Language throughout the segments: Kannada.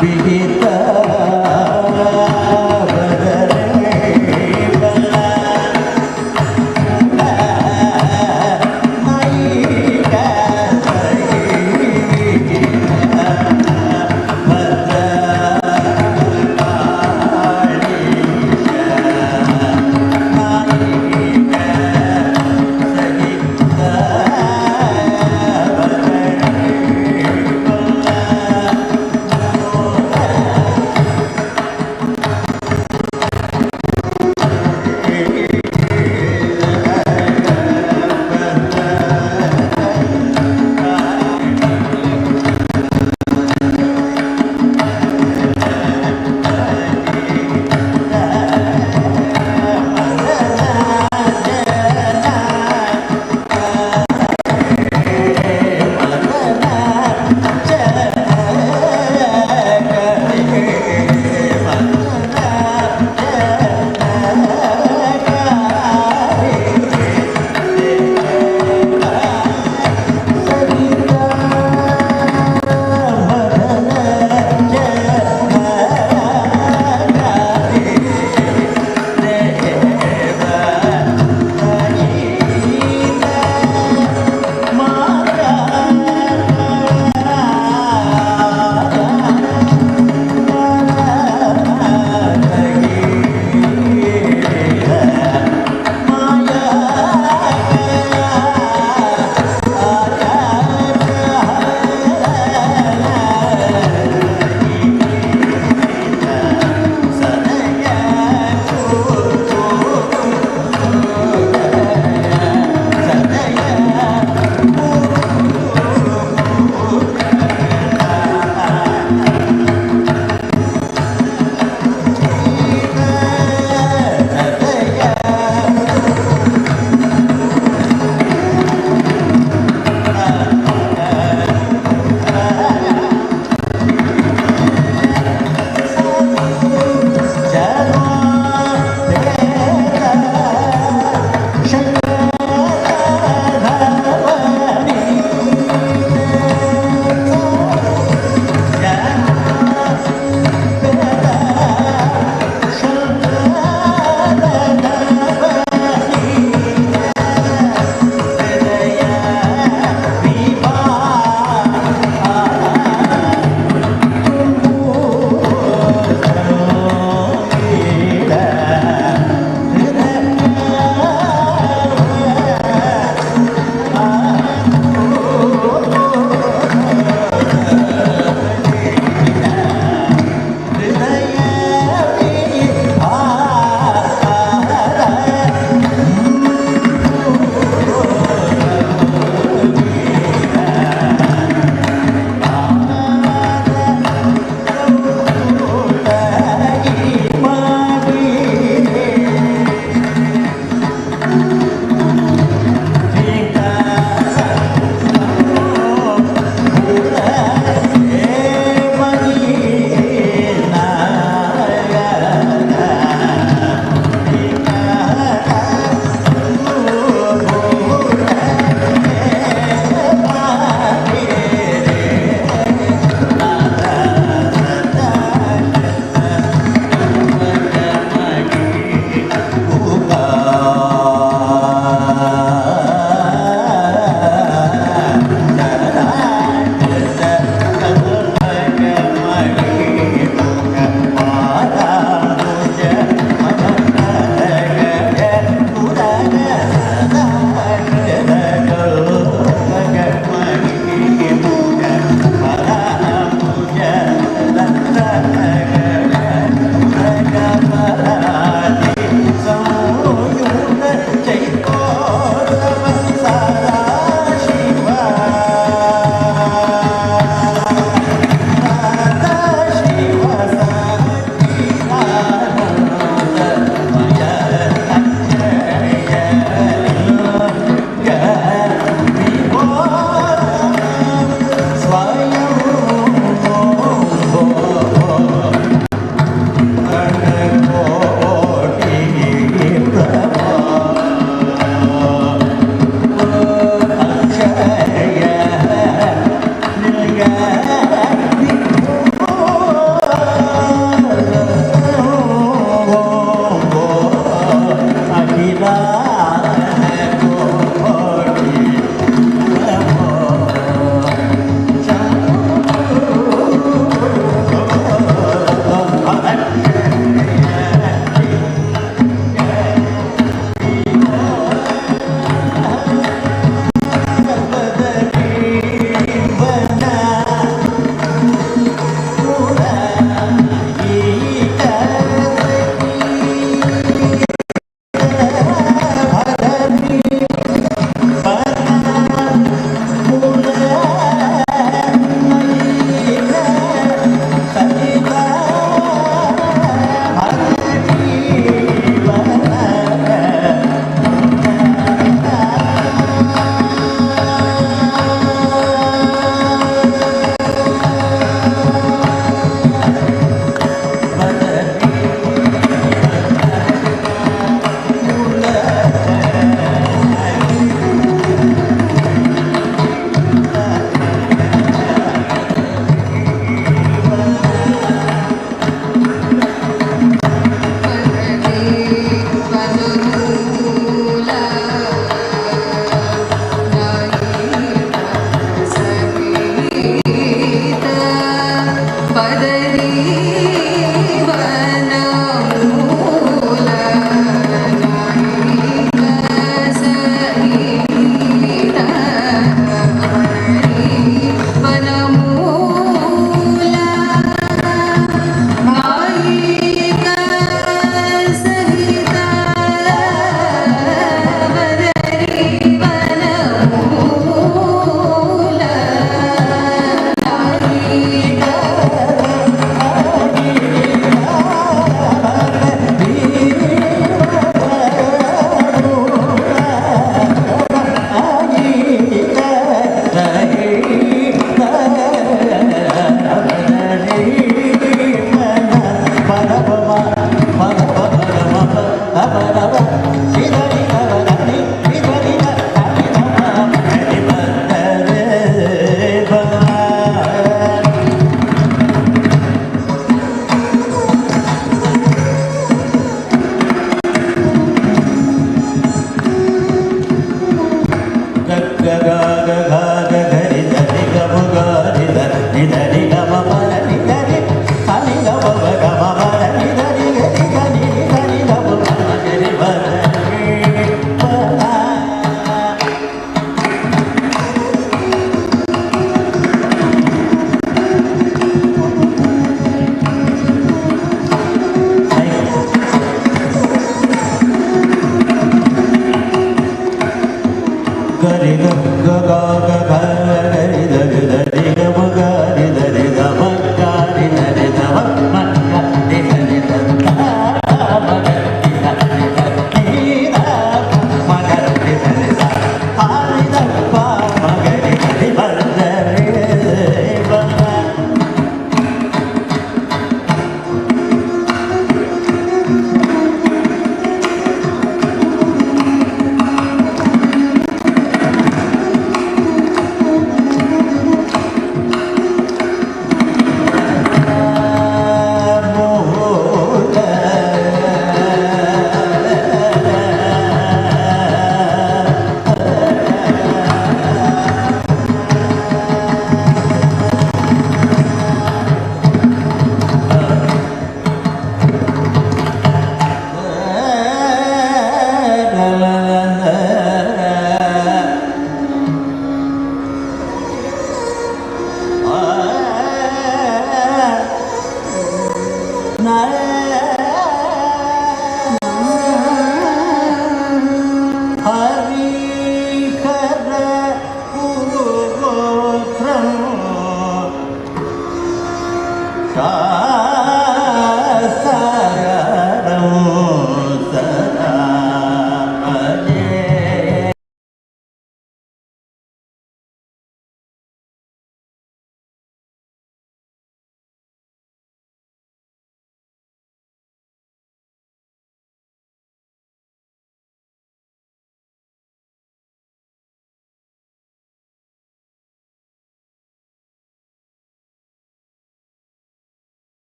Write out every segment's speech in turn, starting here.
ವಿಹಿತ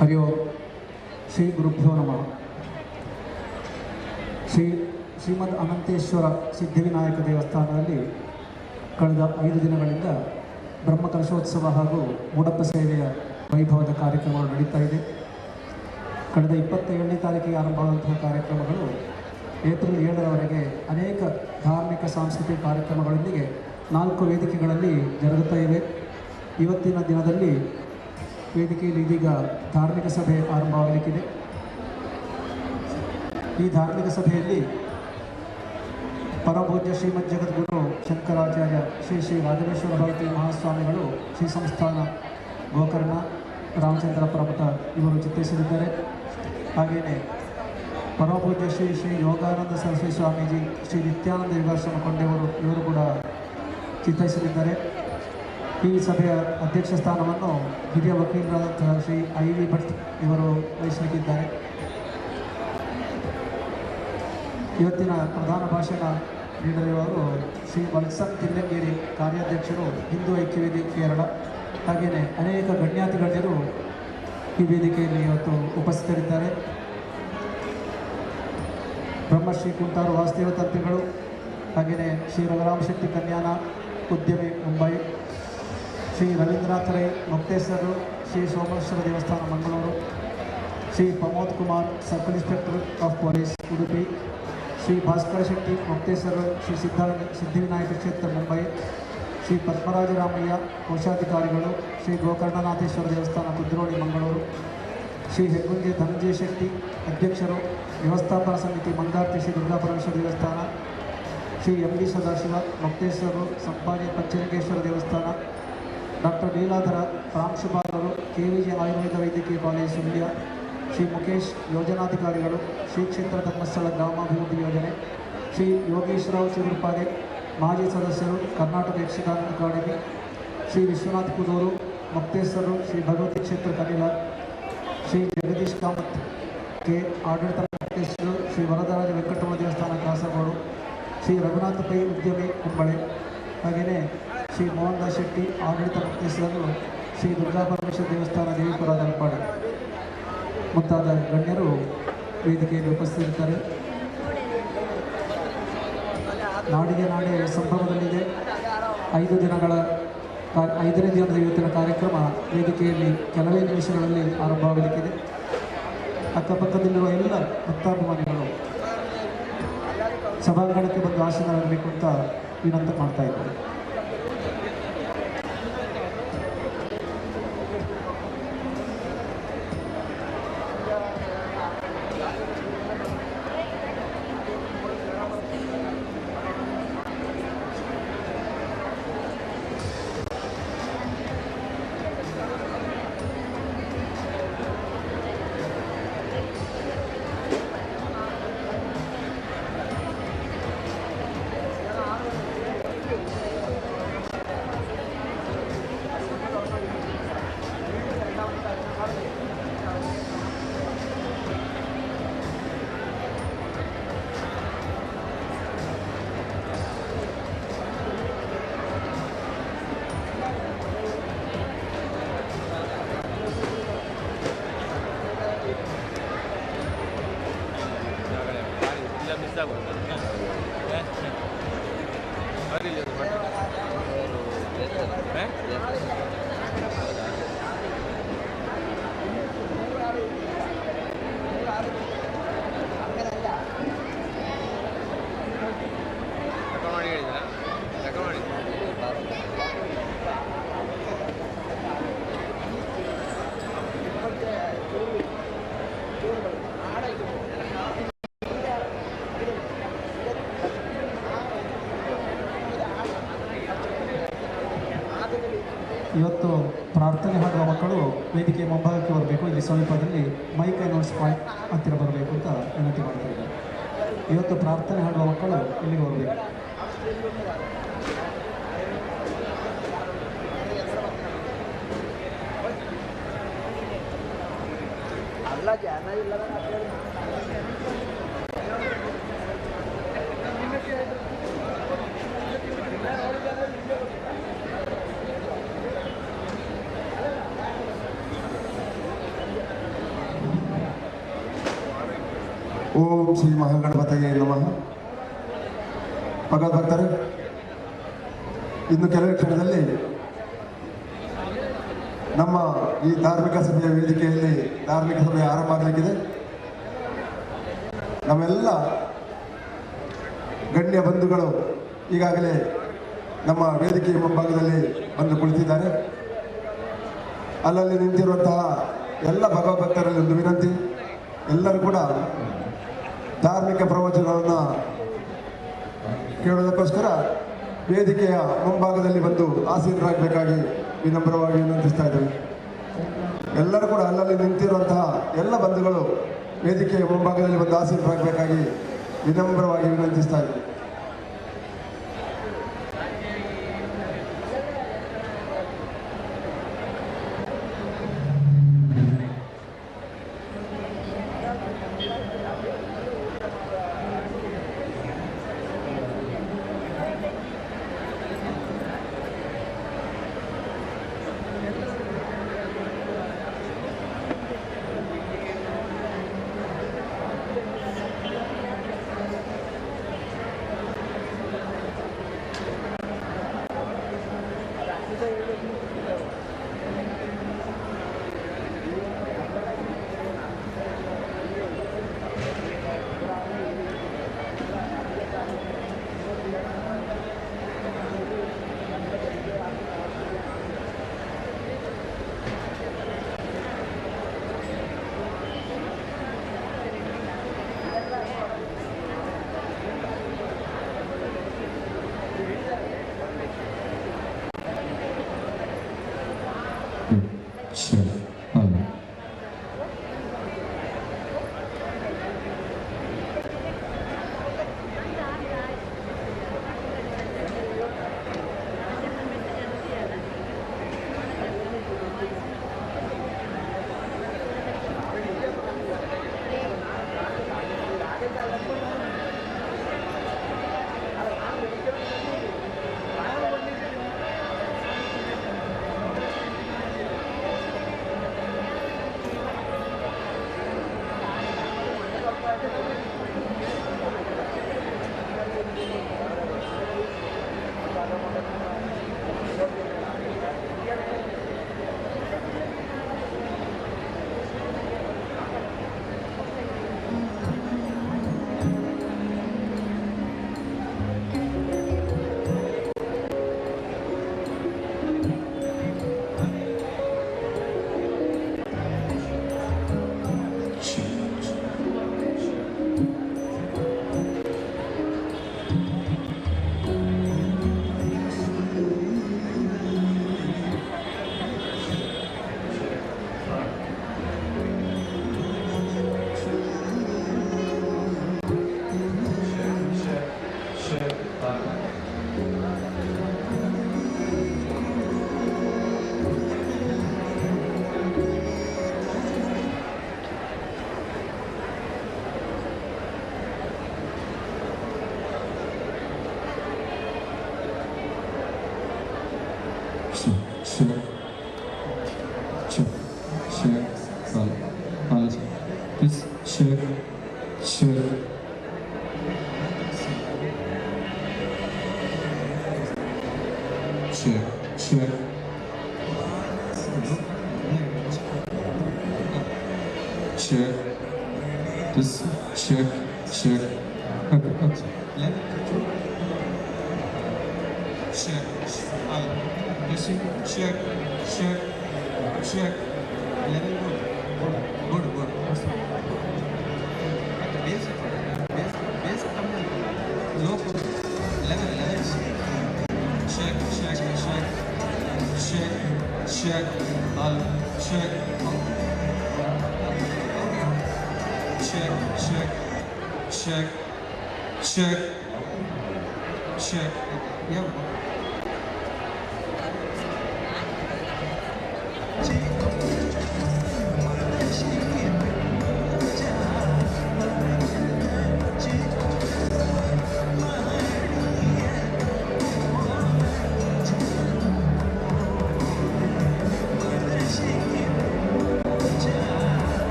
ಹರಿ ಓಂ. ಶ್ರೀ ಗುರುಭ್ಯೋ ನಮಃ. ಶ್ರೀಮದ್ ಅನಂತೇಶ್ವರ ಸಿದ್ಧಿವಿನಾಯಕ ದೇವಸ್ಥಾನದಲ್ಲಿ ಕಳೆದ 5 ದಿನಗಳಿಂದ ಬ್ರಹ್ಮಕಲಶೋತ್ಸವ ಹಾಗೂ ಮೂಡಪ್ಪ ಸೇವೆಯ ವೈಭವದ ಕಾರ್ಯಕ್ರಮಗಳು ನಡೀತಾ ಇದೆ. ಕಳೆದ 27ನೇ ತಾರೀಕಿಗೆ ಆರಂಭವಾದಂತಹ ಕಾರ್ಯಕ್ರಮಗಳು ಏಪ್ರಿಲ್ 7ರವರೆಗೆ ಅನೇಕ ಧಾರ್ಮಿಕ ಸಾಂಸ್ಕೃತಿಕ ಕಾರ್ಯಕ್ರಮಗಳೊಂದಿಗೆ 4 ವೇದಿಕೆಗಳಲ್ಲಿ ಜರುಗುತ್ತಾ ಇವೆ. ಇವತ್ತಿನ ದಿನದಲ್ಲಿ ವೇದಿಕೆಯಲ್ಲಿ ಇದೀಗ ಧಾರ್ಮಿಕ ಸಭೆ ಆರಂಭವಾಗಲಿಕ್ಕಿದೆ. ಈ ಧಾರ್ಮಿಕ ಸಭೆಯಲ್ಲಿ ಪರಮಪೂಜ್ಯ ಶ್ರೀಮದ್ ಜಗದ್ಗುರು ಶಂಕರಾಚಾರ್ಯ ಶ್ರೀ ಶ್ರೀ ರಾಘವೇಶ್ವರ ಭಾರತಿ ಮಹಾಸ್ವಾಮಿಗಳು ಶ್ರೀ ಸಂಸ್ಥಾನ ಗೋಕರ್ಣ ರಾಮಚಂದ್ರ ಪ್ರಮಠ ಇವರು ಚಿತ್ತೈಸಲಿದ್ದಾರೆ. ಹಾಗೆಯೇ ಪರಮಪೂಜ್ಯ ಶ್ರೀ ಶ್ರೀ ಯೋಗಾನಂದ ಸರಸ್ವತಿ ಸ್ವಾಮೀಜಿ ಶ್ರೀ ನಿತ್ಯಾನಂದ ಯೋಗಾಶ್ರಮ ಕೊಂಡೆಯವರು ಇವರು ಕೂಡ ಚಿತ್ತೈಸಲಿದ್ದಾರೆ. ಈ ಸಭೆಯ ಅಧ್ಯಕ್ಷ ಸ್ಥಾನವನ್ನು ಹಿರಿಯ ವಕೀಲರಾದಂತಹ ಶ್ರೀ IV ಭಟ್ ಇವರು ವಹಿಸಲಿಕ್ಕಿದ್ದಾರೆ. ಇವತ್ತಿನ ಪ್ರಧಾನ ಭಾಷಣ ನೀಡಲಿರುವವರು ಶ್ರೀ ವತ್ಸನ್ ತಿಲ್ಲಂಗೇರಿ, ಕಾರ್ಯಾಧ್ಯಕ್ಷರು ಹಿಂದೂ ಐಕ್ಯವೇದಿ ಕೇರಳ. ಹಾಗೆಯೇ ಅನೇಕ ಗಣ್ಯಾತಿ ಗಣ್ಯರು ಈ ವೇದಿಕೆಯಲ್ಲಿ ಇವತ್ತು ಉಪಸ್ಥಿತರಿದ್ದಾರೆ. ಬ್ರಹ್ಮಶ್ರೀ ಕುಂಟಾರು ವಾಸುದೇವ ತಂತ್ರಿಗಳು, ಹಾಗೆಯೇ ಶ್ರೀ ರಘುರಾಮ ಶೆಟ್ಟಿ ಕನ್ಯಾನ ಉದ್ಯಮಿ ಮುಂಬೈ, ಶ್ರೀ ರವೀಂದ್ರನಾಥ ರೈ ಮೊಕ್ತೇಸರು, ಶ್ರೀ ಸೋಮೇಶ್ವರ ದೇವಸ್ಥಾನ Mangaluru, Shri Pramod Kumar circle inspector of police Udupi, Shri Bhaskara Shetty ಮೊಕ್ತೇಸರು, ಶ್ರೀ ಸಿದ್ಧಿವಿನಾಯಕ ಕ್ಷೇತ್ರ ಮುಂಬೈ, ಶ್ರೀ ಪದ್ಮರಾಜರಾಮಯ್ಯ ಕೋಶಾಧಿಕಾರಿಗಳು, ಶ್ರೀ ಗೋಕರ್ಣನಾಥೇಶ್ವರ ದೇವಸ್ಥಾನ ಕುದ್ರೋಳಿ ಮಂಗಳೂರು, ಶ್ರೀ ಹೆಗ್ಗುಂಜೆ ಧನಂಜಯ ಶೆಟ್ಟಿ ಅಧ್ಯಕ್ಷರು, ವ್ಯವಸ್ಥಾಪನಾ ಸಮಿತಿ ಮಂದಾರ್ತಿ ಶ್ರೀ ದುರ್ಗಾಪರಮೇಶ್ವರ ದೇವಸ್ಥಾನ, ಶ್ರೀ MD ಸದಾಶಿವ ಮೊಕ್ತೇಶ್ವರರು ಸಂಪಾಜಿ ಪಂಚಲಿಂಗೇಶ್ವರ ದೇವಸ್ಥಾನ, ಡಾಕ್ಟರ್ ಲೀಲಾಧರ ಪ್ರಾಂಶುಪಾಲರು KVJ ಆಯುರ್ವೇದ ವೈದ್ಯಕೀಯ ಕಾಲೇಜು ಸುಳ್ಯ, ಶ್ರೀ ಮುಖೇಶ್ ಯೋಜನಾಧಿಕಾರಿಗಳು, ಶ್ರೀ ಕ್ಷೇತ್ರ ಧರ್ಮಸ್ಥಳ ಗ್ರಾಮಾಭಿವೃದ್ಧಿ ಯೋಜನೆ, ಶ್ರೀ ಯೋಗೇಶ್ವರರಾವ್ ಚಿಗುರ್ಪಾದೆ ಮಾಜಿ ಸದಸ್ಯರು ಕರ್ನಾಟಕ ಯಕ್ಷಗಾನ ಅಕಾಡೆಮಿ, ಶ್ರೀ ವಿಶ್ವನಾಥ್ ಕುದೂರು ಮೊಕ್ತೇಶ್ವರರು, ಶ್ರೀ ಭಗವತಿ ಕ್ಷೇತ್ರ ಕನಿಲ, ಶ್ರೀ ಜಗದೀಶ್ ಕಾಮತ್ ಕೆ ಆಡಳಿತ ಮೊಕ್ತೇಶ್ವರರು, ಶ್ರೀ ವರದರಾಜ ವೆಂಕಟರಮಣ ದೇವಸ್ಥಾನ ಕಾಸರಗೋಡು, ಶ್ರೀ ರಘುನಾಥ ಪೈ ಉದ್ಯಮಿ ಕುಂಬಳೆ, ಹಾಗೆಯೇ ಶ್ರೀ ಮೋಹನ್ ದಾಸ್ ಶೆಟ್ಟಿ ಆಡಳಿತ ಮುಖ್ಯಸ್ಥರು, ಶ್ರೀ ದುರ್ಗಾಪರಮೇಶ್ವರ ದೇವಸ್ಥಾನ ದೇವಿಪುರ ದಲ್ಪಾಡಿ ಮುಂತಾದ ಗಣ್ಯರು ವೇದಿಕೆಯಲ್ಲಿ ಉಪಸ್ಥಿತರಿದ್ದಾರೆ. ನಾಡಿಗೆ ನಾಡೆ ಸಂಭ್ರಮದಲ್ಲಿದೆ. 5 ದಿನಗಳ 5ನೇ ದಿನದ ಇವತ್ತಿನ ಕಾರ್ಯಕ್ರಮ ವೇದಿಕೆಯಲ್ಲಿ ಕೆಲವೇ ನಿಮಿಷಗಳಲ್ಲಿ ಆರಂಭವಾಗಲಿಕ್ಕಿದೆ. ಅಕ್ಕಪಕ್ಕದಲ್ಲಿರುವ ಎಲ್ಲ ಭಕ್ತಾಭಿಮಾನಿಗಳು ಸಭಾಂಗಣಕ್ಕೆ ಬಂದು ಆಸೀನರಾಗಬೇಕು ಅಂತ ವಿನಂತಿ ಮಾಡ್ತಾ ಇದ್ದಾರೆ. ಇವತ್ತು ಪ್ರಾರ್ಥನೆ ಹಾಡುವ ಮಕ್ಕಳು ವೇದಿಕೆ ಮುಂಭಾಗಕ್ಕೆ ಬರಬೇಕು. ಇಲ್ಲಿ ಸಮೀಪದಲ್ಲಿ ಮೈಕ್ ಅನೌನ್ಸ್ ಪಾಯಿಂಟ್ ಹತ್ತಿರ ಬರಬೇಕು ಅಂತ ವಿನಂತಿ ಮಾಡ್ತಾ ಇದ್ದಾರೆ. ಇವತ್ತು ಪ್ರಾರ್ಥನೆ ಹಾಡುವ ಮಕ್ಕಳು ಇಲ್ಲಿಗೆ ಬರಬೇಕು. ಓಂ ಶ್ರೀ ಮಹಾಗಣಪತಿಗೆ ನಮಃ. ಭಗವದ್ಭಕ್ತರೇ, ಇನ್ನು ಕೆಲವೇ ಕ್ಷಣದಲ್ಲಿ ನಮ್ಮ ಈ ಧಾರ್ಮಿಕ ಸಭೆಯ ವೇದಿಕೆಯಲ್ಲಿ ಧಾರ್ಮಿಕ ಸಭೆ ಆರಂಭ ಆಗಲಿಕ್ಕಿದೆ. ನಮ್ಮೆಲ್ಲ ಗಣ್ಯ ಬಂಧುಗಳು ಈಗಾಗಲೇ ನಮ್ಮ ವೇದಿಕೆಯ ಮುಂಭಾಗದಲ್ಲಿ ಬಂದು ಕುಳಿತಿದ್ದಾರೆ. ಅಲ್ಲಲ್ಲಿ ನಿಂತಿರುವಂತಹ ಎಲ್ಲ ಭಗವದ್ಭಕ್ತರಲ್ಲಿ ಒಂದು ವಿನಂತಿ, ಎಲ್ಲರೂ ಕೂಡ ಧಾರ್ಮಿಕ ಪ್ರವಚನವನ್ನು ಕೇಳೋದಕ್ಕೋಸ್ಕರ ವೇದಿಕೆಯ ಮುಂಭಾಗದಲ್ಲಿ ಬಂದು ಆಸೀನರಾಗಬೇಕಾಗಿ ವಿನಮ್ರವಾಗಿ ವಿನಂತಿಸ್ತಾ ಇದ್ದೇವೆ. ಎಲ್ಲರೂ ಕೂಡ ಅಲ್ಲಲ್ಲಿ ನಿಂತಿರುವಂತಹ ಎಲ್ಲ ಬಂಧುಗಳು ವೇದಿಕೆಯ ಮುಂಭಾಗದಲ್ಲಿ ಬಂದು ಆಸೀನರಾಗಬೇಕಾಗಿ ವಿನಮ್ರವಾಗಿ ವಿನಂತಿಸ್ತಾ ಇದ್ದೇವೆ.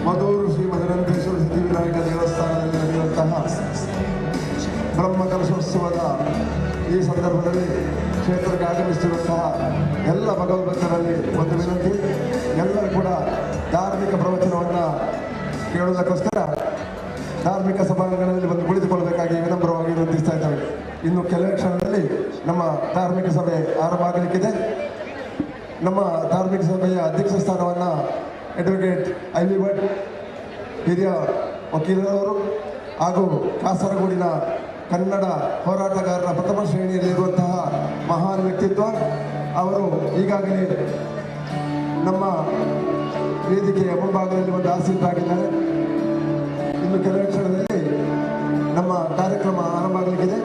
ಮಧೂರು ಶ್ರೀ ಮಧುರಂತೇಶ್ವರ ಸಿದ್ಧಿವಿನಾಯಕ ದೇವಸ್ಥಾನದಲ್ಲಿ ನಡೆಯುವಂತಹ ಬ್ರಹ್ಮ ಕಲಶೋತ್ಸವದ ಈ ಸಂದರ್ಭದಲ್ಲಿ ಕ್ಷೇತ್ರಕ್ಕೆ ಆಗಮಿಸುತ್ತಿರುವಂತಹ ಎಲ್ಲ ಭಗವದ್ಭಕ್ತರಲ್ಲಿ ಒಂದು ವಿನಂತಿ, ಎಲ್ಲರೂ ಕೂಡ ಧಾರ್ಮಿಕ ಪ್ರವಚನವನ್ನು ಕೇಳುವುದಕ್ಕೋಸ್ಕರ ಧಾರ್ಮಿಕ ಸಭಾಂಗಣದಲ್ಲಿ ಬಂದು ಕುಳಿತುಕೊಳ್ಳಬೇಕಾಗಿ ವಿನಮ್ರವಾಗಿ ವಿನಂತಿಸ್ತಾ ಇದ್ದೇವೆ. ಇನ್ನು ಕೆಲವೇ ಕ್ಷಣದಲ್ಲಿ ನಮ್ಮ ಧಾರ್ಮಿಕ ಸಭೆ ಆರಂಭ ಆಗಲಿಕ್ಕಿದೆ. ನಮ್ಮ ಧಾರ್ಮಿಕ ಸಭೆಯ ಅಧ್ಯಕ್ಷ ಸ್ಥಾನವನ್ನು ಅಡ್ವೊಕೇಟ್ ಐ.ವಿ. ಭಟ್ ಹಿರಿಯ ವಕೀಲರವರು ಹಾಗೂ ಕಾಸರಗೋಡಿನ ಕನ್ನಡ ಹೋರಾಟಗಾರರ ಪ್ರಥಮ ಶ್ರೇಣಿಯಲ್ಲಿರುವಂತಹ ಮಹಾನ್ ವ್ಯಕ್ತಿತ್ವ ಅವರು ಈಗಾಗಲೇ ನಮ್ಮ ವೇದಿಕೆಯ ಮುಂಭಾಗದಲ್ಲಿ ಒಂದು ಆಸೀನರಾಗಿದ್ದಾರೆ. ಇನ್ನು ಕೆಲವೇ ಕ್ಷಣದಲ್ಲಿ ನಮ್ಮ ಕಾರ್ಯಕ್ರಮ ಆರಂಭ ಆಗಲಿಕ್ಕಿದೆ.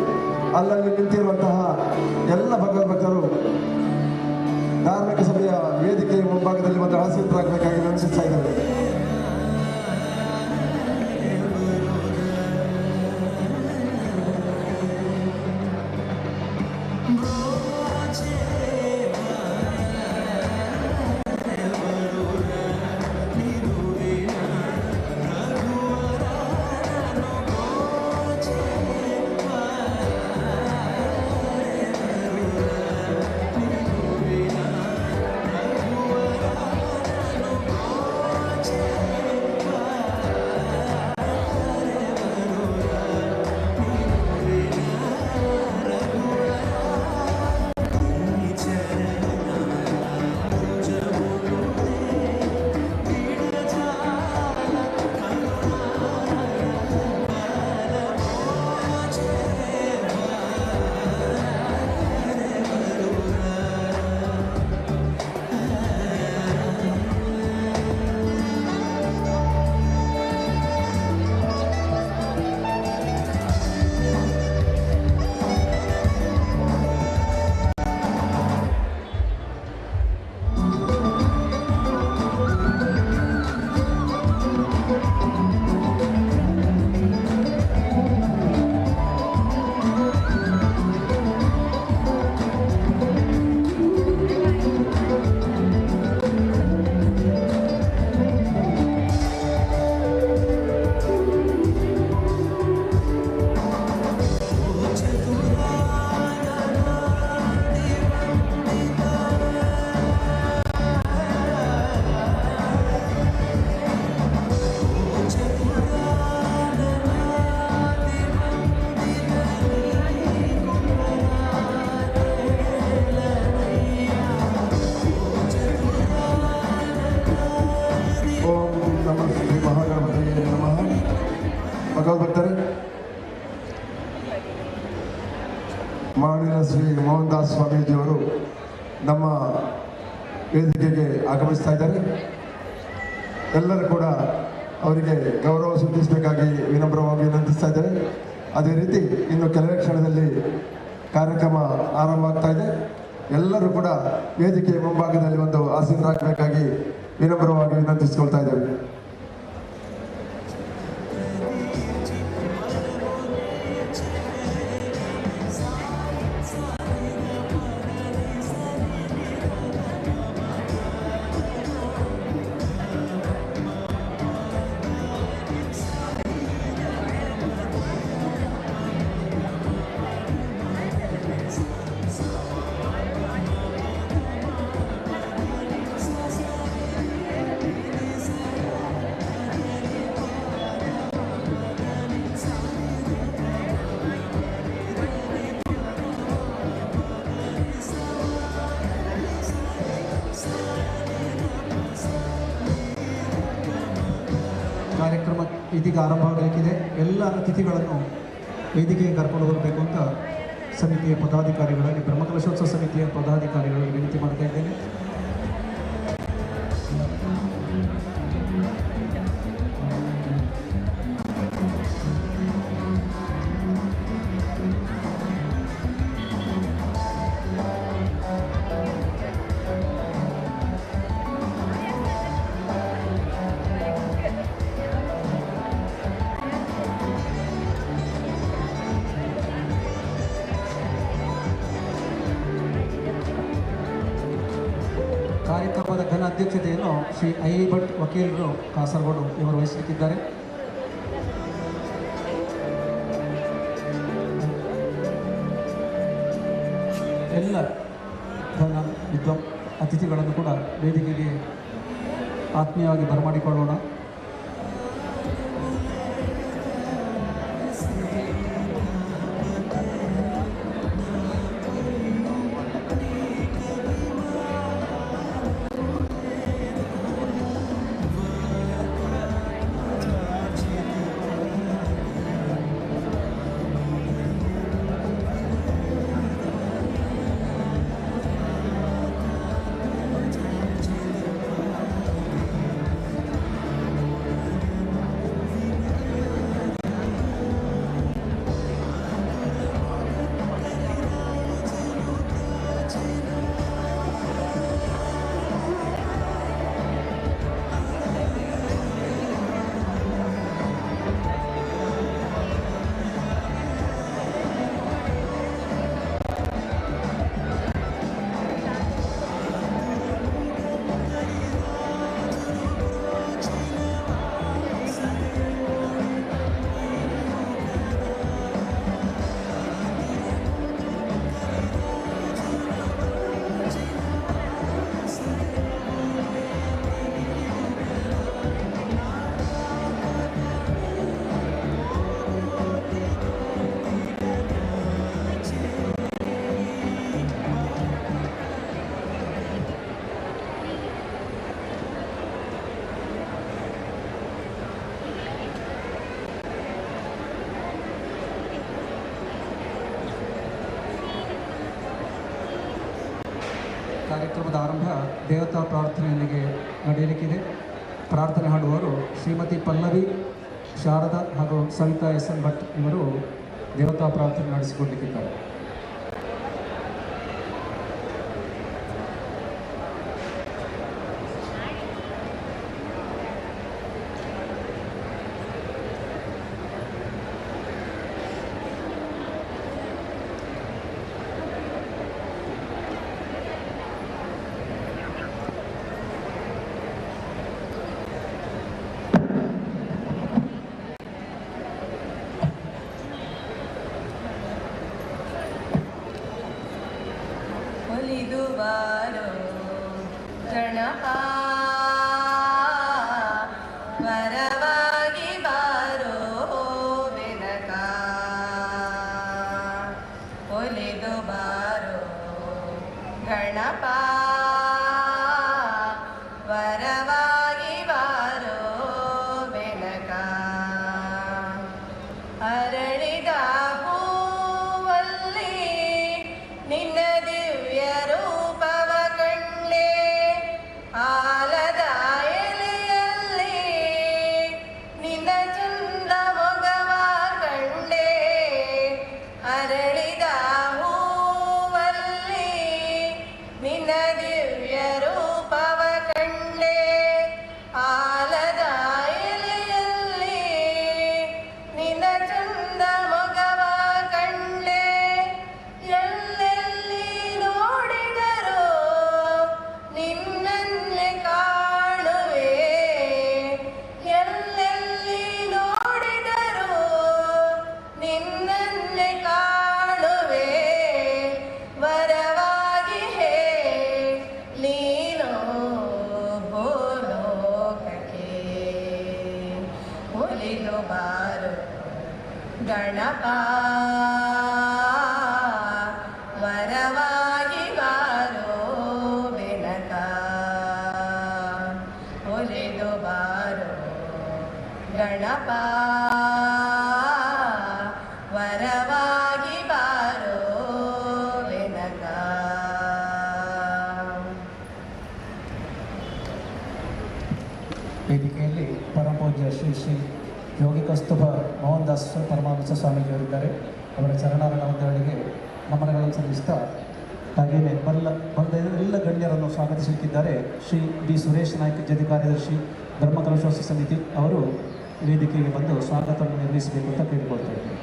ಅಲ್ಲಲ್ಲಿ ನಿಂತಿರುವಂತಹ ಎಲ್ಲ ಭಗವದ್ಭಕ್ತರು ಧಾರ್ಮಿಕ ಸಭೆಯ ವೇದಿಕೆಯ ಮುಂಭಾಗದಲ್ಲಿ ಒಂದು ಆಸೀನರಾಗಬೇಕಾಗಿ ವಿನಂತಿಸ್ತಾ ಇದ್ದಾರೆ. ಭಗವದ್ಭಕ್ತರೇ, ಮಾಣಿನ ಶ್ರೀ ಮೋಹನ್ ದಾಸ್ ಸ್ವಾಮೀಜಿಯವರು ನಮ್ಮ ವೇದಿಕೆಗೆ ಆಗಮಿಸ್ತಾ ಇದ್ದಾರೆ. ಎಲ್ಲರೂ ಕೂಡ ಅವರಿಗೆ ಗೌರವ ಸೂಚಿಸಬೇಕಾಗಿ ವಿನಮ್ರವಾಗಿ ವಿನಂತಿಸ್ತಾ ಇದ್ದಾರೆ. ಅದೇ ರೀತಿ ಇನ್ನು ಕೆಲವೇ ಕ್ಷಣದಲ್ಲಿ ಕಾರ್ಯಕ್ರಮ ಆರಂಭ ಆಗ್ತಾ ಇದೆ. ಎಲ್ಲರೂ ಕೂಡ ವೇದಿಕೆಯ ಮುಂಭಾಗದಲ್ಲಿ ಒಂದು ಆಸೀನರಾಗಬೇಕಾಗಿ ವಿನಮ್ರವಾಗಿ ವಿನಂತಿಸಿಕೊಳ್ತಾ ಇದ್ದೇವೆ. ಕಾರ್ಯಕ್ರಮ ಇದೀಗ ಆರಂಭ ಆಗಲಿಕ್ಕಿದೆ. ಎಲ್ಲ ಅತಿಥಿಗಳನ್ನು ವೇದಿಕೆಗೆ ಕರ್ಕೊಂಡು ಬರಬೇಕು ಅಂತ ಸಮಿತಿಯ ಪದಾಧಿಕಾರಿಗಳಲ್ಲಿ, ಬ್ರಹ್ಮಕಲಶೋತ್ಸವ ಸಮಿತಿಯ ಪದಾಧಿಕಾರಿಗಳಲ್ಲಿ ವಿನಂತಿ ಮಾಡ್ತಾ ಇದ್ದೇನೆ. ಕಾರ್ಯಕ್ರಮದ ಘನ ಅಧ್ಯಕ್ಷತೆಯನ್ನು ಶ್ರೀ ಐ ಭಟ್ ವಕೀಲರು ಕಾಸರಗೋಡು ಇವರು ವಹಿಸಲಿಕ್ಕಿದ್ದಾರೆ. ಎಲ್ಲ ಧನ ವಿದ್ವಾನ್ ಅತಿಥಿಗಳನ್ನು ಕೂಡ ವೇದಿಕೆಗೆ ಆತ್ಮೀಯವಾಗಿ ಬರಮಾಡಿಕೊಳ್ಳೋಣ. ಕಾರ್ಯಕ್ರಮದ ಆರಂಭ ದೇವತಾ ಪ್ರಾರ್ಥನೆಯೊಂದಿಗೆ ನಡೆಯಲಿಕ್ಕಿದೆ. ಪ್ರಾರ್ಥನೆ ಹಾಡುವವರು ಶ್ರೀಮತಿ ಪಲ್ಲವಿ, ಶಾರದಾ ಹಾಗೂ ಸವಿತಾ ಎಸ್ ಎನ್ ಭಟ್ ಇವರು ದೇವತಾ ಪ್ರಾರ್ಥನೆ ನಡೆಸಿಕೊಡಲಿಕ್ಕಿದ್ದಾರೆ. ಒಲಿದು ಬಾರೋ ಗಣಪ ವರವಾಗಿ ಬಾರೋ ಬೆನಕ, ಒಲಿದು ಬಾರೋ ಗಣಪ ವರವಾಗಿ ಬಾರೋ ಬೆನಕ. ಅರಳಿದ ಹೂವಲ್ಲಿ ನಿನ್ನ ದಿವ್ಯ ರೂಪವ ಕಂಡೆ, ಆಲದ ಎಲೆಯಲ್ಲಿ ನಿನ್ನ ಚಂದ ಮೊಗವ ಕಂಡೆ. ಅರಳಿದ ಹೂವಲ್ಲಿ ನಿನ್ನ ದಿವ್ಯ ರೂಪವ ಕಂಡೆ, ಆಲದ ಎಲೆಯಲ್ಲಿ ನಿನ್ನ ಚಂದ ಮೊಗವ ಕಂಡೆ. ಎಲ್ಲೆಲ್ಲಿ ನೋಡಿದರೂ ನಿನ್ನನ್ನೇ ಕಾಣುವೆ, ಎಲ್ಲೆಲ್ಲಿ ನೋಡಿದರೂ ನಿನ್ನನ್ನೇ ಕಾಣುವೆ. ವರವಾಗಿ ಹೇ ನೀನು ಭೂಲೋಕಕ್ಕೆ, ಒಲಿದು ಬಾರೋ ಗಣಪ ವರವಾಗಿ ಬಾರೋ ಬೆನಕ, ಒಲಿದು ಬಾರೋ ಗಣಪ ವರವಾಗಿ ಬಾರೋ ಬೆನಕ. ವೇದಿಕೆಯಲ್ಲಿ ಪರಮಪೂಜ್ಯ ಶ್ರೀ ಶ್ರೀ ಯೋಗಿ ಕಸ್ತೂಭ ಮೋಹನ್ ದಾಸ್ ಪರಮಹಂಸ ಸ್ವಾಮೀಜಿಯವರಿದ್ದಾರೆ. ಅವರ ಚರಣಾರಣ ವಂದನೆಗಳಿಗೆ ನಮನಗಳನ್ನು ಸಲ್ಲಿಸ್ತಾ ಹಾಗೆಯೇ ಬಂದ ಎಲ್ಲ ಗಣ್ಯರನ್ನು ಸ್ವಾಗತಿಸಲಿಕ್ಕಿದ್ದಾರೆ. ಶ್ರೀ ಬಿ ಸುರೇಶ್ ನಾಯ್ಕ, ಜದಿ ಕಾರ್ಯದರ್ಶಿ, ಧರ್ಮಕಲಶೋತ್ಸವ ಸಮಿತಿ ಅವರು ವೇದಿಕೆಗೆ ಬಂದು ಸ್ವಾಗತವನ್ನು ನಿರ್ವಹಿಸಬೇಕು ಅಂತ ಕೇಳಿಕೊಳ್ತಾ ಇದ್ದಾರೆ.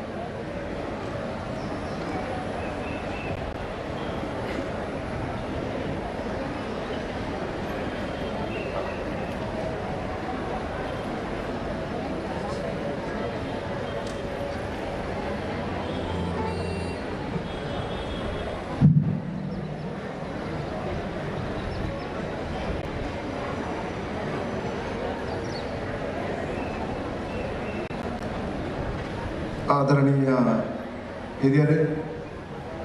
ಆದರಣೀಯ ಹಿರಿಯರೇ,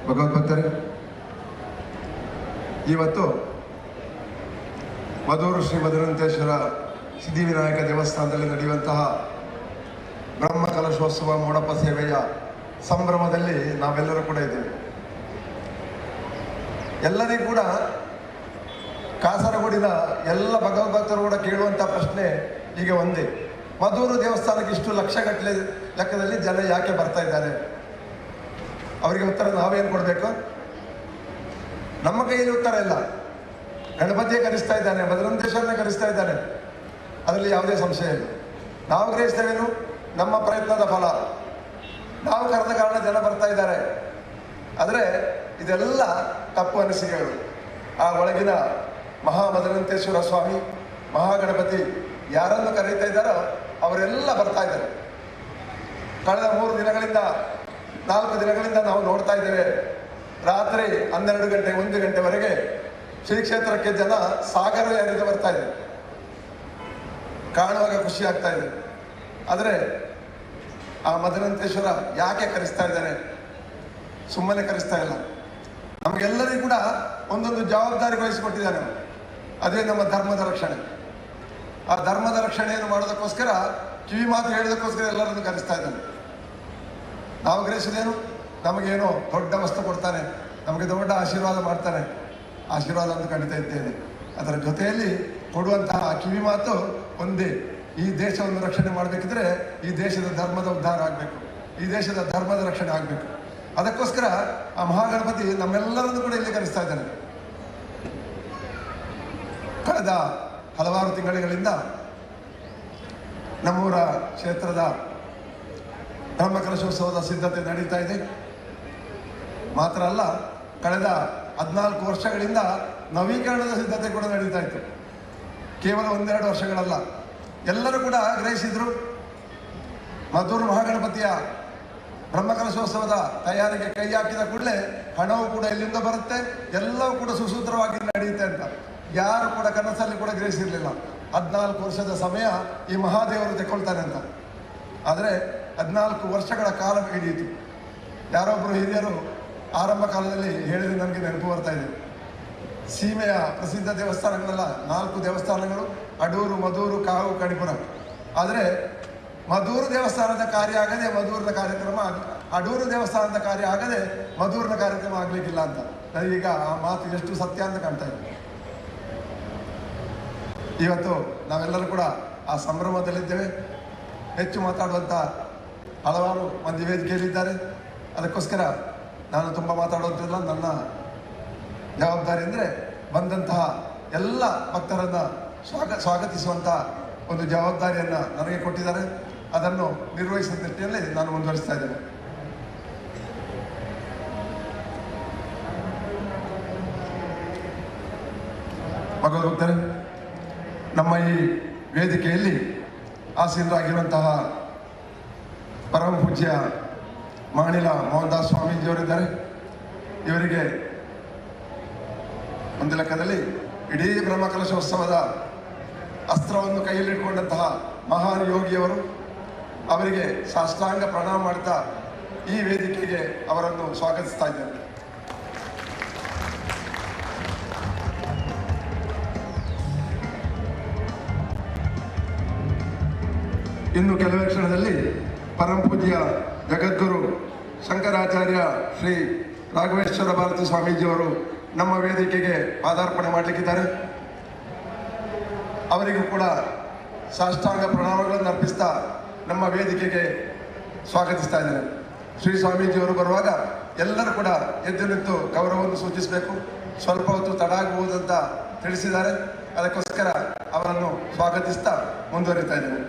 ಭಗವದ್ಭಕ್ತರೇ, ಇವತ್ತು ಮಧೂರು ಶ್ರೀ ಮಧುರಂತೇಶ್ವರ ಸಿದ್ಧಿವಿನಾಯಕ ದೇವಸ್ಥಾನದಲ್ಲಿ ನಡೆಯುವಂತಹ ಬ್ರಹ್ಮ ಕಲಶೋತ್ಸವ ಮೋಡಪ ಸೇವೆಯ ಸಂಭ್ರಮದಲ್ಲಿ ನಾವೆಲ್ಲರೂ ಕೂಡ ಇದ್ದೇವೆ. ಎಲ್ಲರಿಗೂ ಕೂಡ ಕಾಸರಗೋಡಿನ ಎಲ್ಲ ಭಗವದ್ಭಕ್ತರು ಕೂಡ ಕೇಳುವಂಥ ಪ್ರಶ್ನೆ ಈಗ ಒಂದೇ: ಮಧೂರು ದೇವಸ್ಥಾನಕ್ಕೆ ಇಷ್ಟು ಲಕ್ಷಗಟ್ಟಲೆ ಲೆಕ್ಕದಲ್ಲಿ ಜನ ಯಾಕೆ ಬರ್ತಾ ಇದ್ದಾರೆ? ಅವರಿಗೆ ಉತ್ತರ ನಾವೇನು ಕೊಡಬೇಕು? ನಮ್ಮ ಕೈಯಲ್ಲಿ ಉತ್ತರ ಇಲ್ಲ. ಗಣಪತಿಯೇ ಕರೆಸ್ತಾ ಇದ್ದಾನೆ, ಮಧುರಂತೇಶ್ವರನೇ ಕರೆಸ್ತಾ ಇದ್ದಾನೆ, ಅದರಲ್ಲಿ ಯಾವುದೇ ಸಂಶಯ ಇಲ್ಲ. ನಾವು ಗ್ರಹಿಸ್ತೇವೇನು? ನಮ್ಮ ಪ್ರಯತ್ನದ ಫಲ. ನಾವು ಕರೆದ ಕಾರಣ ಜನ ಬರ್ತಾ ಇದ್ದಾರೆ. ಆದರೆ ಇದೆಲ್ಲ ತಪ್ಪು ಅನಿಸಿಕೆಗಳು. ಆ ಒಳಗಿನ ಮಹಾಮಧುರಂತೇಶ್ವರ ಸ್ವಾಮಿ, ಮಹಾಗಣಪತಿ ಯಾರನ್ನು ಕರೀತಾ ಇದ್ದಾರೋ ಅವರೆಲ್ಲ ಬರ್ತಾ ಇದ್ದಾರೆ. ಕಳೆದ 3 ದಿನಗಳಿಂದ 4 ದಿನಗಳಿಂದ ನಾವು ನೋಡ್ತಾ ಇದ್ದೇವೆ. ರಾತ್ರಿ 12 ಗಂಟೆ 1 ಗಂಟೆವರೆಗೆ ಶ್ರೀ ಕ್ಷೇತ್ರಕ್ಕೆ ಜನ ಸಾಗರ ಹರಿದು ಬರ್ತಾ ಇದೆ. ಕಾಣುವಾಗ ಖುಷಿ ಆಗ್ತಾ ಇದೆ. ಆದರೆ ಆ ಮಧುರಂತೇಶ್ವರ ಯಾಕೆ ಕರೆಸ್ತಾ ಇದ್ದಾನೆ? ಸುಮ್ಮನೆ ಕರೆಸ್ತಾ ಇಲ್ಲ. ನಮಗೆಲ್ಲರಿಗೂ ಕೂಡ ಒಂದೊಂದು ಜವಾಬ್ದಾರಿ ವಹಿಸಿಕೊಟ್ಟಿದ್ದಾನೆ. ಅದೇ ನಮ್ಮ ಧರ್ಮದ ರಕ್ಷಣೆ. ಆ ಧರ್ಮದ ರಕ್ಷಣೆಯನ್ನು ಮಾಡೋದಕ್ಕೋಸ್ಕರ, ಕಿವಿ ಮಾತು ಹೇಳೋದಕ್ಕೋಸ್ಕರ ಎಲ್ಲರನ್ನು ಕರೆಸ್ತಾ ಇದ್ದಾನೆ. ನಾವು ಗ್ರಹಿಸೋದೇನು? ನಮಗೇನೋ ದೊಡ್ಡ ವಸ್ತು ಕೊಡ್ತಾನೆ, ನಮಗೆ ದೊಡ್ಡ ಆಶೀರ್ವಾದ ಮಾಡ್ತಾನೆ. ಆಶೀರ್ವಾದ ಅಂತ ಖಂಡಿತ ಇದ್ದೇನೆ. ಅದರ ಜೊತೆಯಲ್ಲಿ ಕೊಡುವಂತಹ ಕಿವಿ ಮಾತು ಒಂದೇ: ಈ ದೇಶವನ್ನು ರಕ್ಷಣೆ ಮಾಡಬೇಕಿದ್ರೆ ಈ ದೇಶದ ಧರ್ಮದ ಉದ್ಧಾರ ಆಗಬೇಕು, ಈ ದೇಶದ ಧರ್ಮದ ರಕ್ಷಣೆ ಆಗಬೇಕು. ಅದಕ್ಕೋಸ್ಕರ ಆ ಮಹಾಗಣಪತಿ ನಮ್ಮೆಲ್ಲರನ್ನು ಕೂಡ ಇಲ್ಲಿ ಕರೆಸ್ತಾ ಇದ್ದಾನೆ. ಕಳೆದ ಹಲವಾರು ತಿಂಗಳಿಂದ ನಮ್ಮೂರ ಕ್ಷೇತ್ರದ ಬ್ರಹ್ಮಕಲಶೋತ್ಸವದ ಸಿದ್ಧತೆ ನಡೀತಾ ಇದೆ. ಮಾತ್ರ ಅಲ್ಲ, ಕಳೆದ 14 ವರ್ಷಗಳಿಂದ ನವೀಕರಣದ ಸಿದ್ಧತೆ ಕೂಡ ನಡೀತಾ ಇತ್ತು. ಕೇವಲ 1-2 ವರ್ಷಗಳಲ್ಲ. ಎಲ್ಲರೂ ಕೂಡ ಗ್ರಹಿಸಿದ್ರು, ಮಧೂರು ಮಹಾಗಣಪತಿಯ ಬ್ರಹ್ಮಕಲಶೋತ್ಸವದ ತಯಾರಿಗೆ ಕೈ ಹಾಕಿದ ಕೂಡಲೇ ಹಣವು ಕೂಡ ಇಲ್ಲಿಂದ ಬರುತ್ತೆ, ಎಲ್ಲವೂ ಕೂಡ ಸುಸೂತ್ರವಾಗಿ ನಡೆಯುತ್ತೆ ಅಂತ. ಯಾರು ಕೂಡ ಕನಸಲ್ಲಿ ಕೂಡ ಗ್ರಹಿಸಿರಲಿಲ್ಲ 14 ವರ್ಷದ ಸಮಯ ಈ ಮಹಾದೇವರು ತೆಕ್ಕೊಳ್ತಾನೆ ಅಂತ. ಆದರೆ 14 ವರ್ಷಗಳ ಕಾಲ ಹಿಡಿಯಿತು. ಯಾರೊಬ್ಬರು ಹಿರಿಯರು ಆರಂಭ ಕಾಲದಲ್ಲಿ ಹೇಳಿದ್ರೆ ನನಗೆ ನೆನಪು ಬರ್ತಾ ಇದೆ. ಸೀಮೆಯ ಪ್ರಸಿದ್ಧ ದೇವಸ್ಥಾನಗಳೆಲ್ಲ 4 ದೇವಸ್ಥಾನಗಳು: ಅಡೂರು, ಮಧೂರು, ಕಾವು, ಕಣಿಪುರ. ಆದರೆ ಮಧೂರು ದೇವಸ್ಥಾನದ ಕಾರ್ಯ ಆಗದೆ ಮಧೂರಿನ ಕಾರ್ಯಕ್ರಮ ಅಡೂರು ದೇವಸ್ಥಾನದ ಕಾರ್ಯ ಆಗದೆ ಮಧೂರಿನ ಕಾರ್ಯಕ್ರಮ ಆಗಲಿಕ್ಕಿಲ್ಲ ಅಂತ ನನಗೀಗ ಆ ಮಾತು ಎಷ್ಟು ಸತ್ಯ ಅಂತ ಕಾಣ್ತಾ ಇದೆ. ಇವತ್ತು ನಾವೆಲ್ಲರೂ ಕೂಡ ಆ ಸಂಭ್ರಮದಲ್ಲಿದ್ದೇವೆ. ಹೆಚ್ಚು ಮಾತಾಡುವಂಥ ಹಲವಾರು ಮಂದಿ ವೇದಿಕೆಯಲ್ಲಿದ್ದಾರೆ. ಅದಕ್ಕೋಸ್ಕರ ನಾನು ತುಂಬ ಮಾತಾಡುವಂತಿಲ್ಲ. ನನ್ನ ಜವಾಬ್ದಾರಿ ಅಂದರೆ ಬಂದಂತಹ ಎಲ್ಲ ಭಕ್ತರನ್ನು ಸ್ವಾಗತಿಸುವಂಥ ಒಂದು ಜವಾಬ್ದಾರಿಯನ್ನು ನನಗೆ ಕೊಟ್ಟಿದ್ದಾರೆ. ಅದನ್ನು ನಿರ್ವಹಿಸಿದ ದೃಷ್ಟಿಯಲ್ಲಿ ನಾನು ಮುಂದುವರಿಸ್ತಾ ಇದ್ದೇನೆ. ಭಗವದ್ಭಕ್ತರೇ, ನಮ್ಮ ಈ ವೇದಿಕೆಯಲ್ಲಿ ಆಸೀನರಾಗಿರುವಂತಹ ಪರಮ ಪೂಜ್ಯ ಮಾಣಿಲ ಮೋಹನ್ ದಾಸ್ ಸ್ವಾಮೀಜಿಯವರಿದ್ದಾರೆ. ಇವರಿಗೆ ಒಂದು ಲೆಕ್ಕದಲ್ಲಿ ಇಡೀ ಬ್ರಹ್ಮಕಲಶೋತ್ಸವದ ಅಸ್ತ್ರವನ್ನು ಕೈಯಲ್ಲಿಟ್ಟುಕೊಂಡಂತಹ ಮಹಾನ್ ಯೋಗಿಯವರು. ಅವರಿಗೆ ಸಾಷ್ಟಾಂಗ ಪ್ರಣಾಮ ಮಾಡ್ತಾ ಈ ವೇದಿಕೆಗೆ ಅವರನ್ನು ಸ್ವಾಗತಿಸ್ತಾ ಇದ್ದೇನೆ. ಇನ್ನು ಕೆಲವೇ ಕ್ಷಣದಲ್ಲಿ ಪರಮ ಪೂಜ್ಯ ಜಗದ್ಗುರು ಶಂಕರಾಚಾರ್ಯ ಶ್ರೀ ರಾಘವೇಶ್ವರ ಭಾರತಿ ಸ್ವಾಮೀಜಿಯವರು ನಮ್ಮ ವೇದಿಕೆಗೆ ಪಾದಾರ್ಪಣೆ ಮಾಡಲಿಕ್ಕಿದ್ದಾರೆ. ಅವರಿಗೂ ಕೂಡ ಸಾಷ್ಟಾಂಗ ಪ್ರಣಾಮಗಳನ್ನು ಅರ್ಪಿಸ್ತಾ ನಮ್ಮ ವೇದಿಕೆಗೆ ಸ್ವಾಗತಿಸ್ತಾ ಇದ್ದೇನೆ. ಶ್ರೀ ಸ್ವಾಮೀಜಿಯವರು ಬರುವಾಗ ಎಲ್ಲರೂ ಕೂಡ ಎದ್ದು ನಿಂತು ಗೌರವವನ್ನು ಸೂಚಿಸಬೇಕು. ಸ್ವಲ್ಪ ಹೊತ್ತು ತಡ ಆಗಬಹುದಂತ ತಿಳಿಸಿದ್ದಾರೆ. ಅದಕ್ಕೋಸ್ಕರ ಅವರನ್ನು ಸ್ವಾಗತಿಸ್ತಾ ಮುಂದುವರಿತಾ ಇದ್ದೇನೆ.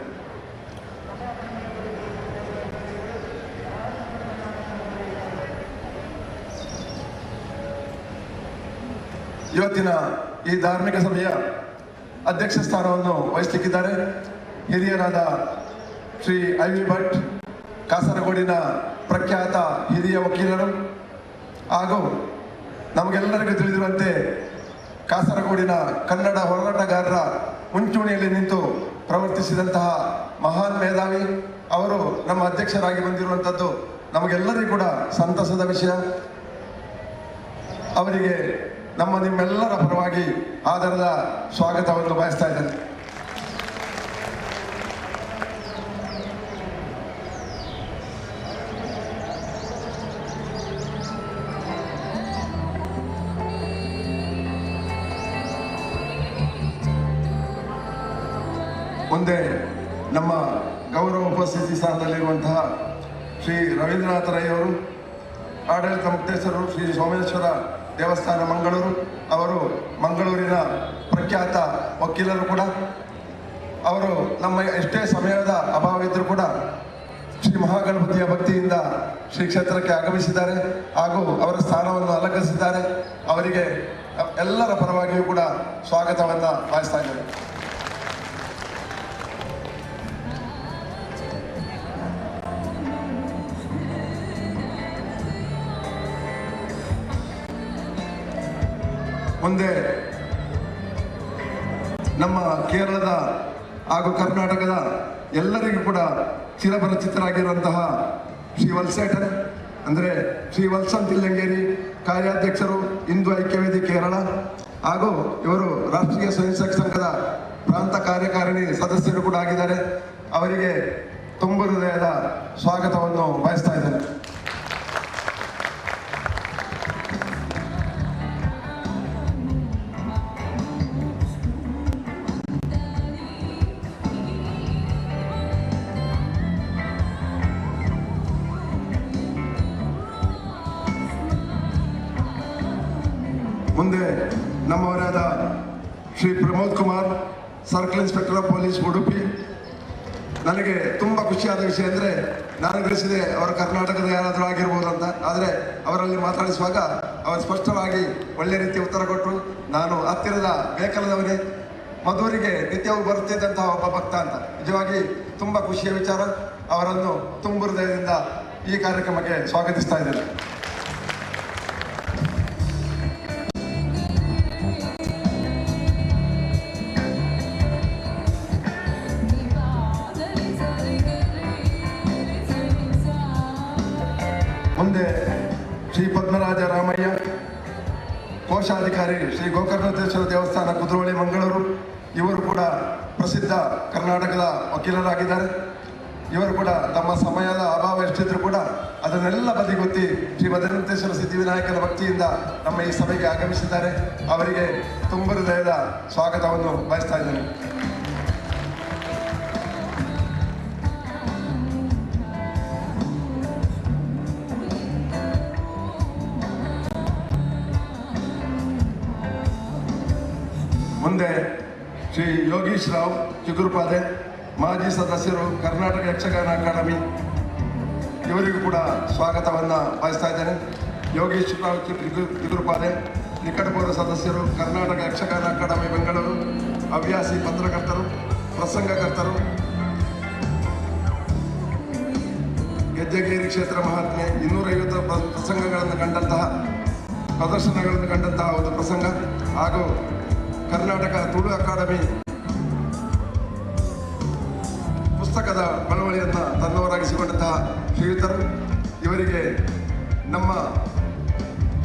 ಇವತ್ತಿನ ಈ ಧಾರ್ಮಿಕ ಸಭೆಯ ಅಧ್ಯಕ್ಷ ಸ್ಥಾನವನ್ನು ವಹಿಸಲಿಕ್ಕಿದ್ದಾರೆ ಹಿರಿಯರಾದ ಶ್ರೀ ಐ.ವಿ. ಭಟ್, ಕಾಸರಗೋಡಿನ ಪ್ರಖ್ಯಾತ ಹಿರಿಯ ವಕೀಲರು ಹಾಗೂ ನಮಗೆಲ್ಲರಿಗೂ ತಿಳಿದಿರುವಂತೆ ಕಾಸರಗೋಡಿನ ಕನ್ನಡ ಹೋರಾಟಗಾರರ ಮುಂಚೂಣಿಯಲ್ಲಿ ನಿಂತು ಪ್ರವರ್ತಿಸಿದಂತಹ ಮಹಾನ್ ಮೇಧಾವಿ ಅವರು ನಮ್ಮ ಅಧ್ಯಕ್ಷರಾಗಿ ಬಂದಿರುವಂಥದ್ದು ನಮಗೆಲ್ಲರಿಗೂ ಕೂಡ ಸಂತಸದ ವಿಷಯ. ಅವರಿಗೆ ನಿಮ್ಮೆಲ್ಲರ ಪರವಾಗಿ ಆದರದ ಸ್ವಾಗತವನ್ನು ಬಯಸ್ತಾ ಇದ್ದೇನೆ. ಮುಂದೆ ನಮ್ಮ ಗೌರವ ಉಪಸ್ಥಿತಿ ಸ್ಥಾನದಲ್ಲಿರುವಂತಹ ಶ್ರೀ ರವೀಂದ್ರನಾಥ ರೈ ಅವರು, ಆಡಳಿತ ಮುಕ್ತೇಶ್ವರರು, ಶ್ರೀ ಸೋಮೇಶ್ವರ ದೇವಸ್ಥಾನ ಮಂಗಳೂರು, ಅವರು ಮಂಗಳೂರಿನ ಪ್ರಖ್ಯಾತ ವಕೀಲರು ಕೂಡ. ಅವರು ನಮ್ಮ ಎಷ್ಟೇ ಸಮಯದ ಅಭಾವವಿದ್ದರೂ ಕೂಡ ಶ್ರೀ ಮಹಾಗಣಪತಿಯ ಭಕ್ತಿಯಿಂದ ಶ್ರೀ ಕ್ಷೇತ್ರಕ್ಕೆ ಆಗಮಿಸಿದ್ದಾರೆ ಹಾಗೂ ಅವರ ಸ್ಥಾನವನ್ನು ಅಲಂಕರಿಸಿದ್ದಾರೆ. ಅವರಿಗೆ ಎಲ್ಲರ ಪರವಾಗಿಯೂ ಕೂಡ ಸ್ವಾಗತವನ್ನು ಬಯಸ್ತಾ ಇದ್ದೇನೆ. ಮುಂದೆ ನಮ್ಮ ಕೇರಳದ ಹಾಗೂ ಕರ್ನಾಟಕದ ಎಲ್ಲರಿಗೂ ಕೂಡ ಚಿರಪರಿಚಿತರಾಗಿರುವಂತಹ ಶ್ರೀ ವಲ್ಸೇಟನ್ ಅಂದರೆ ಶ್ರೀ ವಲ್ಸನ್ ತಿಲ್ಲಂಗೇರಿ ಕಾರ್ಯಾಧ್ಯಕ್ಷರು, ಹಿಂದೂ ಐಕ್ಯವೇದಿ ಕೇರಳ, ಹಾಗೂ ಇವರು ರಾಷ್ಟ್ರೀಯ ಸ್ವಯಂ ಸೇವಕ ಸಂಘದ ಪ್ರಾಂತ ಕಾರ್ಯಕಾರಿಣಿ ಸದಸ್ಯರು ಕೂಡ ಆಗಿದ್ದಾರೆ. ಅವರಿಗೆ ತುಂಬು ಹೃದಯದ ಸ್ವಾಗತವನ್ನು ಬಯಸ್ತಾ ಇದ್ದೇನೆ. ಮುಂದೆ ನಮ್ಮವರಾದ Shri Pramod Kumar, circle inspector of police Udupi. ನನಗೆ ತುಂಬ ಖುಷಿಯಾದ ವಿಷಯ ಅಂದರೆ, ನಾನು ಗ್ರಹಿಸಿದೆ ಅವರು ಕರ್ನಾಟಕದ ಯಾರಾದರೂ ಆಗಿರ್ಬೋದು ಅಂತ. ಆದರೆ ಅವರಲ್ಲಿ ಮಾತಾಡಿಸುವಾಗ ಅವರು ಸ್ಪಷ್ಟವಾಗಿ ಒಳ್ಳೆ ರೀತಿಯ ಉತ್ತರ ಕೊಟ್ಟರು. ನಾನು ಹತ್ತಿರದ ಬೇಕಲದವರೇ, ಮಧುರಿಗೆ ನಿತ್ಯವೂ ಬರುತ್ತಿದ್ದಂತಹ ಒಬ್ಬ ಭಕ್ತ ಅಂತ. ನಿಜವಾಗಿ ತುಂಬ ಖುಷಿಯ ವಿಚಾರ. ಅವರನ್ನು ತುಂಬು ಹೃದಯದಿಂದ ಈ ಕಾರ್ಯಕ್ರಮಕ್ಕೆ ಸ್ವಾಗತಿಸ್ತಾ ಇದ್ದೇನೆ. ಮುಂದೆ ಶ್ರೀ ಪದ್ಮರಾಜ ರಾಮಯ್ಯ, ಕೋಶಾಧಿಕಾರಿ, ಶ್ರೀ ಗೋಕರ್ಣೇಶ್ವರ ದೇವಸ್ಥಾನ ಕುದ್ರೋಳಿ ಮಂಗಳೂರು. ಇವರು ಕೂಡ ಪ್ರಸಿದ್ಧ ಕರ್ನಾಟಕದ ವಕೀಲರಾಗಿದ್ದಾರೆ. ಇವರು ಕೂಡ ತಮ್ಮ ಸಮಯದ ಅಭಾವ ಎಷ್ಟಿದ್ರು ಕೂಡ ಅದನ್ನೆಲ್ಲ ಬದಿಗೊತ್ತಿ ಶ್ರೀ ಭದ್ರಂತೇಶ್ವರ ಸಿದ್ಧಿವಿನಾಯಕನ ಭಕ್ತಿಯಿಂದ ನಮ್ಮ ಈ ಸಭೆಗೆ ಆಗಮಿಸಿದ್ದಾರೆ. ಅವರಿಗೆ ತುಂಬ ಹೃದಯದ ಸ್ವಾಗತವನ್ನು ಬಯಸ್ತಾ ಇದ್ದೇನೆ. ಮುಂದೆ ಶ್ರೀ ಯೋಗೀಶ್ ರಾವ್ ಚಿಗುರುಪಾದೆ, ಮಾಜಿ ಸದಸ್ಯರು, ಕರ್ನಾಟಕ ಯಕ್ಷಗಾನ ಅಕಾಡೆಮಿ. ಇವರಿಗೂ ಕೂಡ ಸ್ವಾಗತವನ್ನು ಬಯಸ್ತಾ ಇದ್ದೇನೆ. ಯೋಗೀಶ್ ರಾವ್ ಚಿಗುರುಪಾದೆ ನಿಕಟಪೂರ್ವ ಸದಸ್ಯರು, ಕರ್ನಾಟಕ ಯಕ್ಷಗಾನ ಅಕಾಡೆಮಿ ಬೆಂಗಳೂರು, ಹವ್ಯಾಸಿ ಪತ್ರಕರ್ತರು, ಪ್ರಸಂಗಕರ್ತರು, ಗೆಜ್ಜೆಗೇರಿ ಕ್ಷೇತ್ರ ಮಹಾತ್ಮೆ, 250 ಪ್ರಸಂಗಗಳನ್ನು ಕಂಡಂತಹ, ಪ್ರದರ್ಶನಗಳನ್ನು ಕಂಡಂತಹ ಒಂದು ಪ್ರಸಂಗ, ಹಾಗೂ ಕರ್ನಾಟಕ ತುಳು ಅಕಾಡೆಮಿ ಪುಸ್ತಕದ ಬಳವಳಿಯನ್ನು ತನ್ನವರಾಗಿಸಿಕೊಂಡಂತಹ ಶ್ರೀಯುತರು. ಇವರಿಗೆ ನಮ್ಮ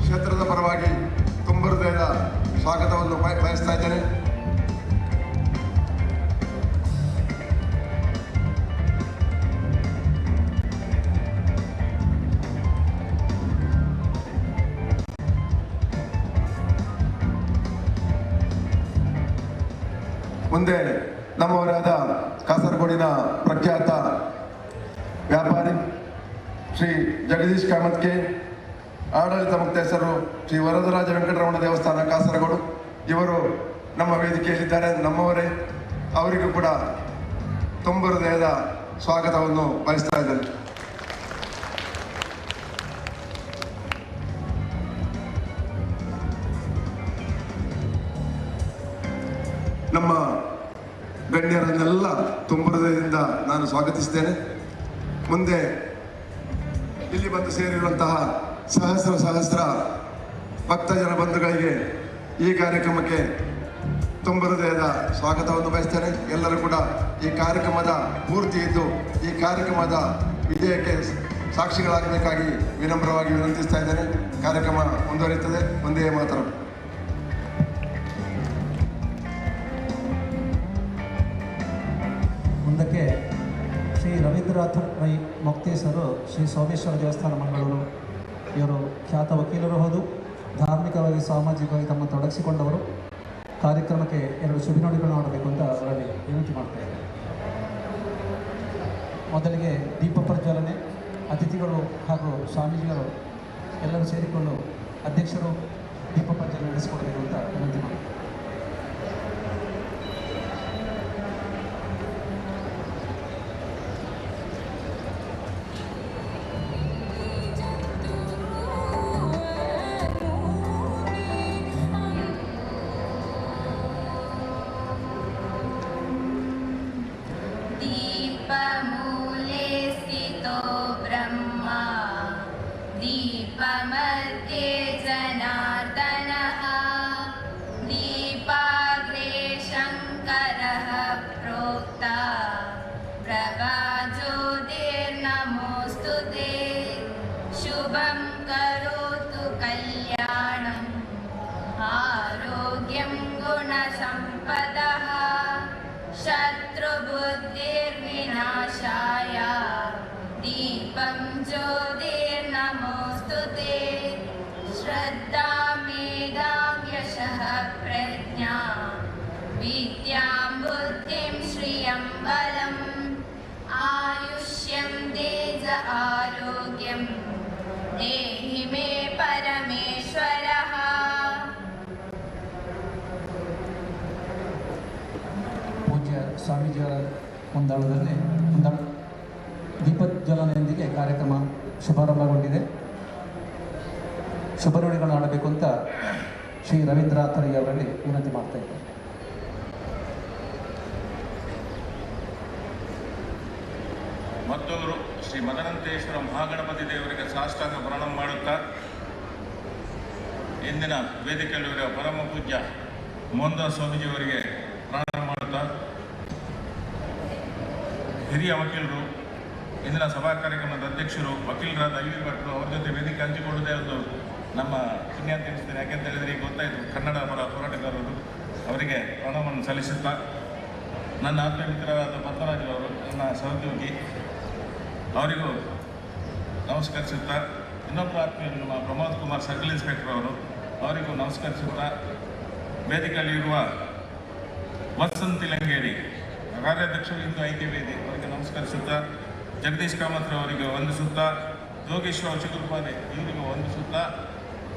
ಕ್ಷೇತ್ರದ ಪರವಾಗಿ ತುಂಬ ಹೃದಯದ ಸ್ವಾಗತವನ್ನು ಬಯಸ್ತಾ ಇದ್ದೇನೆ. ಮುಂದೆ ನಮ್ಮವರಾದ ಕಾಸರಗೋಡಿನ ಪ್ರಖ್ಯಾತ ವ್ಯಾಪಾರಿ ಶ್ರೀ ಜಗದೀಶ್ ಕಾಮತ್ಕೆ, ಆಡಳಿತ ಮುಕ್ತೇಶ್ವರರು, ಶ್ರೀ ವರದರಾಜ ವೆಂಕಟರಮಣ ದೇವಸ್ಥಾನ ಕಾಸರಗೋಡು. ಇವರು ನಮ್ಮ ವೇದಿಕೆಯಲ್ಲಿದ್ದಾರೆ, ನಮ್ಮವರೇ. ಅವರಿಗೂ ಕೂಡ ತುಂಬ ಹೃದಯದ ಸ್ವಾಗತವನ್ನು ಬಯಸ್ತಾ ಇದ್ದೇನೆ. ನಮ್ಮ ಗಣ್ಯರನ್ನೆಲ್ಲ ತುಂಬ ಹೃದಯದಿಂದ ನಾನು ಸ್ವಾಗತಿಸಿದ್ದೇನೆ. ಮುಂದೆ ಇಲ್ಲಿ ಬಂದು ಸೇರಿರುವಂತಹ ಸಹಸ್ರ ಭಕ್ತಜನ ಬಂಧುಗಳಿಗೆ ಈ ಕಾರ್ಯಕ್ರಮಕ್ಕೆ ತುಂಬ ಹೃದಯದ ಸ್ವಾಗತವನ್ನು ಬಯಸ್ತೇನೆ. ಎಲ್ಲರೂ ಕೂಡ ಈ ಕಾರ್ಯಕ್ರಮದ ಪೂರ್ತಿ ಇದ್ದು ಈ ಕಾರ್ಯಕ್ರಮದ ವಿಜಯಕ್ಕೆ ಸಾಕ್ಷಿಗಳಾಗಬೇಕಾಗಿ ವಿನಮ್ರವಾಗಿ ವಿನಂತಿಸ್ತಾ ಇದ್ದೇನೆ. ಕಾರ್ಯಕ್ರಮ ಮುಂದುವರಿಯುತ್ತದೆ. ಒಂದೇ ಮಾತ್ರ. ಮುಂದಕ್ಕೆ ಶ್ರೀ ರವೀಂದ್ರನಾಥ ರೈ ಮೊಕ್ತೇಸರು ಶ್ರೀ ಸೋಮೇಶ್ವರ ದೇವಸ್ಥಾನ ಮಂಗಳೂರು ಇವರು ಖ್ಯಾತ ವಕೀಲರು ಹೌದು. ಧಾರ್ಮಿಕವಾಗಿ ಸಾಮಾಜಿಕವಾಗಿ ತಮ್ಮ ತೊಡಗಿಸಿಕೊಂಡವರು. ಕಾರ್ಯಕ್ರಮಕ್ಕೆ 2 ಶುಭನುಡಿಗಳನ್ನು ಆಡಬೇಕು ಅಂತ ಅವರಲ್ಲಿ ವಿನಂತಿ ಮಾಡ್ತಾ ಇದ್ದಾರೆ. ಮೊದಲಿಗೆ ದೀಪ ಪ್ರಜ್ವಲನೆ, ಅತಿಥಿಗಳು ಹಾಗೂ ಸ್ವಾಮೀಜಿಗಳು ಎಲ್ಲರೂ ಸೇರಿಕೊಂಡು ಅಧ್ಯಕ್ಷರು ದೀಪ ಪ್ರಜ್ವಲನೆ ನಡೆಸಿಕೊಡಬೇಕು ಅಂತ ವಿನಂತಿ ಮಾಡ್ತಾರೆ. दीपमूले स्थितो ब्रह्मा दीपमध्ये जनार्दनः दीपाग्रे शङ्करः प्रोक्ता प्रभाज्योतिर्नमोऽस्तु ते शुभं करोतु कल्याणम् आरोग्यं गुणसम्पदः शत्रुबुद्धिर्विनाशाय दीपं ज्योतिर्नमोऽस्तु ते श्रद्धा मेधां यशः प्रज्ञा विद्यां बुद्धिं श्रियं बलम् आयुष्यं तेज आरोग्यं देहि मे परमेश्वरः. ಸ್ವಾಮೀಜಿಯವರ ಮುಂದಾಳದಲ್ಲಿ ದೀಪಜ್ವಲನೆಯೊಂದಿಗೆ ಕಾರ್ಯಕ್ರಮ ಶುಭಾರಂಭಗೊಂಡಿದೆ. ಶುಭನುಡಿಗಳನ್ನು ಆಡಬೇಕು ಅಂತ ಶ್ರೀ ರವೀಂದ್ರನಾಥ ರೈ ಅವರಲ್ಲಿ ವಿನಂತಿ ಮಾಡ್ತಾ ಇದ್ದಾರೆ. ಮತ್ತೊಬ್ಬರು ಶ್ರೀ ಮದನಂತೇಶ್ವರ ಮಹಾಗಣಪತಿ ದೇವರಿಗೆ ಸಾಷ್ಟಾಂಗ ಪ್ರಣಾಮ ಮಾಡುತ್ತಾ ಇಂದಿನ ವೇದಿಕೆಯಲ್ಲಿರುವ ಪರಮ ಪೂಜ್ಯ ಮೋಹನ್ದಾಸ್ ಸ್ವಾಮೀಜಿಯವರಿಗೆ ಪ್ರಣಾಮ ಮಾಡುತ್ತಾ ಹಿರಿಯ ವಕೀಲರು, ಇಂದಿನ ಸಭಾ ಕಾರ್ಯಕ್ರಮದ ಅಧ್ಯಕ್ಷರು ವಕೀಲರಾದ ಐವಿ ಭಟ್ರು ಅವ್ರ ಜೊತೆ ವೇದಿಕೆ ಹಂಚಿಕೊಳ್ಳುವುದೇ ಒಂದು ನಮ್ಮ ಪುಣ್ಯ ಅಂತ ಎನಿಸ್ತೇನೆ. ಯಾಕೆಂತ ಹೇಳಿದರೆ ಈಗ ಗೊತ್ತಾಯಿತು ಕನ್ನಡ ಪರ ಹೋರಾಟಗಾರರು, ಅವರಿಗೆ ಪ್ರಣಾಮವನ್ನು ಸಲ್ಲಿಸುತ್ತಾ ನನ್ನ ಆತ್ಮೀಯ ಮಿತ್ರರಾದ ಪದ್ಮರಾಜು ಅವರು, ನನ್ನ ಸಹೋದ್ಯೋಗಿ, ಅವರಿಗೂ ನಮಸ್ಕರಿಸುತ್ತಾ ಇನ್ನೊಬ್ಬರು ಆತ್ಮೀಯರು ನಮ್ಮ ಪ್ರಮೋದ್ ಕುಮಾರ್ ಸರ್ಕಲ್ ಇನ್ಸ್ಪೆಕ್ಟರ್ ಅವರು, ಅವರಿಗೂ ನಮಸ್ಕರಿಸುತ್ತಾ ವೇದಿಕೆಯಲ್ಲಿರುವ ವಸಂತಿ ಲಂಗೇರಿ ಕಾರ್ಯಾಧ್ಯಕ್ಷರು ಇಂದು ಐಕ್ಯ ವೇದಿ ಅವರಿಗೆ ನಮಸ್ಕರಿಸುತ್ತಾ, ಜಗದೀಶ್ ಕಾಮತ್ ಅವರಿಗೆ ವಂದಿಸುತ್ತಾ, ಯೋಗೇಶ್ವರ ಚಿಗುರುಪಾದೆ ಇವರಿಗೂ ವಂದಿಸುತ್ತಾ,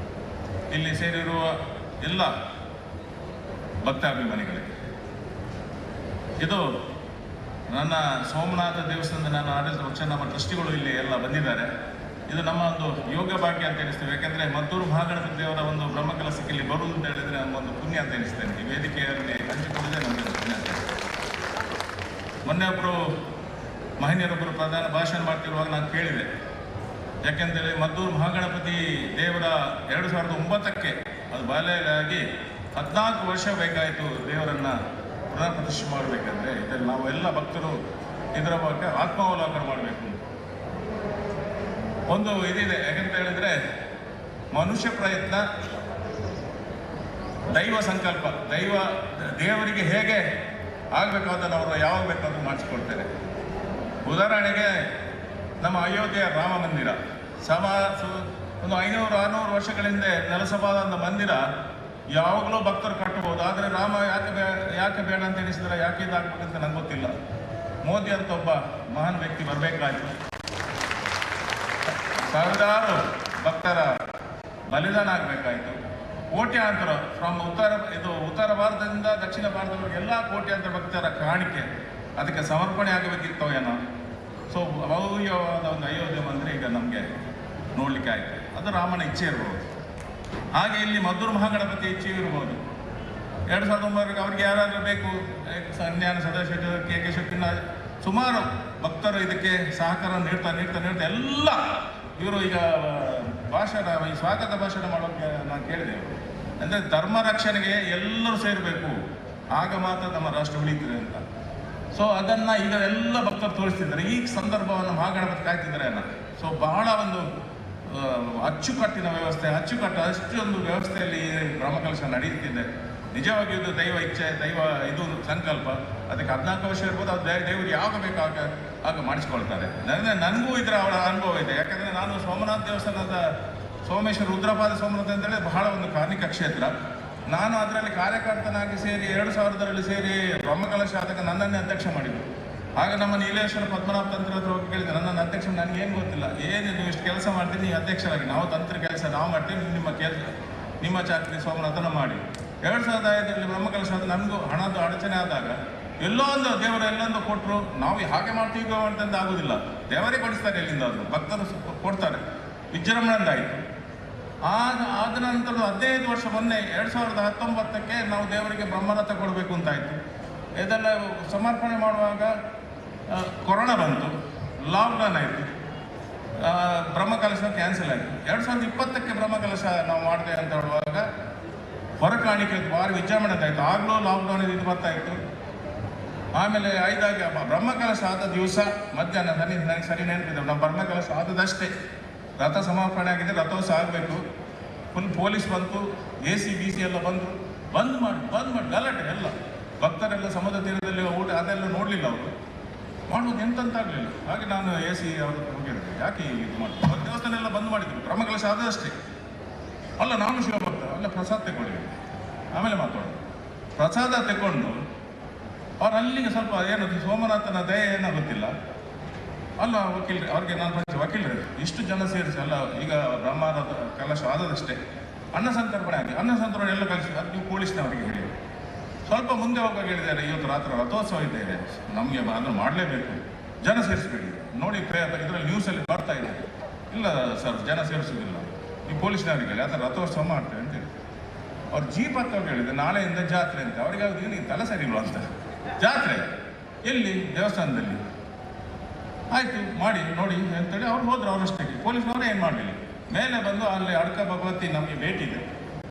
ಇಲ್ಲಿ ಸೇರಿರುವ ಎಲ್ಲ ಭಕ್ತಾಭಿಮಾನಿಗಳಿಗೆ, ಇದು ನನ್ನ ಸೋಮನಾಥ ದೇವಸ್ಥಾನದ ನನ್ನ ಆಡಳಿತ ಪಕ್ಷ ನಮ್ಮ ಟ್ರಸ್ಟಿಗಳು ಇಲ್ಲಿ ಎಲ್ಲ ಬಂದಿದ್ದಾರೆ. ಇದು ನಮ್ಮ ಒಂದು ಯೋಗ ಭಾಗ್ಯ ಅಂತ ಎನಿಸ್ತೇವೆ. ಯಾಕೆಂದರೆ ಮದ್ದೂರು ಮಹಾಗಣಪತಿ ದೇವರ ಒಂದು ಬ್ರಹ್ಮ ಕೆಲಸಕ್ಕೆ ಇಲ್ಲಿ ಬರುವುದು ಅಂತ ಹೇಳಿದರೆ ನಮ್ಮೊಂದು ಪುಣ್ಯ ಅಂತ ಎನಿಸ್ತೇನೆ. ಈ ವೇದಿಕೆಯಲ್ಲಿ ಹಂಚಿಕೊಳ್ಳುವುದೇ ನಮಗೆ ಪುಣ್ಯ ಅಂತ. ಮೊನ್ನೆ ಒಬ್ಬರು ಮಹಿಳೆಯರೊಬ್ಬರು ಪ್ರಧಾನ ಭಾಷಣ ಮಾಡ್ತಿರುವಾಗ ನಾನು ಕೇಳಿದೆ, ಯಾಕೆಂತೇಳಿ ಮದ್ದೂರು ಮಹಾಗಣಪತಿ ದೇವರ 2009ಕ್ಕೆ ಅದು ಬಾಲ್ಯವಾಗಿ 14 ವರ್ಷ ಬೇಕಾಯಿತು ದೇವರನ್ನು ಪುನಃ ಪ್ರತಿಷ್ಠೆ ಮಾಡಬೇಕಂದ್ರೆ. ಇದರಲ್ಲಿ ನಾವು ಎಲ್ಲ ಭಕ್ತರು ಇದರ ಬಗ್ಗೆ ಆತ್ಮಾವಲೋಕನ ಮಾಡಬೇಕು. ಒಂದು ಇದಿದೆ, ಯಾಕಂತ ಹೇಳಿದ್ರೆ ಮನುಷ್ಯ ಪ್ರಯತ್ನ, ದೈವ ಸಂಕಲ್ಪ, ದೇವರಿಗೆ ಹೇಗೆ ಆಗಬೇಕಾದನ್ನು ಅವರು ಯಾವಾಗ ಬೇಕಾದ್ರೂ ಮಾಡಿಸ್ಕೊಳ್ತಾರೆ. ಉದಾಹರಣೆಗೆ ನಮ್ಮ ಅಯೋಧ್ಯೆಯ ರಾಮ ಮಂದಿರ ಒಂದು 500-600 ವರ್ಷಗಳ ಹಿಂದೆ ನೆಲಸಭಾದ ಮಂದಿರ ಯಾವಾಗಲೂ ಭಕ್ತರು ಕಟ್ಟಬಹುದು. ಆದರೆ ರಾಮ ಯಾಕೆ ಬೇಡ ಅಂತ ಎನಿಸಿದ್ರೆ, ಯಾಕೆ ಇದಾಗಬೇಕಂತ ನಂಗೆ ಗೊತ್ತಿಲ್ಲ. ಮೋದಿ ಅಂತ ಒಬ್ಬ ಮಹಾನ್ ವ್ಯಕ್ತಿ ಬರಬೇಕಾಯ್ತು, ಸಾವಿರಾರು ಭಕ್ತರ ಬಲಿದಾನ ಆಗಬೇಕಾಯಿತು, ಕೋಟ್ಯಾಂತರ ಫ್ರಮ್ ಉತ್ತರ ಭಾರತದಿಂದ ದಕ್ಷಿಣ ಭಾರತದವರೆಗೆ ಎಲ್ಲ ಕೋಟ್ಯಾಂತರ ಭಕ್ತರ ಕಾಣಿಕೆ ಅದಕ್ಕೆ ಸಮರ್ಪಣೆ ಆಗಬೇಕಿತ್ತೋ ಏನೋ. ಸೊ ಭವ್ಯವಾದ ಒಂದು ಅಯೋಧ್ಯೆ ಮಂದಿರ ಈಗ ನಮಗೆ ನೋಡಲಿಕ್ಕೆ ಆಯಿತು. ಅದು ರಾಮನ ಇಚ್ಛೆ ಇರ್ಬೋದು. ಹಾಗೆ ಇಲ್ಲಿ ಮದ್ದೂರು ಮಹಾಗಣಪತಿ ಇಚ್ಛೆ ಇರ್ಬೋದು. 2009ಕ್ಕೆ ಅವ್ರಿಗೆ ಯಾರಾದರೂ ಬೇಕು, ಸನ್ಯಾನ ಸದಸ್ಯ ಕೆ ಶಕ್ತಿನ ಸುಮಾರು ಭಕ್ತರು ಇದಕ್ಕೆ ಸಹಕಾರ ನೀಡ್ತಾ ಎಲ್ಲ ಇವರು ಈಗ ಈ ಸ್ವಾಗತ ಭಾಷಣ ಮಾಡೋಕ್ಕೆ ನಾನು ಕೇಳಿದೆ. ಅಂದರೆ ಧರ್ಮ ರಕ್ಷಣೆಗೆ ಎಲ್ಲರೂ ಸೇರಬೇಕು, ಆಗ ಮಾತ್ರ ನಮ್ಮ ರಾಷ್ಟ್ರ ಉಳಿತದೆ ಅಂತ. ಸೊ ಅದನ್ನು ಈಗ ಎಲ್ಲ ಭಕ್ತರು ತೋರಿಸ್ತಿದ್ದಾರೆ. ಈ ಸಂದರ್ಭವನ್ನು ಮಹಾಗಣಪತಿ ಕಾಯ್ತಿದ್ದಾರೆ ಅನ್ನೋ. ಸೊ ಬಹಳ ಒಂದು ಅಚ್ಚುಕಟ್ಟಿನ ವ್ಯವಸ್ಥೆ, ಅಚ್ಚುಕಟ್ಟು ಅಷ್ಟೊಂದು ವ್ಯವಸ್ಥೆಯಲ್ಲಿ ಬ್ರಹ್ಮಕಲಶ ನಡೆಯುತ್ತಿದೆ. ನಿಜವಾಗಿಯೂ ಇದು ದೈವ ಇಚ್ಛೆ, ದೈವ ಇದು ಸಂಕಲ್ಪ. ಅದಕ್ಕೆ 14 ವರ್ಷ ಇರ್ಬೋದು, ಅದು ದೇವರು ಯಾವಾಗ ಬೇಕು ಆಗ ಮಾಡಿಸ್ಕೊಳ್ತಾರೆ. ನನಗೂ ಇದರ ಅವರ ಅನುಭವ ಇದೆ. ಯಾಕಂದರೆ ನಾನು ಸೋಮನಾಥ ದೇವಸ್ಥಾನದ ಸೋಮೇಶ್ವರ ರುದ್ರಪಾದ ಸೋಮನಾಥ ಅಂತೇಳಿ ಬಹಳ ಒಂದು ಕಾರ್ಮಿಕ ಕ್ಷೇತ್ರ. ನಾನು ಅದರಲ್ಲಿ ಕಾರ್ಯಕರ್ತನಾಗಿ ಸೇರಿ 2000ರಲ್ಲಿ ಸೇರಿ ಬ್ರಹ್ಮಕಲಶ ಆದಾಗ ನನ್ನನ್ನೇ ಅಧ್ಯಕ್ಷ ಮಾಡಿದರು. ಆಗ ನಮ್ಮ ನೀಲೇಶ್ವರ ಪದ್ಮನಾಭ ತಂತ್ರ ಹತ್ರ ಹೋಗಿ ಕೇಳಿದೆ, ನನ್ನನ್ನು ಅಧ್ಯಕ್ಷ ನನಗೇನು ಗೊತ್ತಿಲ್ಲ, ಏನು ನೀವು ಇಷ್ಟು ಕೆಲಸ ಮಾಡ್ತೀನಿ, ನೀವು ಅಧ್ಯಕ್ಷರಾಗಿ, ನಾವು ತಂತ್ರ ಕೆಲಸ ನಾವು ಮಾಡ್ತೀವಿ, ನಿಮ್ಮ ಚಾಕರಿ ಸೋಮನಾಥನ ಮಾಡಿ. 2005ರಲ್ಲಿ ಬ್ರಹ್ಮಕಲಶ ಆದ ನಮಗೂ ಹಣದ ಅಡಚಣೆ ಆದಾಗ ಎಲ್ಲೋ ಒಂದು ದೇವರು ಎಲ್ಲೊಂದು ಕೊಟ್ಟರು. ನಾವು ಹಾಗೆ ಮಾಡ್ತೀವಿ ಅಂತಂದು ಆಗೋದಿಲ್ಲ, ದೇವರೇ ಕೊಡಿಸ್ತಾರೆ, ಎಲ್ಲಿಂದ ಅದು ಭಕ್ತರು ಕೊಡ್ತಾರೆ. ವಿಜೃಂಭಣೆಯಿಂದಾಯಿತು. ಆದ ನಂತರ 15 ವರ್ಷ ಮೊನ್ನೆ 2019ಕ್ಕೆ ನಾವು ದೇವರಿಗೆ ಬ್ರಹ್ಮರಥ ಕೊಡಬೇಕು ಅಂತಾಯಿತು. ಇದೆಲ್ಲ ಸಮರ್ಪಣೆ ಮಾಡುವಾಗ ಕೊರೋನಾ ಬಂತು, ಲಾಕ್ಡೌನ್ ಆಯಿತು, ಬ್ರಹ್ಮಕಲಶ ಕ್ಯಾನ್ಸಲ್ ಆಯಿತು. 2020ಕ್ಕೆ ಬ್ರಹ್ಮಕಲಶ ನಾವು ಮಾಡ್ತೇವೆ ಅಂತ ಹೇಳುವಾಗ ಹೊರ ಕಾಣಿಕೆ ಭಾರಿ ವಿಜೃಂಭಣೆದಾಯಿತು. ಆಗಲೂ ಲಾಕ್ಡೌನ್ ಇದು ಬರ್ತಾಯಿತ್ತು. ಆಮೇಲೆ 5 ಬ್ರಹ್ಮಕಲಶ ಆದ ದಿವಸ ಮಧ್ಯಾಹ್ನ ನನಗೆ ಸರಿ ನೆನಪಿದೆ, ನಮ್ಮ ಬ್ರಹ್ಮಕಲಶ ಆದದಷ್ಟೇ ರಥ ಸಮರ್ಪಣೆ ಆಗಿದೆ, ರಥೋತ್ಸವ ಆಗಬೇಕು. ಫುಲ್ ಪೊಲೀಸ್ ಬಂತು, AC BC ಎಲ್ಲ ಬಂದರು, ಬಂದ್ ಮಾಡಿ ಗಲಾಟೆ ಎಲ್ಲ. ಭಕ್ತರೆಲ್ಲ ಸಮುದ್ರ ತೀರದಲ್ಲಿ ಊಟ ಅದೆಲ್ಲ ನೋಡಲಿಲ್ಲ, ಅವರು ಮಾಡೋದು ಎಂತಂತಾಗಲಿಲ್ಲ. ಹಾಗೆ ನಾನು AC ಅವ್ರ ಹೋಗಿದ್ದೆ, ಯಾಕೆ ಇದು ಮಾಡ್ತಾರೆ, ದೇವಸ್ಥಾನ ಎಲ್ಲ ಬಂದ್ ಮಾಡಿದ್ರು. ಬ್ರಹ್ಮಕಲಶ ಆದಷ್ಟೇ. ಅಲ್ಲ ನಾನು ಶಿವಭಕ್ತ, ಅಲ್ಲ ಪ್ರಸಾದ ತಗೊಂಡಿದ್ದೆ. ಆಮೇಲೆ ಮಾತಾಡೋದು ಪ್ರಸಾದ ತಗೊಂಡು ಅವ್ರು ಅಲ್ಲಿಗೆ ಸ್ವಲ್ಪ ಏನು ಸೋಮನಾಥನ ದಯೆ ಏನೋ ಗೊತ್ತಿಲ್ಲ. ಅಲ್ಲ ವಕೀಲರು, ಅವ್ರಿಗೆ ನಾನು ವಕೀಲರು ಇಷ್ಟು ಜನ ಸೇರಿಸಿ ಅಲ್ಲ, ಈಗ ಬ್ರಹ್ಮರಥ ಕಲಶ ಆದದಷ್ಟೇ, ಅನ್ನ ಸಂತರ್ಪಣೆ ಆಗಿ ಅನ್ನ ಸಂತರ್ಪಣೆ ಎಲ್ಲ ಕಲಿಸಿ ಅದು ನೀವು ಪೊಲೀಸ್ನವರಿಗೆ ಹೇಳಿ. ಸ್ವಲ್ಪ ಮುಂದೆ ಹೋಗುವಾಗ ಹೇಳಿದ್ದಾರೆ, ಇವತ್ತು ರಾತ್ರಿ ರಥೋತ್ಸವ ಇದ್ದೇವೆ, ನಮಗೆ ಅದನ್ನು ಮಾಡಲೇಬೇಕು, ಜನ ಸೇರಿಸಬೇಡಿ. ನೋಡಿ ಇದರಲ್ಲಿ ನ್ಯೂಸಲ್ಲಿ ಬರ್ತಾ ಇದೆ. ಇಲ್ಲ ಸರ್, ಜನ ಸೇರಿಸೋದಿಲ್ಲ, ನೀವು ಪೊಲೀಸ್ನವ್ರಿಗೆ ಹೇಳಿ, ಆ ಥರ ರಥೋತ್ಸವ ಮಾಡ್ತೇವೆ ಅಂತೇಳಿ. ಅವ್ರು ಜೀಪ್ ಹತ್ತವ್ರು ಹೇಳಿದೆ, ನಾಳೆಯಿಂದ ಜಾತ್ರೆ ಅಂತ. ಅವ್ರಿಗೆ ಅವ್ರಿಗೆ ನೀವು ತಲೆ ಸರಿ ಇಲ್ವ ಅಂತ. ಜಾತ್ರೆ ಎಲ್ಲಿ? ದೇವಸ್ಥಾನದಲ್ಲಿ. ಆಯಿತು ಮಾಡಿ ನೋಡಿ ಅಂತೇಳಿ ಅವ್ರು ಹೋದ್ರು. ಅವರಷ್ಟೇ ಪೊಲೀಸ್ನವರೇ ಏನು ಮಾಡಲಿಲ್ಲ. ಮೇಲೆ ಬಂದು ಅಲ್ಲಿ ಅಡ್ಕ ಭಗವತಿ ನಮಗೆ ಭೇಟಿ ಇದೆ,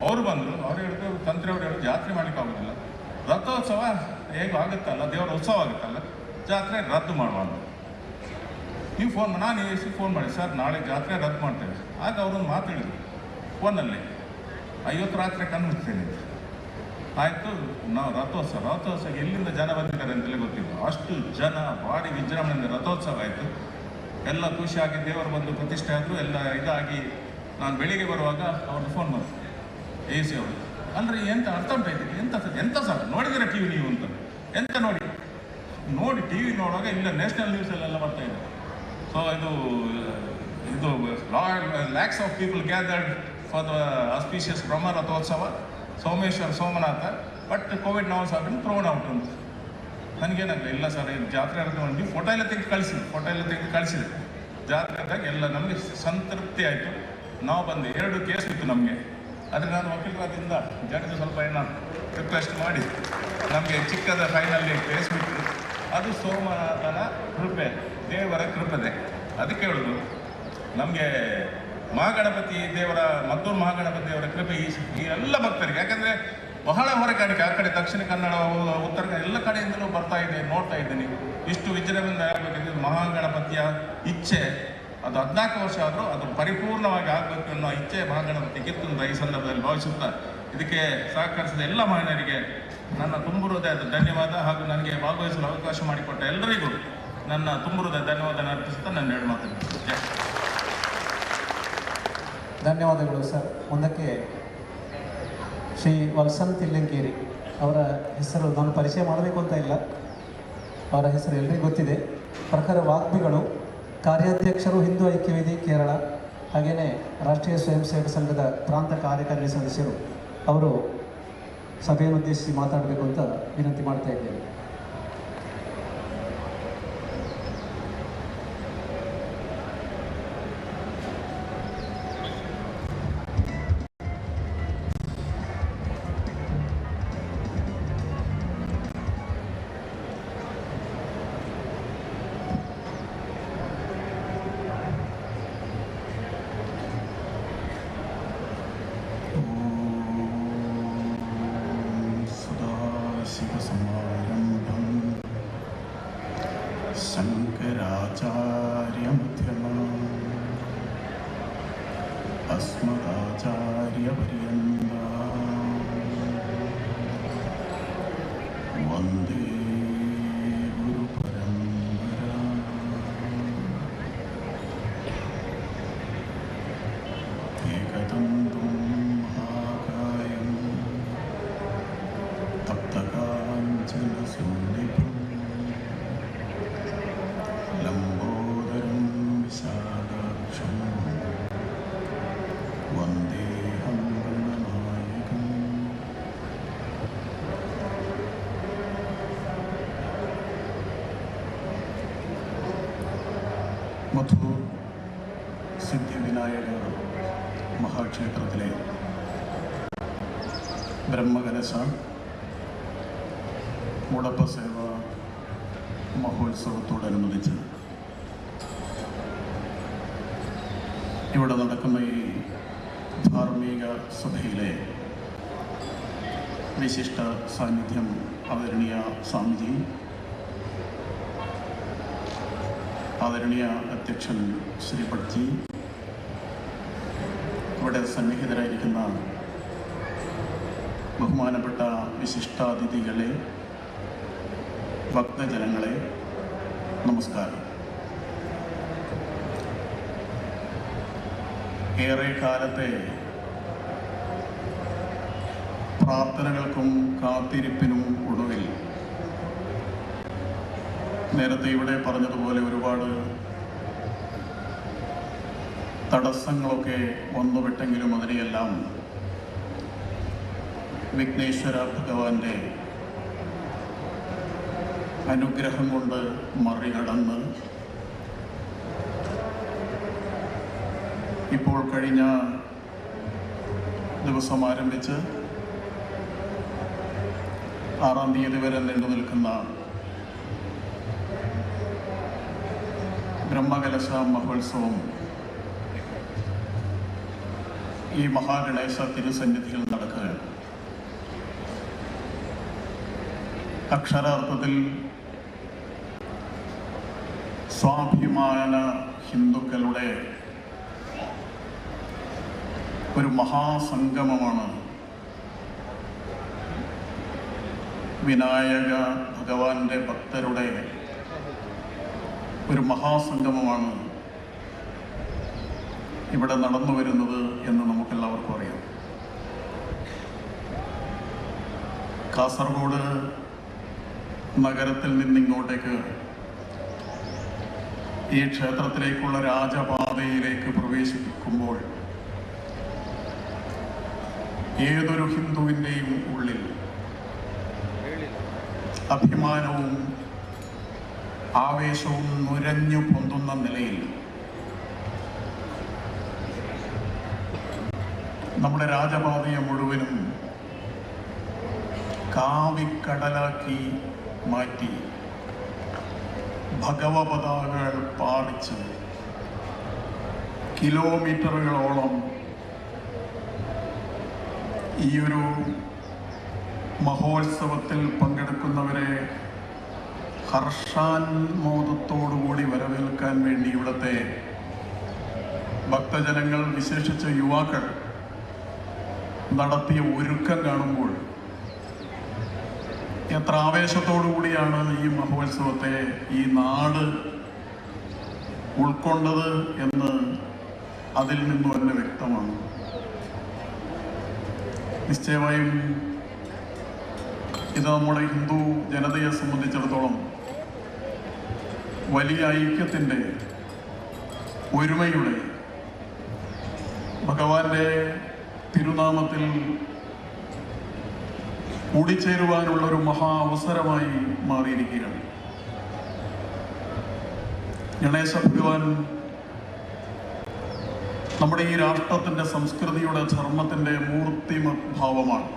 ಅವರು ಬಂದರು. ಅವ್ರು ಹೇಳಿದ್ರು, ತಂತ್ರಿ ಅವ್ರು ಹೇಳಿದ್ರು, ಜಾತ್ರೆ ಮಾಡಲಿಕ್ಕೆ ಆಗೋದಿಲ್ಲ, ರಥೋತ್ಸವ ಹೇಗೂ ಆಗುತ್ತಲ್ಲ, ದೇವರ ಉತ್ಸವ ಆಗುತ್ತಲ್ಲ, ಜಾತ್ರೆ ರದ್ದು ಮಾಡುವ. ನೀವು ನಾನು ಫೋನ್ ಮಾಡಿ, ಸರ್ ನಾಳೆ ಜಾತ್ರೆ ರದ್ದು ಮಾಡ್ತೇವೆ. ಆಗ ಅವರೊಂದು ಮಾತಾಡಿದ್ರು ಫೋನಲ್ಲಿ, 50 ರಾತ್ರಿ ಕಣ್ಮುಚ್ತೇನೆ ಅಂತ. ಆಯಿತು, ನಾವು ರಥೋತ್ಸವ ಎಲ್ಲಿಂದ ಜನ ಬಂದಿದ್ದಾರೆ ಅಂತಲೇ ಗೊತ್ತಿಲ್ಲ. ಅಷ್ಟು ಜನ ಭಾರಿ ವಿಜೃಂಭಣೆಯಿಂದ ರಥೋತ್ಸವ ಆಯಿತು. ಎಲ್ಲ ಖುಷಿಯಾಗಿ ದೇವರು ಬಂದು ಪ್ರತಿಷ್ಠೆ ಆದರು, ಎಲ್ಲ ಇದಾಗಿ. ನಾನು ಬೆಳಿಗ್ಗೆ ಬರುವಾಗ ಅವ್ರದ್ದು ಫೋನ್ ಬಂತು, AC ಅವರು. ಅಲ್ರಿ ಎಂತ ಅರ್ಥ ಉಂಟ ಇದಕ್ಕೆ, ಎಂತ ಸರ್ ನೋಡಿದ್ದೀರಾ TV ನೀವು ಅಂತ? ಎಂತ ನೋಡಿ TV ನೋಡುವಾಗ ಇಲ್ಲ ನ್ಯಾಷನಲ್ ನ್ಯೂಸಲ್ಲೆಲ್ಲ ಬರ್ತಾ ಇದೆ. ಸೊ ಇದು lakhs of people gathered for the auspicious Brahma Rathotsava Someshwara Somnath, but Covid ನಾವು ಸಹ ಥ್ರೋನ್ ಔಟ್ ಅಂತ. ನನಗೇನಾಗಲಿ, ಇಲ್ಲ ಸರ್ ಇದು ಜಾತ್ರೆ ಅಂತ ನೀವು ಫೋಟೋ ಎಲ್ಲ ತೆಗೆದು ಕಳಿಸಿದೆ. ಜಾತ್ರೆ ಆದಾಗ ಎಲ್ಲ ನಮಗೆ ಸಂತೃಪ್ತಿ ಆಯಿತು. ನಾವು ಬಂದು 2 ಕೇಸ್ ಇತ್ತು ನಮಗೆ. ಆದರೆ ನಾನು ವಕೀಲರಾದಿಂದ ಜನತೆ ಸ್ವಲ್ಪ ಏನೋ ರಿಕ್ವೆಸ್ಟ್ ಮಾಡಿ ನಮಗೆ ಚಿಕ್ಕದ ಫೈನಲ್ಲಿ ಕೇಸ್ ಬಿಟ್ಟು, ಅದು ಸೋಮನಾಥನ ಕೃಪೆ, ದೇವರ ಕೃಪೆ. ಅದಕ್ಕೆ ಹೇಳೋದು ನಮಗೆ ಮಹಾಗಣಪತಿ ದೇವರ, ಮದ್ದೂರು ಮಹಾಗಣಪತಿ ದೇವರ ಕೃಪೆ ಈ ಎಲ್ಲ ಭಕ್ತರಿಗೆ. ಯಾಕಂದರೆ ಬಹಳ ಹೊರಗಾಣಿಕೆ, ಆ ಕಡೆ ದಕ್ಷಿಣ ಕನ್ನಡ, ಉತ್ತರ ಕನ್ನಡ ಎಲ್ಲ ಕಡೆಯಿಂದಲೂ ಬರ್ತಾ ಇದೆ, ನೋಡ್ತಾ ಇದ್ದೀನಿ. ಇಷ್ಟು ವಿಜೃಂಭಣೆ ಆಗಬೇಕಿದ್ರೆ ಮಹಾಗಣಪತಿಯ ಇಚ್ಛೆ. ಅದು 14 ವರ್ಷ ಆದರೂ ಅದು ಪರಿಪೂರ್ಣವಾಗಿ ಆಗಬೇಕು ಅನ್ನೋ ಇಚ್ಛೆ ಮಹಾಗಣಪತಿಗಿತ್ತು ಅಂತ ಈ ಸಂದರ್ಭದಲ್ಲಿ ಭಾವಿಸುತ್ತಾ, ಇದಕ್ಕೆ ಸಹಕರಿಸಿದ ಎಲ್ಲ ಮಹಿಳೆಯರಿಗೆ ನನ್ನ ತುಂಬು ಹೃದಯದ ಧನ್ಯವಾದ. ಹಾಗೂ ನನಗೆ ಭಾಗವಹಿಸಲು ಅವಕಾಶ ಮಾಡಿಕೊಟ್ಟ ಎಲ್ಲರಿಗೂ ನನ್ನ ತುಂಬು ಹೃದಯ ಧನ್ಯವಾದ ಅರ್ಪಿಸುತ್ತಾ ನನ್ನ 2 ಮಾತುಗಳು. ಧನ್ಯವಾದಗಳು ಸರ್. ಮುಂದಕ್ಕೆ ಶ್ರೀ ವಲ್ಸನ್ ತಿಲ್ಲಂಕೇರಿ ಅವರ ಹೆಸರು ನಾನು ಪರಿಚಯ ಮಾಡಬೇಕು ಅಂತ ಇಲ್ಲ, ಅವರ ಹೆಸರು ಎಲ್ಲರಿಗೂ ಗೊತ್ತಿದೆ. ಪ್ರಖರ ವಾಗ್ಮಿಗಳು, ಕಾರ್ಯಾಧ್ಯಕ್ಷರು ಹಿಂದೂ ಐಕ್ಯವೇದಿ ಕೇರಳ, ಹಾಗೆಯೇ ರಾಷ್ಟ್ರೀಯ ಸ್ವಯಂ ಸೇವಕ ಸಂಘದ ಪ್ರಾಂತ ಕಾರ್ಯಕಾರಿಣಿ ಸದಸ್ಯರು. ಅವರು ಸಭೆಯನ್ನು ಉದ್ದೇಶಿಸಿ ಮಾತಾಡಬೇಕು ಅಂತ ವಿನಂತಿ ಮಾಡ್ತಾ ಇದ್ದೇನೆ. ಶಿವ ശങ്കരാചാര്യമധ്യമാം അസ്മദാചാര്യപര്യന്താം വന്ദേ ഗുരുപരമ്പരാം. ഏകദന്തം മഹാകായം തപ്തകാഞ്ചനസൂലിഭം ലംബോദരം വിശാലാക്ഷം വന്ദേഹം ഗണനായകം. മധൂർ സിദ്ധിവിനായക മഹാക്ഷേത്രത്തിലെ ബ്രഹ്മകലശ മുടപ്പസേവ മഹോത്സവത്തോടനുബന്ധിച്ച് ഇവിടെ നടക്കുന്ന ഈ ധാർമ്മിക സഭയിലെ വിശിഷ്ട സാന്നിധ്യം ആദരണീയ സ്വാമിജി, ആദരണീയ അധ്യക്ഷൻ ശ്രീ പട്ജി, ഇവിടെ സന്നിഹിതരായിരിക്കുന്ന ബഹുമാനപ്പെട്ട വിശിഷ്ടാതിഥികളെ, ഭക്തജനങ്ങളെ, നമസ്കാരം. ഏറെ കാലത്തെ പ്രാർത്ഥനകൾക്കും കാത്തിരിപ്പിനും ഒടുവിൽ നേരത്തെ ഇവിടെ പറഞ്ഞതുപോലെ ഒരുപാട് തടസ്സങ്ങളൊക്കെ വന്നുവിട്ടെങ്കിലും അതിനെയെല്ലാം വിഘ്നേശ്വര ഭഗവാന്റെ അനുഗ്രഹം കൊണ്ട് മറികടന്ന് ഇപ്പോൾ കഴിഞ്ഞ ദിവസം ആരംഭിച്ച് 6-ാം തീയതി വരെ നീണ്ടു നിൽക്കുന്ന ബ്രഹ്മകലശ മഹോത്സവം ഈ മഹാഗണേശ തിരുസന്നിധിയിൽ നടക്കുകയാണ്. അക്ഷരാർത്ഥത്തിൽ സ്വാഭിമാന ഹിന്ദുക്കളുടെ ഒരു മഹാസംഗമമാണ് വിനായക ഭഗവാന്റെ ഭക്തരുടെ ഒരു മഹാസംഗമമാണ് ഇവിടെ നടന്നു വരുന്നത് എന്ന് നമുക്കെല്ലാവർക്കും അറിയാം. കാസർഗോഡ് നഗരത്തിൽ നിന്നിങ്ങോട്ടേക്ക് ഈ ക്ഷേത്രത്തിലേക്കുള്ള രാജപാതയിലേക്ക് പ്രവേശിക്കുമ്പോൾ ഏതൊരു ഹിന്ദുവിൻ്റെയും ഉള്ളിൽ അഭിമാനവും ആവേശവും നുരഞ്ഞു പൊന്തുന്ന നിലയിൽ നമ്മുടെ രാജപാതയെ മുഴുവനും കാവിക്കടലാക്കി മാറ്റി ഭഗവപതാകകൾ പാടിച്ച് കിലോമീറ്ററുകളോളം ഈ ഒരു മഹോത്സവത്തിൽ പങ്കെടുക്കുന്നവരെ ഹർഷാന്മോദത്തോടുകൂടി വരവേൽക്കാൻ വേണ്ടി ഇവിടുത്തെ ഭക്തജനങ്ങൾ, വിശേഷിച്ച് യുവാക്കൾ നടത്തിയ ഒരുക്കം കാണുമ്പോൾ എത്ര ആവേശത്തോടു കൂടിയാണ് ഈ മഹോത്സവത്തെ ഈ നാട് ഉൾക്കൊണ്ടത് എന്ന് അതിൽ നിന്നും തന്നെ വ്യക്തമാണ്. നിശ്ചയമായും ഇത് നമ്മുടെ ഹിന്ദു ജനതയെ സംബന്ധിച്ചിടത്തോളം വലിയ ഐക്യത്തിൻ്റെ, ഒരുമയുടെ, ഭഗവാന്റെ തിരുനാമത്തിൽ കൂടിച്ചേരുവാനുള്ള ഒരു മഹാ അവസരമായി മാറിയിരിക്കുകയാണ്. ഗണേശ ഭഗവാൻ നമ്മുടെ ഈ രാഷ്ട്രത്തിൻ്റെ സംസ്കൃതിയുടെ ധർമ്മത്തിൻ്റെ മൂർത്തിമദ്ഭാവമാണ്.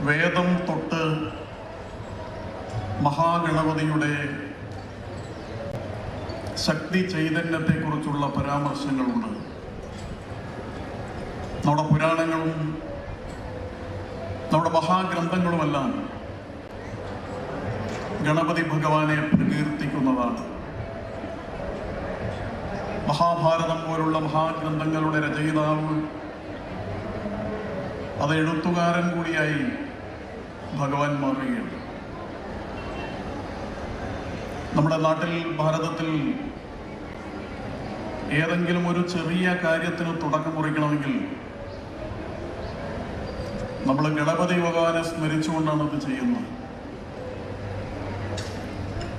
വേദം തൊട്ട് മഹാഗണപതിയുടെ ശക്തി ചൈതന്യത്തെക്കുറിച്ചുള്ള പരാമർശങ്ങളുണ്ട്. നമ്മുടെ പുരാണങ്ങളും നമ്മുടെ മഹാഗ്രന്ഥങ്ങളുമെല്ലാം ഗണപതി ഭഗവാനെ പ്രകീർത്തിക്കുന്നതാണ്. മഹാഭാരതം പോലുള്ള മഹാഗ്രന്ഥങ്ങളുടെ രചയിതാവ്, അത് എഴുത്തുകാരൻ കൂടിയായി ഭഗവാൻ മാറുകയാണ്. നമ്മുടെ നാട്ടിൽ, ഭാരതത്തിൽ ഏതെങ്കിലും ഒരു ചെറിയ കാര്യത്തിന് തുടക്കം കുറിക്കണമെങ്കിൽ നമ്മൾ ഗണപതി ഭഗവാനെ സ്മരിച്ചുകൊണ്ടാണ് അത് ചെയ്യുന്നത്.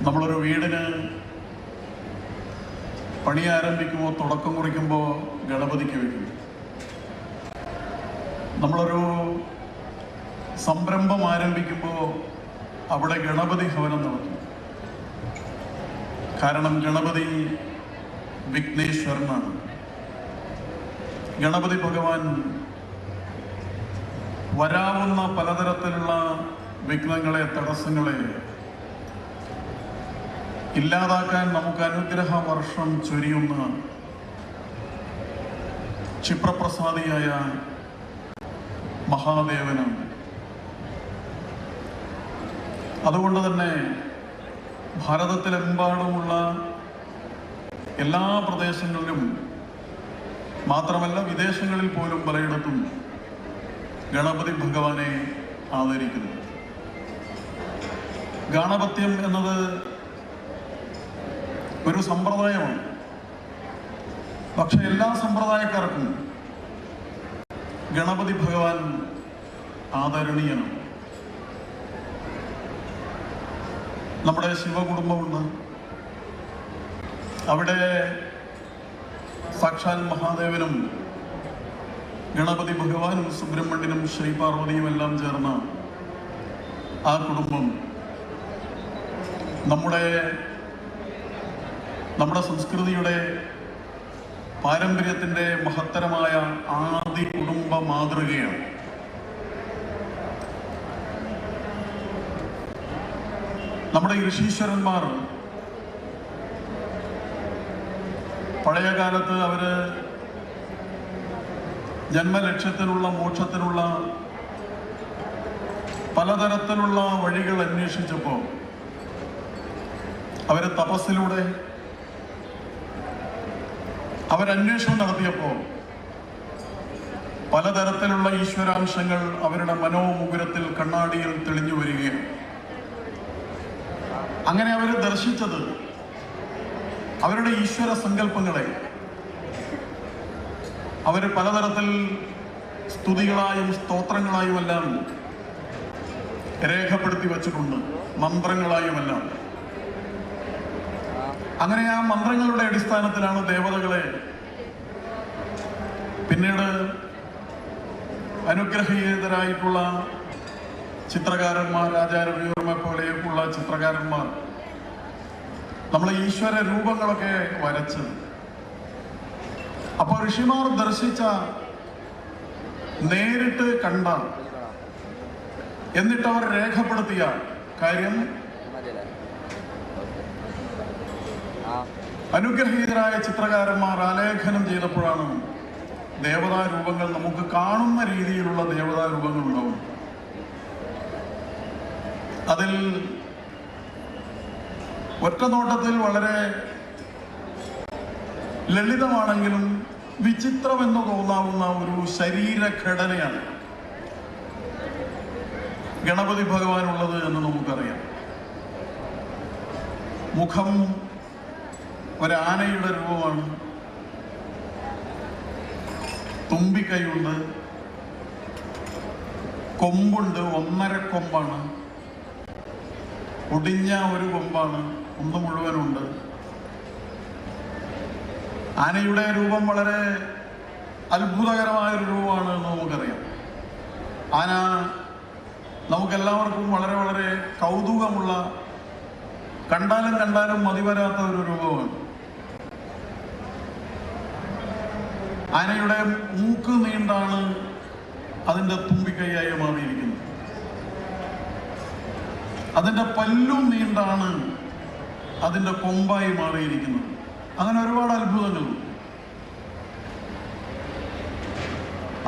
നമ്മളൊരു വീടിന് പണി ആരംഭിക്കുമ്പോൾ, തുടക്കം കുറിക്കുമ്പോൾ ഗണപതിക്ക് വയ്ക്കും. നമ്മളൊരു സംരംഭം ആരംഭിക്കുമ്പോൾ അവിടെ ഗണപതി ഹവനം നടത്തും. കാരണം ഗണപതി വിഘ്നേശ്വരനാണ്. ഗണപതി ഭഗവാൻ വരാവുന്ന പലതരത്തിലുള്ള വിഘ്നങ്ങളെ, തടസ്സങ്ങളെ ഇല്ലാതാക്കാൻ നമുക്ക് അനുഗ്രഹ വർഷം ചൊരിയുന്ന ക്ഷിപ്രപ്രസാദിയായ മഹാദേവനാണ്. അതുകൊണ്ട് തന്നെ ഭാരതത്തിലെമ്പാടുമുള്ള എല്ലാ പ്രദേശങ്ങളിലും, മാത്രമല്ല വിദേശങ്ങളിൽ പോലും പലയിടത്തും ഗണപതി ഭഗവാനെ ആദരിക്കുന്നു. ഗാണപത്യം എന്നത് ഒരു സമ്പ്രദായമാണ്. പക്ഷെ എല്ലാ സമ്പ്രദായക്കാർക്കും ഗണപതി ഭഗവാൻ ആദരണീയനാണ്. നമ്മുടെ ശിവകുടുംബമുണ്ട്. അവിടെ സാക്ഷാൽ മഹാദേവനും ഗണപതി ഭഗവാനും സുബ്രഹ്മണ്യനും ശ്രീപാർവതിയും എല്ലാം ചേർന്ന ആ കുടുംബം നമ്മുടെ സംസ്കൃതിയുടെ, പാരമ്പര്യത്തിൻ്റെ മഹത്തരമായ ആദി കുടുംബ മാതൃകയാണ്. നമ്മുടെ ഋഷീശ്വരന്മാർ പഴയ കാലത്ത് അവര് ജന്മലക്ഷ്യത്തിനുള്ള, മോക്ഷത്തിനുള്ള പലതരത്തിലുള്ള വഴികൾ അന്വേഷിച്ചപ്പോൾ അവര് തപസ്സിലൂടെ അവരന്വേഷണം നടത്തിയപ്പോൾ പലതരത്തിലുള്ള ഈശ്വരാംശങ്ങൾ അവരുടെ മനോമുകുരത്തിൽ, കണ്ണാടിയിൽ തെളിഞ്ഞു വരികയാണ്. അങ്ങനെ അവർ ദർശിച്ചത് അവരുടെ ഈശ്വര സങ്കല്പങ്ങളെ അവർ പലതരത്തിൽ സ്തുതികളായും സ്തോത്രങ്ങളായുമെല്ലാം രേഖപ്പെടുത്തി വച്ചിട്ടുണ്ട്, മന്ത്രങ്ങളായുമെല്ലാം. അങ്ങനെ ആ മന്ത്രങ്ങളുടെ അടിസ്ഥാനത്തിലാണ് ദേവതകളെ പിന്നീട് അനുഗ്രഹീതരായിട്ടുള്ള ചിത്രകാരന്മാർ, ആചാര്യവർമ്മ പോലെയൊക്കെയുള്ള ചിത്രകാരന്മാർ നമ്മളെ ഈശ്വര രൂപങ്ങളൊക്കെ വരച്ചത്. അപ്പോൾ ഋഷിമാർ ദർശിച്ച, നേരിട്ട് കണ്ട, എന്നിട്ട് അവർ രേഖപ്പെടുത്തിയ കാര്യം അനുഗ്രഹീതരായ ചിത്രകാരന്മാർ ആലേഖനം ചെയ്തപ്പോഴാണ് ദേവതാരൂപങ്ങൾ, നമുക്ക് കാണുന്ന രീതിയിലുള്ള ദേവതാരൂപങ്ങൾ ഉണ്ടാവും. അതിൽ ഒറ്റ നോട്ടത്തിൽ വളരെ ലളിതമാണെങ്കിലും വിചിത്രമെന്ന് തോന്നാവുന്ന ഒരു ശരീരഘടനയാണ് ഗണപതി ഭഗവാനുള്ളത് എന്ന് നമുക്കറിയാം. മുഖം ഒരാനയുടെ രൂപമാണ്, തുമ്പിക്കൈയുണ്ട്, കൊമ്പുണ്ട്, 1.5 കൊമ്പാണ്, ഒടിഞ്ഞ ഒരു കൊമ്പാണ്, ഒന്ന് മുഴുവനുണ്ട്. ആനയുടെ രൂപം വളരെ അത്ഭുതകരമായൊരു രൂപമാണ് എന്ന് നമുക്കറിയാം. ആന നമുക്കെല്ലാവർക്കും വളരെ വളരെ കൗതുകമുള്ള, കണ്ടാലും മതിവരാത്ത ഒരു രൂപമാണ്. ആനയുടെ മൂക്ക് നീണ്ടാണ് അതിൻ്റെ തുമ്പിക്കൈയായി മാറിയിരിക്കുന്നത്. അതിൻ്റെ പല്ലും നീണ്ടാണ് അതിൻ്റെ കൊമ്പായി മാറിയിരിക്കുന്നത്. അങ്ങനെ ഒരുപാട് അത്ഭുതങ്ങൾ.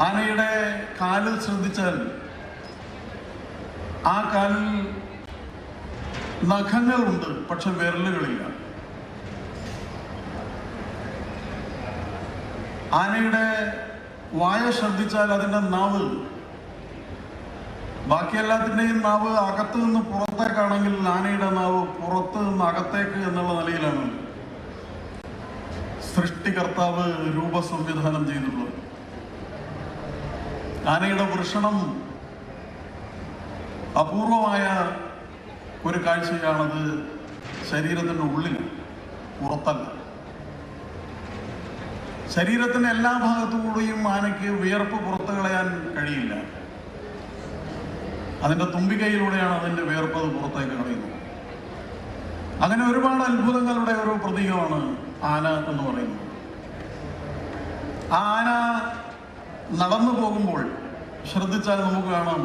ആനയുടെ കാലിൽ ശ്രദ്ധിച്ചാൽ ആ കാലിൽ നഖങ്ങളുണ്ട്, പക്ഷെ വിരലുകളില്ല. ആനയുടെ വായ ശ്രദ്ധിച്ചാൽ അതിൻ്റെ നാവ്, ബാക്കി എല്ലാത്തിൻ്റെയും നാവ് അകത്ത് നിന്ന് പുറത്തേക്കാണെങ്കിൽ ആനയുടെ നാവ് പുറത്ത് നിന്ന് അകത്തേക്ക് എന്നുള്ള നിലയിലാണ് സൃഷ്ടികർത്താവ് രൂപസംവിധാനം ചെയ്തിട്ടുള്ളത്. ആനയുടെ വൃഷണം അപൂർവമായ ഒരു കാഴ്ചയാണത്. ശരീരത്തിൻ്റെ ഉള്ളിൽ, പുറത്തല്ല. ശരീരത്തിൻ്റെ എല്ലാ ഭാഗത്തുകൂടിയും ആനയ്ക്ക് വിയർപ്പ് പുറത്തു കളയാൻ കഴിയില്ല. അതിൻ്റെ തുമ്പിക്കൈയിലൂടെയാണ് അതിൻ്റെ വിയർപ്പ് അത് പുറത്തേക്ക് കളയുന്നത്. അങ്ങനെ ഒരുപാട് അത്ഭുതങ്ങളുടെ ഒരു പ്രതീകമാണ് ആന എന്ന് പറയുന്നത്. ആന നടന്നു പോകുമ്പോൾ ശ്രദ്ധിച്ചാൽ നമുക്ക് കാണാം,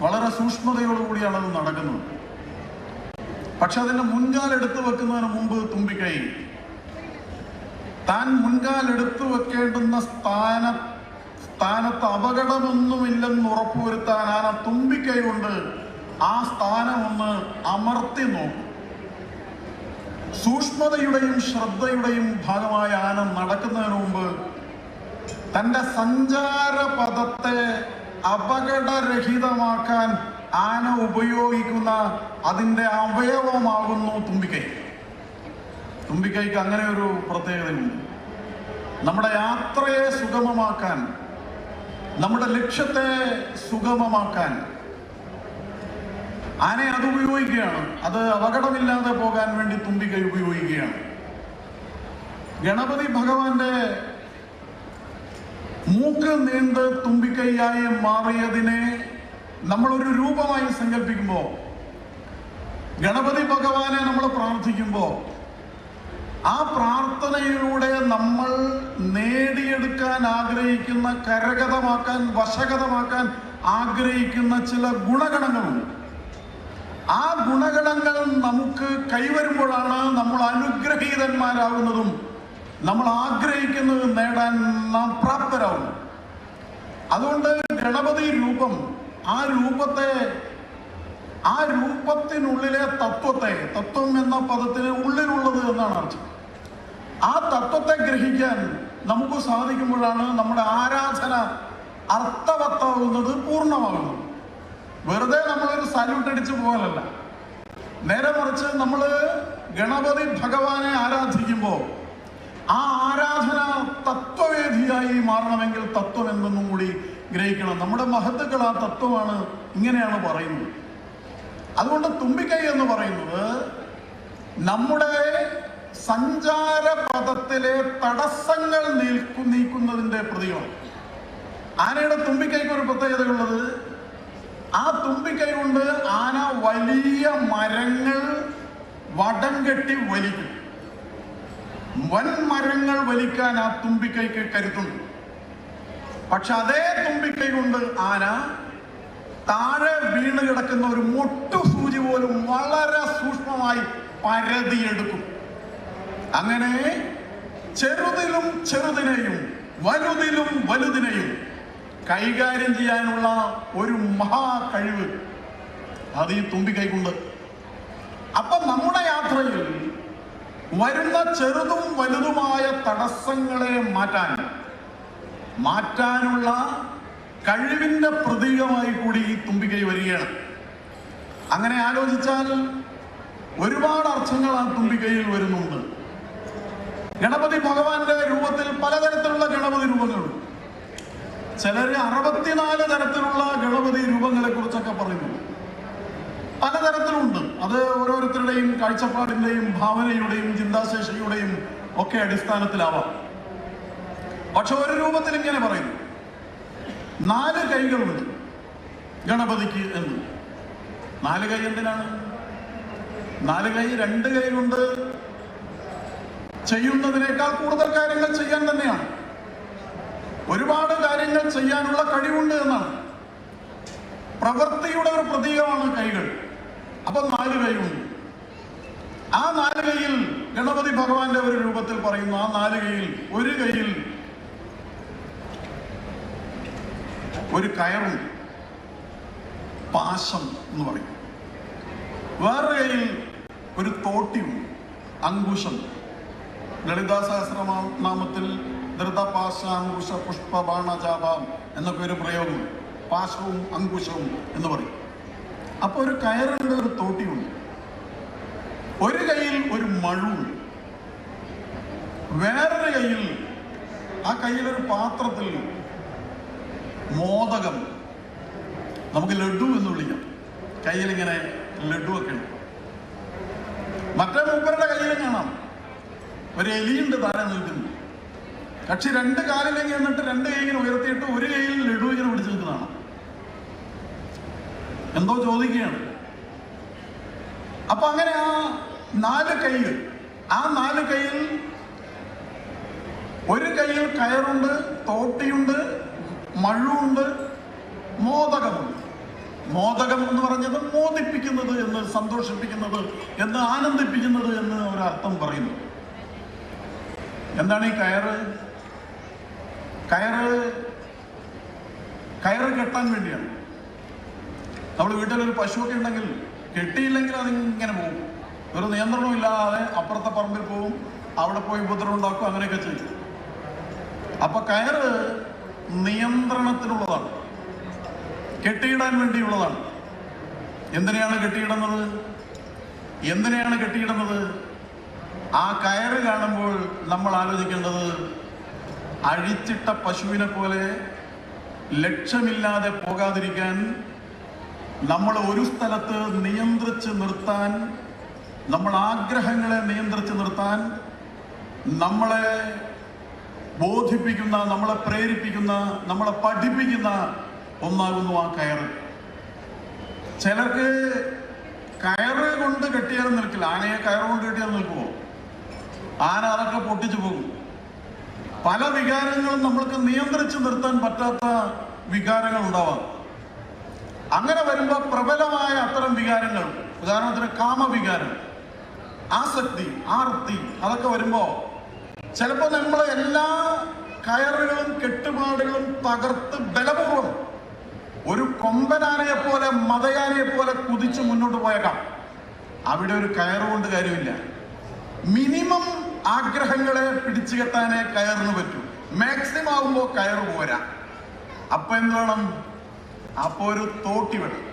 വളരെ സൂക്ഷ്മതയോടുകൂടിയാണ് അത് നടക്കുന്നത്. പക്ഷെ അതിൻ്റെ മുൻകാൽ എടുത്തു വെക്കുന്നതിന് മുമ്പ് തുമ്പിക്കൈ, താൻ മുൻകാൽ എടുത്തു വെക്കേണ്ടുന്ന സ്ഥാനത്ത് അപകടമൊന്നുമില്ലെന്ന് ഉറപ്പുവരുത്താൻ ആന തുമ്പിക്കൈ കൊണ്ട് ആ സ്ഥാനം ഒന്ന് അമർത്തി നോക്കും. സൂക്ഷ്മതയുടെയും ശ്രദ്ധയുടെയും ഭാഗമായ ആന നടക്കുന്നതിന് മുമ്പ് തൻ്റെ സഞ്ചാരപഥത്തെ അപകടരഹിതമാക്കാൻ ആന ഉപയോഗിക്കുന്ന അതിൻ്റെ അവയവമാകുന്നു തുമ്പിക്കൈ. തുമ്പിക്കൈക്ക് അങ്ങനെ ഒരു പ്രത്യേകതയുണ്ട്. നമ്മുടെ യാത്രയെ സുഗമമാക്കാൻ, നമ്മുടെ ലക്ഷ്യത്തെ സുഗമമാക്കാൻ ആന അത് ഉപയോഗിക്കുകയാണ്. അത് അപകടമില്ലാതെ പോകാൻ വേണ്ടി തുമ്പിക്കൈ ഉപയോഗിക്കുകയാണ്. ഗണപതി ഭഗവാന്റെ മൂക്ക് നീണ്ട് തുമ്പിക്കൈയായി മാറിയതിനെ നമ്മളൊരു രൂപമായി സങ്കല്പിക്കുമ്പോൾ, ഗണപതി ഭഗവാനെ നമ്മൾ പ്രാർത്ഥിക്കുമ്പോൾ, ആ പ്രാർത്ഥനയിലൂടെ നമ്മൾ നേടിയെടുക്കാൻ ആഗ്രഹിക്കുന്ന, കരഗതമാക്കാൻ, വശഗതമാക്കാൻ ആഗ്രഹിക്കുന്ന ചില ഗുണഗണങ്ങളുണ്ട്. ആ ഗുണഗണങ്ങൾ നമുക്ക് കൈവരുമ്പോഴാണ് നമ്മൾ അനുഗ്രഹീതന്മാരാകുന്നതും നമ്മൾ ആഗ്രഹിക്കുന്നത് നേടാൻ നാം പ്രാപ്തരാകുന്നു. അതുകൊണ്ട് ഗണപതി രൂപം, ആ രൂപത്തിനുള്ളിലെ തത്വത്തെ, തത്വം എന്ന പദത്തിന് ഉള്ളിലുള്ളത് എന്നാണ് അർത്ഥം. ആ തത്വത്തെ ഗ്രഹിക്കാൻ നമുക്ക് സാധിക്കുമ്പോഴാണ് നമ്മുടെ ആരാധന അർത്ഥവത്താവുന്നത്, പൂർണ്ണമാകുന്നത്. വെറുതെ നമ്മളൊരു സല്യൂട്ട് അടിച്ചു പോകാനല്ല, നേരെ മറിച്ച് നമ്മൾ ഗണപതി ഭഗവാനെ ആരാധിക്കുമ്പോൾ ആ ആരാധന തത്വവേദിയായി മാറണമെങ്കിൽ തത്വം എന്തെന്നും കൂടി ഗ്രഹിക്കണം. നമ്മുടെ മഹത്തുക്കൾ ആ തത്വമാണ് ഇങ്ങനെയാണ് പറയുന്നത്. അതുകൊണ്ട് തുമ്പിക്കൈ എന്ന് പറയുന്നത് നമ്മുടെ സഞ്ചാരപഥത്തിലെ തടസ്സങ്ങൾ നീക്കുന്നതിൻ്റെ പ്രതീകമാണ്. ആനയുടെ തുമ്പിക്കൈക്ക് ഒരു പ്രത്യേകതയുള്ളത്, ആ തുമ്പിക്കൈ കൊണ്ട് ആന വലിയ മരങ്ങൾ വടം കെട്ടി വലിക്കും. വൻ മരങ്ങൾ വലിക്കാൻ ആ തുമ്പിക്കൈക്ക് കരുത്തുണ്ട്. പക്ഷെ അതേ തുമ്പിക്കൈ കൊണ്ട് ആന താഴെ വീണ് കിടക്കുന്ന ഒരു മൊട്ടു സൂചി പോലും വളരെ സൂക്ഷ്മമായി പരതിയെടുക്കും. അങ്ങനെ ചെറുതിലും ചെറുതിനെയും വലുതിലും വലുതിനെയും കൈകാര്യം ചെയ്യാനുള്ള ഒരു മഹാ കഴിവ് അത് ഈ തുമ്പിക്കൈക്കുണ്ട്. അപ്പൊ നമ്മുടെ യാത്രയിൽ വരുന്ന ചെറുതും വലുതുമായ തടസ്സങ്ങളെ മാറ്റാനുള്ള കഴിവിന്റെ പ്രതീകമായി കൂടി ഈ തുമ്പിക്കൈ വരികയാണ്. അങ്ങനെ ആലോചിച്ചാൽ ഒരുപാട് അർത്ഥങ്ങൾ ആ തുമ്പിക്കൈയിൽ വരുന്നുണ്ട്. ഗണപതി ഭഗവാന്റെ രൂപത്തിൽ പലതരത്തിലുള്ള ഗണപതി രൂപങ്ങളുണ്ട്. ചിലര് 64 തരത്തിലുള്ള ഗണപതി രൂപങ്ങളെ കുറിച്ചൊക്കെ പറയുന്നു. പലതരത്തിലുണ്ട്. അത് ഓരോരുത്തരുടെയും കാഴ്ചപ്പാടിന്റെയും ഭാവനയുടെയും ചിന്താശേഷിയുടെയും ഒക്കെ അടിസ്ഥാനത്തിലാവാം. പക്ഷെ ഒരു രൂപത്തിൽ ഇങ്ങനെ പറയുന്നു, 4 കൈകളുണ്ട് ഗണപതിക്ക് എന്ന്. 4 കൈ എന്തിനാണ്? 4 കൈ 2 കൈ കൊണ്ട് ചെയ്യുന്നതിനേക്കാൾ കൂടുതൽ കാര്യങ്ങൾ ചെയ്യാൻ തന്നെയാണ്. ഒരുപാട് കാര്യങ്ങൾ ചെയ്യാനുള്ള കഴിവുണ്ട് എന്നാണ്. പ്രവൃത്തിയുടെ ഒരു പ്രതീകമാണ് കൈകൾ. അപ്പൊ 4 കൈയുണ്ട്. ആ 4 കൈയിൽ ഗണപതി ഭഗവാന്റെ ഒരു രൂപത്തിൽ പറയുന്നു, ആ 4 കൈയിൽ ഒരു കൈയിൽ ഒരു കയറുണ്ട്, പാശം എന്ന് പറയും. വേറൊരു കയ്യിൽ ഒരു തോട്ടിയും അങ്കുശം. ലളിതാ സഹസ്രനാമത്തിൽ ധൃതപാശാങ്കുശ പുഷ്പബാണചാപാം എന്നൊക്കെ ഒരു പ്രയോഗം, പാശവും അങ്കുശവും എന്ന് പറയും. അപ്പോൾ ഒരു കയറുണ്ട്, ഒരു തോട്ടിയുണ്ട്. ഒരു കയ്യിൽ ഒരു മഴുണ്ട്, വേറൊരു കയ്യിൽ, ആ കയ്യിലൊരു പാത്രത്തിൽ മോദകം, നമുക്ക് ലഡു എന്ന് വിളിക്കാം, കയ്യിലിങ്ങനെ ലഡു ഒക്കെ ഉണ്ട്. മറ്റേ മൂപ്പരുടെ കയ്യിലും കാണാം ഒരു എലിയുണ്ട് താഴെ നിൽക്കുന്നു. കക്ഷി രണ്ട് കാലിലേക്ക് എന്നിട്ട് രണ്ട് കൈ ഇങ്ങനെ ഉയർത്തിയിട്ട് ഒരു കയ്യിൽ ലഡു ഇങ്ങനെ പിടിച്ചു നിൽക്കുന്നതാണ്. എന്തോ ചോദിക്കുകയാണ്. അപ്പൊ അങ്ങനെ ആ നാല് കൈകൾ, ആ നാല് കൈയിൽ ഒരു കയ്യിൽ കയറുണ്ട്, തോട്ടിയുണ്ട്, മഴുണ്ട്, മോദകമുണ്ട്. മോദകം എന്ന് പറഞ്ഞത് മോദിപ്പിക്കുന്നത് എന്ന്, സന്തോഷിപ്പിക്കുന്നത് എന്ന്, ആനന്ദിപ്പിക്കുന്നത് എന്ന് ഒരർത്ഥം പറയുന്നു. എന്താണ് ഈ കയറ്? കയറ് കെട്ടാൻ വേണ്ടിയാണ്. നമ്മൾ വീട്ടിലൊരു പശുവൊക്കെ ഉണ്ടെങ്കിൽ കെട്ടിയില്ലെങ്കിൽ അതിങ്ങനെ പോകും. ഒരു നിയന്ത്രണവും ഇല്ലാതെ അപ്പുറത്തെ പറമ്പിൽ പോവും, അവിടെ പോയി ഉപദ്രവം ഉണ്ടാക്കും, അങ്ങനെയൊക്കെ ചെയ്യും. അപ്പൊ കയറ് നിയന്ത്രണത്തിനുള്ളതാണ്, കെട്ടിയിടാൻ വേണ്ടിയുള്ളതാണ്. എന്തിനെയാണ് കെട്ടിയിടുന്നത്? ആ കയറ് കാണുമ്പോൾ നമ്മൾ ആലോചിക്കേണ്ടത്, അഴിച്ചിട്ട പശുവിനെ പോലെ ലക്ഷ്യമില്ലാതെ പോകാതിരിക്കാൻ, നമ്മൾ ഒരു സ്ഥലത്ത് നിയന്ത്രിച്ച് നിർത്താൻ, നമ്മൾ ആഗ്രഹങ്ങളെ നിയന്ത്രിച്ച് നിർത്താൻ നമ്മളെ ബോധിപ്പിക്കുന്ന, നമ്മളെ പ്രേരിപ്പിക്കുന്ന, നമ്മളെ പഠിപ്പിക്കുന്ന ഒന്നാകുന്നു ആ കയറ്. ചിലർക്ക് കയറ് കൊണ്ട് കെട്ടിയാലും നിൽക്കില്ല. ആനയെ കയറ് കൊണ്ട് കെട്ടിയാൽ നിൽക്കുമോ? ആന അതൊക്കെ പൊട്ടിച്ചു പോകും. പല വികാരങ്ങളും നമ്മൾക്ക് നിയന്ത്രിച്ച് നിർത്താൻ പറ്റാത്ത വികാരങ്ങൾ ഉണ്ടാവാം. അങ്ങനെ വരുമ്പോൾ പ്രബലമായ അത്തരം വികാരങ്ങൾ, ഉദാഹരണത്തിന് കാമവികാരം, ആസക്തി, ആർത്തി, അതൊക്കെ വരുമ്പോ ചിലപ്പോൾ നമ്മളെ എല്ലാ കയറുകളും കെട്ടുപാടുകളും തകർത്ത് ബലപൂർവം ഒരു കൊമ്പനാനയെ പോലെ, മതയാനയെ പോലെ കുതിച്ച് മുന്നോട്ട് പോയേക്കാം. അവിടെ ഒരു കയറുകൊണ്ട് കാര്യമില്ല. മിനിമം ആഗ്രഹങ്ങളെ പിടിച്ചു കെട്ടാനേ കയറിന് പറ്റൂ. മാക്സിമം ആകുമ്പോൾ കയറ് പോരാ. അപ്പൊ എന്ത് വേണം? അപ്പൊ ഒരു തോട്ടി വേണം.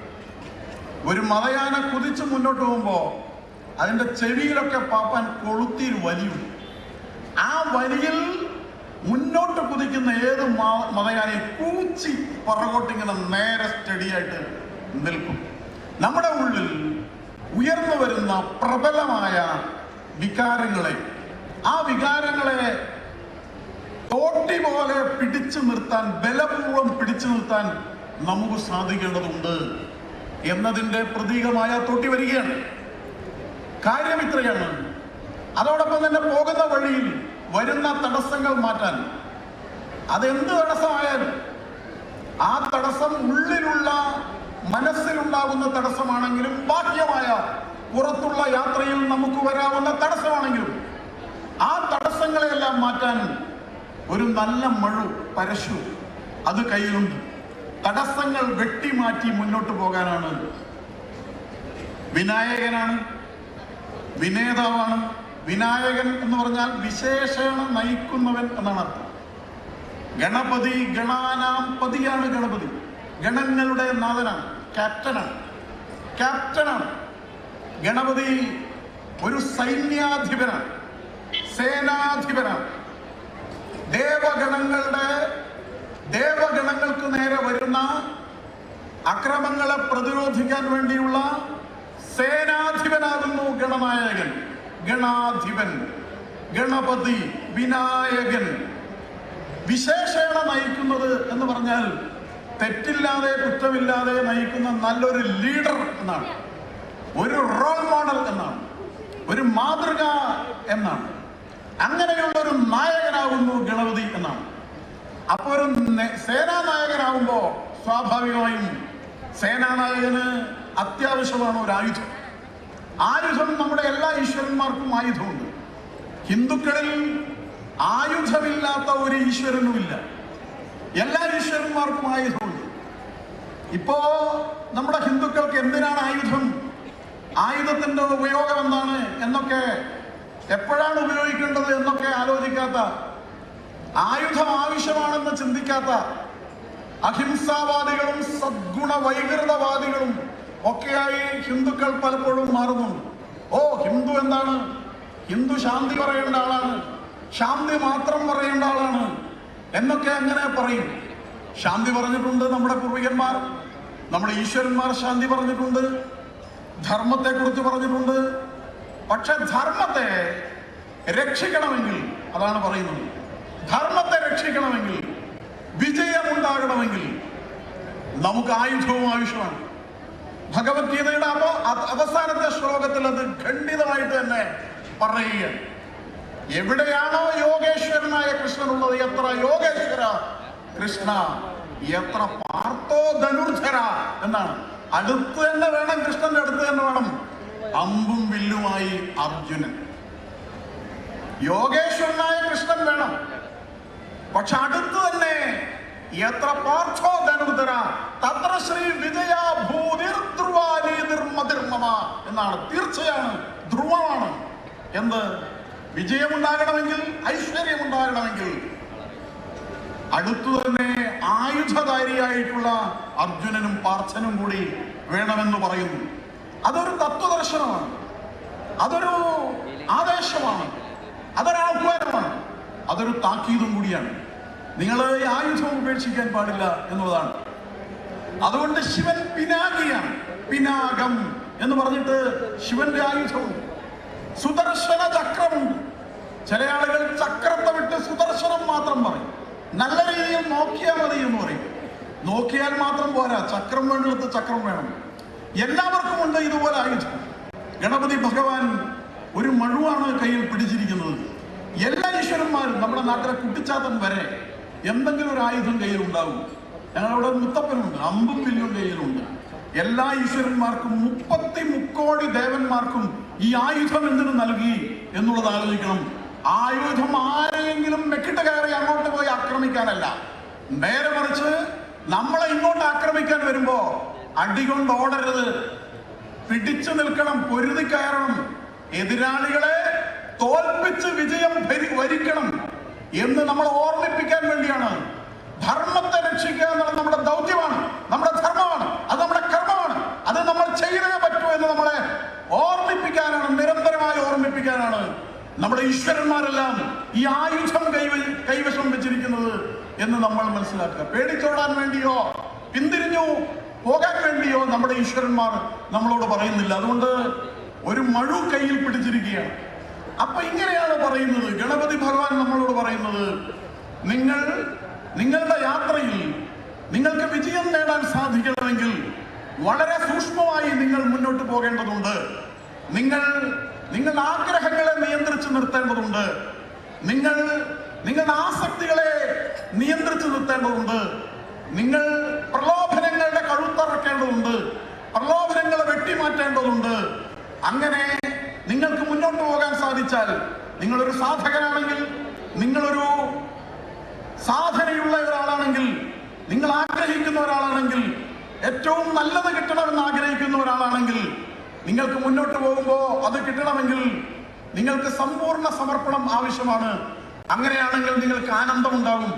ഒരു മതയാന കുതിച്ച് മുന്നോട്ട് പോകുമ്പോ അതിന്റെ ചെവിയിലൊക്കെ പാപ്പാൻ കൊളുത്തിയിൽ വലിയുണ്ട്. ആ വലിയിൽ മുന്നോട്ട് കുതിക്കുന്ന ഏത് മതയാനയെ കൂച്ചി പുറകോട്ടിങ്ങനെ നേരെ സ്റ്റഡിയായിട്ട് നിൽക്കും. നമ്മുടെ ഉള്ളിൽ ഉയർന്നു വരുന്ന പ്രബലമായ വികാരങ്ങളെ, ആ വികാരങ്ങളെ തോട്ടി പോലെ പിടിച്ചു നിർത്താൻ, ബലപൂർവം പിടിച്ചു നിർത്താൻ നമുക്ക് സാധിക്കേണ്ടതുണ്ട് എന്നതിൻ്റെ പ്രതീകമായ തോട്ടി വരികയാണ്. കാര്യം ഇത്രയാണ്. അതോടൊപ്പം തന്നെ പോകുന്ന വഴിയിൽ വരുന്ന തടസ്സങ്ങൾ മാറ്റാൻ, അതെന്ത് തടസ്സമായാലും ആ തടസ്സം ഉള്ളിലുള്ള മനസ്സിലുണ്ടാകുന്ന തടസ്സമാണെങ്കിലും, ബാഹ്യമായ പുറത്തുള്ള യാത്രയിൽ നമുക്ക് വരാവുന്ന തടസ്സമാണെങ്കിലും, ആ തടസ്സങ്ങളെയെല്ലാം മാറ്റാൻ ഒരു നല്ല മഴു, പരശു അത് കയ്യിലുണ്ട്. തടസ്സങ്ങൾ വെട്ടിമാറ്റി മുന്നോട്ട് പോകാനാണ്. വിനായകനാണ്, വിനേതാവാണ്. വിനായകൻ എന്ന് പറഞ്ഞാൽ വിശേഷണ നയിക്കുന്നവൻ എന്നാണ് അർത്ഥം. ഗണപതി, ഗണാനാം പതിയാണ് ഗണപതി. ഗണങ്ങളുടെ നാഥനാണ്, ക്യാപ്റ്റനാണ്. ഗണപതി ഒരു സൈന്യാധിപനാണ്, സേനാധിപനാണ്. ദേവഗണങ്ങൾക്ക് നേരെ വരുന്ന അക്രമങ്ങളെ പ്രതിരോധിക്കാൻ വേണ്ടിയുള്ള സേനാധിപനാകുന്നു ഗണനായകൻ, ഗണാധിപൻ, ഗണപതി, വിനായകൻ. വിശേഷേണ നയിക്കുന്നത് എന്ന് പറഞ്ഞാൽ തെറ്റില്ലാതെ കുറ്റമില്ലാതെ നയിക്കുന്ന നല്ലൊരു ലീഡർ എന്നാണ്, ഒരു റോൾ മോഡൽ എന്നാണ്, ഒരു മാതൃക എന്നാണ്. അങ്ങനെയുള്ള ഒരു നായകനാകുന്നു ഗണപതി എന്നാണ്. അപ്പൊ ഒരു സേനാനായകനാകുമ്പോ സ്വാഭാവികമായും സേനാനായകന് അത്യാവശ്യമാണ് ഒരു ആയുധം. ആയുധം നമ്മുടെ എല്ലാ ഈശ്വരന്മാർക്കും ആയുധമുണ്ട്. ഹിന്ദുക്കളിൽ ആയുധമില്ലാത്ത ഒരു ഈശ്വരനുമില്ല. എല്ലാ ഈശ്വരന്മാർക്കും ആയുധമുണ്ട്. ഇപ്പോ നമ്മുടെ ഹിന്ദുക്കൾക്ക് എന്തിനാണ് ആയുധം? ആയുധത്തിന്റെ ഉപയോഗം എന്താണ് എന്നൊക്കെ, എപ്പോഴാണ് ഉപയോഗിക്കേണ്ടത് എന്നൊക്കെ ആലോചിക്കാത്ത, ആയുധം ആവശ്യമാണെന്ന് ചിന്തിക്കാത്ത അഹിംസാവാദികളും സദ്ഗുണ വൈകൃതവാദികളും ഒക്കെയായി ഹിന്ദുക്കൾ പലപ്പോഴും മാറുന്നുണ്ട്. ഓ, ഹിന്ദു എന്താണ്? ഹിന്ദു ശാന്തി പറയേണ്ട ആളാണ്, ശാന്തി മാത്രം പറയേണ്ട ആളാണ് എന്നൊക്കെ അങ്ങനെ പറയും. ശാന്തി പറഞ്ഞിട്ടുണ്ട് നമ്മുടെ പൂർവികന്മാർ, നമ്മുടെ ഈശ്വരന്മാർ ശാന്തി പറഞ്ഞിട്ടുണ്ട്, ധർമ്മത്തെ കുറിച്ച് പറഞ്ഞിട്ടുണ്ട്. പക്ഷെ ധർമ്മത്തെ രക്ഷിക്കണമെങ്കിൽ, അതാണ് പറയുന്നത്, ധർമ്മത്തെ രക്ഷിക്കണമെങ്കിൽ, വിജയമുണ്ടാകണമെങ്കിൽ നമുക്ക് ആയുധവും ആവശ്യമാണ്. ഭഗവത്ഗീതയുടെ അവസാനത്തെ ശ്ലോകത്തിൽ അത് ഖണ്ഡിതമായിട്ട് തന്നെ പറയുക. എവിടെയാണോ യോഗേശ്വരനായ കൃഷ്ണനുള്ളത്, എത്ര യോഗേശ്വര കൃഷ്ണ, എത്ര പാർത്ഥോ ധനുർധര എന്നാണ്. അടുത്ത് തന്നെ വേണം, കൃഷ്ണന്റെ അടുത്ത് തന്നെ വേണം അമ്പും വില്ലുമായി അർജുനൻ. യോഗേശ്വരനായ കൃഷ്ണൻ വേണം, പക്ഷെ അടുത്ത് തന്നെ എത്ര പാർത്ഥോ ധനുർധര തത്ര ശ്രീ വിജയ ഭൂതിർ ധ്രുവാനീതിർമതിർമമ എന്നാണ്. തീർച്ചയാണ്, ധ്രുവമാണ്. എന്ത്? വിജയമുണ്ടാകണമെങ്കിൽ, ഐശ്വര്യമുണ്ടാകണമെങ്കിൽ അടുത്തു തന്നെ ആയുധധാരിയായിട്ടുള്ള അർജുനനും പാർത്ഥനും കൂടി വേണമെന്ന് പറയുന്നു. അതൊരു തത്വദർശനമാണ്, അതൊരു ആദേശമാണ്, അതൊരു ആഹ്വാനമാണ്, അതൊരു താക്കീതും കൂടിയാണ്. നിങ്ങൾ ഈ ആയുധം ഉപേക്ഷിക്കാൻ പാടില്ല എന്നുള്ളതാണ്. അതുകൊണ്ട് ശിവൻ പിനാകിയാണ്, പിനാകം എന്ന് പറഞ്ഞിട്ട് ശിവന്റെ ആയുധവും സുദർശന ചക്രമുണ്ട്. ചില ആളുകൾ ചക്രത്തെ വിട്ട് സുദർശനം മാത്രം പറയും. നല്ല രീതിയിൽ നോക്കിയാൽ മതി എന്ന് പറയും. നോക്കിയാൽ മാത്രം പോരാ, ചക്രം വേണ്ടിടത്ത് ചക്രം വേണം. എല്ലാവർക്കും ഉണ്ട് ഇതുപോലെ ആയുധം. ഗണപതി ഭഗവാൻ ഒരു മഴുവാണ് കയ്യിൽ പിടിച്ചിരിക്കുന്നത്. എല്ലാ ഈശ്വരന്മാരും, നമ്മുടെ നാട്ടിലെ കുട്ടിച്ചാത്തൻ വരെ എന്തെങ്കിലും ഒരു ആയുധം കയ്യിൽ ഉണ്ടാവും. ഞങ്ങളവിടെ മുത്തപ്പനുണ്ട്, അമ്പും വില്ലും കയ്യിലുണ്ട്. എല്ലാ ഈശ്വരന്മാർക്കും 33 കോടി ദേവന്മാർക്കും ഈ ആയുധം എന്തിനു നൽകി എന്നുള്ളത് ആലോചിക്കണം. ആയുധം ആരെയെങ്കിലും മെക്കിട്ട് കയറി അങ്ങോട്ട് പോയി ആക്രമിക്കാനല്ല, നേരെ മറിച്ച് നമ്മളെ ഇങ്ങോട്ട് ആക്രമിക്കാൻ വരുമ്പോ അടികൊണ്ട് ഓടരുത്, പിടിച്ചു നിൽക്കണം, പൊരുതി കയറണം, എതിരാളികളെ തോൽപ്പിച്ച് വിജയം വരിക്കണം എന്ന് നമ്മൾ ഓർമ്മിപ്പിക്കാൻ വേണ്ടിയാണ്. ധർമ്മത്തെ രക്ഷിക്കുക എന്നുള്ളത് നമ്മുടെ ദൗത്യമാണ്, നമ്മുടെ ധർമ്മമാണ്, അത് നമ്മുടെ കർമ്മമാണ്, അത് നമ്മൾ ചെയ്തേ പറ്റൂ എന്ന് നമ്മളെ ഓർമ്മിപ്പിക്കാനാണ്, നിരന്തരമായി ഓർമ്മിപ്പിക്കാനാണ് നമ്മുടെ ഈശ്വരന്മാരെല്ലാം ഈ ആയുധം കൈവശം വെച്ചിരിക്കുന്നത് എന്ന് നമ്മൾ മനസ്സിലാക്കുക. പേടിച്ചോടാൻ വേണ്ടിയോ പിന്തിരിഞ്ഞു പോകാൻ വേണ്ടിയോ നമ്മുടെ ഈശ്വരന്മാർ നമ്മളോട് പറയുന്നില്ല. അതുകൊണ്ട് ഒരു മഴു കയ്യിൽ പിടിച്ചിരിക്കുകയാണ്. അപ്പൊ ഇങ്ങനെയാണ് പറയുന്നത് ഗണപതി ഭഗവാൻ നമ്മളോട് പറയുന്നത്, നിങ്ങളുടെ യാത്രയിൽ നിങ്ങൾക്ക് വിജയം നേടാൻ സാധിക്കണമെങ്കിൽ വളരെ സൂക്ഷ്മമായി നിങ്ങൾ മുന്നോട്ട് പോകേണ്ടതുണ്ട്. നിങ്ങളുടെ ആഗ്രഹങ്ങളെ നിയന്ത്രിച്ചു നിർത്തേണ്ടതുണ്ട്. നിങ്ങളുടെ ആസക്തികളെ നിയന്ത്രിച്ചു നിർത്തേണ്ടതുണ്ട്. നിങ്ങൾ പ്രലോഭനങ്ങളുടെ കഴുത്തറക്കേണ്ടതുണ്ട്, പ്രലോഭനങ്ങളെ വെട്ടിമാറ്റേണ്ടതുണ്ട്. അങ്ങനെ നിങ്ങൾക്ക് മുന്നോട്ട് പോകാൻ സാധിച്ചാൽ, നിങ്ങളൊരു സാധകനാണെങ്കിൽ, നിങ്ങളൊരു സാധനയുള്ള ഒരാളാണെങ്കിൽ, നിങ്ങൾ ആഗ്രഹിക്കുന്ന ഒരാളാണെങ്കിൽ, ഏറ്റവും നല്ലത് കിട്ടണമെന്ന് ആഗ്രഹിക്കുന്ന ഒരാളാണെങ്കിൽ, നിങ്ങൾക്ക് മുന്നോട്ട് പോകുമ്പോൾ അത് കിട്ടണമെങ്കിൽ നിങ്ങൾക്ക് സമ്പൂർണ്ണ സമർപ്പണം ആവശ്യമാണ്. അങ്ങനെയാണെങ്കിൽ നിങ്ങൾക്ക് ആനന്ദം ഉണ്ടാകും.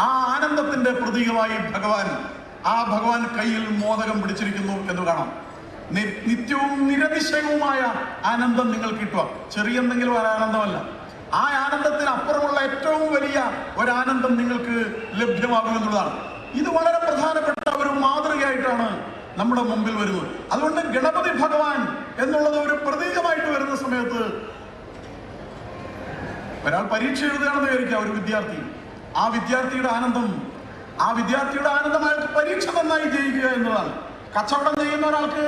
ആ ആനന്ദത്തിന്റെ പ്രതീകമായി ഭഗവാൻ കയ്യിൽ മോദകം പിടിച്ചിരിക്കുന്നു എന്ന് കാണാം. നിത്യവും നിരതിശയവുമായ ആനന്ദം നിങ്ങൾക്ക് കിട്ടുക, ചെറിയ എന്തെങ്കിലും ഒരു ആനന്ദമല്ല. ആ ആനന്ദത്തിന് അപ്പുറമുള്ള ഏറ്റവും വലിയ ഒരാനന്ദം നിങ്ങൾക്ക് ലഭ്യമാകുമെന്നുള്ളതാണ്. ഇത് വളരെ പ്രധാനപ്പെട്ട ഒരു മാതൃകയായിട്ടാണ് നമ്മുടെ മുമ്പിൽ വരുന്നത്. അതുകൊണ്ട് ഗണപതി ഭഗവാൻ എന്നുള്ളത് ഒരു പ്രതീകമായിട്ട് വരുന്ന സമയത്ത്, ഒരാൾ പരീക്ഷ എഴുതുകയാണെന്ന് വിചാരിക്കുക, ഒരു വിദ്യാർത്ഥി, ആ വിദ്യാർത്ഥിയുടെ ആനന്ദം അയാൾക്ക് പരീക്ഷ നന്നായി ജയിക്കുക എന്നതാണ്. കച്ചവടം ചെയ്യുന്ന ഒരാൾക്ക്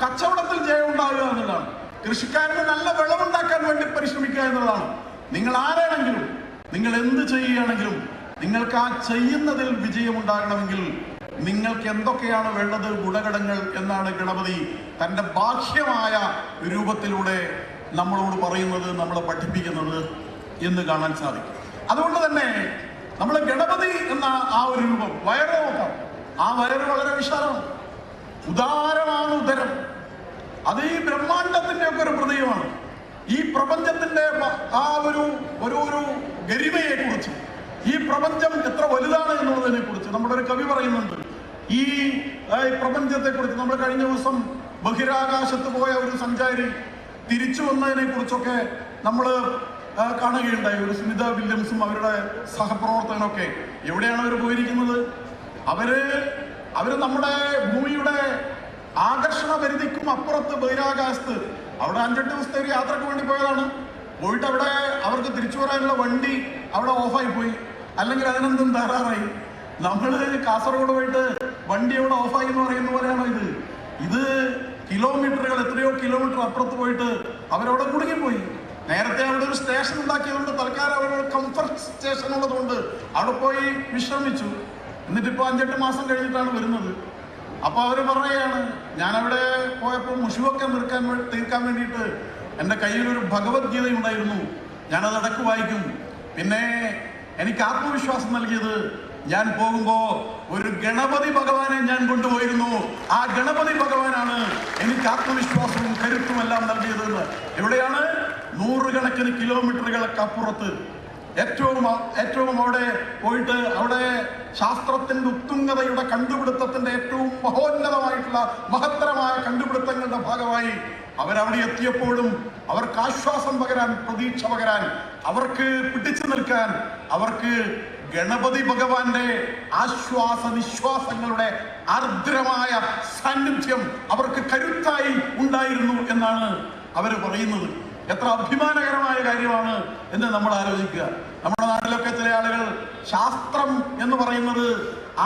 കച്ചവടത്തിൽ ജയം ഉണ്ടാകുക എന്നുള്ളതാണ്. കൃഷിക്കാരന് നല്ല വിളവുണ്ടാക്കാൻ വേണ്ടി പരിശ്രമിക്കുക എന്നുള്ളതാണ്. നിങ്ങൾ ആരാണെങ്കിലും, നിങ്ങൾ എന്ത് ചെയ്യുകയാണെങ്കിലും, നിങ്ങൾക്ക് ആ ചെയ്യുന്നതിൽ വിജയമുണ്ടാകണമെങ്കിൽ നിങ്ങൾക്ക് എന്തൊക്കെയാണ് വേണ്ടത്, ഗുണഘടങ്ങൾ എന്നാണ് ഗണപതി തൻ്റെ ബാഹ്യമായ രൂപത്തിലൂടെ നമ്മളോട് പറയുന്നത്, നമ്മളെ പഠിപ്പിക്കുന്നത് എന്ന് കാണാൻ സാധിക്കും. അതുകൊണ്ട് തന്നെ നമ്മൾ ഗണപതി എന്ന ആ ഒരു രൂപം, വയറ് നോക്കാം, ആ വയറ് വളരെ വിശാലമാണ്, ഉദാരമാണ് ഉദരം. അത് ഈ ബ്രഹ്മാണ്ടത്തിന്റെ ഒക്കെ ഒരു പ്രതീകമാണ്. ഈ പ്രപഞ്ചത്തിന്റെ ആ ഒരു ഗരിമയെ കുറിച്ച്, ഈ പ്രപഞ്ചം എത്ര വലുതാണ് എന്നുള്ളതിനെ കുറിച്ച് നമ്മുടെ ഒരു കവി പറയുന്നുണ്ട്. ഈ പ്രപഞ്ചത്തെ കുറിച്ച് നമ്മൾ കഴിഞ്ഞ ദിവസം ബഹിരാകാശത്ത് പോയ ഒരു സഞ്ചാരി തിരിച്ചു വന്നതിനെ കുറിച്ചൊക്കെ നമ്മൾ കാണുകയുണ്ടായി. ഒരു സുനിത വില്യംസും അവരുടെ സഹപ്രവർത്തകനൊക്കെ. എവിടെയാണ് അവർ പോയിരിക്കുന്നത്? അവര് നമ്മുടെ ഭൂമിയുടെ ആകർഷണ പരിധിക്കും അപ്പുറത്ത് ബഹിരാകാശത്ത് അവിടെ 5-8 ദിവസത്തെ ഒരു യാത്രക്ക് വേണ്ടി പോയതാണ്. പോയിട്ട് അവിടെ അവർക്ക് തിരിച്ചു വരാനുള്ള വണ്ടി അവിടെ ഓഫായി പോയി, അല്ലെങ്കിൽ അതിനെന്തും തകരാറായി. നമ്മൾ കാസർഗോഡ് പോയിട്ട് വണ്ടി അവിടെ ഓഫായി എന്ന് പറയുന്ന പോലെയാണോ ഇത് കിലോമീറ്ററുകൾ, എത്രയോ കിലോമീറ്റർ അപ്പുറത്ത് പോയിട്ട് അവരവിടെ കുടുങ്ങിപ്പോയി. നേരത്തെ അവിടെ ഒരു സ്റ്റേഷൻ ഉണ്ടാക്കിയതുകൊണ്ട് തൽക്കാലം അവരുടെ കംഫർട്ട് സ്റ്റേഷൻ ഉള്ളതുകൊണ്ട് അവിടെ പോയി വിശ്രമിച്ചു. എന്നിട്ടിപ്പോൾ 5-8 മാസം കഴിഞ്ഞിട്ടാണ് വരുന്നത്. അപ്പോൾ അവർ പറയുകയാണ്, ഞാനവിടെ പോയപ്പോൾ മുഷിവൊക്കെ തീർക്കാൻ വേണ്ടിയിട്ട് എൻ്റെ കയ്യിലൊരു ഭഗവത്ഗീത ഉണ്ടായിരുന്നു, ഞാനത് ഇടയ്ക്ക് വായിക്കും. പിന്നെ എനിക്ക് ആത്മവിശ്വാസം നൽകിയത്, ഞാൻ പോകുമ്പോൾ ഒരു ഗണപതി ഭഗവാനെ ഞാൻ കൊണ്ടുപോയിരുന്നു. ആ ഗണപതി ഭഗവാനാണ് എനിക്ക് ആത്മവിശ്വാസവും കരുത്തുമെല്ലാം നൽകിയതെന്ന്. എവിടെയാണ്? 100 കണക്കിന് കിലോമീറ്ററുകൾക്ക് അപ്പുറത്ത് ഏറ്റവും അവിടെ പോയിട്ട് അവിടെ ശാസ്ത്രത്തിന്റെ ഉത്തുംഗതയുടെ കണ്ടുപിടുത്തത്തിന്റെ ഏറ്റവും മഹോന്നതമായിട്ടുള്ള മഹത്തരമായ കണ്ടുപിടുത്തങ്ങളുടെ ഭാഗമായി അവരവിടെ എത്തിയപ്പോഴും അവർക്ക് ആശ്വാസം പകരാൻ, പ്രതീക്ഷ പകരാൻ, അവർക്ക് പിടിച്ചു നിൽക്കാൻ, അവർക്ക് ഗണപതി ഭഗവാന്റെ ആശ്വാസ നിശ്വാസങ്ങളുടെ ആർദ്രമായ സാന്നിധ്യം അവർക്ക് കരുത്തായി ഉണ്ടായിരുന്നു എന്നാണ് അവർ പറയുന്നത്. എത്ര അഭിമാനകരമായ കാര്യമാണ് എന്ന് നമ്മൾ ആലോചിക്കുക. നമ്മുടെ നാട്ടിലൊക്കെ ചില ആളുകൾ ശാസ്ത്രം എന്ന് പറയുന്നത്,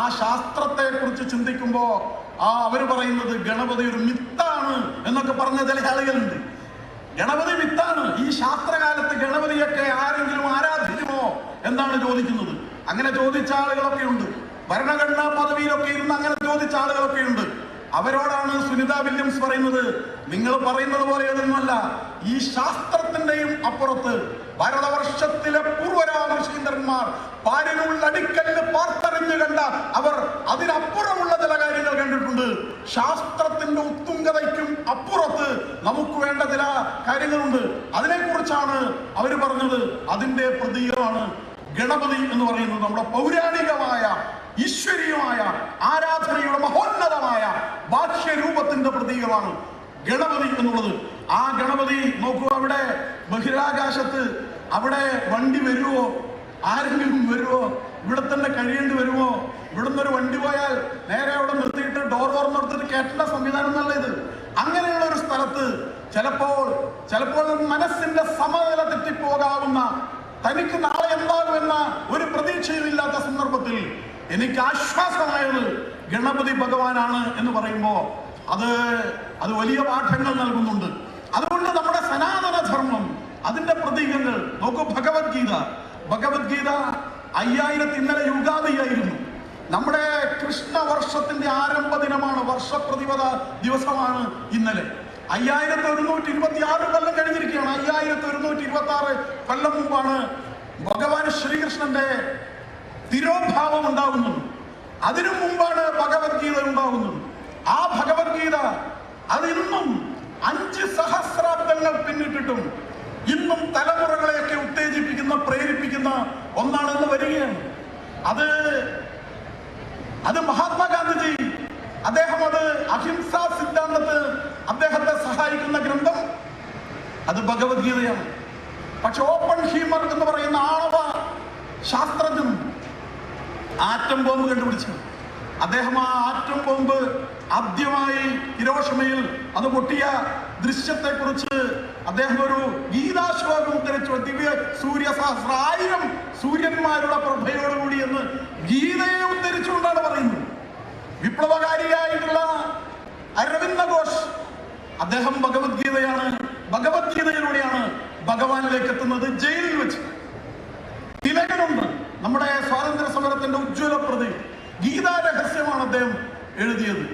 ആ ശാസ്ത്രത്തെ കുറിച്ച് ചിന്തിക്കുമ്പോൾ അവർ പറയുന്നത് ഗണപതി ഒരു മിത്താണ് എന്നൊക്കെ പറഞ്ഞ ചില ആളുകളുണ്ട്. ഗണപതി മിത്താണ്. ഈ ശാസ്ത്രകാലത്ത് ഗണപതിയൊക്കെ ആരെങ്കിലും ആരാധിക്കുമോ എന്നാണ് ചോദിക്കുന്നത്. അങ്ങനെ ചോദിച്ച ആളുകളൊക്കെ ഉണ്ട്. ഭരണഘടനാ പദവിയിലൊക്കെ ഇരുന്ന് അങ്ങനെ ചോദിച്ച ആളുകളൊക്കെ ഉണ്ട്. അവരോടാണ് സുനിത വില്യംസ് പറയുന്നത്, നിങ്ങൾ പറയുന്നത് പോലെ ഇതൊന്നുമല്ല. ഈ ശാസ്ത്രത്തിന്റെയും അപ്പുറത്ത് ഭാരതവർഷത്തിലെ പൂർവരാമശീന്ദ്രന്മാർ പാരിനുള്ള അടിക്കല്ല് പാർത്തറിഞ്ഞു കണ്ട അവർ അതിനപ്പുറമുള്ള ചില കാര്യങ്ങൾ കണ്ടിട്ടുണ്ട്. ശാസ്ത്രത്തിന്റെ ഉത്തുംഗതയ്ക്കും അപ്പുറത്ത് നമുക്ക് വേണ്ട ചില കാര്യങ്ങളുണ്ട്. അതിനെക്കുറിച്ചാണ് അവർ പറഞ്ഞത്. അതിന്റെ പ്രതീകമാണ് ഗണപതി എന്ന് പറയുന്നത്. നമ്മുടെ പൗരാണികമായ ഈശ്വരീയമായ ആരാധനയുടെ മഹോന്നതമായ ബാഹ്യരൂപത്തിന്റെ പ്രതീകമാണ് ഗണപതി എന്നുള്ളത്. ആ ഗണപതി നോക്കൂ, അവിടെ ബഹിരാകാശത്ത് അവിടെ വണ്ടി വരുമോ? ആരെങ്കിലും വരുമോ? ഇവിടെ തന്നെ കഴിയേണ്ടി വരുമോ? ഇവിടുന്ന് ഒരു വണ്ടി പോയാൽ നേരെ അവിടെ നിർത്തിയിട്ട് ഡോർ തുറന്നെടുത്തിട്ട് കയറ്റേണ്ട സംവിധാനം നല്ല ഇത്. അങ്ങനെയുള്ള ഒരു സ്ഥലത്ത് ചിലപ്പോൾ മനസ്സിന്റെ സമനില തെറ്റിപ്പോകാവുന്ന, തനിക്ക് നാളെ എന്താകുമെന്ന ഒരു പ്രതീക്ഷയുമില്ലാത്ത സന്ദർഭത്തിൽ എനിക്ക് ആശ്വാസമായത് ഗണപതി ഭഗവാനാണ് എന്ന് പറയുമ്പോൾ അത് വലിയ പാഠങ്ങൾ നൽകുന്നുണ്ട്. അതുകൊണ്ട് നമ്മുടെ സനാതന ധർമ്മം, അതിന്റെ പ്രതീകങ്ങൾ നോക്കൂ. ഭഗവത്ഗീത 5000 ഇന്നലെ യുഗാദിയായിരുന്നു. നമ്മുടെ കൃഷ്ണവർഷത്തിന്റെ ആരംഭ ദിനമാണ്, വർഷപ്രതിപദ ദിവസമാണ് ഇന്നലെ. 5126 കൊല്ലം കഴിഞ്ഞിരിക്കുകയാണ്. 5126 കൊല്ലം മുമ്പാണ് ഭഗവാൻ ശ്രീകൃഷ്ണന്റെ തിരോഭാവം ഉണ്ടാകുന്നത്. അതിനു മുമ്പാണ് ഭഗവത്ഗീത ഉണ്ടാകുന്നത്. ആ ഭഗവത്ഗീത അതിന്നും 5 സഹസ്രാബ്ദങ്ങൾ പിന്നിട്ടിട്ടും ഇന്നും തലമുറകളെയൊക്കെ ഉത്തേജിപ്പിക്കുന്ന, പ്രേരിപ്പിക്കുന്ന ഒന്നാണെന്ന് വരികയാണ്. അത് മഹാത്മാഗാന്ധിജി അദ്ദേഹം അഹിംസാ സിദ്ധാന്തത്തിൽ അദ്ദേഹത്തെ സഹായിക്കുന്ന ഗ്രന്ഥം അത് ഭഗവത്ഗീതയാണ്. പക്ഷെ ഓപ്പൺഹീമർ എന്ന് പറയുന്ന ആണവ ശാസ്ത്രജ്ഞൻ ആറ്റം ബോംബ് കണ്ടുപിടിച്ചു. അദ്ദേഹം ആ ആറ്റം ബോംബ് ആദ്യമായി ഹിരോഷിമയിൽ അത് പൊട്ടിയ ദൃശ്യത്തെ കുറിച്ച് അദ്ദേഹം ഒരു ഗീതാശ്ലോകം ഉദ്ധരിച്ചു. ദിവ്യ സൂര്യസഹസ്ര 1000 സൂര്യന്മാരുടെ പ്രഭയോടുകൂടി എന്ന് ഗീതയെ ഉദ്ധരിച്ചുകൊണ്ടാണ് പറയുന്നത്. വിപ്ലവകാരിയായിട്ടുള്ള അരവിന്ദ ഘോഷ് അദ്ദേഹം ഭഗവത്ഗീതയിലൂടെയാണ് ഭഗവാനിലേക്ക് എത്തുന്നത്. ജയിലിൽ വെച്ച് തിലകനുണ്ട്, നമ്മുടെ സ്വാതന്ത്ര്യ സമരത്തിന്റെ ഉജ്ജ്വല പ്രതി. ഗീതാ രഹസ്യമാണ് അദ്ദേഹം എഴുതിയത്.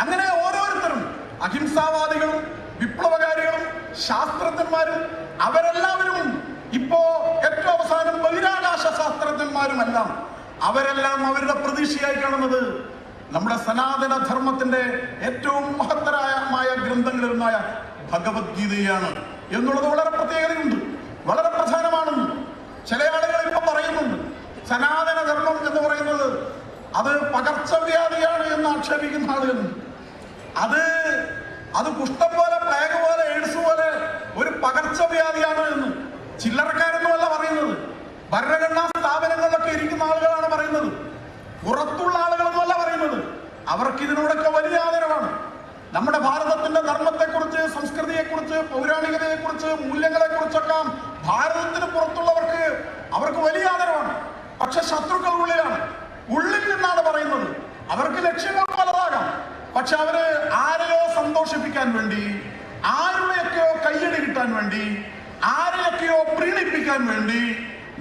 അങ്ങനെ ഓരോരുത്തരും അഹിംസാവാദികളും വിപ്ലവകാരികളും ശാസ്ത്രജ്ഞന്മാരും അവരെല്ലാവരും ഇപ്പോ ഏറ്റവും അവസാനം ബഹിരാകാശ ശാസ്ത്രജ്ഞന്മാരുമെല്ലാം അവരെല്ലാം അവരുടെ പ്രതീക്ഷയായി കാണുന്നത് നമ്മുടെ സനാതന ധർമ്മത്തിന്റെ ഏറ്റവും പ്രധാനമായ ഗ്രന്ഥങ്ങളിലൊന്നായ ഭഗവത്ഗീതയാണ് എന്നുള്ളത് വളരെ പ്രത്യേകതയുണ്ട്, വളരെ പ്രധാനമാണെന്ന് ചില ആളുകൾ ഇപ്പൊ പറയുന്നുണ്ട്. സനാതന ധർമ്മം എന്ന് പറയുന്നത് അത് പകർച്ചവ്യാധിയാണ് എന്ന് ആക്ഷേപിക്കുന്ന ആളുകളുണ്ട്. അത് കുഷ്ഠം പോലെ, പ്ലേഗ് പോലെ, എയ്ഡ്സ് പോലെ ഒരു പകർച്ചവ്യാധിയാണ് എന്ന് ചില്ലറക്കാരൊന്നുമല്ല പറയുന്നത്. ഭരണഘടനാ സ്ഥാപനങ്ങളിലൊക്കെ ഇരിക്കുന്ന ആളുകളാണ് പറയുന്നത്, പുറത്തുള്ള ആളുകളൊന്നുമല്ല പറയുന്നത്. അവർക്ക് ഇതിനോടൊക്കെ വലിയ ആദരവാണ്. നമ്മുടെ ഭാരതത്തിന്റെ ധർമ്മത്തെക്കുറിച്ച്, സംസ്കൃതിയെക്കുറിച്ച്, പൗരാണികതയെക്കുറിച്ച്, മൂല്യങ്ങളെക്കുറിച്ചൊക്കെ ഭാരതത്തിന് പുറത്തുള്ളവർക്ക് അവർക്ക് വലിയ ആദരവാണ്. പക്ഷെ ശത്രുക്കൾ ഉള്ളിൽ നിന്നാണ് പറയുന്നത്. അവർക്ക് ലക്ഷ്യങ്ങൾ പലതാകാം, പക്ഷെ അവര് ആരെയോ സന്തോഷിപ്പിക്കാൻ വേണ്ടി, ആരുടെയൊക്കെയോ കയ്യടി കിട്ടാൻ വേണ്ടി, ആരെയൊക്കെയോ പ്രീണിപ്പിക്കാൻ വേണ്ടി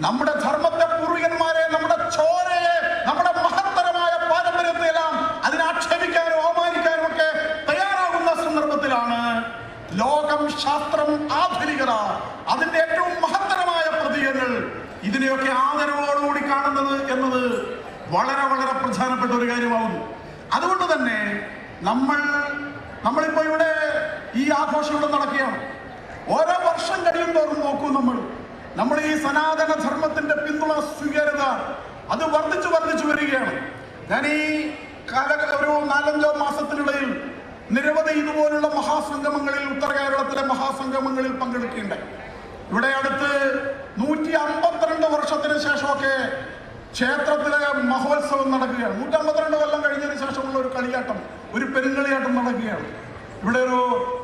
നമ്മുടെ ധർമ്മത്തെ, പൂർവികന്മാരെ, നമ്മുടെ ചോരയെ, നമ്മുടെ മഹത്തരമായ പാരമ്പര്യത്തെ എല്ലാം അതിനാക്ഷേപിക്കാനും അവമാനിക്കാനും ഒക്കെ തയ്യാറാകുന്ന സന്ദർഭത്തിലാണ് ലോകം, ശാസ്ത്രം, ആധുനികത, അതിന്റെ ഏറ്റവും മഹത്തരമായ പ്രതീകങ്ങൾ ഇതിനെയൊക്കെ ആദരവോടുകൂടി കാണുന്നത് എന്നത് വളരെ വളരെ പ്രധാനപ്പെട്ട ഒരു കാര്യമാകുന്നു. അതുകൊണ്ട് തന്നെ നമ്മളിപ്പോ ഇവിടെ ഈ ആഘോഷം ഇവിടെ നടക്കുകയാണ്. ഓരോ വർഷം കഴിയുന്തോറും നോക്കൂ, നമ്മൾ ഈ സനാതന ധർമ്മത്തിന്റെ പിന്തുണ, സ്വീകാര്യത അത് വർദ്ധിച്ചു വരികയാണ്. ഞാൻ ഈ ഒരു 4-5 മാസത്തിനിടയിൽ നിരവധി ഇതുപോലുള്ള മഹാസംഗമങ്ങളിൽ, ഉത്തര കേരളത്തിലെ മഹാസംഗമങ്ങളിൽ പങ്കെടുക്കുകയുണ്ടായി. ഇവിടെ അടുത്ത് 152 വർഷത്തിന് ശേഷമൊക്കെ ക്ഷേത്രത്തിലെ മഹോത്സവം നടക്കുകയാണ്. 152 കൊല്ലം കഴിഞ്ഞതിന് ശേഷമുള്ള ഒരു കളിയാട്ടം, ഒരു പെരുങ്കളിയാട്ടം നടക്കുകയാണ് ഇവിടെ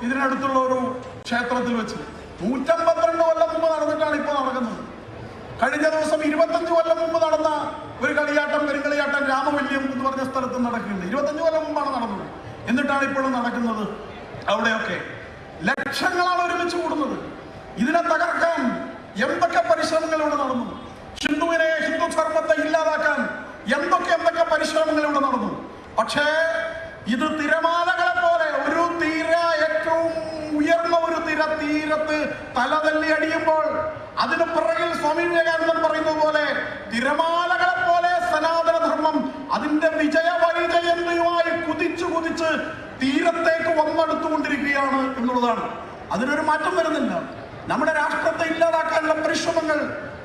ഇതിനടുത്തുള്ള ഒരു ക്ഷേത്രത്തിൽ വെച്ച്. 152 കൊല്ലം മുമ്പ് നടന്നിട്ടാണ് ഇപ്പോൾ നടക്കുന്നത്. കഴിഞ്ഞ ദിവസം 25 കൊല്ലം മുമ്പ് നടന്ന ഒരു കളിയാട്ടം, പെരുങ്കളിയാട്ടം രാമവല്യം എന്ന് പറഞ്ഞ സ്ഥലത്ത് നടക്കുന്നുണ്ട്. 25 കൊല്ലം മുമ്പാണ് നടന്നത്, എന്നിട്ടാണ് ഇപ്പോഴും നടക്കുന്നത്. അവിടെയൊക്കെ ലക്ഷങ്ങളാണ് ഒരുമിച്ച് കൂടുന്നത്. ഇതിനെ തകർക്കാൻ എന്തൊക്കെ പരിശ്രമങ്ങൾ ഇവിടെ നടന്നു, ഹിന്ദു ധർമ്മത്തെ ഇല്ലാതാക്കാൻ എന്തൊക്കെ പരിശ്രമങ്ങൾ ഇവിടെ നടന്നു. പക്ഷേ ഇത് തിരമാലകളെ പോലെ ഒരു തീര, ഏറ്റവും ഉയർന്ന ഒരു തീരത്ത് തലതല്ലി അടിയുമ്പോൾ അതിന് പിറകിൽ സ്വാമി വിവേകാനന്ദൻ പറയുന്നത് പോലെ തിരമാലകളെ പോലെ സനാതന ധർമ്മം അതിന്റെ വിജയവൈജയന്തിയുമായി കുതിച്ച് തീരത്തേക്ക് വന്നെടുത്തുകൊണ്ടിരിക്കുകയാണ് എന്നുള്ളതാണ്. അതിനൊരു മാറ്റം വരുന്നില്ല. നമ്മുടെ രാഷ്ട്രത്തെ ഇല്ലാതാക്കാനുള്ള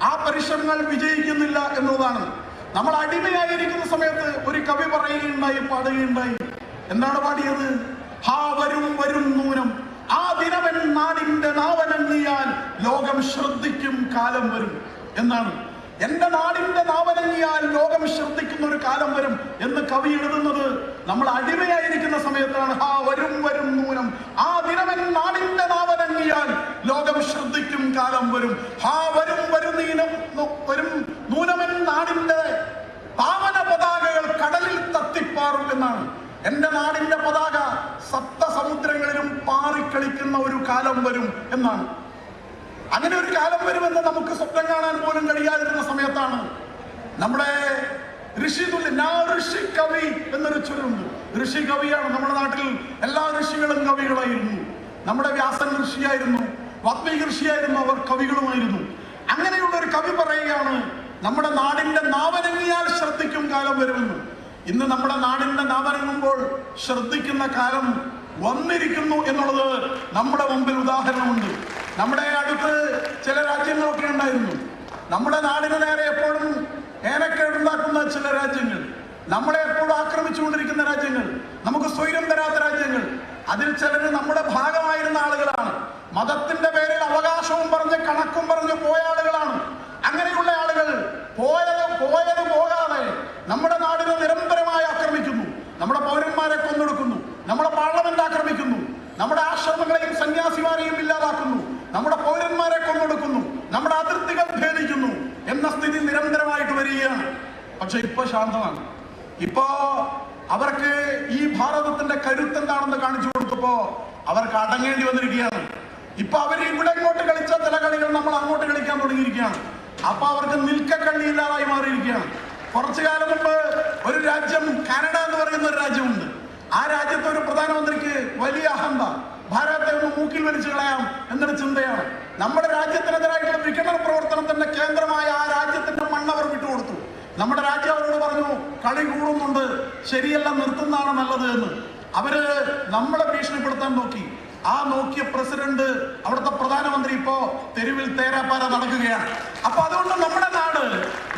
ആ പരിശ്രമങ്ങൾ വിജയിക്കുന്നില്ല എന്നുള്ളതാണ്. നമ്മൾ അടിമയായിരിക്കുന്ന സമയത്ത് ഒരു കവി പാടുകയുണ്ടായി. എന്താണ് പാടിയത്? ഹാ വരും നൂനം, ആ ദിനവൻ നാടിന്റെ നാവനങ്ങിയാൽ ലോകം ശ്രദ്ധിക്കും കാലം വരും എന്നാണ്. എന്റെ നാടിന്റെ നാവനങ്ങിയാൽ ലോകം ശ്രദ്ധിക്കുന്ന ഒരു കാലം വരും എന്ന് കവി എഴുതുന്നത് നമ്മൾ അടിമയായിരിക്കുന്ന സമയത്താണ്. ഹാ വരും നൂനം, ആ ദിനവൻ നാടിന്റെ നാവനങ്ങിയാൽ ലോകം ശ്രദ്ധിക്കും കാലം വരും. ഹാ വരും നൂനമൻ നാടിന്റെ പാവന പതാകകൾ കടലിൽ തത്തിപ്പാറും എന്നാണ്. എന്റെ നാടിന്റെ പതാക സപ്തസമുദ്രങ്ങളിലും പാറിക്കളിക്കുന്ന ഒരു കാലം വരും എന്നാണ്. അങ്ങനെ ഒരു കാലം വരുമെന്ന് നമുക്ക് സ്വപ്നം കാണാൻ പോലും കഴിയാതിരുന്ന സമയത്താണ് നമ്മുടെ ഋഷി കവി എന്നൊരു ചൊല്ലുണ്ട്. ഋഷി കവിയാണ്. നമ്മുടെ നാട്ടിൽ എല്ലാ ഋഷികളും കവികളായിരുന്നു. നമ്മുടെ വ്യാസൻ ഋഷിയായിരുന്നു, വാത്മീകി ഋഷിയായിരുന്നു, അവർ കവികളുമായിരുന്നു. അങ്ങനെയുള്ള ഒരു കവി പറയുകയാണ്, നമ്മുടെ നാടിന്റെ നാവനങ്ങിയാൽ ശ്രദ്ധിക്കും കാലം വരുമെന്ന്. ഇന്ന് നമ്മുടെ നാടിന്റെ നാവനങ്ങുമ്പോൾ ശ്രദ്ധിക്കുന്ന കാലം വന്നിരിക്കുന്നു എന്നുള്ളത് നമ്മുടെ മുമ്പിൽ ഉദാഹരണമുണ്ട്. നമ്മുടെ അടുത്ത് ചില രാജ്യങ്ങളൊക്കെ ഉണ്ടായിരുന്നു. നമ്മുടെ നാടിന് നേരെ എപ്പോഴും ഏനക്കേടുണ്ടാക്കുന്ന ചില രാജ്യങ്ങൾ, നമ്മളെ എപ്പോഴും ആക്രമിച്ചുകൊണ്ടിരിക്കുന്ന രാജ്യങ്ങൾ, നമുക്ക് സ്വൈര്യം തരാത്ത രാജ്യങ്ങൾ, അതിൽ ചിലർ നമ്മുടെ ഭാഗമായിരുന്ന ആളുകളാണ്. മതത്തിന്റെ പേരിൽ അവകാശവും പറഞ്ഞ് കണക്കും പറഞ്ഞ് പോയ ആളുകളാണ്. അങ്ങനെയുള്ള ആളുകൾ പോയത് പോകാതെ നമ്മുടെ നാടിനെ നിരന്തരമായി ആക്രമിക്കുന്നു. നമ്മുടെ പൗരന്മാരെ കൊന്നൊടുക്കുന്നു, നമ്മുടെ പാർലമെന്റ് ആക്രമിക്കുന്നു, നമ്മുടെ ആശ്രമങ്ങളെയും സന്യാസിമാരെയും ഇല്ലാതാക്കുന്നു, നമ്മുടെ പൗരന്മാരെ കൊന്നൊടുക്കുന്നു, നമ്മുടെ അതിർത്തികൾ ഭേദിക്കുന്നു എന്ന സ്ഥിതി നിരന്തരമായിട്ട് വരികയാണ്. പക്ഷെ ഇപ്പൊ ശാന്തമാണ്. ഇപ്പോ അവർക്ക് ഈ ഭാരതത്തിന്റെ കരുത്തെന്താണെന്ന് കാണിച്ചു കൊടുത്തപ്പോ അവർക്ക് അടങ്ങേണ്ടി വന്നിരിക്കുകയാണ്. ഇപ്പൊ അവർ ഇവിടെ ഇങ്ങോട്ട് കളിച്ച ചില കളികൾ നമ്മൾ അങ്ങോട്ട് കളിക്കാൻ തുടങ്ങിയിരിക്കുകയാണ്. അപ്പൊ അവർക്ക് നിൽക്കക്കള്ളി ഇല്ലാതായി മാറിയിരിക്കുകയാണ്. കുറച്ചു കാലം മുമ്പ് ഒരു രാജ്യം, കാനഡ എന്ന് പറയുന്ന ഒരു രാജ്യമുണ്ട്. ആ രാജ്യത്തെ ഒരു പ്രധാനമന്ത്രിക്ക് വലിയ അഹന്ത, ഭാരതത്തെ ഒന്ന് മൂക്കിൽ വലിച്ചു കളയാം എന്നൊരു ചിന്തയാണ്. നമ്മുടെ രാജ്യത്തിനെതിരായിട്ടുള്ള വിഘടന പ്രവർത്തനത്തിന്റെ കേന്ദ്രമായ ആ രാജ്യത്തിന്റെ മണ്ണവർ വിട്ടുകൊടുത്തു. നമ്മുടെ രാജ്യം അവരോട് പറഞ്ഞു, കളി കൂടുന്നുണ്ട്, ശരിയല്ല, നിർത്തുന്നതാണ് നല്ലത് എന്ന്. അവര് നമ്മളെ ഭീഷണിപ്പെടുത്താൻ നോക്കി. ആ നോക്കിയ പ്രസിഡന്റ്, അവിടുത്തെ പ്രധാനമന്ത്രി ഇപ്പോ തെരുവിൽ തേരാപ്പാര നടക്കുകയാണ്. അപ്പൊ അതുകൊണ്ട്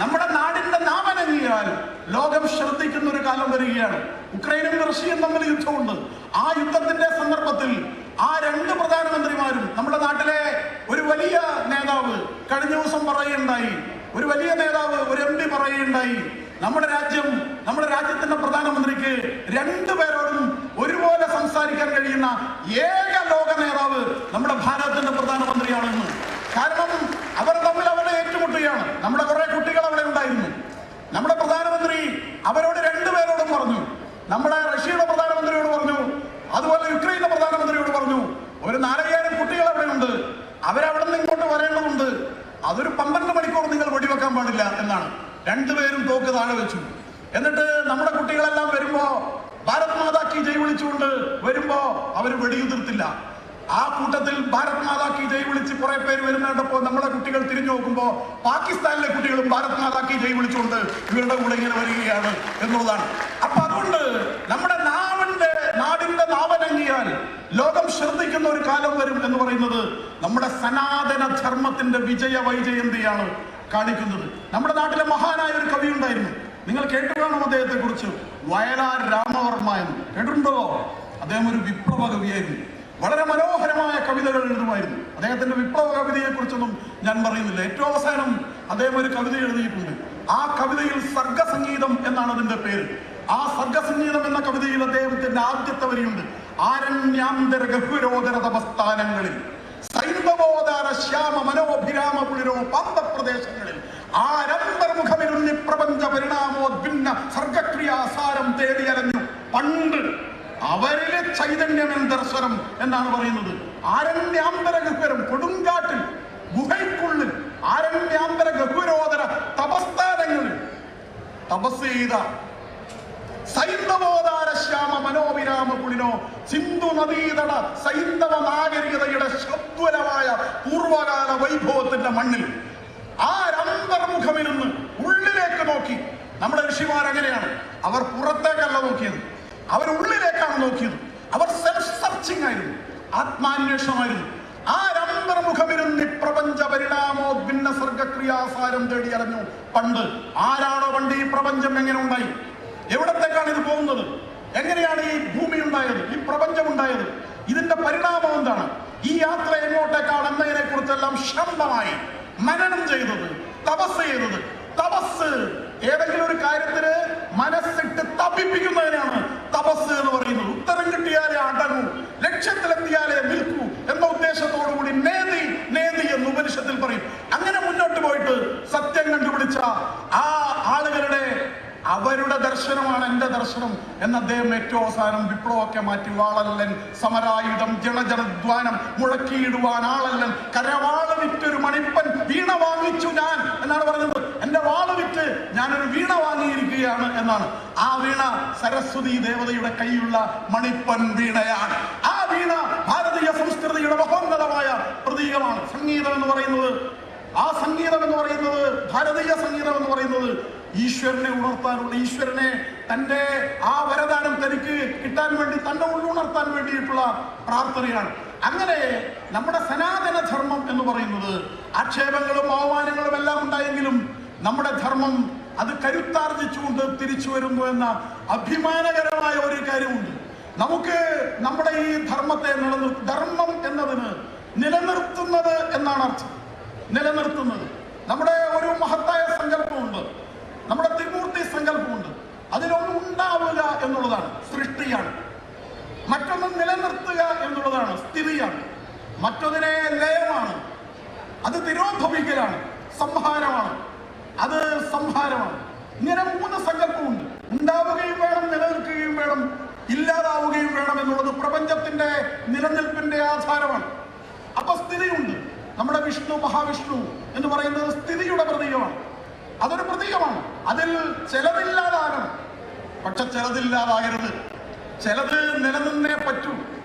നമ്മുടെ നാടിന്റെ നാമനങ്ങിയാൽ ലോകം ശ്രദ്ധിക്കുന്ന ഒരു കാലം വരികയാണ്. ഉക്രൈനും റഷ്യയും തമ്മിൽ യുദ്ധമുണ്ട്. ആ യുദ്ധത്തിന്റെ സന്ദർഭത്തിൽ ആ രണ്ട് പ്രധാനമന്ത്രിമാരും, നമ്മുടെ നാട്ടിലെ ഒരു വലിയ നേതാവ് കഴിഞ്ഞ ദിവസം പറയുകയുണ്ടായി, ഒരു വലിയ നേതാവ്, ഒരു MP പറയുകയുണ്ടായി, നമ്മുടെ രാജ്യത്തിന്റെ പ്രധാനമന്ത്രിക്ക് രണ്ടുപേരോടും ഒരുപോലെ സംസാരിക്കാൻ കഴിയുന്ന ഏക ലോക നേതാവ് നമ്മുടെ ഭാരതത്തിന്റെ പ്രധാനമന്ത്രിയാണെന്ന്. കാരണം അവർ തമ്മിൽ അവിടെ ഏറ്റുമുട്ടുകയാണ്. നമ്മുടെ കുറെ കുട്ടികൾ അവിടെ ഉണ്ടായിരുന്നു. നമ്മുടെ പ്രധാനമന്ത്രി അവരോട് രണ്ടുപേരോടും പറഞ്ഞു, നമ്മുടെ റഷ്യയുടെ പ്രധാനമന്ത്രിയോട് പറഞ്ഞു, അതുപോലെ യുക്രൈന്റെ പ്രധാനമന്ത്രിയോട് പറഞ്ഞു, ഒരു 4000 കുട്ടികൾ അവിടെ ഉണ്ട്, അവരവിടെ നിന്ന് ഇങ്ങോട്ട് വരേണ്ടതുണ്ട്, അതൊരു 12 മണിക്കൂർ നിങ്ങൾ വെടിവെക്കാൻ പാടില്ല എന്നാണ്. രണ്ടുപേരും തോക്ക് താഴെ വെച്ചു. എന്നിട്ട് നമ്മുടെ കുട്ടികളെല്ലാം വരുമ്പോ ഭാരത് മാതാ കി ജയ് വിളിച്ചുകൊണ്ട് വരുമ്പോ അവർ വെടിയുതിർത്തില്ല. ആ കൂട്ടത്തിൽ ഭാരത് മാതാ കി ജയ് വിളിച്ച് കുറെ പേര് വരുന്നപ്പോ നമ്മുടെ കുട്ടികൾ തിരിഞ്ഞു നോക്കുമ്പോ പാകിസ്ഥാനിലെ കുട്ടികളും ഭാരത് മാതാ കി ജയ് വിളിച്ചുകൊണ്ട് ഇവരുടെ കൂടെ ഇങ്ങനെ വരികയാണ് എന്നുള്ളതാണ്. അപ്പൊ അതുകൊണ്ട് നമ്മുടെ നാടിന്റെ നാവനങ്ങിയാൽ ലോകം ശ്രദ്ധിക്കുന്ന ഒരു കാലം വരും എന്ന് പറയുന്നത് നമ്മുടെ സനാതന ധർമ്മത്തിന്റെ വിജയ വൈജയന്തിയാണ് കാണിക്കുന്നത്. നമ്മുടെ നാട്ടിലെ മഹാനായ ഒരു കവി ഉണ്ടായിരുന്നു, നിങ്ങൾ കേട്ടു കാണും അദ്ദേഹത്തെ കുറിച്ച്, വയലാർ രാമവർമ്മ എന്ന് കേട്ടിട്ടുണ്ടോ? അദ്ദേഹം ഒരു വിപ്ലവ കവിയായിരുന്നു. വളരെ മനോഹരമായ കവിതകൾ എഴുതുമായിരുന്നു. അദ്ദേഹത്തിന്റെ വിപ്ലവ കവിതയെ കുറിച്ചൊന്നും ഞാൻ പറയുന്നില്ല. ഏറ്റവും അവസാനം അദ്ദേഹം ഒരു കവിത എഴുതിയിട്ടുണ്ട്. ആ കവിതയിൽ സർഗസംഗീതം എന്നാണ് അതിന്റെ പേര്. ആ സർഗസംഗീതം എന്ന കവിതയിൽ അദ്ദേഹത്തിന്റെ ആദ്യത്തെ വരിയുണ്ട്, ആരണ്യാന്തര ഗഹ്വരോദര തപസ്ഥാനങ്ങളിൽ സൈന്ധവോദാര ശ്യാമ മനോഭിരാമ പുളിരോ പാന്തപ്രദേശങ്ങളിൽ ആരന്തർമുഖമിരുന്നി പ്രപഞ്ച പരിണാമോദ്ഭിന്ന സർഗക്രിയാസാരം തേടിയലഞ്ഞു പണ്ട് അവരിലെ ചൈതന്യമെൻ ദർശനം എന്നാണ് പറയുന്നത്. ആരണ്യാന്തര ഗഹ്വരം, കൊടുങ്കാട്ടിൽ ഗുഹയ്ക്കുള്ളിൽ ആരണ്യാന്തര ഗഹ്വരോദര തപസ്ഥാനങ്ങളിൽ തപസ് ചെയ്ത സൈന്ധവോദാര ശ്യാമ മനോവിരാമ പുളിനോ സിന്ധു നദീതട സൈന്ധവ നാഗരികതയുടെ ശബ്ദലമായ പൂർവകാല വൈഭവത്തിന്റെ മണ്ണിൽ ആരന്തർമുഖമിരുന്ന് ഉള്ളിലേക്ക് നോക്കി. നമ്മുടെ ഋഷിമാർ അങ്ങനെയാണ്, അവർ പുറത്തേക്കല്ല നോക്കിയത്, അവർ ഉള്ളിലേക്കാണ് നോക്കിയത്. അവർ സെൽഫ് സെർച്ചിങ് ആയിരുന്നു, ആത്മാന്വേഷണമായിരുന്നു. ആരന്തർമുഖമിരുന്നി പ്രപഞ്ച പരിണാമോദ്ഭിന്ന സർഗക്രിയാസാരം തേടി അലഞ്ഞു പണ്ട്. ആരാണോ പണ്ട് ഈ പ്രപഞ്ചം എങ്ങനെ ഉണ്ടായി, എവിടത്തേക്കാണ് ഇത് പോകുന്നത്, എങ്ങനെയാണ് ഈ ഭൂമി ഉണ്ടായത്, ഈ പ്രപഞ്ചം ഉണ്ടായത്, ഇതിന്റെ പരിണാമം എന്താണ്, ഈ യാത്ര എങ്ങോട്ടേക്കാണ് എന്നതിനെ കുറിച്ചെല്ലാം ശാന്തമായി മനനം ചെയ്തത്, തപസ് ചെയ്തത്. തപസ് ഏതെങ്കിലും ഒരു കാര്യത്തിന് മനസ്സിട്ട് തപിപ്പിക്കുന്നതിനാണ് തപസ് എന്ന് പറയുന്നത്. ഉത്തരം കിട്ടിയാലേ അടങ്ങൂ, ലക്ഷ്യത്തിലെത്തിയാലേ നിൽക്കൂ എന്ന ഉദ്ദേശത്തോടുകൂടി നേതി നേതി എന്ന് ഉപനിഷത്തിൽ പറയും. അങ്ങനെ മുന്നോട്ട് പോയിട്ട് സത്യം കണ്ടുപിടിച്ച ആ ആളുകളുടെ അവരുടെ ദർശനമാണ് എന്റെ ദർശനം എന്ന് അദ്ദേഹം ഏറ്റവും അവസാനം വിപ്ലവമൊക്കെ മാറ്റി വാളല്ലൻ സമരായുധം ജനജനദ്വാനം മുഴക്കിയിടുവാൻ ആളല്ലൻ കരവാള് വിറ്റൊരു മണിപ്പൻ വീണ വാങ്ങിച്ചു ഞാൻ എന്നാണ് പറയുന്നത്. എന്റെ വാള് വിറ്റ് ഞാനൊരു വീണ വാങ്ങിയിരിക്കുകയാണ് എന്നാണ്. ആ വീണ സരസ്വതി ദേവതയുടെ കൈയുള്ള മണിപ്പൻ വീണയാണ്. ആ വീണ ഭാരതീയ സംസ്കൃതിയുടെ മഹോന്നതമായ പ്രതീകമാണ്. സംഗീതം എന്ന് പറയുന്നത്, ആ സംഗീതം എന്ന് പറയുന്നത്, ഭാരതീയ സംഗീതം എന്ന് പറയുന്നത് ഈശ്വരനെ ഉണർത്താനുള്ള, ഈശ്വരനെ തന്റെ ആ വരദാനം തനിക്ക് കിട്ടാൻ വേണ്ടി തന്നെ ഉള്ളുണർത്താൻ വേണ്ടിയിട്ടുള്ള പ്രാർത്ഥനയാണ്. അങ്ങനെ നമ്മുടെ സനാതന ധർമ്മം എന്ന് പറയുന്നത് ആക്ഷേപങ്ങളും അവമാനങ്ങളും എല്ലാം ഉണ്ടായെങ്കിലും നമ്മുടെ ധർമ്മം അത് കരുത്താർജിച്ചുകൊണ്ട് തിരിച്ചു വരുന്നു എന്ന അഭിമാനകരമായ ഒരു കാര്യമുണ്ട്. നമുക്ക് നമ്മുടെ ഈ ധർമ്മത്തെ ധർമ്മം എന്നതിന് നിലനിർത്തുന്നത് എന്നാണ് അർത്ഥം. നിലനിർത്തുന്നത്, നമ്മുടെ ഒരു മഹത്തായ സങ്കല്പമുണ്ട്, നമ്മുടെ ത്രിമൂർത്തി സങ്കല്പമുണ്ട്. അതിലൊന്ന് ഉണ്ടാവുക എന്നുള്ളതാണ്, സൃഷ്ടിയാണ്. മറ്റൊന്ന് നിലനിർത്തുക എന്നുള്ളതാണ്, സ്ഥിതിയാണ്. മറ്റൊന്നിനെ ലയമാണ്, അത് തിരോഭവിക്കലാണ്, സംഹാരമാണ്, അത് സംഹാരമാണ്. ഇങ്ങനെ 3 സങ്കല്പമുണ്ട്. ഉണ്ടാവുകയും വേണം, നിലനിൽക്കുകയും വേണം, ഇല്ലാതാവുകയും വേണം എന്നുള്ളത് പ്രപഞ്ചത്തിന്റെ നിലനിൽപ്പിന്റെ ആധാരമാണ്. അപ്പൊ സ്ഥിതിയുണ്ട്. നമ്മുടെ വിഷ്ണു, മഹാവിഷ്ണു എന്ന് പറയുന്നത് സ്ഥിതിയുടെ പ്രതീകമാണ്. അതൊരു പ്രതീകമാണ്. അതിൽ ചിലതില്ലാതാകണം, പക്ഷെ ചിലതില്ലാതാകരുത്. ചിലത് നിലനിന്നേ പറ്റൂ.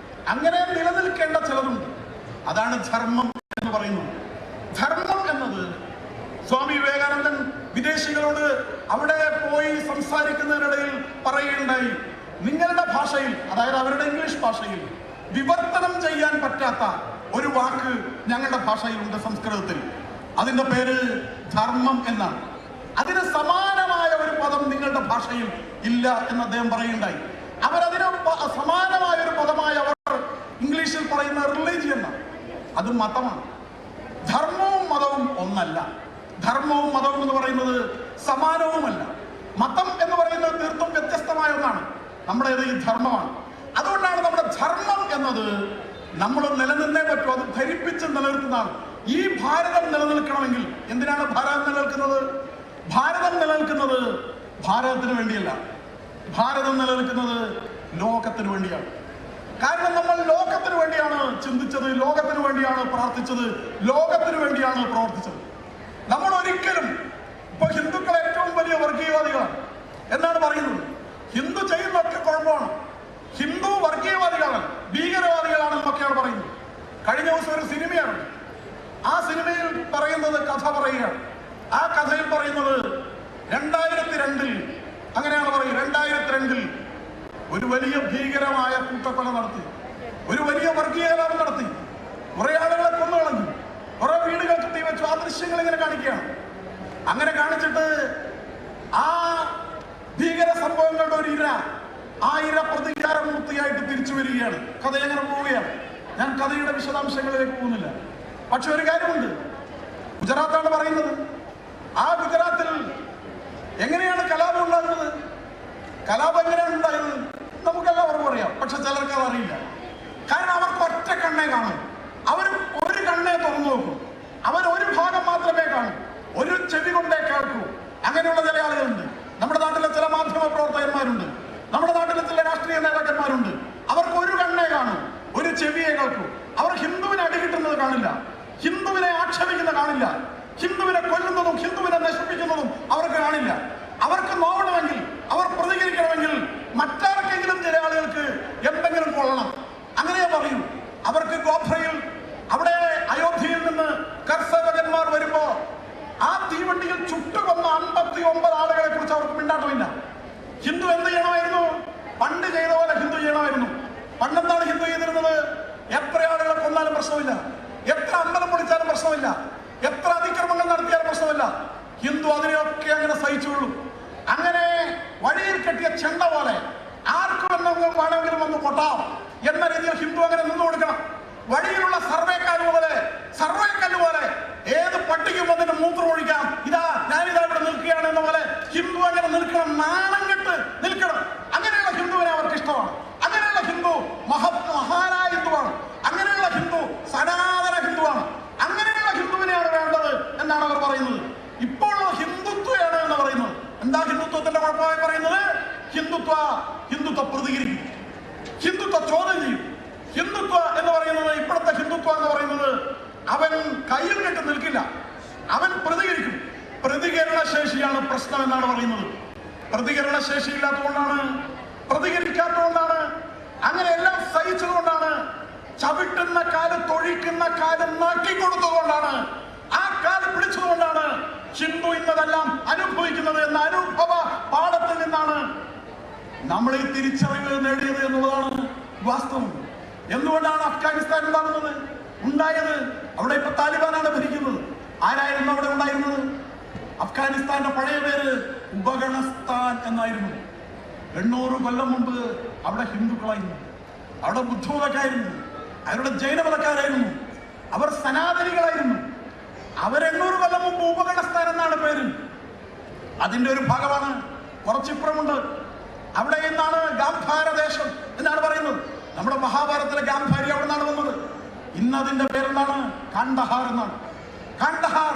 അങ്ങനെ നിലനിൽക്കേണ്ട ചിലതുണ്ട്. അതാണ് ധർമ്മം എന്ന് പറയുന്നത്. ധർമ്മം എന്നത് സ്വാമി വിവേകാനന്ദൻ വിദേശികളോട് അവിടെ പോയി സംസാരിക്കുന്നതിനിടയിൽ പറയുകയുണ്ടായി, നിങ്ങളുടെ ഭാഷയിൽ, അതായത് അവരുടെ ഇംഗ്ലീഷ് ഭാഷയിൽ വിവർത്തനം ചെയ്യാൻ പറ്റാത്ത ഒരു വാക്ക് ഞങ്ങളുടെ ഭാഷയിലുണ്ട്, സംസ്കൃതത്തിൽ. അതിന്റെ പേര് ധർമ്മം എന്നാണ്. അതിന് സമാനമായ ഒരു പദം നിങ്ങളുടെ ഭാഷയിൽ ഇല്ല എന്ന് അദ്ദേഹം പറയുണ്ടായി. അവരതിന് സമാനമായ ഒരു പദമായ അവർ ഇംഗ്ലീഷിൽ പറയുന്ന റിലീജിയൻ എന്നാണ്. അത് മതമാണ്. ധർമ്മവും മതവും ഒന്നല്ല. ധർമ്മവും മതവും എന്ന് പറയുന്നത് സമാനവുമല്ല. മതം എന്ന് പറയുന്നത് തീർത്തും വ്യത്യസ്തമായ ഒന്നാണ്. നമ്മുടേത് ഈ ധർമ്മമാണ്. അതുകൊണ്ടാണ് നമ്മുടെ ധർമ്മം എന്നത് നമ്മൾ നിലനിന്നേ പറ്റൂ. അത് ധരിപ്പിച്ച് നിലനിർത്തുന്നതാണ്. ഈ ഭാരതം നിലനിൽക്കണമെങ്കിൽ എന്തിനാണ് ഭാരതം നിലനിൽക്കുന്നത്? ഭാരതം നിലനിൽക്കുന്നത് ഭാരതത്തിന് വേണ്ടിയല്ല. ഭാരതം നിലനിൽക്കുന്നത് ലോകത്തിന് വേണ്ടിയാണ്. കാരണം നമ്മൾ ലോകത്തിന് വേണ്ടിയാണ് ചിന്തിച്ചത്, ലോകത്തിന് വേണ്ടിയാണ് പ്രാർത്ഥിച്ചത്, ലോകത്തിന് വേണ്ടിയാണ് പ്രവർത്തിച്ചത്. നമ്മൾ ഒരിക്കലും ഇപ്പൊ ഹിന്ദുക്കൾ ഏറ്റവും വലിയ വർഗീയവാദികളാണ് എന്നാണ് പറയുന്നത്. ഹിന്ദു ചെയ്യുന്നതൊക്കെ കുഴപ്പമാണ്, ഹിന്ദു വർഗീയവാദികളാണ്, ഭീകരവാദികളാണെന്നൊക്കെയാണ് പറയുന്നത്. കഴിഞ്ഞ ദിവസം ഒരു സിനിമയാണ്. ആ സിനിമയിൽ പറയുന്നത് കഥ പറയുകയാണ്. ആ കഥയിൽ പറയുന്നത് 2002 അങ്ങനെയാണ് പറയുന്നത്. 2002 ഒരു വലിയ ഭീകരമായ കൂട്ടക്കൊല നടത്തി, ഒരു വലിയ വർഗീയ കലാപം നടത്തി, കുറെ ആളുകളെ കൊന്നു കളഞ്ഞു, കുറെ വീടുകൾ കെട്ടി വെച്ചു. ആ ദൃശ്യങ്ങൾ ഇങ്ങനെ കാണിക്കുകയാണ്. അങ്ങനെ കാണിച്ചിട്ട് ആ ഭീകര സംഭവങ്ങളുടെ ഒരു ഇര, ആ ഇര പ്രതികാരമൂർത്തിയായിട്ട് തിരിച്ചു വരികയാണ്. കഥ എങ്ങനെ പോവുകയാണ്. ഞാൻ കഥയുടെ വിശദാംശങ്ങളിലേക്ക് പോകുന്നില്ല. പക്ഷെ ഒരു കാര്യമുണ്ട്, ഗുജറാത്താണ് പറയുന്നത്. ആ ഗുജറാത്തിൽ എങ്ങനെയാണ് കലാപം ഉണ്ടാകുന്നത്? കലാപം എങ്ങനെയാണ് ഉണ്ടായത് നമുക്കെല്ലാവർക്കും അറിയാം. പക്ഷെ ചിലർക്ക് അത് അറിയില്ല. കാരണം അവർക്ക് ഒറ്റ കണ്ണേ കാണും. അവർ ഒരു കണ്ണേ തുറന്നു നോക്കും. അവർ ഒരു ഭാഗം മാത്രമേ കാണൂ, ഒരു ചെവി കൊണ്ടേ കേൾക്കൂ. അങ്ങനെയുള്ള ചില ആളുകളുണ്ട്. നമ്മുടെ നാട്ടിലെ ചില മാധ്യമ പ്രവർത്തകന്മാരുണ്ട്, നമ്മുടെ നാട്ടിലെ ചില രാഷ്ട്രീയ നേതാക്കന്മാരുണ്ട്. അവർക്ക് ഒരു കണ്ണേ കാണൂ, ഒരു ചെവിയെ കേൾക്കൂ. അവർ ഹിന്ദുവിനെ അടികിട്ടുന്നത് കാണില്ല, ഹിന്ദുവിനെ ആക്ഷേപിക്കുന്നത് കാണില്ല, ഹിന്ദുവിനെ കൊല്ലുന്നതും ഹിന്ദുവിനെ നശിപ്പിക്കുന്നതും അവർക്ക് കാണില്ല. അവർക്ക് നോവണമെങ്കിൽ, അവർ പ്രതികരിക്കണമെങ്കിൽ മറ്റാർക്കെങ്കിലും ചില ആളുകൾക്ക് എന്തെങ്കിലും കൊള്ളണം, അങ്ങനെ പറയൂ. അവർക്ക് ഗോത്രയിൽ അവിടെ അയോധ്യയിൽ നിന്ന് കർഷകന്മാർ വരുമ്പോ ആ തീവണ്ടിയിൽ ചുട്ടുകൊന്ന 59 ആളുകളെ കുറിച്ച് അവർക്ക് മിണ്ടാട്ടമില്ല. ഹിന്ദു എന്ത് ചെയ്യണമായിരുന്നു? പണ്ട് ചെയ്ത പോലെ ഹിന്ദു ചെയ്യണമായിരുന്നു. പണ്ടെന്താണ് ഹിന്ദു ചെയ്തിരുന്നത്? എത്ര ആളുകളെ കൊന്നാലും പ്രശ്നമില്ല, എത്ര അമ്പലം പൊളിച്ചാലും പ്രശ്നമില്ല, എത്ര അതിക്രമങ്ങൾ നടത്തിയാലും പ്രശ്നമില്ല. ഹിന്ദു അതിനെയൊക്കെ അങ്ങനെ സഹിച്ചുള്ളൂ. അങ്ങനെ വഴിയിൽ കെട്ടിയ ചെണ്ട പോലെ ആർക്കും വേണമെങ്കിലും ഒന്ന് കൊട്ടാം എന്ന രീതിയിൽ ഹിന്ദു അങ്ങനെ നിന്നു കൊടുക്കണം. വഴിയിലുള്ള സർവേക്കല്ല് പോലെ ഏത് പട്ടിക്കും വന്നിട്ട് മൂത്രം ഒഴിക്കാം, ഇതാ ഞാനിതാ ഇവിടെ നിൽക്കുകയാണ് എന്ന പോലെ ഹിന്ദു അങ്ങനെ നിൽക്കണം, നാണം കെട്ട് നിൽക്കണം. അങ്ങനെയുള്ള ഹിന്ദുവിനെ അവർക്ക് ഇഷ്ടമാണ്. അങ്ങനെയുള്ള ഹിന്ദു മഹാനായ ഹിന്ദുവാണ്. അങ്ങനെയുള്ള ഹിന്ദു സനാതന ഹിന്ദുവാണ്. അങ്ങനെയുള്ള ഹിന്ദുവിനെയാണ് വേണ്ടത് എന്നാണ് അവർ പറയുന്നത്. ഇപ്പോൾ ഹിന്ദുത്വയാണ് എന്ന് പറയുന്നത്. എന്താ ഹിന്ദുത്വത്തിന്റെ കുഴപ്പമായി പറയുന്നത്? ഹിന്ദുത്വ പ്രതികരിക്കും, ഹിന്ദുത്വ ചോദ്യം ചെയ്യും. ഹിന്ദുത്വ എന്ന് പറയുന്നത്, ഇപ്പോഴത്തെ ഹിന്ദുത്വ എന്ന് പറയുന്നത്, അവൻ കയ്യിൽ കെട്ട് നിൽക്കില്ല, അവൻ പ്രതികരിക്കും. പ്രതികരണശേഷിയാണ് പ്രശ്നം എന്നാണ് പറയുന്നത്. പ്രതികരണശേഷി ഇല്ലാത്തതുകൊണ്ടാണ്, പ്രതികരിക്കാത്തതുകൊണ്ടാണ്, അങ്ങനെ എല്ലാം സഹിച്ചതുകൊണ്ടാണ്, ചവിട്ടുന്ന കാല് തൊഴിക്കുന്ന കാല് നാക്കിക്കൊടുത്തതുകൊണ്ടാണ്, ആ കാല് പിടിച്ചതുകൊണ്ടാണ് ഹിന്ദു ഇന്നതെല്ലാം അനുഭവിക്കുന്നത് എന്ന അനുഭവ പാഠത്തിൽ നിന്നാണ് നമ്മൾ ഈ തിരിച്ചറിവ് നേടിയത് എന്നുള്ളതാണ് വാസ്തവം. എന്തുകൊണ്ടാണ് അഫ്ഗാനിസ്ഥാൻ ഉണ്ടായത്? അവിടെ ഇപ്പൊ താലിബാനാണ് ഭരിക്കുന്നത്. ആരായിരുന്നു അവിടെ ഉണ്ടായിരുന്നത്? അഫ്ഗാനിസ്ഥാന്റെ പഴയ പേര് ഉപഗണസ്ഥാൻ എന്നായിരുന്നു. 800 കൊല്ലം മുമ്പ് അവിടെ ഹിന്ദുക്കളായിരുന്നു, അവിടെ ബുദ്ധമതക്കാരായിരുന്നു, അവരുടെ ജൈനമതക്കാരായിരുന്നു, അവർ സനാതനികളായിരുന്നു. അവർ 800 കൊല്ലം മുമ്പ് ഉപഗണസ്ഥാൻ എന്നാണ് പേര്. അതിന്റെ ഒരു ഭാഗമാണ് കുറച്ചിപ്പുറമുണ്ട്. അവിടെ നിന്നാണ് ഗാന്ധാരദേശം എന്നാണ് പറയുന്നത്. നമ്മുടെ മഹാഭാരതത്തിലെ ഗാന്ധാരി അവിടെ നിന്നാണ് വന്നത്. ഇന്ന് അതിന്റെ പേരെന്താണ്? കാണ്ഡഹാർ എന്നാണ്. കാണ്ഡഹാർ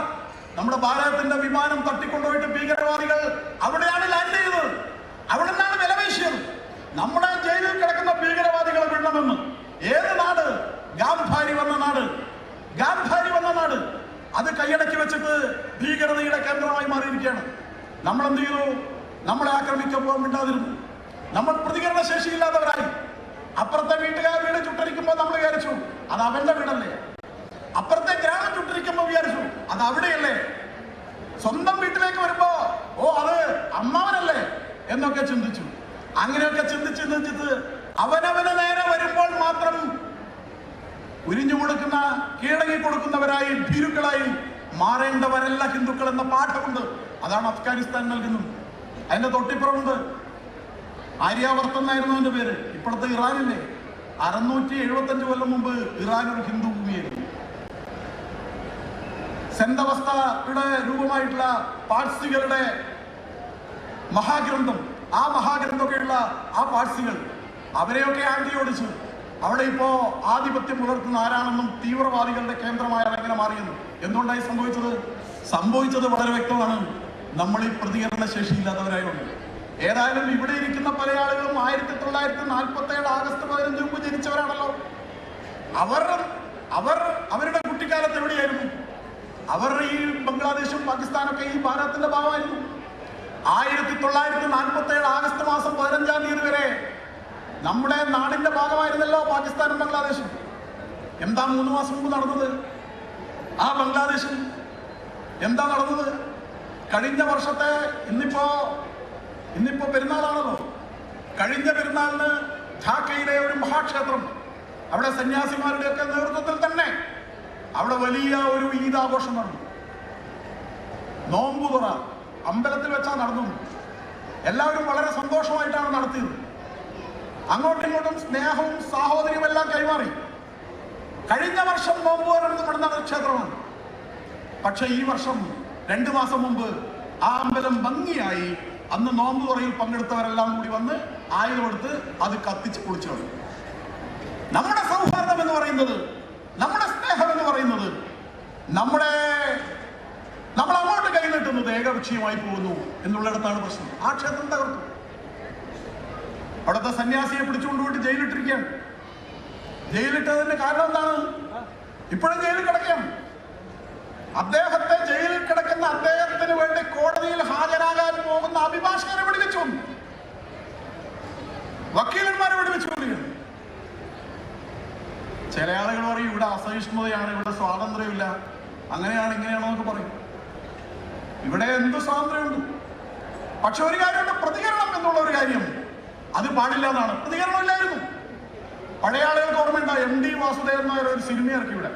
നമ്മുടെ ഭാരതത്തിന്റെ വിമാനം തട്ടിക്കൊണ്ടുപോയിട്ട് ഭീകരവാദികൾ അവിടെയാണ് ലാൻഡ് ചെയ്തത്. അവിടെ നിന്നാണ് വിലപേശിയത്. നമ്മുടെ ജയിലിൽ കിടക്കുന്ന ഭീകരവാദികളെ വിടണമെന്ന്. ഏത് നാട്? ഗാന്ധാരി വന്ന നാട്. ഗാന്ധാരി വന്ന നാട് അത് കൈയടക്കി വെച്ചിട്ട് ഭീകരതയുടെ കേന്ദ്രമായി മാറിയിരിക്കുകയാണ്. നമ്മൾ എന്ത് ചെയ്തു? നമ്മളെ ആക്രമിക്കാൻ പോകാൻ വേണ്ടാതിരുന്നു. നമ്മൾ പ്രതികരണ ശേഷിയില്ലാത്തവരായി. അപ്പുറത്തെ വീട്ടുകാർ വീട് ചുട്ടരിക്കുമ്പോൾ നമ്മൾ വിചാരിച്ചു അത് അവന്റെ വീടല്ലേ. അപ്പുറത്തെ ഗ്രാമം ചുട്ടരിക്കുമ്പോൾ വിചാരിച്ചു അത് അവിടെയല്ലേ. സ്വന്തം വീട്ടിലേക്ക് വരുമ്പോ അത് അമ്മാവനല്ലേ എന്നൊക്കെ ചിന്തിച്ചു. അങ്ങനെയൊക്കെ ചിന്തിച്ച് അവനവന് നേരെ വരുമ്പോൾ മാത്രം ഉരിഞ്ഞു കൊടുക്കുന്ന, കീഴടങ്ങി കൊടുക്കുന്നവരായി, ഭീരുക്കളായി മാറേണ്ടവരല്ല ഹിന്ദുക്കൾ എന്ന പാഠമുണ്ട്. അതാണ് അഫ്ഗാനിസ്ഥാൻ നൽകുന്നത്. അതിന്റെ തൊട്ടിപ്പുറമുണ്ട്. ആര്യാവർത്തൻ എന്നായിരുന്നു അവന്റെ പേര്. ഇപ്പോഴത്തെ ഇറാനില്ലേ, 675 കൊല്ലം മുമ്പ് ഇറാൻ ഒരു ഹിന്ദു ഭൂമിയായിരുന്നു. സെന്റ് അവസ്ഥയുടെ രൂപമായിട്ടുള്ള പാഴ്സികളുടെ മഹാഗ്രന്ഥം, ആ മഹാഗ്രന്ഥമൊക്കെയുള്ള ആ പാഴ്സികൾ, അവരെയൊക്കെ ആണ്ടി ഓടിച്ചു. അവിടെ ഇപ്പോ ആധിപത്യം പുലർത്തുന്ന ആരാണെന്നും തീവ്രവാദികളുടെ കേന്ദ്രമായ എങ്ങനെ മാറിയെന്നും. എന്തുകൊണ്ടായി സംഭവിച്ചത് വളരെ വ്യക്തമാണ്. നമ്മൾ ഈ പ്രതികരണ ശേഷിയില്ലാത്തവരായുണ്ട്. ഏതായാലും ഇവിടെ ഇരിക്കുന്ന പല ആളുകളും 1947 ആഗസ്റ്റ് 15 മുമ്പ് ജനിച്ചവരാണല്ലോ. അവരുടെ കുട്ടിക്കാലത്ത് എവിടെയായിരുന്നു? അവർ ഈ ബംഗ്ലാദേശും പാകിസ്ഥാനൊക്കെ ഈ ഭാരതത്തിന്റെ ഭാഗമായിരുന്നു. 1947 ആഗസ്റ്റ് മാസം 15-ാം തീയതി വരെ നമ്മുടെ നാടിന്റെ ഭാഗമായിരുന്നല്ലോ പാകിസ്ഥാനും ബംഗ്ലാദേശും. എന്താ 3 മാസം മുമ്പ് നടന്നത്? ആ ബംഗ്ലാദേശിൽ എന്താ നടന്നത്? കഴിഞ്ഞ വർഷത്തെ ഇന്നിപ്പോ പെരുന്നാളാണല്ലോ. കഴിഞ്ഞ പെരുന്നാളിന് ധാക്കയിലെ ഒരു മഹാക്ഷേത്രം, അവിടെ സന്യാസിമാരുടെയൊക്കെ നേതൃത്വത്തിൽ തന്നെ അവിടെ വലിയ ഒരു ഈദ് ആഘോഷം നടന്നു. നോമ്പുതുറ അമ്പലത്തിൽ വെച്ചാൽ നടന്നു. എല്ലാവരും വളരെ സന്തോഷമായിട്ടാണ് നടത്തിയത്. അങ്ങോട്ടും ഇങ്ങോട്ടും സ്നേഹവും സാഹോദര്യവും എല്ലാം കൈമാറി. കഴിഞ്ഞ വർഷം നോമ്പുതുറ നടന്ന ക്ഷേത്രമാണ്. പക്ഷെ ഈ വർഷം 2 മാസം മുമ്പ് ആ അമ്പലം ഭംഗിയായി, അന്ന് നോമ്പുതുറയിൽ പങ്കെടുത്തവരെല്ലാം കൂടി വന്ന് ആയുധമെടുത്ത് അത് കത്തിച്ച് പൊളിച്ചു കളഞ്ഞു. നമ്മുടെ സൗഹാർദ്ദം എന്ന് പറയുന്നത്, നമ്മുടെ സ്നേഹം എന്ന് പറയുന്നത്, നമ്മൾ അങ്ങോട്ട് കൈനീട്ടുന്നത് ഏകപക്ഷീയമായി പോകുന്നു എന്നുള്ളിടത്താണ് പ്രശ്നം. ആ ക്ഷേത്രം തകർത്തു. അവിടുത്തെ സന്യാസിയെ പിടിച്ചുകൊണ്ടുപോയിട്ട് ജയിലിട്ടിരിക്കുകയാണ്. ജയിലിട്ടതിന്റെ കാരണം എന്താണ്? ഇപ്പോഴും ജയിലിൽ കിടക്കുകയാണ്. അദ്ദേഹത്തെ ജയിലിൽ കിടക്കുന്ന അദ്ദേഹത്തിന് വേണ്ടി കോടതിയിൽ ഹാജരാകാൻ പോകുന്ന അഭിഭാഷകരെ വെടിവെച്ചു, വക്കീലന്മാരെ വെടിവെച്ചു കൊണ്ടിരിക്കുന്നു. ചില ആളുകൾ പറയും ഇവിടെ അസഹിഷ്ണുതയാണ്, ഇവിടെ സ്വാതന്ത്ര്യമില്ല, അങ്ങനെയാണ് ഇങ്ങനെയാണെന്നൊക്കെ പറയും. ഇവിടെ എന്ത് സ്വാതന്ത്ര്യമുണ്ട്? പക്ഷെ ഒരു കാര്യമുണ്ട്, പ്രതികരണം എന്നുള്ള ഒരു കാര്യം അത് പാടില്ല എന്നാണ്. പ്രതികരണം ഇല്ലായിരുന്നു. പഴയ ആളുകൾക്ക് ഓർമ്മയുണ്ട, MD വാസുദേവൻ നായർ ഒരു സിനിമ ഇറക്കി ഇവിടെ.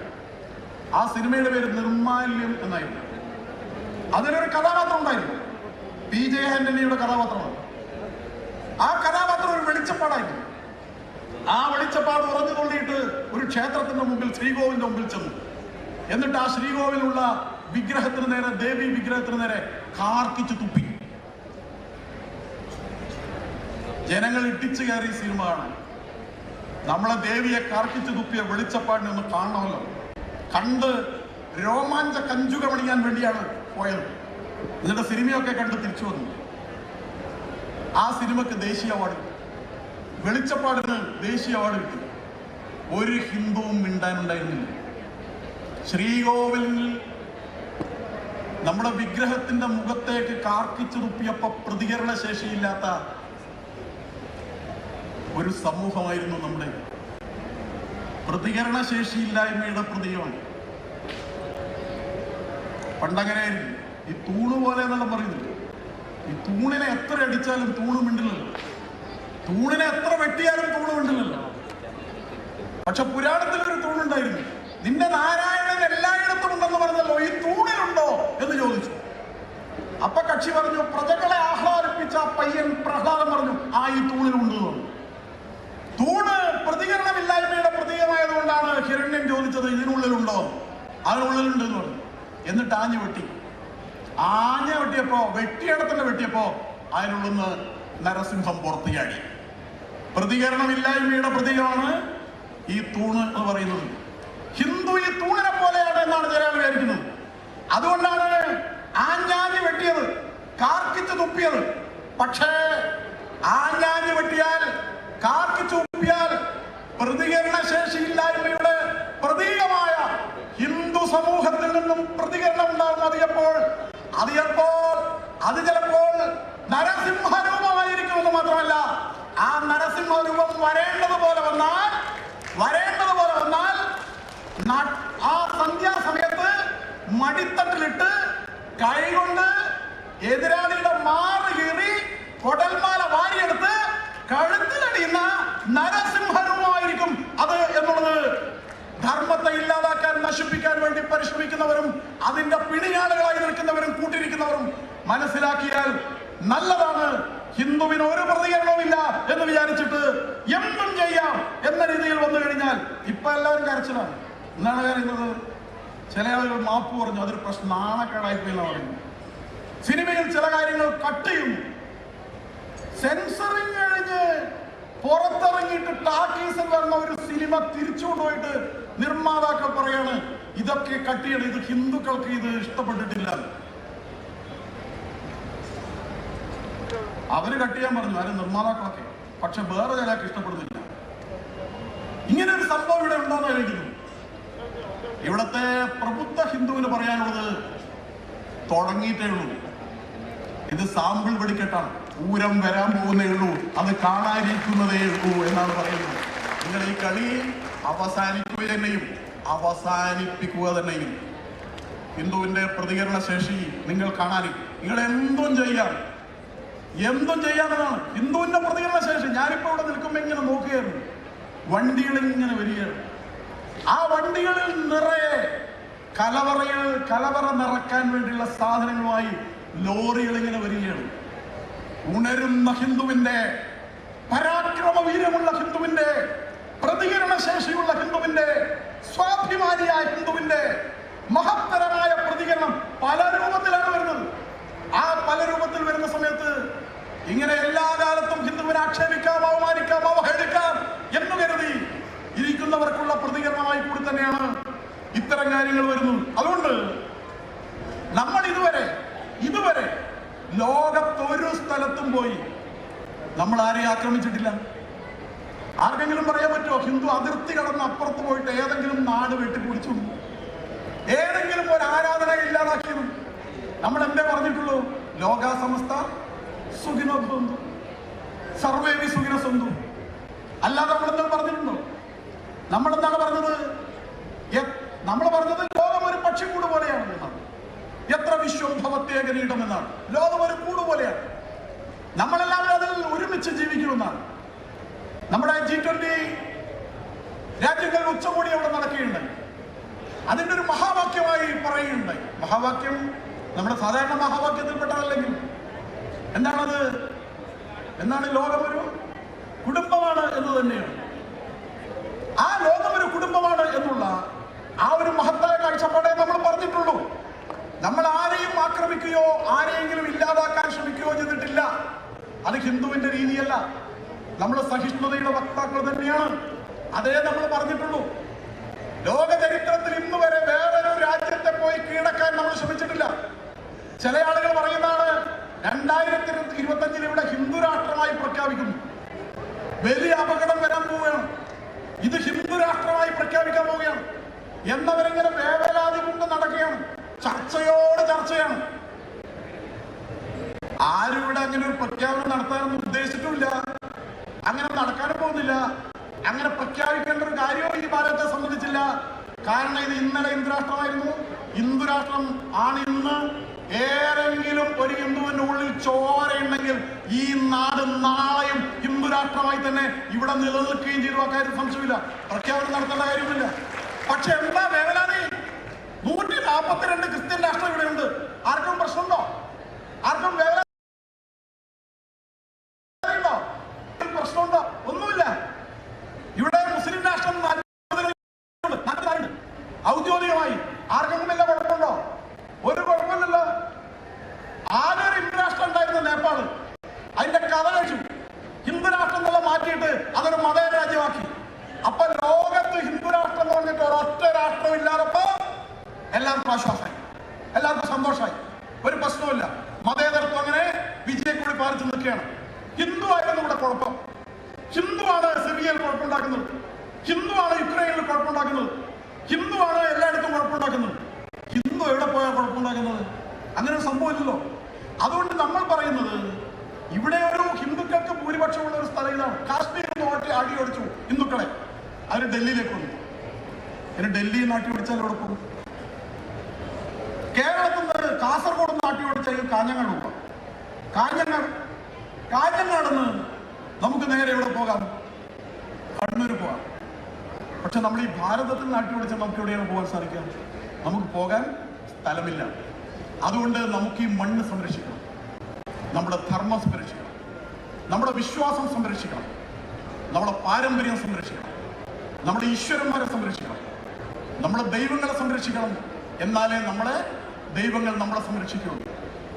ആ സിനിമയുടെ പേര് നിർമാല്യം എന്നായിരുന്നു. അതിലൊരു കഥാപാത്രം ഉണ്ടായിരുന്നു, PJ ആന്റണിയുടെ കഥാപാത്രമാണ്. ആ കഥാപാത്രം ഒരു വെളിച്ചപ്പാടായിരുന്നു. ആ വെളിച്ചപ്പാട് ഉറഞ്ഞു കൊള്ളിയിട്ട് ഒരു ക്ഷേത്രത്തിന്റെ മുമ്പിൽ, ശ്രീകോവിലിന്റെ മുമ്പിൽ ചെന്നു. എന്നിട്ട് ആ ശ്രീകോവിലുള്ള വിഗ്രഹത്തിന് നേരെ, ദേവി വിഗ്രഹത്തിന് നേരെ കാർക്കിച്ചു തുപ്പി. ജനങ്ങൾ ഇട്ടിച്ചു കയറി സിനിമ കാണാൻ. നമ്മളെ ദേവിയെ കാർക്കിച്ചു തുപ്പിയ വെളിച്ചപ്പാടിനെ ഒന്ന് കാണണമല്ലോ. കണ്ട് രോമാഞ്ച കഞ്ചുകമണിയാൻ വേണ്ടിയാണ് പോയത്. എന്നിട്ട് സിനിമയൊക്കെ കണ്ട് തിരിച്ചു വന്നു. ആ സിനിമക്ക് ദേശീയ അവാർഡ് കിട്ടി, വെളിച്ചപ്പാടിന് ദേശീയ അവാർഡ് കിട്ടി. ഒരു ഹിന്ദുവും മിണ്ടാനുണ്ടായിരുന്നില്ല. ശ്രീകോവിലിൽ നമ്മുടെ വിഗ്രഹത്തിന്റെ മുഖത്തേക്ക് കാർക്കിച്ചു തുപ്പിയപ്പോ പ്രതികരണ ശേഷിയില്ലാത്ത ഒരു സമൂഹമായിരുന്നു നമ്മുടെ. പ്രതികരണ ശേഷിയില്ലായ്മയുടെ പ്രതീകമാണ്. പണ്ടങ്ങനെയായിരുന്നു. ഈ തൂണ് പോലെ എന്നുള്ള പറയുന്നില്ല. ഈ തൂണിനെ എത്ര അടിച്ചാലും തൂണ് മിണ്ടില്ലല്ലോ, തൂണിനെ എത്ര വെട്ടിയാലും തൂണ് മിണ്ടില്ലല്ലോ. പക്ഷെ പുരാണത്തിൽ ഒരു തൂണുണ്ടായിരുന്നു. നിന്റെ നാരായണൻ എല്ലായിടത്തും ഉണ്ടെന്ന് പറഞ്ഞല്ലോ, ഈ തൂണിലുണ്ടോ എന്ന് ചോദിച്ചു. അപ്പൊ കക്ഷി പറഞ്ഞു, പ്രജകളെ ആഹ്ലാദിപ്പിച്ച പയ്യൻ പ്രഹ്ലാദം പറഞ്ഞു, ആ ഈ തൂണിലുണ്ട് എന്ന് പറഞ്ഞു. തൂണ് പ്രതികരണമില്ലായ്മയുടെ പ്രതീകമായതുകൊണ്ടാണ് ഹിരണ്യൻ ചോദിച്ചത് ഇതിനുള്ളിലുണ്ടോ. അതിനുള്ളിലുണ്ട് എന്ന് പറഞ്ഞു. എന്നിട്ട് ആഞ്ഞു വെട്ടി. ആഞ്ഞ വെട്ടിയപ്പോ, വെട്ടിയിടത്തിന്റെ വെട്ടിയപ്പോ അതിനുള്ളിന്ന് നരസിംഹം പുറത്തു ചാടി. പ്രതികരണമില്ലായ്മയുടെ പ്രതീകമാണ് ഈ തൂണ് എന്ന് പറയുന്നത്. ഹിന്ദു ഈ തൂണിനെ പോലെയാണ് എന്നാണ് ചില ആൾ വിചാരിക്കുന്നത്. അതുകൊണ്ടാണ് ആഞ്ഞാഞ്ഞ് വെട്ടിയത്, കാർക്കിച്ച് തുപ്പിയത്. പക്ഷേ ആഞ്ഞാഞ്ഞ് വെട്ടിയാൽ, കാർക്കിച്ച് തുപ്പിയാൽ പ്രതികരണശേഷിയില്ലായ്മയുടെ പ്രതീകമായ ഹിന്ദു സമൂഹത്തിൽ നിന്നും പ്രതികരണം ഉണ്ടാകും. അത് ചിലപ്പോൾ നരസിംഹരൂപമായിരിക്കുമെന്ന് മാത്രമല്ല, ആ നരസിംഹരൂപം വരേണ്ടതുപോലെ വന്നാൽ ആ സന്ധ്യാസമയത്ത് മടിത്തട്ടിലിട്ട് കൈകൊണ്ട് എതിരാളിയുടെ മാറ് കീറി കൊടൽമാല വാരിയെടുത്ത് നരസിംഹനുമായിരിക്കും അത് എന്നുള്ളത് ധർമ്മത്തെ ഇല്ലാതാക്കാൻ, നശിപ്പിക്കാൻ വേണ്ടി പരിശ്രമിക്കുന്നവരും അതിന്റെ പിണിയാളുകളായി നിൽക്കുന്നവരും കൂട്ടിരിക്കുന്നവരും മനസ്സിലാക്കിയാൽ നല്ലതാണ്. ഹിന്ദുവിന് ഒരു പ്രതികരണവുമില്ല എന്ന് വിചാരിച്ചിട്ട് എന്തും ചെയ്യാം എന്ന രീതിയിൽ വന്നു കഴിഞ്ഞാൽ ഇപ്പൊ എല്ലാവരും കരച്ചിലാണ്. എന്താണ് പറയുന്നത്? ചില ആളുകൾ മാപ്പ് പറഞ്ഞു, അതൊരു പ്രശ്നം, നാണക്കേടായിപ്പോയി എന്ന് പറയുന്നു. സിനിമയിൽ ചില കാര്യങ്ങൾ കട്ട് ചെയ്യുന്നു. സെൻസറിങ് കഴിഞ്ഞ് പുറത്തിറങ്ങിയിട്ട് ടാക്കീസിൽ വരുന്ന ഒരു സിനിമ തിരിച്ചുകൊണ്ടുപോയിട്ട് നിർമ്മാതാക്കൾ പറയാണ് ഇതൊക്കെ കട്ട് ചെയ്യണം, ഇത് ഹിന്ദുക്കൾക്ക് ഇത് ഇഷ്ടപ്പെട്ടിട്ടില്ല. അവര് കട്ട് ചെയ്യാൻ പറഞ്ഞു, ആരും നിർമ്മാതാക്കളൊക്കെ. പക്ഷെ വേറെ ചിലർക്ക് ഇഷ്ടപ്പെടുന്നില്ല. ഇങ്ങനെ ഒരു സംഭവം ഇവിടെ ഉണ്ടോന്ന് ചോദിക്കുന്നു. ഇവിടത്തെ പ്രബുദ്ധ ഹിന്ദുവിന് പറയാനുള്ളത് തുടങ്ങിയിട്ടേ ഉള്ളൂ. ഇത് സാമ്പിൾ വെടിക്കെട്ടാണ്, പൂരം വരാൻ പോകുന്നേ ഉള്ളൂ, അത് കാണാനിരിക്കുന്നതേ ഉള്ളൂ എന്നാണ് പറയുന്നത്. നിങ്ങൾ ഈ കളി അവസാനിക്കുക തന്നെയും അവസാനിപ്പിക്കുക തന്നെയും. ഹിന്ദുവിന്റെ പ്രതികരണ ശേഷി നിങ്ങൾ കാണാനും നിങ്ങൾ എന്തും ചെയ്യാമെന്നാണ് ഹിന്ദുവിന്റെ പ്രതികരണ ശേഷി. ഞാനിപ്പോ ഇവിടെ നിൽക്കുമ്പോൾ ഇങ്ങനെ നോക്കുകയായിരുന്നു, വണ്ടികളിൽ ഇങ്ങനെ വരികയാണ്. ആ വണ്ടികളിൽ നിറയെ കലവറ നിറക്കാൻ വേണ്ടിയുള്ള സാധനങ്ങളുമായി ലോറികൾ ഇങ്ങനെ വരികയാണ്. ഉണരുന്ന ഹിന്ദുവിന്റെ, പരാക്രമ വീര്യമുള്ള ഹിന്ദുവിന്റെ, പ്രതികരണ ശേഷിയുള്ള ഹിന്ദുവിന്റെ, സ്വാഭിമാനിയായ ഹിന്ദുവിന്റെ മഹത്തരമായ പ്രതികരണം പല രൂപത്തിലാണ് വരുന്നത്. ആ പല രൂപത്തിൽ വരുന്ന സമയത്ത് ഇങ്ങനെ എല്ലാ കാലത്തും ഹിന്ദുവിനെ ആക്ഷേപിക്കാം, അവമാനിക്കാം, അവഹേളിക്കാം എന്ന് കരുതി ഇരിക്കുന്നവർക്കുള്ള പ്രതികരണമായി കൂടി തന്നെയാണ് ഇത്തരം കാര്യങ്ങൾ വരുന്നത്. അതുകൊണ്ട് നമ്മൾ ഇതുവരെ ലോകത്തൊരു സ്ഥലത്തും പോയി നമ്മൾ ആരെയും ആക്രമിച്ചിട്ടില്ല. ആർക്കെങ്കിലും പറയാൻ പറ്റുമോ ഹിന്ദു അതിർത്തി കടന്ന് അപ്പുറത്ത് പോയിട്ട് ഏതെങ്കിലും നാട് വെട്ടിപ്പൊളിച്ചു, ഏതെങ്കിലും ഒരു ആരാധന ഇല്ലാതാക്കിയത്? നമ്മൾ എന്തേ പറഞ്ഞിട്ടുള്ളൂ? ലോകാ സമസ്ത സുഖിനോ ഭവന്തു, സർവേവി സുഖിനോ സന്തു. അല്ലാതെ നമ്മളെന്താണ് പറഞ്ഞിട്ടുണ്ടോ? നമ്മളെന്താണ് പറഞ്ഞത്? നമ്മൾ പറഞ്ഞത് ലോകം ഒരു പക്ഷിക്കൂട് പോലെയാണെന്നാണ്. എത്ര വിശ്വം ഭവത്യേക കിരീടം എന്നാണ്. ലോകം ഒരു കൂട് പോലെയാണ്, നമ്മളെല്ലാവരും അതിൽ ഒരുമിച്ച് ജീവിക്കുമെന്നാണ്. നമ്മുടെ G20 രാജ്യങ്ങളിൽ ഉച്ചകോടി അവിടെ നടക്കുകയുണ്ടായി. അതിൻ്റെ ഒരു മഹാവാക്യമായി പറയുകയുണ്ടായി. മഹാവാക്യം നമ്മുടെ സാധാരണ മഹാവാക്യത്തിൽപ്പെട്ടതല്ലെങ്കിൽ എന്താണത്? എന്താണ്? ലോകമൊരു കുടുംബമാണ് എന്ന് തന്നെയാണ്. ആ ലോകം ഒരു കുടുംബമാണ് എന്നുള്ള ആ ഒരു മഹത്തായ കാഴ്ചപ്പാടേ നമ്മൾ പറഞ്ഞിട്ടുള്ളൂ. നമ്മൾ ആരെയും ആക്രമിക്കുകയോ ആരെയെങ്കിലും ഇല്ലാതാക്കാൻ ശ്രമിക്കുകയോ ചെയ്തിട്ടില്ല. അത് ഹിന്ദുവിന്റെ രീതിയല്ല. നമ്മൾ സഹിഷ്ണുതയുടെ വക്താക്കൾ തന്നെയാണ്. അതേ നമ്മൾ പറഞ്ഞിട്ടുള്ളൂ. ലോക ചരിത്രത്തിൽ ഇന്ന് വരെ വേറൊരു രാജ്യത്തെ പോയി കീഴടക്കാൻ നമ്മൾ ശ്രമിച്ചിട്ടില്ല. ചില ആളുകൾ പറയുന്നതാണ് 2025 ഇവിടെ ഹിന്ദു രാഷ്ട്രമായി പ്രഖ്യാപിക്കുന്നു. വലിയ അപകടം വരാൻ പോവുകയാണ്. ഇത് ഹിന്ദു രാഷ്ട്രമായി പ്രഖ്യാപിക്കാൻ പോവുകയാണ് എന്നവരെങ്ങനെ വേവലാതി കൊണ്ട് നടക്കുകയാണ്. ചർച്ചയോട് ചർച്ചയാണ്. ആരും ഇവിടെ അങ്ങനെ ഒരു പ്രഖ്യാപനം നടത്താനൊന്നും ഉദ്ദേശിച്ചിട്ടില്ല. അങ്ങനെ നടക്കാനും പോകുന്നില്ല. അങ്ങനെ പ്രഖ്യാപിക്കേണ്ട ഒരു കാര്യവും ഈ ഭാരതത്തെ സംബന്ധിച്ചില്ല. കാരണം ഇത് ഇന്നലെ ഹിന്ദുരാഷ്ട്രമായിരുന്നു. ഹിന്ദുരാഷ്ട്രം ആണ് ഇന്ന്. ഏതെങ്കിലും ഒരു ഹിന്ദുവിന്റെ ഉള്ളിൽ ചോരയുണ്ടെങ്കിൽ ഈ നാട് നാളെയും ഹിന്ദുരാഷ്ട്രമായി തന്നെ ഇവിടെ നിലനിൽക്കുകയും ചെയ്തു. ആ കാര്യം സംശയമില്ല. പ്രഖ്യാപനം നടത്തേണ്ട കാര്യമില്ല. പക്ഷെ എന്താ വേവലാതി? 142 ക്രിസ്ത്യൻ രാഷ്ട്രം ഇവിടെയുണ്ട്. ആർക്കും പ്രശ്നമുണ്ടോ? ആർക്കും വേവലാതി പ്രശ്നമുണ്ടോ? ഒന്നുമില്ല. ഇവിടെ മുസ്ലിം രാഷ്ട്രം ഔദ്യോഗികമായി ആർക്കെങ്കിലും വല്ല കുഴപ്പമുണ്ടോ? ഒരു കുഴപ്പമില്ലല്ലോ. ആകെ ഒരു ഹിന്ദു രാഷ്ട്രം ഉണ്ടായിരുന്നു നേപ്പാള്. അതിന്റെ കഥ കഴിച്ചു. ഹിന്ദു രാഷ്ട്രം എന്നുള്ള മാറ്റിയിട്ട് അതൊരു മതേതര രാജ്യമാക്കി. അപ്പൊ ലോകത്ത് ഹിന്ദു രാഷ്ട്രം എന്ന് പറഞ്ഞിട്ട് ഒരൊറ്റ രാഷ്ട്രം ഇല്ലാതപ്പോ എല്ലാവർക്കും ആശ്വാസമായി, എല്ലാവർക്കും സന്തോഷമായി. ഒരു പ്രശ്നമില്ല. മതേതരത്വം അങ്ങനെ വിജയക്കൂടി പാലിച്ചു നിൽക്കുകയാണ്. ഹിന്ദു ആയിരുന്നു ഇവിടെ കുഴപ്പം. ഹിന്ദുവാണ് സിറിയയിൽ കുഴപ്പമുണ്ടാക്കുന്നത്. ഹിന്ദുവാണ് യുക്രൈനിൽ കുഴപ്പമുണ്ടാക്കുന്നത്. ഹിന്ദുവാണ് എല്ലായിടത്തും കുഴപ്പമുണ്ടാക്കുന്നത്. ഹിന്ദു എവിടെ പോയാൽ കുഴപ്പമുണ്ടാക്കുന്നത്? അങ്ങനെ ഒരു സംഭവമില്ലല്ലോ. അതുകൊണ്ട് നമ്മൾ പറയുന്നത് ഇവിടെ ഒരു ഹിന്ദുക്കൾക്ക് ഭൂരിപക്ഷമുള്ള ഒരു സ്ഥലം ഇതാണ്. കാശ്മീരിൽ നിന്ന് അടിയോടിച്ചു ഹിന്ദുക്കളെ. അവർ ഡൽഹിയിലേക്ക് വന്നു. പിന്നെ ഡൽഹിയിൽ നിന്ന് അടിയോടിച്ചാൽ അവിടെ പോകും. കേരളത്തിൽ നിന്ന് കാസർഗോഡ് നിന്ന് അടിയോടിച്ചാൽ കാഞ്ഞങ്ങാട് പോകാം. കാഞ്ഞങ്ങാട് നിന്ന് നമുക്ക് നേരെ എവിടെ പോകാം? പക്ഷെ നമ്മൾ ഈ ഭാരതത്തിൽ നാട്ടി വിളിച്ചാൽ നമുക്ക് എവിടെയാണ് പോകാൻ സാധിക്കുക? നമുക്ക് പോകാൻ സ്ഥലമില്ല. അതുകൊണ്ട് നമുക്ക് ഈ മണ്ണ് സംരക്ഷിക്കണം, നമ്മുടെ ധർമ്മം സംരക്ഷിക്കണം, നമ്മുടെ വിശ്വാസം സംരക്ഷിക്കണം, നമ്മുടെ പാരമ്പര്യം സംരക്ഷിക്കണം, നമ്മുടെ ഈശ്വരന്മാരെ സംരക്ഷിക്കണം, നമ്മുടെ ദൈവങ്ങളെ സംരക്ഷിക്കണം. എന്നാലേ നമ്മളെ ദൈവങ്ങൾ നമ്മളെ സംരക്ഷിക്കുകയുള്ളൂ.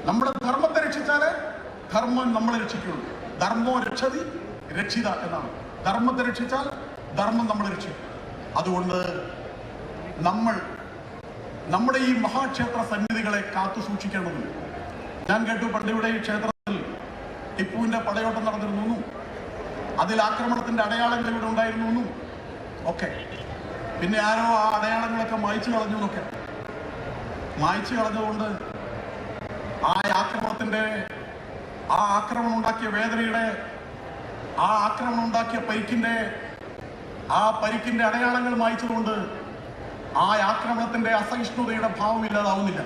നമ്മുടെ ധർമ്മത്തെ രക്ഷിച്ചാലേ ധർമ്മം നമ്മളെ രക്ഷിക്കുകയുള്ളൂ. ധർമ്മോ രക്ഷതി രക്ഷിത എന്നാണ്. ധർമ്മത്തെ രക്ഷിച്ചാൽ ധർമ്മം നമ്മളെ രക്ഷിക്കും. അതുകൊണ്ട് നമ്മൾ നമ്മുടെ ഈ മഹാക്ഷേത്ര സന്നിധികളെ കാത്തു സൂക്ഷിക്കേണ്ടതുണ്ട്. ഞാൻ കേട്ടു പണ്ട് ഇവിടെ ഈ ക്ഷേത്രത്തിൽ ടിപ്പുവിന്റെ പടയോട്ടം നടന്നിരുന്നു, അതിൽ ആക്രമണത്തിന്റെ അടയാളങ്ങൾ ഇവിടെ ഉണ്ടായിരുന്നു ഒക്കെ. പിന്നെ ആരോ ആ അടയാളങ്ങളൊക്കെ മായ്ച്ചു കളഞ്ഞു എന്നൊക്കെ. മായ്ച്ചു കളഞ്ഞതുകൊണ്ട് ആ ആക്രമണം ഉണ്ടാക്കിയ വേദനയുടെ, ആ ആക്രമണം ഉണ്ടാക്കിയ പരിക്കിന്റെ അടയാളങ്ങൾ മായ്ച്ചതുകൊണ്ട് ആ ആക്രമണത്തിന്റെ അസഹിഷ്ണുതയുടെ ഭാവം ഇല്ലാതാവുന്നില്ല.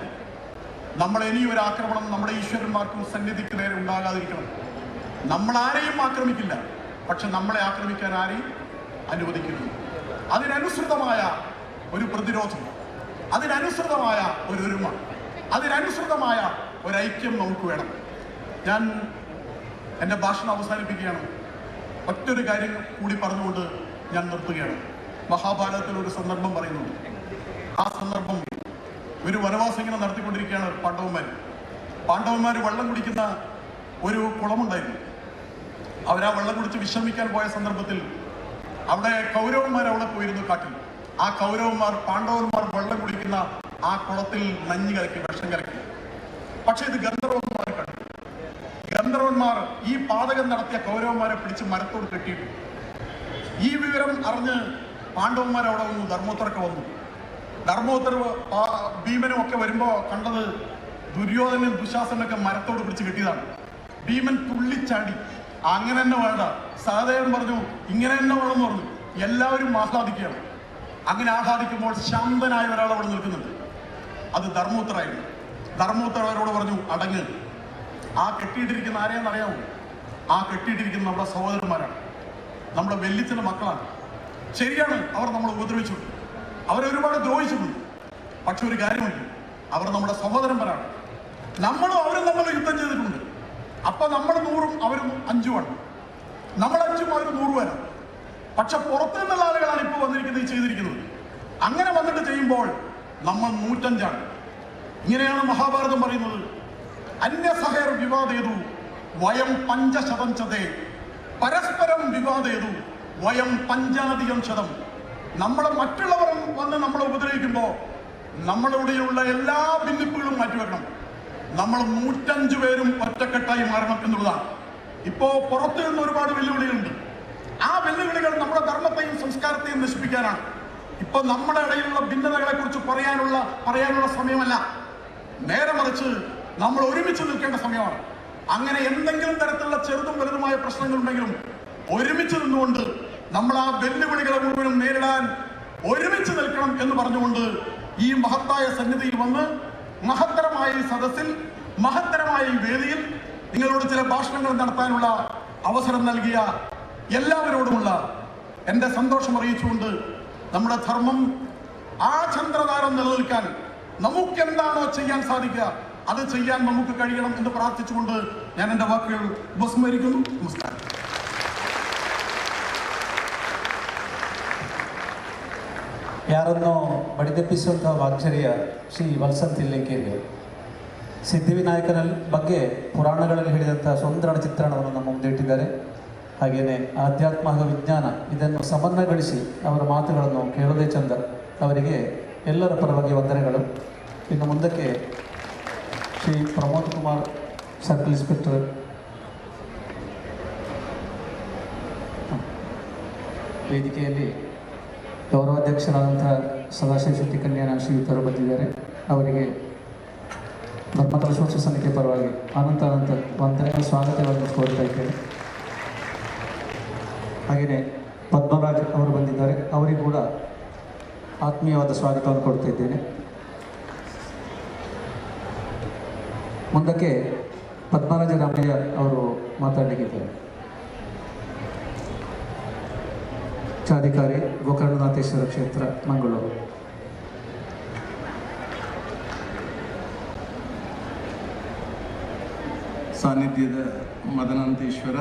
നമ്മൾ ഇനിയൊരു ആക്രമണം നമ്മുടെ ഈശ്വരന്മാർക്കും സന്നിധിക്ക് നേരെ ഉണ്ടാകാതിരിക്കണം. നമ്മൾ ആരെയും ആക്രമിക്കില്ല, പക്ഷെ നമ്മളെ ആക്രമിക്കാൻ ആരെയും അനുവദിക്കരുത്. അതിനനുസൃതമായ ഒരു പ്രതിരോധം, അതിനനുസൃതമായ ഒരു ഒരുമ, അതിനനുസൃതമായ ഒരൈക്യം നമുക്ക് വേണം. ഞാൻ എൻ്റെ ഭാഷണം അവസാനിപ്പിക്കുകയാണ്. ഒറ്റൊരു കാര്യം കൂടി പറഞ്ഞുകൊണ്ട് ഞാൻ നിർത്തുകയാണ്. മഹാഭാരതത്തിൽ ഒരു സന്ദർഭം പറയുന്നുണ്ട്. ആ സന്ദർഭം ഒരു വനവാസം ഇങ്ങനെ നടത്തിക്കൊണ്ടിരിക്കുകയാണ്. പാണ്ഡവന്മാർ വെള്ളം കുടിക്കുന്ന ഒരു കുളമുണ്ടായിരുന്നു. അവരാ വെള്ളം കുടിച്ച് വിശ്രമിക്കാൻ പോയ സന്ദർഭത്തിൽ അവിടെ കൗരവന്മാർ അവിടെ പോയിരുന്നു കാട്ടിൽ. ആ കൗരവന്മാർ പാണ്ഡവന്മാർ വെള്ളം കുടിക്കുന്ന ആ കുളത്തിൽ നഞ്ഞു കലക്കി, വിഷം കലക്കി. പക്ഷെ ഇത് ഗന്ധർവന്മാർ കണ്ടു. ഗന്ധർവന്മാർ ഈ പാതകം നടത്തിയ കൗരവന്മാരെ പിടിച്ച് മരത്തോട് കെട്ടിയിട്ടു. ഈ വിവരം അറിഞ്ഞ് പാണ്ഡവന്മാർ അവിടെ വന്നു. ധർമ്മോത്തരൊക്കെ വന്നു. ധർമ്മോത്തര ഭീമനും ഒക്കെ വരുമ്പോൾ കണ്ടത് ദുര്യോധനും ദുശാസനൊക്കെ മരത്തോട് പിടിച്ച് കെട്ടിയതാണ്. ഭീമൻ തുള്ളിച്ചാടി. അങ്ങനെ തന്നെ വേണ്ട, സഹദേവൻ പറഞ്ഞു ഇങ്ങനെ തന്നെ വേണമെന്ന് പറഞ്ഞു. എല്ലാവരും ആഹ്ലാദിക്കുകയാണ്. അങ്ങനെ ആഹ്ലാദിക്കുമ്പോൾ ശാന്തനായ ഒരാൾ അവിടെ നിൽക്കുന്നുണ്ട്. അത് ധർമ്മോത്തരായിരുന്നു. ധർമ്മോത്തര അവരോട് പറഞ്ഞു അടങ്ങ്. ആ കെട്ടിയിട്ടിരിക്കുന്ന ആരെയാണെന്നറിയാമോ? ആ കെട്ടിയിട്ടിരിക്കുന്ന നമ്മുടെ സഹോദരന്മാരാണ്, നമ്മുടെ വെല്ലിച്ചന്റെ മക്കളാണ്. ശരിയാണ്, അവർ നമ്മളെ ഉപദ്രവിച്ചു, അവരൊരുപാട് ദ്രോഹിച്ചിട്ടുണ്ട്. പക്ഷെ ഒരു കാര്യമുണ്ട്, അവർ നമ്മുടെ സഹോദരന്മാരാണ്. നമ്മളും അവരും നമ്മൾ യുദ്ധം ചെയ്തിട്ടുണ്ട്. അപ്പൊ നമ്മൾ 100ഉം അവരും 5ഉമാണ്. നമ്മൾ 5ഉം അവർ 100 പേരാണ്. പക്ഷെ പുറത്തു നിന്നുള്ള ആളുകളാണ് ഇപ്പോൾ വന്നിരിക്കുന്നത്, ഈ ചെയ്തിരിക്കുന്നത്. അങ്ങനെ വന്നിട്ട് ചെയ്യുമ്പോൾ നമ്മൾ 105ആണ്. ഇങ്ങനെയാണ് മഹാഭാരതം പറയുന്നത്. അന്യസഹേർ വിവാദേതു വയം 500 പരസ്പരം വിവാദേതു വയം 500. നമ്മളെ മറ്റുള്ളവർ വന്ന് നമ്മളെ ഉപദ്രവിക്കുമ്പോൾ നമ്മളിവിടെയുള്ള എല്ലാ ഭിന്നിപ്പുകളും മാറ്റിവെക്കണം. നമ്മൾ 105 പേരും ഒറ്റക്കെട്ടായി മാറണം എന്നുള്ളതാണ്. ഇപ്പോ പുറത്തു നിന്ന് ഒരുപാട് വെല്ലുവിളികളുണ്ട്. ആ വെല്ലുവിളികൾ നമ്മുടെ ധർമ്മത്തെയും സംസ്കാരത്തെയും നശിപ്പിക്കാനാണ്. ഇപ്പൊ നമ്മുടെ ഇടയിലുള്ള ഭിന്നതകളെ കുറിച്ച് പറയാനുള്ള സമയമല്ല. നേരെ മറിച്ച് നമ്മൾ ഒരുമിച്ച് നിൽക്കേണ്ട സമയമാണ്. അങ്ങനെ എന്തെങ്കിലും തരത്തിലുള്ള ചെറുതും വലുതുമായ പ്രശ്നങ്ങൾ ഉണ്ടെങ്കിലും ഒരുമിച്ച് നിന്നുകൊണ്ട് നമ്മൾ ആ വെല്ലുവിളികളെ മുഴുവനും നേരിടാൻ ഒരുമിച്ച് നിൽക്കണം എന്ന് പറഞ്ഞുകൊണ്ട് ഈ മഹത്തായ സന്നിധിയിൽ വന്ന് മഹത്തരമായ ഈ സദസ്സിൽ, മഹത്തരമായ ഈ വേദിയിൽ നിങ്ങളോട് ചില ഭാഷണങ്ങൾ നടത്താനുള്ള അവസരം നൽകിയ എല്ലാവരോടുമുള്ള എൻ്റെ സന്തോഷം അറിയിച്ചുകൊണ്ട് നമ്മുടെ ധർമ്മം ആ ചന്ദ്രതാരം നിലനിൽക്കാൻ നമുക്കെന്താണോ ചെയ്യാൻ സാധിക്കുക അത് ചെയ്യാൻ നമുക്ക് കഴിയണം എന്ന് പ്രാർത്ഥിച്ചുകൊണ്ട് ഞാൻ എൻ്റെ വാക്കുകൾ ഉപസ്മരിക്കുന്നു. നമസ്കാരം. ಯಾರನ್ನು ಬಡಿದೆಪ್ಪಿಸುವಂಥ ವಾಗ್ಚರ್ಯ ಶ್ರೀ ವಲ್ಸಂತ್ ಇಲ್ಲೇಕೇರಿ ಸಿದ್ಧಿವಿನಾಯಕನ ಬಗ್ಗೆ ಪುರಾಣಗಳಲ್ಲಿ ಹೇಳಿದಂಥ ಸುಂದರ ಚಿತ್ರಣವನ್ನು ನಮ್ಮ ಮುಂದೆ ಇಟ್ಟಿದ್ದಾರೆ. ಹಾಗೆಯೇ ಆಧ್ಯಾತ್ಮ ಹಾಗೂ ವಿಜ್ಞಾನ ಇದನ್ನು ಸಮನ್ವಯಗೊಳಿಸಿ ಅವರ ಮಾತುಗಳನ್ನು ಕೇಳೋದೇ ಚಂದ. ಅವರಿಗೆ ಎಲ್ಲರ ಪರವಾಗಿ ವಂದನೆಗಳು. ಇನ್ನು ಮುಂದಕ್ಕೆ ಶ್ರೀ ಪ್ರಮೋದ್ ಕುಮಾರ್ ಸರ್ಕಲ್ ಇನ್ಸ್ಪೆಕ್ಟರ್ ವೇದಿಕೆಯಲ್ಲಿ ಗೌರವಾಧ್ಯಕ್ಷರಾದಂಥ ಸದಾಶಿವ ಶೆಟ್ಟಿ ಕನ್ಯಾನ ಶ್ರೀಯುತರು ಬಂದಿದ್ದಾರೆ. ಅವರಿಗೆ ಧರ್ಮಕಲಶೋತ್ಸವ ಸಮಿತಿಯ ಪರವಾಗಿ ಅನಂತ ವಂದನೆಗಳ ಸ್ವಾಗತವನ್ನು ಕೋರ್ತಾ ಇದ್ದೇನೆ. ಹಾಗೆಯೇ ಪದ್ಮರಾಜ್ ಅವರು ಬಂದಿದ್ದಾರೆ. ಅವರಿಗೂ ಕೂಡ ಆತ್ಮೀಯವಾದ ಸ್ವಾಗತವನ್ನು ಕೊಡ್ತಾ ಇದ್ದೇನೆ. ಮುಂದಕ್ಕೆ ಪದ್ಮರಾಜ ರಾಮಯ್ಯ ಅವರು ಮಾತಾಡಲಿಕ್ಕಿದ್ದಾರೆ. ಕ್ಷಾಧಿಕಾರಿ ಗೋಕರ್ಣನಾಥೇಶ್ವರ ಕ್ಷೇತ್ರ ಮಂಗಳೂರು. ಸಾನ್ನಿಧ್ಯದ ಮದನಂತೇಶ್ವರ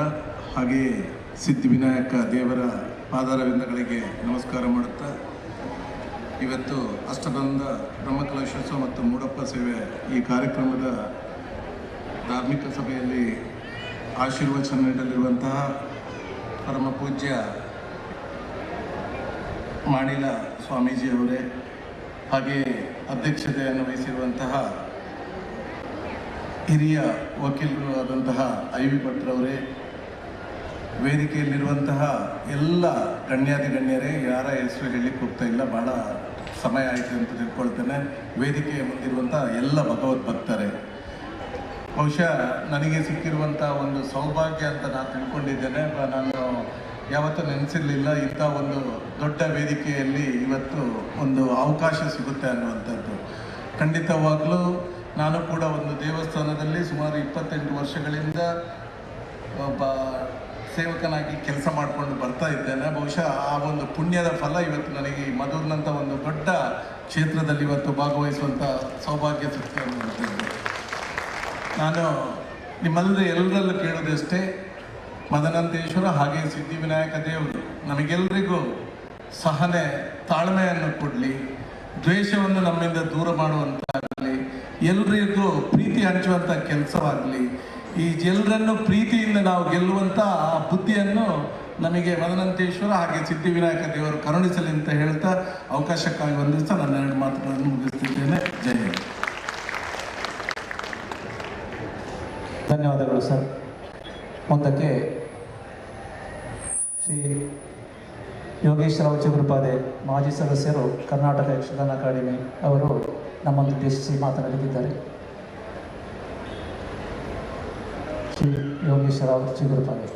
ಹಾಗೆಯೇ ಸಿದ್ಧಿವಿನಾಯಕ ದೇವರ ಪಾದಾರವಿಂದಗಳಿಗೆ ನಮಸ್ಕಾರ ಮಾಡುತ್ತಾ, ಇವತ್ತು ಅಷ್ಟಬಂಧ ಬ್ರಹ್ಮಕಲಶೋತ್ಸವ ಮತ್ತು ಮೂಡಪ್ಪ ಸೇವೆ ಈ ಕಾರ್ಯಕ್ರಮದ ಧಾರ್ಮಿಕ ಸಭೆಯಲ್ಲಿ ಆಶೀರ್ವಚನ ನೀಡಲಿರುವಂತಹ ಪರಮ ಪೂಜ್ಯ ಮಾಡಿಲ ಸ್ವಾಮೀಜಿಯವರೇ, ಹಾಗೆಯೇ ಅಧ್ಯಕ್ಷತೆಯನ್ನು ವಹಿಸಿರುವಂತಹ ಹಿರಿಯ ವಕೀಲರು ಆದಂತಹ ಐ.ವಿ. ಭಟ್ರವರೇ, ವೇದಿಕೆಯಲ್ಲಿರುವಂತಹ ಎಲ್ಲ ಗಣ್ಯರೇ, ಯಾರ ಹೆಸರು ಹೇಳಲಿಕ್ಕೆ ಹೋಗ್ತಾ ಇಲ್ಲ, ಬಹಳ ಸಮಯ ಆಯಿತು ಅಂತ ತಿಳ್ಕೊಳ್ತೇನೆ. ವೇದಿಕೆಯ ಮುಂದಿರುವಂತಹ ಎಲ್ಲ ಭಗವದ್ಭಕ್ತರೇ, ಬಹುಶಃ ನನಗೆ ಸಿಕ್ಕಿರುವಂಥ ಒಂದು ಸೌಭಾಗ್ಯ ಅಂತ ನಾನು ತಿಳ್ಕೊಂಡಿದ್ದೇನೆ. ನಾನು ಯಾವತ್ತೂ ನೆನೆಸಿರಲಿಲ್ಲ ಇಂಥ ಒಂದು ದೊಡ್ಡ ವೇದಿಕೆಯಲ್ಲಿ ಇವತ್ತು ಒಂದು ಅವಕಾಶ ಸಿಗುತ್ತೆ ಅನ್ನುವಂಥದ್ದು. ಖಂಡಿತವಾಗಲೂ ನಾನು ಕೂಡ ಒಂದು ದೇವಸ್ಥಾನದಲ್ಲಿ ಸುಮಾರು 28 ವರ್ಷಗಳಿಂದ ಒಬ್ಬ ಸೇವಕನಾಗಿ ಕೆಲಸ ಮಾಡಿಕೊಂಡು ಬರ್ತಾ ಇದ್ದೇನೆ. ಬಹುಶಃ ಆ ಒಂದು ಪುಣ್ಯದ ಫಲ ಇವತ್ತು ನನಗೆ ಈ ಮಧುರ್ನಂಥ ಒಂದು ದೊಡ್ಡ ಕ್ಷೇತ್ರದಲ್ಲಿ ಇವತ್ತು ಭಾಗವಹಿಸುವಂಥ ಸೌಭಾಗ್ಯ ಸಿಗ್ತಾ ಅನ್ನುವಂಥದ್ದು. ನಾನು ಎಲ್ಲರಲ್ಲೂ ಕೇಳೋದಷ್ಟೇ, ಮದನಂತೇಶ್ವರ ಹಾಗೆ ಸಿದ್ಧಿವಿನಾಯಕ ದೇವರು ನಮಗೆಲ್ಲರಿಗೂ ಸಹನೆ ತಾಳ್ಮೆಯನ್ನು ಕೊಡಲಿ, ದ್ವೇಷವನ್ನು ನಮ್ಮಿಂದ ದೂರ ಮಾಡುವಂತಾಗಲಿ, ಎಲ್ರಿಗೂ ಪ್ರೀತಿ ಹಂಚುವಂಥ ಕೆಲಸವಾಗಲಿ, ಈ ಎಲ್ಲರನ್ನು ಪ್ರೀತಿಯಿಂದ ನಾವು ಗೆಲ್ಲುವಂಥ ಆ ಬುದ್ಧಿಯನ್ನು ನಮಗೆ ಮದನಂತೇಶ್ವರ ಹಾಗೆ ಸಿದ್ಧಿವಿನಾಯಕ ದೇವರು ಕರುಣಿಸಲಿ ಅಂತ ಹೇಳ್ತಾ ಅವಕಾಶಕ್ಕಾಗಿ ವಂದಿಸ್ತಾ ನನ್ನ 2 ಮಾತುಗಳನ್ನು ಮುಗಿಸ್ತಿದ್ದೇನೆ. ಜೈ ಹಿಂದ್. ಧನ್ಯವಾದಗಳು ಸರ್. ಮುಂದಕ್ಕೆ ಶ್ರೀ ಯೋಗೇಶ್ವರ ಚಿಗುರುಪಾದೆ ಮಾಜಿ ಸದಸ್ಯರು ಕರ್ನಾಟಕ ಯಕ್ಷಗಾನ ಅಕಾಡೆಮಿ ಅವರು ನಮ್ಮನ್ನುದ್ದೇಶಿಸಿ ಮಾತನಾಡುತ್ತಿದ್ದಾರೆ. ಶ್ರೀ ಯೋಗೇಶ್ವರ ಚಿಗುರುಪಾದೆ.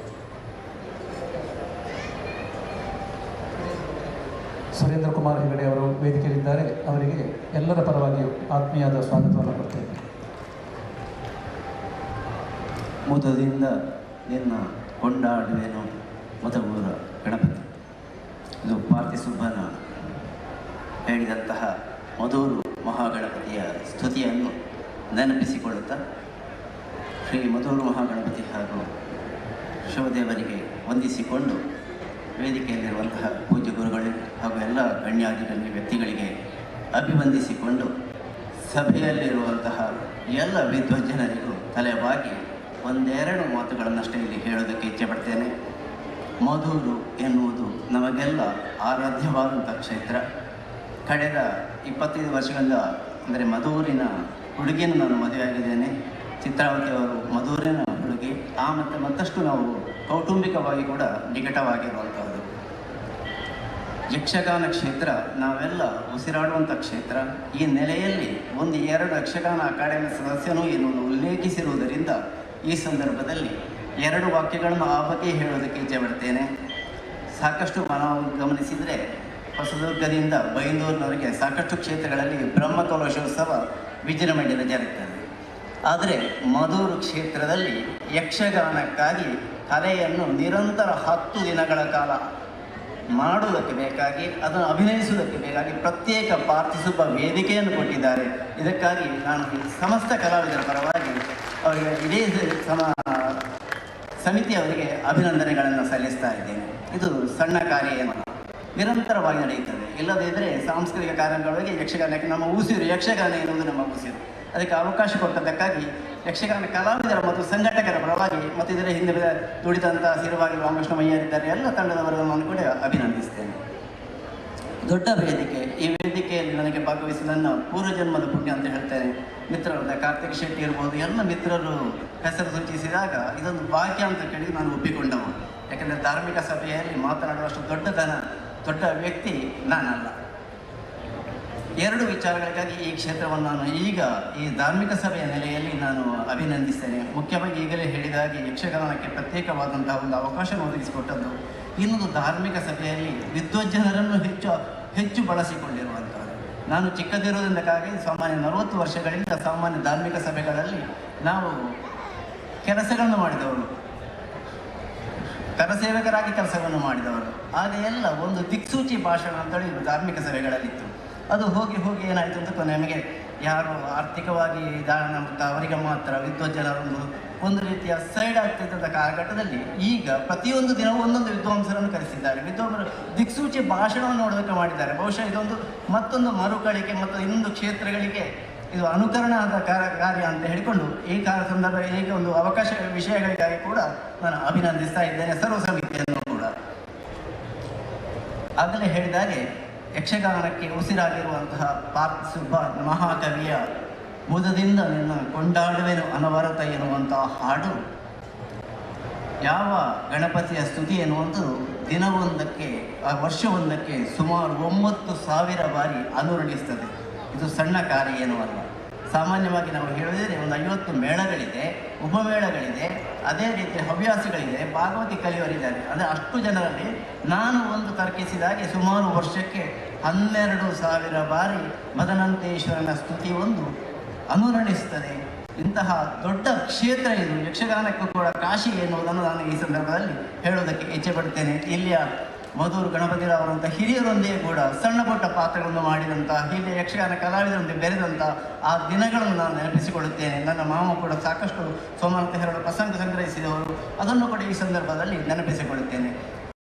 ಸುರೇಂದ್ರ ಕುಮಾರ್ ಹೆಗಡೆ ಅವರು ವೇದಿಕೆಯಲ್ಲಿದ್ದಾರೆ. ಅವರಿಗೆ ಎಲ್ಲರ ಪರವಾಗಿಯೂ ಆತ್ಮೀಯವಾದ ಸ್ವಾಗತವನ್ನು ಕೊಡ್ತೇವೆ. ಮುದದಿಂದ ನಿನ್ನ ಕೊಂಡಾಡುವೆನು ಮಧುರ ಗಣಪತಿ. ಇದು ಪಾರ್ಥಿಸುಬ್ಬನ ಹೇಳಿದಂತಹ ಮಧುರು ಮಹಾಗಣಪತಿಯ ಸ್ತುತಿಯನ್ನು ನೆನಪಿಸಿಕೊಳ್ಳುತ್ತಾ ಶ್ರೀ ಮಧುರು ಮಹಾಗಣಪತಿ ಹಾಗೂ ಶಿವದೇವರಿಗೆ ವಂದಿಸಿಕೊಂಡು ವೇದಿಕೆಯಲ್ಲಿರುವಂತಹ ಪೂಜ್ಯ ಗುರುಗಳಿಗೆ ಹಾಗೂ ಎಲ್ಲ ಗಣ್ಯಾಧಿಕಾರಿ ವ್ಯಕ್ತಿಗಳಿಗೆ ಅಭಿವಂದಿಸಿಕೊಂಡು ಸಭೆಯಲ್ಲಿರುವಂತಹ ಎಲ್ಲ ವಿದ್ವಜ್ಜನರಿಗೂ ತಲೆಬಾಗಿ 1-2 ಮಾತುಗಳನ್ನಷ್ಟೇ ಇಲ್ಲಿ ಹೇಳೋದಕ್ಕೆ ಇಚ್ಛೆಪಡ್ತೇನೆ. ಮಧುರು ಎನ್ನುವುದು ನಮಗೆಲ್ಲ ಆರಾಧ್ಯವಾದಂಥ ಕ್ಷೇತ್ರ. ಕಳೆದ 25 ವರ್ಷಗಳಿಂದ ಅಂದರೆ ಮಧೂರಿನ ಹುಡುಗಿಯನ್ನು ನಾನು ಮದುವೆಯಾಗಿದ್ದೇನೆ. ಚಿತ್ರಾವತಿ ಅವರು ಮಧೂರಿನ ಹುಡುಗಿ. ಮತ್ತು ಮತ್ತಷ್ಟು ನಾವು ಕೌಟುಂಬಿಕವಾಗಿ ಕೂಡ ನಿಕಟವಾಗಿರುವಂಥದ್ದು. ಯಕ್ಷಗಾನ ಕ್ಷೇತ್ರ ನಾವೆಲ್ಲ ಉಸಿರಾಡುವಂಥ ಕ್ಷೇತ್ರ. ಈ ನೆಲೆಯಲ್ಲಿ 1-2 ಯಕ್ಷಗಾನ ಅಕಾಡೆಮಿ ಸದಸ್ಯನು ಎನ್ನುವುದು ಉಲ್ಲೇಖಿಸಿರುವುದರಿಂದ ಈ ಸಂದರ್ಭದಲ್ಲಿ 2 ವಾಕ್ಯಗಳನ್ನು ಆ ಬಗ್ಗೆ ಹೇಳೋದಕ್ಕೆ ಇಚ್ಛೆಪಡ್ತೇನೆ. ಸಾಕಷ್ಟು ನಾವು ಗಮನಿಸಿದರೆ ಹೊಸದುರ್ಗದಿಂದ ಬೈಂದೂರಿನವರೆಗೆ ಸಾಕಷ್ಟು ಕ್ಷೇತ್ರಗಳಲ್ಲಿ ಬ್ರಹ್ಮಕಲಶೋತ್ಸವ ವಿಜೃಂಭಣೆಯಿಂದ ಜರುಗುತ್ತದೆ. ಆದರೆ ಮಧೂರು ಕ್ಷೇತ್ರದಲ್ಲಿ ಯಕ್ಷಗಾನಕ್ಕಾಗಿ ಕಲೆಯನ್ನು ನಿರಂತರ 10 ದಿನಗಳ ಕಾಲ ಮಾಡುವುದಕ್ಕೆ ಬೇಕಾಗಿ, ಅದನ್ನು ಅಭಿನಯಿಸುವುದಕ್ಕೆ ಬೇಕಾಗಿ ಪ್ರತ್ಯೇಕ ಪಾರ್ಥಿಸುವ ವೇದಿಕೆಯನ್ನು ಕೊಟ್ಟಿದ್ದಾರೆ. ಇದಕ್ಕಾಗಿ ನಾನು ಸಮಸ್ತ ಕಲಾವಿದರ ಪರವಾಗಿ ಅವರಿಗೆ ಇಡೀ ಸಮಿತಿಯವರಿಗೆ ಅಭಿನಂದನೆಗಳನ್ನು ಸಲ್ಲಿಸ್ತಾ ಇದ್ದೇನೆ. ಇದು ಸಣ್ಣ ಕಾರ್ಯ ನಿರಂತರವಾಗಿ ನಡೆಯುತ್ತದೆ. ಇಲ್ಲದಿದ್ದರೆ ಸಾಂಸ್ಕೃತಿಕ ಕಾರ್ಯಕ್ರಮಗಳಿಗೆ ಯಕ್ಷಗಾನಕ್ಕೆ ನಮ್ಮ ಉಸಿರು, ಯಕ್ಷಗಾನ ಎನ್ನುವುದು ನಮ್ಮ ಉಸಿರು. ಅದಕ್ಕೆ ಅವಕಾಶ ಕೊಟ್ಟದ್ದಕ್ಕಾಗಿ ಯಕ್ಷಗಾನ ಕಲಾವಿದರ ಮತ್ತು ಸಂಘಟಕರ ಪರವಾಗಿ ಮತ್ತು ಇದರ ಹಿಂದೆ ದುಡಿದಂಥ ಸಿರುವಾಗಿ ರಾಮಕೃಷ್ಣ ಮಯ್ಯರಿದ್ದಾರೆ ಎಲ್ಲ ತಂಡದವರನ್ನು ಕೂಡ ಅಭಿನಂದಿಸ್ತೇನೆ. ದೊಡ್ಡ ವೇದಿಕೆ. ಈ ವೇದಿಕೆಯಲ್ಲಿ ನನಗೆ ಭಾಗವಹಿಸಿ ನನ್ನ ಪೂರ್ವಜನ್ಮದ ಪುಣ್ಯ ಅಂತ ಹೇಳ್ತೇನೆ. ಮಿತ್ರರಾದ ಕಾರ್ತಿಕ್ ಶೆಟ್ಟಿ ಇರ್ಬೋದು, ಎಲ್ಲ ಮಿತ್ರರು ಹೆಸರು ಸೂಚಿಸಿದಾಗ ಇದೊಂದು ಭಾಗ್ಯ ಅಂತ ಕೇಳಿ ನಾನು ಒಪ್ಪಿಕೊಂಡವು. ಯಾಕೆಂದರೆ ಧಾರ್ಮಿಕ ಸಭೆಯಲ್ಲಿ ಮಾತನಾಡುವಷ್ಟು ದೊಡ್ಡ ವ್ಯಕ್ತಿ ನಾನಲ್ಲ. 2 ವಿಚಾರಗಳಿಗಾಗಿ ಈ ಕ್ಷೇತ್ರವನ್ನು ನಾನು ಈಗ ಈ ಧಾರ್ಮಿಕ ಸಭೆಯ ನೆಲೆಯಲ್ಲಿ ನಾನು ಅಭಿನಂದಿಸ್ತೇನೆ. ಮುಖ್ಯವಾಗಿ ಈಗಲೇ ಹೇಳಿದಾಗೆ ಯಕ್ಷಗಾನಕ್ಕೆ ಪ್ರತ್ಯೇಕವಾದಂತಹ ಒಂದು ಅವಕಾಶ ಒದಗಿಸಿಕೊಟ್ಟದ್ದು. ಇನ್ನೊಂದು ಧಾರ್ಮಿಕ ಸಭೆಯಲ್ಲಿ ವಿದ್ವಜ್ಜನರನ್ನು ಹೆಚ್ಚು ಬಳಸಿಕೊಂಡಿರುವಂಥದ್ದು. ನಾನು ಚಿಕ್ಕದಿರುವುದಕ್ಕಾಗಿ ಸಾಮಾನ್ಯ 40 ವರ್ಷಗಳಿಂದ ಸಾಮಾನ್ಯ ಧಾರ್ಮಿಕ ಸಭೆಗಳಲ್ಲಿ ನಾವು ಕೆಲಸಗಳನ್ನು ಮಾಡಿದವರು. ಕರಸೇವಕರಾಗಿ ಕೆಲಸವನ್ನು ಮಾಡಿದವರು. ಆಗ ಎಲ್ಲ ಒಂದು ದಿಕ್ಸೂಚಿ ಭಾಷಣ ಅಂತೇಳಿ ಧಾರ್ಮಿಕ ಸಭೆಗಳಲ್ಲಿತ್ತು. ಅದು ಹೋಗಿ ಹೋಗಿ ಏನಾಯಿತು ಅಂತ ನಮಗೆ ಯಾರು ಆರ್ಥಿಕವಾಗಿ ಅವರಿಗೆ ಮಾತ್ರ ವಿದ್ವಜ್ಜನರೊಂದು ಒಂದು ರೀತಿಯ ಸೈಡ್ ಆಗ್ತಿದ್ದ ಕಾಲಘಟ್ಟದಲ್ಲಿ ಈಗ ಪ್ರತಿಯೊಂದು ದಿನವೂ ಒಂದೊಂದು ವಿದ್ವಾಂಸರನ್ನು ಕರೆಸಿದ್ದಾರೆ. ವಿದ್ವಾಂಸರು ದಿಕ್ಸೂಚಿ ಭಾಷಣವನ್ನು ನೋಡೋದಕ್ಕೆ ಮಾಡಿದ್ದಾರೆ. ಬಹುಶಃ ಇದೊಂದು ಮತ್ತೊಂದು ಮರುಕಳಿಕೆ ಮತ್ತು ಇನ್ನೊಂದು ಕ್ಷೇತ್ರಗಳಿಗೆ ಇದು ಅನುಕರಣದ ಕಾರ್ಯ ಅಂತ ಹೇಳಿಕೊಂಡು ಈ ಸಂದರ್ಭ ಈಗ ಒಂದು ಅವಕಾಶ ವಿಷಯಗಳಿಗಾಗಿ ಕೂಡ ನಾನು ಅಭಿನಂದಿಸ್ತಾ ಇದ್ದೇನೆ ಸರ್ವ ಸಮಿತಿಯನ್ನು ಕೂಡ. ಆಗಲೇ ಹೇಳಿದಾಗೆ ಯಕ್ಷಗಾನಕ್ಕೆ ಉಸಿರಾಗಿರುವಂತಹ ಪಾರ್ಥಸುಬ್ಬ ಮಹಾಕವಿಯ ಮುದದಿಂದ ನಿನ್ನ ಕೊಂಡಾಡುವೆನು ಅನವರತ ಎನ್ನುವಂತಹ ಹಾಡು ಯಾವ ಗಣಪತಿಯ ಸ್ತುತಿ ಎನ್ನುವಂಥದ್ದು ದಿನವೊಂದಕ್ಕೆ ವರ್ಷವೊಂದಕ್ಕೆ ಸುಮಾರು 9,000 ಬಾರಿ ಅನುರಣಿಸ್ತದೆ. ಇದು ಸಣ್ಣ ಕಾರ್ಯ ಏನೂ ಅಲ್ಲ. ಸಾಮಾನ್ಯವಾಗಿ ನಾವು ಹೇಳಿದರೆ ಒಂದು 50 ಮೇಳಗಳಿದೆ, ಉಪಮೇಳಗಳಿದೆ, ಅದೇ ರೀತಿ ಹವ್ಯಾಸಿಗಳಿದೆ, ಭಾಗವತಿ ಕಲಿಯವರಿದ್ದಾರೆ. ಅಂದರೆ ಅಷ್ಟು ಜನರಲ್ಲಿ ನಾನು ಒಂದು ತರ್ಕಿಸಿದಾಗೆ ಸುಮಾರು ವರ್ಷಕ್ಕೆ 12,000 ಬಾರಿ ಮದನಂತೇಶ್ವರನ ಸ್ತುತಿ ಒಂದು ಅನುರಣಿಸ್ತದೆ. ಇಂತಹ ದೊಡ್ಡ ಕ್ಷೇತ್ರ ಇದು ಯಕ್ಷಗಾನಕ್ಕೂ ಕೂಡ ಕಾಶಿ ಎನ್ನುವುದನ್ನು ನಾನು ಈ ಸಂದರ್ಭದಲ್ಲಿ ಹೇಳೋದಕ್ಕೆ ಇಚ್ಛೆ ಪಡ್ತೇನೆ. ಇಲ್ಲಿಯ ಮಧುರ್ ಗಣಪತಿರವರಂಥ ಹಿರಿಯರೊಂದಿಗೆ ಕೂಡ ಸಣ್ಣ ಪುಟ್ಟ ಪಾತ್ರಗಳನ್ನು ಮಾಡಿದಂಥ ಹಿರಿಯ ಯಕ್ಷಗಾನ ಕಲಾವಿದರೊಂದಿಗೆ ಬೆರೆದಂಥ ಆ ದಿನಗಳನ್ನು ನಾನು ನೆನಪಿಸಿಕೊಳ್ಳುತ್ತೇನೆ. ನನ್ನ ಮಾವ ಕೂಡ ಸಾಕಷ್ಟು ಸೋಮನಾಥ ಹೆರಡು ಪ್ರಸಂಗ ಸಂಗ್ರಹಿಸಿದವರು, ಅದನ್ನು ಕೂಡ ಈ ಸಂದರ್ಭದಲ್ಲಿ ನೆನಪಿಸಿಕೊಳ್ಳುತ್ತೇನೆ.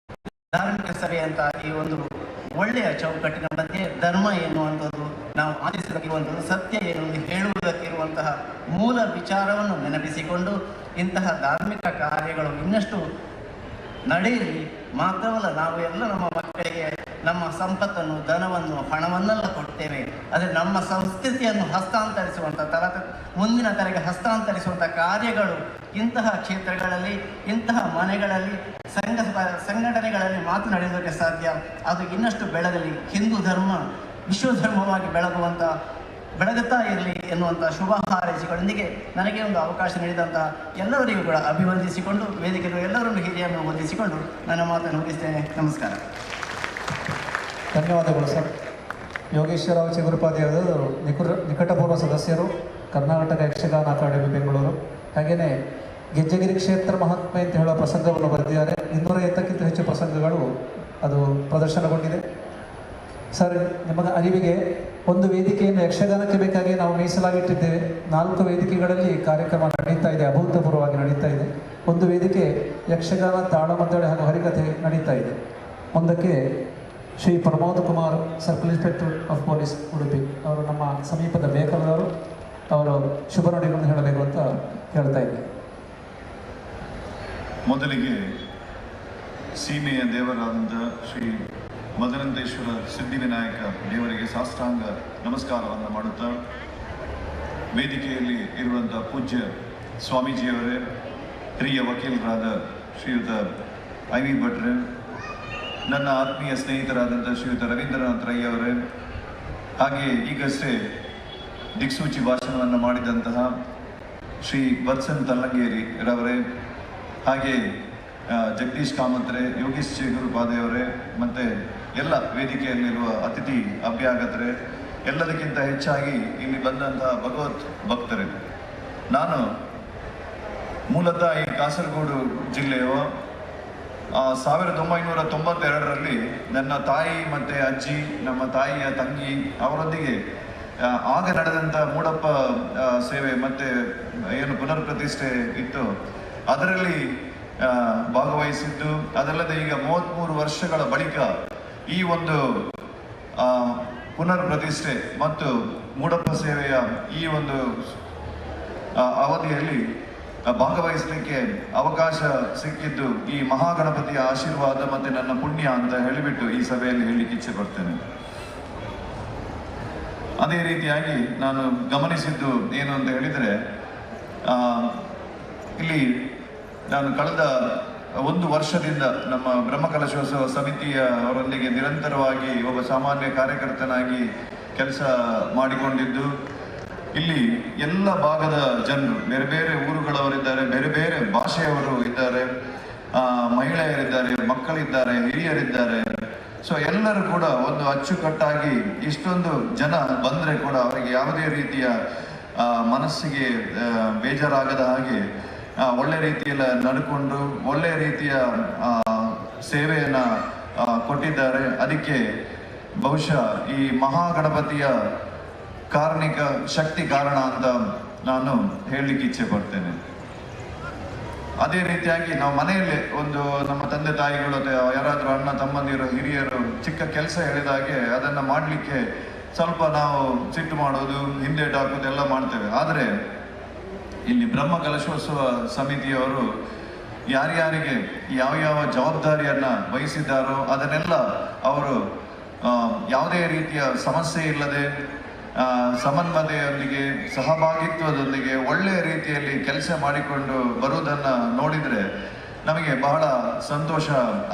ಧಾರ್ಮಿಕ ಸಭೆಯಂಥ ಈ ಒಂದು ಒಳ್ಳೆಯ ಚೌಕಟ್ಟಿನ ಮಧ್ಯೆ ಧರ್ಮ ಎನ್ನುವಂಥದ್ದು, ನಾವು ಆಚರಿಸಬೇಕಿರುವಂಥದ್ದು, ಸತ್ಯ ಎನ್ನುವುದು ಹೇಳುವುದಕ್ಕಿರುವಂತಹ ಮೂಲ ವಿಚಾರವನ್ನು ನೆನಪಿಸಿಕೊಂಡು ಇಂತಹ ಧಾರ್ಮಿಕ ಕಾರ್ಯಗಳು ಇನ್ನಷ್ಟು ನಡೆಯಲಿ. ಮಾತ್ರವಲ್ಲ, ನಾವು ಎಲ್ಲ ನಮ್ಮ ಮಕ್ಕಳಿಗೆ ನಮ್ಮ ಸಂಪತ್ತನ್ನು, ಧನವನ್ನು, ಹಣವನ್ನೆಲ್ಲ ಕೊಡ್ತೇವೆ. ಆದರೆ ನಮ್ಮ ಸಂಸ್ಕೃತಿಯನ್ನು ಹಸ್ತಾಂತರಿಸುವಂಥ ಮುಂದಿನ ತಲೆಗೆ ಹಸ್ತಾಂತರಿಸುವಂಥ ಕಾರ್ಯಗಳು ಇಂತಹ ಕ್ಷೇತ್ರಗಳಲ್ಲಿ, ಇಂತಹ ಮನೆಗಳಲ್ಲಿ, ಸಂಘಟನೆಗಳಲ್ಲಿ ಮಾತನಾಡುವುದಕ್ಕೆ ಸಾಧ್ಯ. ಅದು ಇನ್ನಷ್ಟು ಬೆಳಗಲಿ, ಹಿಂದೂ ಧರ್ಮ ವಿಶ್ವಧರ್ಮವಾಗಿ ಬೆಳಗುತ್ತಾ ಇರಲಿ ಎನ್ನುವಂಥ ಶುಭ ಹಾರೈಸಿಗಳೊಂದಿಗೆ ನನಗೆ ಒಂದು ಅವಕಾಶ ನೀಡಿದಂತಹ ಎಲ್ಲರಿಗೂ ಕೂಡ ಅಭಿವಂದಿಸಿಕೊಂಡು, ವೇದಿಕೆಗಳು ಎಲ್ಲರನ್ನು ಹಿರಿಯನ್ನು ವಂದಿಸಿಕೊಂಡು ನನ್ನ ಮಾತನ್ನು ಮುಗಿಸ್ತೇನೆ. ನಮಸ್ಕಾರ. ಧನ್ಯವಾದಗಳು ಸರ್. ಯೋಗೇಶ್ವರ ಚಿಗುರುಪಾದಿಯವರು ನಿಕಟಪೂರ್ವ ಸದಸ್ಯರು, ಕರ್ನಾಟಕ ಯಕ್ಷಗಾನ ಅಕಾಡೆಮಿ ಬೆಂಗಳೂರು. ಹಾಗೆಯೇ ಗೆಜ್ಜೆಗಿರಿ ಕ್ಷೇತ್ರ ಮಹಾತ್ಮೆ ಅಂತ ಹೇಳುವ ಪ್ರಸಂಗವನ್ನು ಬರೆದಿದ್ದಾರೆ. 250ಕ್ಕಿಂತ ಹೆಚ್ಚು ಪ್ರಸಂಗಗಳು ಅದು ಪ್ರದರ್ಶನಗೊಂಡಿದೆ. ಸರ್, ನಿಮಗೆ ಅರಿವಿಗೆ ಒಂದು ವೇದಿಕೆಯನ್ನು ಯಕ್ಷಗಾನಕ್ಕೆ ಬೇಕಾಗಿ ನಾವು ಮೀಸಲಾಗಿಟ್ಟಿದ್ದೇವೆ. 4 ವೇದಿಕೆಗಳಲ್ಲಿ ಕಾರ್ಯಕ್ರಮ ನಡೀತಾ ಇದೆ, ಅಭೂತಪೂರ್ವವಾಗಿ ನಡೀತಾ ಇದೆ. ಒಂದು ವೇದಿಕೆ ಯಕ್ಷಗಾನ, ತಾಳಮದ್ದಳೆ ಹಾಗೂ ಹರಿಕಥೆ ನಡೀತಾ ಇದೆ. ಒಂದಕ್ಕೆ Shri Pramod Kumar, circle inspector of police Udupi ಅವರು ನಮ್ಮ ಸಮೀಪದ ಬೇಕಲದವರು, ಅವರು ಶುಭ ನುಡಿಗಳನ್ನು ಹೇಳಬೇಕು ಅಂತ ಹೇಳ್ತಾ ಇದ್ದೆ. ಮೊದಲಿಗೆ ಸೀಮೆಯ ದೇವರಾದಂಥ ಶ್ರೀ ಮದನಂತೇಶ್ವರ ಸಿದ್ಧಿವಿನಾಯಕ ದೇವರಿಗೆ ಸಾಷ್ಟಾಂಗ ನಮಸ್ಕಾರವನ್ನು ಮಾಡುತ್ತಾ, ವೇದಿಕೆಯಲ್ಲಿ ಇರುವಂಥ ಪೂಜ್ಯ ಸ್ವಾಮೀಜಿಯವರೇ, ಹಿರಿಯ ವಕೀಲರಾದ ಶ್ರೀಯುತ ಐ.ವಿ. ಭಟ್ರೆ, ನನ್ನ ಆತ್ಮೀಯ ಸ್ನೇಹಿತರಾದಂಥ ಶ್ರೀಯುತ ರವೀಂದ್ರನಾಥ್ ರೈ ಅವರೇ, ಹಾಗೆ ಈಗಷ್ಟೇ ದಿಕ್ಸೂಚಿ ಭಾಷಣವನ್ನು ಮಾಡಿದಂತಹ ಶ್ರೀ ವತ್ಸನ್ ತಲ್ಲಂಗೇರಿ ರವರೇ, ಹಾಗೆ ಜಗದೀಶ್ ಕಾಮತ್ರೆ, ಯೋಗೀಶ್ ಚಿಗುರುಪಾದೆಯವರೇ, ಮತ್ತು ಎಲ್ಲ ವೇದಿಕೆಯಲ್ಲಿರುವ ಅತಿಥಿ ಅಭ್ಯಾಗತರೇ, ಎಲ್ಲದಕ್ಕಿಂತ ಹೆಚ್ಚಾಗಿ ಇಲ್ಲಿ ಬಂದಂತಹ ಭಗವತ್ ಭಕ್ತರೇ. ನಾನು ಮೂಲತಃ ಈ ಕಾಸರಗೋಡು ಜಿಲ್ಲೆಯು 1992ರಲ್ಲಿ ನನ್ನ ತಾಯಿ ಮತ್ತು ಅಜ್ಜಿ, ನಮ್ಮ ತಾಯಿಯ ತಂಗಿ ಅವರೊಂದಿಗೆ ಆಗ ನಡೆದಂಥ ಮೂಡಪ್ಪ ಸೇವೆ ಮತ್ತು ಏನು ಪುನರ್ ಪ್ರತಿಷ್ಠೆ ಇತ್ತು ಅದರಲ್ಲಿ ಭಾಗವಹಿಸಿದ್ದು. ಅದಲ್ಲದೆ ಈಗ 33 ವರ್ಷಗಳ ಬಳಿಕ ಈ ಒಂದು ಪುನರ್ ಪ್ರತಿಷ್ಠೆ ಮತ್ತು ಮೂಡಪ್ಪ ಸೇವೆಯ ಈ ಒಂದು ಅವಧಿಯಲ್ಲಿ ಭಾಗವಹಿಸಲಿಕ್ಕೆ ಅವಕಾಶ ಸಿಕ್ಕಿದ್ದು ಈ ಮಹಾಗಣಪತಿಯ ಆಶೀರ್ವಾದ ಮತ್ತು ನನ್ನ ಪುಣ್ಯ ಅಂತ ಹೇಳಿಬಿಟ್ಟು ಈ ಸಭೆಯಲ್ಲಿ ಹೇಳಲಿಕ್ಕೆ ಇಚ್ಛೆ ಪಡ್ತೇನೆ. ಅದೇ ರೀತಿಯಾಗಿ ನಾನು ಗಮನಿಸಿದ್ದು ಏನು ಅಂತ ಹೇಳಿದರೆ, ಇಲ್ಲಿ ನಾನು ಕಳೆದ 1 ವರ್ಷದಿಂದ ನಮ್ಮ ಬ್ರಹ್ಮಕಲಶೋತ್ಸವ ಸಮಿತಿಯವರೊಂದಿಗೆ ನಿರಂತರವಾಗಿ ಒಬ್ಬ ಸಾಮಾನ್ಯ ಕಾರ್ಯಕರ್ತನಾಗಿ ಕೆಲಸ ಮಾಡಿಕೊಂಡಿದ್ದು, ಇಲ್ಲಿ ಎಲ್ಲ ಭಾಗದ ಜನರು, ಬೇರೆ ಬೇರೆ ಊರುಗಳವರಿದ್ದಾರೆ, ಬೇರೆ ಬೇರೆ ಭಾಷೆಯವರು ಇದ್ದಾರೆ, ಮಹಿಳೆಯರಿದ್ದಾರೆ, ಮಕ್ಕಳಿದ್ದಾರೆ, ಹಿರಿಯರಿದ್ದಾರೆ. ಸೊ ಎಲ್ಲರೂ ಕೂಡ ಒಂದು ಅಚ್ಚುಕಟ್ಟಾಗಿ ಇಷ್ಟೊಂದು ಜನ ಬಂದರೆ ಕೂಡ ಅವರಿಗೆ ಯಾವುದೇ ರೀತಿಯ ಮನಸ್ಸಿಗೆ ಬೇಜಾರಾಗದ ಹಾಗೆ ಒಳ್ಳೆ ರೀತಿಯಲ್ಲಿ ನಡ್ಕೊಂಡು ಒಳ್ಳೆ ರೀತಿಯ ಸೇವೆಯನ್ನು ಕೊಟ್ಟಿದ್ದಾರೆ. ಅದಕ್ಕೆ ಬಹುಶಃ ಈ ಮಹಾಗಣಪತಿಯ ಕಾರ್ಣಿಕ ಶಕ್ತಿ ಕಾರಣ ಅಂತ ನಾನು ಹೇಳಲಿಕ್ಕೆ ಇಚ್ಛೆ ಪಡ್ತೇನೆ. ಅದೇ ರೀತಿಯಾಗಿ ನಾವು ಮನೆಯಲ್ಲಿ ಒಂದು ನಮ್ಮ ತಂದೆ ತಾಯಿಗಳು ಯಾರಾದರೂ ಅಣ್ಣ ತಮ್ಮಂದಿರು ಹಿರಿಯರು ಚಿಕ್ಕ ಕೆಲಸ ಹೇಳಿದಾಗೆ ಅದನ್ನು ಮಾಡಲಿಕ್ಕೆ ಸ್ವಲ್ಪ ನಾವು ಸಿಟ್ಟು ಮಾಡೋದು, ಹಿಂದೇಟು ಹಾಕೋದು ಎಲ್ಲ ಮಾಡ್ತೇವೆ. ಆದರೆ ಇಲ್ಲಿ ಬ್ರಹ್ಮ ಕಲಶೋತ್ಸವ ಸಮಿತಿಯವರು ಯಾರ್ಯಾರಿಗೆ ಯಾವ ಜವಾಬ್ದಾರಿಯನ್ನು ವಹಿಸಿದ್ದಾರೋ ಅದನ್ನೆಲ್ಲ ಅವರು ಯಾವುದೇ ರೀತಿಯ ಸಮಸ್ಯೆ ಇಲ್ಲದೆ ಸಮನ್ವಯತೆಯೊಂದಿಗೆ ಸಹಭಾಗಿತ್ವದೊಂದಿಗೆ ಒಳ್ಳೆಯ ರೀತಿಯಲ್ಲಿ ಕೆಲಸ ಮಾಡಿಕೊಂಡು ಬರುವುದನ್ನು ನೋಡಿದರೆ ನಮಗೆ ಬಹಳ ಸಂತೋಷ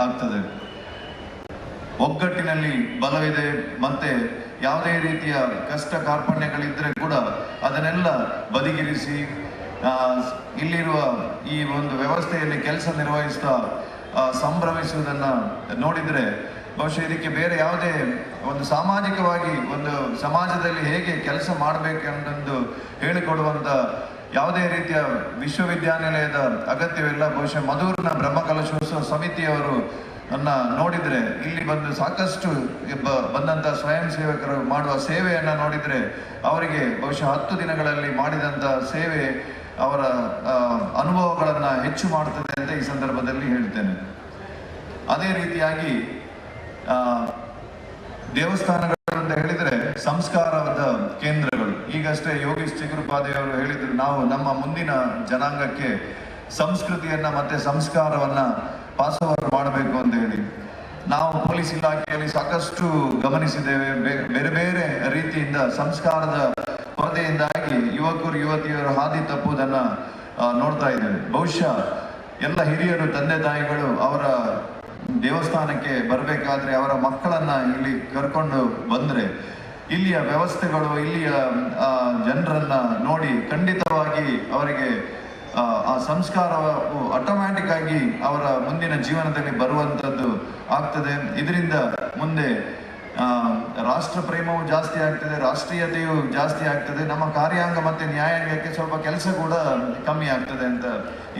ಆಗ್ತದೆ. ಒಗ್ಗಟ್ಟಿನಲ್ಲಿ ಬಲವಿದೆ. ಮತ್ತೆ ಯಾವುದೇ ರೀತಿಯ ಕಷ್ಟ ಕಾರ್ಪಣ್ಯಗಳಿದ್ದರೆ ಕೂಡ ಅದನ್ನೆಲ್ಲ ಬದಿಗಿರಿಸಿ ಇಲ್ಲಿರುವ ಈ ಒಂದು ವ್ಯವಸ್ಥೆಯಲ್ಲಿ ಕೆಲಸ ನಿರ್ವಹಿಸ್ತಾ ಸಂಭ್ರಮಿಸುವುದನ್ನು ನೋಡಿದರೆ ಬಹುಶಃ ಇದಕ್ಕೆ ಬೇರೆ ಯಾವುದೇ ಒಂದು ಸಾಮಾಜಿಕವಾಗಿ ಒಂದು ಸಮಾಜದಲ್ಲಿ ಹೇಗೆ ಕೆಲಸ ಮಾಡಬೇಕೆಂದು ಹೇಳಿಕೊಡುವಂಥ ಯಾವುದೇ ರೀತಿಯ ವಿಶ್ವವಿದ್ಯಾನಿಲಯದ ಅಗತ್ಯವಿಲ್ಲ. ಬಹುಶಃ ಮಧುರ್ನ ಬ್ರಹ್ಮಕಲಶೋತ್ಸವ ಸಮಿತಿಯವರು ನೋಡಿದರೆ ಇಲ್ಲಿ ಬಂದು ಸಾಕಷ್ಟು ಬಂದಂಥ ಸ್ವಯಂ ಸೇವಕರು ಮಾಡುವ ಸೇವೆಯನ್ನು ನೋಡಿದರೆ ಅವರಿಗೆ ಬಹುಶಃ 10 ದಿನಗಳಲ್ಲಿ ಮಾಡಿದಂಥ ಸೇವೆ ಅವರ ಅನುಭವಗಳನ್ನು ಹೆಚ್ಚು ಮಾಡ್ತದೆ ಅಂತ ಈ ಸಂದರ್ಭದಲ್ಲಿ ಹೇಳ್ತೇನೆ. ಅದೇ ರೀತಿಯಾಗಿ ದೇವಸ್ಥಾನಗಳು ಅಂತ ಹೇಳಿದರೆ ಸಂಸ್ಕಾರದ ಕೇಂದ್ರಗಳು. ಈಗಷ್ಟೇ ಯೋಗೀಶ್ ಚಿಗುರುಪಾದೆಯವರು ಹೇಳಿದ್ರು, ನಾವು ನಮ್ಮ ಮುಂದಿನ ಜನಾಂಗಕ್ಕೆ ಸಂಸ್ಕೃತಿಯನ್ನ ಮತ್ತೆ ಸಂಸ್ಕಾರವನ್ನ ಪಾಸೋವರ್ ಮಾಡಬೇಕು ಅಂತ ಹೇಳಿ ನಾವು ಪೊಲೀಸ್ ಇಲಾಖೆಯಲ್ಲಿ ಸಾಕಷ್ಟು ಗಮನಿಸಿದ್ದೇವೆ. ಬೇರೆ ಬೇರೆ ರೀತಿಯಿಂದ ಸಂಸ್ಕಾರದ ಕೊರತೆಯಿಂದಾಗಿ ಯುವಕರು ಯುವತಿಯರು ಹಾದಿ ತಪ್ಪುವುದನ್ನ ನೋಡ್ತಾ ಇದ್ದೇವೆ. ಬಹುಶಃ ಎಲ್ಲ ಹಿರಿಯರು ತಂದೆ ತಾಯಿಗಳು ಅವರ ದೇವಸ್ಥಾನಕ್ಕೆ ಬರಬೇಕಾದ್ರೆ ಅವರ ಮಕ್ಕಳನ್ನ ಇಲ್ಲಿ ಕರ್ಕೊಂಡು ಬಂದ್ರೆ ಇಲ್ಲಿಯ ವ್ಯವಸ್ಥೆಗಳು ಇಲ್ಲಿಯ ಜನರನ್ನ ನೋಡಿ ಖಂಡಿತವಾಗಿ ಅವರಿಗೆ ಆ ಸಂಸ್ಕಾರವು ಆಟೋಮ್ಯಾಟಿಕ್ ಆಗಿ ಅವರ ಮುಂದಿನ ಜೀವನದಲ್ಲಿ ಬರುವಂಥದ್ದು ಆಗ್ತದೆ. ಇದರಿಂದ ಮುಂದೆ ರಾಷ್ಟ್ರ ಪ್ರೇಮವು ಜಾಸ್ತಿ ಆಗ್ತದೆ, ರಾಷ್ಟ್ರೀಯತೆಯು ಜಾಸ್ತಿ ಆಗ್ತದೆ, ನಮ್ಮ ಕಾರ್ಯಾಂಗ ಮತ್ತೆ ನ್ಯಾಯಾಂಗಕ್ಕೆ ಸ್ವಲ್ಪ ಕೆಲಸ ಕೂಡ ಕಮ್ಮಿ ಆಗ್ತದೆ ಅಂತ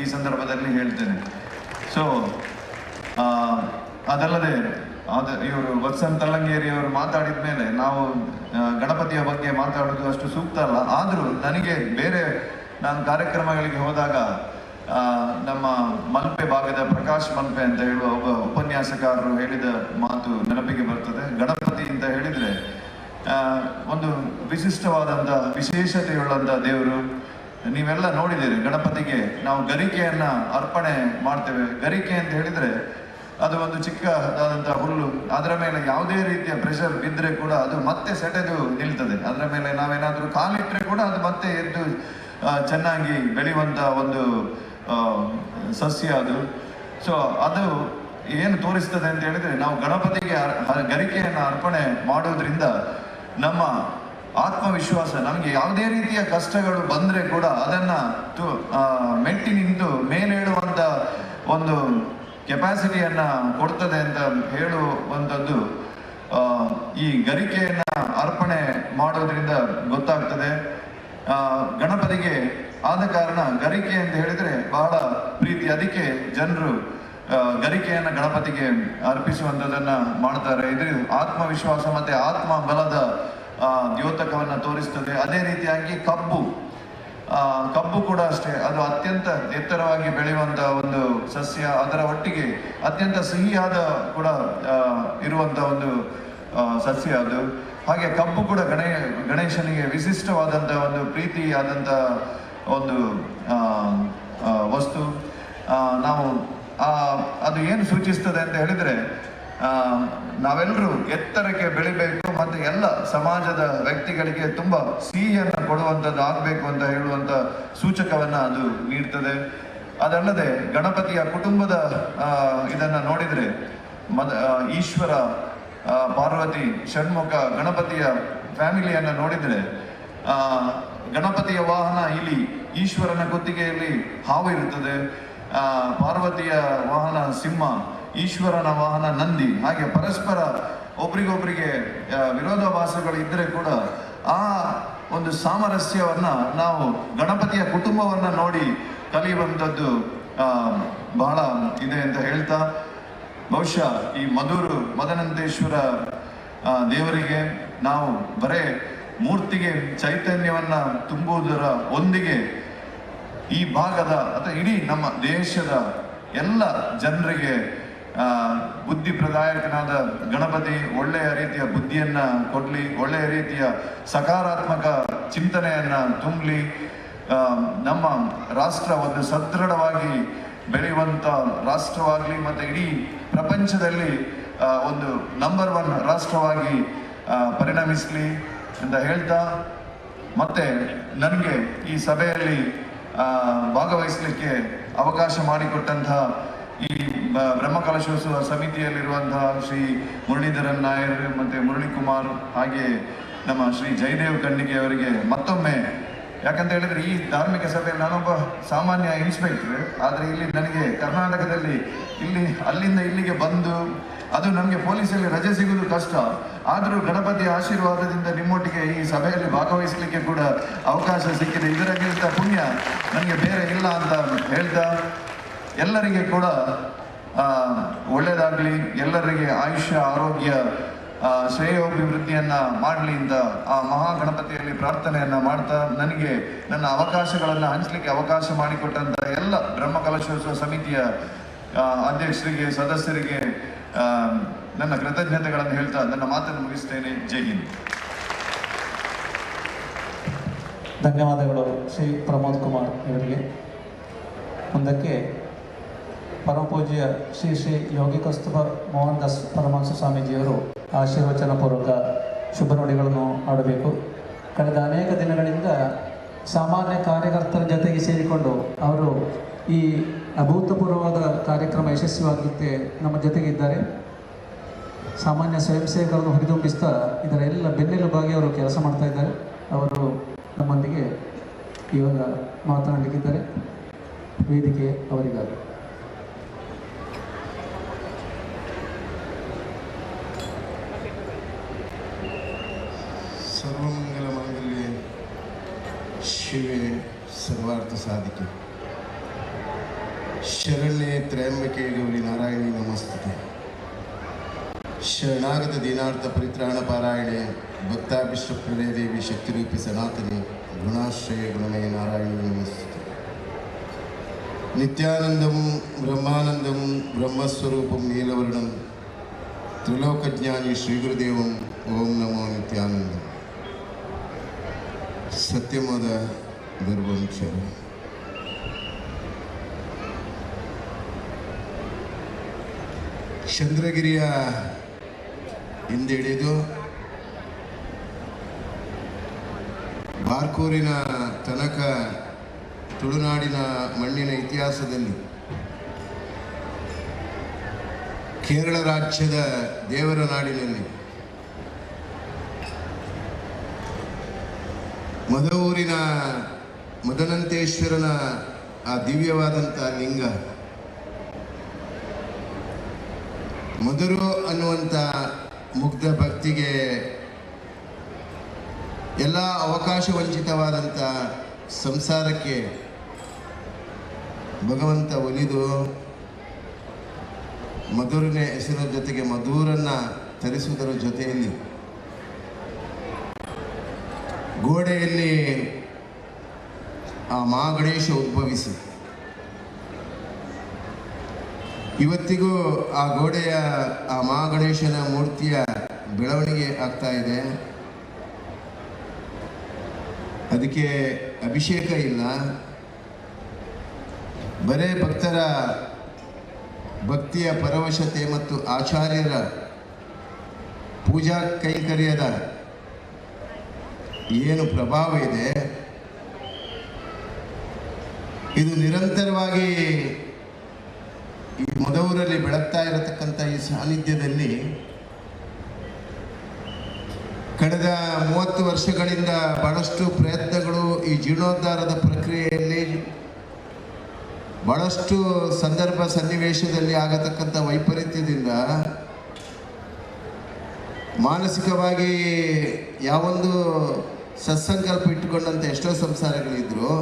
ಈ ಸಂದರ್ಭದಲ್ಲಿ ಹೇಳ್ತೇನೆ. ಸೊ ಅದಲ್ಲದೆ ಇವರು ವತ್ಸನ್ ತಲ್ಲಂಗೇರಿ ಅವರು ಮಾತಾಡಿದ ಮೇಲೆ ನಾವು ಗಣಪತಿಯ ಬಗ್ಗೆ ಮಾತಾಡೋದು ಅಷ್ಟು ಸೂಕ್ತ ಅಲ್ಲ. ಆದರೂ ನನಗೆ ಬೇರೆ ನಾನು ಕಾರ್ಯಕ್ರಮಗಳಿಗೆ ಹೋದಾಗ ನಮ್ಮ ಮಲ್ಪೆ ಭಾಗದ ಪ್ರಕಾಶ್ ಮಲ್ಪೆ ಅಂತ ಹೇಳುವ ಒಬ್ಬ ಉಪನ್ಯಾಸಕಾರರು ಹೇಳಿದ ಮಾತು ನೆನಪಿಗೆ ಬರ್ತದೆ. ಗಣಪತಿ ಅಂತ ಹೇಳಿದರೆ ಒಂದು ವಿಶಿಷ್ಟವಾದಂಥ ವಿಶೇಷತೆಯುಳ್ಳಂಥ ದೇವರು. ನೀವೆಲ್ಲ ನೋಡಿದ್ದೀರಿ, ಗಣಪತಿಗೆ ನಾವು ಗರಿಕೆಯನ್ನ ಅರ್ಪಣೆ ಮಾಡ್ತೇವೆ. ಗರಿಕೆ ಅಂತ ಹೇಳಿದರೆ ಅದು ಒಂದು ಚಿಕ್ಕದಾದಂಥ ಹುಲ್ಲು, ಅದರ ಮೇಲೆ ಯಾವುದೇ ರೀತಿಯ ಪ್ರೆಷರ್ ಬಿದ್ದರೆ ಕೂಡ ಅದು ಮತ್ತೆ ಸೆಟೆದು ನಿಲ್ತದೆ. ಅದರ ಮೇಲೆ ನಾವೇನಾದರೂ ಕಾಲಿಟ್ಟರೆ ಕೂಡ ಅದು ಮತ್ತೆ ಎದ್ದು ಚೆನ್ನಾಗಿ ಬೆಳೆಯುವಂಥ ಒಂದು ಸಸ್ಯ ಅದು. ಸೊ ಅದು ಏನು ತೋರಿಸ್ತದೆ ಅಂತ ಹೇಳಿದರೆ ನಾವು ಗಣಪತಿಗೆ ಗರಿಕೆಯನ್ನು ಅರ್ಪಣೆ ಮಾಡೋದ್ರಿಂದ ನಮ್ಮ ಆತ್ಮವಿಶ್ವಾಸ, ನಮಗೆ ಯಾವುದೇ ರೀತಿಯ ಕಷ್ಟಗಳು ಬಂದರೆ ಕೂಡ ಅದನ್ನು ಮೆಟ್ಟಿ ನಿಂತು ಮೇಲೇಳುವಂಥ ಒಂದು ಕೆಪಾಸಿಟಿಯನ್ನು ಕೊಡ್ತದೆ ಅಂತ ಹೇಳುವಂಥದ್ದು ಈ ಗರಿಕೆಯನ್ನು ಅರ್ಪಣೆ ಮಾಡೋದ್ರಿಂದ ಗೊತ್ತಾಗ್ತದೆ. ಗಣಪತಿಗೆ ಆದ ಕಾರಣ ಗರಿಕೆ ಅಂತ ಹೇಳಿದರೆ ಬಹಳ ಪ್ರೀತಿ. ಅದಕ್ಕೆ ಜನರು ಗರಿಕೆಯನ್ನು ಗಣಪತಿಗೆ ಅರ್ಪಿಸುವಂಥದ್ದನ್ನು ಮಾಡ್ತಾರೆ. ಇದು ಆತ್ಮವಿಶ್ವಾಸ ಮತ್ತು ಆತ್ಮ ಬಲದ ದ್ಯೋತಕವನ್ನು ತೋರಿಸ್ತದೆ. ಅದೇ ರೀತಿಯಾಗಿ ಕಬ್ಬು ಕೂಡ ಅಷ್ಟೇ, ಅದು ಅತ್ಯಂತ ಎತ್ತರವಾಗಿ ಬೆಳೆಯುವಂಥ ಒಂದು ಸಸ್ಯ. ಅದರ ಒಟ್ಟಿಗೆ ಅತ್ಯಂತ ಸಿಹಿಯಾದ ಕೂಡ ಇರುವಂಥ ಒಂದು ಸಸ್ಯ ಅದು. ಹಾಗೆ ಕಬ್ಬು ಕೂಡ ಗಣೇಶನಿಗೆ ವಿಶಿಷ್ಟವಾದಂಥ ಒಂದು ಪ್ರೀತಿಯಾದಂಥ ಒಂದು ವಸ್ತು. ನಾವು ಅದು ಏನು ಸೂಚಿಸ್ತದೆ ಅಂತ ಹೇಳಿದರೆ ನಾವೆಲ್ಲರೂ ಎತ್ತರಕ್ಕೆ ಬೆಳಿಬೇಕು ಮತ್ತು ಎಲ್ಲ ಸಮಾಜದ ವ್ಯಕ್ತಿಗಳಿಗೆ ತುಂಬ ಸಿಹಿಯನ್ನು ಕೊಡುವಂಥದ್ದು ಆಗಬೇಕು ಅಂತ ಹೇಳುವಂಥ ಸೂಚಕವನ್ನು ಅದು ನೀಡ್ತದೆ. ಅದಲ್ಲದೆ ಗಣಪತಿಯ ಕುಟುಂಬದ ಇದನ್ನು ನೋಡಿದರೆ ಈಶ್ವರ, ಪಾರ್ವತಿ, ಷಣ್ಮುಖ ಗಣಪತಿಯ ಫ್ಯಾಮಿಲಿಯನ್ನು ನೋಡಿದರೆ ಗಣಪತಿಯ ವಾಹನ ಇಲಿ, ಈಶ್ವರನ ಕುತ್ತಿಗೆಯಲ್ಲಿ ಹಾವು ಇರುತ್ತದೆ, ಪಾರ್ವತಿಯ ವಾಹನ ಸಿಂಹ, ಈಶ್ವರನ ವಾಹನ ನಂದಿ. ಹಾಗೆ ಪರಸ್ಪರ ಒಬ್ರಿಗೊಬ್ರಿಗೆ ವಿರೋಧಾಭಾಸಗಳು ಇದ್ದರೆ ಕೂಡ ಆ ಒಂದು ಸಾಮರಸ್ಯವನ್ನು ನಾವು ಗಣಪತಿಯ ಕುಟುಂಬವನ್ನು ನೋಡಿ ಕಲಿಯುವಂಥದ್ದು ಬಹಳ ಇದೆ ಅಂತ ಹೇಳ್ತಾ, ಬಹುಶಃ ಈ ಮದನಂತೇಶ್ವರ ದೇವರಿಗೆ ನಾವು ಬರೇ ಮೂರ್ತಿಗೆ ಚೈತನ್ಯವನ್ನ ತುಂಬುವುದರ ಒಂದಿಗೆ ಈ ಭಾಗದ ಅಥವಾ ಇಡೀ ನಮ್ಮ ದೇಶದ ಎಲ್ಲ ಜನರಿಗೆ ಬುದ್ಧಿ ಪ್ರದಾಯಕನಾದ ಗಣಪತಿ ಒಳ್ಳೆಯ ರೀತಿಯ ಬುದ್ಧಿಯನ್ನ ಕೊಡ್ಲಿ, ಒಳ್ಳೆಯ ರೀತಿಯ ಸಕಾರಾತ್ಮಕ ಚಿಂತನೆಯನ್ನ ತುಂಬಲಿ, ನಮ್ಮ ರಾಷ್ಟ್ರ ಒಂದು ಸದೃಢವಾಗಿ ಬೆಳೆಯುವಂಥ ರಾಷ್ಟ್ರವಾಗಲಿ ಮತ್ತು ಇಡೀ ಪ್ರಪಂಚದಲ್ಲಿ ಒಂದು ನಂಬರ್ 1 ರಾಷ್ಟ್ರವಾಗಿ ಪರಿಣಮಿಸಲಿ ಅಂತ ಹೇಳ್ತಾ, ಮತ್ತೆ ನನಗೆ ಈ ಸಭೆಯಲ್ಲಿ ಭಾಗವಹಿಸಲಿಕ್ಕೆ ಅವಕಾಶ ಮಾಡಿಕೊಟ್ಟಂತಹ ಈ ಬ್ರಹ್ಮಕಲಶೋತ್ಸವ ಸಮಿತಿಯಲ್ಲಿರುವಂತಹ ಶ್ರೀ ಮುರಳೀಧರನ್ ನಾಯರ್ ಮತ್ತು ಮುರಳೀಕುಮಾರ್ ಹಾಗೆ ನಮ್ಮ ಶ್ರೀ ಜಯದೇವ್ ಕಣ್ಣಿಗೆ ಅವರಿಗೆ ಮತ್ತೊಮ್ಮೆ, ಯಾಕಂತ ಹೇಳಿದ್ರೆ ಈ ಧಾರ್ಮಿಕ ಸಭೆಯಲ್ಲಿ ನಾನೊಬ್ಬ ಸಾಮಾನ್ಯ ಇನ್ಸ್ಪೆಕ್ಟರ್, ಆದರೆ ಇಲ್ಲಿ ನನಗೆ ಕರ್ನಾಟಕದಲ್ಲಿ ಅಲ್ಲಿಂದ ಇಲ್ಲಿಗೆ ಬಂದು ಅದು ನಮಗೆ ಪೊಲೀಸಲ್ಲಿ ರಜೆ ಸಿಗೋದು ಕಷ್ಟ, ಆದರೂ ಗಣಪತಿಯ ಆಶೀರ್ವಾದದಿಂದ ನಿಮ್ಮೊಟ್ಟಿಗೆ ಈ ಸಭೆಯಲ್ಲಿ ಭಾಗವಹಿಸಲಿಕ್ಕೆ ಕೂಡ ಅವಕಾಶ ಸಿಕ್ಕಿದೆ. ಇದಕ್ಕಿಂತ ಪುಣ್ಯ ನನಗೆ ಬೇರೆ ಇಲ್ಲ ಅಂತ ಹೇಳ್ತಾ, ಎಲ್ಲರಿಗೆ ಕೂಡ ಒಳ್ಳೆಯದಾಗಲಿ, ಎಲ್ಲರಿಗೆ ಆಯುಷ್ಯ ಆರೋಗ್ಯ ಶ್ರೇಯೋಭಿವೃದ್ಧಿಯನ್ನ ಮಾಡಲಿ ಅಂತ ಆ ಮಹಾಗಣಪತಿಯಲ್ಲಿ ಪ್ರಾರ್ಥನೆಯನ್ನ ಮಾಡ್ತಾ, ನನಗೆ ನನ್ನ ಅವಕಾಶಗಳನ್ನು ಹಂಚಲಿಕ್ಕೆ ಅವಕಾಶ ಮಾಡಿಕೊಟ್ಟಂತ ಎಲ್ಲ ಬ್ರಹ್ಮಕಲಶೋತ್ಸವ ಸಮಿತಿಯ ಅಧ್ಯಕ್ಷರಿಗೆ, ಸದಸ್ಯರಿಗೆ ನನ್ನ ಕೃತಜ್ಞತೆಗಳನ್ನು ಹೇಳ್ತಾ ನನ್ನ ಮಾತನ್ನು ಮುಗಿಸ್ತೇನೆ. ಜೈ ಹಿಂದ್. ಧನ್ಯವಾದಗಳು ಶ್ರೀ ಪ್ರಮೋದ್ ಕುಮಾರ್ ಇವರಿಗೆ. ಮುಂದಕ್ಕೆ ಪರಮಪೂಜ್ಯ ಶ್ರೀ ಶ್ರೀ ಯೋಗಿ ಕಸ್ತೂರ ಮೋಹನ್ ದಾಸ್ ಪರಮಹಂಸ ಸ್ವಾಮೀಜಿಯವರು ಆಶೀರ್ವಚನ ಪೂರ್ವಕ ಶುಭ ನುಡಿಗಳನ್ನು ಆಡಬೇಕು. ಕಳೆದ ಅನೇಕ ದಿನಗಳಿಂದ ಸಾಮಾನ್ಯ ಕಾರ್ಯಕರ್ತರ ಜೊತೆಗೆ ಸೇರಿಕೊಂಡು ಅವರು ಈ ಅಭೂತಪೂರ್ವವಾದ ಕಾರ್ಯಕ್ರಮ ಯಶಸ್ವಿಯಾಗುತ್ತೆ ನಮ್ಮ ಜೊತೆಗಿದ್ದಾರೆ. ಸಾಮಾನ್ಯ ಸ್ವಯಂ ಸೇವಕರನ್ನು ಹುರಿದುಂಬಿಸ್ತಾ ಇದರ ಎಲ್ಲ ಬೆನ್ನೆಲುಬಾಗಿ ಅವರು ಕೆಲಸ ಮಾಡ್ತಾ ಇದ್ದಾರೆ. ಅವರು ನಮ್ಮೊಂದಿಗೆ ಇವಾಗ ಮಾತನಾಡಲಿಕ್ಕಿದ್ದಾರೆ. ವೇದಿಕೆ ಅವರಿಗಾಗಿ. ಸರ್ವಮಂಗಲ ಮಾಂಗಲ್ಯೆ ಶಿವೆ ಸರ್ವಾರ್ಥ ಸಾಧಿಕೆ ಶರಣ್ಯೆ ತ್ರಯಂಬಕೆ ಗೌರಿ ನಾರಾಯಣಿ ನಮಸ್ತುತೆ. ಶರಣಾಗತ ದೀನಾರ್ಥ ಪರಿತ್ರಾಣ ಪಾರಾಯಣೆ ಭಕ್ತಾಭಿಷ್ಟಪ್ರದೇ ದೇವಿ ಶಕ್ತಿರೂಪಿ ಸನಾತನಿ ಗುಣಾಶ್ರಯ ಗುಣಮಯ ನಾರಾಯಣಿ ನಮಸ್ತುತೆ. ನಿತ್ಯಾನಂದಂ ಬ್ರಹ್ಮಾನಂದಂ ಬ್ರಹ್ಮಸ್ವರೂಪಂ ನೀಲವರ್ಣಂ ತ್ರಿಲೋಕಜ್ಞಾನಿ ಶ್ರೀಗುರುದೇವಂ ಓಂ ನಮೋ ನಿತ್ಯಾನಂದ. ಸತ್ಯಮೋದ ದುರ್ವಂಶರ ಚಂದ್ರಗಿರಿಯ ಹಿಂದೆ ಹಿಡಿದು ಬಾರ್ಕೂರಿನ ತನಕ ತುಳುನಾಡಿನ ಮಣ್ಣಿನ ಇತಿಹಾಸದಲ್ಲಿ ಕೇರಳ ರಾಜ್ಯದ ದೇವರ ನಾಡಿನಲ್ಲಿ ಮದವೂರಿನ ಮದನಂತೇಶ್ವರನ ಆ ದಿವ್ಯವಾದಂಥ ಲಿಂಗ, ಮಧುರು ಅನ್ನುವಂಥ ಮುಗ್ಧ ಭಕ್ತಿಗೆ ಎಲ್ಲ ಅವಕಾಶ ವಂಚಿತವಾದಂಥ ಸಂಸಾರಕ್ಕೆ ಭಗವಂತ ಒಲಿದು ಮಧುರನೇ ಹೆಸರಿನ ಜೊತೆಗೆ ಮಧುರನ್ನು ತರಿಸುವುದರ ಜೊತೆಯಲ್ಲಿ ಗೋಡೆಯಲ್ಲಿ ಆ ಮಹಾಗಣೇಶ ಉದ್ಭವಿಸಿ ಇವತ್ತಿಗೂ ಆ ಗೋಡೆಯ ಆ ಮಹಾಗಣೇಶನ ಮೂರ್ತಿಯ ಬೆಳವಣಿಗೆ ಆಗ್ತಾ ಇದೆ. ಅದಕ್ಕೆ ಅಭಿಷೇಕ ಇಲ್ಲ, ಬರೇ ಭಕ್ತರ ಭಕ್ತಿಯ ಪರವಶತೆ ಮತ್ತು ಆಚಾರ್ಯರ ಪೂಜಾ ಕೈಂಕರ್ಯದ ಏನು ಪ್ರಭಾವ ಇದೆ, ಇದು ನಿರಂತರವಾಗಿ ಈ ಮದವೂರಲ್ಲಿ ಬೆಳಗ್ತಾ ಇರತಕ್ಕಂಥ ಈ ಸಾನ್ನಿಧ್ಯದಲ್ಲಿ ಕಳೆದ 30 ವರ್ಷಗಳಿಂದ ಬಹಳಷ್ಟು ಪ್ರಯತ್ನಗಳು ಈ ಜೀರ್ಣೋದ್ಧಾರದ ಪ್ರಕ್ರಿಯೆಯಲ್ಲಿ ಬಹಳಷ್ಟು ಸಂದರ್ಭ ಸನ್ನಿವೇಶದಲ್ಲಿ ಆಗತಕ್ಕಂಥ ವೈಪರೀತ್ಯದಿಂದ ಮಾನಸಿಕವಾಗಿ ಯಾವೊಂದು ಸತ್ಸಂಕಲ್ಪ ಇಟ್ಟುಕೊಂಡಂಥ ಎಷ್ಟೋ ಸಂಸಾರಗಳಿದ್ರು.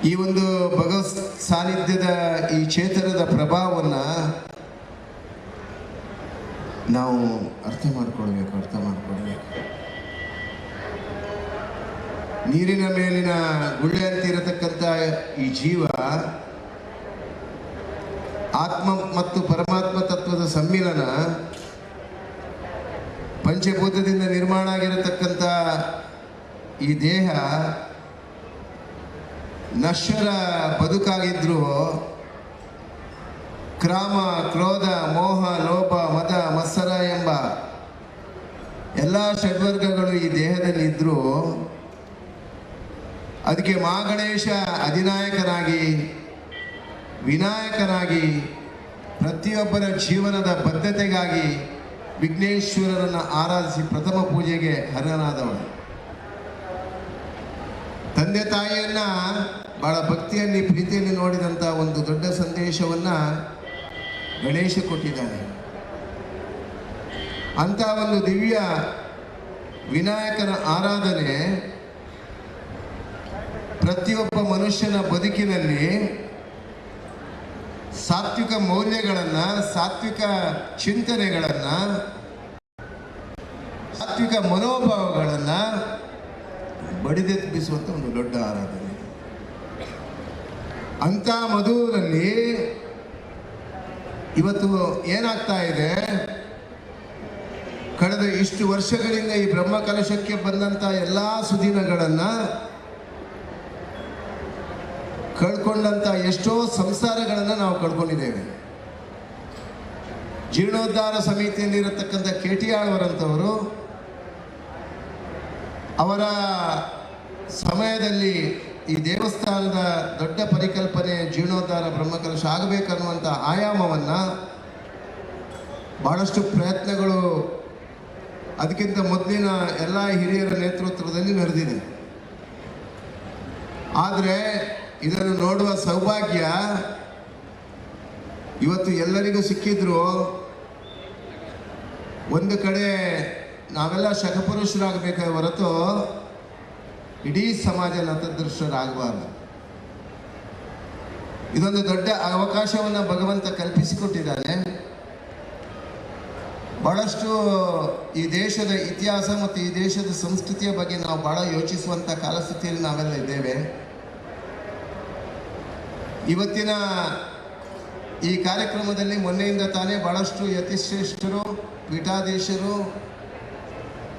ಈ ಒಂದು ಭಗವತ್ ಸಾನ್ನಿಧ್ಯದ ಈ ಚೇತನದ ಪ್ರಭಾವವನ್ನು ನಾವು ಅರ್ಥ ಮಾಡ್ಕೊಳ್ಬೇಕು. ನೀರಿನ ಮೇಲಿನ ಗುಳ್ಳೆ ಅಂತಿರತಕ್ಕಂಥ ಈ ಜೀವ ಆತ್ಮ ಮತ್ತು ಪರಮಾತ್ಮ ತತ್ವದ ಸಮ್ಮಿಲನ, ಪಂಚಭೂತದಿಂದ ನಿರ್ಮಾಣ ಆಗಿರತಕ್ಕಂಥ ಈ ದೇಹ ನಶ್ವರ ಬದುಕಾಗಿದ್ರೂ ಕ್ರಾಮ, ಕ್ರೋಧ, ಮೋಹ, ಲೋಭ, ಮದ, ಮತ್ಸರ ಎಂಬ ಎಲ್ಲ ಷಡ್ವರ್ಗಗಳು ಈ ದೇಹದಲ್ಲಿದ್ದರೂ ಅದಕ್ಕೆ ಮಹಾಗಣೇಶ ಅಧಿನಾಯಕನಾಗಿ, ವಿನಾಯಕನಾಗಿ, ಪ್ರತಿಯೊಬ್ಬರ ಜೀವನದ ಬದ್ಧತೆಗಾಗಿ ವಿಘ್ನೇಶ್ವರರನ್ನು ಆರಾಧಿಸಿ ಪ್ರಥಮ ಪೂಜೆಗೆ ಅರ್ಹನಾದವನು. ತಂದೆ ತಾಯಿಯನ್ನ ಬಹಳ ಭಕ್ತಿಯಲ್ಲಿ, ಪ್ರೀತಿಯಲ್ಲಿ ನೋಡಿದಂಥ ಒಂದು ದೊಡ್ಡ ಸಂದೇಶವನ್ನ ಗಣೇಶ ಕೊಟ್ಟಿದ್ದಾನೆ. ಅಂತ ಒಂದು ದಿವ್ಯ ವಿನಾಯಕನ ಆರಾಧನೆ ಪ್ರತಿಯೊಬ್ಬ ಮನುಷ್ಯನ ಬದುಕಿನಲ್ಲಿ ಸಾತ್ವಿಕ ಮೌಲ್ಯಗಳನ್ನು, ಸಾತ್ವಿಕ ಚಿಂತನೆಗಳನ್ನು, ಸಾತ್ವಿಕ ಮನೋಭಾವಗಳನ್ನು ಬಡಿದೆಬ್ಬಿಸುವಂಥ ಒಂದು ದೊಡ್ಡ ಆರಾಧನೆ. ಅಂತ ಮಧುರಲ್ಲಿ ಇವತ್ತು ಏನಾಗ್ತಾ ಇದೆ, ಕಳೆದ ಇಷ್ಟು ವರ್ಷಗಳಿಂದ ಈ ಬ್ರಹ್ಮ ಕಲಶಕ್ಕೆ ಬಂದಂಥ ಎಲ್ಲ ಸುದಿನಗಳನ್ನು ಕಳ್ಕೊಂಡಂಥ ಎಷ್ಟೋ ಸಂಸಾರಗಳನ್ನು ನಾವು ಕಳ್ಕೊಂಡಿದ್ದೇವೆ. ಜೀರ್ಣೋದ್ಧಾರ ಸಮಿತಿಯಲ್ಲಿರತಕ್ಕಂಥ KT ಆಳ್ವರಂಥವರು ಅವರ ಸಮಯದಲ್ಲಿ ಈ ದೇವಸ್ಥಾನದ ದೊಡ್ಡ ಪರಿಕಲ್ಪನೆ ಜೀರ್ಣೋದ್ಧಾರ ಬ್ರಹ್ಮಕಲಶ ಆಗಬೇಕನ್ನುವಂಥ ಆಯಾಮವನ್ನು ಭಾಳಷ್ಟು ಪ್ರಯತ್ನಗಳು ಅದಕ್ಕಿಂತ ಮೊದಲಿನ ಎಲ್ಲ ಹಿರಿಯರ ನೇತೃತ್ವದಲ್ಲಿ ನಡೆದಿದೆ. ಆದರೆ ಇದನ್ನು ನೋಡುವ ಸೌಭಾಗ್ಯ ಇವತ್ತು ಎಲ್ಲರಿಗೂ ಸಿಕ್ಕಿದ್ರು. ಒಂದು ಕಡೆ ನಾವೆಲ್ಲ ಶತಪುರುಷರಾಗಬೇಕೇ ಹೊರತು ಇಡೀ ಸಮಾಜ ನತದೃಷ್ಟರಾಗಬಾರ್ದು. ಇದೊಂದು ದೊಡ್ಡ ಅವಕಾಶವನ್ನು ಭಗವಂತ ಕಲ್ಪಿಸಿಕೊಟ್ಟಿದ್ದಾನೆ. ಬಹಳಷ್ಟು ಈ ದೇಶದ ಇತಿಹಾಸ ಮತ್ತು ಈ ದೇಶದ ಸಂಸ್ಕೃತಿಯ ಬಗ್ಗೆ ನಾವು ಬಹಳ ಯೋಚಿಸುವಂಥ ಕಾಲಸ್ಥಿತಿಯಲ್ಲಿ ನಾವೆಲ್ಲ ಇದ್ದೇವೆ. ಇವತ್ತಿನ ಈ ಕಾರ್ಯಕ್ರಮದಲ್ಲಿ ಮೊನ್ನೆಯಿಂದ ತಾನೇ ಬಹಳಷ್ಟು ಯತಿಶ್ರೇಷ್ಠರು, ಪೀಠಾಧೀಶರು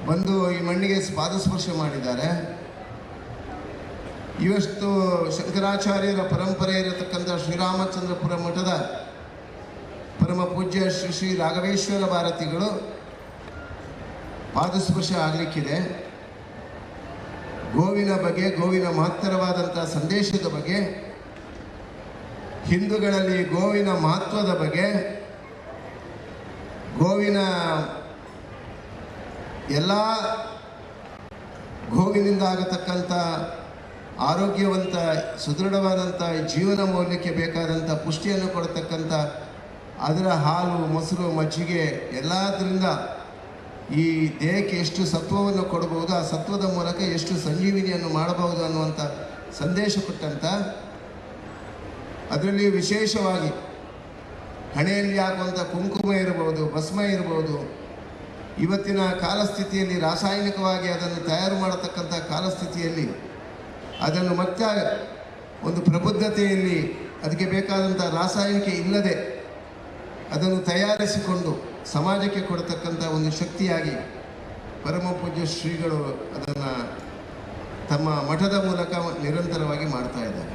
ಬಂದು ಈ ಮಣ್ಣಿಗೆ ಪಾದಸ್ಪರ್ಶ ಮಾಡಿದ್ದಾರೆ. ಇವಷ್ಟು ಶಂಕರಾಚಾರ್ಯರ ಪರಂಪರೆ ಇರತಕ್ಕಂಥ ಶ್ರೀರಾಮಚಂದ್ರಪುರ ಮಠದ ಪರಮ ಪೂಜ್ಯ ಶ್ರೀ ಶ್ರೀ ರಾಘವೇಶ್ವರ ಭಾರತಿಗಳು ಪಾದಸ್ಪರ್ಶ ಆಗಲಿಕ್ಕಿದೆ. ಗೋವಿನ ಬಗ್ಗೆ, ಗೋವಿನ ಮಹತ್ತರವಾದಂಥ ಸಂದೇಶದ ಬಗ್ಗೆ, ಹಿಂದೂಗಳಲ್ಲಿ ಗೋವಿನ ಮಹತ್ವದ ಬಗ್ಗೆ, ಗೋವಿನ ಎಲ್ಲ ಗೋವಿನಿಂದ ಆಗತಕ್ಕಂಥ ಆರೋಗ್ಯವಂತ ಸುದೃಢವಾದಂಥ ಜೀವನ ಮೌಲ್ಯಕ್ಕೆ ಬೇಕಾದಂಥ ಪುಷ್ಟಿಯನ್ನು ಕೊಡತಕ್ಕಂಥ ಅದರ ಹಾಲು, ಮೊಸರು, ಮಜ್ಜಿಗೆ ಎಲ್ಲದರಿಂದ ಈ ದೇಹಕ್ಕೆ ಎಷ್ಟು ಸತ್ವವನ್ನು ಕೊಡಬಹುದು, ಆ ಸತ್ವದ ಮೂಲಕ ಎಷ್ಟು ಸಂಜೀವಿನಿಯನ್ನು ಮಾಡಬಹುದು ಅನ್ನುವಂಥ ಸಂದೇಶ ಕೊಟ್ಟಂಥ, ಅದರಲ್ಲಿ ವಿಶೇಷವಾಗಿ ಹಣೆಯಲ್ಲಿ ಹಾಕುವಂಥ ಕುಂಕುಮ ಇರ್ಬೋದು, ಭಸ್ಮ ಇರ್ಬೋದು, ಇವತ್ತಿನ ಕಾಲಸ್ಥಿತಿಯಲ್ಲಿ ರಾಸಾಯನಿಕವಾಗಿ ಅದನ್ನು ತಯಾರು ಮಾಡತಕ್ಕಂಥ ಕಾಲಸ್ಥಿತಿಯಲ್ಲಿ ಅದನ್ನು ಮತ್ತೆ ಒಂದು ಪ್ರಬುದ್ಧತೆಯಲ್ಲಿ ಅದಕ್ಕೆ ಬೇಕಾದಂಥ ರಾಸಾಯನಿಕ ಇಲ್ಲದೆ ಅದನ್ನು ತಯಾರಿಸಿಕೊಂಡು ಸಮಾಜಕ್ಕೆ ಕೊಡತಕ್ಕಂಥ ಒಂದು ಶಕ್ತಿಯಾಗಿ ಪರಮ ಪೂಜ್ಯ ಶ್ರೀಗಳು ಅದನ್ನು ತಮ್ಮ ಮಠದ ಮೂಲಕ ನಿರಂತರವಾಗಿ ಮಾಡ್ತಾ ಇದ್ದಾರೆ.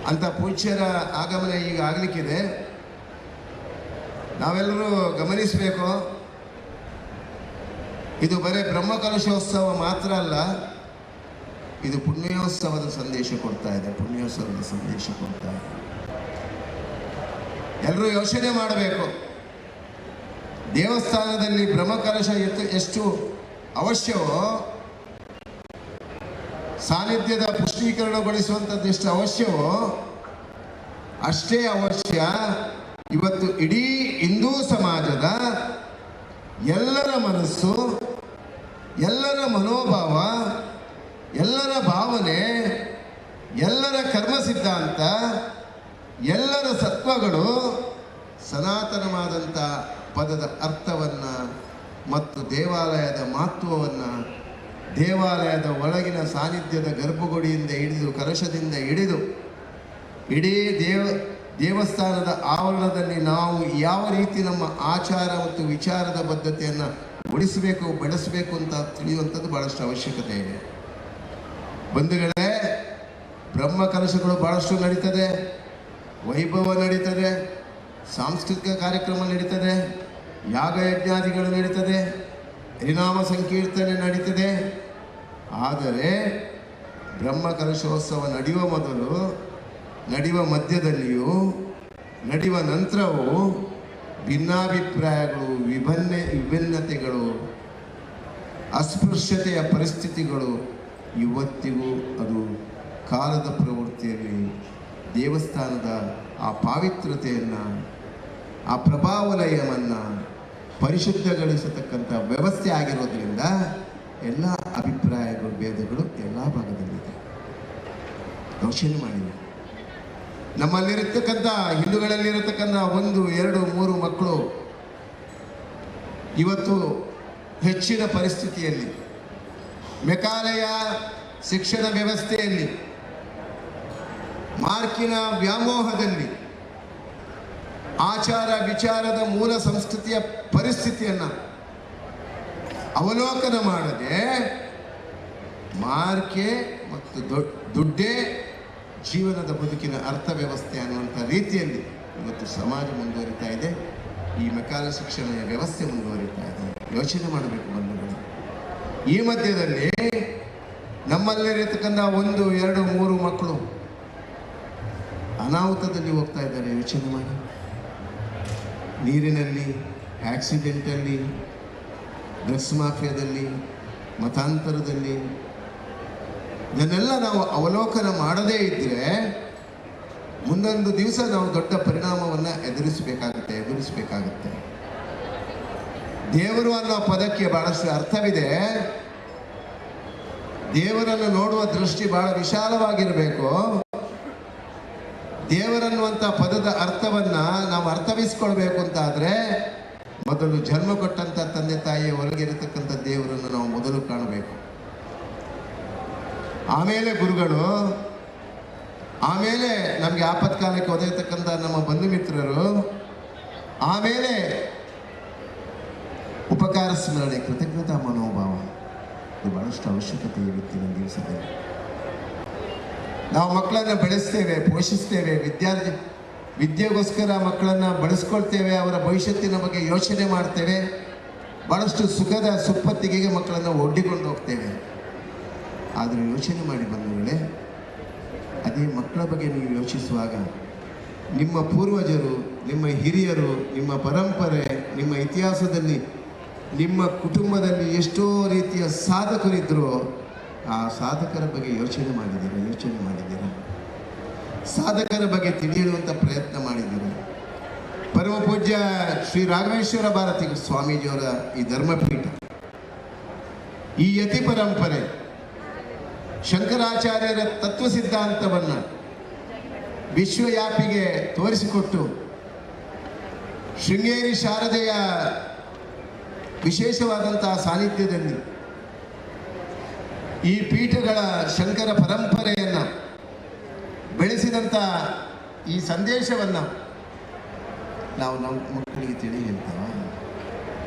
ಅಂಥ ಪೂಜ್ಯರ ಆಗಮನ ಈಗ ಆಗಲಿಕ್ಕಿದೆ. ನಾವೆಲ್ಲರೂ ಗಮನಿಸಬೇಕು, ಇದು ಬರೀ ಬ್ರಹ್ಮಕಲಶೋತ್ಸವ ಮಾತ್ರ ಅಲ್ಲ, ಇದು ಪುಣ್ಯೋತ್ಸವದ ಸಂದೇಶ ಕೊಡ್ತಾ ಇದೆ. ಪುಣ್ಯೋತ್ಸವದ ಸಂದೇಶ ಕೊಡ್ತಾ ಇದೆ. ಎಲ್ಲರೂ ಯೋಚನೆ ಮಾಡಬೇಕು, ದೇವಸ್ಥಾನದಲ್ಲಿ ಬ್ರಹ್ಮಕಲಶ ಎಷ್ಟು ಅವಶ್ಯವೋ, ಸಾನ್ನಿಧ್ಯದ ಪುಷ್ಟೀಕರಣಗೊಳಿಸುವಂಥದ್ದು ಎಷ್ಟು ಅವಶ್ಯವೋ ಅಷ್ಟೇ ಅವಶ್ಯ ಇವತ್ತು ಇಡೀ ಹಿಂದೂ ಸಮಾಜದ ಎಲ್ಲರ ಮನಸ್ಸು, ಎಲ್ಲರ ಮನೋಭಾವ, ಎಲ್ಲರ ಭಾವನೆ, ಎಲ್ಲರ ಕರ್ಮ ಸಿದ್ಧಾಂತ, ಎಲ್ಲರ ಸತ್ವಗಳು ಸನಾತನವಾದಂಥ ಪದದ ಅರ್ಥವನ್ನು ಮತ್ತು ದೇವಾಲಯದ ಮಹತ್ವವನ್ನು, ದೇವಾಲಯದ ಒಳಗಿನ ಸಾನ್ನಿಧ್ಯದ ಗರ್ಭಗುಡಿಯಿಂದ ಹಿಡಿದು, ಕಲಶದಿಂದ ಹಿಡಿದು ಇಡೀ ದೇವಸ್ಥಾನದ ಆವರಣದಲ್ಲಿ ನಾವು ಯಾವ ರೀತಿ ನಮ್ಮ ಆಚಾರ ಮತ್ತು ವಿಚಾರದ ಬದ್ಧತೆಯನ್ನು ಉಳಿಸಬೇಕು, ಬೆಳೆಸಬೇಕು ಅಂತ ತಿಳಿಯುವಂಥದ್ದು ಭಾಳಷ್ಟು ಅವಶ್ಯಕತೆ ಇದೆ. ಬಂಧುಗಳೇ, ಬ್ರಹ್ಮ ಕಲಶಗಳು ಭಾಳಷ್ಟು ನಡೀತದೆ, ವೈಭವ ನಡೀತದೆ, ಸಾಂಸ್ಕೃತಿಕ ಕಾರ್ಯಕ್ರಮ ನಡೀತದೆ, ಯಾಗ ಯಜ್ಞಾದಿಗಳು ನಡೀತದೆ, ಹರಿನಾಮ ಸಂಕೀರ್ತನೆ ನಡೀತದೆ. ಆದರೆ ಬ್ರಹ್ಮ ಕಲಶೋತ್ಸವ ನಡೆಯುವ ಮೊದಲು, ನಡೆಯುವ ಮಧ್ಯದಲ್ಲಿಯೂ, ನಡೆಯುವ ನಂತರವೂ ಭಿನ್ನಾಭಿಪ್ರಾಯಗಳು, ವಿಭಿನ್ನತೆಗಳು, ಅಸ್ಪೃಶ್ಯತೆಯ ಪರಿಸ್ಥಿತಿಗಳು ಇವತ್ತಿಗೂ ಅದು ಕಾಲದ ಪ್ರವೃತ್ತಿಯಲ್ಲಿ ದೇವಸ್ಥಾನದ ಆ ಪಾವಿತ್ರತೆಯನ್ನು, ಆ ಪ್ರಭಾವಲಯವನ್ನು ಪರಿಶುದ್ಧಗೊಳಿಸತಕ್ಕಂಥ ವ್ಯವಸ್ಥೆ ಆಗಿರೋದ್ರಿಂದ ಎಲ್ಲ ಅಭಿಪ್ರಾಯಗಳು, ಭೇದಗಳು ಎಲ್ಲ ಭಾಗದಲ್ಲಿದೆ. ಯೋಚನೆ ಮಾಡಿ, ನಮ್ಮಲ್ಲಿರತಕ್ಕಂಥ ಹಿಂದೂಗಳಲ್ಲಿರತಕ್ಕಂಥ 1, 2, 3 ಮಕ್ಕಳು ಇವತ್ತು ಹೆಚ್ಚಿನ ಪರಿಸ್ಥಿತಿಯಲ್ಲಿ ಮೆಕಾಲೆಯ ಶಿಕ್ಷಣ ವ್ಯವಸ್ಥೆಯಲ್ಲಿ, ಮಾರ್ಕಿನ ವ್ಯಾಮೋಹದಲ್ಲಿ, ಆಚಾರ ವಿಚಾರದ ಮೂಲ ಸಂಸ್ಕೃತಿಯ ಪರಿಸ್ಥಿತಿಯನ್ನು ಅವಲೋಕನ ಮಾಡದೆ ಮಾರ್ಕೆ ಮತ್ತು ದುಡ್ಡೇ ಜೀವನದ ಬದುಕಿನ ಅರ್ಥವ್ಯವಸ್ಥೆ ಅನ್ನುವಂಥ ರೀತಿಯಲ್ಲಿ ಇವತ್ತು ಸಮಾಜ ಮುಂದುವರಿತಾ ಇದೆ. ಈ ಮೆಕಾಲ ಶಿಕ್ಷಣ ವ್ಯವಸ್ಥೆ ಮುಂದುವರಿತಾ ಇದೆ. ಯೋಚನೆ ಮಾಡಬೇಕು ಬಂಧುಗಳು. ಈ ಮಧ್ಯದಲ್ಲಿ ನಮ್ಮಲ್ಲಿರತಕ್ಕಂಥ 1, 2, 3 ಮಕ್ಕಳು ಅನಾಹುತದಲ್ಲಿ ಹೋಗ್ತಾ ಇದ್ದಾರೆ. ಯೋಚನೆ ಮಾಡಿ, ನೀರಿನಲ್ಲಿ, ಆಕ್ಸಿಡೆಂಟಲ್ಲಿ, ಡ್ರಗ್ಸ್ ಮಾಫಿಯಾದಲ್ಲಿ, ಮತಾಂತರದಲ್ಲಿ. ಇದನ್ನೆಲ್ಲ ನಾವು ಅವಲೋಕನ ಮಾಡದೇ ಇದ್ದರೆ ಮುಂದೊಂದು ದಿವಸ ನಾವು ದೊಡ್ಡ ಪರಿಣಾಮವನ್ನು ಎದುರಿಸಬೇಕಾಗುತ್ತೆ. ದೇವರು ಅನ್ನೋ ಪದಕ್ಕೆ ಬಹಳಷ್ಟು ಅರ್ಥವಿದೆ. ದೇವರನ್ನು ನೋಡುವ ದೃಷ್ಟಿ ಬಹಳ ವಿಶಾಲವಾಗಿರಬೇಕು. ದೇವರನ್ನುವಂಥ ಪದದ ಅರ್ಥವನ್ನು ನಾವು ಅರ್ಥವಿಸ್ಕೊಳ್ಬೇಕು ಅಂತಾದರೆ ಮೊದಲು ಜನ್ಮ ಕೊಟ್ಟಂಥ ತಂದೆ ತಾಯಿಯ ಒಳಗಿರತಕ್ಕಂಥ ದೇವರನ್ನು ನಾವು ಮೊದಲು ಕಾಣಬೇಕು. ಆಮೇಲೆ ಗುರುಗಳು, ಆಮೇಲೆ ನಮಗೆ ಆಪತ್ಕಾಲಕ್ಕೆ ಒದಗತಕ್ಕಂಥ ನಮ್ಮ ಬಂಧು ಮಿತ್ರರು, ಆಮೇಲೆ ಉಪಕಾರ ಸ್ಮರಣೆ, ಕೃತಜ್ಞತಾ ಮನೋಭಾವ. ಇದು ಬಹಳಷ್ಟು ಅವಶ್ಯಕತೆ ಇವತ್ತಿನ ದಿವಸದಲ್ಲಿ. ನಾವು ಮಕ್ಕಳನ್ನು ಬೆಳೆಸ್ತೇವೆ, ಪೋಷಿಸ್ತೇವೆ, ವಿದ್ಯೆಗೋಸ್ಕರ ಮಕ್ಕಳನ್ನು ಬಳಸ್ಕೊಳ್ತೇವೆ, ಅವರ ಭವಿಷ್ಯತ್ತಿನ ಬಗ್ಗೆ ಯೋಚನೆ ಮಾಡ್ತೇವೆ, ಭಾಳಷ್ಟು ಸುಖದ ಸುಪ್ಪತ್ತಿಗೆಗೆ ಮಕ್ಕಳನ್ನು ಒಡ್ಡಿಕೊಂಡು ಹೋಗ್ತೇವೆ. ಆದರೆ ಯೋಚನೆ ಮಾಡಿ ಬಂಧುಗಳೇ, ಅದೇ ಮಕ್ಕಳ ಬಗ್ಗೆ ನೀವು ಯೋಚಿಸುವಾಗ ನಿಮ್ಮ ಪೂರ್ವಜರು, ನಿಮ್ಮ ಹಿರಿಯರು, ನಿಮ್ಮ ಪರಂಪರೆ, ನಿಮ್ಮ ಇತಿಹಾಸದಲ್ಲಿ, ನಿಮ್ಮ ಕುಟುಂಬದಲ್ಲಿ ಎಷ್ಟೋ ರೀತಿಯ ಸಾಧಕರಿದ್ದರು. ಆ ಸಾಧಕರ ಬಗ್ಗೆ ಯೋಚನೆ ಮಾಡಿದ್ದೀರಾ? ಸಾಧಕರ ಬಗ್ಗೆ ತಿಳಿಯುವಂಥ ಪ್ರಯತ್ನ ಮಾಡಿದ್ದೀರಾ? ಪರಮ ಪೂಜ್ಯ ಶ್ರೀ ರಾಘವೇಶ್ವರ ಭಾರತಿ ಸ್ವಾಮೀಜಿಯವರ ಈ ಧರ್ಮಪೀಠ, ಈ ಯತಿ ಪರಂಪರೆ, ಶಂಕರಾಚಾರ್ಯರ ತತ್ವ ಸಿದ್ಧಾಂತವನ್ನು ವಿಶ್ವವ್ಯಾಪಿಗೆ ತೋರಿಸಿಕೊಟ್ಟು ಶೃಂಗೇರಿ ಶಾರದೆಯ ವಿಶೇಷವಾದಂತಹ ಸಾನ್ನಿಧ್ಯದಲ್ಲಿ ಈ ಪೀಠಗಳ ಶಂಕರ ಪರಂಪರೆಯನ್ನು ಬೆಳೆಸಿದಂಥ ಈ ಸಂದೇಶವನ್ನು ನಾವು ನಮ್ಮ ಮಕ್ಕಳಿಗೆ ತಿಳಿ ಹೇಳ್ತಾವ?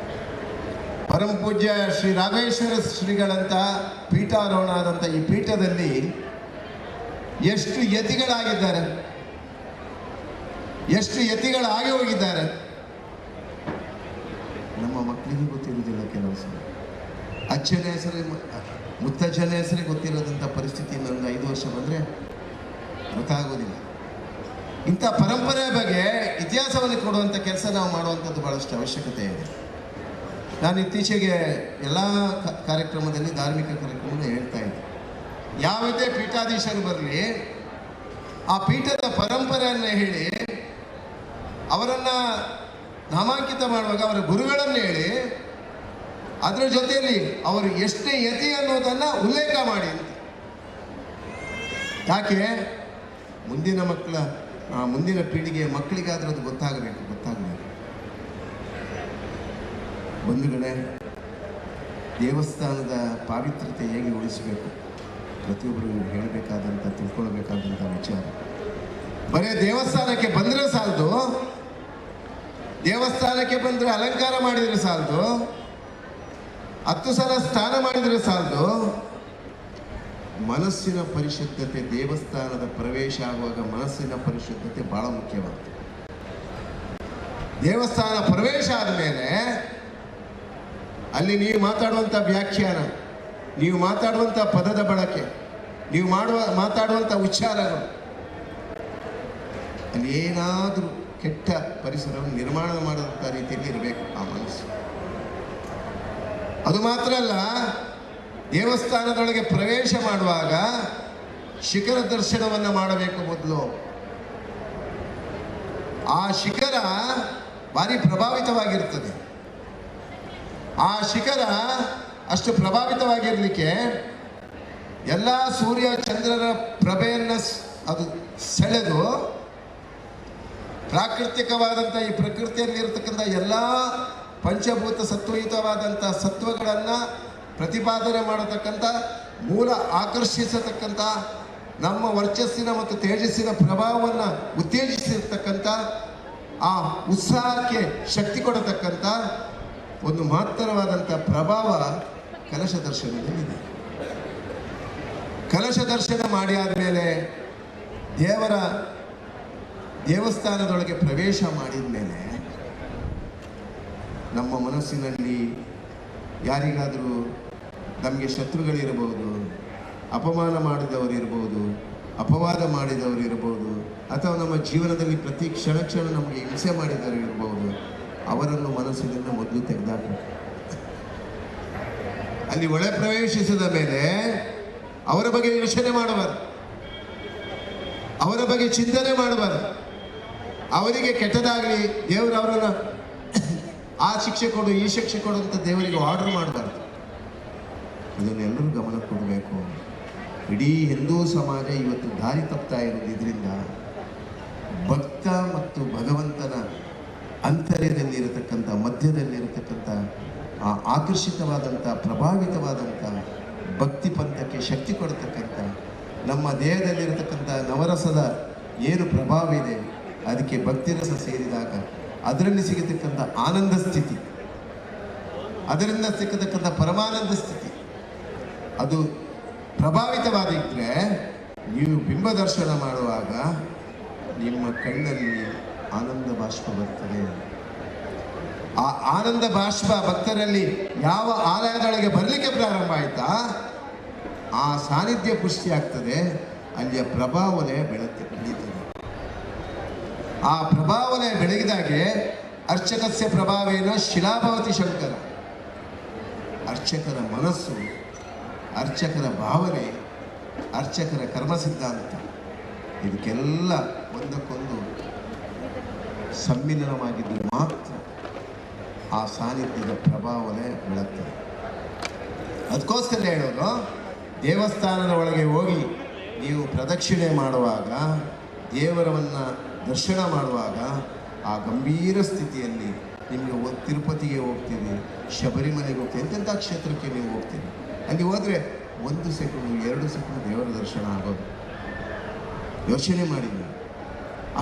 ಪರಮ ಪೂಜ್ಯ ಶ್ರೀ ರಾಘವೇಶ್ವರ ಶ್ರೀಗಳಂತಹ ಪೀಠಾರೋಹಣ ಆದಂಥ ಈ ಪೀಠದಲ್ಲಿ ಎಷ್ಟು ಯತಿಗಳಾಗಿದ್ದಾರೆ, ಎಷ್ಟು ಯತಿಗಳಾಗಿ ಹೋಗಿದ್ದಾರೆ, ನಮ್ಮ ಮಕ್ಕಳಿಗೆ ಗೊತ್ತಿರುವುದಿಲ್ಲ. ಕೆಲವು ಸಲ ಅಜ್ಜನ ಹೆಸರೇ, ಮುತ್ತಜ್ಜನ ಹೆಸರೇ ಗೊತ್ತಿರೋದಂಥ ಪರಿಸ್ಥಿತಿ ಇನ್ನೊಂದು 5 ವರ್ಷ ಬಂದರೆ ಗೊತ್ತಾಗೋದಿಲ್ಲ. ಇಂಥ ಪರಂಪರೆ ಬಗ್ಗೆ ಇತಿಹಾಸವನ್ನು ಕೊಡುವಂಥ ಕೆಲಸ ನಾವು ಮಾಡುವಂಥದ್ದು ಭಾಳಷ್ಟು ಅವಶ್ಯಕತೆ ಇದೆ. ನಾನು ಇತ್ತೀಚೆಗೆ ಎಲ್ಲ ಕಾರ್ಯಕ್ರಮದಲ್ಲಿ, ಧಾರ್ಮಿಕ ಕಾರ್ಯಕ್ರಮದಲ್ಲಿ ಹೇಳ್ತಾ ಇದ್ದೆ, ಯಾವುದೇ ಪೀಠಾಧೀಶರು ಬರಲಿ, ಆ ಪೀಠದ ಪರಂಪರೆಯನ್ನು ಹೇಳಿ, ಅವರನ್ನು ನಾಮಾಂಕಿತ ಮಾಡುವಾಗ ಅವರ ಗುರುಗಳನ್ನು ಹೇಳಿ ಅದರ ಜೊತೆಯಲ್ಲಿ ಅವರು ಎಷ್ಟೇ ಯತಿ ಅನ್ನೋದನ್ನು ಉಲ್ಲೇಖ ಮಾಡಿ ಅಂತ. ಯಾಕೆ ಮುಂದಿನ ಪೀಳಿಗೆ ಮಕ್ಕಳಿಗಾದ್ರೂ ಅದು ಗೊತ್ತಾಗಬೇಕು. ಬಂಧುಗಳೇ, ದೇವಸ್ಥಾನದ ಪಾವಿತ್ರ್ಯತೆ ಹೇಗೆ ಉಳಿಸಬೇಕು ಪ್ರತಿಯೊಬ್ಬರು ಹೇಳಬೇಕಾದಂಥ ತಿಳ್ಕೊಳ್ಬೇಕಾದಂಥ ವಿಚಾರ. ಬರೀ ದೇವಸ್ಥಾನಕ್ಕೆ ಬಂದರೆ ಸಾಲದು, ದೇವಸ್ಥಾನಕ್ಕೆ ಬಂದರೆ ಅಲಂಕಾರ ಮಾಡಿದರೆ ಸಾಲದು, 10 ಸಲ ಸ್ನಾನ ಮಾಡಿದರೆ ಸಾಲದು. ಮನಸ್ಸಿನ ಪರಿಶುದ್ಧತೆ, ದೇವಸ್ಥಾನದ ಪ್ರವೇಶ ಆಗುವಾಗ ಮನಸ್ಸಿನ ಪರಿಶುದ್ಧತೆ ಬಹಳ ಮುಖ್ಯವಾಗ್ತದೆ. ದೇವಸ್ಥಾನ ಪ್ರವೇಶ ಆದಮೇಲೆ ಅಲ್ಲಿ ನೀವು ಮಾತಾಡುವಂಥ ವ್ಯಾಖ್ಯಾನ, ನೀವು ಮಾತಾಡುವಂಥ ಪದದ ಬಳಕೆ, ನೀವು ಮಾತಾಡುವಂಥ ಉಚ್ಚಾರಗಳು, ಅಲ್ಲಿ ಏನಾದರೂ ಕೆಟ್ಟ ಪರಿಸರವನ್ನು ನಿರ್ಮಾಣ ಮಾಡುವಂಥ ರೀತಿಯಲ್ಲಿ ಇರಬೇಕು ಆ ಮನಸ್ಸು. ಅದು ಮಾತ್ರ ಅಲ್ಲ, ದೇವಸ್ಥಾನದೊಳಗೆ ಪ್ರವೇಶ ಮಾಡುವಾಗ ಶಿಖರ ದರ್ಶನವನ್ನು ಮಾಡಬೇಕು. ಮೊದಲು ಆ ಶಿಖರ ಭಾರಿ ಪ್ರಭಾವಿತವಾಗಿರ್ತದೆ. ಆ ಶಿಖರ ಅಷ್ಟು ಪ್ರಭಾವಿತವಾಗಿರಲಿಕ್ಕೆ ಎಲ್ಲ ಸೂರ್ಯ ಚಂದ್ರರ ಪ್ರಭೆಯನ್ನು ಅದು ಸೆಳೆದು ಪ್ರಾಕೃತಿಕವಾದಂಥ ಈ ಪ್ರಕೃತಿಯಲ್ಲಿರ್ತಕ್ಕಂಥ ಎಲ್ಲ ಪಂಚಭೂತ ಸತ್ವಯುತವಾದಂಥ ಸತ್ವಗಳನ್ನು ಪ್ರತಿಪಾದನೆ ಮಾಡತಕ್ಕಂಥ, ಮೂಲ ಆಕರ್ಷಿಸತಕ್ಕಂಥ, ನಮ್ಮ ವರ್ಚಸ್ಸಿನ ಮತ್ತು ತೇಜಸ್ಸಿನ ಪ್ರಭಾವವನ್ನು ಉತ್ತೇಜಿಸಿರ್ತಕ್ಕಂಥ, ಆ ಉತ್ಸಾಹಕ್ಕೆ ಶಕ್ತಿ ಕೊಡತಕ್ಕಂಥ ಒಂದು ಮಹತ್ತರವಾದಂಥ ಪ್ರಭಾವ ಕಲಶ ದರ್ಶನದಲ್ಲಿದೆ. ಕಲಶ ದರ್ಶನ ಮಾಡಿ ಆದಮೇಲೆ ದೇವಸ್ಥಾನದೊಳಗೆ ಪ್ರವೇಶ ಮಾಡಿದ ಮೇಲೆ ನಮ್ಮ ಮನಸ್ಸಿನಲ್ಲಿ ಯಾರಿಗಾದರೂ ನಮಗೆ ಶತ್ರುಗಳಿರಬಹುದು, ಅಪಮಾನ ಮಾಡಿದವರು ಇರ್ಬೋದು, ಅಪವಾದ ಮಾಡಿದವರು ಇರ್ಬೋದು, ಅಥವಾ ನಮ್ಮ ಜೀವನದಲ್ಲಿ ಪ್ರತಿ ಕ್ಷಣ ನಮಗೆ ಹಿಂಸೆ ಮಾಡಿದವರು ಇರ್ಬೋದು, ಅವರನ್ನು ಮನಸ್ಸಿನಿಂದ ಮೊದಲು ತೆಗೆದಾಕಬೇಕು. ಅಲ್ಲಿ ಒಳ ಪ್ರವೇಶಿಸಿದ ಮೇಲೆ ಅವರ ಬಗ್ಗೆ ಯೋಚನೆ ಮಾಡಬಾರದು, ಅವರ ಬಗ್ಗೆ ಚಿಂತನೆ ಮಾಡಬಾರದು. ಅವರಿಗೆ ಕೆಟ್ಟದಾಗಲಿ ದೇವರು ಅವರನ್ನು ಆ ಶಿಕ್ಷೆ ಕೊಡು ಈ ಶಿಕ್ಷೆ ಕೊಡು ಅಂತ ದೇವರಿಗೆ ಆರ್ಡರ್ ಮಾಡಬಾರ್ದು. ಇದನ್ನೆಲ್ಲರೂ ಗಮನ ಕೊಡಬೇಕು. ಇಡೀ ಹಿಂದೂ ಸಮಾಜ ಇವತ್ತು ದಾರಿ ತಪ್ತಾ ಇರೋದು ಇದರಿಂದ. ಭಕ್ತ ಮತ್ತು ಭಗವಂತನ ಅಂತರ್ಯದಲ್ಲಿರತಕ್ಕಂಥ, ಮಧ್ಯದಲ್ಲಿರತಕ್ಕಂಥ ಆ ಆಕರ್ಷಿತವಾದಂಥ, ಪ್ರಭಾವಿತವಾದಂಥ ಭಕ್ತಿ ಪಂಥಕ್ಕೆ ಶಕ್ತಿ ಕೊಡತಕ್ಕಂಥ, ನಮ್ಮ ದೇಹದಲ್ಲಿರತಕ್ಕಂಥ ನವರಸದ ಏನು ಪ್ರಭಾವ ಇದೆ ಅದಕ್ಕೆ ಭಕ್ತಿರಸ ಸೇರಿದಾಗ ಅದರಲ್ಲಿ ಸಿಗತಕ್ಕಂಥ ಆನಂದ ಸ್ಥಿತಿ, ಅದರಿಂದ ಸಿಕ್ಕತಕ್ಕಂಥ ಪರಮಾನಂದ ಸ್ಥಿತಿ ಅದು ಪ್ರಭಾವಿತವಾಗಿದ್ದರೆ ನೀವು ಬಿಂಬ ದರ್ಶನ ಮಾಡುವಾಗ ನಿಮ್ಮ ಕಣ್ಣಲ್ಲಿ ಆನಂದ ಬಾಷ್ಪ ಬರ್ತದೆ. ಆ ಆನಂದ ಬಾಷ್ಪ ಭಕ್ತರಲ್ಲಿ ಯಾವ ಆಲಯದೊಳಗೆ ಬರಲಿಕ್ಕೆ ಪ್ರಾರಂಭ ಆಯ್ತಾ ಆ ಸಾನ್ನಿಧ್ಯ ಪುಷ್ಟಿ ಆಗ್ತದೆ, ಅಲ್ಲಿಯ ಪ್ರಭಾವನೆ ಬೆಳೀತದೆ. ಆ ಪ್ರಭಾವನೆ ಬೆಳಗಿದಾಗೆ ಅರ್ಚಕಸ್ಯ ಪ್ರಭಾವೇನ ಶಿಲಾಭವತಿ ಶಂಕರ. ಅರ್ಚಕರ ಮನಸ್ಸು, ಅರ್ಚಕರ ಭಾವನೆ, ಅರ್ಚಕರ ಕರ್ಮ ಸಿದ್ಧಾಂತ ಇದಕ್ಕೆಲ್ಲ ಒಂದಕ್ಕೊಂದು ಸಮ್ಮಿಲನವಾಗಿದ್ದು ಮಾತ್ರ ಆ ಸಾನ್ನಿಧ್ಯದ ಪ್ರಭಾವನೆ ಬೆಳಗ್ತದೆ. ಅದಕ್ಕೋಸ್ಕರ ಹೇಳೋದು, ದೇವಸ್ಥಾನದ ಒಳಗೆ ಹೋಗಿ ನೀವು ಪ್ರದಕ್ಷಿಣೆ ಮಾಡುವಾಗ, ದೇವರವನ್ನು ದರ್ಶನ ಮಾಡುವಾಗ ಆ ಗಂಭೀರ ಸ್ಥಿತಿಯಲ್ಲಿ ನಿಮಗೆ ತಿರುಪತಿಗೆ ಹೋಗ್ತೀವಿ, ಶಬರಿಮಲೆಗೆ ಹೋಗ್ತೀವಿ, ಎಂತೆಂಥ ಕ್ಷೇತ್ರಕ್ಕೆ ನೀವು ಹೋಗ್ತೀವಿ. ಅಲ್ಲಿ ಹೋದರೆ 1 ಸೆಕೆಂಡು 2 ಸೆಕೆಂಡು ದೇವರ ದರ್ಶನ ಆಗೋದು. ಯೋಚನೆ ಮಾಡಿ,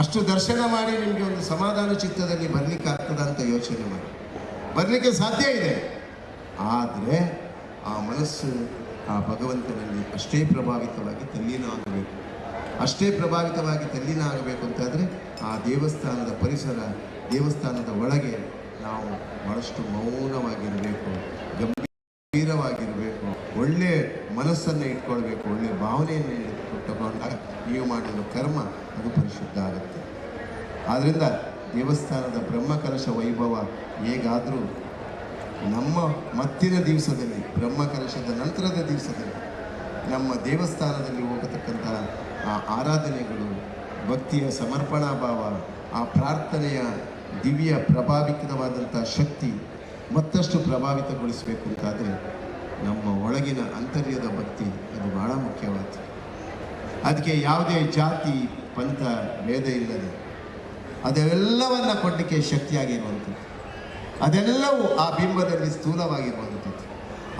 ಅಷ್ಟು ದರ್ಶನ ಮಾಡಿ ನಿಮಗೆ ಒಂದು ಸಮಾಧಾನ ಚಿತ್ತದಲ್ಲಿ ಬರಲಿಕ್ಕೆ ಆಗ್ತದ ಅಂತ ಯೋಚನೆ ಮಾಡಿ. ಬರಲಿಕ್ಕೆ ಸಾಧ್ಯ ಇದೆ, ಆದರೆ ಆ ಮನಸ್ಸು ಆ ಭಗವಂತನಲ್ಲಿ ಅಷ್ಟೇ ಪ್ರಭಾವಿತವಾಗಿ ತಲ್ಲೀನ ಆಗಬೇಕು. ಅಷ್ಟೇ ಪ್ರಭಾವಿತವಾಗಿ ತಲ್ಲೀನ ಆಗಬೇಕು ಅಂತಾದರೆ ಆ ದೇವಸ್ಥಾನದ ಪರಿಸರ, ದೇವಸ್ಥಾನದ ಒಳಗೆ ನಾವು ಬಹಳಷ್ಟು ಮೌನವಾಗಿರಬೇಕು, ಗಂಭೀರವಾಗಿರಬೇಕು, ಒಳ್ಳೆಯ ಮನಸ್ಸನ್ನು ಇಟ್ಕೊಳ್ಬೇಕು, ಒಳ್ಳೆಯ ಭಾವನೆಯನ್ನು ಇಟ್ಟುಕೊಂಡಾಗ ನೀವು ಮಾಡಿರೋ ಕರ್ಮ ಅದು ಪರಿಶುದ್ಧ ಆಗುತ್ತೆ. ಆದ್ದರಿಂದ ದೇವಸ್ಥಾನದ ಬ್ರಹ್ಮಕಲಶ ವೈಭವ ಹೇಗಾದರೂ ನಮ್ಮ ಮತ್ತಿನ ದಿವಸದಲ್ಲಿ, ಬ್ರಹ್ಮಕಲಶದ ನಂತರದ ದಿವಸದಲ್ಲಿ ನಮ್ಮ ದೇವಸ್ಥಾನದಲ್ಲಿ ಹೋಗತಕ್ಕಂಥ ಆ ಆರಾಧನೆಗಳು, ಭಕ್ತಿಯ ಸಮರ್ಪಣಾ ಭಾವ, ಆ ಪ್ರಾರ್ಥನೆಯ ದಿವ್ಯ ಪ್ರಭಾವಿತವಾದಂಥ ಶಕ್ತಿ ಮತ್ತಷ್ಟು ಪ್ರಭಾವಿತಗೊಳಿಸಬೇಕು ಅಂತಾದರೆ ನಮ್ಮ ಒಳಗಿನ ಅಂತರ್ಯದ ಭಕ್ತಿ ಅದು ಬಹಳ ಮುಖ್ಯವಾದ. ಅದಕ್ಕೆ ಯಾವುದೇ ಜಾತಿ ಪಂಥ ಭೇದ ಇಲ್ಲದೆ ಅದೆಲ್ಲವನ್ನು ಕೊಡಲಿಕ್ಕೆ ಶಕ್ತಿಯಾಗಿರುವಂಥದ್ದು, ಅದೆಲ್ಲವೂ ಆ ಬಿಂಬದಲ್ಲಿ ಸ್ಥೂಲವಾಗಿರುವಂಥದ್ದು,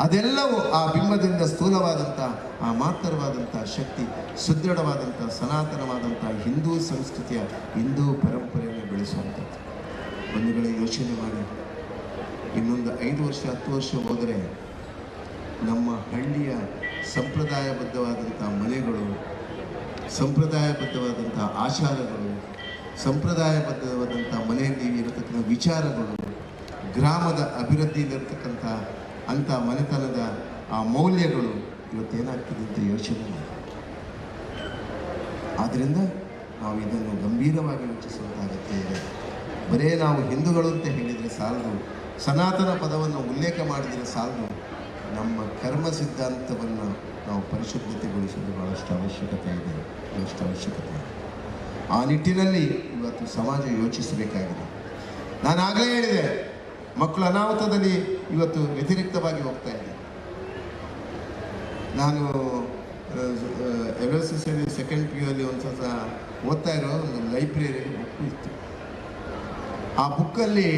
ಅದೆಲ್ಲವೂ ಆ ಬಿಂಬದಿಂದ ಸ್ಥೂಲವಾದಂಥ ಆ ಮಾತ್ರವಾದಂಥ ಶಕ್ತಿ ಸುದೃಢವಾದಂಥ ಸನಾತನವಾದಂಥ ಹಿಂದೂ ಸಂಸ್ಕೃತಿಯ ಹಿಂದೂ ಪರಂಪರೆಯನ್ನು ಬೆಳೆಸುವಂಥದ್ದು. ಬಂಧುಗಳೇ, ಯೋಚನೆ ಮಾಡಿ, ಇನ್ನೊಂದು 5 ವರ್ಷ 10 ವರ್ಷ ಹೋದರೆ ನಮ್ಮ ಹಳ್ಳಿಯ ಸಂಪ್ರದಾಯಬದ್ಧವಾದಂಥ ಮನೆಗಳು, ಸಂಪ್ರದಾಯಬದ್ಧವಾದಂಥ ಆಚಾರಗಳು, ಸಂಪ್ರದಾಯಬದ್ಧವಾದಂಥ ಮನೆಯಲ್ಲಿ ಇರತಕ್ಕಂಥ ವಿಚಾರಗಳು, ಗ್ರಾಮದ ಅಭಿವೃದ್ಧಿಯಲ್ಲಿರ್ತಕ್ಕಂಥ ಅಂಥ ಮನೆತನದ ಆ ಮೌಲ್ಯಗಳು ಇವತ್ತೇನಾಗ್ತದೆ ಅಂತ ಯೋಚನೆ ಮಾಡಿ. ಆದ್ದರಿಂದ ನಾವು ಇದನ್ನು ಗಂಭೀರವಾಗಿ ಯೋಚಿಸುವಂಥ ಅಗತ್ಯ ಇದೆ. ಬರೇ ನಾವು ಹಿಂದೂಗಳು ಅಂತ ಹೇಳಿದರೆ ಸಾಲದು, ಸನಾತನ ಪದವನ್ನು ಉಲ್ಲೇಖ ಮಾಡಿದರೆ ಸಾಲದು, ನಮ್ಮ ಕರ್ಮ ಸಿದ್ಧಾಂತವನ್ನು ನಾವು ಪರಿಶುದ್ಧತೆಗೊಳಿಸಲು ಭಾಳಷ್ಟು ಅವಶ್ಯಕತೆ ಇದೆ. ಆ ನಿಟ್ಟಿನಲ್ಲಿ ಇವತ್ತು ಸಮಾಜ ಯೋಚಿಸಬೇಕಾಗಿದೆ. ನಾನು ಆಗಲೇ ಹೇಳಿದೆ, ಮಕ್ಕಳು ಅನಾಹುತದಲ್ಲಿ ಇವತ್ತು ವ್ಯತಿರಿಕ್ತವಾಗಿ ಹೋಗ್ತಾ ಇದೆ. ನಾನು LSS ಸೆಕೆಂಡ್ PU ಅಲ್ಲಿ ಒಂದು ಸ್ವಲ್ಪ ಓದ್ತಾ ಇರೋ ಒಂದು ಲೈಬ್ರರಿಯಲ್ಲಿ ಬುಕ್ ಇತ್ತು. ಆ ಬುಕ್ಕಲ್ಲಿ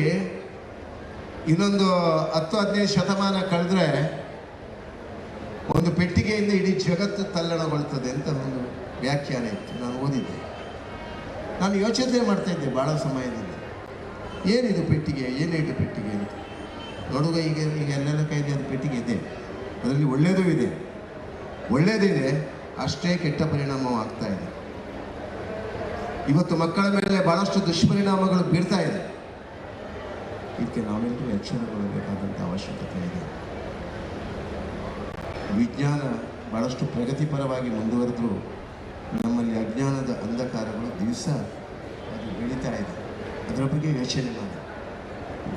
ಇನ್ನೊಂದು 10-15 ಶತಮಾನ ಕಳೆದ್ರೆ ಒಂದು ಪೆಟ್ಟಿಗೆಯಿಂದ ಇಡೀ ಜಗತ್ತು ತಲ್ಲಣಗೊಳ್ತದೆ ಅಂತ ಒಂದು ವ್ಯಾಖ್ಯಾನ ಇತ್ತು. ನಾನು ಓದಿದ್ದೆ. ನಾನು ಯೋಚನೆ ಮಾಡ್ತಾ ಇದ್ದೆ ಭಾಳ ಸಮಯದಿಂದ, ಏನಿದು ಪೆಟ್ಟಿಗೆ ಅಂತ. ನೋಡುವ ಈಗ ಎಲ್ಲೆಲ್ಲ ಕೈಲಿ ಅದು ಪೆಟ್ಟಿಗೆ ಇದೆ, ಅದರಲ್ಲಿ ಒಳ್ಳೆಯದಿದೆ, ಅಷ್ಟೇ ಕೆಟ್ಟ ಪರಿಣಾಮವಾಗ್ತಾ ಇದೆ. ಇವತ್ತು ಮಕ್ಕಳ ಮೇಲೆ ಭಾಳಷ್ಟು ದುಷ್ಪರಿಣಾಮಗಳು ಬೀರ್ತಾ ಇದೆ. ಇದಕ್ಕೆ ನಾವೆಲ್ಲರೂ ಎಚ್ಚರಗೊಳ್ಳಬೇಕಾದಂಥ ಅವಶ್ಯಕತೆ ಇದೆ. ವಿಜ್ಞಾನ ಭಾಳಷ್ಟು ಪ್ರಗತಿಪರವಾಗಿ ಮುಂದುವರೆದರೂ ನಮ್ಮಲ್ಲಿ ಅಜ್ಞಾನದ ಅಂಧಕಾರಗಳು ದಿವಸ ಅದು ಬೆಳೀತಾ ಇದೆ. ಅದರ ಬಗ್ಗೆ ಯೋಚನೆ ಮಾಡಿ.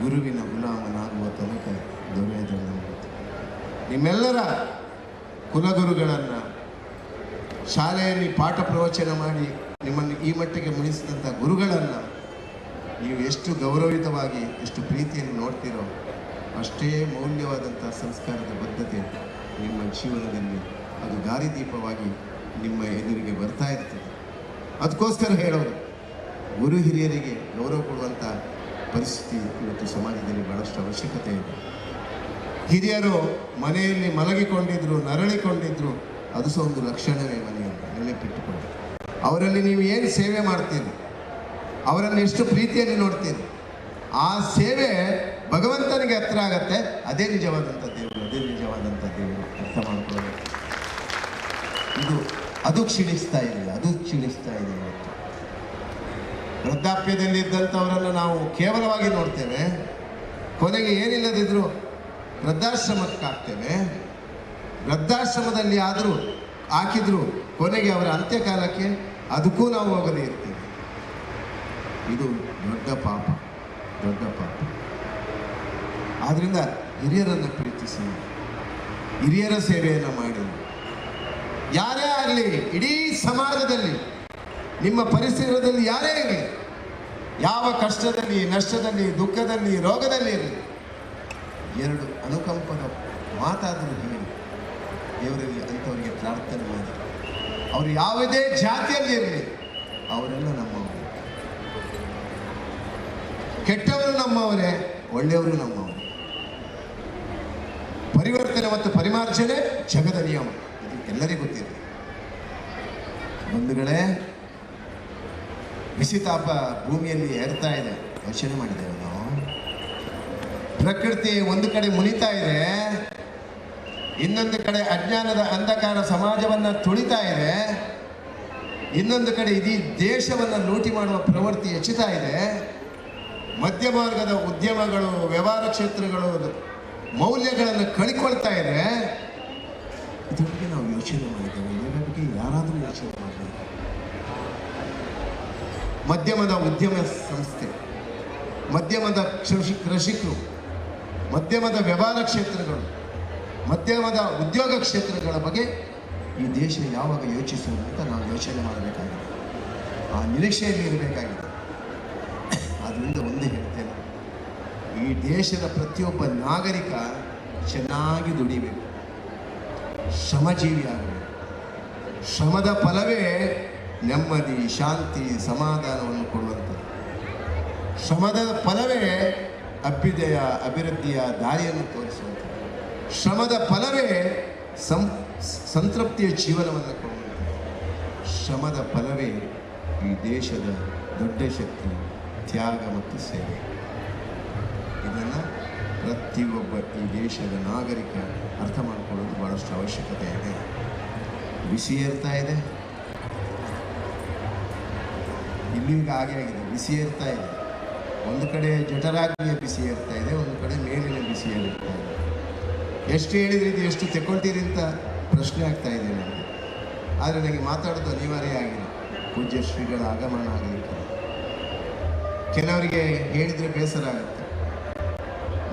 ಗುರುವಿನ ಗುಲಾಮನಾಗುವ ತನಕ ದೊರೆಯದನ್ನು ನಿಮ್ಮೆಲ್ಲರ ಕುಲಗುರುಗಳನ್ನು ಶಾಲೆಯಲ್ಲಿ ಪಾಠ ಪ್ರವಚನ ಮಾಡಿ ನಿಮ್ಮನ್ನು ಈ ಮಟ್ಟಿಗೆ ಮುಗಿಸಿದಂಥ ಗುರುಗಳನ್ನು ನೀವು ಎಷ್ಟು ಗೌರವಿತವಾಗಿ ಎಷ್ಟು ಪ್ರೀತಿಯನ್ನು ನೋಡ್ತೀರೋ ಅಷ್ಟೇ ಮೌಲ್ಯವಾದಂಥ ಸಂಸ್ಕಾರದ ಬದ್ಧತೆ ನಿಮ್ಮ ಜೀವನದಲ್ಲಿ ಅದು ದಾರಿದೀಪವಾಗಿ ನಿಮ್ಮ ಎದುರಿಗೆ ಬರ್ತಾ ಇರ್ತದೆ. ಅದಕ್ಕೋಸ್ಕರ ಹೇಳೋದು, ಗುರು ಹಿರಿಯರಿಗೆ ಗೌರವ ಕೊಡುವಂಥ ಪರಿಸ್ಥಿತಿ ಇವತ್ತು ಸಮಾಜದಲ್ಲಿ ಭಾಳಷ್ಟು ಅವಶ್ಯಕತೆ ಇದೆ. ಹಿರಿಯರು ಮನೆಯಲ್ಲಿ ಮಲಗಿಕೊಂಡಿದ್ರು, ನರಳಿಕೊಂಡಿದ್ರು, ಅದು ಸಹ ಒಂದು ಲಕ್ಷಣವೇ ಮನೆಯಲ್ಲಿ ನೆನಪಿಟ್ಟುಕೊಂಡು. ಅವರಲ್ಲಿ ನೀವು ಏನು ಸೇವೆ ಮಾಡ್ತೀರಿ, ಅವರನ್ನು ಎಷ್ಟು ಪ್ರೀತಿಯಲ್ಲಿ ನೋಡ್ತೀರಿ, ಆ ಸೇವೆ ಭಗವಂತನಿಗೆ ಹತ್ರ ಆಗತ್ತೆ. ಅದೇ ನಿಜವಾದಂಥ ದೇವರು ಅರ್ಥ ಮಾಡ್ಕೊಳ್ಳೋದು. ಅದು ಕ್ಷೀಣಿಸ್ತಾ ಇದೆ ಇವತ್ತು. ವೃದ್ಧಾಪ್ಯದಲ್ಲಿ ಇದ್ದಂಥವರನ್ನು ನಾವು ಕೇವಲವಾಗಿ ನೋಡ್ತೇವೆ, ಕೊನೆಗೆ ಏನಿಲ್ಲದಿದ್ದರೂ ವೃದ್ಧಾಶ್ರಮಕ್ಕೆ ಹಾಕ್ತೇವೆ. ವೃದ್ಧಾಶ್ರಮದಲ್ಲಿ ಆದರೂ ಹಾಕಿದ್ರು ಕೊನೆಗೆ ಅವರ ಅಂತ್ಯಕಾಲಕ್ಕೆ ಅದಕ್ಕೂ ನಾವು ಹೋಗದೇ ಇರ್ತೀವಿ. ಇದು ದೊಡ್ಡ ಪಾಪ. ಆದ್ದರಿಂದ ಹಿರಿಯರನ್ನು ಪ್ರೀತಿಸಿ, ಹಿರಿಯರ ಸೇವೆಯನ್ನು ಮಾಡಿ. ಯಾರೇ ಆಗಲಿ, ಇಡೀ ಸಮಾಜದಲ್ಲಿ ನಿಮ್ಮ ಪರಿಸರದಲ್ಲಿ ಯಾರೇ ಇರಲಿ, ಯಾವ ಕಷ್ಟದಲ್ಲಿ, ನಷ್ಟದಲ್ಲಿ, ದುಃಖದಲ್ಲಿ, ರೋಗದಲ್ಲಿ ಇರಲಿ, 2 ಅನುಕಂಪದ ಮಾತಾದರೂ ಹೇಳಿ ದೇವರಲ್ಲಿ ಅಂಥವರಿಗೆ ಪ್ರಾರ್ಥನೆ ಮಾಡಿ. ಅವರು ಯಾವುದೇ ಜಾತಿಯಲ್ಲಿ ಇರಲಿ, ಅವರೆಲ್ಲ ನಮ್ಮವರು. ಕೆಟ್ಟವರು ನಮ್ಮವರೇ, ಒಳ್ಳೆಯವರು ನಮ್ಮವರು. ಪರಿವರ್ತನೆ ಮತ್ತು ಪರಿಮಾರ್ಜನೆ ಜಗದ ನಿಯಮ, ಇದು ಎಲ್ಲರಿಗೂ ಗೊತ್ತಿದೆ. ಬಂಧುಗಳೇ, ಬಿಸಿತಾಪ ಭೂಮಿಯಲ್ಲಿ ಏರ್ತಾ ಇದೆ. ಯೋಚನೆ ಮಾಡಿದ್ದೇವೆ ನಾವು. ಪ್ರಕೃತಿ ಒಂದು ಕಡೆ ಮುನಿತಾ ಇದೆ, ಇನ್ನೊಂದು ಕಡೆ ಅಜ್ಞಾನದ ಅಂಧಕಾರ ಸಮಾಜವನ್ನು ತುಳಿತಾ ಇದೆ, ಇನ್ನೊಂದು ಕಡೆ ಇಡೀ ದೇಶವನ್ನು ಲೂಟಿ ಮಾಡುವ ಪ್ರವೃತ್ತಿ ಹೆಚ್ಚುತ್ತಾ ಇದೆ. ಮಧ್ಯಮಾರ್ಗದ ಉದ್ಯಮಗಳು, ವ್ಯವಹಾರ ಕ್ಷೇತ್ರಗಳು ಮೌಲ್ಯಗಳನ್ನು ಕಳ್ಕೊಳ್ತಾ ಇದೆ. ಇದ್ರ ಬಗ್ಗೆ ನಾವು ಯೋಚನೆ ಮಾಡಿದ್ದೇವೆ. ಇದರ ಬಗ್ಗೆ ಯಾರಾದರೂ ಯೋಚನೆ ಮಾಡಬೇಕು. ಮಧ್ಯಮದ ಉದ್ಯಮ ಸಂಸ್ಥೆ, ಮಧ್ಯಮದ ಕೃಷಿಕರು, ಮಧ್ಯಮದ ವ್ಯವಹಾರ ಕ್ಷೇತ್ರಗಳು, ಮಧ್ಯಮದ ಉದ್ಯೋಗ ಕ್ಷೇತ್ರಗಳ ಬಗ್ಗೆ ಈ ದೇಶ ಯಾವಾಗ ಯೋಚಿಸುವುದು ಅಂತ ನಾವು ಯೋಚನೆ ಮಾಡಬೇಕಾಗಿದೆ. ಆ ನಿರೀಕ್ಷೆಯಲ್ಲಿ ಇರಬೇಕಾಗಿದೆ. ಆದ್ದರಿಂದ ಒಂದೇ ಹೇಳ್ತೇನೆ, ಈ ದೇಶದ ಪ್ರತಿಯೊಬ್ಬ ನಾಗರಿಕ ಚೆನ್ನಾಗಿ ದುಡಿಬೇಕು, ಶ್ರಮಜೀವಿ ಆಗಬೇಕು. ಶ್ರಮದ ಫಲವೇ ನೆಮ್ಮದಿ, ಶಾಂತಿ, ಸಮಾಧಾನವನ್ನು ಕೊಡುವಂಥದ್ದು. ಶ್ರಮದ ಫಲವೇ ಅಭ್ಯುದಯ, ಅಭಿವೃದ್ಧಿಯ ದಾರಿಯನ್ನು ತೋರಿಸುವಂಥದ್ದು. ಶ್ರಮದ ಫಲವೇ ಸಂತೃಪ್ತಿಯ ಜೀವನವನ್ನು ಕೊಡುವಂಥದ್ದು. ಶ್ರಮದ ಫಲವೇ ಈ ದೇಶದ ದೊಡ್ಡ ಶಕ್ತಿ, ತ್ಯಾಗ ಮತ್ತು ಸೇವೆ. ಇದನ್ನು ಪ್ರತಿಯೊಬ್ಬ ಈ ದೇಶದ ನಾಗರಿಕ ಅರ್ಥ ಮಾಡಿಕೊಳ್ಳೋದು ಭಾಳಷ್ಟು ಅವಶ್ಯಕತೆ ಇದೆ. ಬಿಸಿ ಏರ್ತಾ ಇದೆ, ಇಲ್ಲಿಗೆ ಹಾಗೆ ಆಗಿದೆ, ಬಿಸಿ ಏರ್ತಾ ಇದೆ. ಒಂದು ಕಡೆ ಜಠರಾಗ್ನಿಯ ಬಿಸಿ ಏರ್ತಾ ಇದೆ, ಒಂದು ಕಡೆ ಮೇಲಿನ ಬಿಸಿ ಏರ್ತಾ ಇದೆ. ಎಷ್ಟು ಹೇಳಿದ್ರೆ ಇದು ಎಷ್ಟು ತೆಕ್ಕೊಳ್ತೀರಿ ಅಂತ ಪ್ರಶ್ನೆ ಆಗ್ತಾ ಇದೆ ನನಗೆ. ಆದರೆ ನನಗೆ ಮಾತಾಡೋದು ಅನಿವಾರ್ಯ ಆಗಿದೆ, ಪೂಜ್ಯ ಶ್ರೀಗಳ ಆಗಮನ ಆಗಲಿಕ್ಕೆ. ಕೆಲವರಿಗೆ ಹೇಳಿದರೆ ಬೇಸರ ಆಗುತ್ತೆ.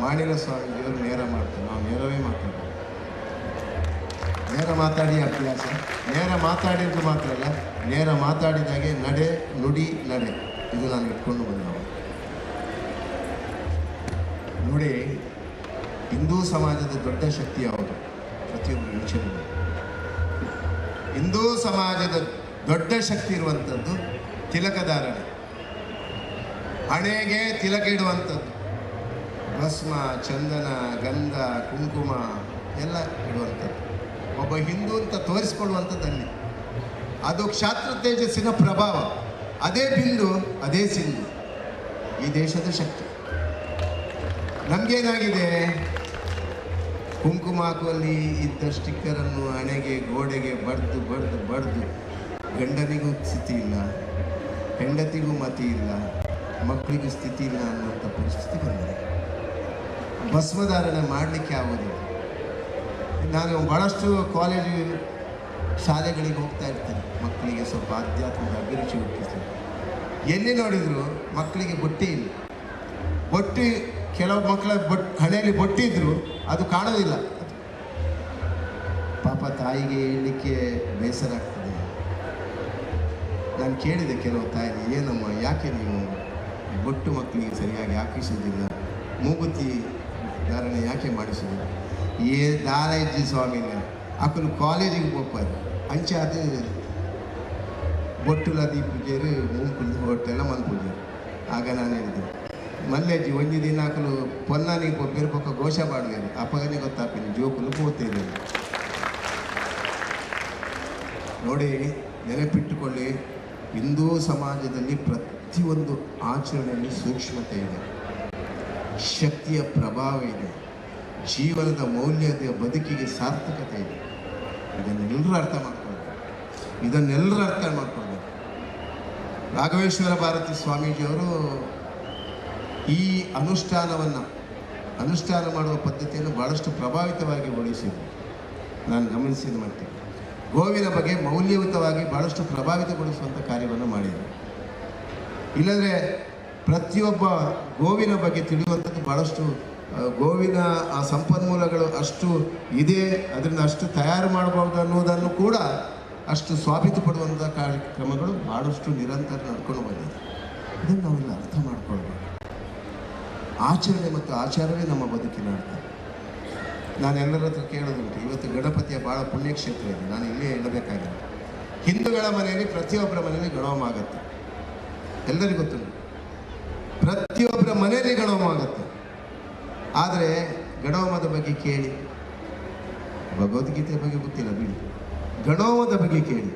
ಮಾಡಿರೋ ಸ್ವಾಮೀಜಿಯವರು ನೇರ ಮಾಡ್ತಾರೆ, ನಾವು ನೇರವೇ ಮಾತಾಡೋದು. ನೇರ ಮಾತಾಡಿ ಅಭ್ಯಾಸ. ನೇರ ಮಾತಾಡಿದ್ದು ಮಾತ್ರ ಅಲ್ಲ, ನೇರ ಮಾತಾಡಿದಾಗೆ ನಡೆ, ನುಡಿ, ನಡೆ, ಇದು ನಾನು ಇಟ್ಕೊಂಡು ಬಂದವ. ನೋಡಿ, ಹಿಂದೂ ಸಮಾಜದ ದೊಡ್ಡ ಶಕ್ತಿ ಯಾವುದು? ಪ್ರತಿಯೊಬ್ಬರು ಯೋಚನೆ ಮಾಡಿ. ಹಿಂದೂ ಸಮಾಜದ ದೊಡ್ಡ ಶಕ್ತಿ ಇರುವಂಥದ್ದು ತಿಲಕಧಾರಣೆ, ಹಣೆಗೆ ತಿಲಕ ಇಡುವಂಥದ್ದು, ಭಸ್ಮ, ಚಂದನ, ಗಂಧ, ಕುಂಕುಮ ಎಲ್ಲ ಇಡುವಂಥದ್ದು. ಒಬ್ಬ ಹಿಂದೂ ಅಂತ ತೋರಿಸ್ಕೊಳ್ಳುವಂಥದ್ದು ಅಲ್ಲಿ. ಅದು ಕ್ಷಾತ್ರ ತೇಜಸ್ಸಿನ ಪ್ರಭಾವ. ಅದೇ ಬಿಂದು, ಅದೇ ಸಿಂಧು, ಈ ದೇಶದ ಶಕ್ತಿ. ನಮಗೇನಾಗಿದೆ, ಕುಂಕುಮ ಹಾಕುವಲ್ಲಿ ಇದ್ದ ಸ್ಟಿಕ್ಕರನ್ನು ಹಣೆಗೆ, ಗೋಡೆಗೆ ಬಡ್ದು ಬಡ್ದು ಬಡ್ದು ಗಂಡನಿಗೂ ಸ್ಥಿತಿ ಇಲ್ಲ, ಹೆಂಡತಿಗೂ ಮತಿ ಇಲ್ಲ, ಮಕ್ಕಳಿಗೂ ಸ್ಥಿತಿ ಇಲ್ಲ ಅನ್ನುವಂಥ ಪರಿಸ್ಥಿತಿ ಬಂದಿದೆ. ಭಸ್ಮಧಾರಣೆ ಮಾಡಲಿಕ್ಕೆ ಆಗೋದಿಲ್ಲ. ನಾನು ಭಾಳಷ್ಟು ಕಾಲೇಜು ಶಾಲೆಗಳಿಗೆ ಹೋಗ್ತಾ ಇರ್ತೀನಿ, ಮಕ್ಕಳಿಗೆ ಸ್ವಲ್ಪ ಆಧ್ಯಾತ್ಮದ ಅಭಿರುಚಿ ಹುಟ್ಟಿಸ್ತೀನಿ. ಎಲ್ಲಿ ನೋಡಿದ್ರು ಮಕ್ಕಳಿಗೆ ಬೊಟ್ಟೆ ಇಲ್ಲ. ಬೊಟ್ಟಿ, ಕೆಲವು ಮಕ್ಕಳ ಹಣೆಯಲ್ಲಿ ಬೊಟ್ಟಿದ್ರು ಅದು ಕಾಣೋದಿಲ್ಲ. ಪಾಪ ತಾಯಿಗೆ ಹೇಳಲಿಕ್ಕೆ ಬೇಸರ ಆಗ್ತದೆ. ನಾನು ಕೇಳಿದೆ ಕೆಲವು ತಾಯಿಗೆ, ಏನಮ್ಮ ಯಾಕೆ ನೀವು ಬೊಟ್ಟು ಮಕ್ಕಳಿಗೆ ಸರಿಯಾಗಿ ಹಾಕಿಸೋದಿಲ್ಲ, ಮೂಗುತಿ ಧಾರಣೆ ಯಾಕೆ ಮಾಡಿಸೋದಿಲ್ಲ? ಏ ದಾರ ಇಜ್ಜಿ ಸ್ವಾಮಿನ ಅಕ್ಕಲು ಕಾಲೇಜಿಗೆ ಹೋಗ್ಬಾರ್ದು ಅಂಚೆ ಅದು ಬೊಟ್ಟುಲದಿ ಪೂಜೆರು ಮೂಂಕುಲ್ದು ಹೊಟ್ಟೆಲ್ಲ ಮನ್ ಪೂಜೆ. ಆಗ ನಾನು ಹೇಳಿದೆ, ಮಲ್ಲೆಜ್ಜಿ ಒಂಜಿ ದಿನ ಅಕ್ಕಲು ಪೊನ್ನಾನಿಗೆ ಬೇರೆ ಪಕ್ಕ ಘೋಷ ಬಾಡ್ವೇರು ಅಪ್ಪಗನೇ ಗೊತ್ತಾಪಿನಿ ಜೋಕುಲು ಪೋತೇನೆ. ನೋಡಿ, ನೆನಪಿಟ್ಟುಕೊಳ್ಳಿ, ಹಿಂದೂ ಸಮಾಜದಲ್ಲಿ ಪ್ರತಿಯೊಂದು ಆಚರಣೆಯಲ್ಲಿ ಸೂಕ್ಷ್ಮತೆ ಇದೆ, ಶಕ್ತಿಯ ಪ್ರಭಾವ ಇದೆ, ಜೀವನದ ಮೌಲ್ಯದ ಬದುಕಿಗೆ ಸಾರ್ಥಕತೆ ಇದೆ. ಇದನ್ನೆಲ್ಲರೂ ಅರ್ಥ ಮಾಡ್ಕೊಳ್ಬೇಕು. ರಾಘವೇಶ್ವರ ಭಾರತಿ ಸ್ವಾಮೀಜಿಯವರು ಈ ಅನುಷ್ಠಾನ ಮಾಡುವ ಪದ್ಧತಿಯನ್ನು ಭಾಳಷ್ಟು ಪ್ರಭಾವಿತವಾಗಿ ಓಡಿಸಿದರು. ನಾನು ಗಮನಿಸಿದ ಮಟ್ಟಿಗೆ ಗೋವಿನ ಬಗ್ಗೆ ಮೌಲ್ಯಯುತವಾಗಿ ಭಾಳಷ್ಟು ಪ್ರಭಾವಿತಗೊಳಿಸುವಂಥ ಕಾರ್ಯವನ್ನು ಮಾಡಿದರು. ಇಲ್ಲಂದರೆ ಪ್ರತಿಯೊಬ್ಬ ಗೋವಿನ ಬಗ್ಗೆ ತಿಳಿಯುವಂಥದ್ದು ಭಾಳಷ್ಟು, ಗೋವಿನ ಆ ಸಂಪನ್ಮೂಲಗಳು ಅಷ್ಟು ಇದೆ, ಅದರಿಂದ ಅಷ್ಟು ತಯಾರು ಮಾಡಬಹುದು ಅನ್ನೋದನ್ನು ಕೂಡ ಅಷ್ಟು ಸ್ವಾಭಿತಪಡುವಂಥ ಕಾರ್ಯಕ್ರಮಗಳು ಭಾಳಷ್ಟು ನಿರಂತರ ನಡ್ಕೊಂಡು ಬಂದಿದೆ. ಇದನ್ನು ನಾವೆಲ್ಲ ಅರ್ಥ ಮಾಡ್ಕೊಳ್ಬೇಕು. ಆಚರಣೆ ಮತ್ತು ಆಚಾರವೇ ನಮ್ಮ ಬದುಕಿನ ಅರ್ಥ. ನಾನು ಎಲ್ಲರ ಹತ್ರ ಕೇಳೋದುಂಟು, ಇವತ್ತು ಗಣಪತಿಯ ಭಾಳ ಪುಣ್ಯಕ್ಷೇತ್ರ ಇದೆ, ನಾನು ಇಲ್ಲೇ ಹೇಳಬೇಕಾಗಿದೆ. ಹಿಂದೂಗಳ ಮನೆಯಲ್ಲಿ ಪ್ರತಿಯೊಬ್ಬರ ಮನೆಯಲ್ಲಿ ಗಣೋಮ ಆಗುತ್ತೆ, ಎಲ್ಲರಿಗೂ ಗೊತ್ತುಂಟು. ಪ್ರತಿಯೊಬ್ಬರ ಮನೆಯಲ್ಲಿ ಗಣೋಮ ಆಗುತ್ತೆ. ಆದರೆ ಗಣೋಮದ ಬಗ್ಗೆ ಕೇಳಿ, ಭಗವದ್ಗೀತೆ ಬಗ್ಗೆ ಗೊತ್ತಿಲ್ಲ ಬಿಡಿ, ಗಣೋಮದ ಬಗ್ಗೆ ಕೇಳಿ,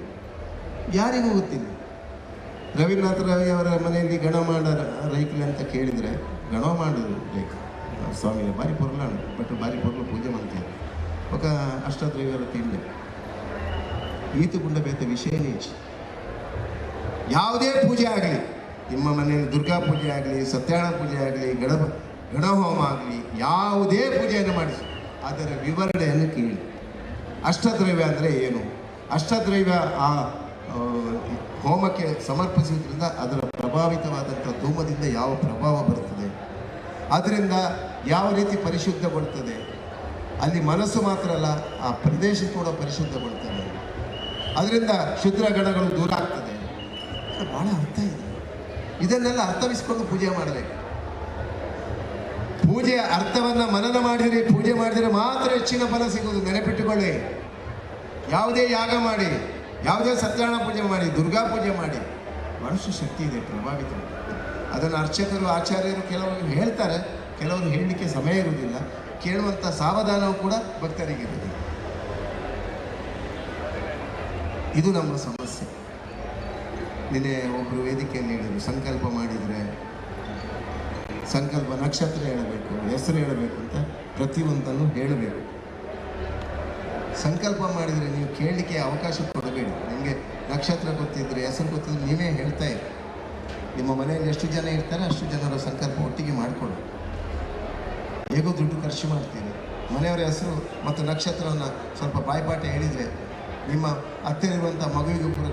ಯಾರಿಗೂ ಗೊತ್ತಿಲ್ಲ. ರವೀಂದ್ರನಾಥ ರವಿ ಅವರ ಮನೆಯಲ್ಲಿ ಗಣ ಮಾಡರ ರೈಕಲೆ ಅಂತ ಕೇಳಿದರೆ ಗಣೋ ಮಾಡಿದ್ರು ಲೈಕ್ ಸ್ವಾಮಿಗೆ ಬಾರಿ ಪೊರ್ಲಾಣ ಬಟ್ ಬಾರಿ ಪೊರ್ಲು ಪೂಜೆ ಮಾಡ್ತಾರೆ. ఒక ಅಷ್ಟದ್ರವ್ಯರ ತಿಂಡಿ ಈತು ಗುಂಡ ಬೇತ ವಿಷಯ ನೀಚಿ. ಯಾವುದೇ ಪೂಜೆ ಆಗಲಿ, ನಿಮ್ಮ ಮನೆಯಲ್ಲಿ ದುರ್ಗಾ ಪೂಜೆ ಆಗಲಿ, ಸತ್ಯನಾರಾಯಣ ಪೂಜೆ ಆಗಲಿ, ಗಣಹೋಮ ಆಗಲಿ, ಯಾವುದೇ ಪೂಜೆಯನ್ನು ಮಾಡಿಸಿ ಅದರ ವಿವರಣೆಯನ್ನು ಕೇಳಿ. ಅಷ್ಟದ್ರವ್ಯ ಅಂದರೆ ಏನು, ಅಷ್ಟದ್ರವ್ಯ ಆ ಹೋಮಕ್ಕೆ ಸಮರ್ಪಿಸುವುದರಿಂದ ಅದರ ಪ್ರಭಾವಿತವಾದಂಥ ಧೂಮದಿಂದ ಯಾವ ಪ್ರಭಾವ ಬರ್ತದೆ, ಅದರಿಂದ ಯಾವ ರೀತಿ ಪರಿಶುದ್ಧಗೊಳ್ತದೆ, ಅಲ್ಲಿ ಮನಸ್ಸು ಮಾತ್ರ ಅಲ್ಲ ಆ ಪ್ರದೇಶ ಕೂಡ ಪರಿಶುದ್ಧಗೊಳ್ತದೆ, ಅದರಿಂದ ಕ್ಷುದ್ರ ಗಣಗಳು ದೂರ ಆಗ್ತದೆ. ಭಾಳ ಅರ್ಥ ಇದೆ. ಇದನ್ನೆಲ್ಲ ಅರ್ಥವಿಸ್ಕೊಂಡು ಪೂಜೆ ಮಾಡಬೇಕು. ಪೂಜೆಯ ಅರ್ಥವನ್ನು ಮನನ ಮಾಡಿದರೆ, ಪೂಜೆ ಮಾಡಿದರೆ ಮಾತ್ರ ಹೆಚ್ಚಿನ ಫಲ ಸಿಗೋದು. ನೆನಪಿಟ್ಟುಕೊಳ್ಳಿ. ಯಾವುದೇ ಯಾಗ ಮಾಡಿ, ಯಾವುದೇ ಸತ್ಯನಾರಾಯಣ ಪೂಜೆ ಮಾಡಿ, ದುರ್ಗಾ ಪೂಜೆ ಮಾಡಿ, ಮನಸ್ಸು ಶಕ್ತಿ ಇದೆ, ಪ್ರಭಾವಿತ. ಅದನ್ನು ಅರ್ಚಕರು, ಆಚಾರ್ಯರು ಕೆಲವರು ಹೇಳ್ತಾರೆ, ಕೆಲವರು ಹೇಳಲಿಕ್ಕೆ ಸಮಯ ಇರುವುದಿಲ್ಲ. ಕೇಳುವಂಥ ಸಾವಧಾನವೂ ಕೂಡ ಭಕ್ತರಿಗೆ ಇರುವುದಿಲ್ಲ. ಇದು ನಮ್ಮ ಸಮಸ್ಯೆ. ನಿನ್ನೆ ಒಬ್ಬರು ವೇದಿಕೆಯಲ್ಲಿ ಹೇಳಿದರು, ಸಂಕಲ್ಪ ಮಾಡಿದರೆ ಸಂಕಲ್ಪ ನಕ್ಷತ್ರ ಹೇಳಬೇಕು, ಹೆಸರು ಹೇಳಬೇಕು ಅಂತ ಪ್ರತಿಯೊಂದನ್ನು ಹೇಳಬೇಕು. ಸಂಕಲ್ಪ ಮಾಡಿದರೆ ನೀವು ಕೇಳಲಿಕ್ಕೆ ಅವಕಾಶ ಕೊಡಬೇಡಿ. ನಿಮಗೆ ನಕ್ಷತ್ರ ಗೊತ್ತಿದ್ದರೆ, ಹೆಸರು ಗೊತ್ತಿದ್ರೆ ನೀವೇ ಹೇಳ್ತಾ ಇರಿ. ನಿಮ್ಮ ಮನೆಯಲ್ಲಿ ಎಷ್ಟು ಜನ ಇರ್ತಾರೆ ಅಷ್ಟು ಜನರ ಸಂಕಲ್ಪ ಒಟ್ಟಿಗೆ ಮಾಡಿಕೊಡಿ. ಹೇಗೋ ದುಡ್ಡು ಖರ್ಚು ಮಾಡ್ತೀರಿ. ಮನೆಯವರ ಹೆಸರು ಮತ್ತು ನಕ್ಷತ್ರವನ್ನು ಸ್ವಲ್ಪ ಬಾಯ್ಪಾಠ ಹೇಳಿದರೆ ನಿಮ್ಮ ಹತ್ತಿರವಿರುವಂಥ ಮಗುವಿಗೂ ಕೂಡ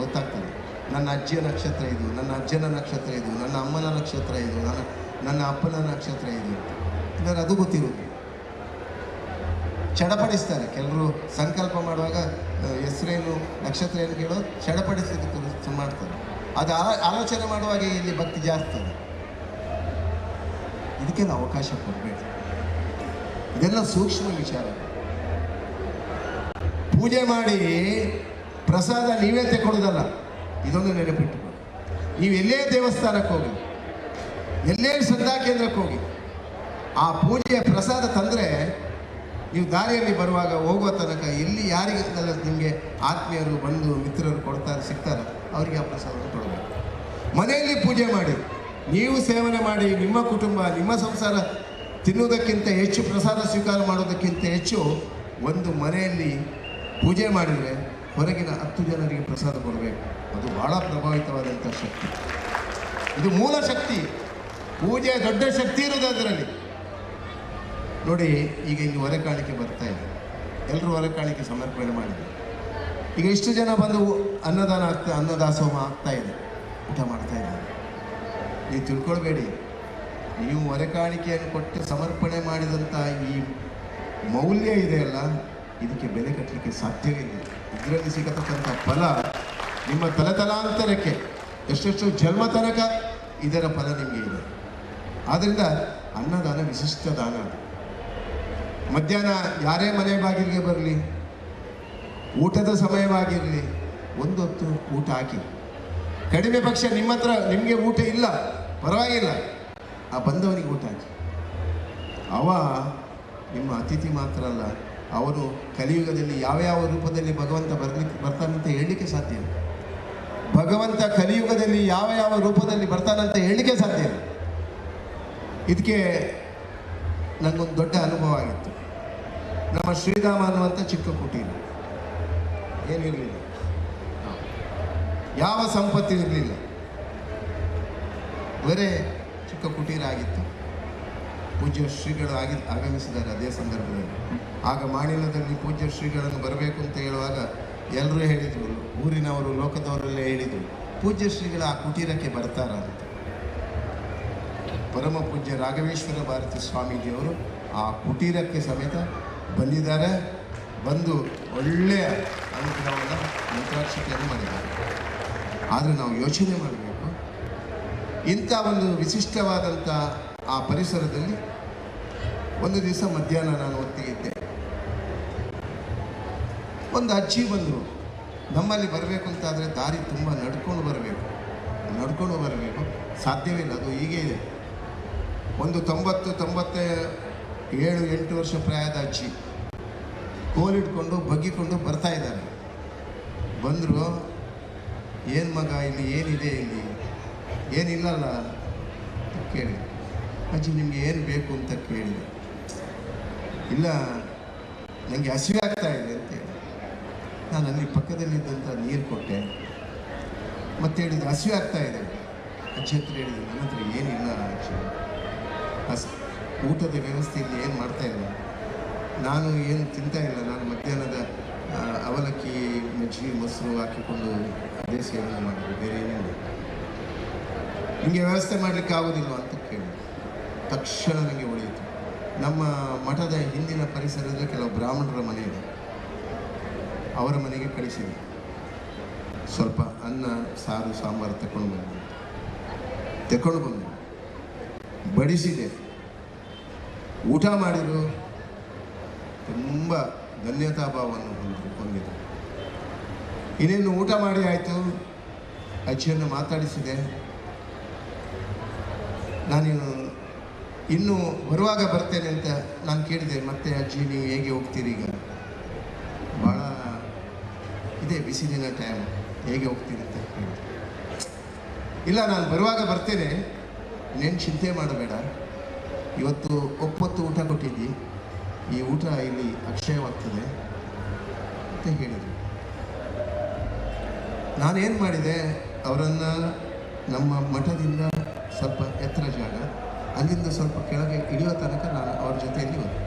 ಗೊತ್ತಾಗ್ತದೆ. ನನ್ನ ಅಜ್ಜಿಯ ನಕ್ಷತ್ರ ಇದು, ನನ್ನ ಅಜ್ಜನ ನಕ್ಷತ್ರ ಇದು, ನನ್ನ ಅಮ್ಮನ ನಕ್ಷತ್ರ ಇದು, ನನ್ನ ಅಪ್ಪನ ನಕ್ಷತ್ರ ಇದು. ಇದ್ದಾರೆ ಅದು ಗೊತ್ತಿರೋದು. ಚಡಪಡಿಸ್ತಾರೆ ಕೆಲವರು ಸಂಕಲ್ಪ ಮಾಡುವಾಗ, ಹೆಸರೇನು ನಕ್ಷತ್ರ ಏನು ಕೇಳೋದು ಚಡಪಡಿಸಲಿಕ್ಕೆ ಮಾಡ್ತಾರೆ. ಅದು ಆಲೋಚನೆ ಮಾಡುವಾಗ ಇಲ್ಲಿ ಭಕ್ತಿ ಜಾಸ್ತಿ ಇದೆ. ಇದಕ್ಕೆಲ್ಲ ಅವಕಾಶ ಕೊಡಬೇಕು. ಇದೆಲ್ಲ ಸೂಕ್ಷ್ಮ ವಿಚಾರ. ಪೂಜೆ ಮಾಡಿ ಪ್ರಸಾದ ನೀವೇ ತಗೊಳ್ಳೋದಲ್ಲ, ಇದೊಂದು ನೆನಪಿಟ್ಟುಕೊಳ್ಳಿ. ನೀವು ಎಲ್ಲೇ ದೇವಸ್ಥಾನಕ್ಕೆ ಹೋಗಿ, ಎಲ್ಲೇ ಶ್ರದ್ಧಾ ಕೇಂದ್ರಕ್ಕೆ ಹೋಗಿ, ಆ ಪೂಜೆಯ ಪ್ರಸಾದ ತಂದರೆ ನೀವು ದಾರಿಯಲ್ಲಿ ಬರುವಾಗ ಹೋಗುವ ತನಕ ಎಲ್ಲಿ ಯಾರಿಗೆಲ್ಲ ನಿಮಗೆ ಆತ್ಮೀಯರು, ಬಂಧು ಮಿತ್ರರು ಕೊಡ್ತಾರೆ, ಸಿಗ್ತಾರೆ, ಅವರಿಗೆ ಆ ಪ್ರಸಾದವನ್ನು ಕೊಡಬೇಕು. ಮನೆಯಲ್ಲಿ ಪೂಜೆ ಮಾಡಿ, ನೀವು ಸೇವನೆ ಮಾಡಿ, ನಿಮ್ಮ ಕುಟುಂಬ, ನಿಮ್ಮ ಸಂಸಾರ ತಿನ್ನುವುದಕ್ಕಿಂತ ಹೆಚ್ಚು, ಪ್ರಸಾದ ಸ್ವೀಕಾರ ಮಾಡೋದಕ್ಕಿಂತ ಹೆಚ್ಚು ಒಂದು ಮನೆಯಲ್ಲಿ ಪೂಜೆ ಮಾಡಿದರೆ ಹೊರಗಿನ 10 ಜನರಿಗೆ ಪ್ರಸಾದ ಕೊಡಬೇಕು. ಅದು ಬಹಳ ಪ್ರಭಾವಿತವಾದಂಥ ಶಕ್ತಿ. ಇದು ಮೂಲ ಶಕ್ತಿ. ಪೂಜೆಯ ದೊಡ್ಡ ಶಕ್ತಿ ಇರೋದು ಅದರಲ್ಲಿ. ನೋಡಿ, ಈಗ ಇಲ್ಲಿ ಹೊರೆ ಕಾಣಿಕೆ ಬರ್ತಾ ಇದೆ. ಎಲ್ಲರೂ ಹೊರೆ ಕಾಣಿಕೆ ಸಮರ್ಪಣೆ ಮಾಡಿದ್ದಾರೆ. ಈಗ ಇಷ್ಟು ಜನ ಬಂದು ಅನ್ನದಾಸೋಹ ಆಗ್ತಾ ಇದೆ, ಊಟ ಮಾಡ್ತಾ ಇದ್ದಾರೆ. ನೀವು ತಿಳ್ಕೊಳ್ಬೇಡಿ, ನೀವು ಹೊರೆ ಕಾಣಿಕೆಯನ್ನು ಕೊಟ್ಟು ಸಮರ್ಪಣೆ ಮಾಡಿದಂಥ ಈ ಮೌಲ್ಯ ಇದೆಯಲ್ಲ, ಇದಕ್ಕೆ ಬೆಲೆ ಕಟ್ಟಲಿಕ್ಕೆ ಸಾಧ್ಯವೇ ಇಲ್ಲ. ಇದರಲ್ಲಿ ಸಿಗತಕ್ಕಂಥ ಫಲ ನಿಮ್ಮ ತಲತಲಾಂತರಕ್ಕೆ, ಎಷ್ಟೆಷ್ಟು ಜನ್ಮ ತನಕ ಇದರ ಫಲ ನಿಮಗೆ ಇದೆ. ಆದ್ದರಿಂದ ಅನ್ನದಾನ ವಿಶಿಷ್ಟ ದಾನ. ಮಧ್ಯಾಹ್ನ ಯಾರೇ ಮನೆ ಬಾಗಿಲಿಗೆ ಬರಲಿ, ಊಟದ ಸಮಯವಾಗಿರಲಿ, ಒಂದೊತ್ತು ಊಟ ಹಾಕಿ. ಕಡಿಮೆ ಪಕ್ಷ ನಿಮ್ಮ ಹತ್ರ ನಿಮಗೆ ಊಟ ಇಲ್ಲ, ಪರವಾಗಿಲ್ಲ, ಆ ಬಂದವನಿಗೆ ಊಟ ಹಾಕಿ. ಅವ ನಿಮ್ಮ ಅತಿಥಿ ಮಾತ್ರ ಅಲ್ಲ, ಅವನು ಕಲಿಯುಗದಲ್ಲಿ ಯಾವ ರೂಪದಲ್ಲಿ ಭಗವಂತ ಬರ್ತಾನಂತ ಹೇಳಲಿಕ್ಕೆ ಸಾಧ್ಯ ಇಲ್ಲ. ಭಗವಂತ ಕಲಿಯುಗದಲ್ಲಿ ಯಾವ ರೂಪದಲ್ಲಿ ಬರ್ತಾನಂತ ಹೇಳಲಿಕ್ಕೆ ಸಾಧ್ಯ ಇಲ್ಲ. ಇದಕ್ಕೆ ನನಗೊಂದು ದೊಡ್ಡ ಅನುಭವ ಆಗಿತ್ತು. ನಮ್ಮ ಶ್ರೀಧಾಮ ಅನ್ನುವಂಥ ಚಿಕ್ಕ ಕುಟೀರ, ಏನಿರಲಿಲ್ಲ, ಯಾವ ಸಂಪತ್ತು ಇರಲಿಲ್ಲ, ಬರೇ ಚಿಕ್ಕ ಕುಟೀರ ಆಗಿತ್ತು. ಪೂಜ್ಯ ಶ್ರೀಗಳು ಆಗಮಿಸಿದ್ದಾರೆ ಅದೇ ಸಂದರ್ಭದಲ್ಲಿ. ಆಗ ಮಾಣಿಲದಲ್ಲಿ ಪೂಜ್ಯ ಶ್ರೀಗಳನ್ನು ಬರಬೇಕು ಅಂತ ಹೇಳುವಾಗ ಎಲ್ಲರೂ ಹೇಳಿದರು, ಊರಿನವರು, ಲೋಕದವರೆಲ್ಲ ಹೇಳಿದರು, ಪೂಜ್ಯ ಶ್ರೀಗಳು ಆ ಕುಟೀರಕ್ಕೆ ಬರ್ತಾರ ಅಂತ. ಪರಮ ಪೂಜ್ಯ ರಾಘವೇಶ್ವರ ಭಾರತಿ ಸ್ವಾಮೀಜಿಯವರು ಆ ಕುಟೀರಕ್ಕೆ ಸಮೇತ ಬಂದಿದ್ದಾರೆ. ಬಂದು ಒಳ್ಳೆಯ ಅನುಗ್ರಹವನ್ನು, ಮಂತ್ರಾಕ್ಷತೆಯನ್ನು ಮಾಡಿದ್ದಾರೆ. ಆದರೆ ನಾವು ಯೋಚನೆ ಮಾಡಬೇಕು, ಇಂಥ ಒಂದು ವಿಶಿಷ್ಟವಾದಂಥ ಆ ಪರಿಸರದಲ್ಲಿ ಒಂದು ದಿವಸ ಮಧ್ಯಾಹ್ನ ನಾನು ಹೊತ್ತಿಗಿದ್ದೆ. ಒಂದು ಅಜ್ಜಿ ಬಂದರು. ನಮ್ಮಲ್ಲಿ ಬರಬೇಕು ಅಂತಾದರೆ ದಾರಿ ತುಂಬ ನಡ್ಕೊಂಡು ಬರಬೇಕು, ಸಾಧ್ಯವಿಲ್ಲ. ಅದು ಹೀಗೆ ಇದೆ. ಒಂದು 97-8 ವರ್ಷ ಪ್ರಾಯದ ಅಜ್ಜಿ ಕೋಲಿಟ್ಕೊಂಡು ಬಗ್ಗಿಕೊಂಡು ಬರ್ತಾ ಇದ್ದಾರೆ. ಬಂದರು, ಏನು ಮಗ ಇಲ್ಲಿ ಏನಿದೆ, ಇಲ್ಲಿ ಏನಿಲ್ಲಲ್ಲ ಕೇಳಿ. ಅಜ್ಜಿ ನಿಮಗೆ ಏನು ಬೇಕು ಅಂತ ಕೇಳಿದೆ. ಇಲ್ಲ, ನನಗೆ ಹಸಿವೆ ಆಗ್ತಾ ಇದೆ ಅಂತೇಳಿ ನಾನು ಅಲ್ಲಿ ಪಕ್ಕದಲ್ಲಿದ್ದಂಥ ನೀರು ಕೊಟ್ಟೆ. ಮತ್ತೆ ಹೇಳಿದೆ, ಹಸಿವೆ ಆಗ್ತಾ ಇದೆ. ಅಜ್ಜಿ ಹತ್ರ ಹೇಳಿದೆ, ನನ್ನ ಹತ್ರ ಏನಿಲ್ಲ ಅಜ್ಜಿ, ಊಟದ ವ್ಯವಸ್ಥೆ ಇಲ್ಲಿ ಏನು ಮಾಡ್ತಾ ಇಲ್ಲ, ನಾನು ಏನು ತಿಂತಾ ಇಲ್ಲ, ನಾನು ಮಧ್ಯಾಹ್ನದ ಅವಲಕ್ಕಿ, ಮಜ್ಜಿಗೆ, ಮೊಸರು ಹಾಕಿಕೊಂಡು ಅದೇ ಸೇವನೆ ಮಾಡಿದೆ, ಬೇರೆ ಏನಿಲ್ಲ. ನಿಮಗೆ ವ್ಯವಸ್ಥೆ ಮಾಡಲಿಕ್ಕೆ ಆಗೋದಿಲ್ಲ ಅಂತ ಕೇಳಿ ತಕ್ಷಣ ನನಗೆ ಉಳಿಯಿತು. ನಮ್ಮ ಮಠದ ಹಿಂದಿನ ಪರಿಸರದಲ್ಲಿ ಕೆಲವು ಬ್ರಾಹ್ಮಣರ ಮನೆ ಇದೆ, ಅವರ ಮನೆಗೆ ಕಳಿಸಿದೆ. ಸ್ವಲ್ಪ ಅನ್ನ, ಸಾರು, ಸಾಂಬಾರು ತಗೊಂಡು ಬಂದೆ, ಬಡಿಸಿದೆ. ಊಟ ಮಾಡಿದರು, ತುಂಬ ಧನ್ಯತಾ ಭಾವವನ್ನು ಹೊಂದಿದರು. ಇನ್ನೇನು ಊಟ ಮಾಡಿ ಆಯಿತು, ಅಜ್ಜಿಯನ್ನು ಮಾತಾಡಿಸಿದೆ. ನಾನು ಇನ್ನು ಬರುವಾಗ ಬರ್ತೇನೆ ಅಂತ ನಾನು ಕೇಳಿದೆ. ಮತ್ತೆ ಅಜ್ಜಿ ನೀವು ಹೇಗೆ ಹೋಗ್ತೀರಿ, ಈಗ ಭಾಳ ಇದೆ ಬಿಸಿಲಿನ ಟೈಮ್, ಹೇಗೆ ಹೋಗ್ತೀರಿ ಅಂತ ಕೇಳಿದೆ. ಇಲ್ಲ ನಾನು ಬರುವಾಗ ಬರ್ತೇನೆ, ನೀನು ಚಿಂತೆ ಮಾಡಬೇಡ, ಇವತ್ತು ಒಪ್ಪತ್ತು ಊಟ ಕೊಟ್ಟಿದ್ದಿ, ಈ ಊಟ ಇಲ್ಲಿ ಅಕ್ಷಯವಾಗ್ತದೆ ಅಂತ ಹೇಳಿದರು. ನಾನೇನು ಮಾಡಿದೆ, ಅವರನ್ನು ನಮ್ಮ ಮಠದಿಂದ ಸ್ವಲ್ಪ ಎತ್ತರ ಜಾಗ, ಅಲ್ಲಿಂದ ಸ್ವಲ್ಪ ಕೆಳಗೆ ಇಳಿಯೋ ತನಕ ನಾನು ಅವ್ರ ಜೊತೆಯಲ್ಲಿ ಹೋದೆ.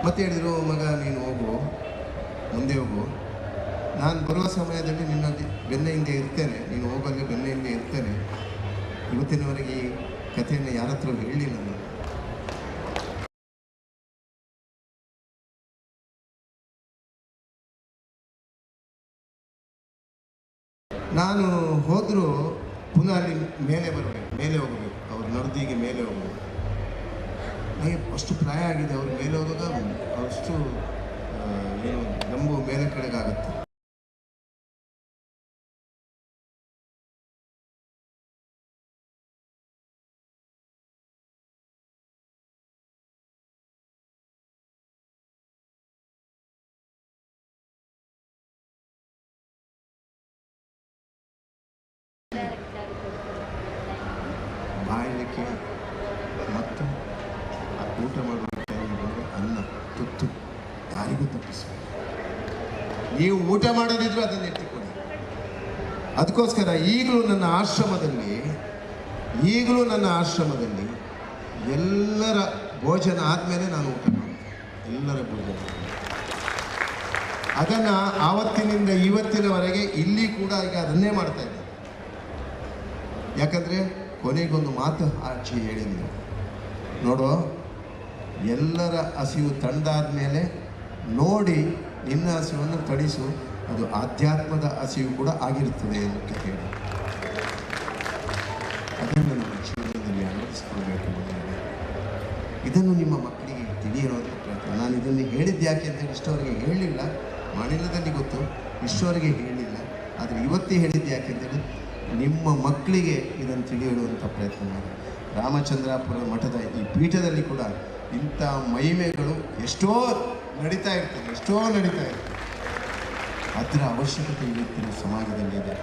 ಮತ್ತೆ ಹೇಳಿದರು, ಮಗ ನೀನು ಹೋಗು, ಮುಂದೆ ಹೋಗು, ನಾನು ಬರುವ ಸಮಯದಲ್ಲಿ ನಿನ್ನ ಬೆನ್ನ ಹಿಂದೆ ಇರ್ತೇನೆ, ನೀನು ಹೋಗಲ್ಲಿ ಬೆನ್ನ ಹಿಂದೆ ಇರ್ತೇನೆ. ಇವತ್ತಿನವರೆಗೆ ಈ ಕಥೆಯನ್ನು ಯಾರ ಹತ್ರ ಹೇಳಲಿಲ್ಲ ನಾನು ಹೋದರೂ ಪುನಃ ಅಲ್ಲಿ ಮೇಲೆ ಬರಬೇಕು, ಮೇಲೆ ಹೋಗಬೇಕು, ಅವ್ರ ನರ್ದಿಗೆ ಮೇಲೆ ಹೋಗಬೇಕು. ನನಗೆ ಅಷ್ಟು ಪ್ರಾಯ ಆಗಿದೆ, ಅವ್ರ ಮೇಲೆ ಹೋದಾಗ ಅಷ್ಟು ಏನು ನಂಬು ಮೇಲೆ ಕಡೆಗಾಗುತ್ತೆ. ಬಾಯಲಿಕ್ಕೆ ಮತ್ತು ಊಟ ಮಾಡುವ ಟೈಮಿಗೆ ಅನ್ನ ತುತ್ತು ಯಾರಿಗೂ ತಪ್ಪಿಸಬೇಕು. ನೀವು ಊಟ ಮಾಡೋದಿದ್ರು ಅದನ್ನು ಎತ್ತಿಕೊಡಿ. ಅದಕ್ಕೋಸ್ಕರ ಈಗಲೂ ನನ್ನ ಆಶ್ರಮದಲ್ಲಿ ಎಲ್ಲರ ಭೋಜನ ಆದಮೇಲೆ ನಾನು ಊಟ ಮಾಡ್ತೀನಿ. ಎಲ್ಲರ ಭೋಜನ ಅದನ್ನು ಆವತ್ತಿನಿಂದ ಇವತ್ತಿನವರೆಗೆ ಇಲ್ಲಿ ಕೂಡ ಈಗ ಅದನ್ನೇ ಮಾಡ್ತಾ ಇದ್ದೀನಿ. ಯಾಕಂದರೆ ಕೊನೆಗೊಂದು ಮಾತು ಆಚೆ ಹೇಳಿದ್ರು, ನೋಡೋ ಎಲ್ಲರ ಹಸಿವು ತಂದಾದ ಮೇಲೆ ನೋಡಿ ನಿನ್ನ ಹಸಿವನ್ನು ತಡಿಸು, ಅದು ಆಧ್ಯಾತ್ಮದ ಹಸಿವು ಕೂಡ ಆಗಿರುತ್ತದೆ ಅಂತ ಹೇಳಿ ಅದನ್ನು ನಮ್ಮ ಜೀವನದಲ್ಲಿ ಅಳವಡಿಸಿಕೊಳ್ಬೇಕು. ಇದನ್ನು ನಿಮ್ಮ ಮಕ್ಕಳಿಗೆ ತಿಳಿಯಿರೋದ್ರ ಪ್ರಯತ್ನ. ನಾನು ಇದನ್ನು ಹೇಳಿದ್ದು ಯಾಕೆ ಅಂತ ಇಷ್ಟವರೆಗೆ ಹೇಳಿಲ್ಲ, ಮಾಡಿಲ್ಲದಲ್ಲಿ ಗೊತ್ತು, ಇಷ್ಟವರೆಗೆ ಹೇಳಿಲ್ಲ. ಆದರೆ ಇವತ್ತೇ ಹೇಳಿದ್ದು ಯಾಕೆ ಅಂತೇಳಿ ನಿಮ್ಮ ಮಕ್ಕಳಿಗೆ ಇದನ್ನು ತಿಳಿಯಿಡುವಂಥ ಪ್ರಯತ್ನ ಮಾಡಿ. ರಾಮಚಂದ್ರಾಪುರ ಮಠದ ಈ ಪೀಠದಲ್ಲಿ ಕೂಡ ಇಂಥ ಮಹಿಮೆಗಳು ಎಷ್ಟೋ ನಡೀತಾ ಇರ್ತದೆ. ಅದರ ಅವಶ್ಯಕತೆ ಇವತ್ತಿನ ಸಮಾಜದಲ್ಲಿದೆ.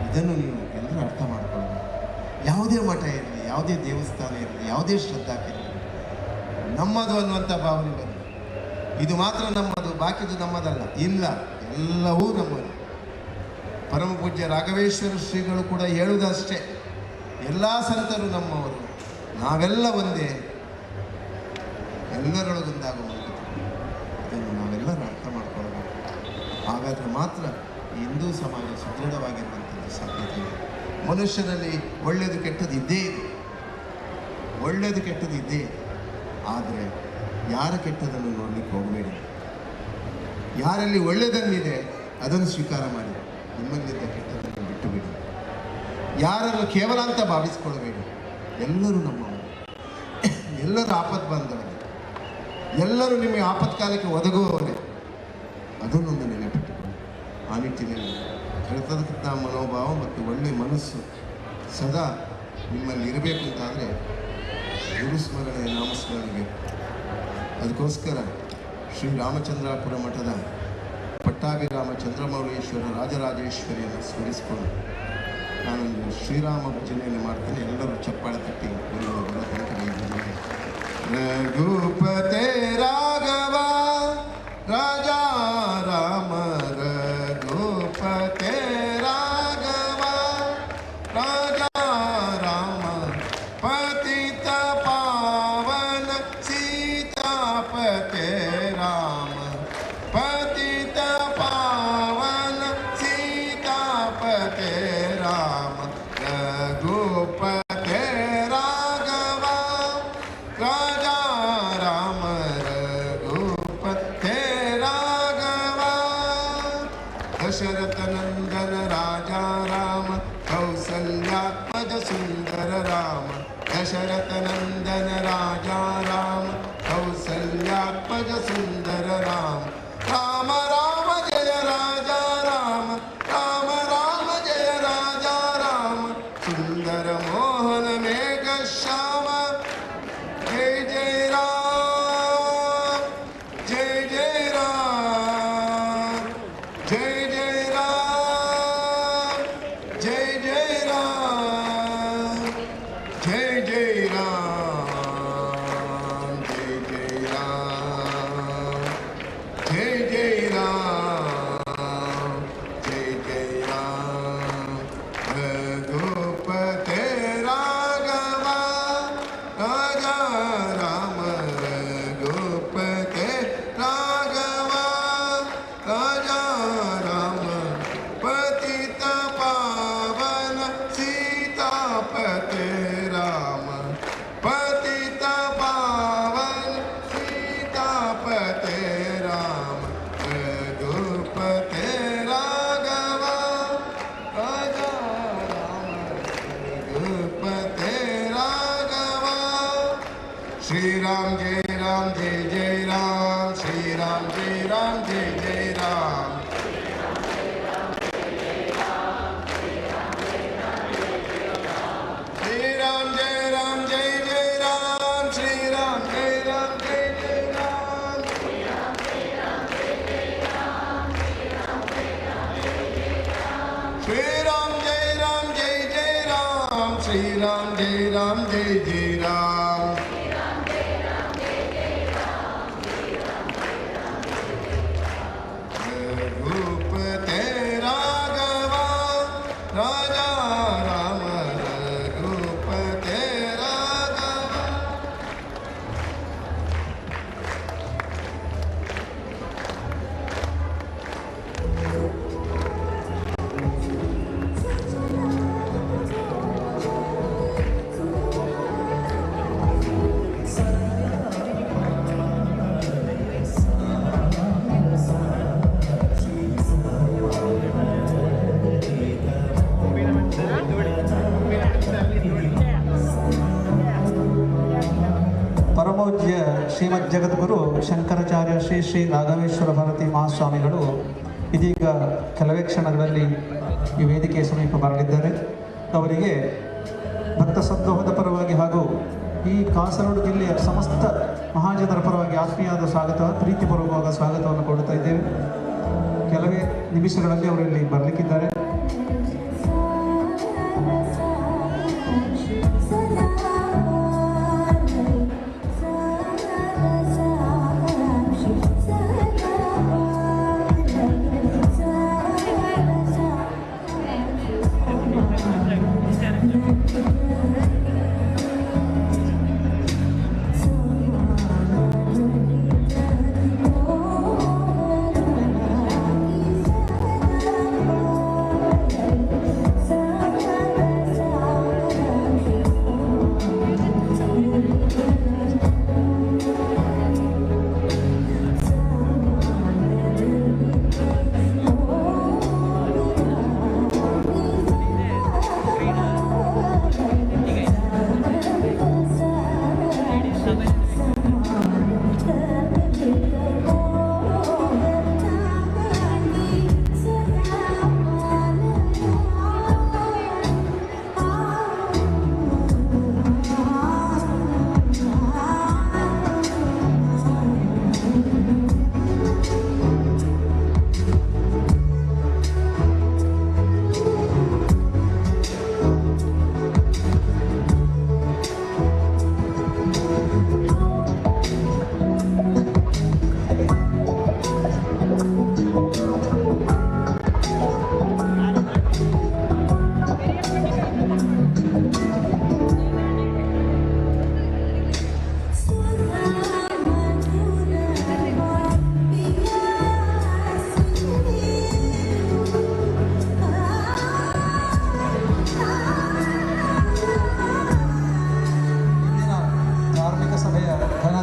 ಇದನ್ನು ನೀವು ಎಲ್ಲರೂ ಅರ್ಥ ಮಾಡ್ಕೊಳ್ಳೋಣ. ಯಾವುದೇ ಮಠ ಇರಲಿ, ಯಾವುದೇ ದೇವಸ್ಥಾನ ಇರಲಿ, ಯಾವುದೇ ಶ್ರದ್ಧಾ ಇರಲಿ, ನಮ್ಮದು ಅನ್ನುವಂಥ ಭಾವನೆ ಬರಲಿ. ಇದು ಮಾತ್ರ ನಮ್ಮದು, ಬಾಕಿದು ನಮ್ಮದಲ್ಲ, ಇಲ್ಲ, ಎಲ್ಲವೂ ನಮ್ಮದು. ಪರಮ ಪೂಜ್ಯ ರಾಘವೇಶ್ವರ ಶ್ರೀಗಳು ಕೂಡ ಹೇಳುವುದಷ್ಟೇ, ಎಲ್ಲ ಸಂತರು ನಮ್ಮವರು, ನಾವೆಲ್ಲ ಒಂದೇ, ಎಲ್ಲರೊಳಗೊಂದಾಗುವ ಇದನ್ನು ನಾವೆಲ್ಲರೂ ಅರ್ಥ ಮಾಡ್ಕೊಳ್ಬೇಕು. ಹಾಗಾದರೆ ಮಾತ್ರ ಈ ಹಿಂದೂ ಸಮಾಜ ಸುದೃಢವಾಗಿರುವಂಥದ್ದು ಸಾಧ್ಯತೆ ಇದೆ. ಮನುಷ್ಯನಲ್ಲಿ ಒಳ್ಳೆಯದು ಕೆಟ್ಟದ್ದು ಇದ್ದೇ ಇದೆ, ಆದರೆ ಯಾರ ಕೆಟ್ಟದನ್ನು ನೋಡಲಿಕ್ಕೆ ಹೋಗಬೇಡಿ. ಯಾರಲ್ಲಿ ಒಳ್ಳೆಯದನ್ನಿದೆ ಅದನ್ನು ಸ್ವೀಕಾರ ಮಾಡಿ, ನಿಮ್ಮಲ್ಲಿದ್ದ ಕೆಟ್ಟದನ್ನು ಬಿಟ್ಟು ಬಿಡಿ. ಯಾರನ್ನು ಕೇವಲ ಅಂತ ಭಾವಿಸ್ಕೊಳ್ಬೇಡಿ. ಎಲ್ಲರೂ ನಮ್ಮವರು, ಎಲ್ಲರೂ ಆಪತ್ ಬಾಂಧವರೇ, ಎಲ್ಲರೂ ನಿಮಗೆ ಆಪತ್ಕಾಲಕ್ಕೆ ಒದಗುವವರೇ. ಅದನ್ನೊಂದು ನೆನಪಿಟ್ಟುಕೊಳ್ಳಿ. ಆ ನಿಟ್ಟಿನಲ್ಲಿ ಕೃತಜ್ಞತಾ ಮನೋಭಾವ ಮತ್ತು ಒಳ್ಳೆಯ ಮನಸ್ಸು ಸದಾ ನಿಮ್ಮಲ್ಲಿ ಇರಬೇಕು ಅಂತಾದರೆ ಗುರುಸ್ಮರಣೆ, ನಾಮಸ್ಮರಣೆ. ಅದಕ್ಕೋಸ್ಕರ ಶ್ರೀ ರಾಮಚಂದ್ರಾಪುರ ಮಠದ ಪಟ್ಟಾಭಿರಾಮ ಚಂದ್ರಮೌಳೇಶ್ವರ ರಾಜರಾಜೇಶ್ವರಿಯನ್ನು ಸ್ಮರಿಸಿಕೊಂಡು ನಾನೊಂದು ಶ್ರೀರಾಮ ಭಜನೆಯನ್ನು ಮಾಡ್ತೇನೆ. ಎಲ್ಲರೂ ಚಪ್ಪಾಳೆ ತಟ್ಟಿ ಬರೋ ತನಕ ಈ ಭಜನೆ. ರಘುಪತೆ ರಾಘವ ರಾಜಾ ರಾಮ, ರಘುಪತೆ ರಾಘವ ರಾಜಾ ರಾಮ, ಪತಿತ ಪಾವನ ಸೀತಾಪತೆ ರಾಮ, ಪತಿತ ಪಾವನ ಸೀತಾಪತೆ ರಾಮ, ರಘುಪತೆ ರಾಘವ ರಾಜಾ ರಾಮ, ರಘುಪತೆ ರಾಘವ. ದಶರಥ ನಂದನ ರಾಜಾ ರಾಮ, ಕೌಸಲ್ಯಾತ್ಮಜ ಸುಂದರ ರಾಮ, दशरथ नंदन राजा राम कौसल्यात्मज सुंदर राम राम राम जय राजा राम राम राम जय राजा राम सुंदर मोहन मेघ श्याम जय जय राम जय जय राम जय जय राम जय जय राम जय जय राम जय जय राम जय जय राम जय जय राम रघुपते राघव राजा राम रघुपते राघव राजा राम पतित पावन सीतापते राम पतित पावन सीतापते राम रघुपते राघव राजा राम रघुपते राघव श्री राम जय जय राम श्री राम जय जय राम श्री राम जय जय राम श्री राम जय जय राम श्री राम जय जय राम श्री राम जय जय राम रघुपते राघव राजा राम रघुपते राघव ಪರಮೋಜ್ಯ ಶ್ರೀಮದ್ ಜಗದ್ಗುರು ಶಂಕರಾಚಾರ್ಯ ಶ್ರೀ ಶ್ರೀ ರಾಘವೇಶ್ವರ ಭಾರತಿ ಮಹಾಸ್ವಾಮಿಗಳು ಇದೀಗ ಕೆಲವೇ ಕ್ಷಣಗಳಲ್ಲಿ ಈ ವೇದಿಕೆಯ ಸಮೀಪ ಬರಲಿದ್ದಾರೆ. ಅವರಿಗೆ ಭಕ್ತ ಸಂದೋಹದ ಪರವಾಗಿ ಹಾಗೂ ಈ ಕಾಸರಗೋಡು ಜಿಲ್ಲೆಯ ಸಮಸ್ತ ಮಹಾಜನರ ಪರವಾಗಿ ಆತ್ಮೀಯವಾದ ಸ್ವಾಗತ, ಪ್ರೀತಿಪೂರ್ವಕವಾದ ಸ್ವಾಗತವನ್ನು ಕೊಡುತ್ತಾ ಇದ್ದೇವೆ. ಕೆಲವೇ ನಿಮಿಷಗಳಲ್ಲಿ ಅವರಲ್ಲಿ ಬರಲಿಕ್ಕಿದ್ದಾರೆ.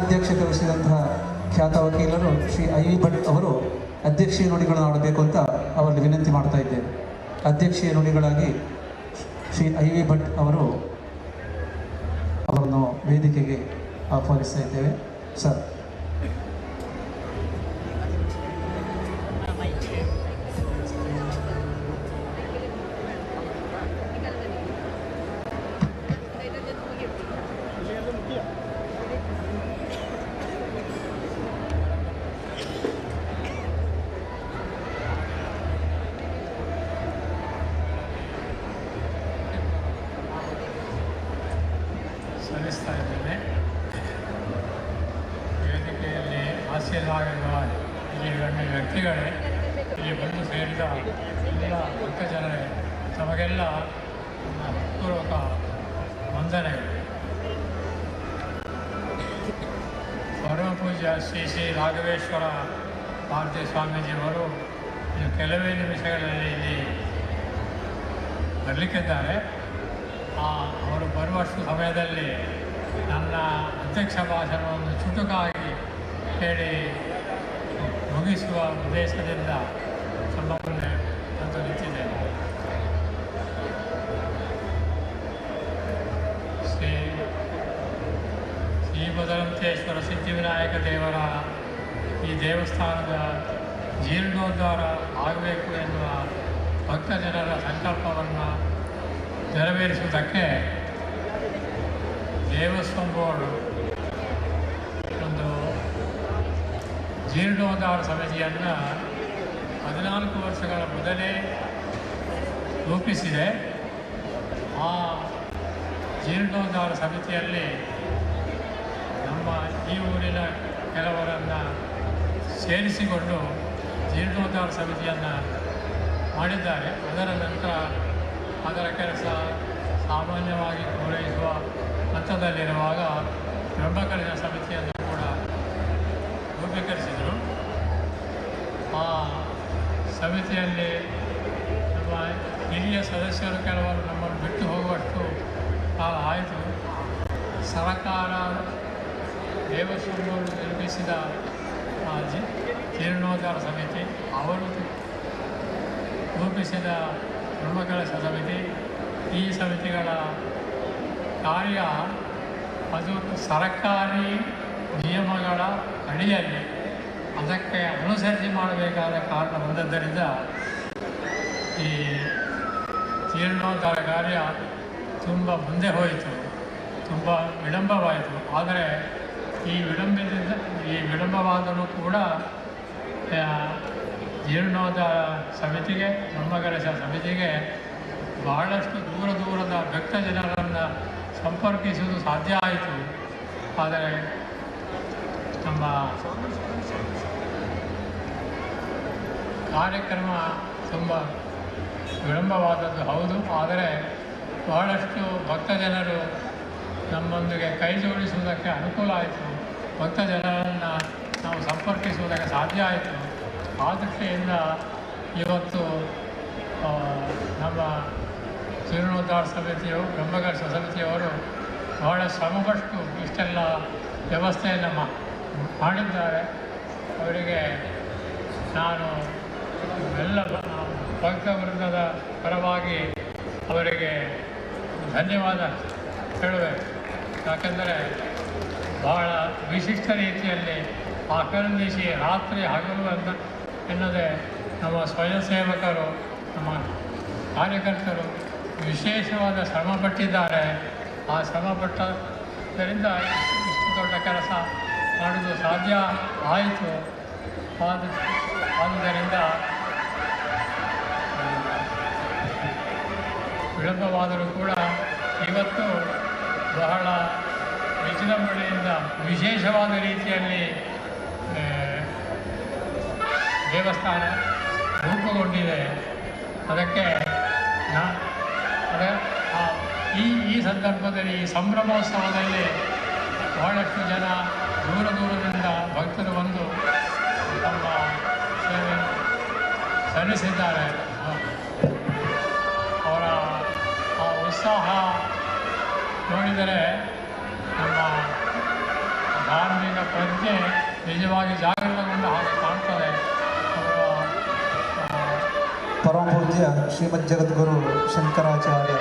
ಅಧ್ಯಕ್ಷತೆ ವಹಿಸಿದಂತಹ ಖ್ಯಾತ ವಕೀಲರು ಶ್ರೀ ಐ.ವಿ. ಭಟ್ ಅವರು ಅಧ್ಯಕ್ಷೀಯ ನುಡಿಗಳನ್ನು ಆಡಬೇಕು ಅಂತ ಅವರಲ್ಲಿ ವಿನಂತಿ ಮಾಡ್ತಾ ಇದ್ದೇವೆ. ಅಧ್ಯಕ್ಷೀಯ ನುಡಿಗಳಾಗಿ ಶ್ರೀ ಐ.ವಿ. ಭಟ್ ಅವರು ಅವರನ್ನು ವೇದಿಕೆಗೆ ಆಹ್ವಾನಿಸ್ತಾ ಇದ್ದೇವೆ. ಸರ್. ಸಲ್ಲಿಸ್ತಾ ಇದ್ದೇನೆ. ವೇದಿಕೆಯಲ್ಲಿ ಹಾಸ್ಯರಾಗಿರುವ ಇಲ್ಲಿ ಗಣ್ಯ ವ್ಯಕ್ತಿಗಳೇ, ಇಲ್ಲಿ ಬಂದು ಸೇರಿದ ಎಲ್ಲ ಭಕ್ತಜನರೇ, ತಮಗೆಲ್ಲ ನನ್ನ ಹೃತ್ಪೂರ್ವಕ ವಂದನೆಗಳು. ಪರಮಪೂಜ್ಯ ಶ್ರೀ ಶ್ರೀ ರಾಘವೇಶ್ವರ ಭಾರತೀಯ ಸ್ವಾಮೀಜಿಯವರು ಇನ್ನು ಕೆಲವೇ ನಿಮಿಷಗಳಲ್ಲಿ ಇಲ್ಲಿ ಬರಲಿಕ್ಕಿದ್ದಾರೆ. ಅವರು ಬರುವಷ್ಟು ಸಮಯದಲ್ಲಿ ನನ್ನ ಅಧ್ಯಕ್ಷ ಭಾಷಣವನ್ನು ಚುಟುಕಾಗಿ ಹೇಳಿ ಮುಗಿಸುವ ಉದ್ದೇಶದಿಂದ ತಮ್ಮ ಮುಂದೆ ಬಂದು ನಿಂತಿದ್ದೇನೆ. ಶ್ರೀ ಬದರಂತೇಶ್ವರ ಸಿದ್ಧಿವಿನಾಯಕ ದೇವರ ಈ ದೇವಸ್ಥಾನದ ಜೀರ್ಣೋದ್ಧಾರ ಆಗಬೇಕು ಎನ್ನುವ ಭಕ್ತ ಜನರ ಸಂಕಲ್ಪವನ್ನು ನೆರವೇರಿಸುವುದಕ್ಕೆ ದೇವಸ್ವಂ ಬೋರ್ಡ್ ಒಂದು ಜೀರ್ಣೋದ್ಧಾರ ಸಮಿತಿಯನ್ನು 14 ವರ್ಷಗಳ ಮೊದಲೇ ರೂಪಿಸಿದೆ. ಆ ಜೀರ್ಣೋದ್ಧಾರ ಸಮಿತಿಯಲ್ಲಿ ನಮ್ಮ ಈ ಊರಿನ ಕೆಲವರನ್ನು ಸೇರಿಸಿಕೊಂಡು ಜೀರ್ಣೋದ್ಧಾರ ಸಮಿತಿಯನ್ನು ಮಾಡಿದ್ದಾರೆ. ಅದರ ನಂತರ ಅದರ ಕೆಲಸ ಸಾಮಾನ್ಯವಾಗಿ ಪೂರೈಸುವ ಹಂತದಲ್ಲಿರುವಾಗ ಬ್ರಹ್ಮಕಲಶ ಸಮಿತಿಯನ್ನು ಕೂಡ ರೂಪೀಕರಿಸಿದರು. ಆ ಸಮಿತಿಯಲ್ಲಿ ನಮ್ಮ ಹಿರಿಯ ಸದಸ್ಯರು ಕೆಲವರು ನಮ್ಮನ್ನು ಬಿಟ್ಟು ಹೋಗುವಷ್ಟು ಕಾಲ ಆಯಿತು. ಸರಕಾರ ದೇವಸ್ವಂ ನಿರ್ಮಿಸಿದ ಜೀರ್ಣೋದ್ಧಾರ ಸಮಿತಿ, ಅವರು ರೂಪಿಸಿದ ಬ್ರಹ್ಮಕಲಶ ಸಮಿತಿ, ಈ ಸಮಿತಿಗಳ ಕಾರ್ಯ ಅದು ಸರ್ಕಾರಿ ನಿಯಮಗಳ ಅಡಿಯಲ್ಲಿ ಅದಕ್ಕೆ ಅನುಸರಿಸಿ ಮಾಡಬೇಕಾದ ಕಾರಣ ಬಂದದ್ದರಿಂದ ಈ ಜೀರ್ಣೋದ್ಧಾರ ಕಾರ್ಯ ತುಂಬ ಮುಂದೆ ಹೋಯಿತು, ತುಂಬ ವಿಳಂಬವಾಯಿತು. ಆದರೆ ಈ ವಿಳಂಬವಾದರೂ ಕೂಡ ಜೀರ್ಣೋದ್ಧಾರ ಸಮಿತಿಗೆ, ಬ್ರಹ್ಮಕಲಶ ಸಮಿತಿಗೆ ಬಹಳಷ್ಟು ದೂರದ ಭಕ್ತ ಜನರನ್ನು ಸಂಪರ್ಕಿಸುವುದು ಸಾಧ್ಯ ಆಯಿತು. ಆದರೆ ನಮ್ಮ ಕಾರ್ಯಕ್ರಮ ತುಂಬ ವಿಳಂಬವಾದದ್ದು ಹೌದು. ಆದರೆ ಬಹಳಷ್ಟು ಭಕ್ತ ಜನರು ನಮ್ಮೊಂದಿಗೆ ಕೈ ಜೋಡಿಸುವುದಕ್ಕೆ ಅನುಕೂಲ ಆಯಿತು. ಭಕ್ತ ಜನರನ್ನು ನಾವು ಸಂಪರ್ಕಿಸುವುದಕ್ಕೆ ಸಾಧ್ಯ ಆಯಿತು. ಆ ದೃಷ್ಟಿಯಿಂದ ಇವತ್ತು ನಮ್ಮ ಜೀರ್ಣೋದ್ಧಾರ ಸಮಿತಿಯು, ಬ್ರಹ್ಮಕಲಶ ಸಮಿತಿಯವರು ಬಹಳ ಶ್ರಮಪಟ್ಟು ಇಷ್ಟೆಲ್ಲ ವ್ಯವಸ್ಥೆಯನ್ನು ಮಾಡಿದ್ದಾರೆ. ಅವರಿಗೆ ನಾನು ಎಲ್ಲ ಭಕ್ತ ವೃಂದದ ಪರವಾಗಿ ಅವರಿಗೆ ಧನ್ಯವಾದ ಹೇಳುವೆ. ಯಾಕೆಂದರೆ ಬಹಳ ವಿಶಿಷ್ಟ ರೀತಿಯಲ್ಲಿ ಆಕರ್ಣಿಸಿ ರಾತ್ರಿ ಹಗಲು ಅಂತ ಎನ್ನದೆ ನಮ್ಮ ಸ್ವಯಂ ಸೇವಕರು, ನಮ್ಮ ಕಾರ್ಯಕರ್ತರು ವಿಶೇಷವಾದ ಶ್ರಮಪಟ್ಟಿದ್ದಾರೆ. ಆ ಶ್ರಮಪಟ್ಟದರಿಂದ ಇಷ್ಟು ದೊಡ್ಡ ಕೆಲಸ ಮಾಡುವುದು ಸಾಧ್ಯ ಆಯಿತು. ಆದುದರಿಂದ ವಿಳಂಬವಾದರೂ ಕೂಡ ಇವತ್ತು ಬಹಳ ವಿಜೃಂಭಣೆಯಿಂದ ವಿಶೇಷವಾದ ರೀತಿಯಲ್ಲಿ ದೇವಸ್ಥಾನ ರೂಪುಗೊಂಡಿದೆ. ಅದಕ್ಕೆ ಈ ಸಂದರ್ಭದಲ್ಲಿ, ಈ ಸಂಭ್ರಮೋತ್ಸವದಲ್ಲಿ ಬಹಳಷ್ಟು ಜನ ದೂರದಿಂದ ಭಕ್ತರು ಬಂದು ತಮ್ಮ ಸೇವೆ ಸಲ್ಲಿಸಿದ್ದಾರೆ. ಅವರ ಆ ಉತ್ಸಾಹ ನೋಡಿದರೆ ನಮ್ಮ ಧಾರ್ಮಿಕ ಪ್ರಜ್ಞೆ ನಿಜವಾಗಿ ಜಾಗೃತಗೊಂಡ ಹಾಗೆ ಕಾಣ್ತದೆ. ಪರಮಪೂಜ್ಯ ಶ್ರೀಮದ್ ಜಗದ್ಗುರು ಶಂಕರಾಚಾರ್ಯ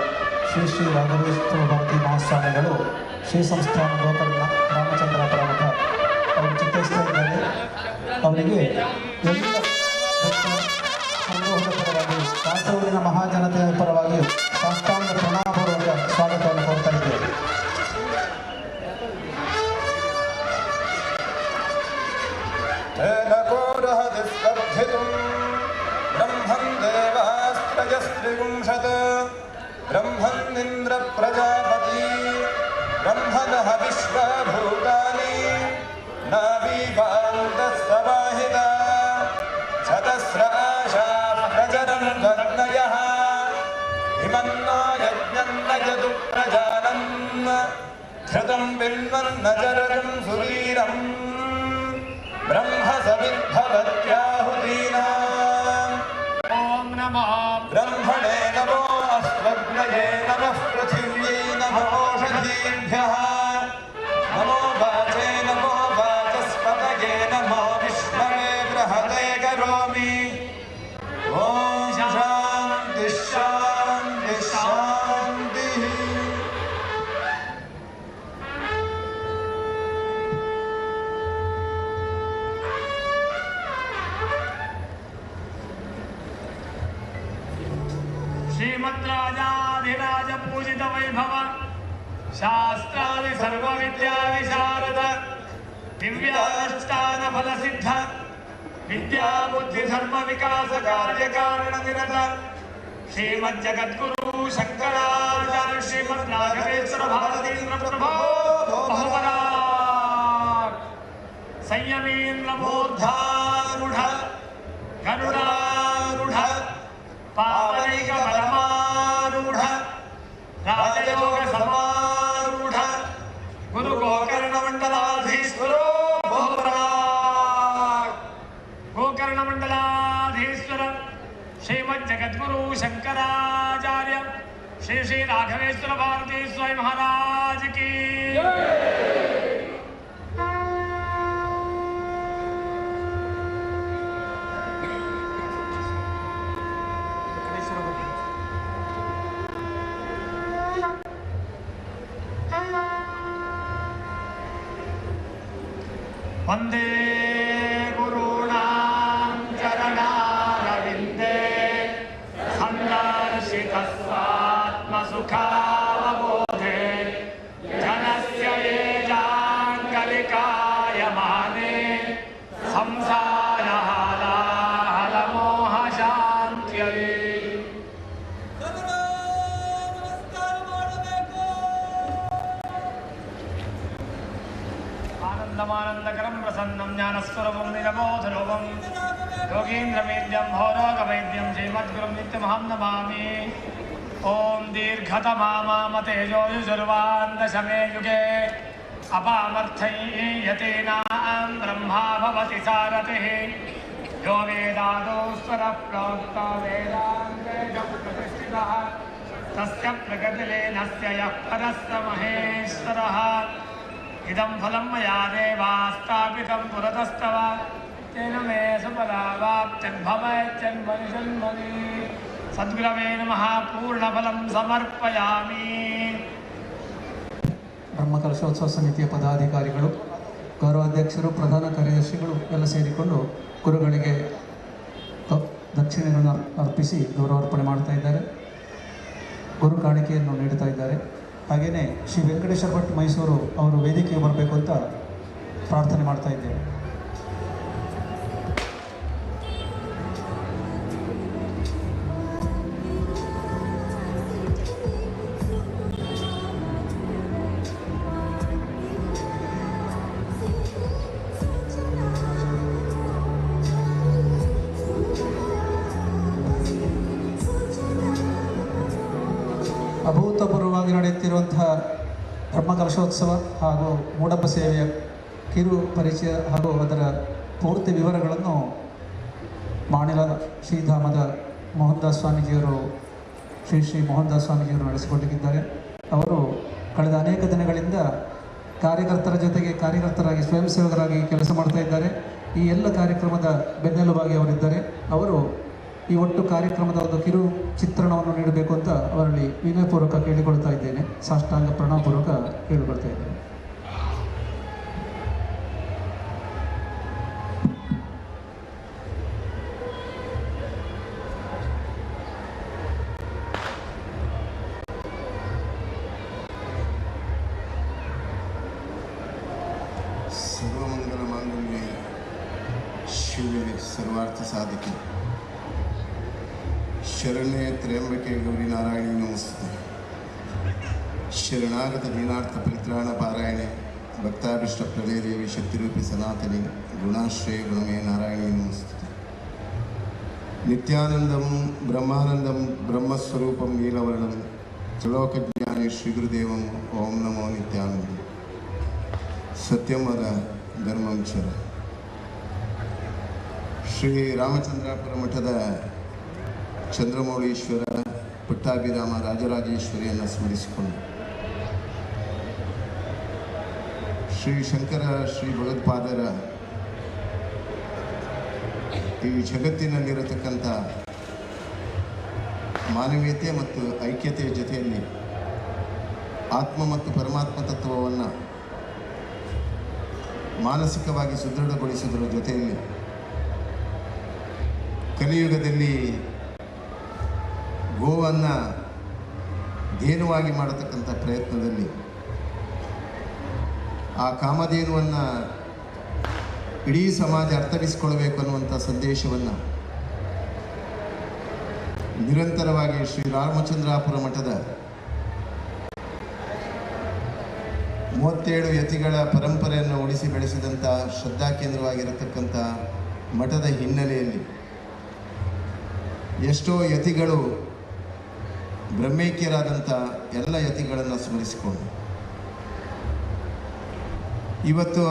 ಶ್ರೀ ಶ್ರೀ ರಾಘವೇಶ್ವರ ಭಾರತಿ ಮಹಾಸ್ವಾಮಿಗಳು ಶ್ರೀ ಸಂಸ್ಥಾನ ಗೋಕರ್ಣ ರಾಮಚಂದ್ರ ಪ್ರಮುಖ ಅವರು ಚಿತ್ತೈಸ್ತಾ ಇದ್ದಾರೆ. ಅವರಿಗೆ ಎಲ್ಲ ಸಂಘದ ಪರವಾಗಿ ಕಾಸರೂರಿನ ಮಹಾಜನತೆಯ ಪರವಾಗಿ ಸಾಷ್ಟಾಂಗ ಪ್ರಣಾಮಪೂರ್ವಕ ಸ್ವಾಗತವನ್ನು ಕೋರ್ತಾ ಇದ್ದೇವೆ. ಬ್ರಹ್ಮನ್ನಿಂದ್ರ ಪ್ರಜಾಪತಿ ಬ್ರಹ್ಮನಃ ವಿಶ್ವಭೂತಾನಿ ನಾವೀವಾಂತ ಸವಾಹಿತ ಚತಸ್ರಾಶಾ ಪ್ರಜರಂ ವರ್ಣಯಃ ಹಿಮನ್ನೋ ಯಜ್ಞನ್ನ ಯದು ಪ್ರಜಾನನ್ ಧೃತಂ ಬಿನ್ವನ್ನ ಜರಜಂ ಸುವೀರಂ ಬ್ರಹ್ಮ ಸವಿದ್ಭವತ್ಯಾಹುತೀನಾಂ ಓಂ ನಮಃ ಬ್ರಹ್ಮಣೇ ನಮೋ ಅಸ್ಮಗ್ನಯೇ ನಮಃ ಪೃಥಿವ್ಯೈ ನಮೋ ಓಷಧೀಭ್ಯಃ ನಮೋ ವಾಚೇ ನಮೋ ವಾಚಸ್ಪತಯೇ ನಮೋ ವಿಷ್ಣವೇ ಬೃಹದೇ ಕರೋಮಿ. ಓಂ ಶಾಂತಿ ಶಾಂತಿ ಶಾಂತಿ. श्रीमद्राजाधिराज पूजित वैभव शास्त्रादि सर्व विद्या विशारद दिव्यानुष्ठान फल सिद्ध विद्या बुद्धि धर्म विकास कार्य कारण निरत श्रीमज्जगद्गुरु शंकराचार्य श्रीमद् राघवेश्वर भारतीन्द्र प्रभो बहुपराग संयमेन्द्र मूर्धारूढ़ गरुडारूढ़ पावनैक बलमारूढ़ राजयोग समारूढ़ गुरु गोकर्ण मंडलाधीश्वरो बहुपराग गोकर्ण मंडलाधीश्वर श्रीमद् जगद्गुरु शंकराचार्य श्री श्री राघवेश्वर भारती स्वामी महाराज की वंदे गुरूणां चरणारविन्दे सन्दर्शितस्वात्मसुखावबोधे जनस्य ये जाङ्गलिकायमाने संसारहालाहलमोहशान्त्यै आनन्दमानन्दकरं प्रसन्नं ज्ञानस्वरूपं निरबोधरूपं योगीन्द्रमेद्यं भौरोगवैद्यं श्रीमद्गुरुं नित्यमहं नमामि. ॐ दीर्घतमामामतेजोयुजुर्वान्दशमे युगे अपामर्थैः यतीनां ब्रह्मा भवति सारथिः यो वेदादौ स्वरः प्रोक्तो वेदान्तेषु प्रतिष्ठितः तस्य प्रगतिलेनस्य यः परस्य महेश्वरः इदं फलं मया देवा स्थापितं पुरतस्तव तेन मे सुफलावाप्त्यद्भवेत्यन्मनिषन्मनि सद्गुरवे नमः पूर्णफलं समर्पयामि. ಬ್ರಹ್ಮಕಲಶೋತ್ಸವ ಸಮಿತಿಯ ಪದಾಧಿಕಾರಿಗಳು, ಗೌರವಾಧ್ಯಕ್ಷರು, ಪ್ರಧಾನ ಕಾರ್ಯದರ್ಶಿಗಳು ಎಲ್ಲ ಸೇರಿಕೊಂಡು ಗುರುಗಳಿಗೆ ದಕ್ಷಿಣೆಗಳನ್ನು ಅರ್ಪಿಸಿ ಗೌರವಾರ್ಪಣೆ ಮಾಡ್ತಾ ಇದ್ದಾರೆ. ಗುರು ಕಾಣಿಕೆಯನ್ನು ನೀಡ್ತಾ ಇದ್ದಾರೆ. ಹಾಗೆಯೇ ಶ್ರೀ ವೆಂಕಟೇಶ್ವರ ಭಟ್ ಮೈಸೂರು ಅವರು ವೇದಿಕೆಗೆ ಬರಬೇಕು ಅಂತ ಪ್ರಾರ್ಥನೆ ಮಾಡ್ತಾ ಇದ್ದೇವೆ. ಅಭೂತಪೂರ್ವವಾಗಿ ನಡೆಯುತ್ತಿರುವಂತಹ ಬ್ರಹ್ಮಕಲಶೋತ್ಸವ ಹಾಗೂ ಮೂಡಪ್ಪ ಸೇವೆಯ ಕಿರು ಪರಿಚಯ ಹಾಗೂ ಅದರ ಪೂರ್ತಿ ವಿವರಗಳನ್ನು ಮಾಣಿಲ ಶ್ರೀಧಾಮದ ಮೋಹನ್ದಾಸ್ ಸ್ವಾಮೀಜಿಯವರು ಶ್ರೀ ಮೋಹನ್ದಾಸ್ ಸ್ವಾಮೀಜಿಯವರು ನಡೆಸಿಕೊಂಡಿದ್ದಾರೆ. ಅವರು ಕಳೆದ ಅನೇಕ ದಿನಗಳಿಂದ ಕಾರ್ಯಕರ್ತರ ಜೊತೆಗೆ ಕಾರ್ಯಕರ್ತರಾಗಿ ಸ್ವಯಂ ಸೇವಕರಾಗಿ ಕೆಲಸ ಮಾಡ್ತಾ ಇದ್ದಾರೆ. ಈ ಎಲ್ಲ ಕಾರ್ಯಕ್ರಮದ ಬೆನ್ನೆಲುಬಾಗಿ ಅವರಿದ್ದಾರೆ. ಅವರು ಈ ಒಟ್ಟು ಕಾರ್ಯಕ್ರಮದ ಒಂದು ಕಿರು ಚಿತ್ರಣವನ್ನು ನೀಡಬೇಕು ಅಂತ ಅವರಲ್ಲಿ ವಿನಯಪೂರ್ವಕ ಕೇಳಿಕೊಳ್ತಾ ಇದ್ದೇನೆ. ಸಾಷ್ಟಾಂಗ ಪ್ರಣಾಮಪೂರ್ವಕ ಕೇಳಿಕೊಳ್ತಾ ಇದ್ದೇನೆ. ಸರ್ವಮಂಗಲ ಮಾಂಗಲ್ಯ ಶಿವೆ ಸರ್ವಾರ್ಥ ಸಾಧಕೆ ಶರಣ್ಯ ತ್ರ್ಯಂಬಕೆ ಗೌರಿ ನಾರಾಯಣಿ ನಮಸ್ತೆ. ಶರಣಾಗತ ದೀನಾರ್ಥ ಪರಿತ್ರಾಣ ಪಾರಾಯಣೆ ಭಕ್ತಾಭಿಷ್ಟ ಪ್ರಳಯ ದೇವಿ ಶಕ್ತಿರೂಪಿ ಸನಾತನಿ ಗುಣಾಶ್ರಯ ಗುಣಮೇ ನಾರಾಯಣಿ ನಮಸ್ತೆ. ನಿತ್ಯಾನಂದಂ ಬ್ರಹ್ಮಾನಂದಂ ಬ್ರಹ್ಮಸ್ವರೂಪಂ ನೀಲವರ್ಣಂ ತ್ರಿಲೋಕಜ್ಞಾನಿ ಶ್ರೀ ಗುರುದೇವಂ ಓಂ ನಮೋ ನಿತ್ಯಾನಂದ. ಸತ್ಯಮದ ಧರ್ಮಂಚರ ಶ್ರೀ ರಾಮಚಂದ್ರಾಪುರ ಮಠದ ಚಂದ್ರಮೌಳೀಶ್ವರ ಪಟ್ಟಾಭಿರಾಮ ರಾಜರಾಜೇಶ್ವರಿಯನ್ನು ಸ್ಮರಿಸಿಕೊಂಡು ಶ್ರೀ ಶಂಕರ ಶ್ರೀ ಭಗವತ್ಪಾದರ ಈ ಜಗತ್ತಿನಲ್ಲಿರತಕ್ಕಂಥ ಮಾನವೀಯತೆ ಮತ್ತು ಐಕ್ಯತೆಯ ಜೊತೆಯಲ್ಲಿ ಆತ್ಮ ಮತ್ತು ಪರಮಾತ್ಮ ತತ್ವವನ್ನು ಮಾನಸಿಕವಾಗಿ ಸುದೃಢಗೊಳಿಸುವುದರ ಜೊತೆಯಲ್ಲಿ ಕಲಿಯುಗದಲ್ಲಿ ಗೋವನ್ನು ಧೇನುವಾಗಿ ಮಾಡತಕ್ಕಂಥ ಪ್ರಯತ್ನದಲ್ಲಿ ಆ ಕಾಮಧೇನುವನ್ನು ಇಡೀ ಸಮಾಜ ಅರ್ಥವಿಸಿಕೊಳ್ಳಬೇಕು ಅನ್ನುವಂಥ ಸಂದೇಶವನ್ನು ನಿರಂತರವಾಗಿ ಶ್ರೀ ರಾಮಚಂದ್ರಾಪುರ ಮಠದ 37 ಯತಿಗಳ ಪರಂಪರೆಯನ್ನು ಉಳಿಸಿ ಬೆಳೆಸಿದಂಥ ಶ್ರದ್ಧಾ ಕೇಂದ್ರವಾಗಿರತಕ್ಕಂಥ ಮಠದ ಹಿನ್ನೆಲೆಯಲ್ಲಿ ಎಷ್ಟೋ ಯತಿಗಳು ಬ್ರಹ್ಮೈಕ್ಯರಾದಂಥ ಎಲ್ಲ ಯತಿಗಳನ್ನು ಸ್ಮರಿಸಿಕೊಂಡು ಇವತ್ತು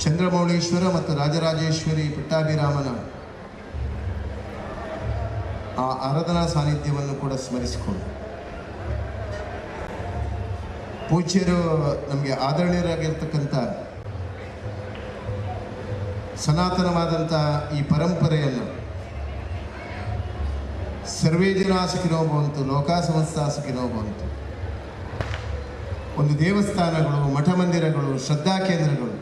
ಚಂದ್ರಮೌಳೀಶ್ವರ ಮತ್ತು ರಾಜರಾಜೇಶ್ವರಿ ಪಟ್ಟಾಭಿರಾಮನ ಆ ಆರಾಧನಾ ಸಾನ್ನಿಧ್ಯವನ್ನು ಕೂಡ ಸ್ಮರಿಸಿಕೊಂಡು ಪೂಜ್ಯರು ನಮಗೆ ಆದರಣೀಯರಾಗಿರ್ತಕ್ಕಂಥ ಸನಾತನವಾದಂಥ ಈ ಪರಂಪರೆಯನ್ನು ಸರ್ವೇ ಜನ ಸುಖಿನೋ ಭವಂತು ಲೋಕ ಸಮಸ್ತ ಸುಖಿನೋ ಭವಂತು. ಒಂದು ದೇವಸ್ಥಾನಗಳು, ಮಠ ಮಂದಿರಗಳು, ಶ್ರದ್ಧಾ ಕೇಂದ್ರಗಳು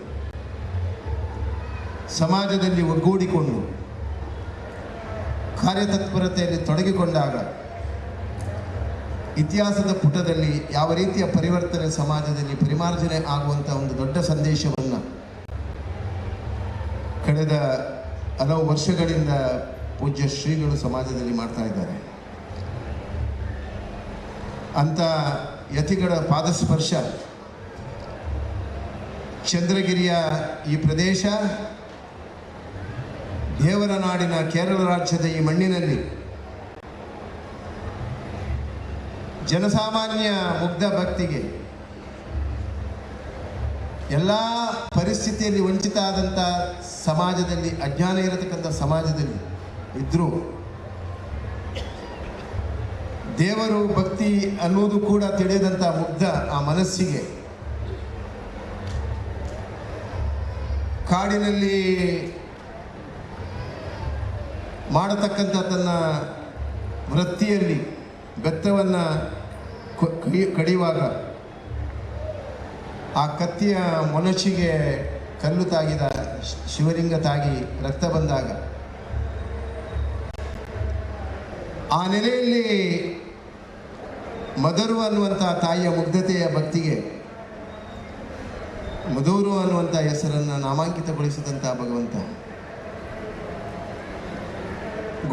ಸಮಾಜದಲ್ಲಿ ಒಗ್ಗೂಡಿಕೊಂಡು ಕಾರ್ಯತತ್ಪರತೆಯಲ್ಲಿ ತೊಡಗಿಕೊಂಡಾಗ ಇತಿಹಾಸದ ಪುಟದಲ್ಲಿ ಯಾವ ರೀತಿಯ ಪರಿವರ್ತನೆ ಸಮಾಜದಲ್ಲಿ ಪರಿಮಾರ್ಜನೆ ಆಗುವಂಥ ಒಂದು ದೊಡ್ಡ ಸಂದೇಶವನ್ನು ಕಳೆದ ಹಲವು ವರ್ಷಗಳಿಂದ ಪೂಜ್ಯ ಶ್ರೀಗಳು ಸಮಾಜದಲ್ಲಿ ಮಾಡ್ತಾ ಇದ್ದಾರೆ. ಅಂಥ ಯತಿಗಳ ಪಾದಸ್ಪರ್ಶ ಚಂದ್ರಗಿರಿಯ ಈ ಪ್ರದೇಶ, ದೇವರ ನಾಡಿನ ಕೇರಳ ರಾಜ್ಯದ ಈ ಮಣ್ಣಿನಲ್ಲಿ ಜನಸಾಮಾನ್ಯ ಮುಗ್ಧ ಭಕ್ತಿಗೆ ಎಲ್ಲ ಪರಿಸ್ಥಿತಿಯಲ್ಲಿ ವಂಚಿತ ಆದಂಥ ಸಮಾಜದಲ್ಲಿ, ಅಜ್ಞಾನ ಇರತಕ್ಕಂಥ ಸಮಾಜದಲ್ಲಿ ಇದ್ದರೂ ದೇವರು ಭಕ್ತಿ ಅನ್ನೋದು ಕೂಡ ತಿಳಿಯದಂಥ ಮುಗ್ಧ ಆ ಮನಸ್ಸಿಗೆ ಕಾಡಿನಲ್ಲಿ ಮಾಡತಕ್ಕಂಥ ತನ್ನ ವೃತ್ತಿಯಲ್ಲಿ ಬೆತ್ತವನ್ನು ಕಡಿಯುವಾಗ ಆ ಕತ್ತಿಯ ಮೊನಚಿಗೆ ಕಲ್ಲು ತಾಗಿದ, ಶಿವಲಿಂಗ ತಾಗಿ ರಕ್ತ ಬಂದಾಗ ಆ ನೆಲೆಯಲ್ಲಿ ಮದರು ಅನ್ನುವಂಥ ತಾಯಿಯ ಮುಗ್ಧತೆಯ ಭಕ್ತಿಗೆ ಮಧುರು ಅನ್ನುವಂಥ ಹೆಸರನ್ನು ನಾಮಾಂಕಿತಗೊಳಿಸಿದಂಥ ಭಗವಂತ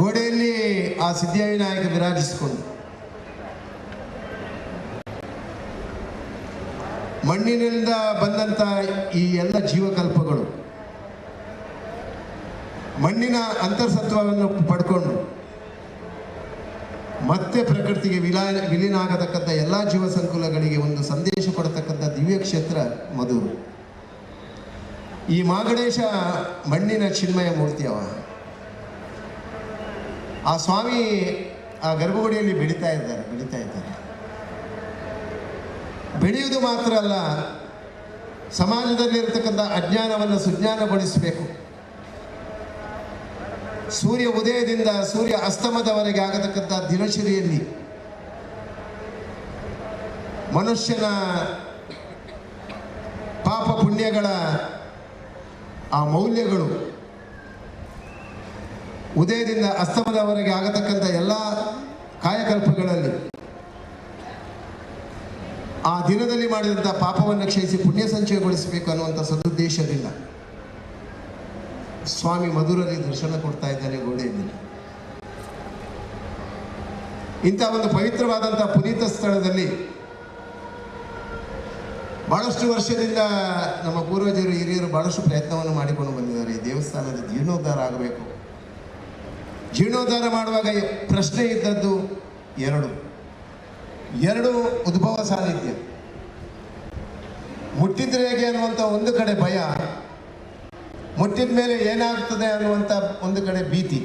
ಗೋಡೆಯಲ್ಲಿ ಆ ಸಿದ್ಧಿವಿನಾಯಕ ವಿರಾಜಿಸಿಕೊಂಡು ಮಣ್ಣಿನಿಂದ ಬಂದಂಥ ಈ ಎಲ್ಲ ಜೀವಕಲ್ಪಗಳು ಮಣ್ಣಿನ ಅಂತರ್ಸತ್ವವನ್ನು ಪಡ್ಕೊಂಡು ಮತ್ತೆ ಪ್ರಕೃತಿಗೆ ವಿಲೀನ ಆಗತಕ್ಕಂಥ ಎಲ್ಲ ಜೀವ ಸಂಕುಲಗಳಿಗೆ ಒಂದು ಸಂದೇಶ ಕೊಡತಕ್ಕಂಥ ದಿವ್ಯ ಕ್ಷೇತ್ರ ಮಧುರು. ಈ ಮಾಗಣೇಶ ಮಣ್ಣಿನ ಚಿನ್ಮಯ ಮೂರ್ತಿಯವ. ಆ ಸ್ವಾಮಿ ಆ ಗರ್ಭಗುಡಿಯಲ್ಲಿ ಬೆಳೀತಾ ಇದ್ದಾರೆ. ಬೆಳೆಯುವುದು ಮಾತ್ರ ಅಲ್ಲ, ಸಮಾಜದಲ್ಲಿರತಕ್ಕಂಥ ಅಜ್ಞಾನವನ್ನು ಸುಜ್ಞಾನಗೊಳಿಸಬೇಕು. ಸೂರ್ಯ ಉದಯದಿಂದ ಸೂರ್ಯ ಅಸ್ತಮದವರೆಗೆ ಆಗತಕ್ಕಂಥ ದಿನಚರಿಯಲ್ಲಿ ಮನುಷ್ಯನ ಪಾಪ ಪುಣ್ಯಗಳ ಆ ಮೌಲ್ಯಗಳು ಉದಯದಿಂದ ಅಸ್ತಮದವರೆಗೆ ಆಗತಕ್ಕಂಥ ಎಲ್ಲ ಕಾಯಕಲ್ಪಗಳಲ್ಲಿ ಆ ದಿನದಲ್ಲಿ ಮಾಡಿದಂಥ ಪಾಪವನ್ನು ಕ್ಷಯಿಸಿ ಪುಣ್ಯ ಸಂಚಯಗೊಳಿಸಬೇಕು ಅನ್ನುವಂಥ ಸದುದ್ದೇಶದಿಂದ ಸ್ವಾಮಿ ಮಧುರಲ್ಲಿ ದರ್ಶನ ಕೊಡ್ತಾ ಇದ್ದಾನೆ ಗೋಡೆಯಲ್ಲಿ. ಇಂಥ ಒಂದು ಪವಿತ್ರವಾದಂಥ ಪುನೀತ ಸ್ಥಳದಲ್ಲಿ ಬಹಳಷ್ಟು ವರ್ಷದಿಂದ ನಮ್ಮ ಪೂರ್ವಜರು ಹಿರಿಯರು ಬಹಳಷ್ಟು ಪ್ರಯತ್ನವನ್ನು ಮಾಡಿಕೊಂಡು ಬಂದಿದ್ದಾರೆ. ಈ ದೇವಸ್ಥಾನದ ಜೀರ್ಣೋದ್ಧಾರ ಆಗಬೇಕು. ಜೀರ್ಣೋದ್ಧಾರ ಮಾಡುವಾಗ ಪ್ರಶ್ನೆ ಇದ್ದದ್ದು ಎರಡು ಉದ್ಭವ ಸಾನ್ನಿಧ್ಯ. ಮುಟ್ಟಿದ್ರೆ ಹೇಗೆ ಅನ್ನುವಂಥ ಒಂದು ಕಡೆ ಭಯ, ಮುಟ್ಟಿದ ಮೇಲೆ ಏನಾಗ್ತದೆ ಅನ್ನುವಂಥ ಒಂದು ಕಡೆ ಭೀತಿ.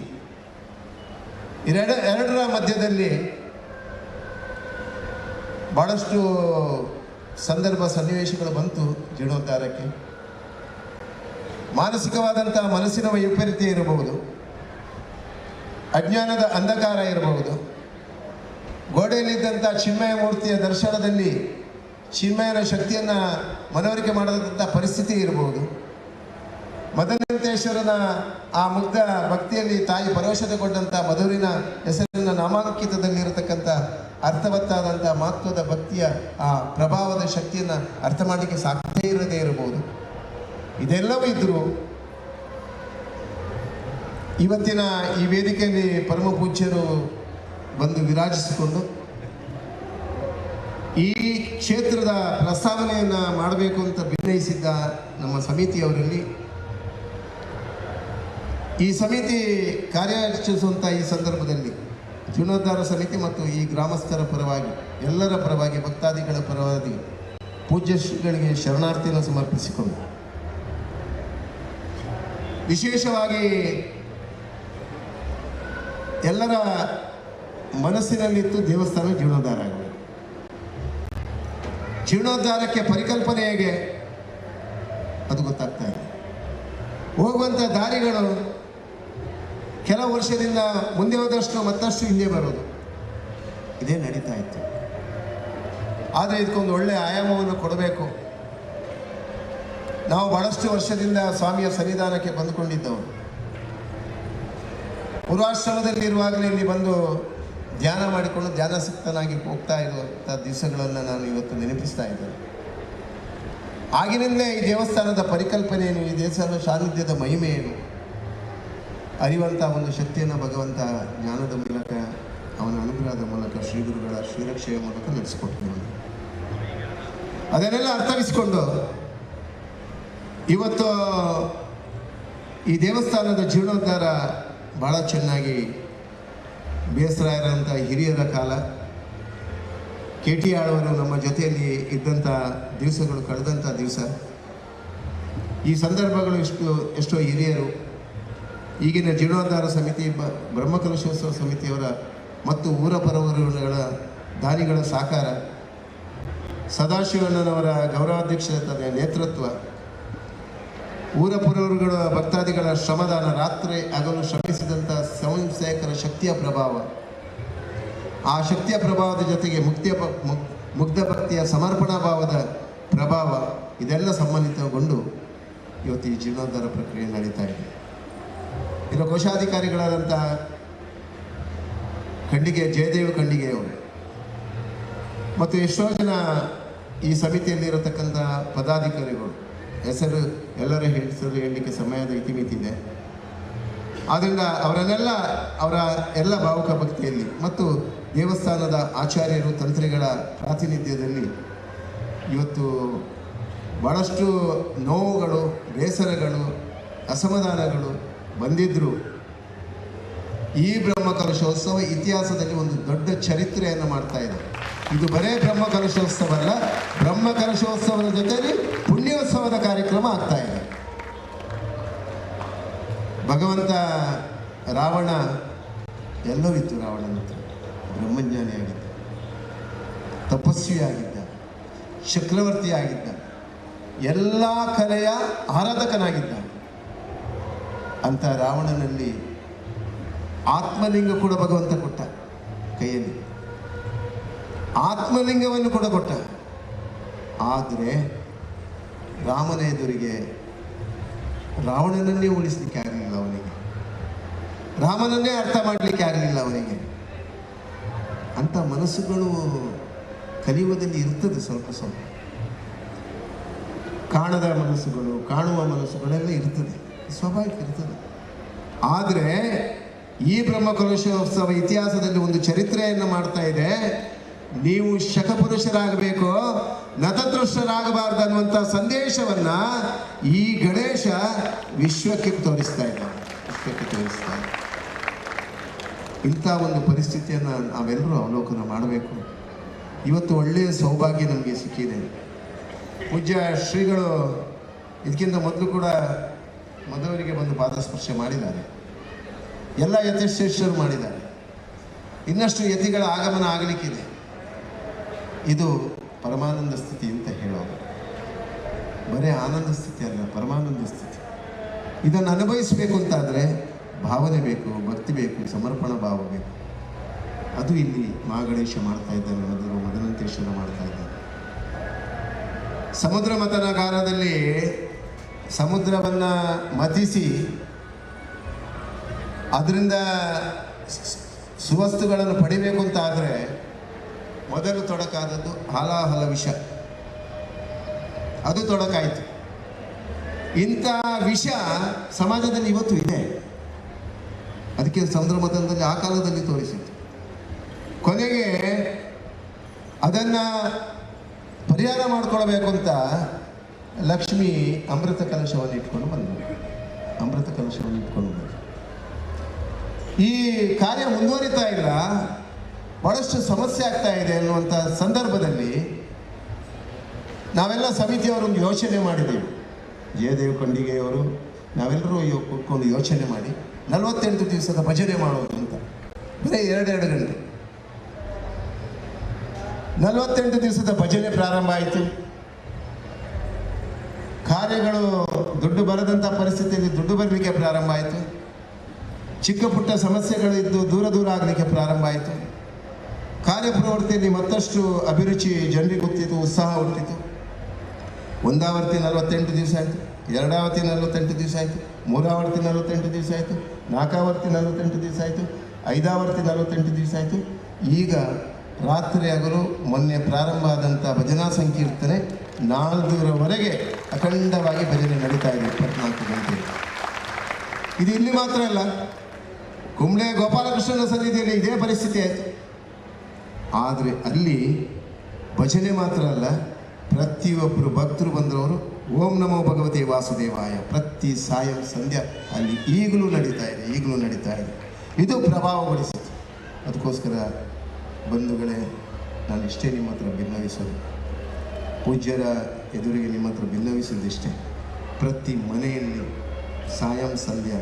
ಎರಡರ ಮಧ್ಯದಲ್ಲಿ ಬಹಳಷ್ಟು ಸಂದರ್ಭ ಸನ್ನಿವೇಶಗಳು ಬಂತು ಜೀರ್ಣೋದ್ಧಾರಕ್ಕೆ. ಮಾನಸಿಕವಾದಂಥ ಮನಸ್ಸಿನ ವೈಪರೀತ್ಯ ಇರಬಹುದು, ಅಜ್ಞಾನದ ಅಂಧಕಾರ ಇರಬಹುದು, ಗೋಡೆಯಲ್ಲಿದ್ದಂಥ ಚಿನ್ಮಯ ಮೂರ್ತಿಯ ದರ್ಶನದಲ್ಲಿ ಚಿನ್ಮಯನ ಶಕ್ತಿಯನ್ನು ಮನವರಿಕೆ ಮಾಡದಂಥ ಪರಿಸ್ಥಿತಿ ಇರಬಹುದು, ಮದನಂತೇಶ್ವರನ ಆ ಮುಗ್ಧ ಭಕ್ತಿಯಲ್ಲಿ ತಾಯಿ ಪರವಶತೆಗೊಂಡಂಥ ಮಧುರಿನ ಹೆಸರಿನ ನಾಮಾಂಕಿತದಲ್ಲಿರತಕ್ಕಂಥ ಅರ್ಥವತ್ತಾದಂಥ ಮಹತ್ವದ ಭಕ್ತಿಯ ಆ ಪ್ರಭಾವದ ಶಕ್ತಿಯನ್ನು ಅರ್ಥ ಮಾಡಲಿಕ್ಕೆ ಸಾಧ್ಯ ಇರದೇ ಇರಬಹುದು. ಇದೆಲ್ಲವೂ ಇದ್ದರೂ ಇವತ್ತಿನ ಈ ವೇದಿಕೆಯಲ್ಲಿ ಪರಮ ಪೂಜ್ಯರು ಬಂದು ವಿರಾಜಿಸಿಕೊಂಡು ಈ ಕ್ಷೇತ್ರದ ಪ್ರಸ್ತಾವನೆಯನ್ನು ಮಾಡಬೇಕು ಅಂತ ಭಿನ್ನಯಿಸಿದ್ದ ನಮ್ಮ ಸಮಿತಿಯವರಲ್ಲಿ ಈ ಸಮಿತಿ ಕಾರ್ಯಾಚರಿಸುವಂಥ ಈ ಸಂದರ್ಭದಲ್ಲಿ ಜೀರ್ಣೋದ್ಧಾರ ಸಮಿತಿ ಮತ್ತು ಈ ಗ್ರಾಮಸ್ಥರ ಪರವಾಗಿ ಎಲ್ಲರ ಪರವಾಗಿ ಭಕ್ತಾದಿಗಳ ಪರವಾಗಿ ಪೂಜ್ಯ ಶ್ರೀಗಳಿಗೆ ಶರಣಾರ್ಥಿಯನ್ನು ಸಮರ್ಪಿಸಿಕೊಂಡು ವಿಶೇಷವಾಗಿ ಎಲ್ಲರ ಮನಸ್ಸಿನಲ್ಲಿತ್ತು ದೇವಸ್ಥಾನ ಜೀರ್ಣೋದ್ಧಾರ ಆಗಬೇಕು. ಜೀರ್ಣೋದ್ಧಾರಕ್ಕೆ ಪರಿಕಲ್ಪನೆ ಹೇಗೆ ಅದು ಗೊತ್ತಾಗ್ತಾ ಇದೆ. ಹೋಗುವಂಥ ದಾರಿಗಳು ಕೆಲವು ವರ್ಷದಿಂದ ಮುಂದೆ ಹೋದಷ್ಟು ಮತ್ತಷ್ಟು ಹಿಂದೆ ಬರೋದು ಇದೇ ನಡೀತಾ ಇತ್ತು. ಆದರೆ ಇದಕ್ಕೊಂದು ಒಳ್ಳೆಯ ಆಯಾಮವನ್ನು ಕೊಡಬೇಕು. ನಾವು ಬಹಳಷ್ಟು ವರ್ಷದಿಂದ ಸ್ವಾಮಿಯ ಸನ್ನಿಧಾನಕ್ಕೆ ಬಂದುಕೊಂಡಿದ್ದವರು. ಪೂರ್ವಾಶ್ರಮದಲ್ಲಿರುವಾಗಲೇ ಇಲ್ಲಿ ಬಂದು ಧ್ಯಾನ ಮಾಡಿಕೊಂಡು ಧ್ಯಾನಾಸಕ್ತನಾಗಿ ಹೋಗ್ತಾ ಇರುವಂಥ ದಿವಸಗಳನ್ನು ನಾನು ಇವತ್ತು ನೆನಪಿಸ್ತಾ ಇದ್ದೇನೆ. ಆಗಿನಿಂದಲೇ ಈ ದೇವಸ್ಥಾನದ ಪರಿಕಲ್ಪನೆ ಏನು, ಈ ದೇವಸ್ಥಾನದ ಸಾನ್ನಿಧ್ಯದ ಮಹಿಮೆ ಏನು ಅರಿವಂಥ ಒಂದು ಶಕ್ತಿಯನ್ನು ಭಗವಂತ ಜ್ಞಾನದ ಮೂಲಕ ಅವನ ಅನುಗ್ರಹದ ಮೂಲಕ ಶ್ರೀಗುರುಗಳ ಶ್ರೀರಕ್ಷೆಯ ಮೂಲಕ ನಡೆಸಿಕೊಡ್ತೀನಿ. ಅದನ್ನೆಲ್ಲ ಅರ್ಥವಿಸಿಕೊಂಡು ಇವತ್ತು ಈ ದೇವಸ್ಥಾನದ ಜೀರ್ಣೋದ್ಧಾರ ಭಾಳ ಚೆನ್ನಾಗಿ ಬೇಸರ ಇರೋಂಥ ಹಿರಿಯರ ಕಾಲ, ಕೆ ಟಿ ಆಳ್ವರು ನಮ್ಮ ಜೊತೆಯಲ್ಲಿ ಇದ್ದಂಥ ದಿವಸಗಳು, ಕಳೆದಂಥ ದಿವಸ, ಈ ಸಂದರ್ಭಗಳು ಎಷ್ಟೋ ಹಿರಿಯರು, ಈಗಿನ ಜೀರ್ಣೋದ್ಧಾರ ಸಮಿತಿ, ಬ್ರಹ್ಮಕಲಶೋತ್ಸವ ಸಮಿತಿಯವರ ಮತ್ತು ಊರ ಪರವರುಗಳ ದಾನಿಗಳ ಸಾಕಾರ, ಸದಾಶಿವಣ್ಣನವರ ಗೌರವಾಧ್ಯಕ್ಷತೆ ನೇತೃತ್ವ, ಊರ ಪುರವರುಗಳ ಭಕ್ತಾದಿಗಳ ಶ್ರಮದಾನ, ರಾತ್ರಿ ಹಗಲು ಶ್ರಮಿಸಿದಂಥ ಸ್ವಯಂ ಸೇವಕರ ಶಕ್ತಿಯ ಪ್ರಭಾವ, ಆ ಶಕ್ತಿಯ ಪ್ರಭಾವದ ಜೊತೆಗೆ ಮುಗ್ಧ ಭಕ್ತಿಯ ಸಮರ್ಪಣಾ ಭಾವದ ಪ್ರಭಾವ, ಇದೆಲ್ಲ ಸಂಬಂಧಿತಗೊಂಡು ಇವತ್ತು ಈ ಜೀರ್ಣೋದ್ಧಾರ ಪ್ರಕ್ರಿಯೆ ನಡೀತಾ ಇದೆ. ಇನ್ನು ಕೋಶಾಧಿಕಾರಿಗಳಾದಂಥ ಖಂಡಿಗೆ ಜಯದೇವ ಖಂಡಿಗೆಯವರು ಮತ್ತು ಎಷ್ಟೋ ಜನ ಈ ಸಮಿತಿಯಲ್ಲಿರತಕ್ಕಂಥ ಪದಾಧಿಕಾರಿಗಳು, ಹೆಸರು ಎಲ್ಲರ ಹೆಸರು ಹೇಳಲಿಕ್ಕೆ ಸಮಯದ ಇತಿಮಿತಿ ಇದೆ. ಆದ್ದರಿಂದ ಅವರನ್ನೆಲ್ಲ ಅವರ ಎಲ್ಲ ಭಾವುಕ ಭಕ್ತಿಯಲ್ಲಿ ಮತ್ತು ದೇವಸ್ಥಾನದ ಆಚಾರ್ಯರು, ತಂತ್ರಿಗಳ ಪ್ರಾತಿನಿಧ್ಯದಲ್ಲಿ ಇವತ್ತು ಭಾಳಷ್ಟು ನೋವುಗಳು, ಬೇಸರಗಳು, ಅಸಮಾಧಾನಗಳು ಬಂದಿದ್ದರೂ ಈ ಬ್ರಹ್ಮಕಲಶೋತ್ಸವ ಇತಿಹಾಸದಲ್ಲಿ ಒಂದು ದೊಡ್ಡ ಚರಿತ್ರೆಯನ್ನು ಮಾಡ್ತಾ ಇದೆ. ಇದು ಬರೇ ಬ್ರಹ್ಮಕಲಶೋತ್ಸವ ಅಲ್ಲ, ಬ್ರಹ್ಮಕಲಶೋತ್ಸವದ ಜೊತೆಯಲ್ಲಿ ಪುಣ್ಯೋತ್ಸವದ ಕಾರ್ಯಕ್ರಮ ಆಗ್ತಾ ಇದೆ. ಭಗವಂತ ರಾವಣ ಎಲ್ಲವೂ ಇತ್ತು. ರಾವಣನ ಹತ್ರ ಬ್ರಹ್ಮಜ್ಞಾನಿಯಾಗಿದ್ದ, ತಪಸ್ವಿಯಾಗಿದ್ದ, ಚಕ್ರವರ್ತಿಯಾಗಿದ್ದ, ಎಲ್ಲ ಕಲೆಯ ಆರಾಧಕನಾಗಿದ್ದ. ಅಂಥ ರಾವಣನಲ್ಲಿ ಆತ್ಮಲಿಂಗ ಕೂಡ ಭಗವಂತ ಕೊಟ್ಟ ಕೈಯಲ್ಲಿ, ಆತ್ಮಲಿಂಗವನ್ನು ಕೂಡ ಕೊಟ್ಟ. ಆದರೆ ರಾಮನ ಎದುರಿಗೆ ರಾವಣನನ್ನೇ ಉಳಿಸ್ಲಿಕ್ಕೆ ಆಗಲಿಲ್ಲ ಅವನಿಗೆ, ರಾಮನನ್ನೇ ಅರ್ಥ ಮಾಡಲಿಕ್ಕೆ ಆಗಲಿಲ್ಲ ಅವನಿಗೆ. ಅಂಥ ಮನಸ್ಸುಗಳು ಕಲಿಯುಗದಲ್ಲಿ ಇರ್ತದೆ, ಸ್ವಲ್ಪ ಸ್ವಲ್ಪ ಕಾಣದ ಮನಸ್ಸುಗಳು, ಕಾಣುವ ಮನಸ್ಸುಗಳೆಲ್ಲ ಇರ್ತದೆ, ಸ್ವಾಭಾವಿಕ ಇರ್ತದೆ. ಆದರೆ ಈ ಬ್ರಹ್ಮಕಲಶೋತ್ಸವ ಇತಿಹಾಸದಲ್ಲಿ ಒಂದು ಚರಿತ್ರೆಯನ್ನು ಮಾಡ್ತಾ ಇದೆ. ನೀವು ಶಕಪುರುಷರಾಗಬೇಕು, ನತದೃಷ್ಟರಾಗಬಾರ್ದು ಅನ್ನುವಂಥ ಸಂದೇಶವನ್ನ ಈ ಗಣೇಶ ವಿಶ್ವಕ್ಕೆ ತೋರಿಸ್ತಾ ಇದ್ದಾನೆ, ವಿಶ್ವಕ್ಕೆ ತೋರಿಸ್ತಾ ಇದ್ದಾನೆ. ಇಂಥ ಒಂದು ಪರಿಸ್ಥಿತಿಯನ್ನು ನಾವೆಲ್ಲರೂ ಅವಲೋಕನ ಮಾಡಬೇಕು. ಇವತ್ತು ಒಳ್ಳೆಯ ಸೌಭಾಗ್ಯ ನಮಗೆ ಸಿಕ್ಕಿದೆ. ಪೂಜ್ಯ ಶ್ರೀಗಳು ಇದಕ್ಕಿಂತ ಮೊದಲು ಕೂಡ ಮೊದಲವರಿಗೆ ಬಂದು ಪಾದಸ್ಪರ್ಶ ಮಾಡಿದ್ದಾರೆ, ಎಲ್ಲ ಯತಿಶ್ರೇಷ್ಠರು ಮಾಡಿದ್ದಾರೆ. ಇನ್ನಷ್ಟು ಯತಿಗಳ ಆಗಮನ ಆಗಲಿಕ್ಕಿದೆ. ಇದು ಪರಮಾನಂದ ಸ್ಥಿತಿ ಅಂತ ಹೇಳೋದು, ಬರೀ ಆನಂದ ಸ್ಥಿತಿ ಅಲ್ಲ, ಪರಮಾನಂದ ಸ್ಥಿತಿ. ಇದನ್ನು ಅನುಭವಿಸಬೇಕು ಅಂತಾದರೆ ಭಾವನೆ ಬೇಕು, ಭಕ್ತಿ ಬೇಕು, ಸಮರ್ಪಣಾ ಭಾವ ಬೇಕು. ಅದು ಇಲ್ಲಿ ಮಹಾಗಣೇಶ ಮಾಡ್ತಾ ಇದ್ದಾನೆ, ಮೊದಲು ಮದನಂತೇಶ್ವರ ಮಾಡ್ತಾ ಇದ್ದಾನೆ. ಸಮುದ್ರ ಮಥನಗಾರದಲ್ಲಿ ಸಮುದ್ರವನ್ನು ಮಥಿಸಿ ಅದರಿಂದ ಸುವಸ್ತುಗಳನ್ನು ಪಡಿಬೇಕು ಅಂತ ಆದರೆ ಮೊದಲು ತೊಡಕಾದದ್ದು ಹಾಲಾಹಲ ವಿಷ, ಅದು ತೊಡಕಾಯಿತು. ಇಂಥ ವಿಷ ಸಮಾಜದಲ್ಲಿ ಇವತ್ತು ಇದೆ. ಅದಕ್ಕೆ ಸಮುದ್ರ ಮಥನದಲ್ಲಿ ಆ ಕಾಲದಲ್ಲಿ ತೋರಿಸಿತ್ತು. ಕೊನೆಗೆ ಅದನ್ನು ಪರಿಹಾರ ಮಾಡಿಕೊಳ್ಬೇಕು ಅಂತ ಲಕ್ಷ್ಮಿ ಅಮೃತ ಕಲಶವನ್ನು ಇಟ್ಕೊಂಡು ಬಂದರು. ಅಮೃತ ಕಲಶವನ್ನು ಇಟ್ಕೊಂಡು ಬಂದರು. ಈ ಕಾರ್ಯ ಮುಂದುವರಿತಾ ಇಲ್ಲ, ಬಹಳಷ್ಟು ಸಮಸ್ಯೆ ಆಗ್ತಾ ಇದೆ ಅನ್ನುವಂಥ ಸಂದರ್ಭದಲ್ಲಿ ನಾವೆಲ್ಲ ಸಮಿತಿಯವರೊಂದು ಯೋಚನೆ ಮಾಡಿದೆವು. ಜಯದೇವ ಖಂಡಿಗೆಯವರು ನಾವೆಲ್ಲರೂ ಕೂತ್ಕೊಂಡು ಯೋಚನೆ ಮಾಡಿ 48 ದಿವಸದ ಭಜನೆ ಮಾಡೋದು ಅಂತ. ಬರೀ 2 ಗಂಟೆ 48 ದಿವಸದ ಭಜನೆ ಪ್ರಾರಂಭ ಆಯಿತು. ಕಾರ್ಯಗಳು ದುಡ್ಡು ಬರದಂಥ ಪರಿಸ್ಥಿತಿಯಲ್ಲಿ ದುಡ್ಡು ಬರಲಿಕ್ಕೆ ಪ್ರಾರಂಭ ಆಯಿತು. ಚಿಕ್ಕ ಪುಟ್ಟ ಸಮಸ್ಯೆಗಳಿದ್ದು ದೂರ ಆಗಲಿಕ್ಕೆ ಪ್ರಾರಂಭ ಆಯಿತು. ಕಾರ್ಯಪ್ರವೃತ್ತಿಯಲ್ಲಿ ಮತ್ತಷ್ಟು ಅಭಿರುಚಿ ಜನರಿಗೆ ಗೊತ್ತಿತ್ತು, ಉತ್ಸಾಹ ಹುಟ್ಟಿತು. ಒಂದಾವರ್ತಿ 48 ದಿವಸ ಆಯಿತು, ಎರಡಾವರ್ತಿ 48 ದಿವಸ ಆಯಿತು, ಮೂರಾವರ್ತಿ 48 ದಿವಸ ಆಯಿತು, ನಾಲ್ಕಾವರ್ತಿ 48 ದಿವಸ ಆಯಿತು, ಐದಾವರ್ತಿ 48 ದಿವಸ ಆಯಿತು. ಈಗ ರಾತ್ರಿ ಹಗಲು ಮೊನ್ನೆ ಪ್ರಾರಂಭ ಆದಂಥ ಭಜನಾ ಸಂಕೀರ್ತನೆ 4ರವರೆಗೆ ಅಖಂಡವಾಗಿ ಭಜನೆ ನಡೀತಾ ಇದೆ, 24 ಗಂಟೆ. ಇದು ಇಲ್ಲಿ ಮಾತ್ರ ಅಲ್ಲ, ಕುಂಬ್ಳೆ ಗೋಪಾಲಕೃಷ್ಣನ ಸನ್ನಿಧಿಯಲ್ಲಿ ಇದೇ ಪರಿಸ್ಥಿತಿ ಆಯಿತು. ಆದರೆ ಅಲ್ಲಿ ಭಜನೆ ಮಾತ್ರ ಅಲ್ಲ, ಪ್ರತಿಯೊಬ್ಬರು ಭಕ್ತರು ಬಂದವರು ಓಂ ನಮೋ ಭಗವತೆ ವಾಸುದೇವಾಯ ಪ್ರತಿ ಸಾಯಂ ಸಂಧ್ಯಾ ಅಲ್ಲಿ ಈಗಲೂ ನಡೀತಾ ಇದೆ. ಇದು ಪ್ರಭಾವಗೊಳಿಸಿತು. ಅದಕ್ಕೋಸ್ಕರ ಬಂಧುಗಳೇ, ನಾನು ಇಷ್ಟೇ ನಿಮ್ಮ ಹತ್ರ ಭಿನ್ನವಿಸೋದು, ಪೂಜ್ಯರ ಎದುರಿಗೆ ನಿಮ್ಮ ಹತ್ರ ಭಿನ್ನವಿಸೋದಿಷ್ಟೇ. ಪ್ರತಿ ಮನೆಯಲ್ಲಿ ಸಾಯಂ ಸಂಧ್ಯಾ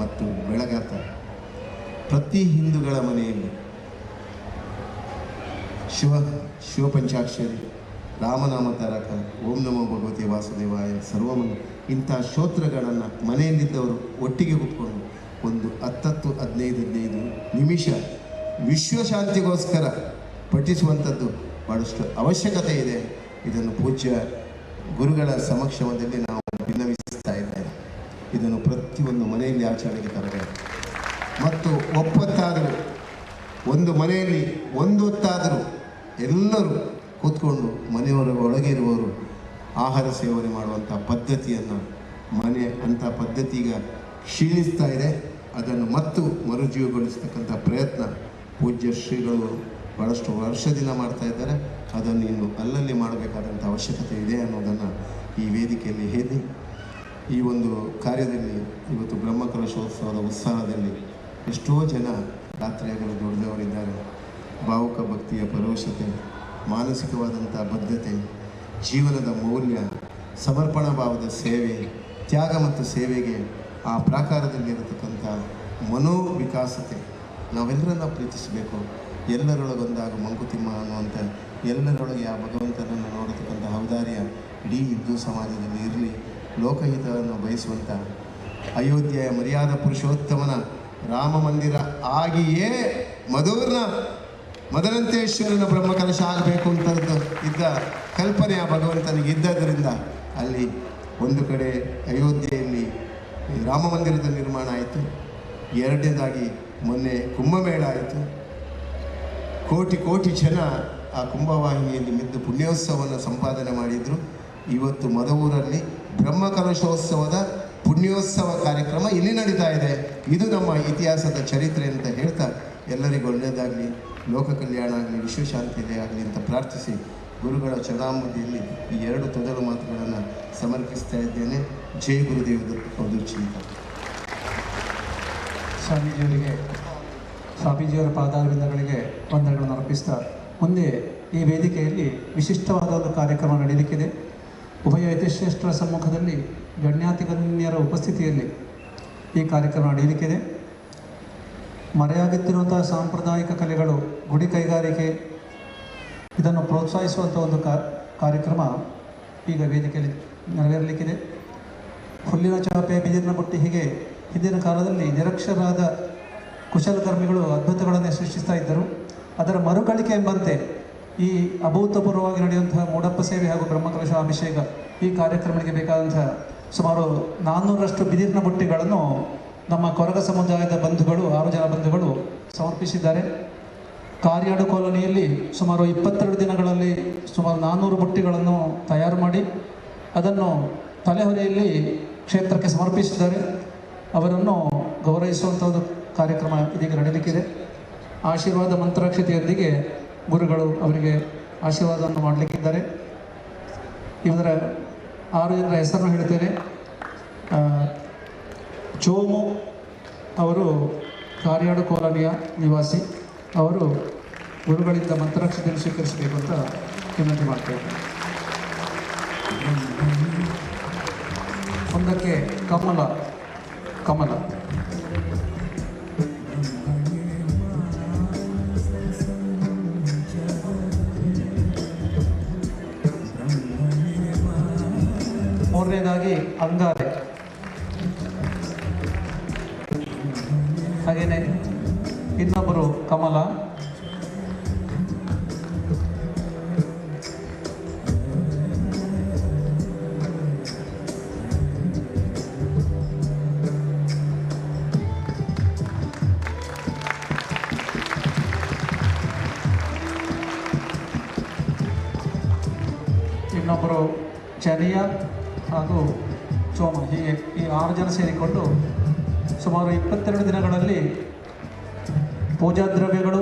ಮತ್ತು ಬೆಳಗಾತ, ಪ್ರತಿ ಹಿಂದೂಗಳ ಮನೆಯಲ್ಲಿ ಶಿವ ಪಂಚಾಕ್ಷರಿ, ರಾಮನಾಮ ತಾರಕ, ಓಂ ನಮೋ ಭಗವತಿ ವಾಸುದೇವಾಯ, ಸರ್ವಮಂಗ ಇಂಥ ಸ್ತೋತ್ರಗಳನ್ನು ಮನೆಯಲ್ಲಿದ್ದವರು ಒಟ್ಟಿಗೆ ಕೂತ್ಕೊಂಡು ಒಂದು 10-15 ನಿಮಿಷ ವಿಶ್ವಶಾಂತಿಗೋಸ್ಕರ ಪಠಿಸುವಂಥದ್ದು ಭಾಳಷ್ಟು ಅವಶ್ಯಕತೆ ಇದೆ. ಇದನ್ನು ಪೂಜ್ಯ ಗುರುಗಳ ಸಮಕ್ಷಮದಲ್ಲಿ ನಾವು ಭಿನ್ನವಿಸ್ತಾ ಇದ್ದೇವೆ. ಇದನ್ನು ಪ್ರತಿಯೊಂದು ಮನೆಯಲ್ಲಿ ಆಚರಣೆಗೆ ತರಬೇಕು. ಮತ್ತು ಒಪ್ಪತ್ತಾದರೂ ಒಂದು ಮನೆಯಲ್ಲಿ ಒಂದು ಹೊತ್ತಾದರೂ ಎಲ್ಲರೂ ಕೂತ್ಕೊಂಡು ಮನೆಯವರ ಒಳಗೆ ಇರುವವರು ಆಹಾರ ಸೇವನೆ ಮಾಡುವಂಥ ಪದ್ಧತಿಯನ್ನು ಅಂಥ ಪದ್ಧತಿ ಈಗ ಕ್ಷೀಣಿಸ್ತಾ ಇದೆ. ಅದನ್ನು ಮತ್ತು ಮರುಜೀವಗೊಳಿಸ್ತಕ್ಕಂಥ ಪ್ರಯತ್ನ ಪೂಜ್ಯ ಶ್ರೀಗಳು ಭಾಳಷ್ಟು ವರ್ಷದಿಂದ ಮಾಡ್ತಾ ಇದ್ದಾರೆ. ಅದನ್ನು ಇನ್ನು ಅಲ್ಲಲ್ಲಿ ಮಾಡಬೇಕಾದಂಥ ಅವಶ್ಯಕತೆ ಇದೆ ಅನ್ನೋದನ್ನು ಈ ವೇದಿಕೆಯಲ್ಲಿ ಹೇಳಿ, ಈ ಒಂದು ಕಾರ್ಯದಲ್ಲಿ ಇವತ್ತು ಬ್ರಹ್ಮಕಲಶೋತ್ಸವದ ಉತ್ಸಾಹದಲ್ಲಿ ಎಷ್ಟೋ ಜನ ರಾತ್ರಿಯಾಗಲು ದುಡಿದವರಿದ್ದಾರೆ. ಭಾವುಕ ಭಕ್ತಿಯ ಪರೋಕ್ಷತೆ, ಮಾನಸಿಕವಾದಂಥ ಬದ್ಧತೆ, ಜೀವನದ ಮೌಲ್ಯ, ಸಮರ್ಪಣಾ ಭಾವದ ಸೇವೆ, ತ್ಯಾಗ ಮತ್ತು ಸೇವೆಗೆ ಆ ಪ್ರಾಕಾರದಲ್ಲಿರತಕ್ಕಂಥ ಮನೋವಿಕಾಸತೆ ನಾವೆಲ್ಲರನ್ನ ಪ್ರೀತಿಸಬೇಕು. ಎಲ್ಲರೊಳಗೊಂದಾಗ ಮಂಕುತಿಮ್ಮ ಅನ್ನುವಂಥ ಎಲ್ಲರೊಳಗೆ ಆ ಭಗವಂತನನ್ನು ನೋಡತಕ್ಕಂಥ ಔದಾರ್ಯ ಇಡೀ ಹಿಂದೂ ಸಮಾಜದಲ್ಲಿ ಇರಲಿ. ಲೋಕಹಿತವನ್ನು ಬಯಸುವಂಥ ಅಯೋಧ್ಯೆಯ ಮರ್ಯಾದ ಪುರುಷೋತ್ತಮನ ರಾಮ ಮಂದಿರ ಆಗಿಯೇ ಮದನಂತೇಶ್ವರನ ಬ್ರಹ್ಮಕಲಶ ಆಗಬೇಕು ಅಂತ ಇದ್ದ ಕಲ್ಪನೆ ಆ ಭಗವಂತನಿಗೆ ಇದ್ದದರಿಂದ ಅಲ್ಲಿ ಒಂದು ಕಡೆ ಅಯೋಧ್ಯೆಯಲ್ಲಿ ರಾಮ ಮಂದಿರದ ನಿರ್ಮಾಣ ಆಯಿತು. ಎರಡನೇದಾಗಿ ಮೊನ್ನೆ ಕುಂಭಮೇಳ ಆಯಿತು. ಕೋಟಿ ಕೋಟಿ ಜನ ಆ ಕುಂಭವಾಹಿನಿಯಲ್ಲಿ ಮಿದ್ದು ಪುಣ್ಯೋತ್ಸವವನ್ನು ಸಂಪಾದನೆ ಮಾಡಿದರು. ಇವತ್ತು ಮದವೂರಲ್ಲಿ ಬ್ರಹ್ಮಕಲಶೋತ್ಸವದ ಪುಣ್ಯೋತ್ಸವ ಕಾರ್ಯಕ್ರಮ ಇಲ್ಲಿ ನಡೀತಾ ಇದೆ. ಇದು ನಮ್ಮ ಇತಿಹಾಸದ ಚರಿತ್ರೆ ಅಂತ ಹೇಳ್ತಾ ಎಲ್ಲರಿಗೂ ಒಳ್ಳೆಯದಾಗಲಿ, ಲೋಕ ಕಲ್ಯಾಣ ಆಗಲಿ, ವಿಶ್ವಶಾಂತಿ ಆಗಲಿ ಅಂತ ಪ್ರಾರ್ಥಿಸಿ ಗುರುಗಳ ಚರಣಾಮೃತಿಯಲ್ಲಿ ಈ 2 ತೊದಲು ಮಾತುಗಳನ್ನು ಸಮರ್ಪಿಸ್ತಾ ಇದ್ದೇನೆ. ಜೈ ಗುರುದೇವರು ಚಿಂತ. ಸ್ವಾಮೀಜಿಯವರ ಪಾದಾರವಿಂದಗಳಿಗೆ ವಂದನೆಗಳನ್ನು ಅರ್ಪಿಸ್ತಾ ಮುಂದೆ ಈ ವೇದಿಕೆಯಲ್ಲಿ ವಿಶಿಷ್ಟವಾದ ಒಂದು ಕಾರ್ಯಕ್ರಮ ನಡೆಯಲಿಕ್ಕಿದೆ. ಉಭಯ ಯತಿಶ್ರೇಷ್ಠರ ಸಮ್ಮುಖದಲ್ಲಿ ಗಣ್ಯಾತಿಗಣ್ಯರ ಉಪಸ್ಥಿತಿಯಲ್ಲಿ ಈ ಕಾರ್ಯಕ್ರಮ ನಡೆಯಲಿಕ್ಕಿದೆ. ಮರೆಯಾಗುತ್ತಿರುವಂತಹ ಸಾಂಪ್ರದಾಯಿಕ ಕಲೆಗಳು, ಗುಡಿ ಕೈಗಾರಿಕೆ, ಇದನ್ನು ಪ್ರೋತ್ಸಾಹಿಸುವಂಥ ಒಂದು ಕಾರ್ಯಕ್ರಮ ಈಗ ವೇದಿಕೆಯಲ್ಲಿ ನೆರವೇರಲಿಕ್ಕಿದೆ. ಹುಲ್ಲಿನ ಚಾಪೆ, ಬಿದಿರಿನ ಬುಟ್ಟಿ, ಹೀಗೆ ಹಿಂದಿನ ಕಾಲದಲ್ಲಿ ನಿರಕ್ಷರಾದ ಕುಶಲಕರ್ಮಿಗಳು ಅದ್ಭುತಗಳನ್ನೇ ಸೃಷ್ಟಿಸ್ತಾ ಇದ್ದರು. ಅದರ ಮರುಕಳಿಕೆ ಎಂಬಂತೆ ಈ ಅಭೂತಪೂರ್ವವಾಗಿ ನಡೆಯುವಂತಹ ಮೂಡಪ್ಪ ಸೇವೆ ಹಾಗೂ ಬ್ರಹ್ಮಕಲಶ ಅಭಿಷೇಕ ಈ ಕಾರ್ಯಕ್ರಮಕ್ಕೆ ಬೇಕಾದಂತಹ ಸುಮಾರು 400ರಷ್ಟು ಬಿದಿರಿನ ಬುಟ್ಟಿಗಳನ್ನು ನಮ್ಮ ಕೊರಗ ಸಮುದಾಯದ ಬಂಧುಗಳು 6 ಜನ ಬಂಧುಗಳು ಸಮರ್ಪಿಸಿದ್ದಾರೆ. ಕಾರ್ಯಾಡು ಕಾಲೋನಿಯಲ್ಲಿ ಸುಮಾರು 22 ದಿನಗಳಲ್ಲಿ ಸುಮಾರು 400 ಬುಟ್ಟಿಗಳನ್ನು ತಯಾರು ಮಾಡಿ ಅದನ್ನು ತಲೆಹೊರೆಯಲ್ಲಿ ಕ್ಷೇತ್ರಕ್ಕೆ ಸಮರ್ಪಿಸಿದ್ದಾರೆ. ಅವರನ್ನು ಗೌರವಿಸುವಂಥ ಒಂದು ಕಾರ್ಯಕ್ರಮ ಇದೀಗ ನಡೆಯಲಿಕ್ಕಿದೆ. ಆಶೀರ್ವಾದ ಮಂತ್ರಾಕ್ಷತೆಯೊಂದಿಗೆ ಗುರುಗಳು ಅವರಿಗೆ ಆಶೀರ್ವಾದವನ್ನು ಮಾಡಲಿಕ್ಕಿದ್ದಾರೆ. ಇವರ 6 ಜನರ ಹೆಸರನ್ನು ಹೇಳ್ತೇನೆ. ಚೋಮು ಅವರು ಕಾರ್ಯಾಡು ಕಾಲೋನಿಯ ನಿವಾಸಿ. ಅವರು ಗುರುಗಳಿಂದ ಮಂತ್ರಾಕ್ಷತೆಯನ್ನು ಸ್ವೀಕರಿಸಬೇಕು ಅಂತ ವಿನಂತಿ ಮಾಡ್ತೇವೆ. ಒಂದಕ್ಕೆ ಕಮಲ ಮೂರನೇದಾಗಿ ಅಂಗಾರೆ, ಹಾಗೆಯೇ ಇನ್ನೊಬ್ಬರು ಕಮಲ, ಇನ್ನೊಬ್ಬರು ಚನಿಯ ಹಾಗೂ ಚೋಮ, ಹೀಗೆ ಈ 6 ಜನ ಸೇರಿಕೊಂಡು ಸುಮಾರು 22 ದಿನಗಳಲ್ಲಿ ಪೂಜಾ ದ್ರವ್ಯಗಳು,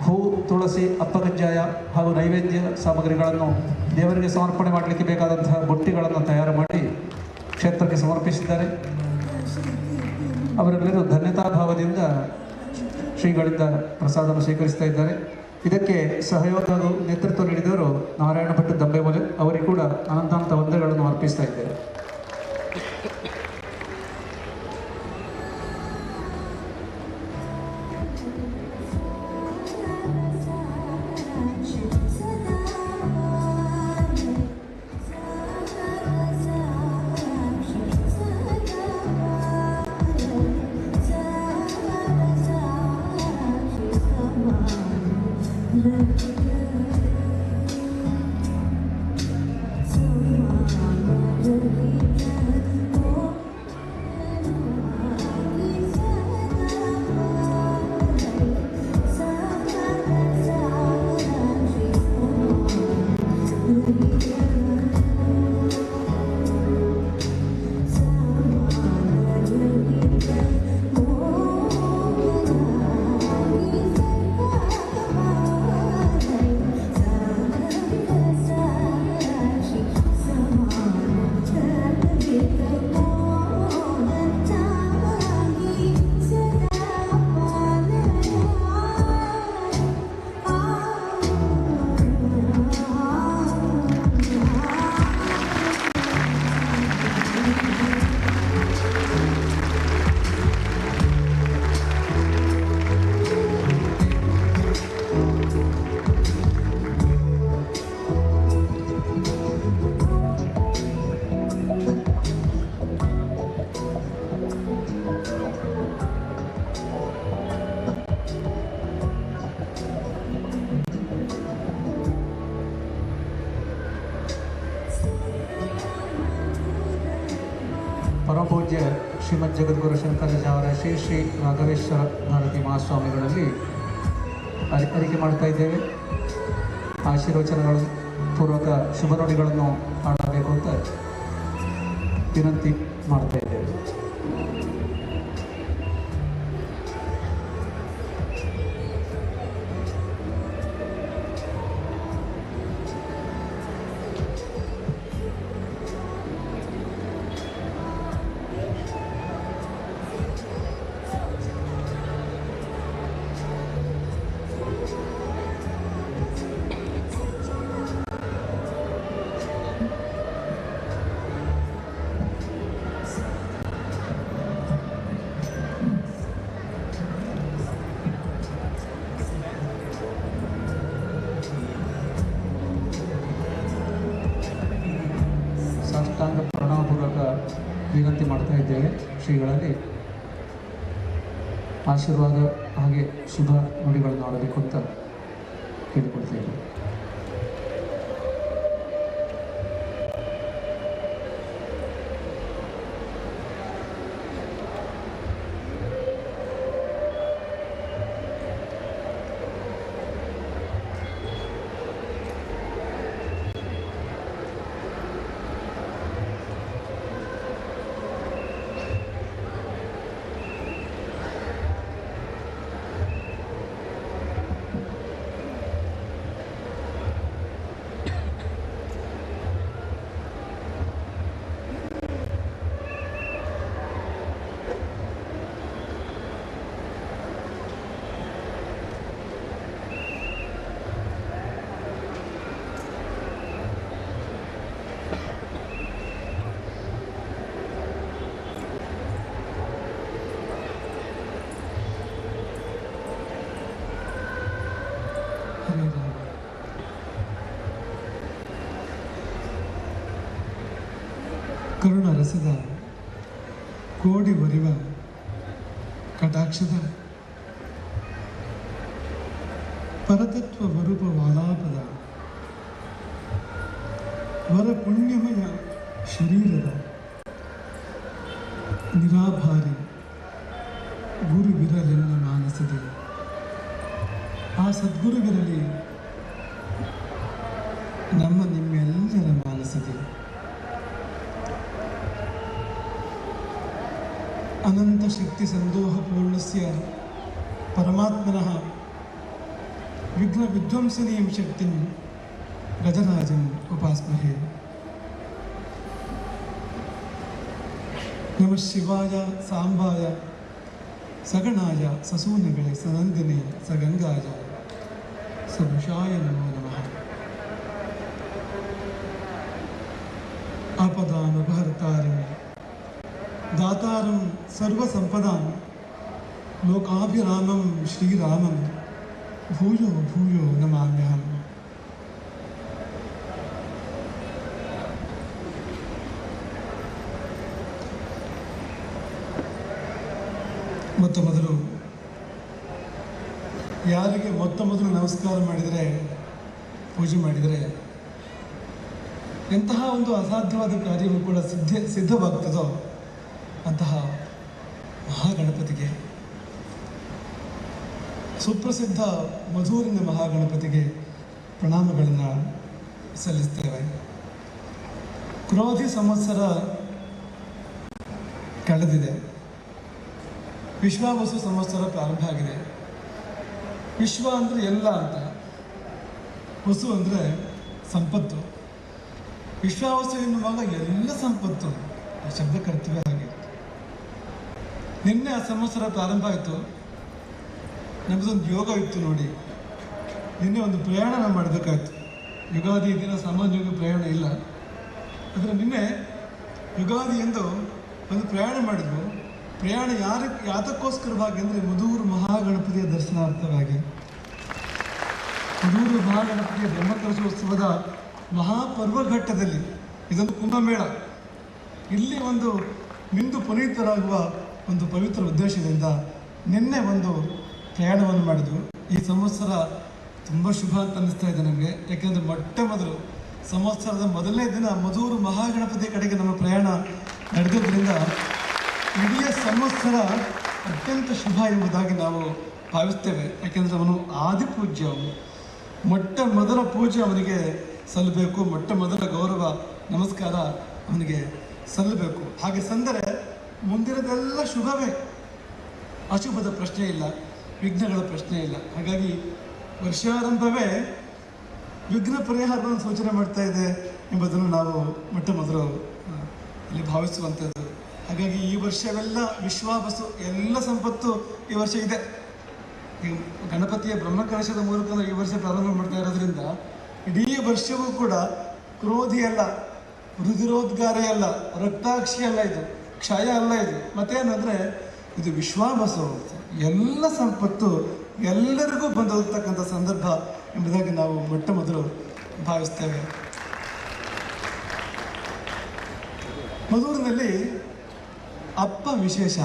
ಹೂ, ತುಳಸಿ, ಅಪ್ಪಗಜ್ಜಾಯ ಹಾಗೂ ನೈವೇದ್ಯ ಸಾಮಗ್ರಿಗಳನ್ನು ದೇವರಿಗೆ ಸಮರ್ಪಣೆ ಮಾಡಲಿಕ್ಕೆ ಬೇಕಾದಂತಹ ಬುಟ್ಟಿಗಳನ್ನು ತಯಾರು ಮಾಡಿ ಕ್ಷೇತ್ರಕ್ಕೆ ಸಮರ್ಪಿಸಿದ್ದಾರೆ. ಅವರೆಲ್ಲರೂ ಧನ್ಯತಾಭಾವದಿಂದ ಶ್ರೀಗಳಿಂದ ಪ್ರಸಾದವನ್ನು ಸ್ವೀಕರಿಸ್ತಾ ಇದ್ದಾರೆ. ಇದಕ್ಕೆ ಸಹಯೋಗ ನೇತೃತ್ವ ನೀಡಿದವರು ನಾರಾಯಣ ಭಟ್ ದಂಬೆಮೊಲೆ, ಅವರಿಗೆ ಕೂಡ ಅನಂತಾನಂತ ವಂದನೆಗಳನ್ನು ಅರ್ಪಿಸ್ತಾ ಇದ್ದೇವೆ. So ಪೂಜ್ಯ ಶ್ರೀಮದ್ ಜಗದ್ಗುರು ಶಂಕರಾಚಾರ್ಯ ಶ್ರೀ ಶ್ರೀ ರಾಘವೇಶ್ವರ ಭಾರತಿ ಮಹಾಸ್ವಾಮಿಗಳಲ್ಲಿ ಅರಿಕೆ ಮಾಡ್ತಾ ಇದ್ದೇವೆ. ಆಶೀರ್ವಚನಗಳು ಪೂರ್ವಕ ಶುಭ ನುಡಿಗಳನ್ನು ಮಾಡಬೇಕು ಅಂತ ವಿನಂತಿ ಮಾಡ್ತಾ ಇದ್ದೇವೆ. ಸಾಷ್ಟಾಂಗ ಪ್ರಣಾಮಪೂರ್ವಕ ವಿನಂತಿ ಮಾಡ್ತಾ ಇದ್ದೇವೆ. ಶ್ರೀಗಳಲ್ಲಿ ಆಶೀರ್ವಾದ ಹಾಗೆ ಶುಭ ನುಡಿಗಳನ್ನು ಆಡಬೇಕು ಅಂತ ಕೇಳಿಕೊಳ್ತಾ ಇದ್ದೇವೆ. ಕರುಣ ರಸದ ಕೋಡಿ ಒರಿವ ಕಟಾಕ್ಷದ ಪರತತ್ವ ವರೂಪ ವಾಲಾಪದ ವರ ಪುಣ್ಯಮಯ ಶರೀರದ ನಿರಾಭಾರಿ ಗುರುವಿರಲೆನ್ನ ಮಾನಸದೆ ಆ ಸದ್ಗುರುವಿರಲಿ ನಮ್ಮ ನಿಮ್ಮೆಲ್ಲರ ಮಾನಸದೆ ಅನಂತ ಶಕ್ತಿ ಸಂದೋಹ ಪೂರ್ಣಸ್ಯ ಪರಮಾತ್ಮನಃ ವಿಘ್ನ ವಿಧ್ವಂಸನೀಯಂ ಶಕ್ತಿಂ ಗಜರಾಜಂ ಉಪಾಸ್ಮಹೇ. ನಮಃ ಶಿವಾಯ ಸಾಂಬಾಯ ಸಗಣಾಯ ಸಸೂನಗಳೇ ಸನಂದಿನಿ ಸಗಂಗಾಯ ಸಭುಷಾಯ ನಮೋ ನಮಃ. ಆಪದಾನುಭರ್ತಾರಿಣಿ दातारं सर्वसंपदां लोकाभिरामं श्रीरामं भूयो भूयो नमाम्यहम्. ಮೊತ್ತ ಮೊದಲು ಯಾರಿಗೆ ಮೊದಲು ನಮಸ್ಕಾರ ಮಾಡಿದರೆ ಪೂಜೆ ಮಾಡಿದರೆ ಎಂತಹ ಒಂದು ಅಸಾಧ್ಯವಾದ ಕಾರ್ಯವು ಕೂಡ ಸಿದ್ಧವಾಗ್ತದೋ ಅಂತಹ ಮಹಾಗಣಪತಿಗೆ, ಸುಪ್ರಸಿದ್ಧ ಮಧೂರಿನ ಮಹಾಗಣಪತಿಗೆ ಪ್ರಣಾಮಗಳನ್ನು ಸಲ್ಲಿಸ್ತೇವೆ. ಕ್ರೋಧಿ ಸಂವತ್ಸರ ಕಳೆದಿದೆ, ವಿಶ್ವಾವಸು ಸಂವತ್ಸರ ಪ್ರಾರಂಭ ಆಗಿದೆ. ವಿಶ್ವ ಅಂದರೆ ಎಲ್ಲ ಅಂತ, ವಸು ಅಂದರೆ ಸಂಪತ್ತು. ವಿಶ್ವಾವಸು ಎನ್ನುವಾಗ ಎಲ್ಲ ಸಂಪತ್ತು ಆ ಶಬ್ದ ಕರ್ತವ್ಯ ಆಗಿದೆ. ನಿನ್ನೆ ಆ ಸಂವತ್ಸರ ಪ್ರಾರಂಭ ಆಯಿತು. ನಮ್ಮದೊಂದು ಯೋಗ ಇತ್ತು ನೋಡಿ, ನಿನ್ನೆ ಒಂದು ಪ್ರಯಾಣ ನಾವು ಮಾಡಬೇಕಾಯ್ತು. ಯುಗಾದಿ ದಿನ ಸಾಮಾನ್ಯವಾಗಿ ಪ್ರಯಾಣ ಇಲ್ಲ, ಆದರೆ ನಿನ್ನೆ ಯುಗಾದಿ ಎಂದು ಒಂದು ಪ್ರಯಾಣ ಮಾಡಿದ್ವು. ಪ್ರಯಾಣ ಯಾತಕ್ಕೋಸ್ಕರವಾಗಿ ಅಂದರೆ ಮಧೂರು ಮಹಾಗಣಪತಿಯ ದರ್ಶನಾರ್ಥವಾಗಿ. ಮಧೂರು ಮಹಾಗಣಪತಿಯ ಬ್ರಹ್ಮಕಲಶೋತ್ಸವದ ಮಹಾಪರ್ವಘಟ್ಟದಲ್ಲಿ ಇದೊಂದು ಕುಂಭಮೇಳ, ಇಲ್ಲಿ ಒಂದು ಮಿಂದು ಪುನೀತರಾಗುವ ಒಂದು ಪವಿತ್ರ ಉದ್ದೇಶದಿಂದ ನಿನ್ನೆ ಒಂದು ಪ್ರಯಾಣವನ್ನು ಮಾಡಿದ್ವು. ಈ ಸಂವತ್ಸರ ತುಂಬ ಶುಭ ಅಂತ ಅನ್ನಿಸ್ತಾ ಇದೆ ನಮಗೆ. ಯಾಕೆಂದರೆ ಮೊಟ್ಟ ಮೊದಲು ಸಂವತ್ಸರದ ಮೊದಲನೇ ದಿನ ಮಧೂರು ಮಹಾಗಣಪತಿ ಕಡೆಗೆ ನಮ್ಮ ಪ್ರಯಾಣ ನಡೆದಿದ್ದರಿಂದ ಇಡೀ ಸಂವತ್ಸರ ಅತ್ಯಂತ ಶುಭ ಎಂಬುದಾಗಿ ನಾವು ಭಾವಿಸ್ತೇವೆ. ಯಾಕೆಂದರೆ ಅವನು ಆದಿಪೂಜ್ಯ, ಅವನು ಮೊಟ್ಟ ಮೊದಲ ಪೂಜೆ ಅವನಿಗೆ ಸಲ್ಲಬೇಕು, ಮೊಟ್ಟ ಮೊದಲ ಗೌರವ ನಮಸ್ಕಾರ ಅವನಿಗೆ ಸಲ್ಲಬೇಕು. ಹಾಗೆ ಸಂದರೆ ಮುಂದಿನದೆಲ್ಲ ಶುಭವೇ, ಅಶುಭದ ಪ್ರಶ್ನೆ ಇಲ್ಲ, ವಿಘ್ನಗಳ ಪ್ರಶ್ನೆ ಇಲ್ಲ. ಹಾಗಾಗಿ ವರ್ಷಾರಂಭವೇ ವಿಘ್ನ ಪರಿಹಾರವನ್ನು ಸೂಚನೆ ಮಾಡ್ತಾ ಇದೆ ಎಂಬುದನ್ನು ನಾವು ಮೊಟ್ಟ ಮೊದಲು ಇಲ್ಲಿ ಭಾವಿಸುವಂಥದ್ದು. ಹಾಗಾಗಿ ಈ ವರ್ಷವೆಲ್ಲ ವಿಶ್ವಾವಸು ಎಲ್ಲ ಸಂಪತ್ತು ಈ ವರ್ಷ ಇದೆ. ಈ ಗಣಪತಿಯ ಬ್ರಹ್ಮಕಲಶದ ಮೂಲಕ ಈ ವರ್ಷ ಪ್ರಾರಂಭ ಮಾಡ್ತಾ ಇರೋದ್ರಿಂದ ಇಡೀ ವರ್ಷವೂ ಕೂಡ ಕ್ರೋಧಿ ಅಲ್ಲ, ರುಧಿರೋದ್ಗಾರ ಅಲ್ಲ, ರಕ್ತಾಕ್ಷಿ ಅಲ್ಲ, ಇದು ಕ್ಷಯ ಅಲ್ಲ, ಇದು ಮತ್ತೇನಂದರೆ ಇದು ವಿಶ್ವಾವಸು. ಎಲ್ಲ ಸಂಪತ್ತು ಎಲ್ಲರಿಗೂ ಬಂದೋಗ್ತಕ್ಕಂಥ ಸಂದರ್ಭ ಎಂಬುದಾಗಿ ನಾವು ಮೊಟ್ಟ ಮೊದಲು ಭಾವಿಸ್ತೇವೆ. ಮಧೂರಿನಲ್ಲಿ ಅಪ್ಪ ವಿಶೇಷ,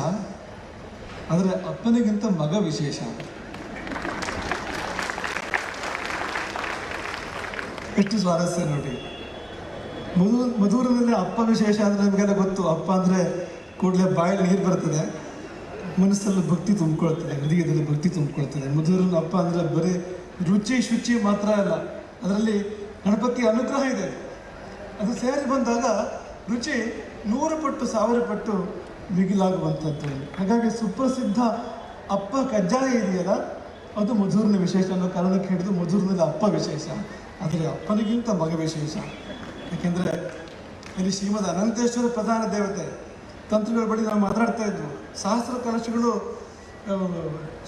ಆದರೆ ಅಪ್ಪನಿಗಿಂತ ಮಗ ವಿಶೇಷ. ಎಷ್ಟು ಸ್ವಾರಸ್ಯ ನೋಡಿ. ಮಧೂರಿನಲ್ಲಿ ಅಪ್ಪ ವಿಶೇಷ ಅಂದರೆ ನಮಗೆಲ್ಲ ಗೊತ್ತು. ಅಪ್ಪ ಅಂದರೆ ಕೂಡಲೇ ಬಾಯಲ್ಲಿ ನೀರು ಬರ್ತದೆ, ಮನಸ್ಸಲ್ಲಿ ಭಕ್ತಿ ತುಂಬಿಕೊಳ್ತದೆ, ಹೃದಯದಲ್ಲಿ ಭಕ್ತಿ ತುಂಬಿಕೊಳ್ತದೆ. ಮಧುರನ ಅಪ್ಪ ಅಂದರೆ ಬರೀ ರುಚಿ ಶುಚಿ ಮಾತ್ರ ಅಲ್ಲ, ಅದರಲ್ಲಿ ಗಣಪತಿಯ ಅನುಗ್ರಹ ಇದೆ. ಅದು ಸೇರಿ ಬಂದಾಗ ರುಚಿ 100 ಪಟ್ಟು 1000 ಪಟ್ಟು ಮಿಗಿಲಾಗುವಂಥದ್ದು. ಹಾಗಾಗಿ ಸುಪ್ರಸಿದ್ಧ ಅಪ್ಪ ಕಜ್ಜಾಯ ಇದೆಯಲ್ಲ, ಅದು ಮಧುರನ ವಿಶೇಷ ಅನ್ನೋ ಕಾರಣಕ್ಕೆ ಹಿಡಿದು ಮಧುರನಲ್ಲಿ ಅಪ್ಪ ವಿಶೇಷ, ಆದರೆ ಅಪ್ಪನಿಗಿಂತ ಮಗ ವಿಶೇಷ. ಯಾಕೆಂದರೆ ಇಲ್ಲಿ ಶ್ರೀಮದ್ ಅನಂತೇಶ್ವರ ಪ್ರಧಾನ ದೇವತೆ. ತಂತ್ರಿಗಳ ಬಳಿ ನಾವು ಮಾತಾಡ್ತಾ ಇದ್ವು, ಸಹಸ್ರ ಕಲಶಗಳು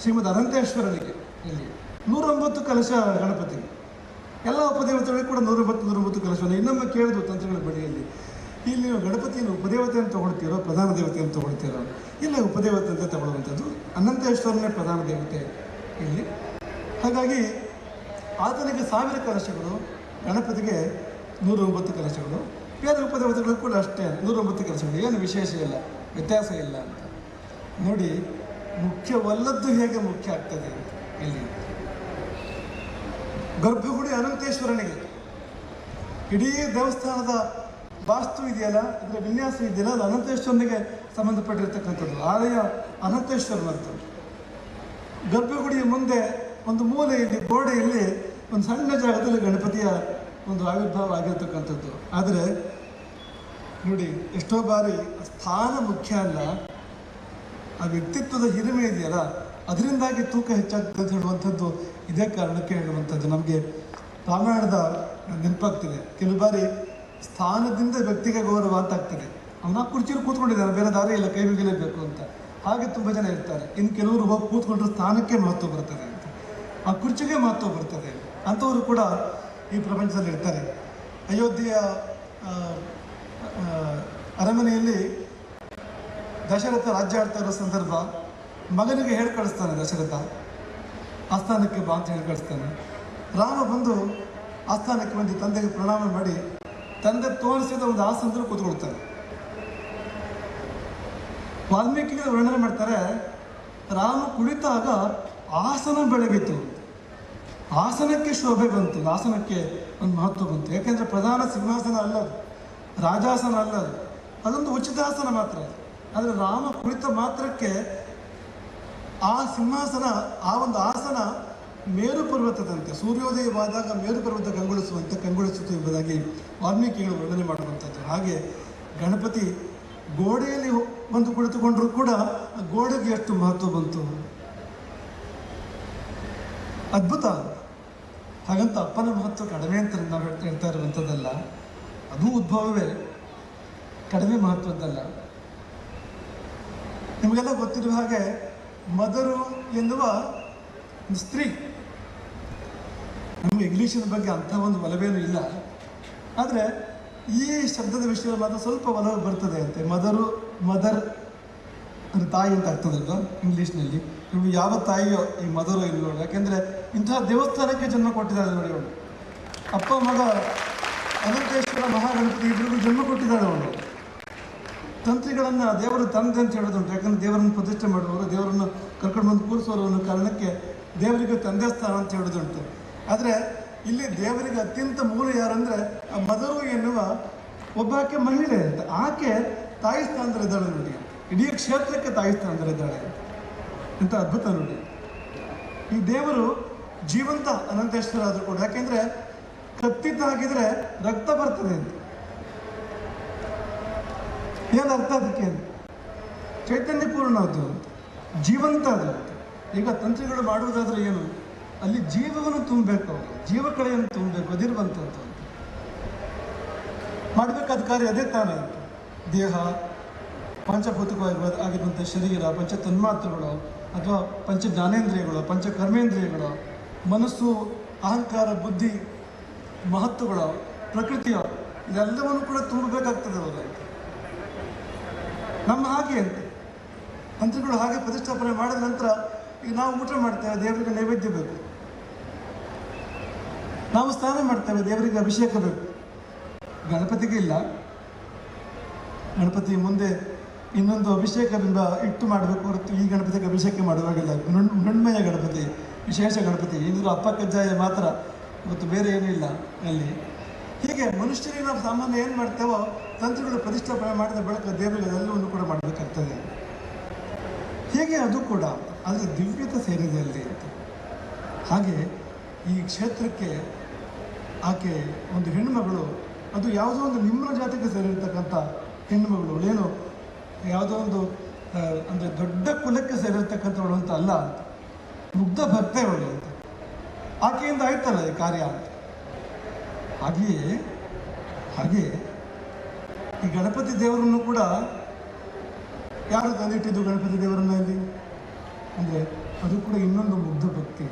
ಶ್ರೀಮದ್ ಅನಂತೇಶ್ವರನಿಗೆ, ಇಲ್ಲಿ 109 ಕಲಶ ಗಣಪತಿಗೆ. ಎಲ್ಲ ಉಪದೇವತೆಗಳಿಗೆ ಕೂಡ 109 ಕಲಶವನ್ನು. ಇನ್ನೊಮ್ಮೆ ಕೇಳಿದ್ವು ತಂತ್ರಿಗಳ ಬಳಿಯಲ್ಲಿ, ಇಲ್ಲಿ ನೀವು ಗಣಪತಿಯನ್ನು ಉಪದೇವತೆಯನ್ನು ತೊಗೊಳ್ತೀರೋ ಪ್ರಧಾನ ದೇವತೆಯನ್ನು ತೊಗೊಳ್ತೀರೋ? ಇಲ್ಲ, ಉಪದೇವತೆ ಅಂತ ತಗೊಳ್ಳುವಂಥದ್ದು. ಅನಂತೇಶ್ವರನೇ ಪ್ರಧಾನ ದೇವತೆ ಇಲ್ಲಿ. ಹಾಗಾಗಿ ಆತನಿಗೆ 1000 ಕಲಶಗಳು, ಗಣಪತಿಗೆ 109 ಕಲಶಗಳು. ಬೇರೆ ಉಪದೇವತೆಗಳು ಕೂಡ ಅಷ್ಟೇ 109 ಕಲಶಗಳು. ಏನು ವಿಶೇಷ ಇಲ್ಲ, ವ್ಯತ್ಯಾಸ ಇಲ್ಲ ಅಂತ ನೋಡಿ. ಮುಖ್ಯವಲ್ಲದ್ದು ಹೇಗೆ ಮುಖ್ಯ ಆಗ್ತದೆ ಇಲ್ಲಿ. ಗರ್ಭಗುಡಿ ಅನಂತೇಶ್ವರನಿಗೆ, ಇಡೀ ದೇವಸ್ಥಾನದ ವಾಸ್ತು ಇದೆಯಲ್ಲ, ಅದರ ವಿನ್ಯಾಸ ಇದೆಯಲ್ಲ, ಅದು ಅನಂತೇಶ್ವರನಿಗೆ ಸಂಬಂಧಪಟ್ಟಿರ್ತಕ್ಕಂಥದ್ದು. ಆಲಯ ಅನಂತೇಶ್ವರನದ್ದು. ಗರ್ಭಗುಡಿಯ ಮುಂದೆ ಒಂದು ಮೂಲೆಯಲ್ಲಿ ಗೋಡೆಯಲ್ಲಿ ಒಂದು ಸಣ್ಣ ಜಾಗದಲ್ಲಿ ಗಣಪತಿಯ ಒಂದು ಆವಿರ್ಭಾವ ಆಗಿರ್ತಕ್ಕಂಥದ್ದು. ಆದರೆ ನೋಡಿ, ಎಷ್ಟೋ ಬಾರಿ ಸ್ಥಾನ ಮುಖ್ಯ ಅಲ್ಲ, ಆ ವ್ಯಕ್ತಿತ್ವದ ಹಿರಿಮೆ ಇದೆಯಲ್ಲ, ಅದರಿಂದಾಗಿ ತೂಕ ಹೆಚ್ಚಾಗ್ತದೆ ಅಂತ ಹೇಳುವಂಥದ್ದು ಇದೇ ಕಾರಣಕ್ಕೆ ಹೇಳುವಂಥದ್ದು. ನಮಗೆ ರಾಮಾಯಣದ ನೆನಪಾಗ್ತಿದೆ. ಕೆಲವು ಬಾರಿ ಸ್ಥಾನದಿಂದ ವ್ಯಕ್ತಿಗೆ ಗೌರವ ಅಂತ ಆಗ್ತದೆ. ಅವನ ಕುರ್ಚಿಯಲ್ಲಿ ಕೂತ್ಕೊಂಡಿದ್ದಾನೆ, ಬೇರೆ ದಾರಿ ಇಲ್ಲ, ಕೈ ಮುಗಿಲೇಬೇಕು ಅಂತ. ಹಾಗೆ ತುಂಬ ಜನ ಇರ್ತಾರೆ. ಇನ್ನು ಕೆಲವರು ಹೋಗಿ ಕೂತ್ಕೊಂಡ್ರೆ ಸ್ಥಾನಕ್ಕೆ ಮಹತ್ವ ಬರ್ತದೆ ಅಂತ, ಆ ಕುರ್ಚಿಗೆ ಮಹತ್ವ ಬರ್ತದೆ ಅಂಥವರು ಕೂಡ ಈ ಪ್ರಪಂಚದಲ್ಲಿ ಇರ್ತಾರೆ. ಅಯೋಧ್ಯೆಯ ಅರಮನೆಯಲ್ಲಿ ದಶರಥ ರಾಜ್ಯ ಆಡ್ತಾ ಇರೋ ಸಂದರ್ಭ, ಮಗನಿಗೆ ಹೇಳಿ ಕಳಿಸ್ತಾನೆ ದಶರಥ, ಆಸ್ಥಾನಕ್ಕೆ ಬಾ ಅಂತ ಹೇಳಿ ಕಳಿಸ್ತಾನೆ. ರಾಮ ಬಂದು ಆಸ್ಥಾನಕ್ಕೆ ಬಂದು ತಂದೆಗೆ ಪ್ರಣಾಮ ಮಾಡಿ ತಂದೆ ತೋರಿಸಿದ ಒಂದು ಆಸನದಲ್ಲಿ ಕೂತ್ಕೊಳ್ತಾನೆ. ವಾಲ್ಮೀಕಿಗಳು ವರ್ಣನೆ ಮಾಡ್ತಾರೆ, ರಾಮ ಕುಳಿತಾಗ ಆಸನ ಬೆಳಗಿತು, ಆಸನಕ್ಕೆ ಶೋಭೆ ಬಂತು, ಆಸನಕ್ಕೆ ಒಂದು ಮಹತ್ವ ಬಂತು. ಯಾಕೆಂದರೆ ಪ್ರಧಾನ ಸಿಂಹಾಸನ ಅಲ್ಲದು, ರಾಜಾಸನ ಅಲ್ಲದು, ಅದೊಂದು ಉಚಿತಾಸನ ಮಾತ್ರ. ಆದರೆ ರಾಮ ಕುಳಿತ ಮಾತ್ರಕ್ಕೆ ಆ ಸಿಂಹಾಸನ, ಆ ಒಂದು ಆಸನ ಮೇರು ಪರ್ವತದಂತೆ, ಸೂರ್ಯೋದಯವಾದಾಗ ಮೇರು ಪರ್ವತ ಕಂಗೊಳಿಸಿತು ಎಂಬುದಾಗಿ ವಾಲ್ಮೀಕಿಗಳು ವರ್ಣನೆ ಮಾಡುವಂಥದ್ದು. ಹಾಗೆ ಗಣಪತಿ ಗೋಡೆಯಲ್ಲಿ ಬಂದು ಕುಳಿತುಕೊಂಡ್ರೂ ಕೂಡ ಆ ಗೋಡೆಗೆ ಎಷ್ಟು ಮಹತ್ವ ಬಂತು, ಅದ್ಭುತ. ಹಾಗಂತ ಅಪ್ಪನ ಮಹತ್ವ ಕಡಿಮೆ ಅಂತ ನಾವು ಹೇಳ್ತಾ ಇರುವಂಥದ್ದಲ್ಲ, ಅದು ಉದ್ಭವವೇ, ಕಡಿಮೆ ಮಹತ್ವದ್ದಲ್ಲ. ನಿಮಗೆಲ್ಲ ಗೊತ್ತಿರುವ ಹಾಗೆ ಮದರು ಎನ್ನುವ ಒಂದು ಸ್ತ್ರೀ, ನಮಗೆ ಇಂಗ್ಲೀಷಿನ ಬಗ್ಗೆ ಅಂಥ ಒಂದು ಒಲವೇನೂ ಇಲ್ಲ, ಆದರೆ ಈ ಶಬ್ದದ ವಿಷಯ ಮಾತ್ರ ಸ್ವಲ್ಪ ಒಲವು ಬರ್ತದೆ ಅಂತೆ. ಮದರ್ ಅಂದರೆ ತಾಯಿ ಅಂತ ಆಗ್ತದಲ್ವ ಇಂಗ್ಲೀಷ್ನಲ್ಲಿ. ನೀವು ಯಾವ ತಾಯಿಯೋ ಈ ಮದರು ಇಲ್ಲಿ ನೋಡಿ, ಯಾಕೆಂದರೆ ಇಂತಹ ದೇವಸ್ಥಾನಕ್ಕೆ ಜನ್ಮ ಕೊಟ್ಟಿದ್ದಾಳೆ ನೋಡಿ ಅವಳು. ಅಪ್ಪ ಮಗ ಅನಂತೇಶ್ವರ ಮಹಾಗಣಪತಿ ಇಬ್ಬರಿಗೂ ಜನ್ಮ ಕೊಟ್ಟಿದ್ದಾಳೆ ಅವಳು. ತಂತ್ರಿಗಳನ್ನು ದೇವರು ತಂದೆ ಅಂತ ಹೇಳೋದುಂಟು. ಯಾಕಂದರೆ ದೇವರನ್ನು ಪ್ರತಿಷ್ಠೆ ಮಾಡುವವರು, ದೇವರನ್ನು ಕರ್ಕೊಂಡು ಬಂದು ಕೂರಿಸೋರು ಅನ್ನೋ ಕಾರಣಕ್ಕೆ ದೇವರಿಗೆ ತಂದೆ ಸ್ಥಾನ ಅಂತ ಹೇಳೋದುಂಟು. ಆದರೆ ಇಲ್ಲಿ ದೇವರಿಗೆ ಅತ್ಯಂತ ಮೂಲ ಯಾರಂದರೆ ಆ ಮದರು ಎನ್ನುವ ಒಬ್ಬಾಕೆ ಮಹಿಳೆ ಅಂತ, ಆಕೆ ತಾಯಿ ಸ್ಥಾನದಲ್ಲಿದ್ದಾಳೆ ನೋಡಿ. ಇಡೀ ಕ್ಷೇತ್ರಕ್ಕೆ ತಾಯಿ ಸ್ಥಾನದಲ್ಲಿದ್ದಾಳೆ. ಎಂಥ ಅದ್ಭುತ ನೋಡಿ. ಈ ದೇವರು ಜೀವಂತ ಅನಂತೇಶ್ವರ ಆದರೂ ಕೂಡ, ಯಾಕೆಂದರೆ ಕತ್ತಿ ತಾಗಿದ್ರೆ ರಕ್ತ ಬರ್ತದೆ ಅಂತ. ಏನು ಅರ್ಥ ಅದಕ್ಕೆ? ಚೈತನ್ಯಪೂರ್ಣ ಅದು, ಜೀವಂತ ಅದು. ಈಗ ತಂತ್ರಿಗಳು ಮಾಡುವುದಾದ್ರೆ ಏನು, ಅಲ್ಲಿ ಜೀವವನ್ನು ತುಂಬಬೇಕು, ಅವರು ಜೀವಕಳೆಯನ್ನು ತುಂಬಬೇಕು, ಅದಿರುವಂಥದ್ದು ಮಾಡಬೇಕಾದ ಕಾರ್ಯ ಅದೇ ತಾನೇ. ದೇಹ, ಪಂಚಭೂತವಾಗಿರುವಂಥ ಶರೀರ, ಪಂಚ ತನ್ಮಾತ್ರಗಳು ಅಥವಾ ಪಂಚ ಜ್ಞಾನೇಂದ್ರಿಯಗಳು, ಪಂಚ ಕರ್ಮೇಂದ್ರಿಯಗಳು, ಮನಸ್ಸು, ಅಹಂಕಾರ, ಬುದ್ಧಿ, ಮಹತ್ವಗಳು, ಪ್ರಕೃತಿಯ ಇದೆಲ್ಲವನ್ನು ಕೂಡ ತುಂಬಬೇಕಾಗ್ತದೆ ಅವರು. ನಮ್ಮ ಹಾಗೆ ಅಂತ ತಂತ್ರಿಗಳು ಹಾಗೆ ಪ್ರತಿಷ್ಠಾಪನೆ ಮಾಡಿದ ನಂತರ ಈಗ ನಾವು ಊಟ ಮಾಡ್ತೇವೆ, ದೇವರಿಗೆ ನೈವೇದ್ಯ ಬೇಕು. ನಾವು ಸ್ನಾನ ಮಾಡ್ತೇವೆ, ದೇವರಿಗೆ ಅಭಿಷೇಕ ಬೇಕು. ಗಣಪತಿಗೆ ಇಲ್ಲ. ಗಣಪತಿ ಮುಂದೆ ಇನ್ನೊಂದು ಅಭಿಷೇಕ ಬಿಂಬ ಇಟ್ಟು ಮಾಡಬೇಕು ಹೊರತು ಈ ಗಣಪತಿಗೆ ಅಭಿಷೇಕ ಮಾಡುವಾಗಿಲ್ಲ. ಮೃಣ್ಮಯ ಗಣಪತಿ, ವಿಶೇಷ ಗಣಪತಿ. ಇದ್ರ ಅಪ್ಪ ಕಜ್ಜಾಯ ಮಾತ್ರ, ಇವತ್ತು ಬೇರೆ ಏನೂ ಇಲ್ಲ ಅಲ್ಲಿ. ಹೀಗೆ ಮನುಷ್ಯರಿಗೆ ನಾವು ಸಾಮಾನ್ಯ ಏನು ಮಾಡ್ತೇವೋ ತಂತ್ರಗಳು ಪ್ರತಿಷ್ಠಾಪನೆ ಮಾಡಿದ ಬಳಿಕ ದೇವರಿಗೆ ಅದೆಲ್ಲವನ್ನು ಕೂಡ ಮಾಡಬೇಕಾಗ್ತದೆ. ಹೀಗೆ ಅದು ಕೂಡ ಆದರೆ ದಿವ್ಯತೆ ಸೇರಿದೆ ಅಲ್ಲಿ ಅಂತ. ಹಾಗೆ ಈ ಕ್ಷೇತ್ರಕ್ಕೆ ಆಕೆ ಒಂದು ಹೆಣ್ಣುಮಗಳು, ಅದು ಯಾವುದೋ ಒಂದು ನಿಮ್ನ ಜಾತಿಗೆ ಸೇರಿರ್ತಕ್ಕಂಥ ಹೆಣ್ಣುಮಗಳು, ಏನು ಯಾವುದೋ ಒಂದು ಅಂದರೆ ದೊಡ್ಡ ಕುಲಕ್ಕೆ ಸೇರಿರ್ತಕ್ಕಂಥವಳು ಅಂತ ಅಲ್ಲ ಅಂತ, ಮುಗ್ಧ ಭಕ್ತೆಯವಳು ಅಂತ. ಆಕೆಯಿಂದ ಆಯ್ತಲ್ಲ ಈ ಕಾರ್ಯ ಅಂತ. ಹಾಗೆಯೇ ಈ ಗಣಪತಿ ದೇವರನ್ನು ಕೂಡ ಯಾರು ತಂದಿಟ್ಟಿದ್ದು ಗಣಪತಿ ದೇವರನ್ನ ಇಲ್ಲಿ ಅಂದರೆ ಅದು ಕೂಡ ಇನ್ನೊಂದು ಮುಗ್ಧ ಭಕ್ತಿ.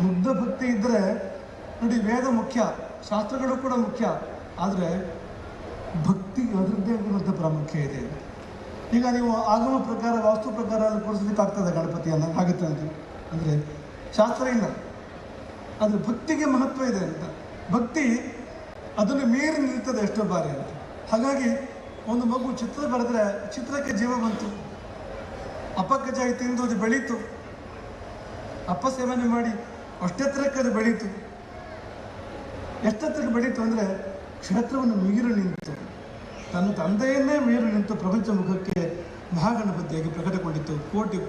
ಮುಗ್ಧ ಭಕ್ತಿ ಇದ್ದರೆ ನೋಡಿ, ವೇದ ಮುಖ್ಯ, ಶಾಸ್ತ್ರಗಳು ಕೂಡ ಮುಖ್ಯ, ಆದರೆ ಭಕ್ತಿಗೆ ಅದರದ್ದೇ ಆಗಿರುವಂಥ ಪ್ರಾಮುಖ್ಯ ಇದೆ. ಈಗ ನೀವು ಆಗಮ ಪ್ರಕಾರ, ವಾಸ್ತು ಪ್ರಕಾರ ಅಲ್ಲಿ ಕೂರಿಸ್ಲಿಕ್ಕೆ ಆಗ್ತದೆ ಗಣಪತಿಯನ್ನು, ಆಗುತ್ತೆ ಅಂತ ಅಂದರೆ ಶಾಸ್ತ್ರ ಇಲ್ಲ. ಆದರೆ ಭಕ್ತಿಗೆ ಮಹತ್ವ ಇದೆ ಅಂತ. ಭಕ್ತಿ ಅದನ್ನು ಮೀರಿ ನಿಲ್ತದೆ ಎಷ್ಟೋ ಬಾರಿ ಅಂತ. ಹಾಗಾಗಿ ಒಂದು ಮಗು ಚಿತ್ರ ಬರೆದ್ರೆ ಚಿತ್ರಕ್ಕೆ ಜೀವ ಬಂತು, ಅಪ್ಪಕ್ಕಜಾಯಿ ತಿಂದು ಅದು ಬೆಳೀತು, ಅಪ್ಪ ಸೇವನೆ ಮಾಡಿ ಅಷ್ಟೆತ್ತರಕ್ಕೆ ಅದು ಬೆಳೀತು. ಎಷ್ಟೆತ್ತರಕ್ಕೆ ಬೆಳೀತು ಅಂದರೆ ಕ್ಷೇತ್ರವನ್ನು ಮೀರಿ ನಿಂತು, ತನ್ನ ತಂದೆಯನ್ನೇ ಮೀರಿ ನಿಂತು ಪ್ರಪಂಚ ಮುಖಕ್ಕೆ ಮಹಾಗಣಪತಿಯಾಗಿ ಪ್ರಕಟಗೊಂಡಿತ್ತು.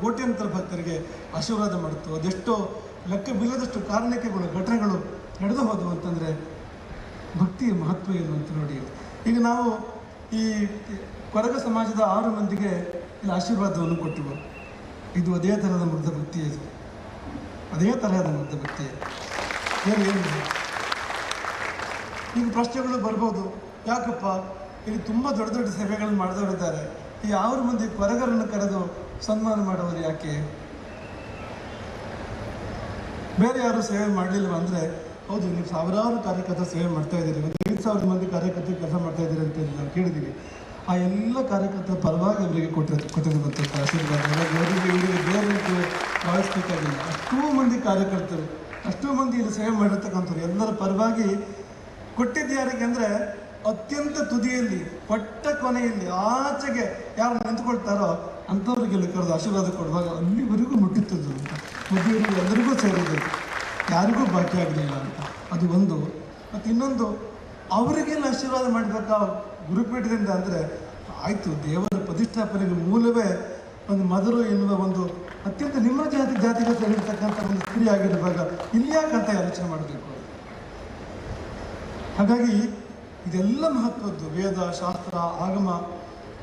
ಕೋಟ್ಯಂತರ ಭಕ್ತರಿಗೆ ಆಶೀರ್ವಾದ ಮಾಡಿತ್ತು. ಅದೆಷ್ಟೋ ಲೆಕ್ಕವಿಲ್ಲದಷ್ಟು ಕಾರಣಕೆಗಳು, ಘಟನೆಗಳು ನಡೆದು ಹೋದವು ಅಂತಂದರೆ ಭಕ್ತಿಯ ಮಹತ್ವ ಏನು ಅಂತ ನೋಡಿ. ಈಗ ನಾವು ಈ ಕೊರಗ ಸಮಾಜದ 6 ಮಂದಿಗೆ ಇಲ್ಲಿ ಆಶೀರ್ವಾದವನ್ನು ಕೊಟ್ಟೆವು. ಇದು ಅದೇ ಥರದ ಮುಗ್ಧ ಭಕ್ತಿ, ಇದು ಅದೇ ತರಹದ ಮುಗ್ಧ ಭಕ್ತಿ. ಏನು ಈಗ ಪ್ರಶ್ನೆಗಳು ಬರ್ಬೋದು, ಯಾಕಪ್ಪ ಇಲ್ಲಿ ತುಂಬ ದೊಡ್ಡ ದೊಡ್ಡ ಸೇವೆಗಳನ್ನು ಮಾಡಿದವರಿದ್ದಾರೆ, ಈ 6 ಮಂದಿ ಕೊರಗರನ್ನು ಕರೆದು ಸನ್ಮಾನ ಮಾಡೋರು ಯಾಕೆ? ಬೇರೆ ಯಾರು ಸೇವೆ ಮಾಡಲಿಲ್ವ ಅಂದರೆ, ಹೌದು, ನೀವು ಸಾವಿರಾರು ಕಾರ್ಯಕರ್ತರು ಸೇವೆ ಮಾಡ್ತಾ ಇದ್ದೀರಿ, ಒಂದು 5,000 ಮಂದಿ ಕಾರ್ಯಕರ್ತರು ಕೆಲಸ ಮಾಡ್ತಾ ಇದ್ದೀರಿ ಅಂತ ನಾವು ಕೇಳಿದ್ದೀವಿ. ಆ ಎಲ್ಲ ಕಾರ್ಯಕರ್ತರ ಪರವಾಗಿ ಅವರಿಗೆ ಕೊಟ್ಟಿರುವಂಥ ಆಶೀರ್ವಾದ ಇವರಿಗೆ ಬೇರೆ ಭಾವಿಸ್ಬೇಕಾಗಿಲ್ಲ. ಅಷ್ಟೂ ಮಂದಿ ಕಾರ್ಯಕರ್ತರು, ಅಷ್ಟೂ ಮಂದಿ ಇಲ್ಲಿ ಸೇವೆ ಮಾಡಿರ್ತಕ್ಕಂಥವ್ರು ಎಲ್ಲರ ಪರವಾಗಿ ಕೊಟ್ಟಿದ್ದು ಯಾರಿಗೆ ಅಂದರೆ, ಅತ್ಯಂತ ತುದಿಯಲ್ಲಿ, ಕೊಟ್ಟ ಕೊನೆಯಲ್ಲಿ ಆಚೆಗೆ ಯಾರು ನಿಂತ್ಕೊಳ್ತಾರೋ ಅಂಥವ್ರಿಗೆ ಇಲ್ಲಿ ಕರೆದು ಆಶೀರ್ವಾದ ಕೊಡುವಾಗ ಅಲ್ಲಿವರೆಗೂ ಮುಟ್ಟಿತ್ತದು ಅಂತ. ಮದುವೆಯವರು ಎಲ್ಲರಿಗೂ ಸೇರಿದ್ದು, ಯಾರಿಗೂ ಬಾಕಿ ಆಗಲಿಲ್ಲ ಅಂತ. ಅದು ಒಂದು. ಮತ್ತು ಇನ್ನೊಂದು, ಅವರಿಗೆಲ್ಲ ಆಶೀರ್ವಾದ ಮಾಡಬೇಕಾ ಗುರುಪೀಠದಿಂದ ಅಂದರೆ, ಆಯಿತು, ದೇವರ ಪ್ರತಿಷ್ಠಾಪನೆಗೆ ಮೂಲವೇ ಒಂದು ಮದರು ಎನ್ನುವ ಒಂದು ಅತ್ಯಂತ ನಿಮ್ಮ ಜಾತಿಗೆ ಸೇರಿರ್ತಕ್ಕಂಥ ಒಂದು ಸ್ತ್ರೀ ಆಗಿರುವಾಗ ಇಲ್ಲಿ ಯಾಕಂತ ಆಲೋಚನೆ ಮಾಡಬೇಕು. ಹಾಗಾಗಿ ಇದೆಲ್ಲ ಮಹತ್ವದ್ದು. ವೇದ, ಶಾಸ್ತ್ರ, ಆಗಮ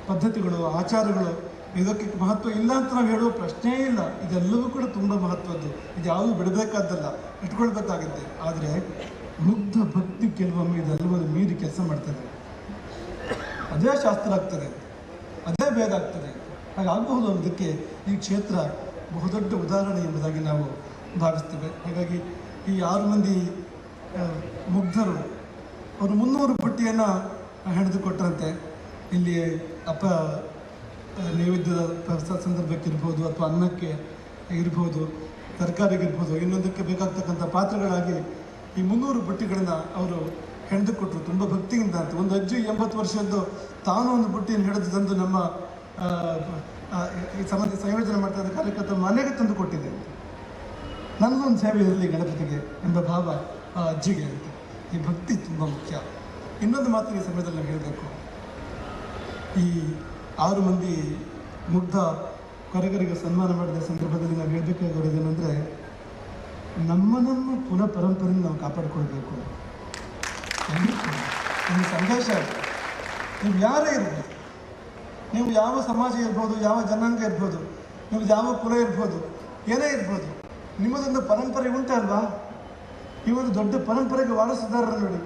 ಪದ್ಧತಿಗಳು, ಆಚಾರಗಳು, ಇದಕ್ಕೆ ಮಹತ್ವ ಇಲ್ಲ ಅಂತ ನಾವು ಹೇಳುವ ಪ್ರಶ್ನೆಯೇ ಇಲ್ಲ. ಇದೆಲ್ಲವೂ ಕೂಡ ತುಂಬ ಮಹತ್ವದ್ದು. ಇದು ಯಾವುದು ಬಿಡಬೇಕಾದ್ದಲ್ಲ, ಇಟ್ಕೊಳ್ಬೇಕಾಗುತ್ತೆ. ಆದರೆ ಮುಗ್ಧ ಭಕ್ತಿ ಕೆಲವೊಮ್ಮೆ ಇದೆಲ್ಲವನ್ನು ಮೀರಿ ಕೆಲಸ ಮಾಡ್ತದೆ. ಅದೇ ಶಾಸ್ತ್ರ ಆಗ್ತದೆ, ಅದೇ ವೇದ ಆಗ್ತದೆ. ಹಾಗಾಗಬಹುದು ಅನ್ನೋದಕ್ಕೆ ಈ ಕ್ಷೇತ್ರ ಬಹುದೊಡ್ಡ ಉದಾಹರಣೆ ಎಂಬುದಾಗಿ ನಾವು ಭಾವಿಸ್ತೇವೆ. ಹಾಗಾಗಿ ಈ 6 ಮಂದಿ ಮುಗ್ಧರು ಅವರು 300 ಬುಟ್ಟಿಯನ್ನು ಹೆಣೆದು ಕೊಟ್ಟರಂತೆ. ಇಲ್ಲಿ ಅಪ್ಪ ನೈವೇದ್ಯದ ಸಂದರ್ಭಕ್ಕೆ ಇರ್ಬೋದು, ಅಥವಾ ಅನ್ನಕ್ಕೆ ಇರ್ಬೋದು, ತರಕಾರಿಗಿರ್ಬೋದು, ಇನ್ನೊಂದಕ್ಕೆ ಬೇಕಾಗ್ತಕ್ಕಂಥ ಪಾತ್ರೆಗಳಾಗಿ ಈ 300 ಬುಟ್ಟಿಗಳನ್ನು ಅವರು ಹೆಣೆದು ಕೊಟ್ಟರು ತುಂಬ ಭಕ್ತಿಯಿಂದ ಅಂತ. ಒಂದು ಅಜ್ಜಿ 80 ವರ್ಷದ್ದು ತಾನು ಒಂದು ಬುಟ್ಟಿಯನ್ನು ಹಿಡಿದು ತಂದು ನಮ್ಮ ಈ ಸಂಯೋಜನೆ ಮಾಡ್ತಾ ಇದ್ದ ಕಾರ್ಯಕರ್ತ ಮನೆಗೆ ತಂದು ಕೊಟ್ಟಿದೆ ಅಂತ. ನನಗೊಂದು ಸೇವೆ ಇರಲಿ ಗಣಪತಿಗೆ ಎಂಬ ಭಾವ ಆ ಅಜ್ಜಿಗೆ ಅಂತ. ಈ ಭಕ್ತಿ ತುಂಬ ಮುಖ್ಯ. ಇನ್ನೊಂದು ಮಾತು ಈ ಸಮಯದಲ್ಲಿ ನಾವು ಹೇಳಬೇಕು, ಈ 6 ಮಂದಿ ಮುಗ್ಧ ಕೊರಗರಿಗೆ ಸನ್ಮಾನ ಮಾಡಿದ ಸಂದರ್ಭದಲ್ಲಿ ನಾವು ಹೇಳಬೇಕಾಗಿರೋದೇನೆಂದರೆ, ನಮ್ಮ ಕುಲ ಪರಂಪರೆಯನ್ನು ನಾವು ಕಾಪಾಡಿಕೊಳ್ಬೇಕು. ನಿಮ್ಮ ಸಂದೇಶ ನೀವು ಯಾರೇ ಇರ್ಬೋದು, ನೀವು ಯಾವ ಸಮಾಜ ಇರ್ಬೋದು, ಯಾವ ಜನಾಂಗ ಇರ್ಬೋದು, ನೀವು ಯಾವ ಕುಲ ಇರ್ಬೋದು, ಏನೇ ಇರ್ಬೋದು, ನಿಮ್ಮದೊಂದು ಪರಂಪರೆ ಉಂಟಲ್ವಾ? ಈ ಒಂದು ದೊಡ್ಡ ಪರಂಪರೆಗೆ ವಾರಸುದಾರರು ನೋಡಿ,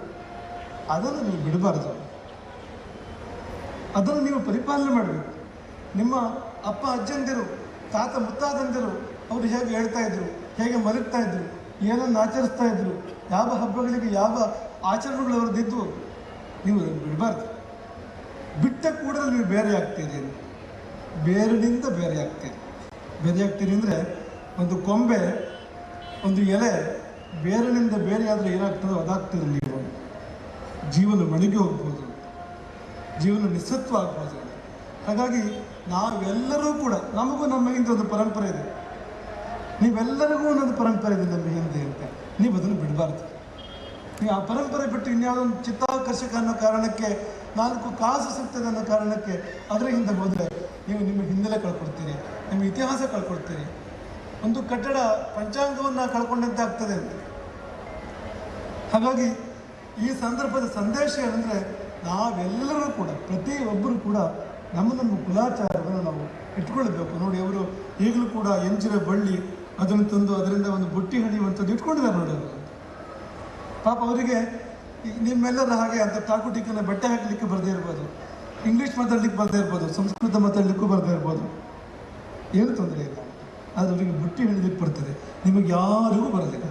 ಅದನ್ನು ನೀವು ಬಿಡಬಾರ್ದು. ಅದನ್ನು ನೀವು ಪರಿಪಾಲನೆ ಮಾಡಬೇಕು. ನಿಮ್ಮ ಅಪ್ಪ ಅಜ್ಜಂದಿರು, ತಾತ ಮುತ್ತಾದಂದಿರು ಅವರು ಹೇಗೆ ಹೇಳ್ತಾ ಇದ್ರು, ಹೇಗೆ ಮಲಗ್ತಾ ಇದ್ರು, ಏನನ್ನು ಆಚರಿಸ್ತಾ ಇದ್ರು, ಯಾವ ಹಬ್ಬಗಳಿಗೆ ಯಾವ ಆಚರಣೆಗಳು ಅವ್ರದ್ದಿದ್ವು, ನೀವು ಬಿಡಬಾರ್ದು. ಬಿಟ್ಟ ಕೂಡಲೇ ನೀವು ಬೇರೆ ಆಗ್ತೀರಿ, ಬೇರಿನಿಂದ ಬೇರೆ ಆಗ್ತೀರಿ ಅಂದರೆ ಒಂದು ಕೊಂಬೆ, ಒಂದು ಎಲೆ ಬೇರಿನಿಂದ ಬೇರೆ ಆದರೆ ಏನಾಗ್ತದೋ ಅದಾಗ್ತೀರಿ. ನೀವು ಜೀವನ ಮಣಿಗೆ ಹೋಗ್ಬೋದು, ಜೀವನ ನಿಸ್ಸತ್ವ ಆಗ್ಬೋದು. ಹಾಗಾಗಿ ನಾವೆಲ್ಲರೂ ಕೂಡ, ನಮಗೂ ನಮ್ಮ ಹಿಂದೆ ಒಂದು ಪರಂಪರೆ ಇದೆ, ನೀವೆಲ್ಲರಿಗೂ ಒಂದೊಂದು ಪರಂಪರೆ ಇದೆ ನಮ್ಮ ಹಿಂದೆ ಅಂತ. ನೀವು ಅದನ್ನು ಬಿಡಬಾರ್ದು. ನೀವು ಆ ಪರಂಪರೆ ಬಿಟ್ಟು ಇನ್ಯಾವುದೋ ಒಂದು ಚಿತ್ತಾಕರ್ಷಕ ಅನ್ನೋ ಕಾರಣಕ್ಕೆ, 4 ಕಾಸು ಸಿಗ್ತದೆ ಅನ್ನೋ ಕಾರಣಕ್ಕೆ ಅದರ ಹಿಂದೆ ಹೋದರೆ ನೀವು ನಿಮ್ಮ ಹಿನ್ನೆಲೆ ಕಳ್ಕೊಳ್ತೀರಿ, ನಿಮ್ಮ ಇತಿಹಾಸ ಕಳ್ಕೊಳ್ತೀರಿ. ಒಂದು ಕಟ್ಟಡ ಪಂಚಾಂಗವನ್ನು ಕಳ್ಕೊಂಡಂತೆ ಆಗ್ತದೆ ಅಂತ. ಹಾಗಾಗಿ ಈ ಸಂದರ್ಭದ ಸಂದೇಶ ಏನಂದರೆ, ನಾವೆಲ್ಲರೂ ಕೂಡ, ಪ್ರತಿಯೊಬ್ಬರು ಕೂಡ ನಮ್ಮ ಕುಲಾಚಾರವನ್ನು ನಾವು ಇಟ್ಕೊಳ್ಬೇಕು. ನೋಡಿ, ಅವರು ಈಗಲೂ ಕೂಡ ಎಂಜಿನ ಬಳ್ಳಿ ಅದನ್ನು ತಂದು ಅದರಿಂದ ಒಂದು ಬುಟ್ಟಿ ಹಣಿಯುವಂಥದ್ದು ಇಟ್ಕೊಂಡಿದ್ದಾರೆ ನೋಡಿ ಅವರು. ಪಾಪ ಅವರಿಗೆ ನಿಮ್ಮೆಲ್ಲರ ಹಾಗೆ ಅಂತ ಟಾಕುಟಿಕನ್ನು ಬಟ್ಟೆ ಹಾಕಲಿಕ್ಕೆ ಬರದೇ ಇರ್ಬೋದು, ಇಂಗ್ಲೀಷ್ ಮಾತಾಡ್ಲಿಕ್ಕೆ ಬರದೇ ಇರ್ಬೋದು, ಸಂಸ್ಕೃತ ಮಾತಾಡಲಿಕ್ಕೂ ಬರದೇ ಇರ್ಬೋದು, ಏನು ತೊಂದರೆ ಇಲ್ಲ. ಆದರೆ ಅವರಿಗೆ ಬುಟ್ಟಿ ಹಿಡಿಲಿಕ್ಕೆ ಬರ್ತದೆ, ನಿಮಗೆ ಯಾರಿಗೂ ಬರೋದಿಲ್ಲ.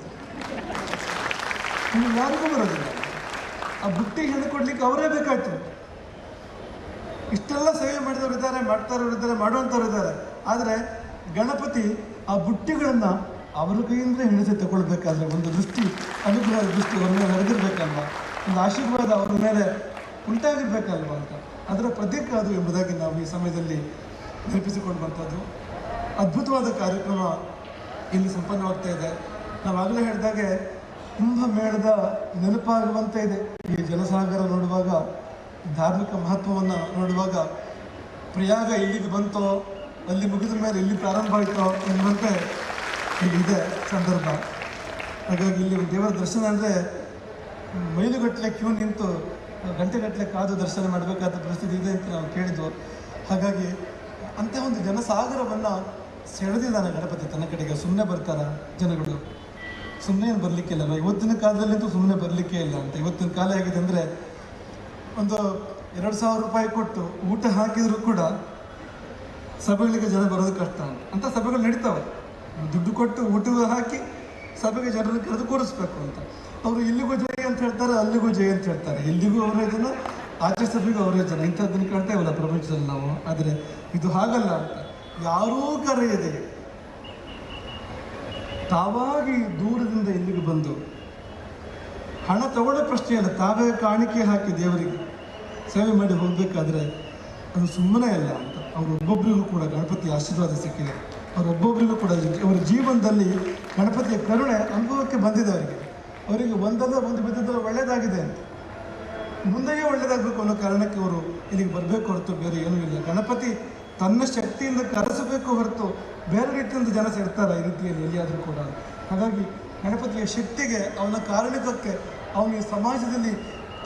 ಆ ಬುಟ್ಟಿ ಹೆಣ್ಕೊಡ್ಲಿಕ್ಕೆ ಅವರೇ ಬೇಕಾಯ್ತು. ಇಷ್ಟೆಲ್ಲ ಸೇವೆ ಮಾಡಿದವರು ಇದ್ದಾರೆ, ಮಾಡ್ತಾರವ್ರು ಇದ್ದಾರೆ, ಮಾಡುವಂಥವ್ರು ಇದ್ದಾರೆ. ಆದರೆ ಗಣಪತಿ ಆ ಬುಟ್ಟಿಗಳನ್ನು ಅವರ ಕೈಯಿಂದ ಹೆಣೆಸಿ ತಗೊಳ್ಬೇಕಾದ್ರೆ ಒಂದು ದೃಷ್ಟಿ, ಅನುಗ್ರಹದ ದೃಷ್ಟಿ ಅವ್ರ ಮೇಲೆ ನಡೆದಿರ್ಬೇಕಲ್ವ, ಒಂದು ಆಶೀರ್ವಾದ ಅವ್ರ ಮೇಲೆ ಉಂಟಾಗಿರ್ಬೇಕಲ್ವ ಅಂತ, ಅದರ ಪ್ರತೀಕ ಅದು ಎಂಬುದಾಗಿ ನಾವು ಈ ಸಮಯದಲ್ಲಿ ನೆನಪಿಸಿಕೊಳ್ಳುವಂಥದ್ದು. ಅದ್ಭುತವಾದ ಕಾರ್ಯಕ್ರಮ ಇಲ್ಲಿ ಸಂಪನ್ನವಾಗ್ತಾ ಇದೆ. ನಾವಾಗಲೇ ಹೇಳಿದಾಗೆ ಕುಂಭಮೇಳದ ನೆನಪಾಗುವಂತೆ ಇದೆ. ಈ ಜಲಸಾಗರ ನೋಡುವಾಗ, ಧಾರ್ಮಿಕ ಮಹತ್ವವನ್ನು ನೋಡುವಾಗ, ಪ್ರಯಾಗ ಇಲ್ಲಿಗೆ ಬಂತೋ, ಅಲ್ಲಿ ಮುಗಿದ ಮೇಲೆ ಇಲ್ಲಿ ಪ್ರಾರಂಭ ಆಯಿತೋ ಎನ್ನುವಂತೆ ಇದೆ ಸಂದರ್ಭ. ಹಾಗಾಗಿ ಇಲ್ಲಿ ದೇವರ ದರ್ಶನ ಅಂದರೆ ಮೈಲುಗಟ್ಟಲೆ ಕ್ಯೂ ನಿಂತು ಗಂಟೆಗಟ್ಟಲೆ ಕಾದು ದರ್ಶನ ಮಾಡಬೇಕಾದ ಪರಿಸ್ಥಿತಿ ಇದೆ ಅಂತ ನಾವು ಕೇಳಿದ್ವು. ಹಾಗಾಗಿ ಅಂತಹ ಒಂದು ಜನಸಾಗರವನ್ನು ಸೆಳೆದಿದ್ದಾನೆ ಗಣಪತಿ ತನ್ನ ಕಡೆಗೆ. ಸುಮ್ಮನೆ ಬರ್ತಾರ ಜನಗಳು? ಸುಮ್ಮನೆ ಏನು ಬರಲಿಕ್ಕಿಲ್ಲ. ಇವತ್ತಿನ ಕಾಲದಲ್ಲಂತೂ ಸುಮ್ಮನೆ ಬರಲಿಕ್ಕೆ ಇಲ್ಲ ಅಂತ. ಇವತ್ತಿನ ಕಾಲ ಹೇಗಿದೆ ಅಂದರೆ, ಒಂದು 2,000 ರೂಪಾಯಿ ಕೊಟ್ಟು ಊಟ ಹಾಕಿದರೂ ಕೂಡ ಸಭೆಗಳಿಗೆ ಜನ ಬರೋದು ಕಷ್ಟ ಅಂತ ಸಭೆಗಳು ನಡೀತಾವೆ. ದುಡ್ಡು ಕೊಟ್ಟು ಊಟ ಹಾಕಿ ಸಭೆಗೆ ಜನರನ್ನು ಕರೆದು ಕೂರಿಸ್ಬೇಕು ಅಂತ. ಅವರು ಇಲ್ಲಿಗೂ ಜಯ ಅಂತ ಹೇಳ್ತಾರೆ, ಅಲ್ಲಿಗೂ ಜಯ ಅಂತ ಹೇಳ್ತಾರೆ. ಇಲ್ಲಿಗೂ ಅವರೇ ಜನ, ಆಚೆ ಸಭೆಗೂ ಅವರೇ ಜನ. ಇಂಥದ್ದನ್ನು ಕಾಣ್ತಾ ಇವಲ್ಲ ಪ್ರಪಂಚದಲ್ಲಿ ನಾವು. ಆದರೆ ಇದು ಹಾಗಲ್ಲ ಅಂತ. ಯಾರೂ ಕರೆಯದೆ ತಾವಾಗಿ ದೂರದಿಂದ ಇಲ್ಲಿಗೆ ಬಂದು ಹಣ ತಗೊಳ್ಳೋ ಪ್ರಶ್ನೆ ಅಲ್ಲ, ತಾವೇ ಕಾಣಿಕೆ ಹಾಕಿ ದೇವರಿಗೆ ಸೇವೆ ಮಾಡಿ ಹೋಗಬೇಕಾದ್ರೆ ಅದು ಸುಮ್ಮನೆ ಅಲ್ಲ ಅಂತ. ಅವರೊಬ್ಬೊಬ್ಬರಿಗೂ ಕೂಡ ಗಣಪತಿ ಆಶೀರ್ವಾದ ಸಿಕ್ಕಿದೆ. ಅವರೊಬ್ಬೊಬ್ಬರಿಗೂ ಕೂಡ ಅವರ ಜೀವನದಲ್ಲಿ ಗಣಪತಿಯ ಕರುಣೆ ಅನುಭವಕ್ಕೆ ಬಂದಿದೆ. ಅವರಿಗೆ ಒಂದು ಬಿದ್ದದಲ್ಲಿ ಒಳ್ಳೆಯದಾಗಿದೆ ಅಂತ, ಮುಂದೆಯೇ ಒಳ್ಳೆಯದಾಗಬೇಕು ಅನ್ನೋ ಕಾರಣಕ್ಕೆ ಅವರು ಇಲ್ಲಿಗೆ ಬರಬೇಕು ಹೊರತು ಬೇರೆ ಏನೂ ಇಲ್ಲ. ಗಣಪತಿ ತನ್ನ ಶಕ್ತಿಯಿಂದ ಕರೆಸಬೇಕು ಹೊರತು ಬೇರೆ ರೀತಿಯಿಂದ ಜನ ಸೇರ್ತಾರೆ ಈ ರೀತಿಯಲ್ಲಿ ಎಲ್ಲಿಯಾದರೂ ಕೂಡ. ಹಾಗಾಗಿ ಗಣಪತಿಯ ಶಕ್ತಿಗೆ, ಅವನ ಕಾರಣಕ್ಕೆ, ಅವನ ಸಮಾಜದಲ್ಲಿ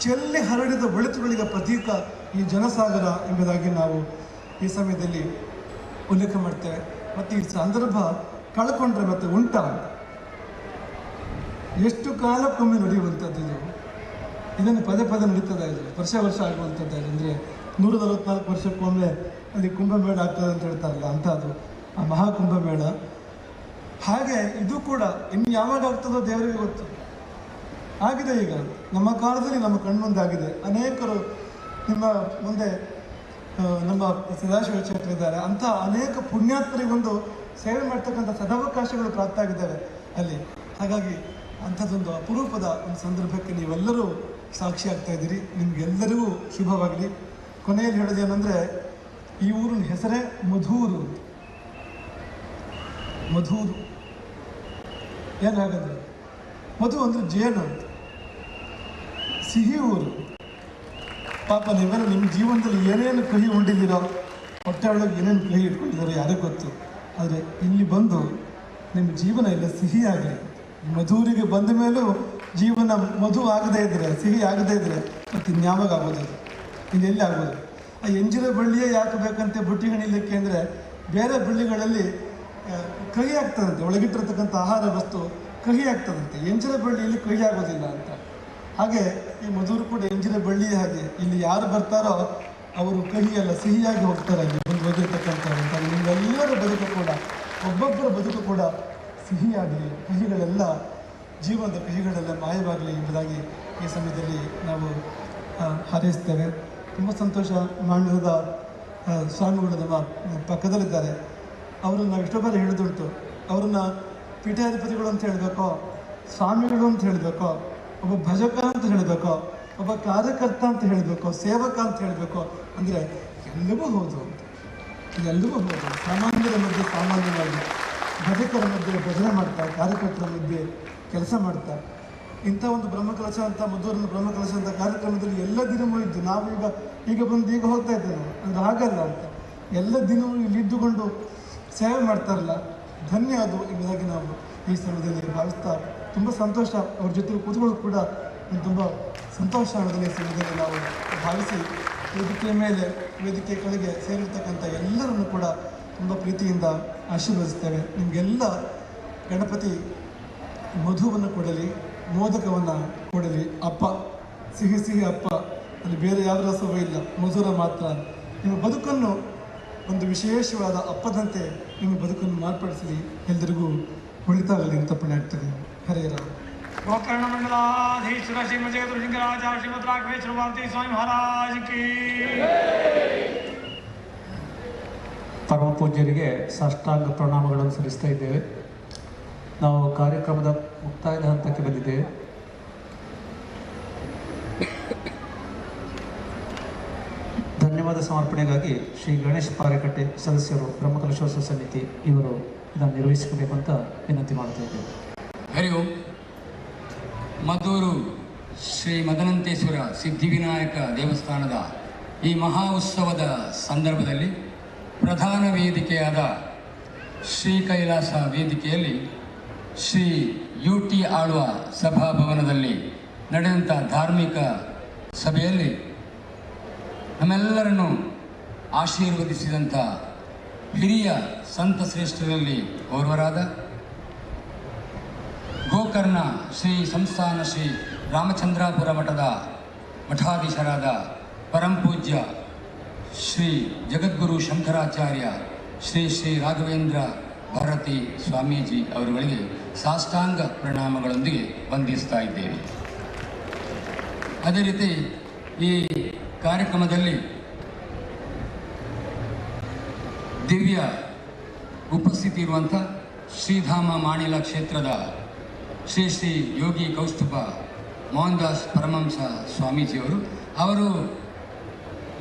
ಚೆಲ್ಲಿ ಹರಡಿದ ಒಳಿತುಗಳಿಗೆ ಪ್ರತೀಕ ಈ ಜನಸಾಗರ ಎಂಬುದಾಗಿ ನಾವು ಈ ಸಮಯದಲ್ಲಿ ಉಲ್ಲೇಖ ಮಾಡ್ತೇವೆ. ಮತ್ತು ಈ ಸಂದರ್ಭ ಕಳ್ಕೊಂಡ್ರೆ ಮತ್ತೆ ಉಂಟಾ? ಎಷ್ಟು ಕಾಲಕ್ಕೊಮ್ಮೆ ನಡೆಯುವಂಥದ್ದು ಇದು. ಇದನ್ನು ಪದೇ ಪದೇ ನಡೀತದೆ. ಇದು ವರ್ಷ ಆಗುವಂಥದ್ದು. ಅಂದರೆ 144 ವರ್ಷಕ್ಕೊಮ್ಮೆ ಅಲ್ಲಿ ಕುಂಭಮೇಳ ಆಗ್ತದೆ ಅಂತ ಹೇಳ್ತಾರಲ್ಲ, ಅಂಥದ್ದು ಆ ಮಹಾಕುಂಭಮೇಳ. ಹಾಗೆ ಇದು ಕೂಡ ಇನ್ನು ಯಾವಾಗ ಆಗ್ತದೋ ದೇವರಿಗೆ ಗೊತ್ತು. ಆಗಿದೆ ಈಗ ನಮ್ಮ ಕಾಲದಲ್ಲಿ, ನಮ್ಮ ಕಣ್ಮುಂದಾಗಿದೆ. ಅನೇಕರು ನಿಮ್ಮ ಮುಂದೆ ನಮ್ಮ ಸದಾಶಿವ ಕ್ಷೇತ್ರ ಇದ್ದಾರೆ. ಅಂಥ ಅನೇಕ ಪುಣ್ಯಾತ್ಮರಿಗೊಂದು ಸೇವೆ ಮಾಡ್ತಕ್ಕಂಥ ಸದಾವಕಾಶಗಳು ಪ್ರಾಪ್ತ ಆಗಿದ್ದಾವೆ ಅಲ್ಲಿ. ಹಾಗಾಗಿ ಅಂಥದ್ದೊಂದು ಅಪರೂಪದ ಒಂದು ಸಂದರ್ಭಕ್ಕೆ ನೀವೆಲ್ಲರೂ ಸಾಕ್ಷಿ ಆಗ್ತಾ ಇದ್ದೀರಿ. ನಿಮಗೆಲ್ಲರಿಗೂ ಶುಭವಾಗಲಿ. ಕೊನೆಯಲ್ಲಿ ಹೇಳೋದೇನೆಂದರೆ, ಈ ಊರಿನ ಹೆಸರೇ ಮಧೂರು. ಮಧೂರು ಏನಾಗಂದ್ರೆ, ಮಧು ಅಂದರೆ ಜೇನು ಅಂತ, ಸಿಹಿ ಊರು. ಪಾಪ ನೀವೆಲ್ಲ ನಿಮ್ಮ ಜೀವನದಲ್ಲಿ ಏನೇನು ಕಹಿ ಉಂಡಿದ್ದೀರೋ, ಹೊಟ್ಟೆ ಒಳಗೆ ಏನೇನು ಕಹಿ ಇಟ್ಕೊಂಡಿದ್ದಾರೆ ಯಾರಿಗೂ ಗೊತ್ತು. ಆದರೆ ಇಲ್ಲಿ ಬಂದು ನಿಮ್ಮ ಜೀವನ ಎಲ್ಲ ಸಿಹಿಯಾಗಲಿ. ಮಧುರಿಗೆ ಬಂದ ಮೇಲೂ ಜೀವನ ಮಧು ಆಗದೇ ಇದ್ದರೆ, ಸಿಹಿ ಆಗದೇ ಇದ್ದರೆ ಮತ್ತು ಇನ್ಯಾವಾಗ ಆಗೋದು? ಇನ್ನೆಲ್ಲಿ ಆಗೋದು? ಆ ಎಂಜಿನ ಬಳ್ಳಿಯೇ ಯಾಕೆ ಬೇಕಂತೆ ಬುಟ್ಟಿ ಹಣಿಲಿಕ್ಕೆ ಅಂದರೆ ಬೇರೆ ಬಳ್ಳಿಗಳಲ್ಲಿ ಕಹಿ ಆಗ್ತದಂತೆ, ಒಳಗಿಟ್ಟಿರ್ತಕ್ಕಂಥ ಆಹಾರ ವಸ್ತು ಕಹಿ ಆಗ್ತದಂತೆ, ಎಂಜಿನ ಬಳ್ಳಿಯಲ್ಲಿ ಕಹಿ ಆಗೋದಿಲ್ಲ ಅಂತ. ಹಾಗೆ ಈ ಮಧುರು ಕೂಡ ಎಂಜಿನ ಬಳ್ಳಿ ಹಾಗೆ, ಇಲ್ಲಿ ಯಾರು ಬರ್ತಾರೋ ಅವರು ಕಹಿಯಲ್ಲ ಸಿಹಿಯಾಗಿ ಹೋಗ್ತಾರೆ. ಅಲ್ಲಿ ಬಂದು ಓದಿರ್ತಕ್ಕಂಥ ನಿಮ್ಮೆಲ್ಲರ ಬದುಕು ಕೂಡ, ಒಬ್ಬೊಬ್ಬರ ಬದುಕು ಕೂಡ ಸಿಹಿಯಾಗಲಿ, ಕಹಿಗಳೆಲ್ಲ ಜೀವನದ ಕಹಿಗಳೆಲ್ಲ ಮಾಯವಾಗಲಿ ಎಂಬುದಾಗಿ ಈ ಸಮಯದಲ್ಲಿ ನಾವು ಹಾರೈಸ್ತೇವೆ. ತುಂಬ ಸಂತೋಷ. ಮಾನ್ಯದ ಸ್ವಾಮಿಗಳು ನಮ್ಮ ಪಕ್ಕದಲ್ಲಿದ್ದಾರೆ. ಅವರು ನಾವು ಎಷ್ಟೋ ಬಾರಿ ಹೇಳಿದುಂಟು, ಅವ್ರನ್ನ ಪೀಠಾಧಿಪತಿಗಳು ಅಂತ ಹೇಳಬೇಕೋ, ಸ್ವಾಮಿಗಳು ಅಂತ ಹೇಳಬೇಕೋ, ಒಬ್ಬ ಭಜಕ ಅಂತ ಹೇಳಬೇಕೋ, ಒಬ್ಬ ಕಾರ್ಯಕರ್ತ ಅಂತ ಹೇಳಬೇಕೋ, ಸೇವಕ ಅಂತ ಹೇಳಬೇಕೋ ಅಂದರೆ ಎಲ್ಲವೂ ಹೌದು ಅಂತ. ಎಲ್ಲವೂ ಹೌದು. ಸಾಮಾನ್ಯರ ಮಧ್ಯೆ ಸಾಮಾನ್ಯವಾಗಿ, ಭಜಕರ ಮಧ್ಯೆ ಭಜನೆ ಮಾಡ್ತಾರೆ, ಕಾರ್ಯಕರ್ತರ ಮಧ್ಯೆ ಕೆಲಸ ಮಾಡ್ತಾರೆ. ಇಂಥ ಒಂದು ಬ್ರಹ್ಮಕಲಶ ಅಂತ, ಮಧುರನ ಬ್ರಹ್ಮಕಲಶ ಅಂತ ಕಾರ್ಯಕ್ರಮದಲ್ಲಿ ಎಲ್ಲ ದಿನವೂ ಇದ್ದು ನಾವು ಈಗ ಬಂದು ಈಗ ಹೋಗ್ತಾ ಇದ್ದೇವೆ ನಾವು ಅಂದರೆ ಹಾಗಲ್ಲ ಅಂತ. ಎಲ್ಲ ದಿನವೂ ಇಲ್ಲಿ ಇದ್ದುಕೊಂಡು ಸೇವೆ ಮಾಡ್ತಾರಲ್ಲ, ಧನ್ಯ ಅದು ಎಂಬುದಾಗಿ ನಾವು ಈ ಸಮಯದಲ್ಲಿ ಭಾವಿಸ್ತಾ ತುಂಬ ಸಂತೋಷ. ಅವ್ರ ಜೊತೆ ಕೂತ್ಕೊಳ್ಳೋದು ಕೂಡ ತುಂಬ ಸಂತೋಷ ಅನ್ನೋದನ್ನ ಈ ಸಮಯದಲ್ಲಿ ನಾವು ಭಾವಿಸಿ, ವೇದಿಕೆಯ ಮೇಲೆ ವೇದಿಕೆ ಕೆಳಗೆ ಸೇರಿರ್ತಕ್ಕಂಥ ಎಲ್ಲರನ್ನು ಕೂಡ ತುಂಬ ಪ್ರೀತಿಯಿಂದ ಆಶೀರ್ವದಿಸ್ತೇವೆ. ನಿಮಗೆಲ್ಲ ಗಣಪತಿ ಮಧುವನ್ನು ಕೊಡಲಿ, ಮೋದಕವನ್ನು ಕೊಡಲಿ. ಅಪ್ಪ ಸಿಹಿ ಸಿಹಿ ಅಪ್ಪ, ಅಲ್ಲಿ ಬೇರೆ ಯಾವ ರಸವೂ ಇಲ್ಲ, ಮಧುರ ಮಾತ್ರ. ನಿಮ್ಮ ಬದುಕನ್ನು ಒಂದು ವಿಶೇಷವಾದ ಅಪ್ಪದಂತೆ ನಿಮ್ಮ ಬದುಕನ್ನು ಮಾರ್ಪಡಿಸಲಿ. ಎಲ್ಲರಿಗೂ ಒಳಿತಾಗಲಿ ಅಂತ ಪುಣ್ಯಾಗ್ತದೆ. ಹರೇ ರಾಮ. ಗೋಕರ್ಣ ಮಂಡಲಾಧೀಶ್ವರ ಶ್ರೀಮ ಜಗದ್ಗುರು ಶಂಕರಾಚಾರ್ಯ ಶ್ರೀಮದ್ ರಾಘವೇಶ್ವರ ಭಾರತೀ ಸ್ವಾಮಿ ಮಹಾರಾಜ್ ಕಿ. ಪರಮ ಪೂಜ್ಯರಿಗೆ ಸಾಷ್ಟಾಂಗ ಪ್ರಣಾಮಗಳನ್ನು ಸಲ್ಲಿಸ್ತಾ ಇದ್ದೇವೆ. ನಾವು ಕಾರ್ಯಕ್ರಮದ ಮುಕ್ತಾಯದ ಹಂತಕ್ಕೆ ಬಂದಿದ್ದೇವೆ. ಧನ್ಯವಾದ ಸಮರ್ಪಣೆಗಾಗಿ ಶ್ರೀ ಗಣೇಶ್ ಪಾರೆಕಟ್ಟೆ ಸದಸ್ಯರು, ಬ್ರಹ್ಮಕಲಶೋತ್ಸವ ಸಮಿತಿ ಇವರು ಇದನ್ನು ನಿರ್ವಹಿಸಬೇಕು ಅಂತ ವಿನಂತಿ ಮಾಡ್ತಾ ಇದ್ದೇವೆ. ಹರಿ ಓಂ. ಮದ್ದೂರು ಶ್ರೀ ಮದನಂತೇಶ್ವರ ಸಿದ್ಧಿವಿನಾಯಕ ದೇವಸ್ಥಾನದ ಈ ಮಹಾ ಉತ್ಸವದ ಸಂದರ್ಭದಲ್ಲಿ ಪ್ರಧಾನ ವೇದಿಕೆಯಾದ ಶ್ರೀ ಕೈಲಾಸ ವೇದಿಕೆಯಲ್ಲಿ ಶ್ರೀ UT ಆಳ್ವ ಸಭಾಭವನದಲ್ಲಿ ನಡೆದಂಥ ಧಾರ್ಮಿಕ ಸಭೆಯಲ್ಲಿ ನಮ್ಮೆಲ್ಲರನ್ನು ಆಶೀರ್ವದಿಸಿದಂಥ ಹಿರಿಯ ಸಂತ ಶ್ರೇಷ್ಠರಲ್ಲಿ ಓರ್ವರಾದ ಗೋಕರ್ಣ ಶ್ರೀ ಸಂಸ್ಥಾನ ಶ್ರೀ ರಾಮಚಂದ್ರಾಪುರ ಮಠದ ಮಠಾಧೀಶರಾದ ಪರಂಪೂಜ್ಯ ಶ್ರೀ ಜಗದ್ಗುರು ಶಂಕರಾಚಾರ್ಯ ಶ್ರೀ ಶ್ರೀ ರಾಘವೇಂದ್ರ ಭಾರತಿ ಸ್ವಾಮೀಜಿ ಅವರುಗಳಿಗೆ ಸಾಷ್ಟಾಂಗ ಪ್ರಣಾಮಗಳೊಂದಿಗೆ ವಂದಿಸ್ತಾ ಇದ್ದೇವೆ. ಅದೇ ರೀತಿ ಈ ಕಾರ್ಯಕ್ರಮದಲ್ಲಿ ದಿವ್ಯ ಉಪಸ್ಥಿತಿ ಇರುವಂಥ ಶ್ರೀಧಾಮ ಮಾಣಿಲ ಕ್ಷೇತ್ರದ ಶ್ರೀ ಶ್ರೀ ಯೋಗಿ ಕೌಸ್ತುಭ ಮೋಹನ್ದಾಸ್ ಪರಮಹಂಸ ಸ್ವಾಮೀಜಿಯವರು, ಅವರು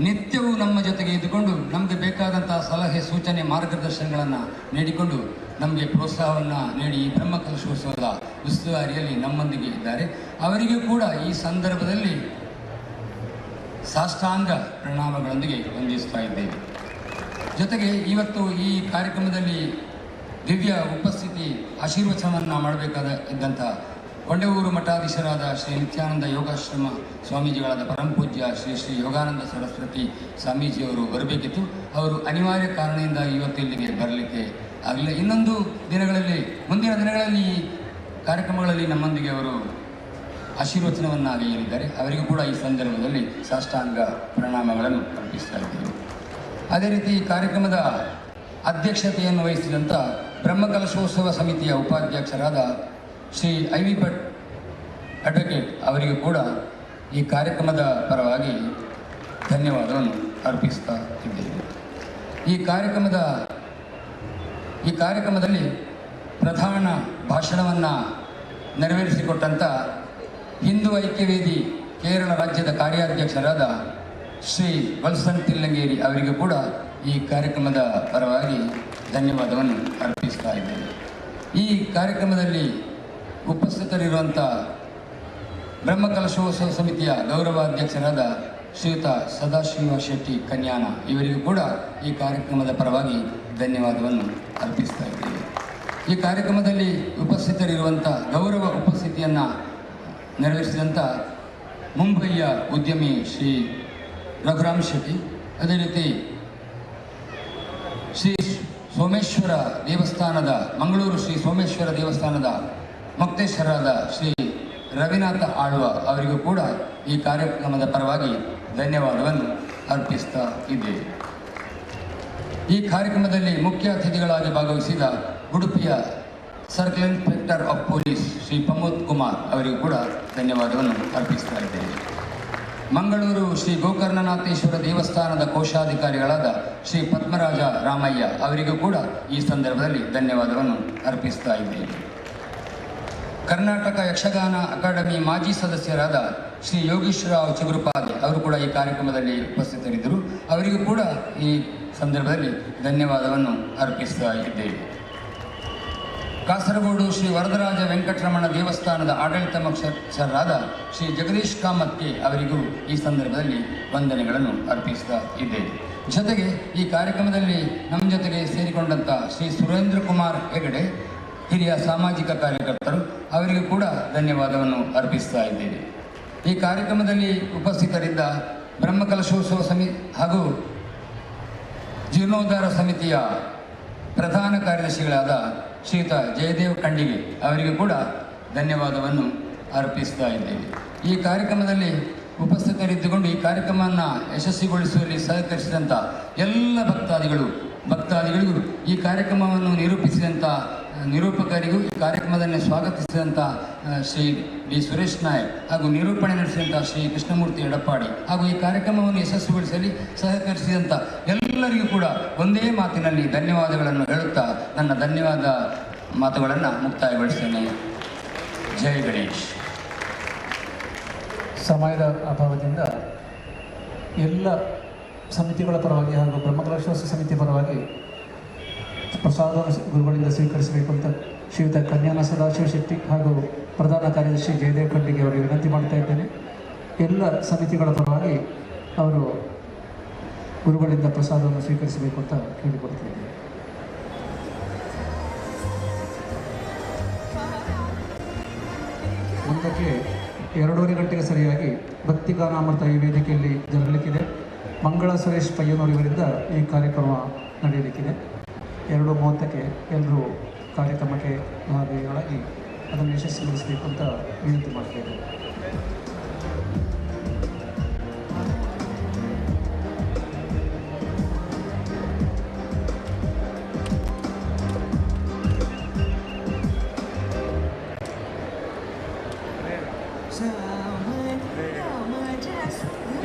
ನಿತ್ಯವೂ ನಮ್ಮ ಜೊತೆಗೆ ಇದ್ದುಕೊಂಡು ನಮಗೆ ಬೇಕಾದಂಥ ಸಲಹೆ ಸೂಚನೆ ಮಾರ್ಗದರ್ಶನಗಳನ್ನು ನೀಡಿಕೊಂಡು ನಮಗೆ ಪ್ರೋತ್ಸಾಹವನ್ನು ನೀಡಿ ಈ ಬ್ರಹ್ಮಕಲಶೋತ್ಸವದ ಉಸ್ತುವಾರಿಯಲ್ಲಿ ನಮ್ಮೊಂದಿಗೆ ಇದ್ದಾರೆ. ಅವರಿಗೂ ಕೂಡ ಈ ಸಂದರ್ಭದಲ್ಲಿ ಸಾಷ್ಟಾಂಗ ಪ್ರಣಾಮಗಳೊಂದಿಗೆ ವಂದಿಸ್ತಾ ಇದ್ದೇವೆ. ಜೊತೆಗೆ ಇವತ್ತು ಈ ಕಾರ್ಯಕ್ರಮದಲ್ಲಿ ದಿವ್ಯ ಉಪಸ್ಥಿತಿ ಆಶೀರ್ವಚನವನ್ನು ಮಾಡಬೇಕಾದ ಇದ್ದಂಥ ಕೊಂಡೆಯೂರು ಮಠಾಧೀಶರಾದ ಶ್ರೀ ನಿತ್ಯಾನಂದ ಯೋಗಾಶ್ರಮ ಸ್ವಾಮೀಜಿಗಳಾದ ಪರಂಪೂಜ್ಯ ಶ್ರೀ ಶ್ರೀ ಯೋಗಾನಂದ ಸರಸ್ವತಿ ಸ್ವಾಮೀಜಿಯವರು ಬರಬೇಕಿತ್ತು. ಅವರು ಅನಿವಾರ್ಯ ಕಾರಣದಿಂದ ಇವತ್ತು ಇಲ್ಲಿಗೆ ಬರಲಿಕ್ಕೆ ಆಗಲಿಲ್ಲ. ಇನ್ನೊಂದು ದಿನಗಳಲ್ಲಿ, ಮುಂದಿನ ದಿನಗಳಲ್ಲಿ ಈ ಕಾರ್ಯಕ್ರಮಗಳಲ್ಲಿ ನಮ್ಮೊಂದಿಗೆ ಅವರು ಆಶೀರ್ವಚನವನ್ನು ಗೈಯಲಿದ್ದಾರೆ. ಅವರಿಗೂ ಕೂಡ ಈ ಸಂದರ್ಭದಲ್ಲಿ ಸಾಷ್ಟಾಂಗ ಪ್ರಣಾಮಗಳನ್ನು ಅರ್ಪಿಸ್ತಾ ಇದ್ದೇವೆ. ಅದೇ ರೀತಿ ಈ ಕಾರ್ಯಕ್ರಮದ ಅಧ್ಯಕ್ಷತೆಯನ್ನು ವಹಿಸಿದಂಥ ಬ್ರಹ್ಮಕಲಶೋತ್ಸವ ಸಮಿತಿಯ ಉಪಾಧ್ಯಕ್ಷರಾದ ಶ್ರೀ IV ಭಟ್ ಅಡ್ವೊಕೇಟ್ ಅವರಿಗೂ ಕೂಡ ಈ ಕಾರ್ಯಕ್ರಮದ ಪರವಾಗಿ ಧನ್ಯವಾದವನ್ನು ಅರ್ಪಿಸ್ತಾ ಇದ್ದೇವೆ. ಈ ಕಾರ್ಯಕ್ರಮದಲ್ಲಿ ಪ್ರಧಾನ ಭಾಷಣವನ್ನು ನೆರವೇರಿಸಿಕೊಟ್ಟಂಥ ಹಿಂದೂ ಐಕ್ಯವೇದಿ ಕೇರಳ ರಾಜ್ಯದ ಕಾರ್ಯಾಧ್ಯಕ್ಷರಾದ ಶ್ರೀ ವಲ್ಸನ್ ತಿಲ್ಲಂಗೇರಿ ಅವರಿಗೂ ಕೂಡ ಈ ಕಾರ್ಯಕ್ರಮದ ಪರವಾಗಿ ಧನ್ಯವಾದವನ್ನು ಅರ್ಪಿಸ್ತಾ ಇದ್ದೇನೆ. ಈ ಕಾರ್ಯಕ್ರಮದಲ್ಲಿ ಉಪಸ್ಥಿತರಿರುವಂಥ ಬ್ರಹ್ಮಕಲಶೋತ್ಸವ ಸಮಿತಿಯ ಗೌರವಾಧ್ಯಕ್ಷರಾದ ಶ್ರೀಯುತ ಸದಾಶಿವ ಶೆಟ್ಟಿ ಕನ್ಯಾನ ಇವರಿಗೂ ಕೂಡ ಈ ಕಾರ್ಯಕ್ರಮದ ಪರವಾಗಿ ಧನ್ಯವಾದವನ್ನು ಅರ್ಪಿಸ್ತಾ ಇದ್ದೇವೆ. ಈ ಕಾರ್ಯಕ್ರಮದಲ್ಲಿ ಉಪಸ್ಥಿತರಿರುವಂಥ ಗೌರವ ಉಪಸ್ಥಿತಿಯನ್ನು ನೆರವೇರಿಸಿದಂಥ ಮುಂಬಯಿಯ ಉದ್ಯಮಿ ಶ್ರೀ ರಘುರಾಮ್ ಶೆಟ್ಟಿ, ಅದೇ ರೀತಿ ಶ್ರೀ ಸೋಮೇಶ್ವರ ದೇವಸ್ಥಾನದ ಮಂಗಳೂರು ಶ್ರೀ ಸೋಮೇಶ್ವರ ದೇವಸ್ಥಾನದ ಮೊಕ್ತೇಶ್ವರರಾದ ಶ್ರೀ ರವಿನಾಥ ಆಳ್ವ ಅವರಿಗೂ ಕೂಡ ಈ ಕಾರ್ಯಕ್ರಮದ ಪರವಾಗಿ ಧನ್ಯವಾದವನ್ನು ಅರ್ಪಿಸ್ತಾ ಇದ್ದೇವೆ. ಈ ಕಾರ್ಯಕ್ರಮದಲ್ಲಿ ಮುಖ್ಯ ಅತಿಥಿಗಳಾಗಿ ಭಾಗವಹಿಸಿದ ಉಡುಪಿಯ circle inspector of police Shri Pramod Kumar ಅವರಿಗೂ ಕೂಡ ಧನ್ಯವಾದವನ್ನು ಅರ್ಪಿಸ್ತಾ ಇದ್ದೇವೆ. ಮಂಗಳೂರು ಶ್ರೀ ಗೋಕರ್ಣನಾಥೇಶ್ವರ ದೇವಸ್ಥಾನದ ಕೋಶಾಧಿಕಾರಿಗಳಾದ ಶ್ರೀ ಪದ್ಮರಾಜ ರಾಮಯ್ಯ ಅವರಿಗೂ ಕೂಡ ಈ ಸಂದರ್ಭದಲ್ಲಿ ಧನ್ಯವಾದವನ್ನು ಅರ್ಪಿಸ್ತಾ ಇದ್ದೇವೆ. ಕರ್ನಾಟಕ ಯಕ್ಷಗಾನ ಅಕಾಡೆಮಿ ಮಾಜಿ ಸದಸ್ಯರಾದ ಶ್ರೀ ಯೋಗೀಶ್ವರರಾವ್ ಚಿಗುರುಪಾದೆ ಅವರು ಕೂಡ ಈ ಕಾರ್ಯಕ್ರಮದಲ್ಲಿ ಉಪಸ್ಥಿತರಿದ್ದರು. ಅವರಿಗೂ ಕೂಡ ಈ ಸಂದರ್ಭದಲ್ಲಿ ಧನ್ಯವಾದವನ್ನು ಅರ್ಪಿಸ್ತಾ ಇದ್ದೇವೆ. ಕಾಸರಗೋಡು ಶ್ರೀ ವರದರಾಜ ವೆಂಕಟರಮಣ ದೇವಸ್ಥಾನದ ಆಡಳಿತ ಮುಖ್ಯಸ್ಥರಾದ ಶ್ರೀ ಜಗದೀಶ್ ಕಾಮತ್ಗೆ ಅವರಿಗೂ ಈ ಸಂದರ್ಭದಲ್ಲಿ ವಂದನೆಗಳನ್ನು ಅರ್ಪಿಸ್ತಾ ಇದ್ದೇವೆ. ಜೊತೆಗೆ ಈ ಕಾರ್ಯಕ್ರಮದಲ್ಲಿ ನಮ್ಮ ಜೊತೆಗೆ ಸೇರಿಕೊಂಡಂಥ ಶ್ರೀ ಸುರೇಂದ್ರ ಕುಮಾರ್ ಹೆಗಡೆ, ಹಿರಿಯ ಸಾಮಾಜಿಕ ಕಾರ್ಯಕರ್ತರು, ಅವರಿಗೂ ಕೂಡ ಧನ್ಯವಾದವನ್ನು ಅರ್ಪಿಸ್ತಾ ಇದ್ದೇವೆ. ಈ ಕಾರ್ಯಕ್ರಮದಲ್ಲಿ ಉಪಸ್ಥಿತರಿದ್ದ ಬ್ರಹ್ಮಕಲಶೋತ್ಸವ ಹಾಗೂ ಜೀರ್ಣೋದ್ಧಾರ ಸಮಿತಿಯ ಪ್ರಧಾನ ಕಾರ್ಯದರ್ಶಿಗಳಾದ ಶ್ರೀಯುತ ಜಯದೇವ್ ಖಂಡಿಗೆ ಅವರಿಗೂ ಕೂಡ ಧನ್ಯವಾದವನ್ನು ಅರ್ಪಿಸ್ತಾ ಇದ್ದೇವೆ. ಈ ಕಾರ್ಯಕ್ರಮದಲ್ಲಿ ಉಪಸ್ಥಿತರಿದ್ದುಕೊಂಡು ಈ ಕಾರ್ಯಕ್ರಮವನ್ನು ಯಶಸ್ವಿಗೊಳಿಸುವಲ್ಲಿ ಸಹಕರಿಸಿದಂಥ ಎಲ್ಲ ಭಕ್ತಾದಿಗಳಿಗೂ ಈ ಕಾರ್ಯಕ್ರಮವನ್ನು ನಿರೂಪಿಸಿದಂಥ ನಿರೂಪಕರಿಗೂ ಈ ಕಾರ್ಯಕ್ರಮದಲ್ಲಿ ಸ್ವಾಗತಿಸಿದಂಥ ಶ್ರೀ ಡಿ ಸುರೇಶ್ ನಾಯಕ್ ಹಾಗೂ ನಿರೂಪಣೆ ನಡೆಸಿದಂಥ ಶ್ರೀ ಕೃಷ್ಣಮೂರ್ತಿ ಎಡಪ್ಪಾಡಿ ಹಾಗೂ ಈ ಕಾರ್ಯಕ್ರಮವನ್ನು ಯಶಸ್ವಿಗೊಳಿಸಲಿ ಸಹಕರಿಸಿದಂಥ ಎಲ್ಲರಿಗೂ ಕೂಡ ಒಂದೇ ಮಾತಿನಲ್ಲಿ ಧನ್ಯವಾದಗಳನ್ನು ಹೇಳುತ್ತಾ ನನ್ನ ಧನ್ಯವಾದ ಮಾತುಗಳನ್ನು ಮುಕ್ತಾಯಗೊಳಿಸ್ತೇನೆ. ಜೈ ಗಣೇಶ್. ಸಮಯದ ಅಭಾವದಿಂದ ಎಲ್ಲ ಸಮಿತಿಗಳ ಪರವಾಗಿ ಹಾಗೂ ಬ್ರಹ್ಮಕಲಶೋತ್ಸವ ಸಮಿತಿ ಪರವಾಗಿ ಪ್ರಸಾದವನ್ನು ಗುರುಗಳಿಂದ ಸ್ವೀಕರಿಸಬೇಕು ಅಂತ ಶ್ರೀಯುತ ಕನ್ಯಾನ ಸದಾಶಿವ ಶೆಟ್ಟಿ ಹಾಗೂ ಪ್ರಧಾನ ಕಾರ್ಯದರ್ಶಿ ಜಯದೇವ್ ಖಂಡಿಗೆ ಅವರಿಗೆ ವಿನಂತಿ ಮಾಡ್ತಾ ಇದ್ದೇನೆ. ಎಲ್ಲ ಸಮಿತಿಗಳ ಪರವಾಗಿ ಅವರು ಗುರುಗಳಿಂದ ಪ್ರಸಾದವನ್ನು ಸ್ವೀಕರಿಸಬೇಕು ಅಂತ ಕೇಳಿಕೊಡ್ತಾ ಇದ್ದೇನೆ. ಮುಂದಕ್ಕೆ 2:30 ಗಂಟೆಗೆ ಸರಿಯಾಗಿ ಭಕ್ತಿಗಾನಾಮೃತ ಈ ವೇದಿಕೆಯಲ್ಲಿ ಜರಗಲಿಕ್ಕಿದೆ. ಮಂಗಳ ಸುರೇಶ್ ಪಯ್ಯನೂರು ಇವರಿಂದ ಈ ಕಾರ್ಯಕ್ರಮ ನಡೆಯಲಿಕ್ಕಿದೆ. 2:30ಕ್ಕೆ ಎಲ್ಲರೂ ಕಾರ್ಯಕ್ರಮಕ್ಕೆ ಭಾಗಿಯಾಗಿ ಅದನ್ನು ಯಶಸ್ವಿಗೊಳಿಸಬೇಕು ಅಂತ ವಿನಂತಿ ಮಾಡ್ತೇವೆ.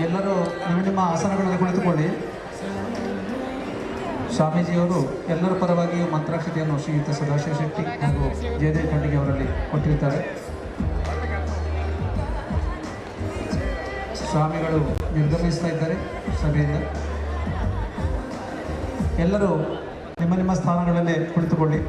ಎಲ್ಲರೂ ನಿಮ್ಮ ಆಸನಗಳಲ್ಲಿ ಕುಳಿತುಕೊಳ್ಳಿ. ಸ್ವಾಮೀಜಿಯವರು ಎಲ್ಲರ ಪರವಾಗಿಯೂ ಮಂತ್ರಾಕ್ಷತೆಯನ್ನು ಶ್ರೀಯುತ ಸದಾಶಿವ ಶೆಟ್ಟಿ ಹಾಗೂ ಜಯದೇವ್ ಖಂಡಿಗೆ ಅವರಲ್ಲಿ ಕೊಟ್ಟಿರುತ್ತಾರೆ. ಸ್ವಾಮಿಗಳು ನಿರ್ಗಮಿಸ್ತಾ ಇದ್ದಾರೆ ಸಭೆಯಿಂದ. ಎಲ್ಲರೂ ನಿಮ್ಮ ನಿಮ್ಮ ಸ್ಥಾನಗಳಲ್ಲೇ ಕುಳಿತುಕೊಳ್ಳಿ.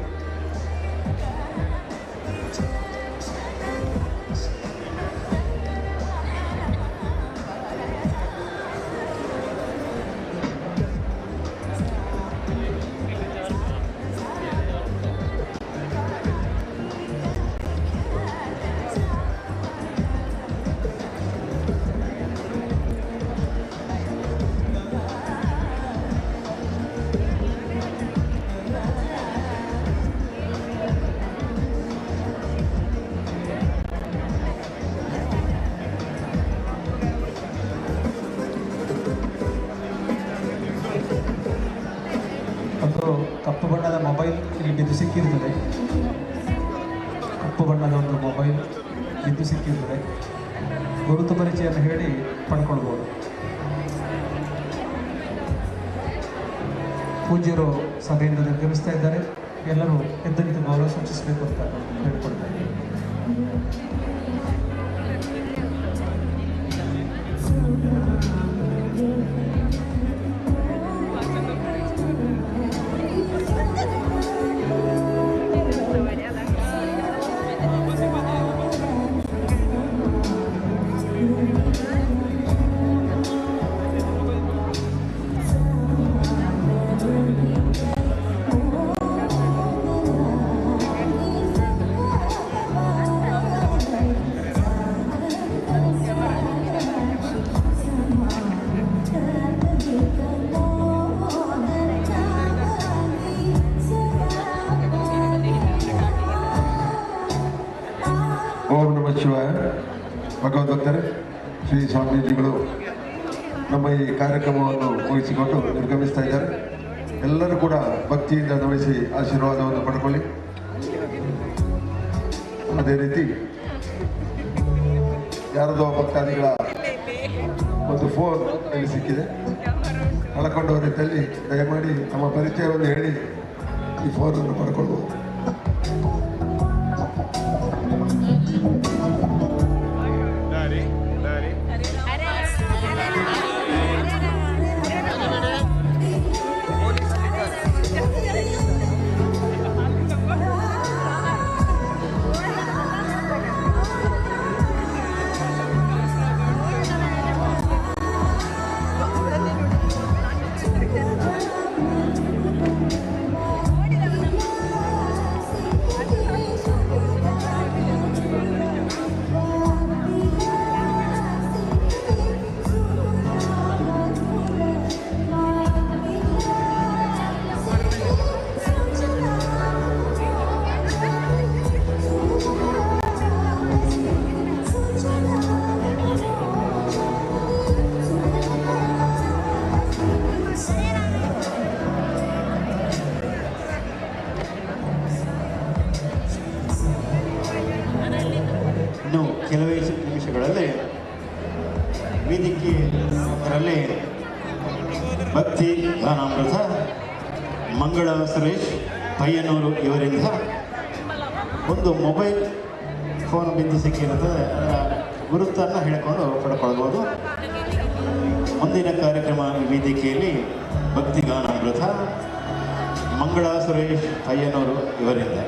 ಕಪ್ಪು ಬಣ್ಣದ ಮೊಬೈಲ್ ಇಲ್ಲಿ ಬಿದ್ದು ಸಿಕ್ಕಿರ್ತದೆ. ಕಪ್ಪು ಬಣ್ಣದ ಒಂದು ಮೊಬೈಲ್ ಬಿದ್ದು ಸಿಕ್ಕಿರ್ತದೆ. ಗುರುತು ಪರಿಚಯವನ್ನು ಹೇಳಿ ಪಡ್ಕೊಳ್ಬೋದು. ಪೂಜ್ಯರು ಸಭೆಯಿಂದ ನಿರ್ಗಮಿಸ್ತಾ ಇದ್ದಾರೆ. ಎಲ್ಲರೂ ಎದ್ದು ನಿಂತು ಗೌರವ ಸೂಚಿಸಬೇಕು ಅಂತ ಹೇಳ್ಕೊಳ್ತಾ ಇದ್ದಾರೆ. ಶಿವಾಯ. ಭಗವದ್ಭಕ್ತರೇ, ಶ್ರೀ ಸ್ವಾಮೀಜಿಗಳು ನಮ್ಮ ಈ ಕಾರ್ಯಕ್ರಮವನ್ನು ಮುಗಿಸಿಕೊಂಡು ನಿರ್ಗಮಿಸ್ತಾ ಇದ್ದಾರೆ. ಎಲ್ಲರೂ ಕೂಡ ಭಕ್ತಿಯಿಂದ ನಮಿಸಿ ಆಶೀರ್ವಾದವನ್ನು ಪಡ್ಕೊಳ್ಳಿ. ಅದೇ ರೀತಿ ಯಾರದೋ ಭಕ್ತಾದಿಗಳ ಒಂದು ಫೋನ್ ಇಲ್ಲಿ ಸಿಕ್ಕಿದೆ. ಕಳ್ಕೊಂಡವರಿದ್ದಲ್ಲಿ ದಯಮಾಡಿ ನಮ್ಮ ಪರಿಚಯವನ್ನು ಹೇಳಿ ಈ ಫೋನನ್ನು ಪಡ್ಕೊಳ್ಬೋದು. ಇನ್ನು ಕೆಲವೇ ನಿಮಿಷಗಳಲ್ಲಿ ವೇದಿಕೆಯಲ್ಲಿ ಭಕ್ತಿ ಗಾನಾಮೃತ ಮಂಗಳ ಸುರೇಶ್ ಪಯ್ಯನೂರು ಇವರಿಂದ ಒಂದು ಮೊಬೈಲ್ ಫೋನ್ ಬಿದ್ದು ಸಿಕ್ಕಿರುತ್ತದೆ. ಅದರ ಗುರುತನ್ನು ಹೇಳಿಕೊಂಡು ಪಡ್ಕೊಳ್ಬೋದು. ಮುಂದಿನ ಕಾರ್ಯಕ್ರಮ ವೇದಿಕೆಯಲ್ಲಿ ಭಕ್ತಿ ಗಾನಾಮೃತ ಮಂಗಳ ಸುರೇಶ್ ಪಯ್ಯನೂರು ಇವರಿಂದ.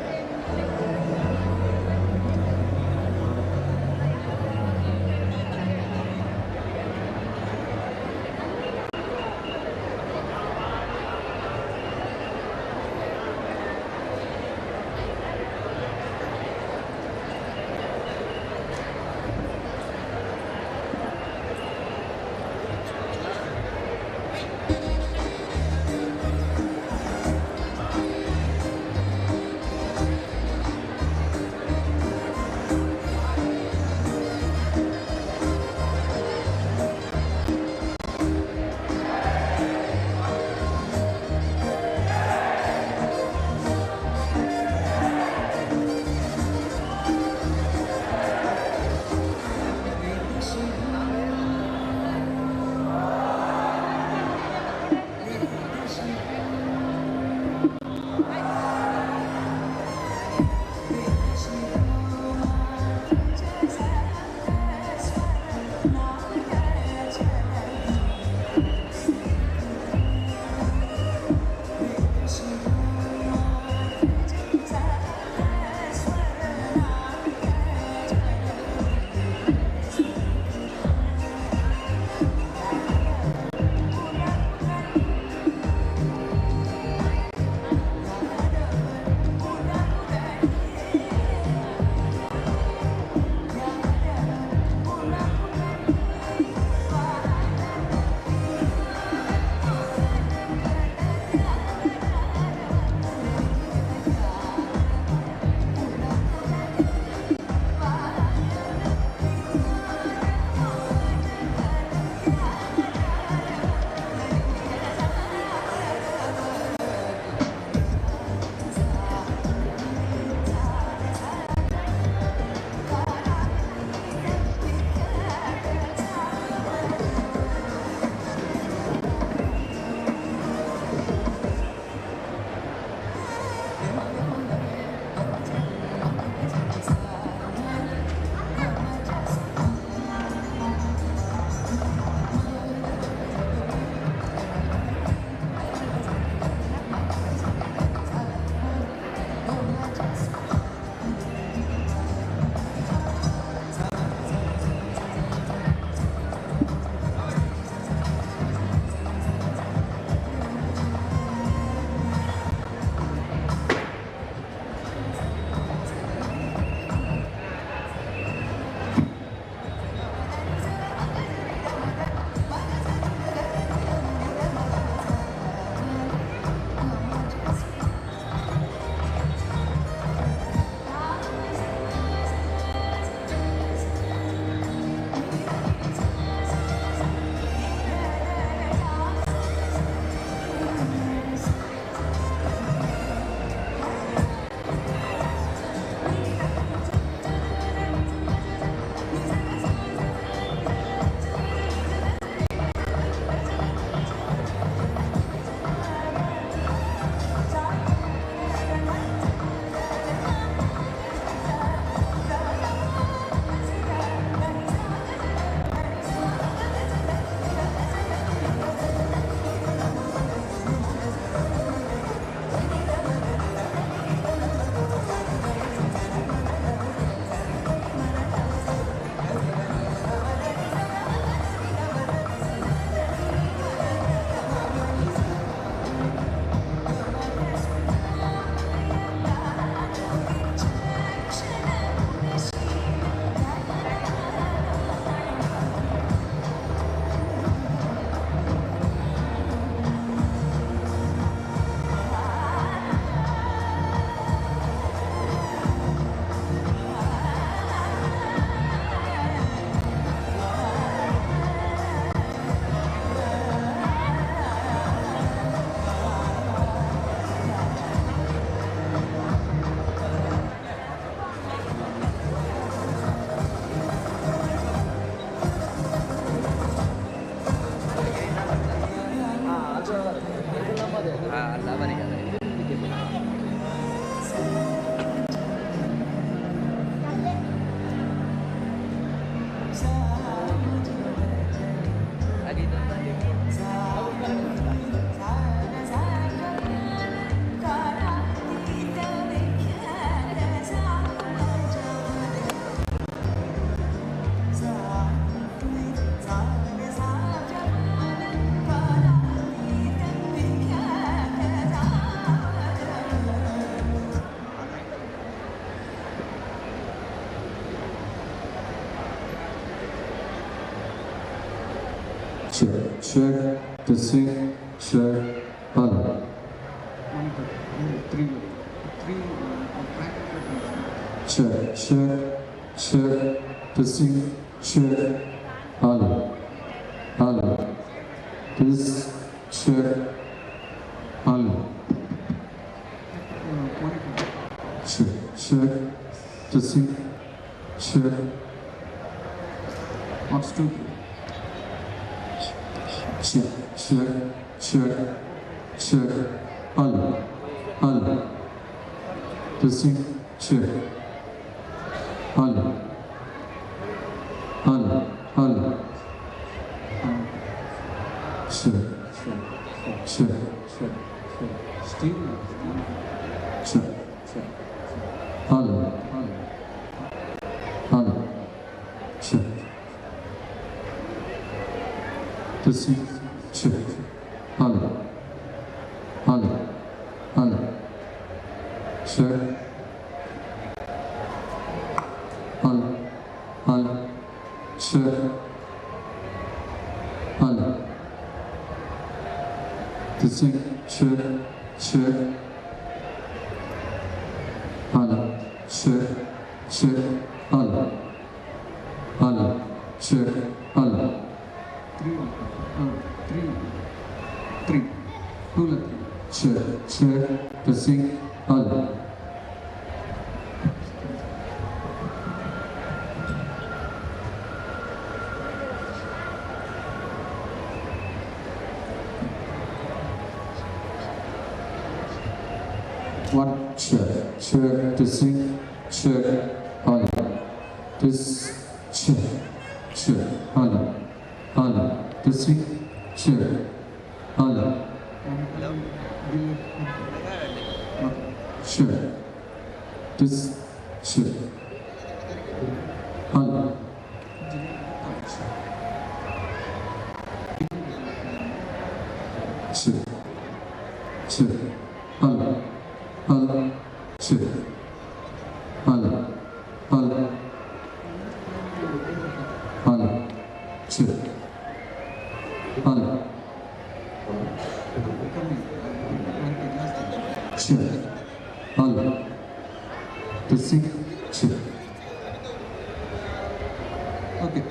check, testing, check, hello. Check, testing, check, hello. This, check, hello. Check, testing, check. What's two? Check, hello. Testing, check. Hello. Check. Steve. Check. Hello. Check. Testing, check. Hello. Check. Check. Hello. Testing, check. Hello. Check. Hello. Check. Hello. Three. Check. Testing, hello. One, check, testing, check, hello. This, check, hello. Testing, check, hello. Check, this, check, hello. Check, hello. Check. Hello. Check. Hello. Check. Hello. Testing. Check. Okay.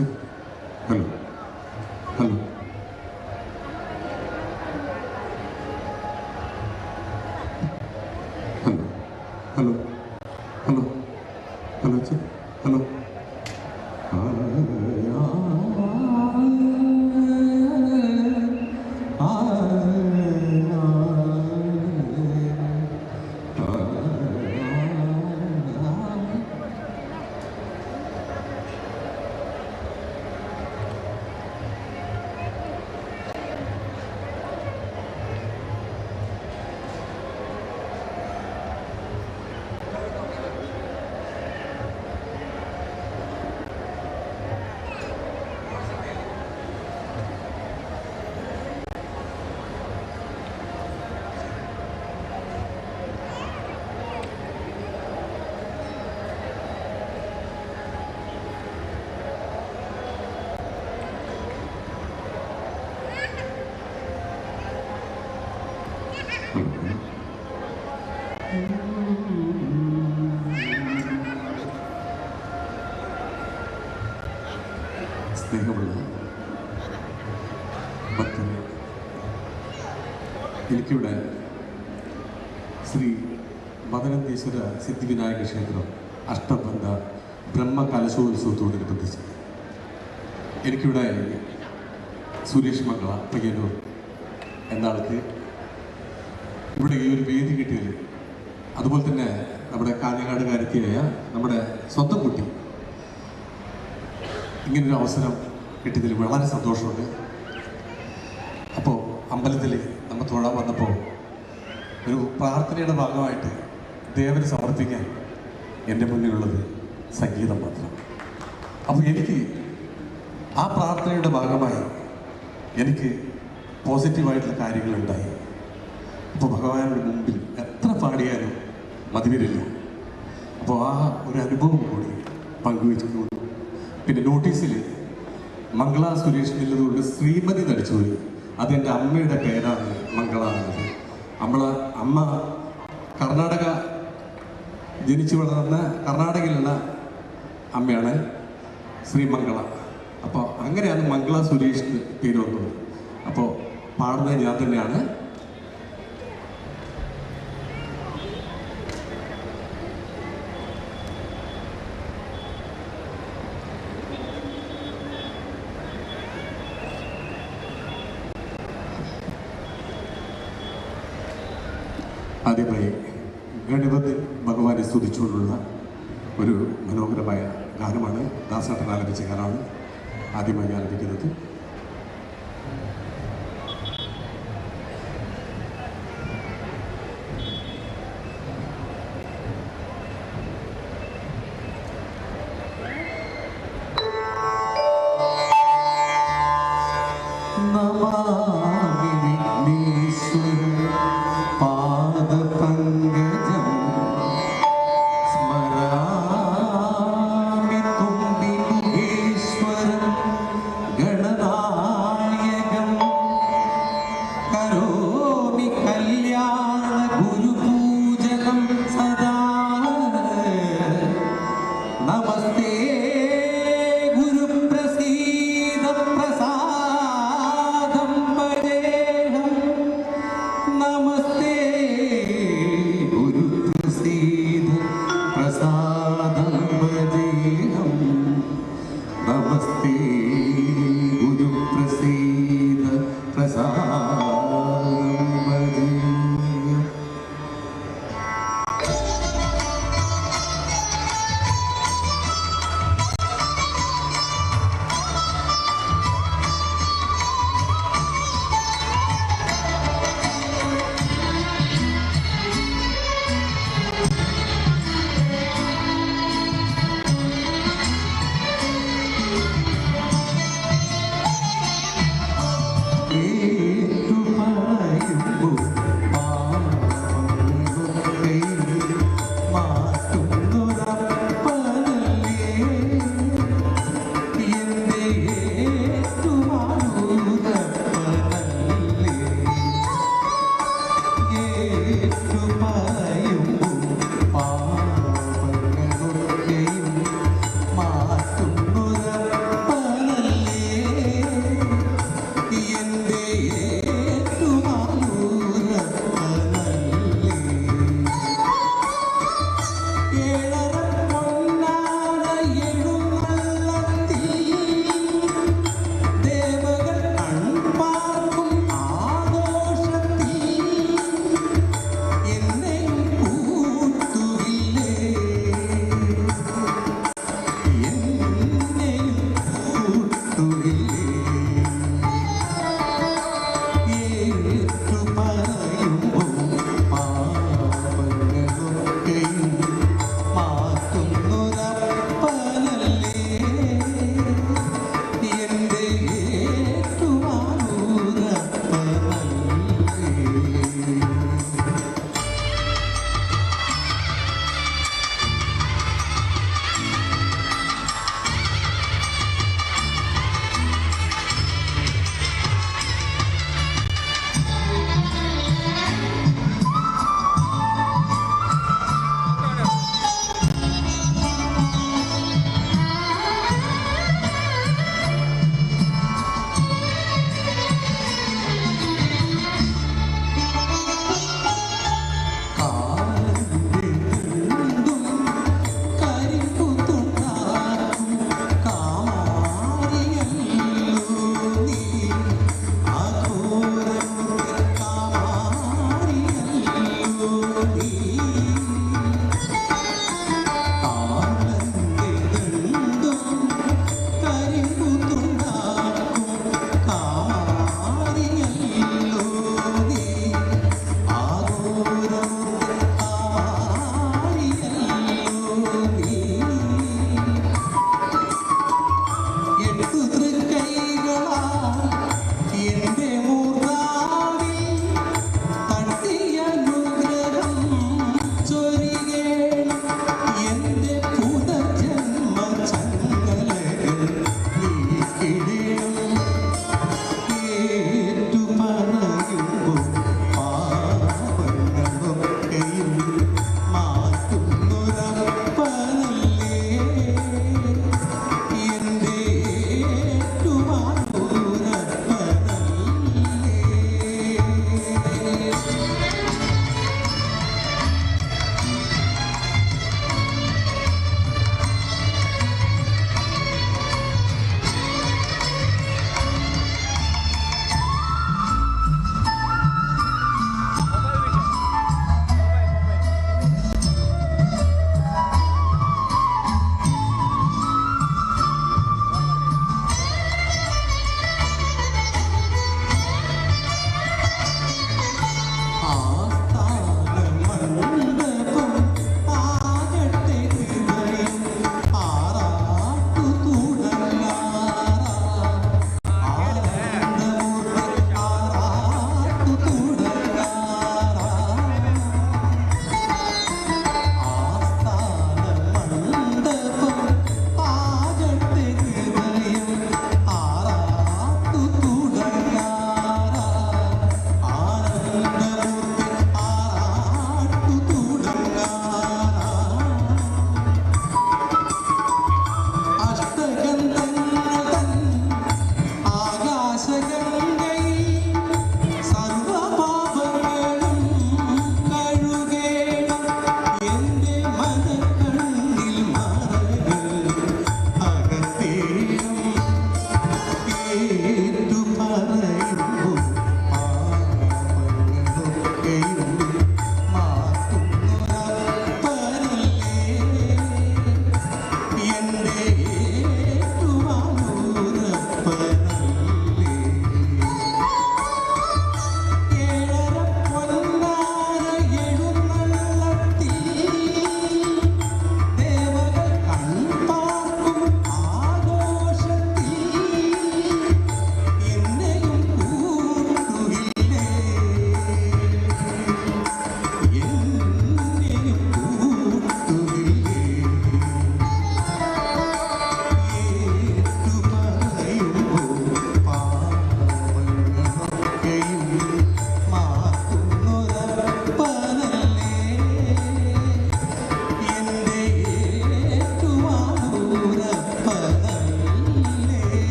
Check. Hello hello hello hello hello check. Hello സ്നേഹമുള്ള ഭക്തരെ, എനിക്കിവിടെ ശ്രീ മദനന്തീശ്വര സിദ്ധിവിനായക ക്ഷേത്രം അഷ്ടബന്ധ ബ്രഹ്മകലശോത്സവത്തോടനുബന്ധിച്ച് എനിക്കിവിടെ സുരേഷ് മംഗള പയ്യന്നൂർ എന്ന ആൾക്ക് ഇവിടെ ഈ ഒരു വേദി കിട്ടിയതിൽ, അതുപോലെ തന്നെ നമ്മുടെ കാഞ്ഞങ്ങാടുകാരത്തിയായ നമ്മുടെ സ്വന്തം കുട്ടി ഇങ്ങനൊരു അവസരം കിട്ടിയതിൽ വളരെ സന്തോഷമുണ്ട്. അപ്പോൾ അമ്പലത്തിൽ നമ്മൾ തൊഴാൻ വന്നപ്പോൾ ഒരു പ്രാർത്ഥനയുടെ ഭാഗമായിട്ട് ദേവന് സമർപ്പിക്കാൻ എൻ്റെ മുന്നിലുള്ളത് സംഗീതം മാത്രം. അപ്പോൾ എനിക്ക് ആ പ്രാർത്ഥനയുടെ ഭാഗമായി എനിക്ക് പോസിറ്റീവായിട്ടുള്ള കാര്യങ്ങളുണ്ടായി. അപ്പോൾ ഭഗവാനുടെ മുമ്പിൽ എത്ര പാടിയാലും മതിവരില്ല. അപ്പോൾ ആ ഒരു അനുഭവം കൂടി പങ്കുവെച്ചു. പിന്നെ നോട്ടീസിൽ മംഗള സുരേഷ് എന്നുള്ളതുകൊണ്ട് ശ്രീമതി നടിച്ചുപോയി. അതെൻ്റെ അമ്മയുടെ പേരാണ് മംഗള എന്നത്. അമ്മ കർണാടക ജനിച്ചു വളർന്ന കർണാടകയിലുള്ള അമ്മയാണ് ശ്രീമംഗള. അപ്പോൾ അങ്ങനെയാണ് മംഗള സുരേഷ് പേര് വന്നത്. അപ്പോൾ പാടുന്നത് ഞാൻ തന്നെയാണ്. ആദ്യമായി ഗണപതി ഭഗവാനെ സ്തുതിച്ചുകൊണ്ടുള്ള ഒരു മനോഹരമായ ഗാനമാണ് ദാസേട്ടൻ ആലപിച്ച ഗാനമാണ് ആദ്യമായി ആലപിക്കുന്നത്. ഗണനാ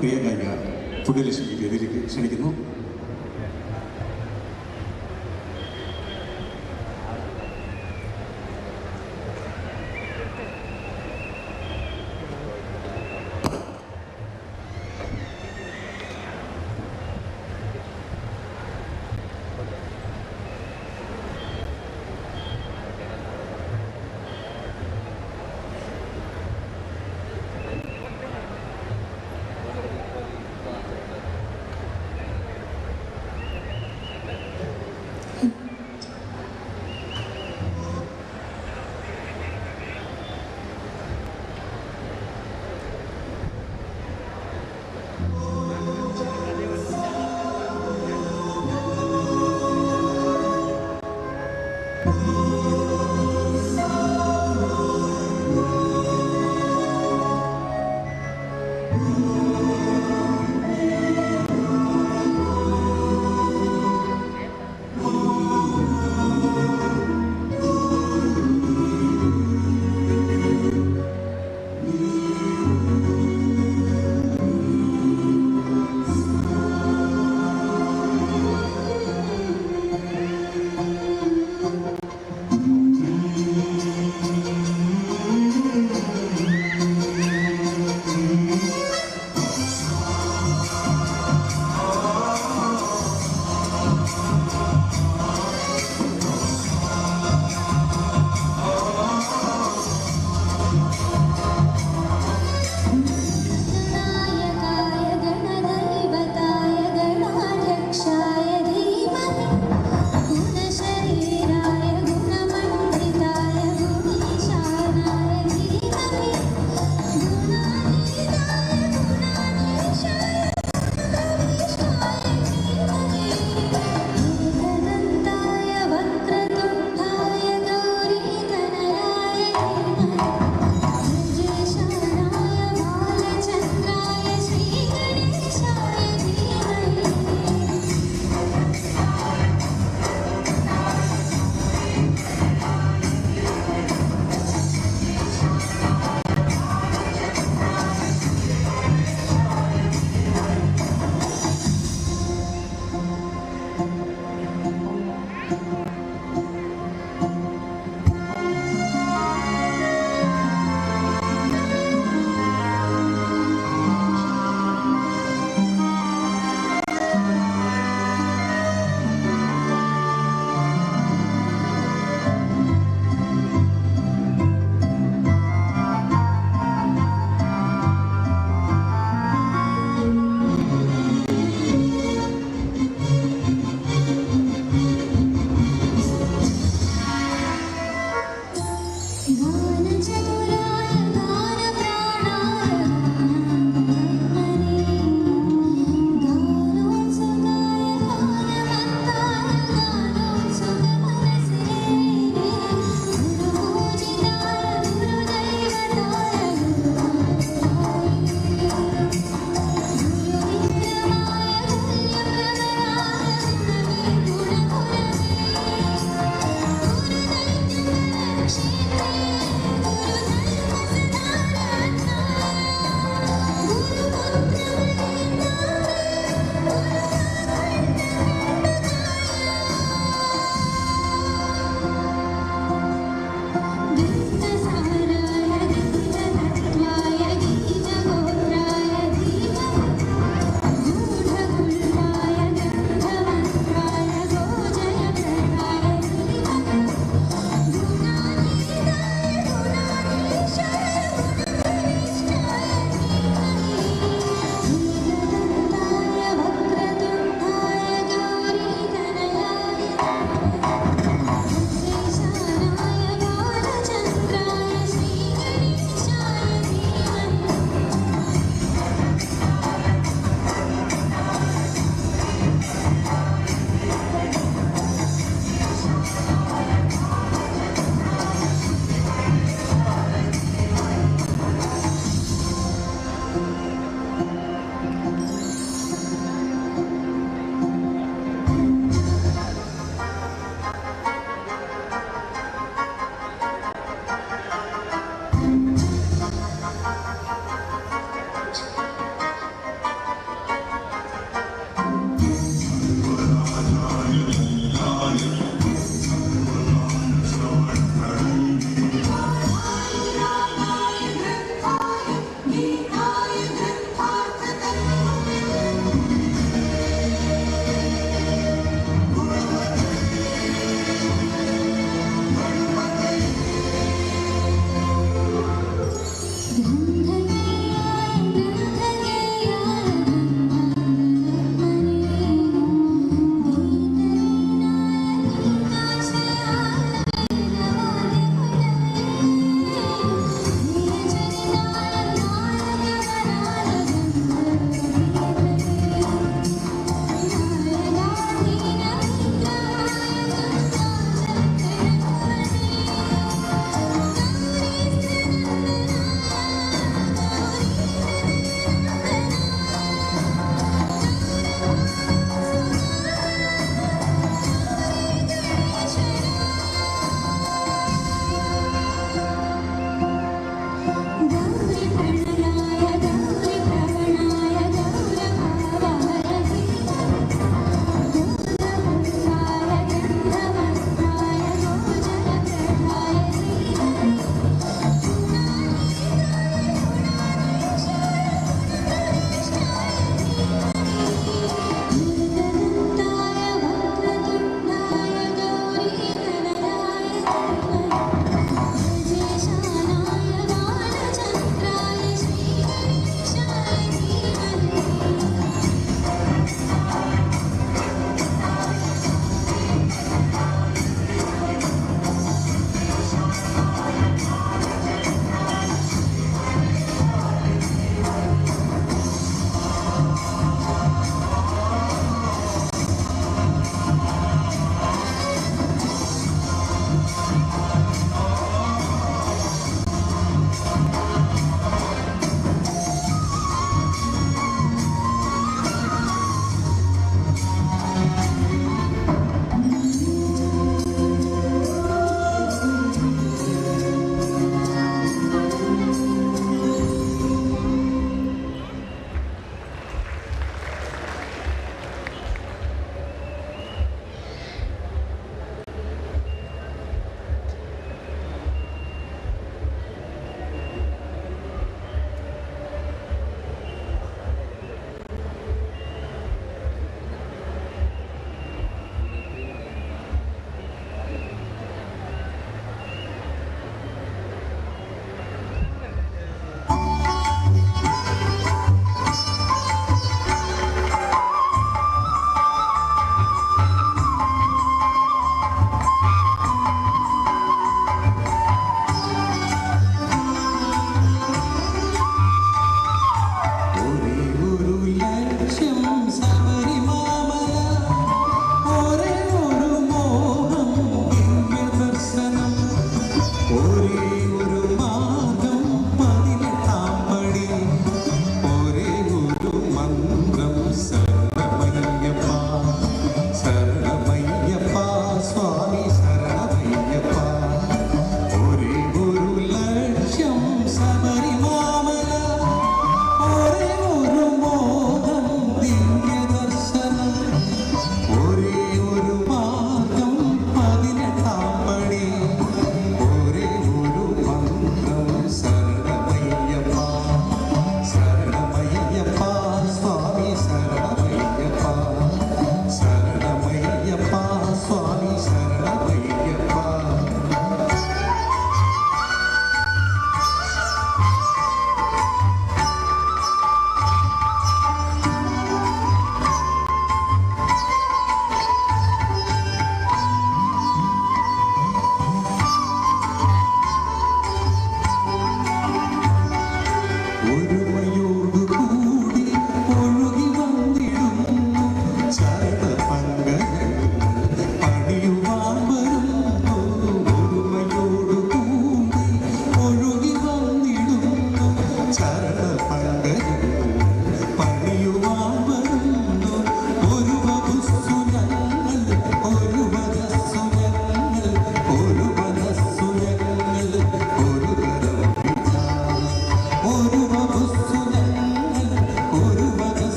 പ്രിയ ഗായിക പുണ്യലക്ഷ്മി വേദിയിലേക്ക് ക്ഷണിക്കുന്നു.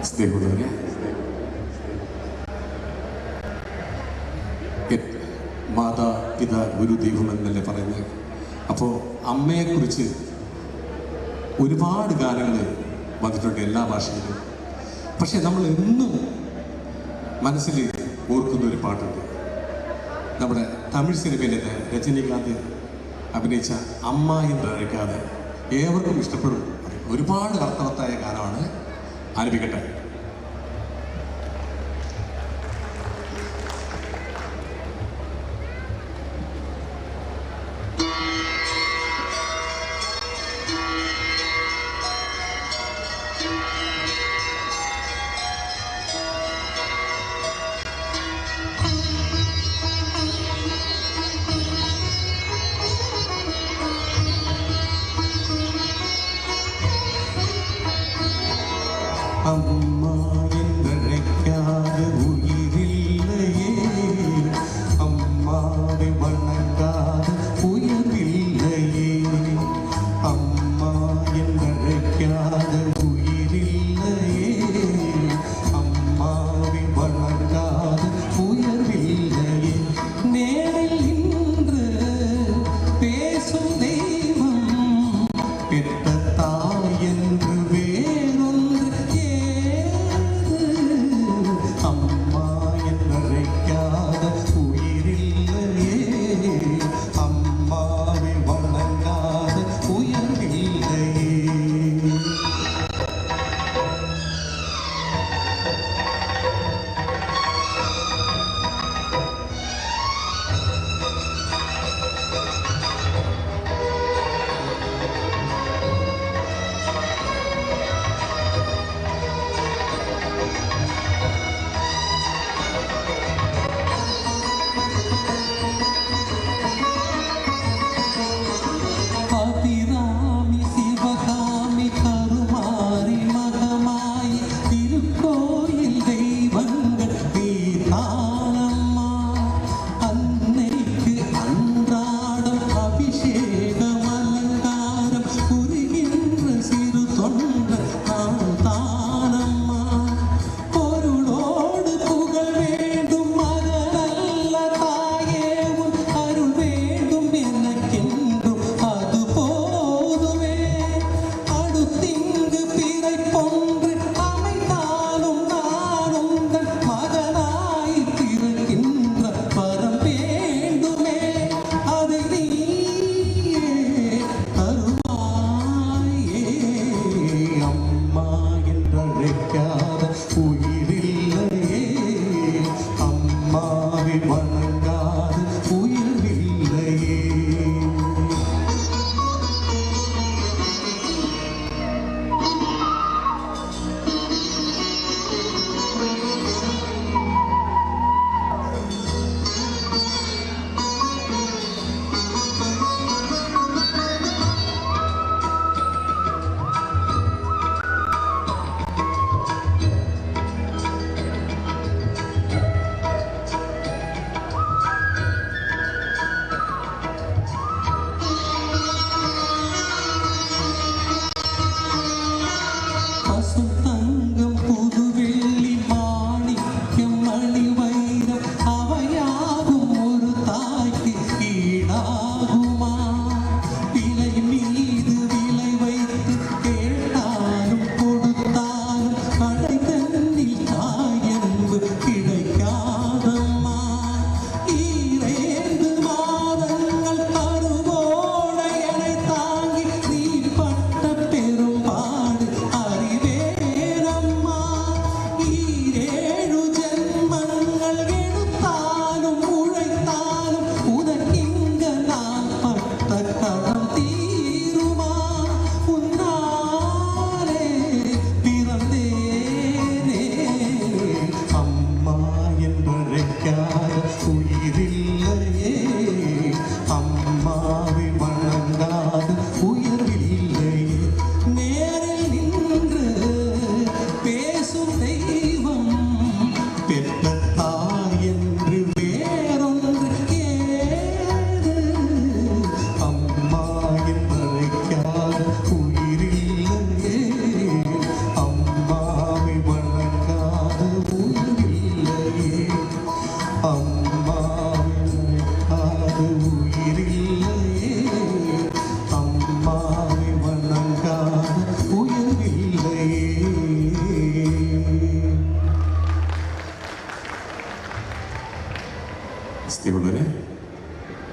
സ്നേഹമുള്ളവരെ, മാതാ പിതാ ഗുരു ദൈവം എന്നല്ലേ പറയുന്നത്. അപ്പോൾ അമ്മയെക്കുറിച്ച് ഒരുപാട് ഗാനങ്ങൾ വന്നിട്ടുണ്ട് എല്ലാ ഭാഷയിലും. പക്ഷെ നമ്മൾ എന്നും മനസ്സിൽ ഓർക്കുന്ന ഒരു പാട്ടുണ്ട്. നമ്മുടെ തമിഴ് സിനിമയിലെ രജനീകാന്ത് അഭിനയിച്ച അമ്മ എന്നഴക്കാതെ ഏവർക്കും ഇഷ്ടപ്പെടും. ഒരുപാട് അർത്ഥവത്തായ ഗാനമാണ്. ആലപിക്കട്ടെ. അമ്മ എന്നഴക്കാതെ ഉയിരില്ലയേ, അമ്മാവെ വണങ്ങാതെ ഉയരില്ലയേ. അമ്മ എന്നഴക്കാതെ ഉയിരില്ലയേ, അമ്മാവെ വണങ്ങാതെ ഉയരില്ലയേ. നേരിൽ ഇன்று பேசும் தெய்வம் பெற்ற தாய் என்று வேறொன்று ஏது. அம்மா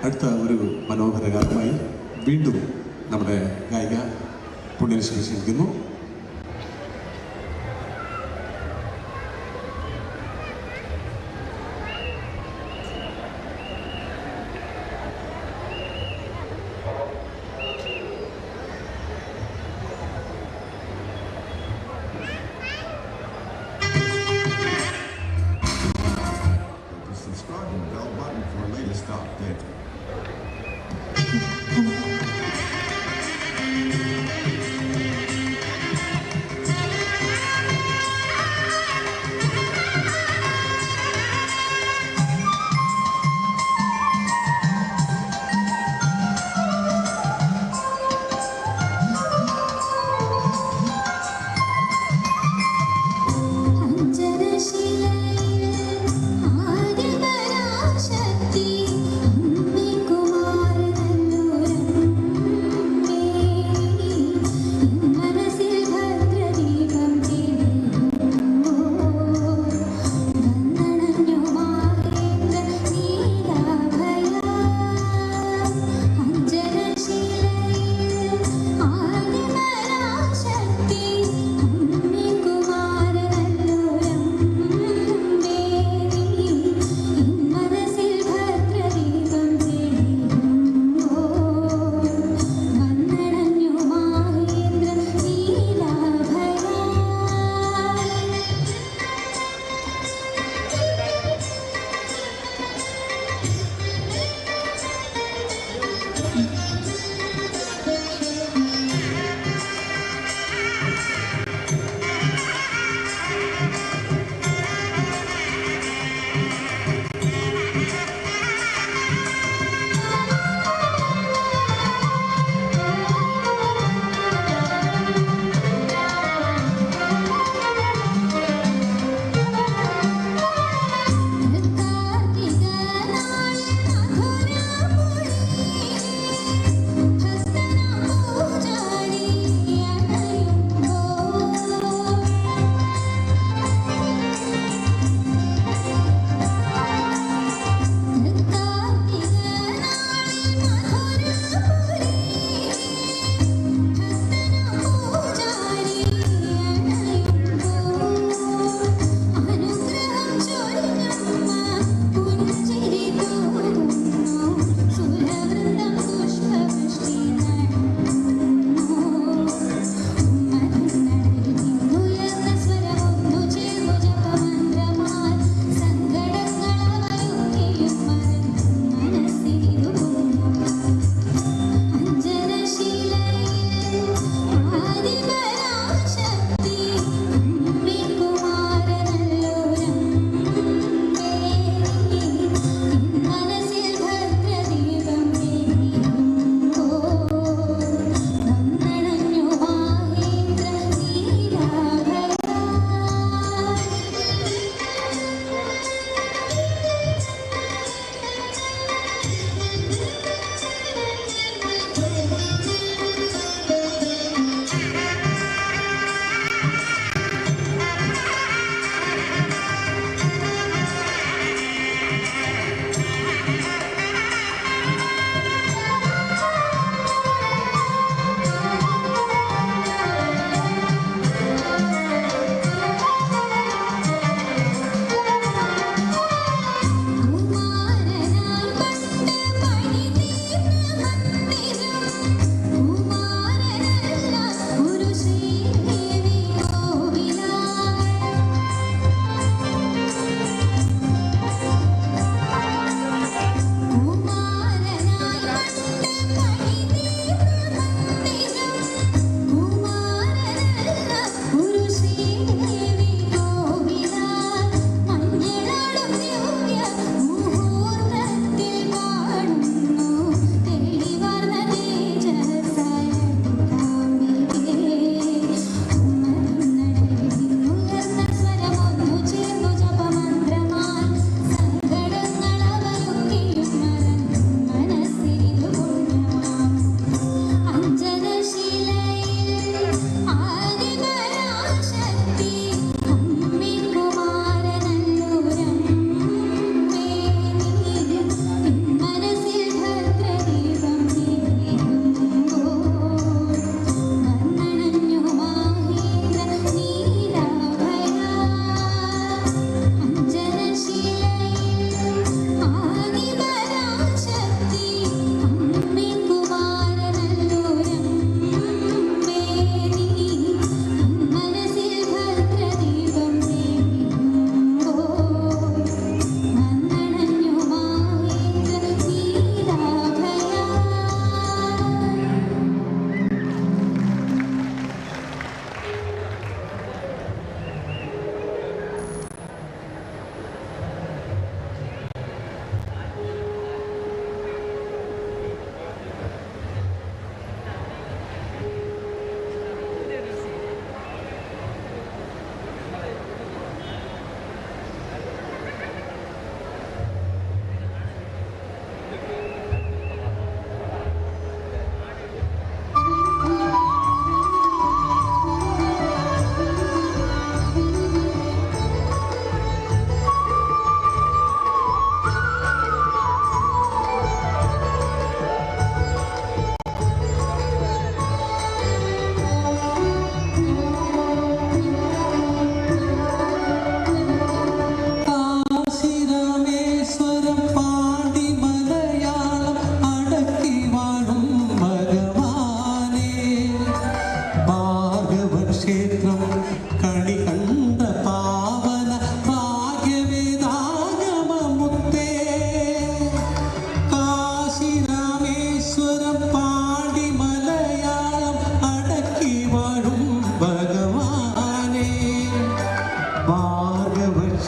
അടുത്ത ഒരു മനോഹര ഗാനമായി വീണ്ടും നമ്മുടെ ഗായിക പുണ്യലക്ഷ്മി ക്ഷണിക്കുന്നു. Subscribe and bell button for latest updates.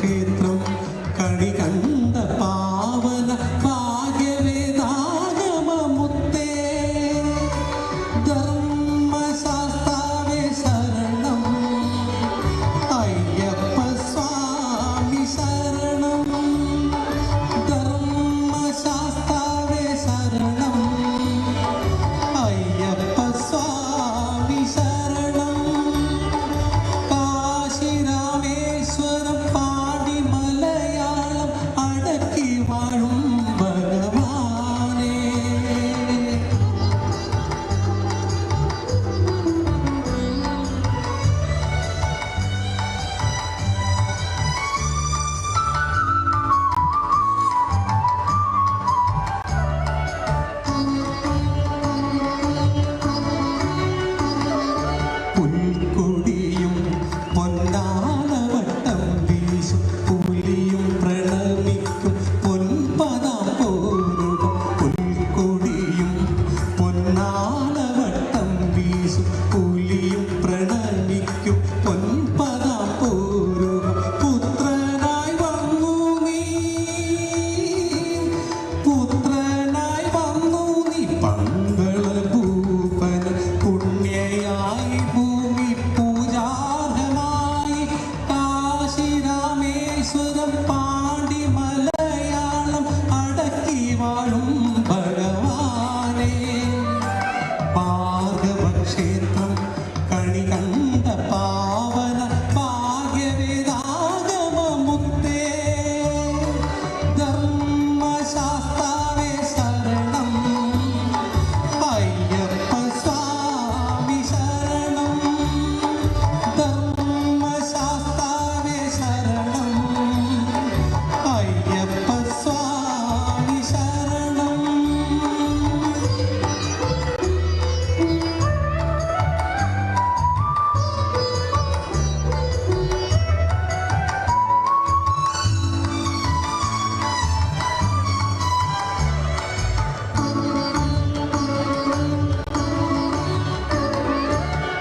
ക്ഷേത്രം കണി കണ്ട പാവന ഭാഗ്യവേദാഗമമുത്തേ ധർമ്മശാസ്താവേ ശരണം അയ്യപ്പ സ്വാമി ശരണം ധർമ്മശാസ്താവേ ശരണം അയ്യപ്പ സ്വാമി ശരണം കാശി രാമേശ്വരം പാടി മലയാളം അടക്കി വാഴും ഭഗവാനേ പുൽക്കൊടിയും പൊന്നാലവട്ടം വീശും പുലിയും പ്രണമിക്കും പൊൻപദം പോരുക പുൽക്കൊടിയും പൊന്നാലവട്ടം വീശും പുലിയും പ്രണമിക്കും പൊൻപദം പോരുക പുത്രനായി വന്നു നീ പന്തള ഭൂപന പുണ്യയായി ഭൂമി പൂജാർഹമായി കാശി രാമേശ്വരം പാടി മലയാളം അടക്കി വാഴും ഭഗവാനേ ഭാർഗവക്ഷേത്രം കണി കണ്ട പാവന ഭാഗ്യവേദാഗമമുത്തേ ധർമ്മശാസ്താവേ ശരണം അയ്യപ്പ സ്വാമി ശരണം ധർമ്മശാസ്താവേ ശരണം അയ്യപ്പ സ്വാമി ശരണം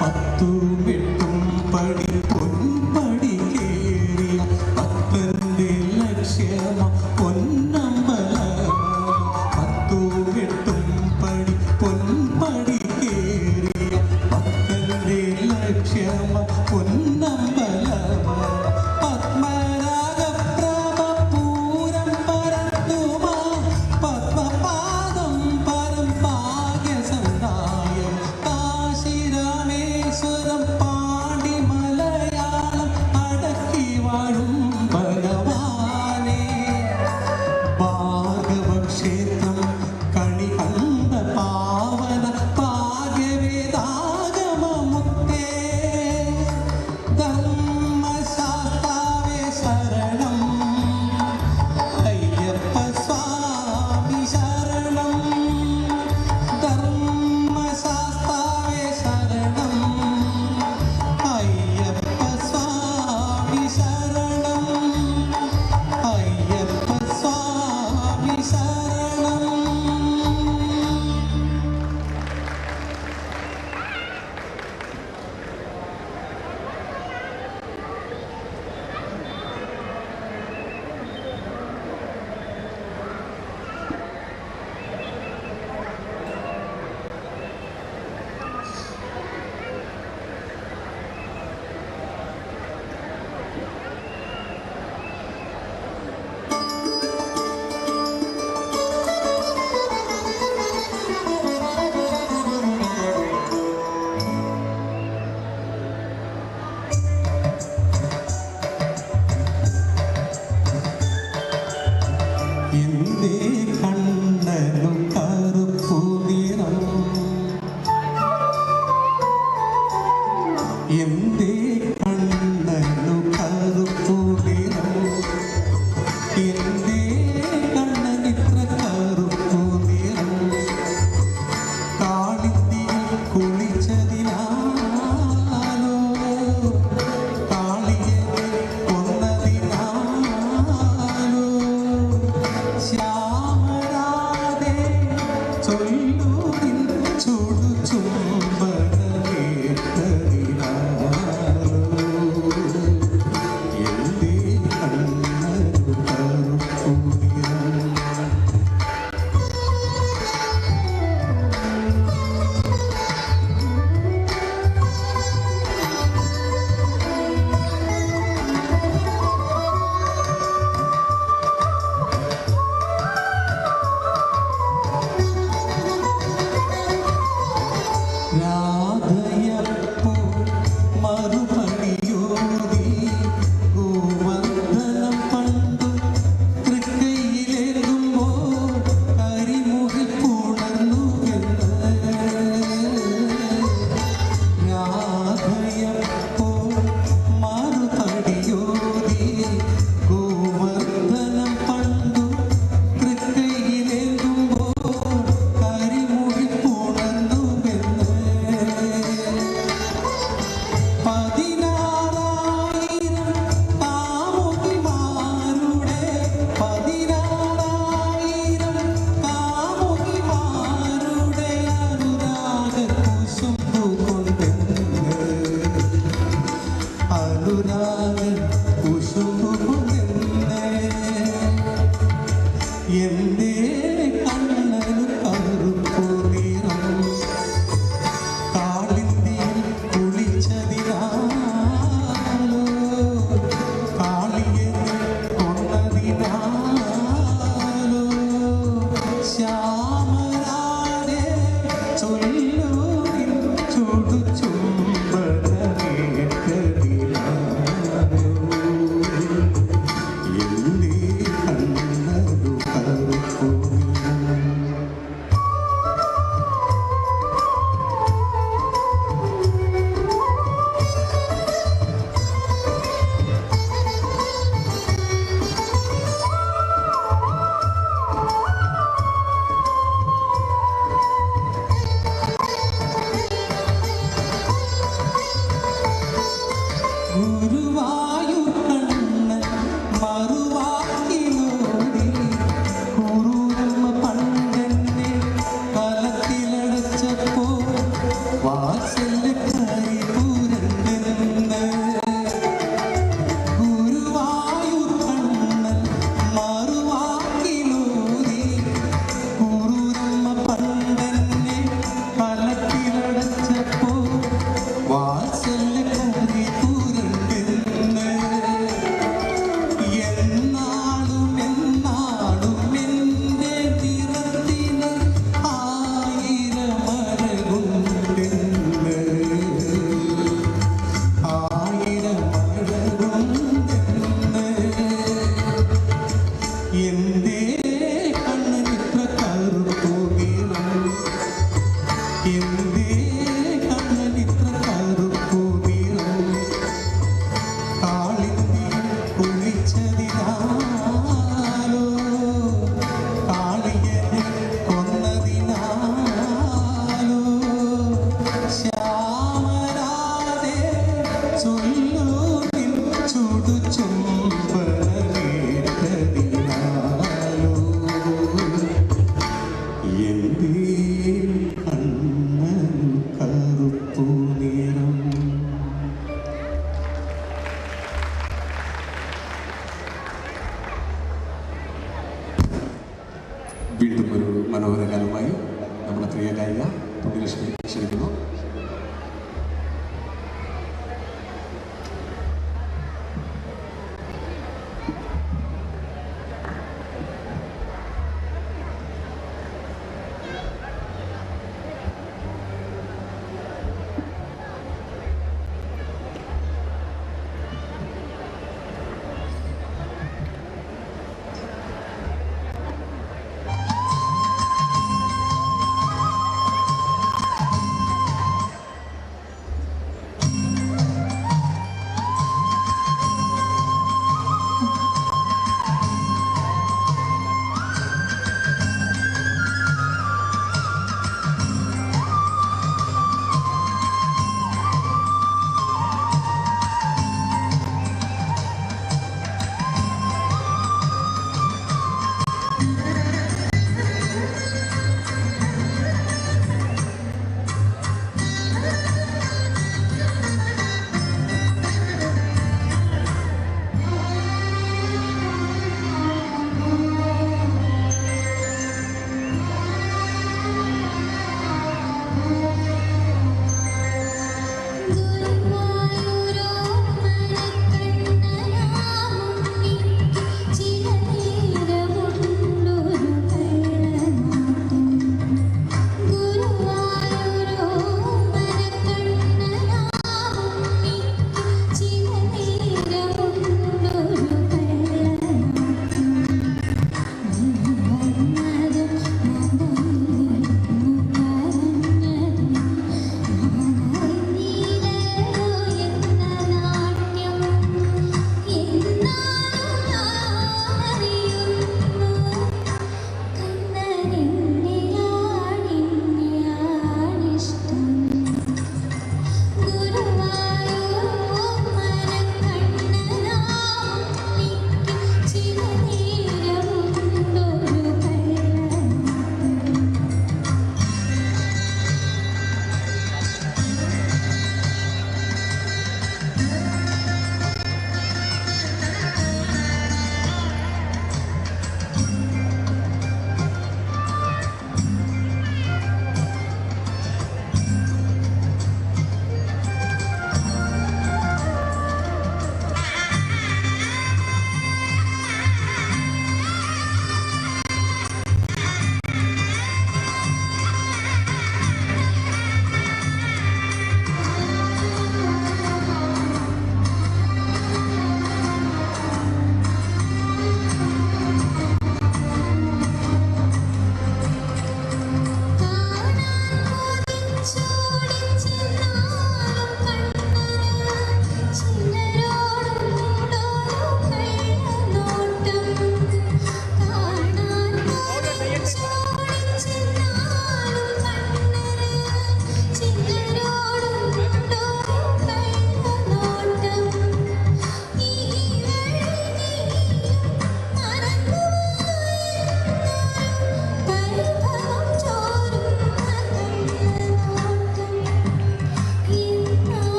പത്തും എട്ടും പടി പൊൻപടി കേറിയ ഭക്തന്റെ ലക്ഷ്യമ പൊന്നമ്പല പത്തും എട്ടും പടി പൊൻപടി കേറിയ ഭക്തന്റെ ലക്ഷ്യമ പൊന്നമ്പല പത്മരാഗപ്രഭ പൂരം പരത്തുമാ പത്മപാദം പരം ഭാഗ്യസന്ധായം കാശി രാമേശ്വരം പാടി മലയാളം അടക്കി വാഴും ഭഗവാനേ ഭാർഗവക്ഷേത്രം കണി കണ്ട പാവന ഭാഗ്യവേദാഗമമുത്തേ ധർമ്മശാസ്താവേ ശരണം അയ്യപ്പ സ്വാമി ശരണം ധർമ്മശാസ്താവേ ശരണം അയ്യപ്പ സ്വാമി ശരണം അയ്യപ്പ സ്വാമി ശരണം എന്തേ കണ്ണനു കറുപ്പു നിറം എന്തേ കണ്ണനു കറുപ്പു നിറം എന്തേ കണ്ണനിത്ര കറുപ്പു നിറം കാളിന്തിയിൽ കുളിച്ചതിനാലോ കാളിയെ കൊന്നതിനാലോ ശ്യാ വീണ്ടും ഒരു മനോഹരഗാനമായി നമ്മുടെ പ്രിയ ഗായിക പുണ്യലക്ഷ്മി ക്ഷണിക്കുന്നു.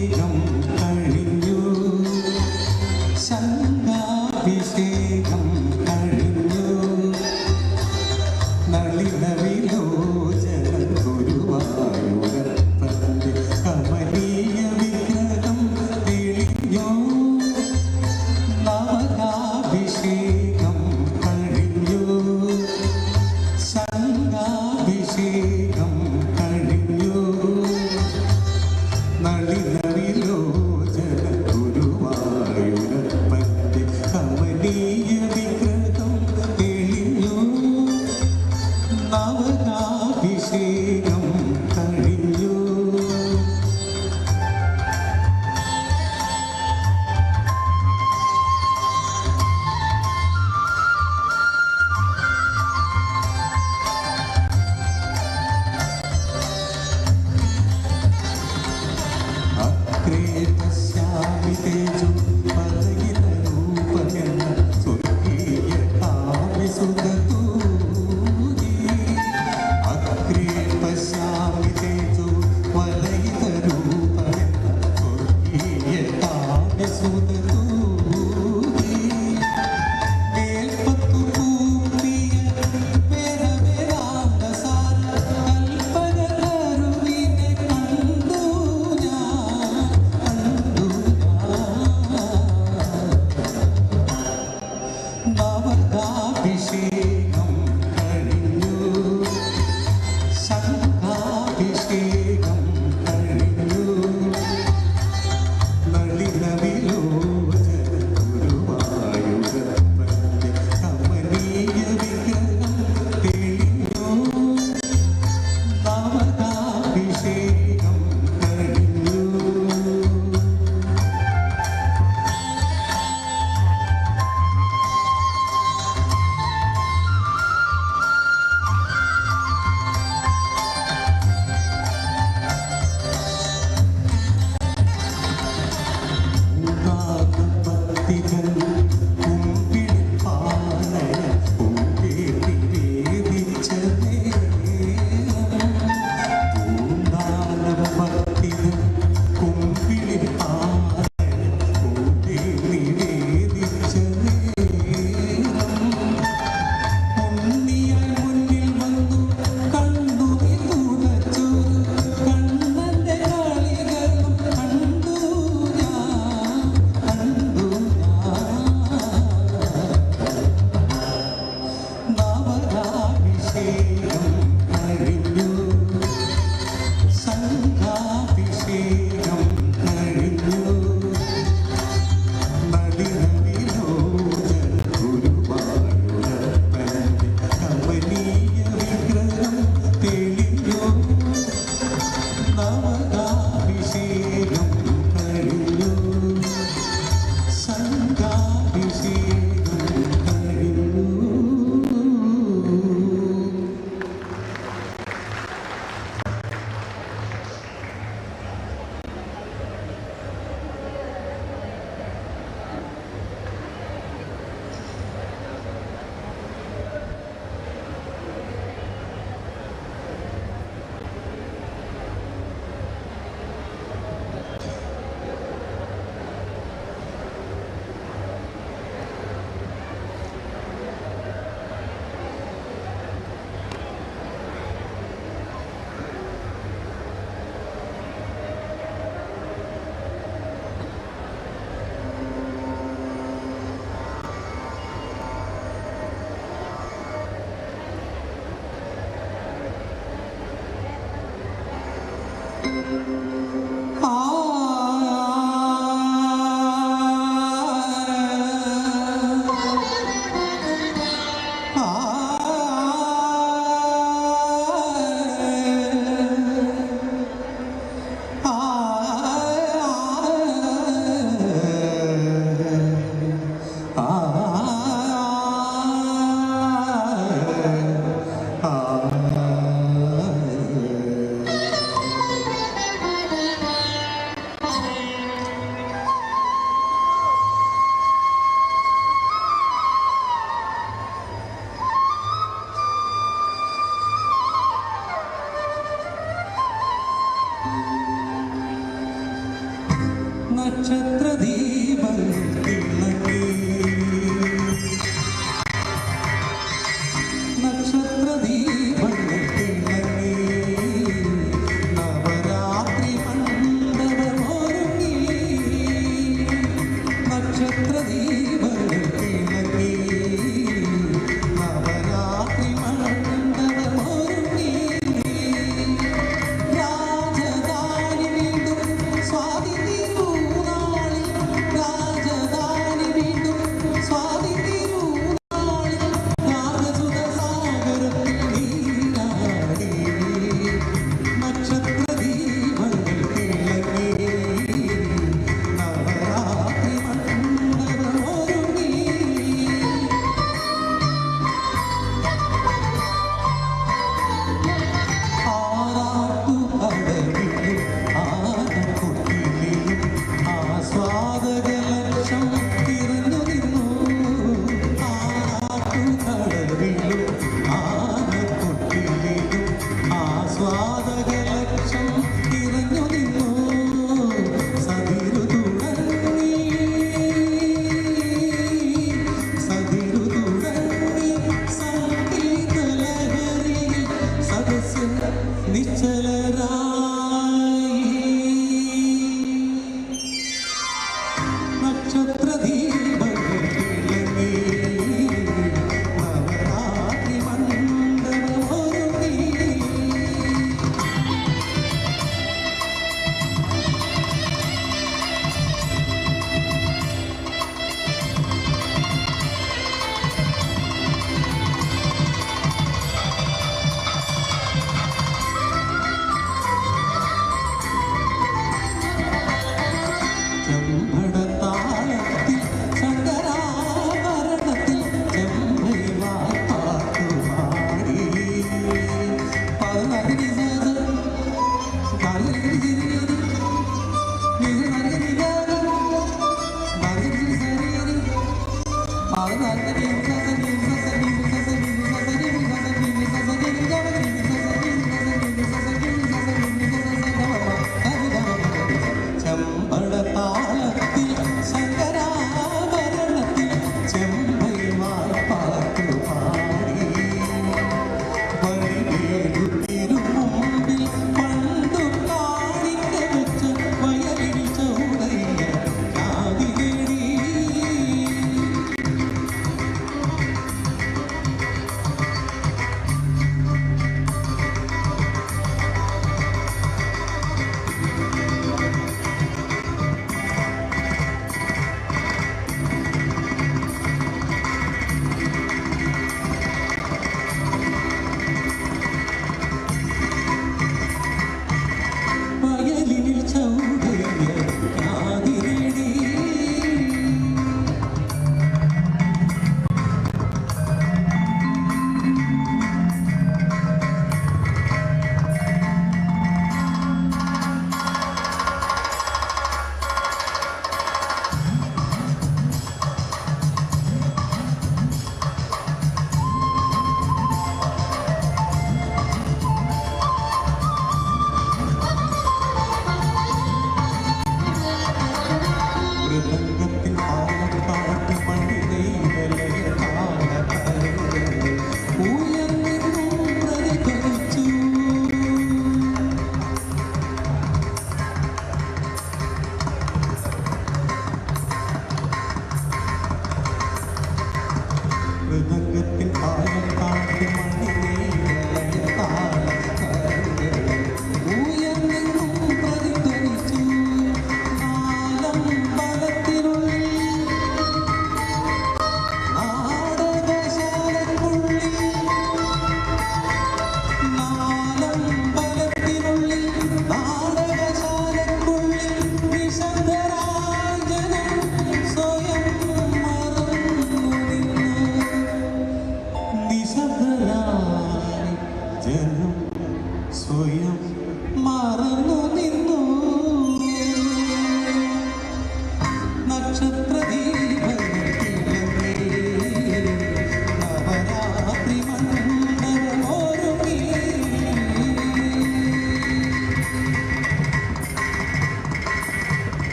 ശംഖാഭിഷേകം കഴിഞ്ഞു ശംഖാഭിഷേകം കഴിഞ്ഞു നളിന വിലോചന ഗുരുവായൂരപ്പന്റെ കമനീയ വിഗ്രഹം തെളിഞ്ഞു നവകാഭിഷേകം കഴിഞ്ഞു ശംഖാഭിഷേകം കഴിഞ്ഞു നളിന വിലോചന ഗുരുവായൂരപ്പന്റെ കമനീയ വിഗ്രഹം തെളിഞ്ഞു നവകാഭിഷേകം കഴിഞ്ഞു അഗ്രേ പശ്യാമി തേജോ പദയിലൂപമെന്ന സ്വർഗീയ കാവ്യസുധതൂരി അഗ്രേ പശ്യാമി തേജോ വലയിതരൂപമെന്ന സ്വർഗീയ കാവ്യസുധതൂരി മേൽപ്പത്തു കൂട്ടിയ വേദവേദാന്തസാര കൽപ്പനകരുവിനെ കണ്ടു നവകാഭിഷേകം കഴിഞ്ഞു ശംഖാഭിഷേകം കഴിഞ്ഞു നളിന വിലോചന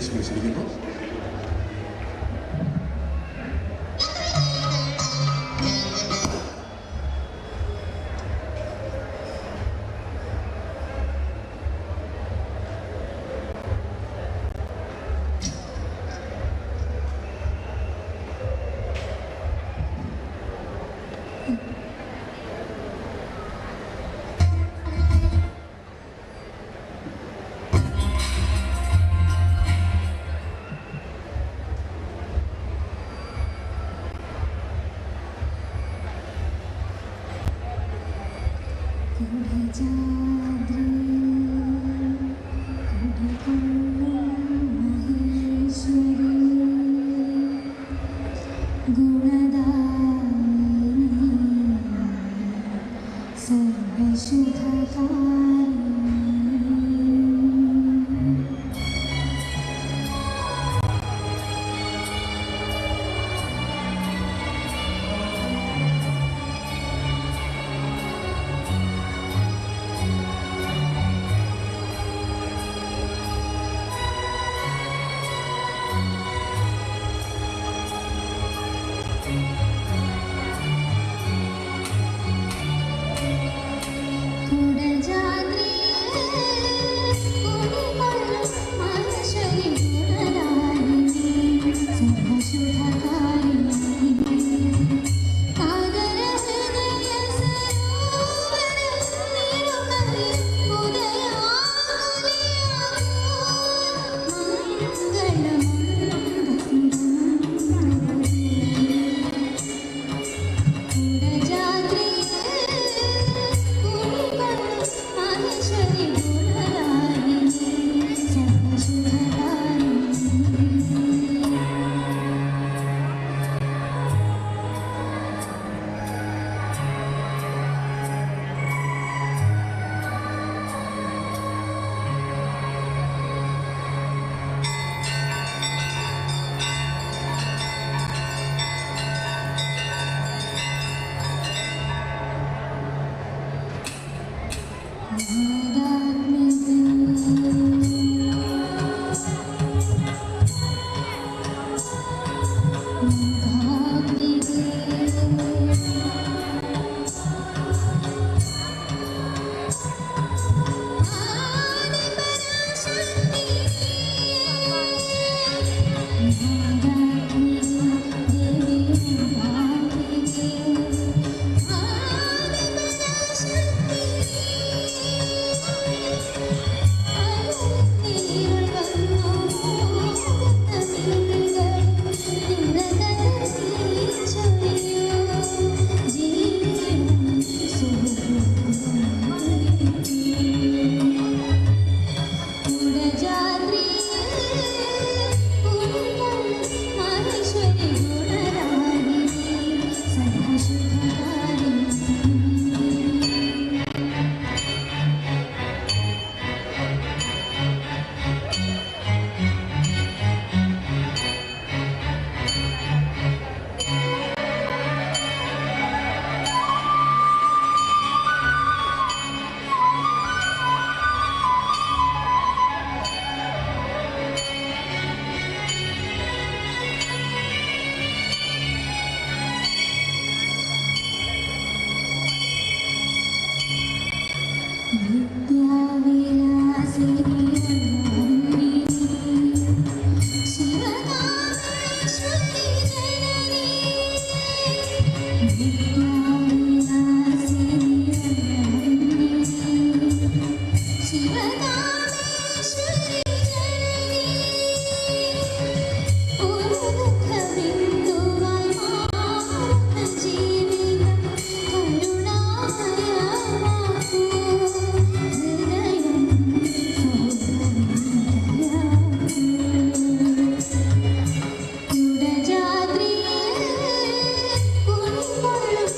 സ്റ്റേജിലേക്ക് ക്ഷണിക്കുന്നു. ും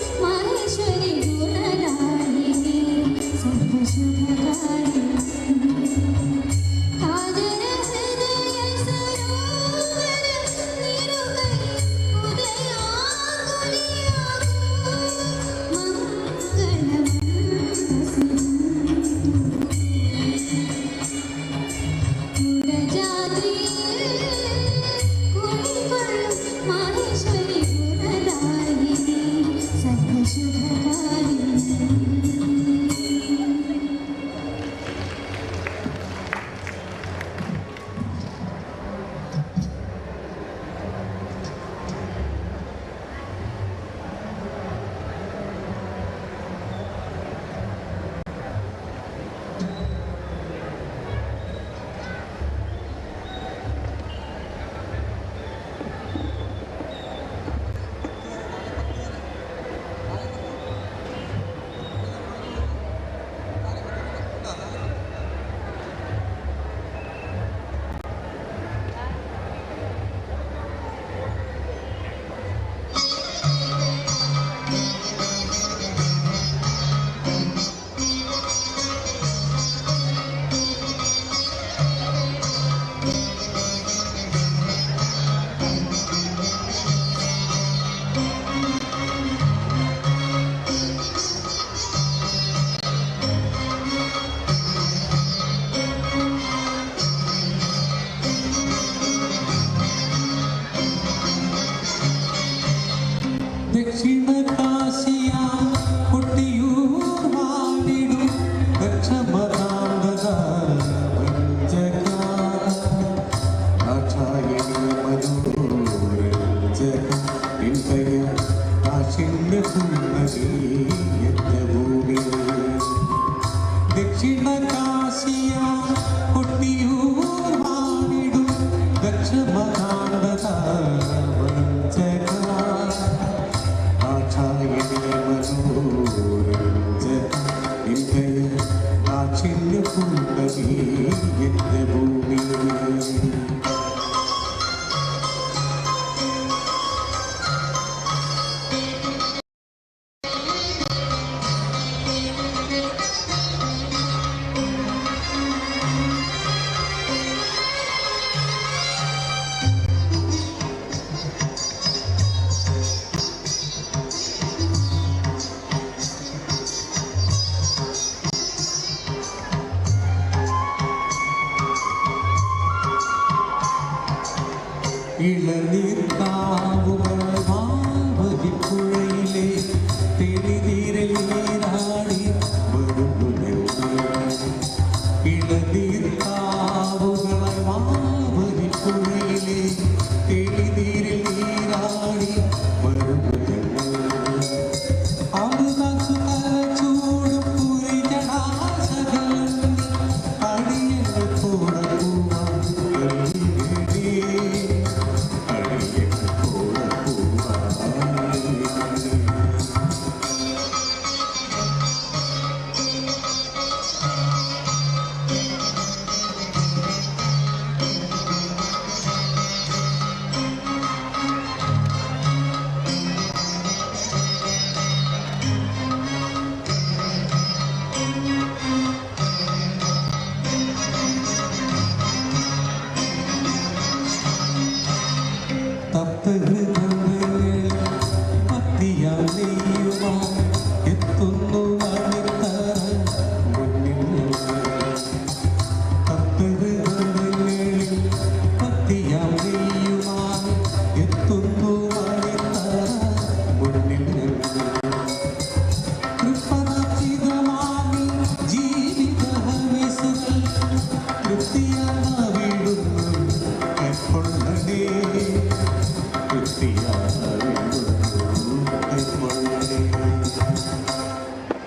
ದಕ್ಷಿಣ ಕಾಶಿಯ ಹುಟ್ಟಿಯೂರ್ ಮಾಡಿಡು ದಕ್ಷಮದಾಂಧದ ವಂಚಕ ಆಚಾರ್ಯನಿ ಮನೋರಂಜಕ ಇಂತೆಯ ಕಾಶಿಣ್ಯ ಪುನ್ನರಿ ಎತ್ತ ಭೂಮಿ ದಕ್ಷಿಣ ಕಾಶಿಯ ಹುಟ್ಟಿಯೂರ್ ಮಾಡಿಡು ದಕ್ಷಮದಾಂಧದ ವಂಚಕ ಆಚಾರ್ಯನಿ ಮನೋರಂಜಕ ಇಂತೆಯ ಕಾಶಿಣ್ಯ ಪುನ್ನರಿ ಎತ್ತ ಭೂಮಿ ഇളനീർ കാവുകൾ മാവതിപ്പുഴയിലെ തെളിനീരിൽ നീരാടി വരുന്നു ഇളനീർ കാവുകൾ മാവതിപ്പുഴയിലെ തെളിനീരിൽ നീരാടി വരുന്നു അമുതാസു തലച്ചൂടും പുരി ജടാശകൾ അടിയങ്ങൾ പോടൂവാൻ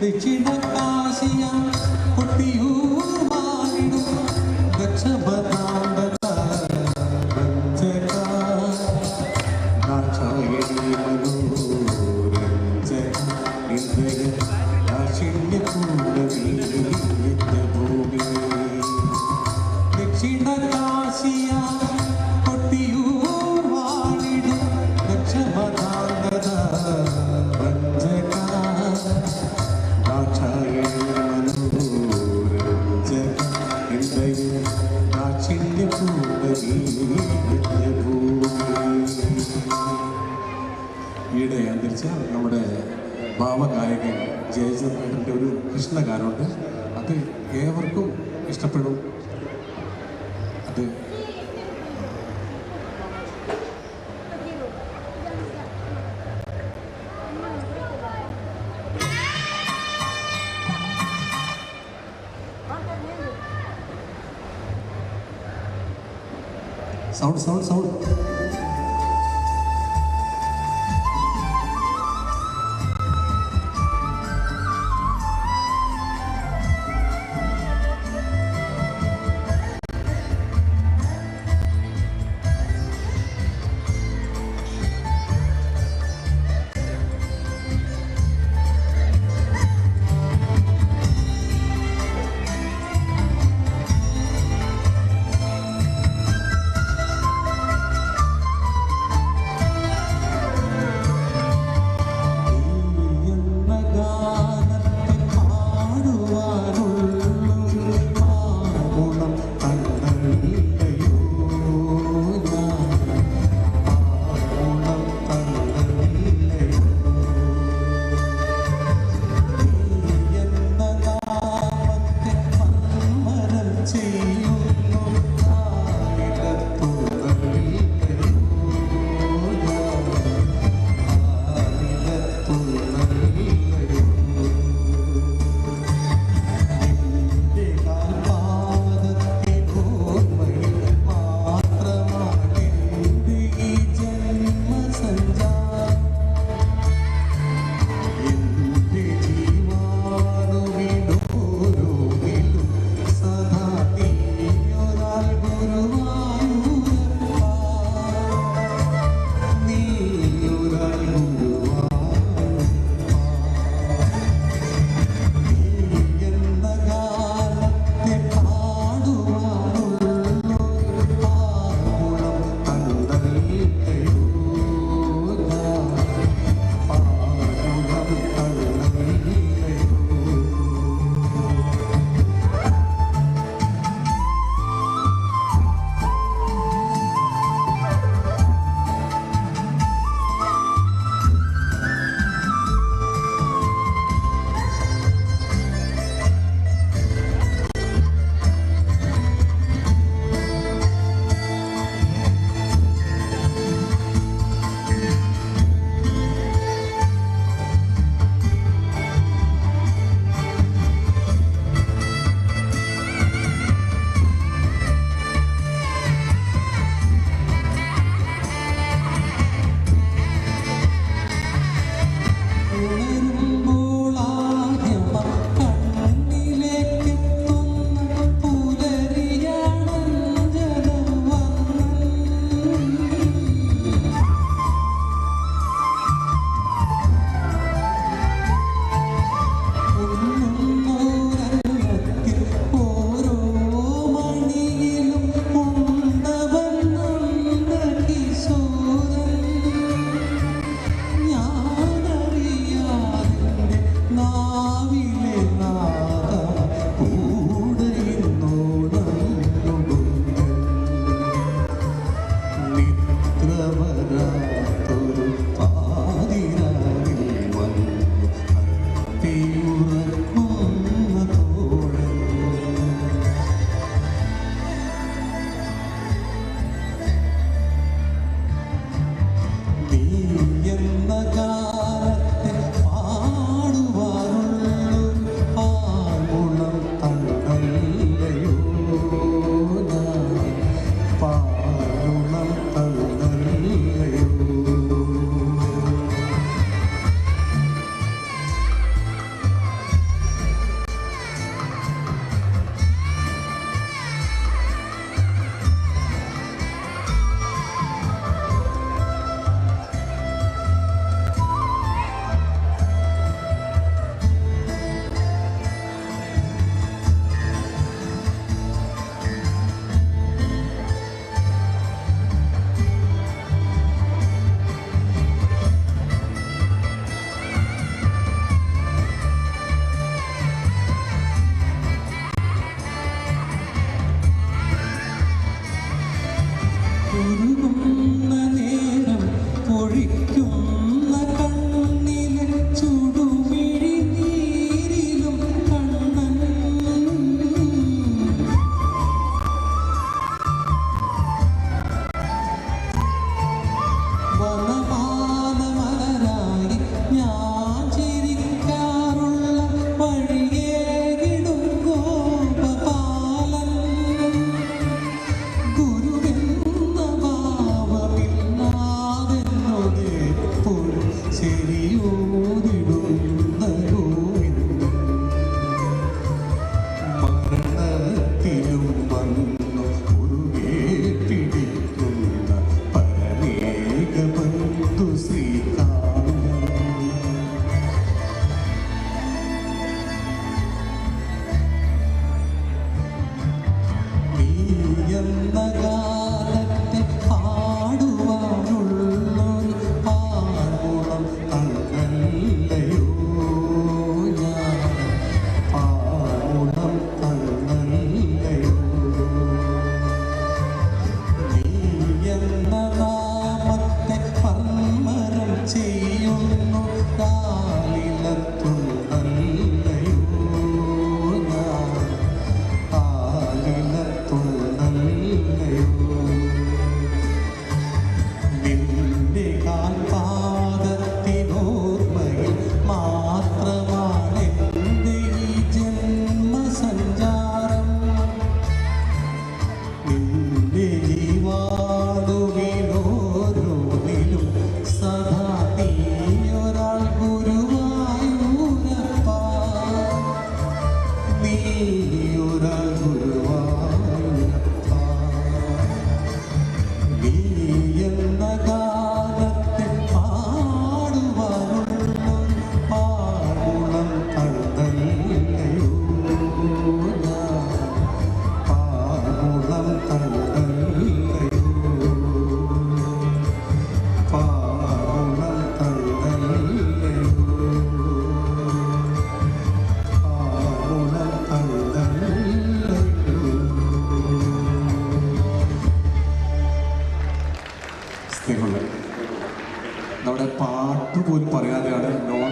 ദക്ഷിണ കാശിയ കൊട്ടിയൂർ മാറിടു ദക്ഷമതാന്തത വഞ്ചക നാചായനി മനോരഞ്ജക ഇന്ദയ കാശിണ്യ പൂർണ്ണവീ ഭൂമി ദക്ഷിണ കാശിയ കൊട്ടിയൂർ മാറിടു ദക്ഷമതാന്തത വഞ്ചക ഈയിടെ അന്തരിച്ച നമ്മുടെ ഭാവഗായകൻ ജയചന്ദ്രൻ്റെ ഒരു കൃഷ്ണഗാനമുണ്ട്. അത് ഏവർക്കും ഇഷ്ടപ്പെടും. അത് സൗണ്ട്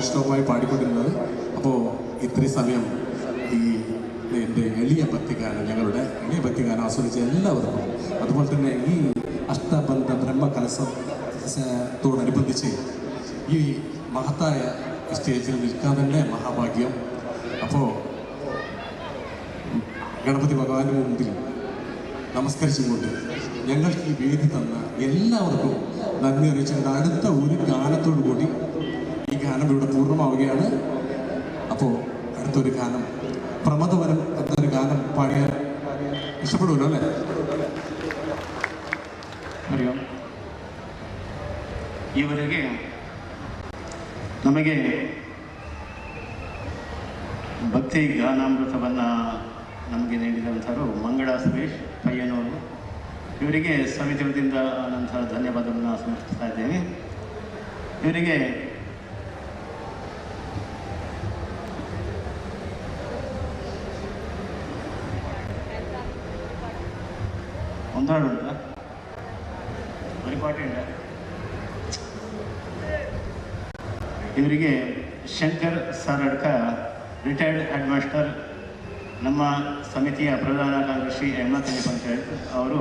വൈഷ്ണവമായി പാടിക്കൊണ്ടിരുന്നത്. അപ്പോൾ ഇത്രയും സമയം ഈ എൻ്റെ എളിയ ഭക്തിഗാനം, ഞങ്ങളുടെ എളിയ ഭക്തിഗാനം ആസ്വദിച്ച എല്ലാവർക്കും, അതുപോലെ തന്നെ ഈ അഷ്ടബന്ധ ബ്രഹ്മകലശത്തോടനുബന്ധിച്ച് ഈ മഹത്തായ സ്റ്റേജിൽ നിൽക്കാൻ തന്നെ മഹാഭാഗ്യം. അപ്പോൾ ഗണപതി ഭഗവാന്റെ മുമ്പിൽ നമസ്കരിച്ചുകൊണ്ട് ഞങ്ങൾക്ക് ഈ വേദി തന്ന എല്ലാവർക്കും നന്ദി അറിയിച്ചുകൊണ്ട് അടുത്ത ഒരു ഗാനത്തോടു കൂടി ഈ ഗാനം ഇവിടെ പൂർണ്ണമാവുകയാണ്. അപ്പോൾ അടുത്തൊരു ഗാനം പ്രമദവനം എന്നൊരു ഗാനം പാടിയാൽ ഇഷ്ടപ്പെടുമല്ലോ അല്ലേ? അറിയാം, ಈವರೆಗೆ ನಮಗೆ ಭಕ್ತಿ ಗಾನಾಮೃತವನ್ನು ನಮಗೆ ನೀಡಿದಂಥವರು ಮಂಗಳ ಸುರೇಶ್ ಪಯ್ಯನವರು. ಇವರಿಗೆ ಸಮಿತಿ ವತಿಯಿಂದ ಆದಂತಹ ಧನ್ಯವಾದವನ್ನು ಸಮರ್ಪಿಸ್ತಾ ಇದ್ದೇನೆ. ಇವರಿಗೆ ಒಂದಾಡುಂಟ ഒരു പാട്ടുണ്ട്. ಇವರಿಗೆ Shankar Saradka, retired head master, ನಮ್ಮ ಸಮಿತಿಯ ಪ್ರಧಾನ ಕಾರ್ಯದರ್ಶಿ ಎಮ್ಮತಳ್ಳಿ ಪಂಚಾಯತ್ ಅವರು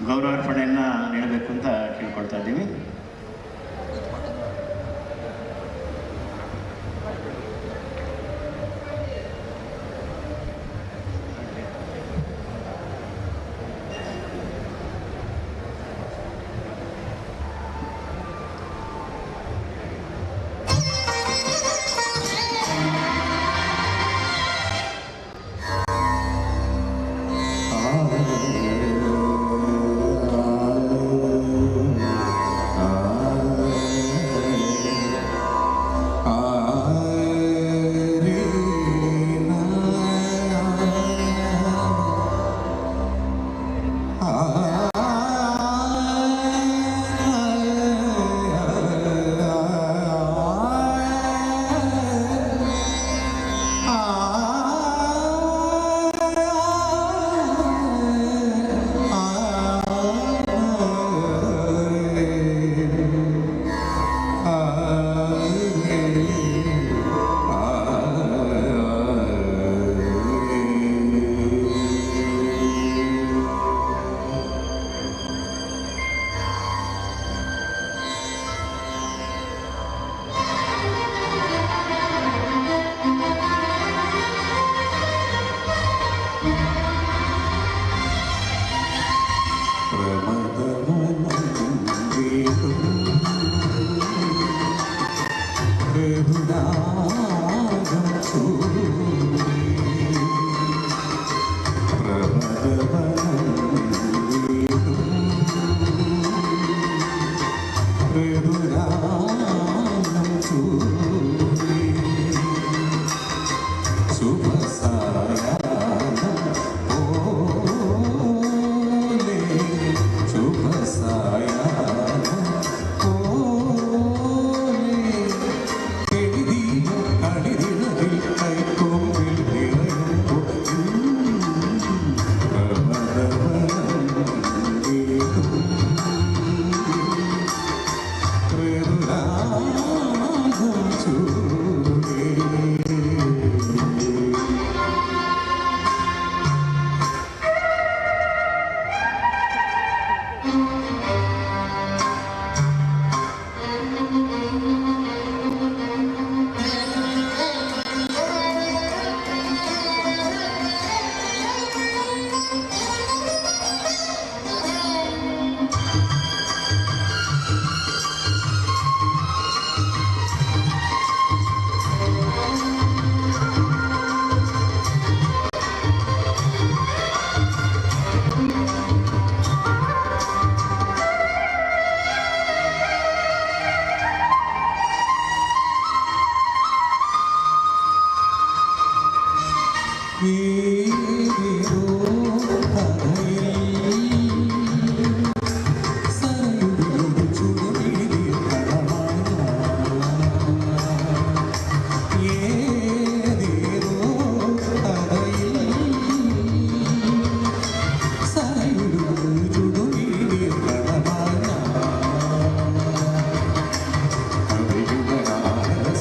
ಗೌರವಾರ್ಪಣೆಯನ್ನು ನೀಡಬೇಕು ಅಂತ ಕೇಳ್ಕೊಳ್ತಾ ಇದ್ದೀವಿ.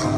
Sa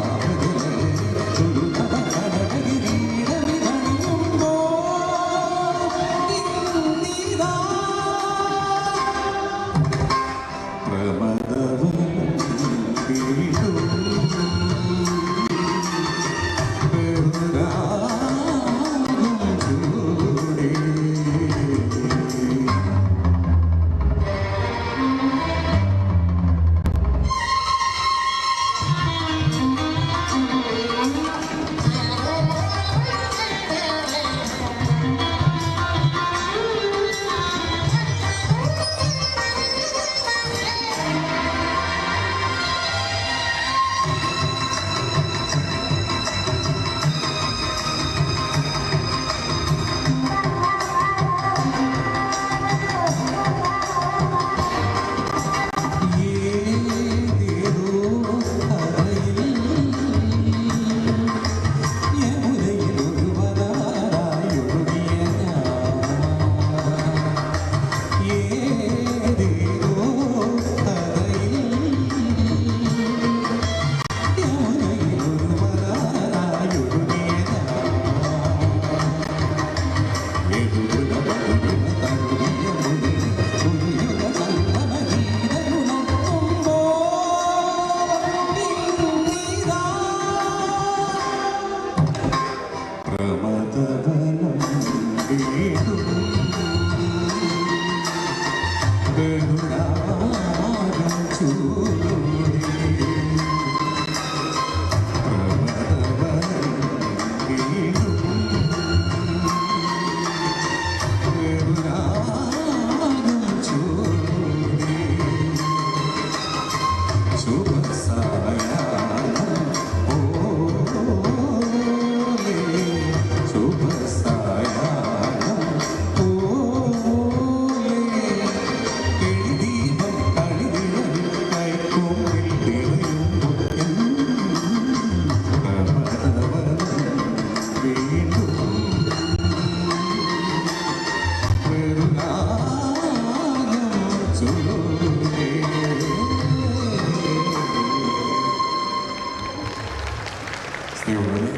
പ്രിയമുള്ളവരെ,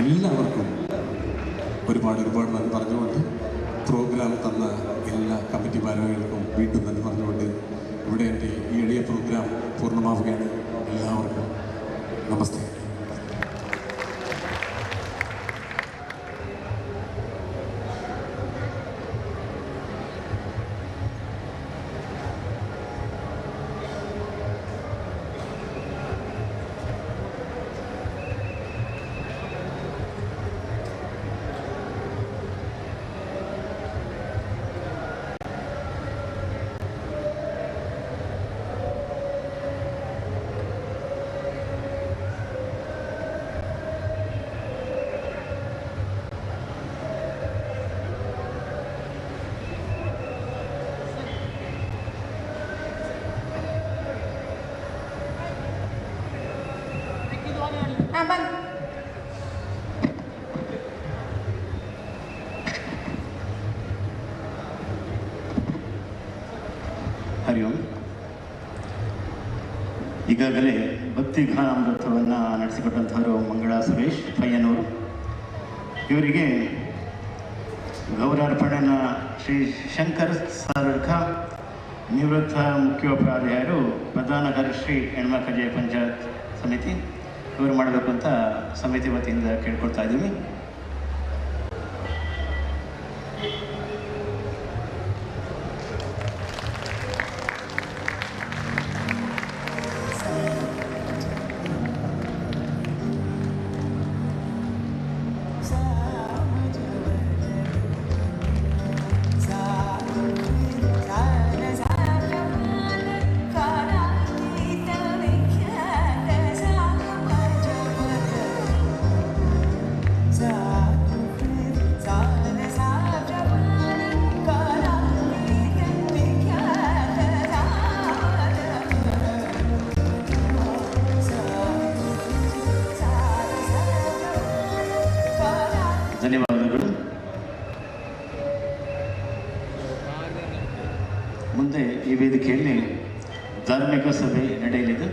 എല്ലാവർക്കും ഒരുപാട് നന്ദി പറഞ്ഞുകൊണ്ട് പ്രോഗ്രാം തന്ന എല്ലാ കമ്മിറ്റി ഭാരവാഹികൾക്കും വീണ്ടും നന്ദി പറഞ്ഞുകൊണ്ട് ഇവിടെ എൻ്റെ ഈ എളിയ പ്രോഗ്രാം പൂർണ്ണമാവുകയാണ്. എല്ലാവർക്കും നമസ്തേ. ಹರಿ ಓಂ. ಈಗಾಗಲೇ ಭಕ್ತಿ ಘನಾಮೃತವನ್ನು ನಡೆಸಿಕೊಟ್ಟಂಥವರು ಮಂಗಳಾ ಸುರೇಶ್ ಪಯ್ಯನೂರು. ಇವರಿಗೆ ಗೌರವಾರ್ಪಣೆನ ಶ್ರೀ ಶಂಕರ್ ಸಾರಡ್ಕ, ನಿವೃತ್ತ ಮುಖ್ಯೋಪಾಧ್ಯಾಯರು, ಪ್ರಧಾನ ಕಾರ್ಯದರ್ಶಿ ಹೆಣ್ಮಕ್ಕಳ ಪಂಚಾಯತ್ ಸಮಿತಿ, ಇವರು ಮಾಡಬೇಕು ಅಂತ ಸಮಿತಿ ವತಿಯಿಂದ ಕೇಳ್ಕೊಳ್ತಾ ಇದ್ದೀವಿ. ಧನ್ಯವಾದಗಳು. ಮುಂದೆ ಈ ವೇದಿಕೆಯಲ್ಲಿ ಧಾರ್ಮಿಕ ಸಭೆ ನಡೆಯಲಿದೆ.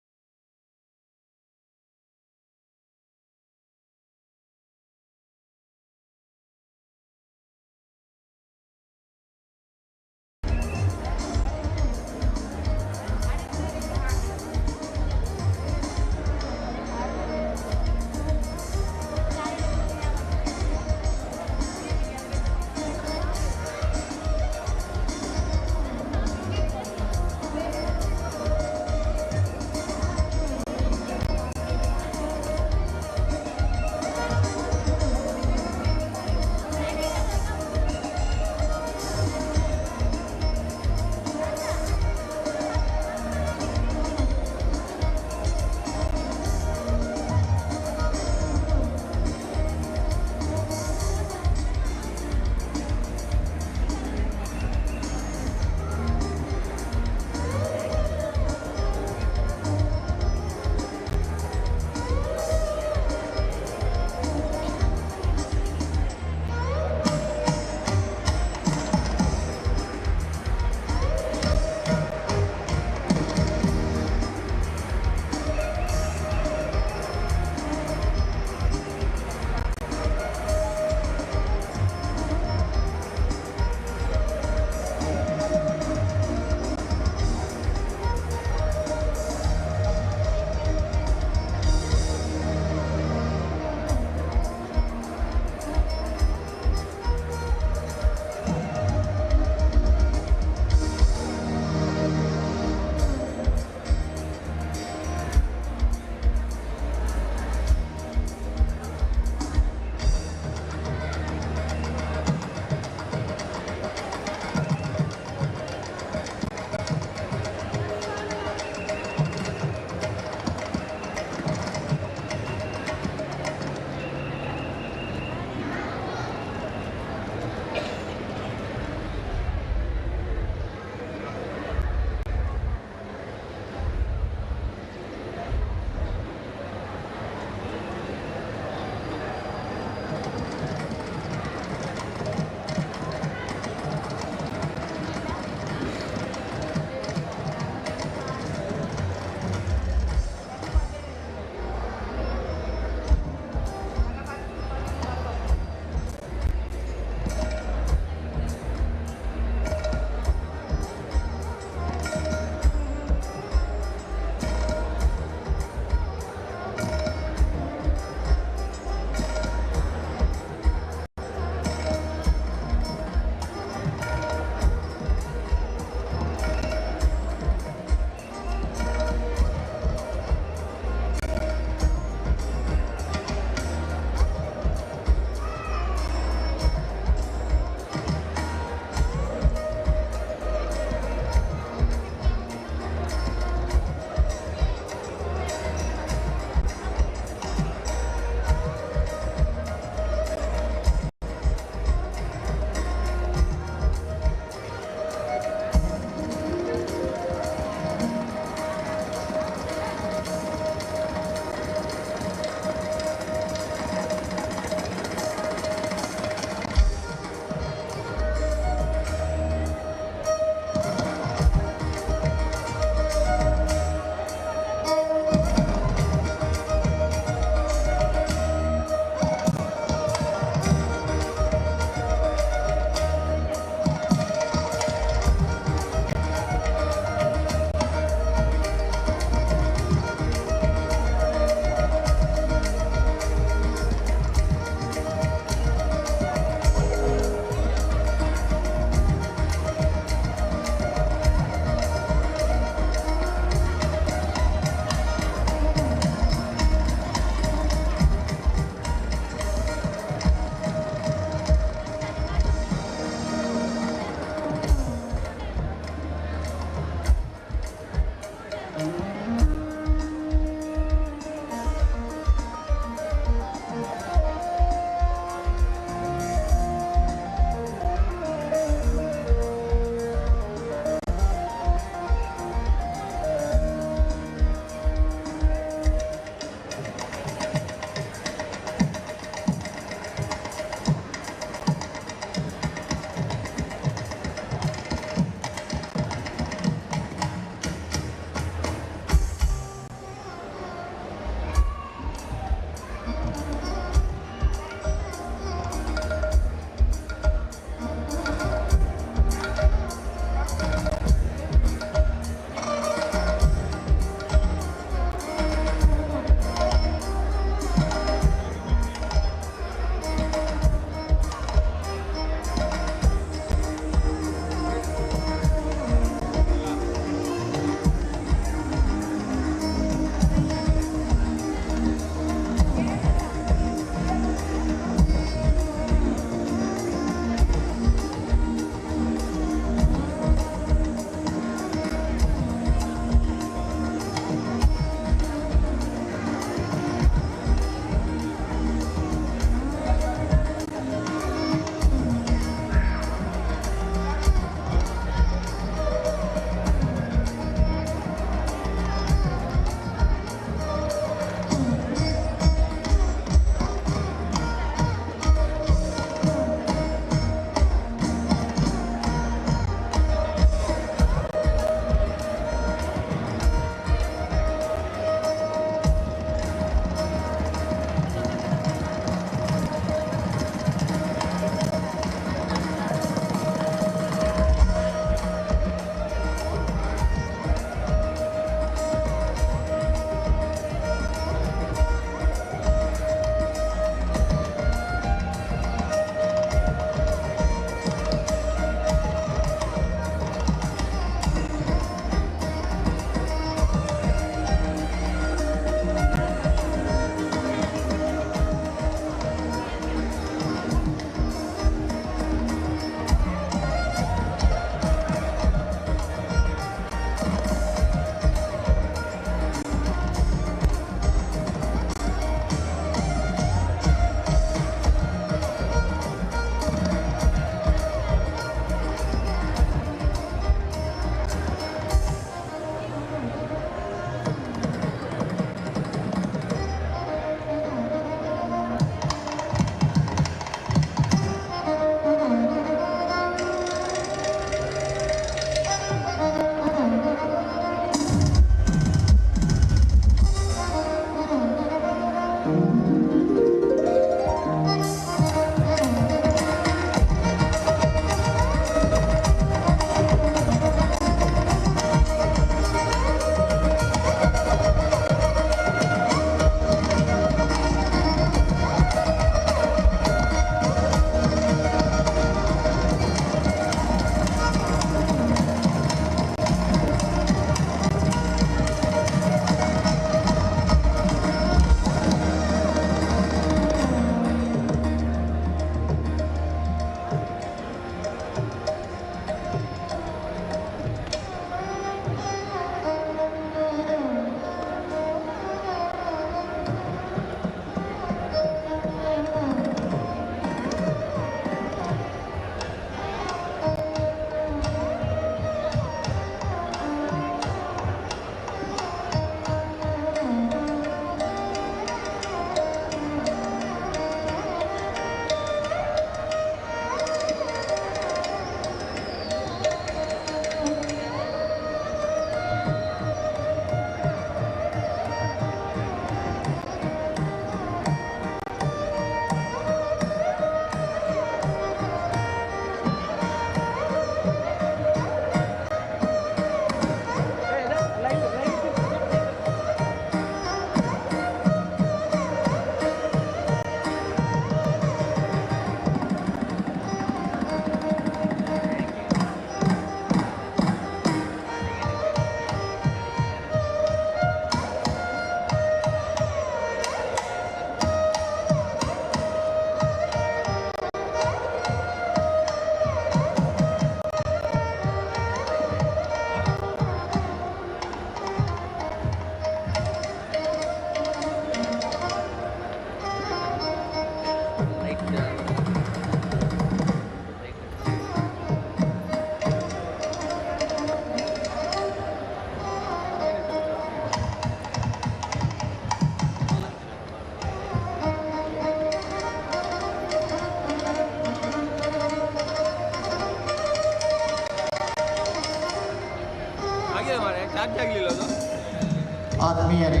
ಆತ್ಮೀಯರೇ,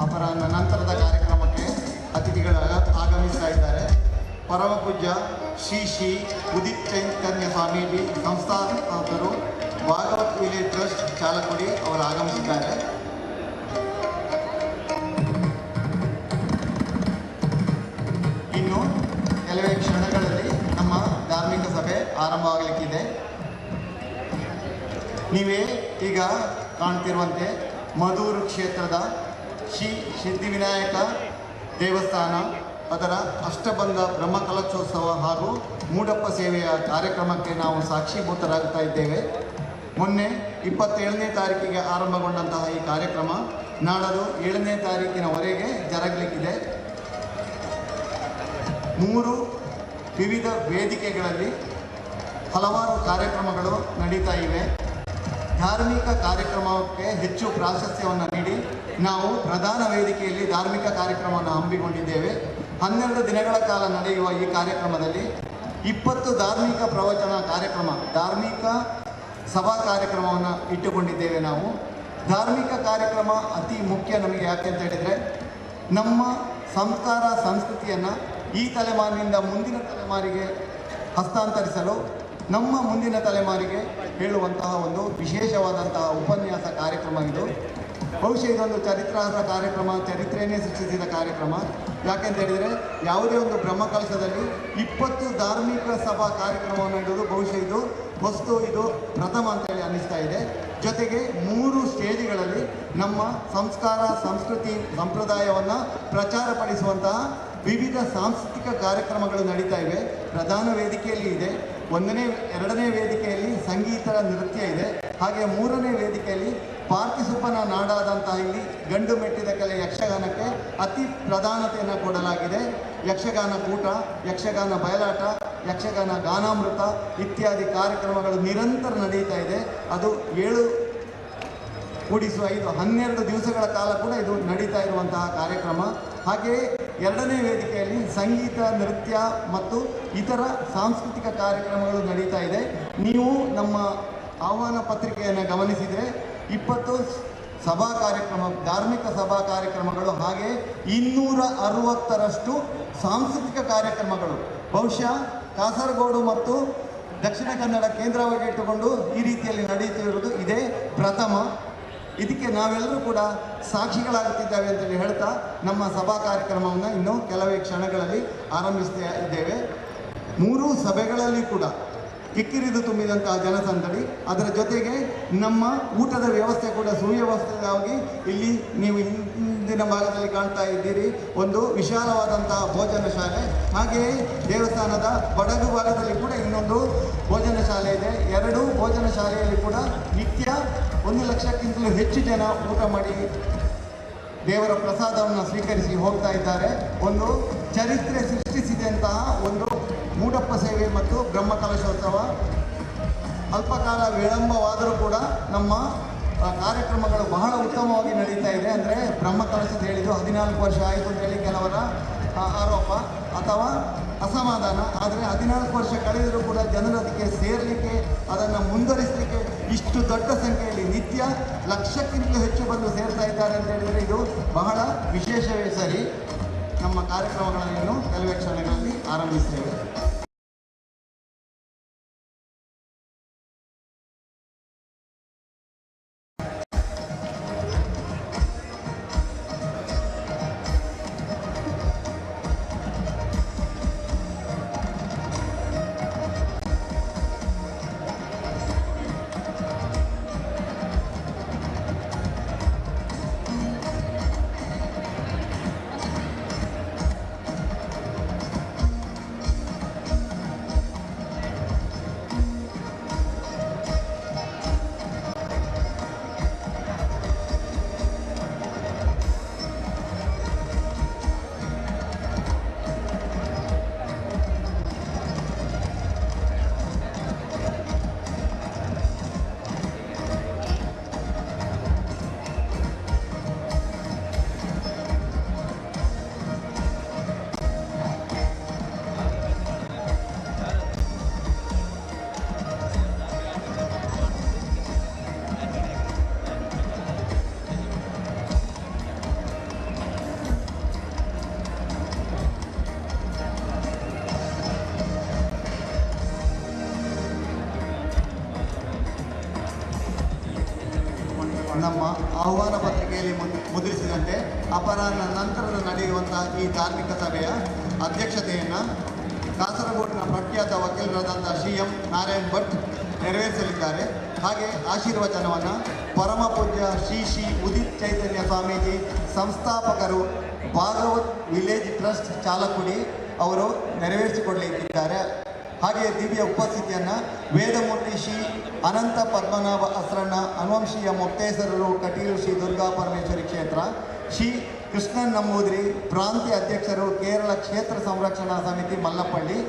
ಅಪರಾಹ್ನ ನಂತರದ ಕಾರ್ಯಕ್ರಮಕ್ಕೆ ಅತಿಥಿಗಳು ಆಗಮಿಸ್ತಾ ಇದ್ದಾರೆ. ಪರಮ ಪೂಜ್ಯ ಶ್ರೀ ಉದಿತ್ ಚೈತನ್ಯ ಸ್ವಾಮೀಜಿ ಸಂಸ್ಥಾಪಕರು, ಭಾಗವತ್ ವಿಲೇಜ್ ಟ್ರಸ್ಟ್ ಚಾಲಕುಡಿ ಅವರು ಆಗಮಿಸಿದ್ದಾರೆ. ಇನ್ನು ಕೆಲವೇ ಕ್ಷಣಗಳಲ್ಲಿ ನಮ್ಮ ಧಾರ್ಮಿಕ ಸಭೆ ಆರಂಭವಾಗಲಿಕ್ಕಿದೆ. ನೀವೇ ಈಗ ಕಾಣ್ತಿರುವಂತೆ ಮಧೂರು ಕ್ಷೇತ್ರದ ಶ್ರೀ ಸಿದ್ಧಿವಿನಾಯಕ ದೇವಸ್ಥಾನ ಅದರ ಅಷ್ಟಬಂಧ ಬ್ರಹ್ಮಕಲಶೋತ್ಸವ ಹಾಗೂ ಮೂಡಪ್ಪ ಸೇವೆಯ ಕಾರ್ಯಕ್ರಮಕ್ಕೆ ನಾವು ಸಾಕ್ಷೀಭೂತರಾಗ್ತಾ ಇದ್ದೇವೆ. ಮೊನ್ನೆ 27ನೇ ತಾರೀಕಿಗೆ ಆರಂಭಗೊಂಡಂತಹ ಈ ಕಾರ್ಯಕ್ರಮ ನಾಡದು 7ನೇ ತಾರೀಕಿನವರೆಗೆ ಜರಗಲಿಕ್ಕಿದೆ. 3 ವಿವಿಧ ವೇದಿಕೆಗಳಲ್ಲಿ ಹಲವಾರು ಕಾರ್ಯಕ್ರಮಗಳು ನಡೀತಾ ಇವೆ. ಧಾರ್ಮಿಕ ಕಾರ್ಯಕ್ರಮಕ್ಕೆ ಹೆಚ್ಚು ಪ್ರಾಶಸ್ತ್ಯವನ್ನು ನೀಡಿ ನಾವು ಪ್ರಧಾನ ವೇದಿಕೆಯಲ್ಲಿ ಧಾರ್ಮಿಕ ಕಾರ್ಯಕ್ರಮವನ್ನು ಹಮ್ಮಿಕೊಂಡಿದ್ದೇವೆ. 12 ದಿನಗಳ ಕಾಲ ನಡೆಯುವ ಈ ಕಾರ್ಯಕ್ರಮದಲ್ಲಿ 20 ಧಾರ್ಮಿಕ ಪ್ರವಚನ ಕಾರ್ಯಕ್ರಮ, ಧಾರ್ಮಿಕ ಸಭಾ ಕಾರ್ಯಕ್ರಮವನ್ನು ಇಟ್ಟುಕೊಂಡಿದ್ದೇವೆ. ನಾವು ಧಾರ್ಮಿಕ ಕಾರ್ಯಕ್ರಮ ಅತಿ ಮುಖ್ಯ ನಮಗೆ. ಯಾಕೆ ಅಂತ ಹೇಳಿದರೆ, ನಮ್ಮ ಸಂಸ್ಕಾರ ಸಂಸ್ಕೃತಿಯನ್ನು ಈ ತಲೆಮಾರಿನಿಂದ ಮುಂದಿನ ತಲೆಮಾರಿಗೆ ಹಸ್ತಾಂತರಿಸಲು, ನಮ್ಮ ಮುಂದಿನ ತಲೆಮಾರಿಗೆ ಹೇಳುವಂತಹ ಒಂದು ವಿಶೇಷವಾದಂತಹ ಉಪನ್ಯಾಸ ಕಾರ್ಯಕ್ರಮ ಇದು. ಬಹುಶಃ ಇದೊಂದು ಚರಿತ್ರಾರ್ಹ ಕಾರ್ಯಕ್ರಮ, ಚರಿತ್ರೆಯನ್ನೇ ಸೃಷ್ಟಿಸಿದ ಕಾರ್ಯಕ್ರಮ. ಯಾಕೆಂತ ಹೇಳಿದರೆ, ಯಾವುದೇ ಒಂದು ಬ್ರಹ್ಮಕಲಶದಲ್ಲಿ 20 ಧಾರ್ಮಿಕ ಸಭಾ ಕಾರ್ಯಕ್ರಮವನ್ನು ಇಡುವುದು ಬಹುಶಃ ಇದು ಇದು ಪ್ರಥಮ ಅಂತೇಳಿ ಅನ್ನಿಸ್ತಾ ಇದೆ. ಜೊತೆಗೆ 3 ಸ್ಟೇಜ್ಗಳಲ್ಲಿ ನಮ್ಮ ಸಂಸ್ಕಾರ ಸಂಸ್ಕೃತಿ ಸಂಪ್ರದಾಯವನ್ನು ಪ್ರಚಾರಪಡಿಸುವಂತಹ ವಿವಿಧ ಸಾಂಸ್ಕೃತಿಕ ಕಾರ್ಯಕ್ರಮಗಳು ನಡೀತಾ ಇವೆ. ಪ್ರಧಾನ ವೇದಿಕೆಯಲ್ಲಿ ಇದೆ, 2ನೇ ವೇದಿಕೆಯಲ್ಲಿ ಸಂಗೀತ ನೃತ್ಯ ಇದೆ, ಹಾಗೆ 3ನೇ ವೇದಿಕೆಯಲ್ಲಿ ಪಾರ್ತಿಸುಪ್ಪನ ನಾಡಾದಂತಹ ಇಲ್ಲಿ ಗಂಡು ಮೆಟ್ಟಿದ ಕಲೆ ಯಕ್ಷಗಾನಕ್ಕೆ ಅತಿ ಪ್ರಾಧಾನ್ಯತೆಯನ್ನು ಕೊಡಲಾಗಿದೆ. ಯಕ್ಷಗಾನ ಕೂಟ, ಯಕ್ಷಗಾನ ಬಯಲಾಟ, ಯಕ್ಷಗಾನ ಗಾನಾಮೃತ ಇತ್ಯಾದಿ ಕಾರ್ಯಕ್ರಮಗಳು ನಿರಂತರ ನಡೀತಾ ಇದೆ. ಅದು 7x5 12 ದಿವಸಗಳ ಕಾಲ ಕೂಡ ಇದು ನಡೀತಾ ಇರುವಂತಹ ಕಾರ್ಯಕ್ರಮ. ಹಾಗೆಯೇ 2ನೇ ವೇದಿಕೆಯಲ್ಲಿ ಸಂಗೀತ ನೃತ್ಯ ಮತ್ತು ಇತರ ಸಾಂಸ್ಕೃತಿಕ ಕಾರ್ಯಕ್ರಮಗಳು ನಡೀತಾ ಇದೆ. ನೀವು ನಮ್ಮ ಆಹ್ವಾನ ಪತ್ರಿಕೆಯನ್ನು ಗಮನಿಸಿದರೆ 20 ಸಭಾ ಕಾರ್ಯಕ್ರಮ, ಧಾರ್ಮಿಕ ಸಭಾ ಕಾರ್ಯಕ್ರಮಗಳು, ಹಾಗೆ 260ರಷ್ಟು ಸಾಂಸ್ಕೃತಿಕ ಕಾರ್ಯಕ್ರಮಗಳು ಬಹುಶಃ ಕಾಸರಗೋಡು ಮತ್ತು ದಕ್ಷಿಣ ಕನ್ನಡ ಕೇಂದ್ರವಾಗಿ ಇಟ್ಟುಕೊಂಡು ಈ ರೀತಿಯಲ್ಲಿ ನಡೆಯುತ್ತಿರುವುದು ಇದೇ ಪ್ರಥಮ. ಇದಕ್ಕೆ ನಾವೆಲ್ಲರೂ ಕೂಡ ಸಾಕ್ಷಿಗಳಾಗುತ್ತಿದ್ದೇವೆ ಅಂತೇಳಿ ಹೇಳ್ತಾ ನಮ್ಮ ಸಭಾ ಕಾರ್ಯಕ್ರಮವನ್ನು ಇನ್ನು ಕೆಲವೇ ಕ್ಷಣಗಳಲ್ಲಿ ಆರಂಭಿಸ್ತಾ ಇದ್ದೇವೆ. 3 ಸಭೆಗಳಲ್ಲಿ ಕೂಡ ಕಿಕ್ಕಿರಿದು ತುಂಬಿದಂತಹ ಜನಸಂದಣಿ, ಅದರ ಜೊತೆಗೆ ನಮ್ಮ ಊಟದ ವ್ಯವಸ್ಥೆ ಕೂಡ ಸುವ್ಯವಸ್ಥಿತವಾಗಿ ಇಲ್ಲಿ ನೀವು ಹಿಂದಿನ ಭಾಗದಲ್ಲಿ ಕಾಣ್ತಾ ಇದ್ದೀರಿ. ಒಂದು ವಿಶಾಲವಾದಂತಹ ಭೋಜನ ಶಾಲೆ, ಹಾಗೆಯೇ ದೇವಸ್ಥಾನದ ಬಡಗು ಭಾಗದಲ್ಲಿ ಕೂಡ ಇನ್ನೊಂದು ಭೋಜನ ಶಾಲೆ ಇದೆ. 2 ಭೋಜನ ಶಾಲೆಯಲ್ಲಿ ಕೂಡ ನಿತ್ಯ 1 ಲಕ್ಷಕ್ಕಿಂತಲೂ ಹೆಚ್ಚು ಜನ ಊಟ ಮಾಡಿ ದೇವರ ಪ್ರಸಾದವನ್ನು ಸ್ವೀಕರಿಸಿ ಹೋಗ್ತಾ ಇದ್ದಾರೆ. ಒಂದು ಚರಿತ್ರೆ ಸೃಷ್ಟಿಸಿದಂತಹ ಒಂದು ಮೂಡಪ್ಪ ಸೇವೆ ಮತ್ತು ಬ್ರಹ್ಮಕಲಶೋತ್ಸವ ಅಲ್ಪಕಾಲ ವಿಳಂಬವಾದರೂ ಕೂಡ ನಮ್ಮ ಕಾರ್ಯಕ್ರಮಗಳು ಬಹಳ ಉತ್ತಮವಾಗಿ ನಡೀತಾ ಇದೆ. ಅಂದರೆ ಬ್ರಹ್ಮಕಲಶದ ಹೇಳಿದ್ದು 14 ವರ್ಷ ಆಯಿತು ಅಂತೇಳಿ ಕೆಲವರ ಆರೋಪ ಅಥವಾ ಅಸಮಾಧಾನ. ಆದರೆ 14 ವರ್ಷ ಕಳೆದರೂ ಕೂಡ ಜನರು ಅದಕ್ಕೆ ಸೇರಲಿಕ್ಕೆ, ಅದನ್ನು ಮುಂದುವರಿಸಲಿಕ್ಕೆ ಇಷ್ಟು ದೊಡ್ಡ ಸಂಖ್ಯೆಯಲ್ಲಿ ನಿತ್ಯ ಲಕ್ಷಕ್ಕಿಂತಲೂ ಹೆಚ್ಚು ಬಂದು ಸೇರ್ತಾ ಇದ್ದಾರೆ ಅಂತ ಹೇಳಿದರೆ ಇದು ಬಹಳ ವಿಶೇಷವೇ ಸರಿ. ನಮ್ಮ ಕಾರ್ಯಕ್ರಮಗಳನ್ನು ಕೆಲವೇ ಕ್ಷಣಗಳಲ್ಲಿ ಆರಂಭಿಸ್ತೇವೆ. ನಮ್ಮ ಆಹ್ವಾನ ಪತ್ರಿಕೆಯಲ್ಲಿ ಮುದ್ರಿಸಿದಂತೆ ಅಪರಾಹ್ನ ನಂತರದ ನಡೆಯುವಂತಹ ಈ ಧಾರ್ಮಿಕ ಸಭೆಯ ಅಧ್ಯಕ್ಷತೆಯನ್ನು ಕಾಸರಗೋಡಿನ ಪ್ರಖ್ಯಾತ ವಕೀಲರಾದಂಥ CM ನಾರಾಯಣ್ ಭಟ್ ನೆರವೇರಿಸಲಿದ್ದಾರೆ. ಹಾಗೆ ಆಶೀರ್ವಚನವನ್ನು ಪರಮ ಪೂಜ್ಯ ಶ್ರೀ ಉದಿತ್ ಚೈತನ್ಯ ಸ್ವಾಮೀಜಿ ಸಂಸ್ಥಾಪಕರು ಭಾಗವತ್ ವಿಲೇಜ್ ಟ್ರಸ್ಟ್ ಚಾಲಕುಡಿ ಅವರು ನೆರವೇರಿಸಿಕೊಡಲಿದ್ದಾರೆ. ಹಾಗೆ ದಿವ್ಯ ಉಪಸ್ಥಿತಿಯನ್ನು ವೇದಮೂರ್ತಿ ಶ್ರೀ ಅನಂತ ಪದ್ಮನಾಭ ಅಸ್ರಣ್ಣ ಅನುವಂಶೀಯ ಮೊಕ್ತೇಸರರು ಕಟೀಲು ಶ್ರೀ ದುರ್ಗಾ ಪರಮೇಶ್ವರಿ ಕ್ಷೇತ್ರ, ಶ್ರೀ ಕೃಷ್ಣನ್ ನಂಬೂದ್ರಿ ಪ್ರಾಂತ್ಯ ಅಧ್ಯಕ್ಷರು ಕೇರಳ ಕ್ಷೇತ್ರ ಸಂರಕ್ಷಣಾ ಸಮಿತಿ ಮಲ್ಲಪಳ್ಳಿ.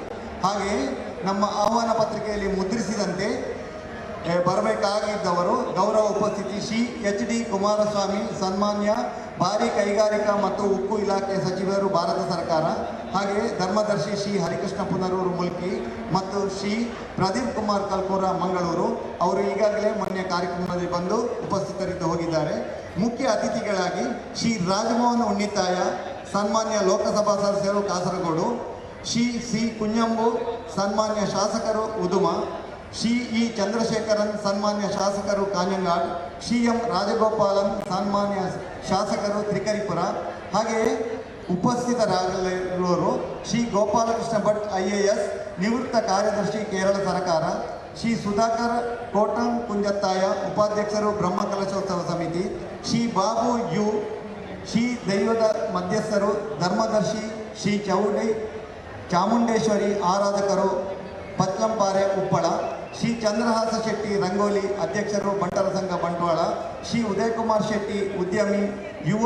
ಹಾಗೆಯೇ ನಮ್ಮ ಆಹ್ವಾನ ಪತ್ರಿಕೆಯಲ್ಲಿ ಮುದ್ರಿಸಿದಂತೆ ಬರಬೇಕಾಗಿದ್ದವರು ಗೌರವ ಉಪಸ್ಥಿತಿ ಶ್ರೀ HD ಕುಮಾರಸ್ವಾಮಿ ಸನ್ಮಾನ್ಯ ಭಾರಿ ಕೈಗಾರಿಕಾ ಮತ್ತು ಉಕ್ಕು ಇಲಾಖೆ ಸಚಿವರು ಭಾರತ ಸರ್ಕಾರ, ಹಾಗೆಯೇ ಧರ್ಮದರ್ಶಿ ಶ್ರೀ ಹರಿಕೃಷ್ಣ ಪುನರೂರು ಮುಲ್ಕಿ ಮತ್ತು ಶ್ರೀ ಪ್ರದೀಪ್ ಕುಮಾರ್ ಕಲ್ಪೂರ ಮಂಗಳೂರು ಅವರು ಈಗಾಗಲೇ ಮೊನ್ನೆ ಕಾರ್ಯಕ್ರಮದಲ್ಲಿ ಬಂದು ಉಪಸ್ಥಿತರಿದ್ದು ಹೋಗಿದ್ದಾರೆ. ಮುಖ್ಯ ಅತಿಥಿಗಳಾಗಿ ಶ್ರೀ ರಾಜಮೋಹನ್ ಉಣ್ಣಿತಾಯ ಸನ್ಮಾನ್ಯ ಲೋಕಸಭಾ ಸದಸ್ಯರು ಕಾಸರಗೋಡು, ಶ್ರೀ C ಕುഞ്ഞಂಬು ಸನ್ಮಾನ್ಯ ಶಾಸಕರು ಉದುಮ, ಶ್ರೀ E ಚಂದ್ರಶೇಖರನ್ ಸನ್ಮಾನ್ಯ ಶಾಸಕರು ಕಾಂಜಂಗಾಡ್, ಶ್ರೀ M ರಾಜಗೋಪಾಲನ್ ಸನ್ಮಾನ್ಯ ಶಾಸಕರು ತ್ರಿಕರಿಪುರ. ಹಾಗೆಯೇ ಉಪಸ್ಥಿತರಾಗಲಿರುವವರು ಶ್ರೀ ಗೋಪಾಲಕೃಷ್ಣ ಭಟ್ IAS ನಿವೃತ್ತ ಕಾರ್ಯದರ್ಶಿ ಕೇರಳ ಸರ್ಕಾರ, ಶ್ರೀ ಸುಧಾಕರ್ ಕೋಟಂ ಕುಂಜತ್ತಾಯ ಉಪಾಧ್ಯಕ್ಷರು ಬ್ರಹ್ಮಕಲಶೋತ್ಸವ ಸಮಿತಿ, ಶ್ರೀ ಬಾಬು U ಶ್ರೀ ದೈವದ ಮಧ್ಯಸ್ಥರು ಧರ್ಮದರ್ಶಿ ಶ್ರೀ ಚಾಮುಂಡೇಶ್ವರಿ ಆರಾಧಕರು ಪತ್ಲಂಪಾರೆ ಉಪ್ಪಳ, ಶ್ರೀ ಚಂದ್ರಹಾಸ ಶೆಟ್ಟಿ ರಂಗೋಲಿ ಅಧ್ಯಕ್ಷರು ಬಂಟರ ಸಂಘ ಬಂಟ್ವಾಳ, ಶ್ರೀ ಉದಯಕುಮಾರ್ ಶೆಟ್ಟಿ ಉದ್ಯಮಿ ಯುವ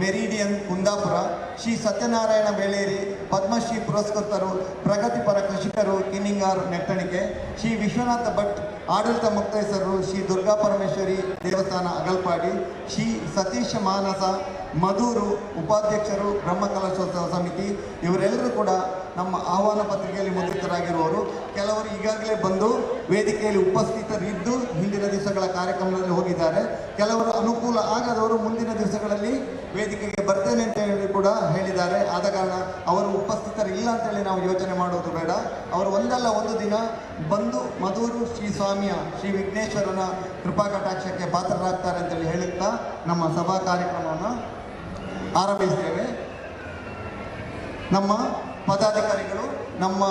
ಮೆರಿಡಿಯನ್ ಕುಂದಾಪುರ, ಶ್ರೀ ಸತ್ಯನಾರಾಯಣ ಬೇಳೇರಿ ಪದ್ಮಶ್ರೀ ಪುರಸ್ಕೃತರು ಪ್ರಗತಿಪರ ಕೃಷಿಕರು ಕಿನ್ನಿಂಗಾರ್ ನೆಟ್ಟಣಿಕೆ, ಶ್ರೀ ವಿಶ್ವನಾಥ ಭಟ್ ಆಡಳಿತ ಮುಕ್ತೇಸರು ಶ್ರೀ ದುರ್ಗಾ ಪರಮೇಶ್ವರಿ ದೇವಸ್ಥಾನ ಅಗಲ್ಪಾಡಿ, ಶ್ರೀ ಸತೀಶ್ ಮಾನಸ ಮಧೂರು ಉಪಾಧ್ಯಕ್ಷರು ಬ್ರಹ್ಮಕಲಶೋತ್ಸವ ಸಮಿತಿ, ಇವರೆಲ್ಲರೂ ಕೂಡ ನಮ್ಮ ಆಹ್ವಾನ ಪತ್ರಿಕೆಯಲ್ಲಿ ಮುದ್ರಿತರಾಗಿರುವವರು. ಕೆಲವರು ಈಗಾಗಲೇ ಬಂದು ವೇದಿಕೆಯಲ್ಲಿ ಉಪಸ್ಥಿತರಿದ್ದು ಹಿಂದಿನ ದಿವಸಗಳ ಕಾರ್ಯಕ್ರಮದಲ್ಲಿ ಹೋಗಿದ್ದಾರೆ. ಕೆಲವರು ಅನುಕೂಲ ಆಗದವರು ಮುಂದಿನ ದಿವಸಗಳಲ್ಲಿ ವೇದಿಕೆಗೆ ಬರ್ತೇನೆ ಅಂತ ಹೇಳಿ ಕೂಡ ಹೇಳಿದ್ದಾರೆ. ಆದ ಕಾರಣ ಅವರು ಉಪಸ್ಥಿತರಿಲ್ಲ ಅಂತೇಳಿ ನಾವು ಯೋಚನೆ ಮಾಡೋದು ಬೇಡ. ಅವರು ಒಂದಲ್ಲ ಒಂದು ದಿನ ಬಂದು ಮಧೂರು ಶ್ರೀ ಸ್ವಾಮಿಯ ಶ್ರೀ ವಿಘ್ನೇಶ್ವರನ ಕೃಪಾ ಕಟಾಕ್ಷಕ್ಕೆ ಪಾತ್ರರಾಗ್ತಾರೆ ಅಂತೇಳಿ ಹೇಳುತ್ತಾ ನಮ್ಮ ಸಭಾ ಕಾರ್ಯಕ್ರಮವನ್ನು ಆರಂಭಿಸ್ತೇವೆ. ನಮ್ಮ ಪದಾಧಿಕಾರಿಗಳು ನಮ್ಮ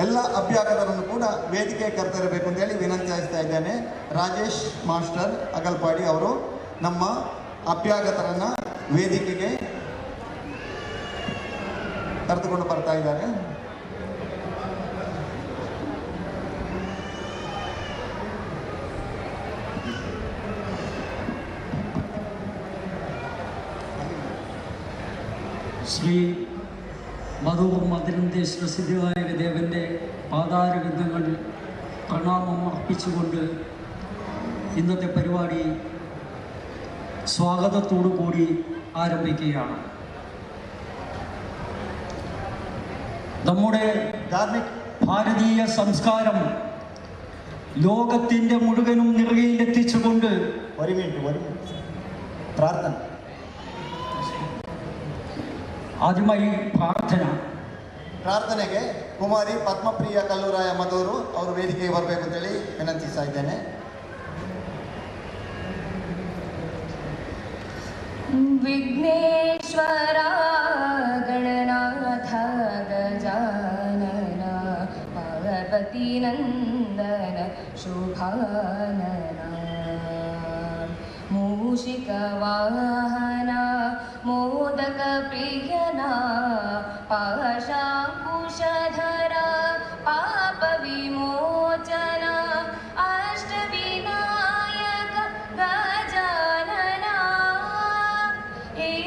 ಎಲ್ಲ ಅಭ್ಯಾಗತರನ್ನು ಕೂಡ ವೇದಿಕೆ ಕರೆತರಬೇಕು ಅಂತೇಳಿ ವಿನಂತಿಸ್ತಾ ಇದ್ದೇನೆ. ರಾಜೇಶ್ ಮಾಸ್ಟರ್ ಅಗಲ್ಪಾಡಿ ಅವರು ನಮ್ಮ ಅಭ್ಯಾಗತರನ್ನು ವೇದಿಕೆಗೆ ಕರೆದುಕೊಂಡು ಬರ್ತಾ ಇದ್ದಾರೆ. ശ്രീ മധൂർ മധുരന്തേശ്വര സിദ്ധിവിനായക ദേവൻ്റെ പാതാരവിന്ദങ്ങളിൽ പ്രണാമം അർപ്പിച്ചുകൊണ്ട് ഇന്നത്തെ പരിപാടി സ്വാഗതത്തോടു കൂടി ആരംഭിക്കുകയാണ്. നമ്മുടെ ഭാരതീയ സംസ്കാരം ലോകത്തിൻ്റെ മുഴുവനും നിറകയിലെത്തിച്ചുകൊണ്ട് പ്രാർത്ഥന ಆದ್ಯമായി ಪ್ರಾರ್ಥನೆಗೆ ಕುಮಾರಿ ಪದ್ಮಪ್ರಿಯ ಕಲ್ಲೂರಾಯ ಮಧೂರು ಅವರು ವೇದಿಕೆಗೆ ಬರಬೇಕು ಅಂತೇಳಿ ವಿನಂತಿಸ್ತಾ ಇದ್ದೇನೆ. ವಿಘ್ನೇಶ್ವರ ಗಣನಾಥ ಗಜಾನನ ಪಾರ್ವತಿ ನಂದನ ಶುಭಾನನ ಮೂಷಿಕ ವಾಹನ ಮೋದಕ ಪ್ರಿಯನ ಪಾಶಾಂಕುಶಧರ ಪಾಪ ವಿಮೋಚನ ಅಷ್ಟವಿನಾಯಕ ಗಜಾನನ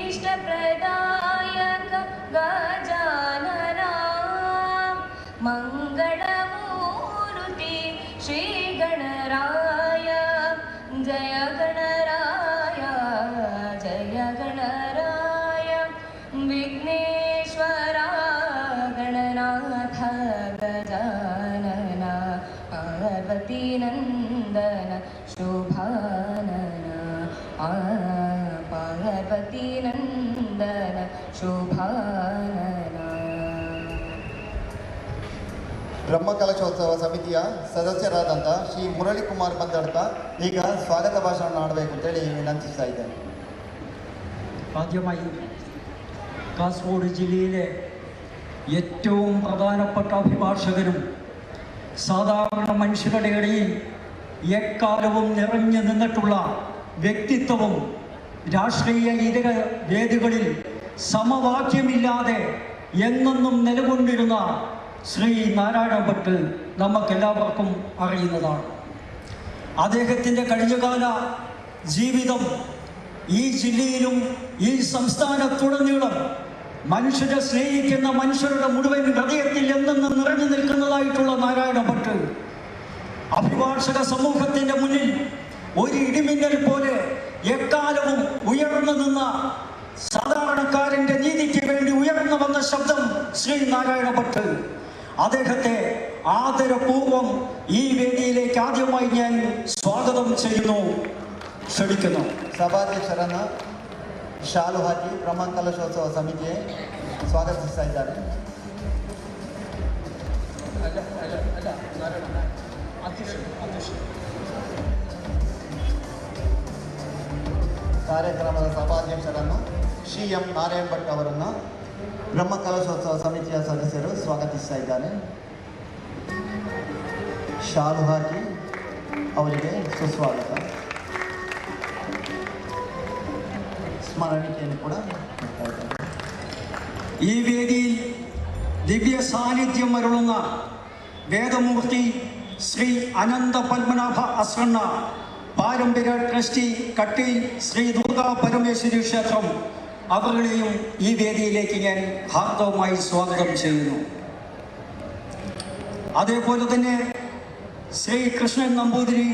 ಇಷ್ಟಪ್ರದಾಯಕ ಗಜಾನನ ಮಂಗಳಮೂರ್ತಿ ಶ್ರೀ ಗಣರಾಯ ಜಯ ಗಣರಾಯ ಜಯ ಗಣರಾಯ ವಿಘ್ನೇಶ್ವರ ಗಣನಾಥ ಗಜಾನನ ಪಾರ್ವತಿ ನಂದನ ಶೋಭಾನನ ಪಾರ್ವತಿ ನಂದನ ಶೋಭಾನನ. ಬ್ರಹ್ಮಕಲಶೋತ್ಸವ ಸಮಿತಿಯ ಸದಸ್ಯರಾದಂಥ ಶ್ರೀ ಮುರಳಿ ಕುಮಾರ್ ಬಂದಡ್ಕ ಈಗ ಸ್ವಾಗತ ಭಾಷಣ ಮಾಡಬೇಕು ಅಂತೇಳಿ ವಿನಂತಿಸ್ತಾ ಇದ್ದೇನೆ. ആദ്യമായി കാസർഗോഡ് ജില്ലയിലെ ഏറ്റവും പ്രധാനപ്പെട്ട അഭിഭാഷകനും സാധാരണ മനുഷ്യരുടെ ഇടയിൽ എക്കാലവും നിറഞ്ഞു നിന്നിട്ടുള്ള വ്യക്തിത്വവും രാഷ്ട്രീയ ഇതര വേദികളിൽ സമവാക്യമില്ലാതെ എന്നെന്നും നിലകൊണ്ടിരുന്ന ശ്രീ നാരായണ ഭട്ട് നമുക്കെല്ലാവർക്കും അറിയുന്നതാണ്. അദ്ദേഹത്തിൻ്റെ കഴിഞ്ഞകാല ജീവിതം ഈ ജില്ലയിലും ഈ സംസ്ഥാനത്തുടനീളം മനുഷ്യരെ സ്നേഹിക്കുന്ന മനുഷ്യരുടെ മുഴുവൻ ഹൃദയത്തിൽ എന്നെന്നും നിറഞ്ഞു നിൽക്കുന്നതായിട്ടുള്ള നാരായണ ഭട്ട് അഭിഭാഷക സമൂഹത്തിൻ്റെ മുന്നിൽ ഒരു ഇടിമിന്നൽ പോലെ എക്കാലവും ഉയർന്നു നിന്ന സാധാരണക്കാരൻ്റെ നീതിക്ക് വേണ്ടി ഉയർന്നു വന്ന ശബ്ദം ശ്രീ നാരായണ ഭട്ട്. അദ്ദേഹത്തെ ആദരപൂർവം ഈ വേദിയിലേക്ക് ആദ്യമായി ഞാൻ സ്വാഗതം ചെയ്യുന്നു, ക്ഷണിക്കുന്നു. ಸಭಾಧ್ಯಕ್ಷರನ್ನು ಶಾಲು ಹಾಕಿ ಬ್ರಹ್ಮಕಲಶೋತ್ಸವ ಸಮಿತಿಗೆ ಸ್ವಾಗತಿಸ್ತಾ ಇದ್ದಾರೆ. ಕಾರ್ಯಕ್ರಮದ ಸಭಾಧ್ಯಕ್ಷರನ್ನು ಶ್ರೀ ಎಂ ನಾರಾಯಣ ಭಟ್ ಅವರನ್ನು ಬ್ರಹ್ಮಕಲಶೋತ್ಸವ ಸಮಿತಿಯ ಸದಸ್ಯರು ಸ್ವಾಗತಿಸ್ತಾ ಇದ್ದಾರೆ. ಶಾಲು ಹಾಕಿ ಅವರಿಗೆ ಸುಸ್ವಾಗತ. ಸ್ಮರಣಿಕೆಯನ್ನು ಕೂಡ ഈ വേദിയിൽ ദിവ്യ സാന്നിധ്യം അരുളുന്ന വേദമൂർത്തി ശ്രീ അനന്ത പത്മനാഭ അസ്രണ്ണ പാരമ്പര്യ ട്രസ്റ്റി കട്ടിൽ ശ്രീ ദുർഗാ പരമേശ്വരി ക്ഷേത്രം അവരുടെയും ഈ വേദിയിലേക്ക് ഞാൻ ഹാർദവമായി സ്വാഗതം ചെയ്യുന്നു. അതേപോലെ തന്നെ ശ്രീ കൃഷ്ണൻ നമ്പൂതിരി,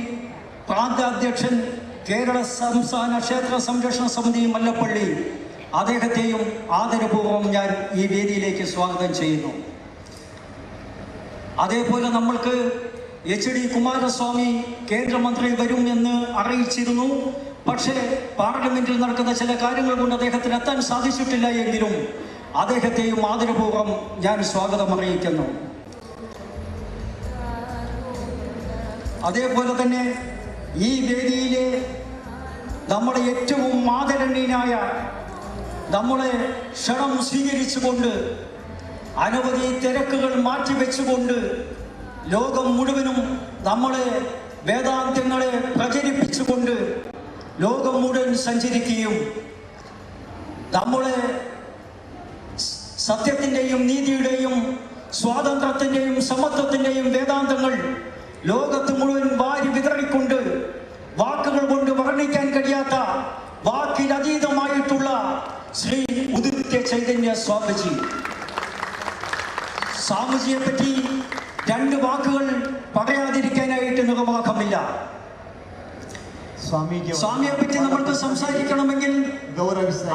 പ്രാന്താധ്യക്ഷൻ, കേരള സംസ്ഥാന ക്ഷേത്ര സംരക്ഷണ സമിതി മല്ലപ്പള്ളി, അദ്ദേഹത്തെയും ആദരപൂർവ്വം ഞാൻ ഈ വേദിയിലേക്ക് സ്വാഗതം ചെയ്യുന്നു. അതേപോലെ നമ്മൾക്ക് HD കുമാരസ്വാമി കേന്ദ്രമന്ത്രി വരും എന്ന് അറിയിച്ചിരുന്നു. പക്ഷേ പാർലമെന്റിൽ നടക്കുന്ന ചില കാര്യങ്ങൾ കൊണ്ട് അദ്ദേഹത്തിന് എത്താൻ സാധിച്ചിട്ടില്ല എങ്കിലും അദ്ദേഹത്തെയും ആദരപൂർവ്വം ഞാൻ സ്വാഗതം അറിയിക്കുന്നു. അതേപോലെ തന്നെ ഈ വേദിയിലെ നമ്മുടെ ഏറ്റവും ആദരണീയനായ, നമ്മളെ ക്ഷണം സ്വീകരിച്ചുകൊണ്ട് അനവധി തിരക്കുകൾ മാറ്റിവെച്ചുകൊണ്ട് ലോകം മുഴുവനും നമ്മളെ വേദാന്തങ്ങളെ പ്രചരിപ്പിച്ചുകൊണ്ട് ലോകം മുഴുവൻ സഞ്ചരിക്കുകയും നമ്മളെ സത്യത്തിൻ്റെയും നീതിയുടെയും സ്വാതന്ത്ര്യത്തിൻ്റെയും സമത്വത്തിൻ്റെയും വേദാന്തങ്ങൾ ലോകത്ത് മുഴുവൻ വാരി വിതറിക്കൊണ്ട് വാക്കുകൾ കൊണ്ട് വർണ്ണിക്കാൻ കഴിയാത്ത, വാക്കിലതീതമായിട്ടുള്ള ശ്രീ ഉദിത്യ ചൈതന്യ സ്വാമിജി. സ്വാമിജിയെ പറ്റി രണ്ട് വാക്കുകൾ പറയാതിരിക്കാനായിട്ട് നിർവാഹമില്ല. സ്വാമിയെ പറ്റി നമ്മൾക്ക് സംസാരിക്കണമെങ്കിൽ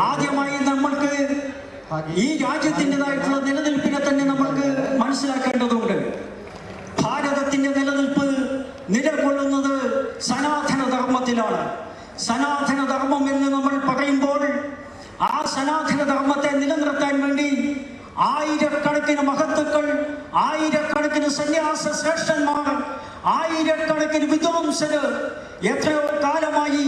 ആദ്യമായി നമ്മൾക്ക് ഈ രാജ്യത്തിൻ്റെതായിട്ടുള്ള നിലനിൽപ്പിനെ തന്നെ നമ്മൾക്ക് മനസ്സിലാക്കേണ്ടതുണ്ട്. ഭാരതത്തിന്റെ നിലനിൽപ്പ് നിലകൊള്ളുന്നത് സനാതന ധർമ്മത്തിലാണ്. സനാതന ധർമ്മം എന്ന് നമ്മൾ പറയുമ്പോൾ ആ സനാതന ധർമ്മത്തെ നിലനിർത്താൻ വേണ്ടി ആയിരക്കണക്കിന് മഹത്തുക്കൾ, ആയിരക്കണക്കിന് സന്യാസ ശ്രേഷ്ഠന്മാർ, ആയിരക്കണക്കിന് വിദ്വാംസര് എത്രയോ കാലമായി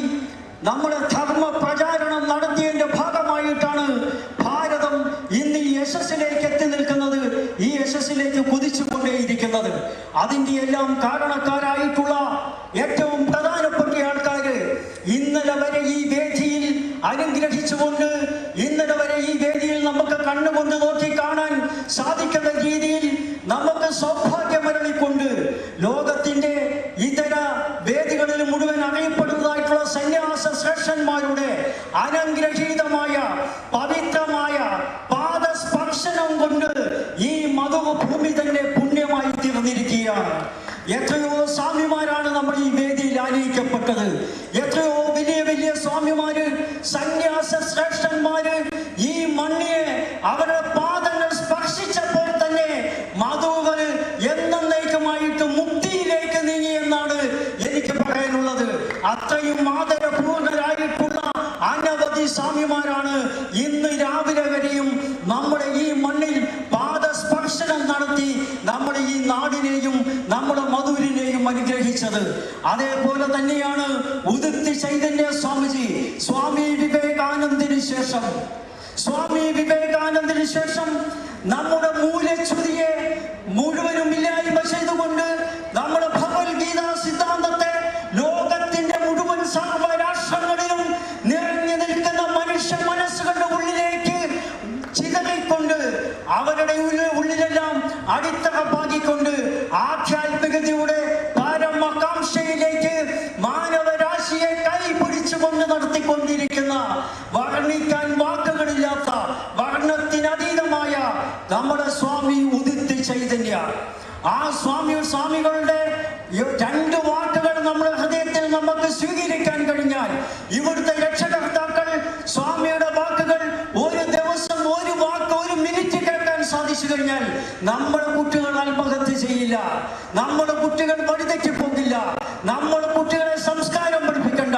നമ്മുടെ ധർമ്മ പ്രചാരണം നടത്തിയതിന്റെ ഭാഗമായിട്ടാണ് ഭാരതം ഇന്ന് ഈ യശസ്സിലേക്ക് എത്തി നിൽക്കുന്നത്, ഈ യശസ്സിലേക്ക് കുതിച്ചുകൊണ്ടേയിരിക്കുന്നത്. അതിൻ്റെ എല്ലാം കാരണക്കാരായിട്ടുള്ള ഏറ്റവും പ്രധാനപ്പെട്ട ആൾക്കാര് ഇന്നലെ വരെ ഈ വേദിയിൽ അനുഗ്രഹിച്ചുകൊണ്ട്, ഇന്നലെ വരെ ഈ വേദിയിൽ നമുക്ക് കണ്ണുകൊണ്ട് നോക്കി കാണാൻ സാധിക്കുന്ന രീതിയിൽ നമുക്ക് സൗഭാഗ്യമരളിക്കൊണ്ട് ലോകത്തിന്റെ ഇതര വേദികളിൽ മുഴുവൻ അറിയപ്പെടുന്നതായിട്ടുള്ള സന്യാസ ശ്രേഷ്ഠന്മാരുടെ അനഗ്രഹീതമായ പവിത്രമായ പാദസ്പർശനം കൊണ്ട് ഈ മധുഭൂമി തന്നെ പുണ്യമായി തീർന്നിരിക്കുകയാണ്. എത്രയോ സ്വാമിമാരാണ് നമ്മൾ ഈ വേദിയിൽ ആനയിക്കപ്പെട്ടത്. എത്രയോ വലിയ വലിയ സ്വാമിമാര്, സന്യാസ ശ്രേഷ്ഠന്മാര് ഈ മണ്ണിയെ അവരുടെ പാദങ്ങൾ സ്പർശിച്ചപ്പോൾ തന്നെ മധുകൾ എന്നേക്കുമായിട്ട് മുക്തിയിലേക്ക് നീങ്ങി എന്നാണ് എനിക്ക് പറയാനുള്ളത്. അത്രയും ആദരപൂർണരായിട്ടുള്ള അനവധി സ്വാമിമാരാണ് ഇന്ന് രാവിലെ വരെയും നമ്മുടെ ഈ മണ്ണിൽ പാദസ്പർശനം നടത്തി നമ്മുടെ ഈ നാടിനെയും നമ്മുടെ മധുരിനെയും അനുഗ്രഹിച്ചത്. അതേപോലെ തന്നെയാണ് ഉദിത് ചൈതന്യ സ്വാമിജി. സ്വാമി വിവേകാനന്ദന് ശേഷം നമ്മുടെ മൂലച്യുതിയെ മുഴുവനും ഇല്ലായ്മ ചെയ്തുകൊണ്ട് നമ്മുടെ ഭഗവത്ഗീത സിദ്ധാന്തത്തെ ലോകത്തിന്റെ മുഴുവൻ സർവ്വരാഷ്ട്രങ്ങളിലും നിറഞ്ഞു നിൽക്കുന്ന മനുഷ്യ മനസ്സുകളുടെ ഉള്ളിലേക്ക് ചിതറിക്കൊണ്ട് അവരുടെ ഉള്ളിലെല്ലാം അടിത്തറ പാകിക്കൊണ്ട് ആധ്യാത്മികതയുടെ പരമകാംക്ഷയിലേക്ക് മാനവരാശിയെ കൈപിടിച്ചുകൊണ്ട് നടത്തിക്കൊണ്ടിരിക്കുന്ന, വർണ്ണിക്കാൻ വാക്കുകളില്ലാത്ത, വർണ്ണത്തിനതീതമായ നമ്മുടെ സ്വാമി ഉദിത് ചൈതന്യ. ആ സ്വാമികളുടെ രണ്ട് വാക്കുകൾ നമ്മുടെ ഹൃദയത്തിൽ നമുക്ക് സ്വീകരിക്കാൻ കഴിഞ്ഞാൽ, ഇവിടുത്തെ രക്ഷകർത്താക്കൾ സ്വാമിയുടെ വാക്കുകൾ ഒരു ദിവസം ഒരു വാക്ക് ഒരു മിനിറ്റ് കേൾക്കാൻ സാധിച്ചു കഴിഞ്ഞാൽ നമ്മുടെ കുട്ടികൾ ആത്മഹത്യ ചെയ്യില്ല, നമ്മുടെ കുട്ടികൾ വഴിതെറ്റി പോകില്ല, നമ്മുടെ കുട്ടികളെ സംസ്കാരം പഠിപ്പിക്കണ്ട.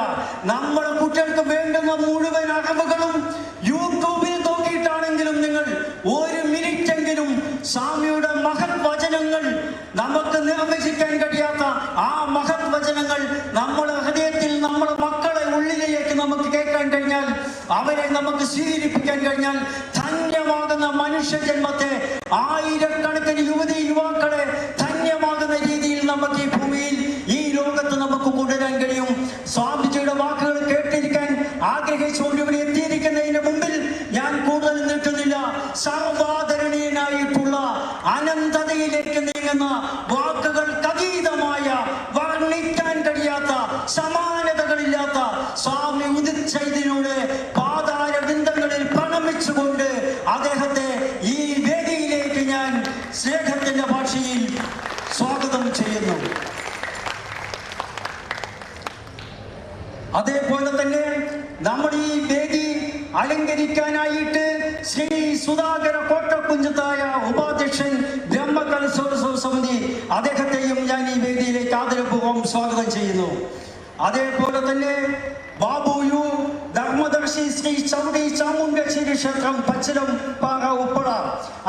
നമ്മുടെ കുട്ടികൾക്ക് വേണ്ടുന്ന മുഴുവൻ അറിവുകളും യൂട്യൂബിൽ നോക്കിയിട്ടാണെങ്കിലും നിങ്ങൾ ഒരു മിനിറ്റെങ്കിലും സ്വാമിയുടെ മഹത് വചനങ്ങൾ, നമുക്ക് നിർവചിക്കാൻ കഴിയാത്ത ആ മഹത് വചനങ്ങൾ നമ്മുടെ ഹൃദയത്തിൽ നമ്മുടെ മക്കളെ ഉള്ളിലേക്ക് നമുക്ക് കേൾക്കാൻ കഴിഞ്ഞാൽ, അവരെ നമുക്ക് സ്വീകരിപ്പിക്കാൻ കഴിഞ്ഞാൽ ധന്യമാകുന്ന മനുഷ്യജന്മത്തെ, ആയിരക്കണക്കിന് യുവാക്കളെ ധന്യമാകുന്ന രീതിയിൽ നമുക്ക് ഈ ഭൂമിയിൽ, ഈ ലോകത്ത് നമുക്ക് കൊണ്ടുവരാൻ കഴിയും. സ്വാമിജിയുടെ വാക്കുകൾ കേട്ടിരിക്കാൻ ആഗ്രഹിച്ചുകൊണ്ട് ഇവിടെ എത്തിയിരിക്കുന്നതിന് മുമ്പിൽ ഞാൻ കൂടുതൽ നിൽക്കുന്നില്ല. സർവാദരണീയനായിട്ടുള്ള അനന്തതയിലേക്ക് നീങ്ങുന്ന, വാക്കുകൾക്കതീതമായ, വർണ്ണിക്കാൻ കഴിയാത്ത, സമാനതകളില്ലാത്ത സ്വാമി ഉദിത് ചൈതന്യയുടെ പാതാര ബിന്ദങ്ങളിൽ പ്രണമിച്ചുകൊണ്ട് അദ്ദേഹത്തെ ഈ വേദിയിലേക്ക് ഞാൻ സ്നേഹത്തിന്റെ ഭാഷയിൽ സ്വാഗതം ചെയ്യുന്നു. അലങ്കരിക്കാനായിട്ട് ശ്രീ സുധാകര കോട്ടക്കുഞ്ചത്തായ ഉപാധ്യക്ഷൻ ബ്രഹ്മകലശോത്സവ സമിതി അദ്ദേഹത്തെയും ഞാൻ ഈ വേദിയിലേക്ക് ആദരപൂർവ്വം സ്വാഗതം ചെയ്യുന്നു. അതേപോലെ തന്നെ ബാബു യു ധർമ്മദർശി ശ്രീ ചൗടി ചാമുണ്ടേശ്വരി ക്ഷേത്രം പച്ചിലം പാറ ഉപ്പട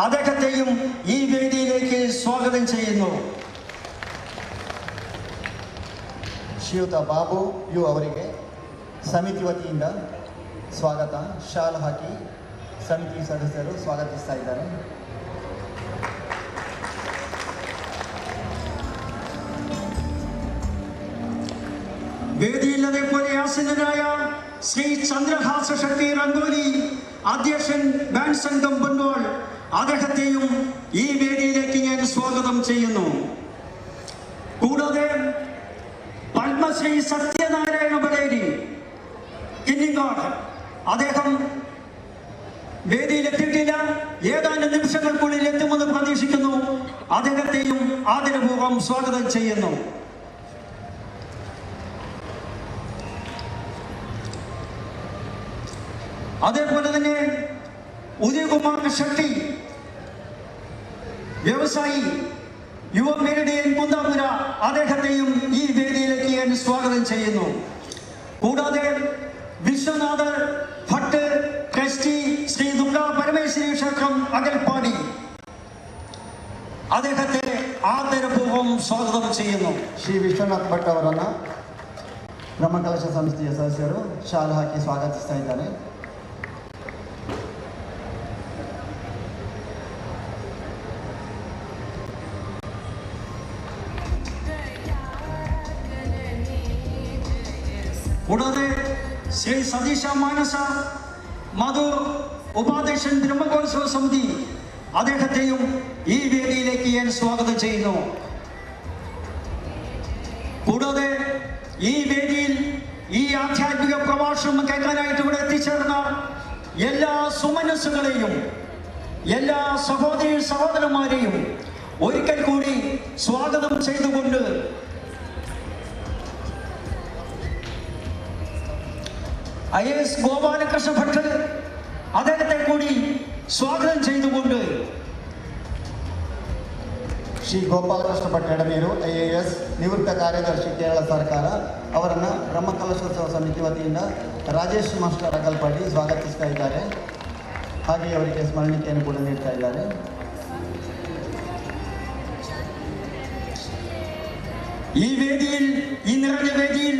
അദ്ദേഹത്തെയും ಈ ವೇದಿയിലേക്ക് ಸ್ವಾಗತ ചെയ്യുന്നു. ಶ್ರೀಯುತ ಬಾಬು ಯು ಅವರಿಗೆ ಸಮಿತಿ ವತಿಯಿಂದ ಸ್ವಾಗತ ಶಾಲ್ ಹಾಕಿ ಸಮಿತಿ ಸದಸ್ಯರು ಸ್ವಾಗತಿಸ್ತಾ ಇದ್ದಾರೆ. വേദിയിൽ അതേപോലെ ആസീനനായ ശ്രീ ചന്ദ്രഹാസ ശക്തി റംഗോലി അധ്യക്ഷൻ ബാൻഡ് സംഘം ബണ്ടോൾ അദ്ദേഹത്തെയും ഈ വേദിയിലേക്ക് ഞാൻ സ്വാഗതം ചെയ്യുന്നു. കൂടാതെ പത്മശ്രീ സത്യനാരായണ ബലേരി കിന്നിങ്ങാട് അദ്ദേഹം വേദിയിലെത്തിയിട്ടില്ല, ഏതാനും നിമിഷങ്ങൾക്കുള്ളിൽ എത്തുമെന്ന് പ്രതീക്ഷിക്കുന്നു. അദ്ദേഹത്തെയും ആദരപൂർവ്വം സ്വാഗതം ചെയ്യുന്നു. അതേപോലെ തന്നെ ഉദയകുമാർ ഷെട്ടി വ്യവസായി യുവ മെരിഡിയൻ കുന്താപുര അദ്ദേഹത്തെയും ഈ വേദിയിലേക്ക് ഞാൻ സ്വാഗതം ചെയ്യുന്നു. കൂടാതെ വിശ്വനാഥ് ഭട്ട് ട്രസ്റ്റി ശ്രീ ദുർഗാ പരമേശ്വരി ക്ഷേത്രം അകൽപ്പാടി അദ്ദേഹത്തെ ആദരപൂർവ്വം സ്വാഗതം ചെയ്യുന്നു. ಶ್ರೀ ವಿಶ್ವನಾಥ್ ಭಟ್ ಅವರನ್ನು ಬ್ರಹ್ಮಕಲಶ ಸಂಸ್ಥೆಯ ಸದಸ್ಯರು ಶಾಲ್ ಹಾಕಿ ಸ್ವಾಗತಿಸ್ತಾ ಇದ್ದಾರೆ. കൂടാതെ ശ്രീ സതീശ മാനസ മധു ഉപാധ്യക്ഷൻ ബ്രഹ്മകോത്സവ സമിതി അദ്ദേഹത്തെയും ഈ വേദിയിലേക്ക് ഞാൻ സ്വാഗതം ചെയ്യുന്നു. കൂടാതെ ഈ വേദിയിൽ ഈ ആധ്യാത്മിക പ്രഭാഷണം കേൾക്കാനായിട്ട് ഇവിടെ എത്തിച്ചേർന്ന എല്ലാ സുമനസ്സുകളെയും എല്ലാ സഹോദരി സഹോദരന്മാരെയും ഒരിക്കൽ കൂടി സ്വാഗതം ചെയ്തുകൊണ്ട് IAS ഗോപാലകൃഷ്ണ ഭട്ട് അദ്ദേഹത്തെ കൂടി സ്വാഗതം ചെയ്തുകൊണ്ട് ಶ್ರೀ ಗೋಪಾಲಕೃಷ್ಣ ಭಟ್ ಎಡನೀರು IAS ನಿವೃತ್ತ ಕಾರ್ಯದರ್ಶಿ ಕೇರಳ ಸರ್ಕಾರ ಅವರನ್ನು ಬ್ರಹ್ಮಕಲಶೋತ್ಸವ ಸಮಿತಿ ವತಿಯಿಂದ ರಾಜೇಶ್ ಮಾಸ್ಟರ್ ಅಗಲ್ಪಾಡಿ ಸ್ವಾಗತಿಸ್ತಾ ಇದ್ದಾರೆ. ಹಾಗೆ ಅವರಿಗೆ ಸ್ಮರಣಿಕೆಯನ್ನು ಕೂಡ ನೀಡ್ತಾ ಇದ್ದಾರೆ. ഈ വേദിയിൽ ഈ നിറഞ്ഞ വേദിയിൽ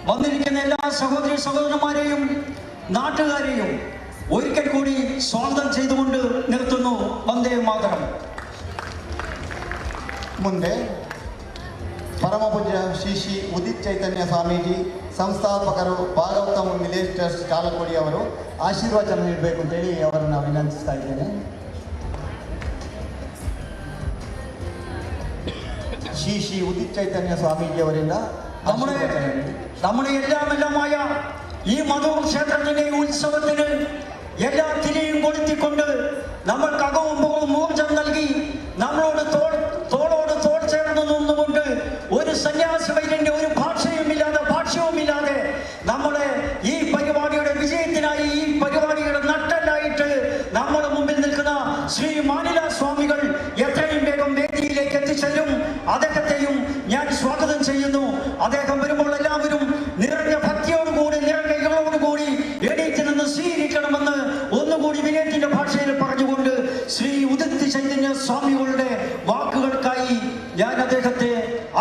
വന്നിരിക്കുന്ന എല്ലാ സഹോദരി സഹോദരന്മാരെയും നാട്ടുകാരെയും ഒരിക്കൽ കൂടി സ്വാഗതം ചെയ്തുകൊണ്ട് നിർത്തുന്നു. വന്ദേ മാതരം. ಮುಂದೆ ಪರಮಪೂಜ್ಯ ಶ್ರೀ ಶ್ರೀ ಉದಿತ್ ಚೈತನ್ಯ ಸ್ವಾಮೀಜಿ ಸಂಸ್ಥಾಪಕರು ಭಾಗವತಂ ವಿಲೇಜ್ ಟ್ರಸ್ಟ್ ಚಾಲಕೋಡಿ ಅವರು ಆಶೀರ್ವಚನ ನೀಡಬೇಕು ಅಂತೇಳಿ ಅವರನ್ನು ವಿನಂತಿಸ್ತಾ ಇದ್ದೇನೆ. ಶ್ರೀ ಶ್ರೀ ಉದಿತ್ ಚೈತನ್ಯ ಸ್ವಾಮೀಜಿ ಅವರಿಂದ നമ്മുടെ എല്ലാമായ ഈ മധൂർ ക്ഷേത്രത്തിന്റെ ഉത്സവത്തിന് എല്ലാ തിരിയും കൊളുത്തിക്കൊണ്ട് നമ്മൾക്ക് അകവും പുറവും ഊർജം നൽകി നമ്മളോട് തോളോട് തോൾ ചേർന്ന് നിന്നുകൊണ്ട് ഒരു സന്യാസി വൈദ്യന്റെ ഒരു ഭാഷ്യവുമില്ലാതെ നമ്മളെ ഈ പരിപാടിയുടെ വിജയത്തിനായി ഈ പരിപാടിയുടെ നട്ടലായിട്ട് നമ്മുടെ മുമ്പിൽ നിൽക്കുന്ന ശ്രീ മാനില സ്വാമികൾ എത്രയും വേഗം വേദിയിലേക്ക് എത്തിച്ചേരും. അദ്ദേഹത്തെയും ഞാൻ സ്വാഗതം ചെയ്യുന്നു. അദ്ദേഹം വരുമ്പോൾ എല്ലാവരും നിറഞ്ഞ ഭക്തിയോടുകൂടി നിറകൈകളോടുകൂടി എണീറ്റ് നിന്ന് സ്വീകരിക്കണമെന്ന് ഒന്നുകൂടി വിനയത്തിന്റെ ഭാഷയിൽ പറഞ്ഞുകൊണ്ട് ശ്രീ ഉദിത് ചൈതന്യ സ്വാമികളുടെ വാക്കുകൾക്കായി ഞാൻ അദ്ദേഹത്തെ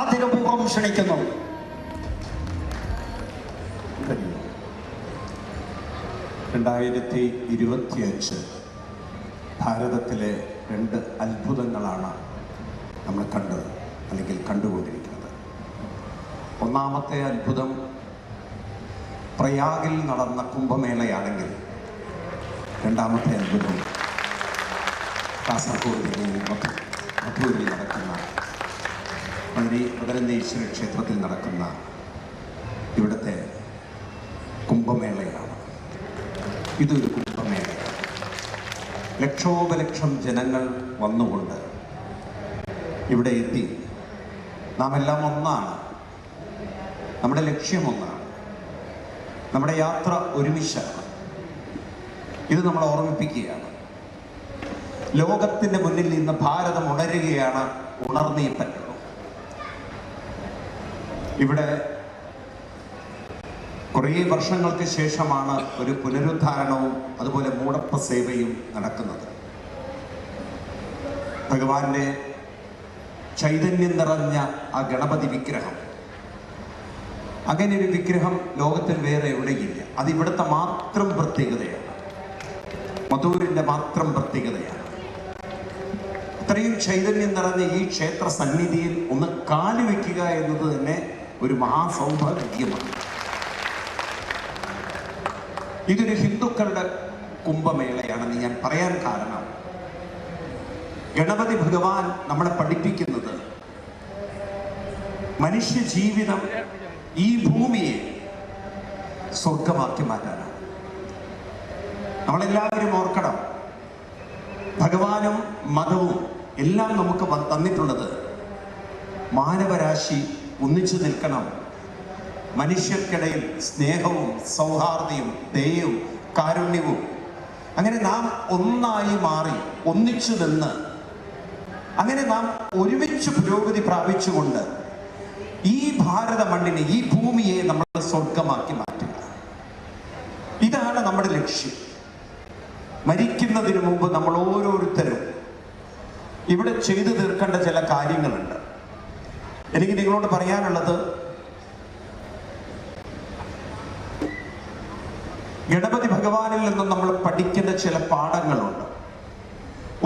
ആദരപൂർവ്വം ക്ഷണിക്കുന്നു. 2025 ഭാരതത്തിലെ 2 അത്ഭുതങ്ങളാണ് നമ്മൾ കണ്ടത് അല്ലെങ്കിൽ കണ്ടുകൊണ്ടിരിക്കുന്നത്. ഒന്നാമത്തെ അത്ഭുതം പ്രയാഗിൽ നടന്ന കുംഭമേളയാണെങ്കിൽ രണ്ടാമത്തെ അത്ഭുതം കാസർഗോഡ് ജില്ലയിൽ മധൂരിൽ നടക്കുന്ന പതിനേശ്വര ക്ഷേത്രത്തിൽ നടക്കുന്ന ഇവിടുത്തെ കുംഭമേളയാണ്. ഇതൊരു കുംഭമേളയാണ്. ലക്ഷോപലക്ഷം ജനങ്ങൾ വന്നുകൊണ്ട് ഇവിടെ എത്തി. നാം എല്ലാം ഒന്നാണ്. നമ്മുടെ ലക്ഷ്യം ഒന്നാണ്. നമ്മുടെ യാത്ര ഒരുമിച്ചാണ്. ഇത് നമ്മൾ ഓർമ്മിപ്പിക്കുകയാണ്. ലോകത്തിൻ്റെ മുന്നിൽ ഇന്ന് ഭാരതം ഉണരുകയാണ്, ഉണർന്നേ പറ്റുള്ളൂ. ഇവിടെ കുറേ വർഷങ്ങൾക്ക് ശേഷമാണ് ഒരു പുനരുദ്ധാരണവും അതുപോലെ മൂടപ്പ സേവയും നടക്കുന്നത്. ഭഗവാന്റെ ചൈതന്യം നിറഞ്ഞ ആ ഗണപതി വിഗ്രഹം, അങ്ങനെ ഒരു വിഗ്രഹം ലോകത്തിൽ വേറെ എവിടെയില്ല. അത് ഇവിടുത്തെ മാത്രം പ്രത്യേകതയാണ്, മധൂരിൻ്റെ മാത്രം പ്രത്യേകതയാണ്. ഇത്രയും ചൈതന്യം നിറഞ്ഞ ഈ ക്ഷേത്ര സന്നിധിയിൽ ഒന്ന് കാലുവെക്കുക എന്നത് തന്നെ ഒരു മഹാസൗഭാഗ്യമാണ്. ഇതൊരു ഹിന്ദുക്കളുടെ കുംഭമേളയാണെന്ന് ഞാൻ പറയാൻ കാരണം, ഗണപതി ഭഗവാൻ നമ്മളെ പഠിപ്പിക്കുന്നത് മനുഷ്യ ജീവിതം ഈ ഭൂമിയെ സ്വർഗമാക്കി മാറ്റാനാണ്. നമ്മളെല്ലാവരും ഓർക്കണം, ഭഗവാനും മതവും എല്ലാം നമുക്ക് തന്നിട്ടുള്ളത് മാനവരാശി ഒന്നിച്ചു നിൽക്കണം, മനുഷ്യർക്കിടയിൽ സ്നേഹവും സൗഹാർദ്ദവും ദയയും കാരുണ്യവും, അങ്ങനെ നാം ഒന്നായി മാറി ഒന്നിച്ചു നിന്ന് അങ്ങനെ നാം ഒരുമിച്ച് പുരോഗതി പ്രാപിച്ചുകൊണ്ട് ഈ ഭാരത മണ്ണിനെ, ഈ ഭൂമിയെ നമ്മൾ സ്വർഗമാക്കി മാറ്റുക. ഇതാണ് നമ്മുടെ ലക്ഷ്യം. മരിക്കുന്നതിന് മുമ്പ് നമ്മൾ ഓരോരുത്തരും ഇവിടെ ചെയ്തു തീർക്കേണ്ട ചില കാര്യങ്ങളുണ്ട്. എനിക്ക് നിങ്ങളോട് പറയാനുള്ളത്, ഗണപതി ഭഗവാനിൽ നിന്നും നമ്മൾ പഠിക്കേണ്ട ചില പാഠങ്ങളുണ്ട്.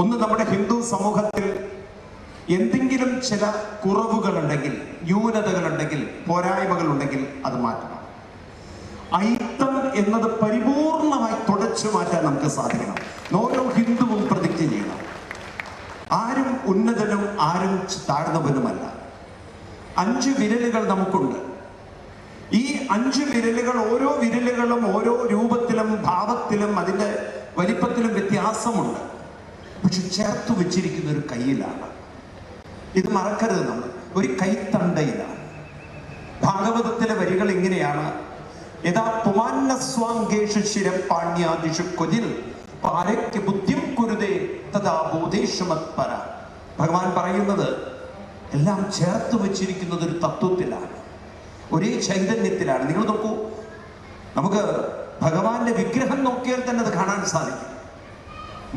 ഒന്ന്, നമ്മുടെ ഹിന്ദു സമൂഹത്തിൽ എന്തെങ്കിലും ചില കുറവുകളുണ്ടെങ്കിൽ, ന്യൂനതകളുണ്ടെങ്കിൽ, പോരായ്മകളുണ്ടെങ്കിൽ അത് മാറ്റണം. ഐത്തം എന്നത് പരിപൂർണമായി തുടച്ചു മാറ്റാൻ നമുക്ക് സാധിക്കണം. ഓരോ ഹിന്ദുവും പ്രതിജ്ഞ ചെയ്യണം. ആരും ഉന്നതനും ആരും താഴ്ന്നവനുമല്ല. 5 വിരലുകൾ നമുക്കുണ്ട്. ഈ 5 വിരലുകൾ, ഓരോ വിരലുകളും ഓരോ രൂപത്തിലും ഭാവത്തിലും അതിൻ്റെ വലിപ്പത്തിലും വ്യത്യാസമുണ്ട്. പക്ഷെ ചേർത്തു വെച്ചിരിക്കുന്ന ഒരു കയ്യിലാണ്. ഇത് മറക്കരുത്. നമ്മൾ ഒരു കൈത്തണ്ടയിലാണ്. ഭാഗവതത്തിലെ വരികൾ ഇങ്ങനെയാണ്: യഥാ പുമാന്നസ്വാംഗേഷു ശിരപ്പാണ്യാദിഷു കൊതിൽ പാരയ്ക്ക് ബുദ്ധിം കുരുതേ തഥാ ബോധേഷുമത്പര. ഭഗവാൻ പറയുന്നത് എല്ലാം ചേർത്ത് വെച്ചിരിക്കുന്നത് ഒരു തത്വത്തിലാണ്, ഒരേ ചൈതന്യത്തിലാണ്. നിങ്ങൾ നോക്കൂ, നമുക്ക് ഭഗവാന്റെ വിഗ്രഹം നോക്കിയാൽ തന്നെ അത് കാണാൻ സാധിക്കും.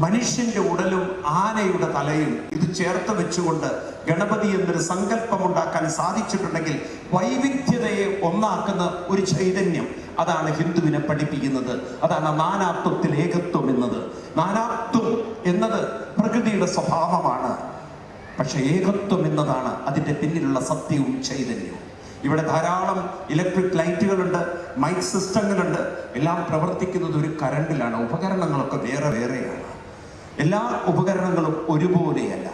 മനുഷ്യന്റെ ഉടലും ആനയുടെ തലയും ഇത് ചേർത്ത് വെച്ചുകൊണ്ട് ഗണപതി എന്നൊരു സങ്കല്പം ഉണ്ടാക്കാൻ സാധിച്ചിട്ടുണ്ടെങ്കിൽ വൈവിധ്യതയെ ഒന്നാക്കുന്ന ഒരു ചൈതന്യം, അതാണ് ഹിന്ദുവിനെ പഠിപ്പിക്കുന്നത്. അതാണ് നാനാത്വത്തിൽ ഏകത്വം എന്നത്. നാനാത്വം എന്നത് പ്രകൃതിയുടെ സ്വഭാവമാണ്, പക്ഷെ ഏകത്വം എന്നതാണ് അതിൻ്റെ പിന്നിലുള്ള സത്യവും ചൈതന്യവും. ഇവിടെ ധാരാളം ഇലക്ട്രിക് ലൈറ്റുകളുണ്ട്, മൈക്ക് സിസ്റ്റങ്ങളുണ്ട്, എല്ലാം പ്രവർത്തിക്കുന്നത് ഒരു കറണ്ടിലാണ്. ഉപകരണങ്ങളൊക്കെ വേറെ വേറെയാണ്. എല്ലാ ഉപകരണങ്ങളും ഒരുപോലെയല്ല.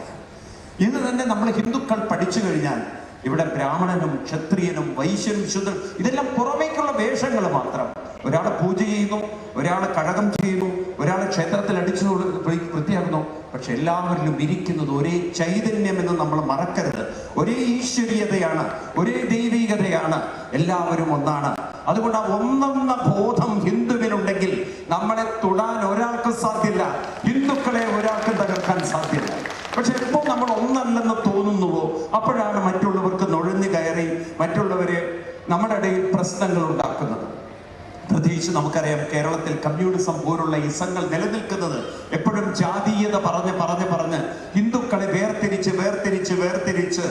ഇത് തന്നെ നമ്മൾ ഹിന്ദുക്കൾ പഠിച്ചു കഴിഞ്ഞാൽ ഇവിടെ ബ്രാഹ്മണനും ക്ഷത്രിയനും വൈശ്യനും ശൂദ്രനും ഇതെല്ലാം പുറമേക്കുള്ള വേഷങ്ങൾ മാത്രം. ഒരാൾ പൂജ ചെയ്യുന്നു, ഒരാൾ കഴകം ചെയ്യുന്നു, ഒരാൾ ക്ഷേത്രത്തിൽ അടിച്ചു വൃത്തിയാക്കുന്നു. പക്ഷെ എല്ലാവരിലും ഇരിക്കുന്നത് ഒരേ ചൈതന്യം എന്ന് നമ്മൾ മറക്കരുത്. ഒരേ ഈശ്വരീയതയാണ്, ഒരേ ദൈവികതയാണ്, എല്ലാവരും ഒന്നാണ്. അതുകൊണ്ട് ആ ഒന്നെന്ന ബോധം ഹിന്ദുവിനുണ്ടെങ്കിൽ നമ്മളെ തൊടാൻ ഒരാൾക്കും സാധ്യല്ല, ഹിന്ദുക്കളെ ഒരാൾക്കും തകർക്കാൻ സാധ്യല്ല. പക്ഷെ എപ്പോൾ നമ്മൾ ഒന്നല്ലെന്ന് തോന്നുന്നുവോ അപ്പോഴാണ് മറ്റുള്ളവർക്ക് നുഴഞ്ഞു കയറി മറ്റുള്ളവരെ നമ്മുടെ ഇടയിൽ പ്രശ്നങ്ങൾ ഉണ്ടാക്കുന്നത്. പ്രത്യേകിച്ച് നമുക്കറിയാം, കേരളത്തിൽ കമ്മ്യൂണിസം പോലുള്ള ഇസങ്ങൾ നിലനിൽക്കുന്നത് എപ്പോഴും ജാതീയത പറഞ്ഞ് ഹിന്ദുക്കളെ വേർതിരിച്ച്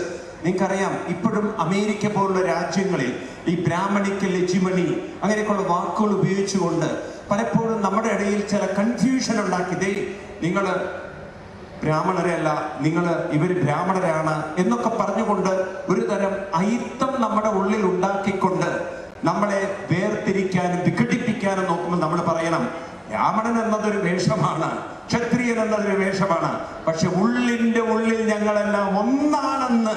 നിങ്ങൾക്കറിയാം, ഇപ്പോഴും അമേരിക്ക പോലുള്ള രാജ്യങ്ങളിൽ ഈ ബ്രാഹ്മണിക്കൽ എജിമണി അങ്ങനെയൊക്കെയുള്ള വാക്കുകൾ ഉപയോഗിച്ചുകൊണ്ട് പലപ്പോഴും നമ്മുടെ ഇടയിൽ ചില കൺഫ്യൂഷൻ ഉണ്ടാക്കി, നിങ്ങൾ ബ്രാഹ്മണരല്ല, ഇവർ ബ്രാഹ്മണരാണ് എന്നൊക്കെ പറഞ്ഞുകൊണ്ട് ഒരു തരം ഐത്തം നമ്മുടെ ഉള്ളിൽ ഉണ്ടാക്കിക്കൊണ്ട് നമ്മളെ വേർതിരിക്കാനും വിഘടിപ്പിക്കാനും നോക്കുമ്പോൾ നമ്മൾ പറയണം, ബ്രാഹ്മണൻ എന്നതൊരു വേഷമാണ്, ക്ഷത്രിയൻ എന്നതൊരു വേഷമാണ്. പക്ഷെ ഉള്ളിൻ്റെ ഉള്ളിൽ ഞങ്ങളെല്ലാം ഒന്നാണെന്ന്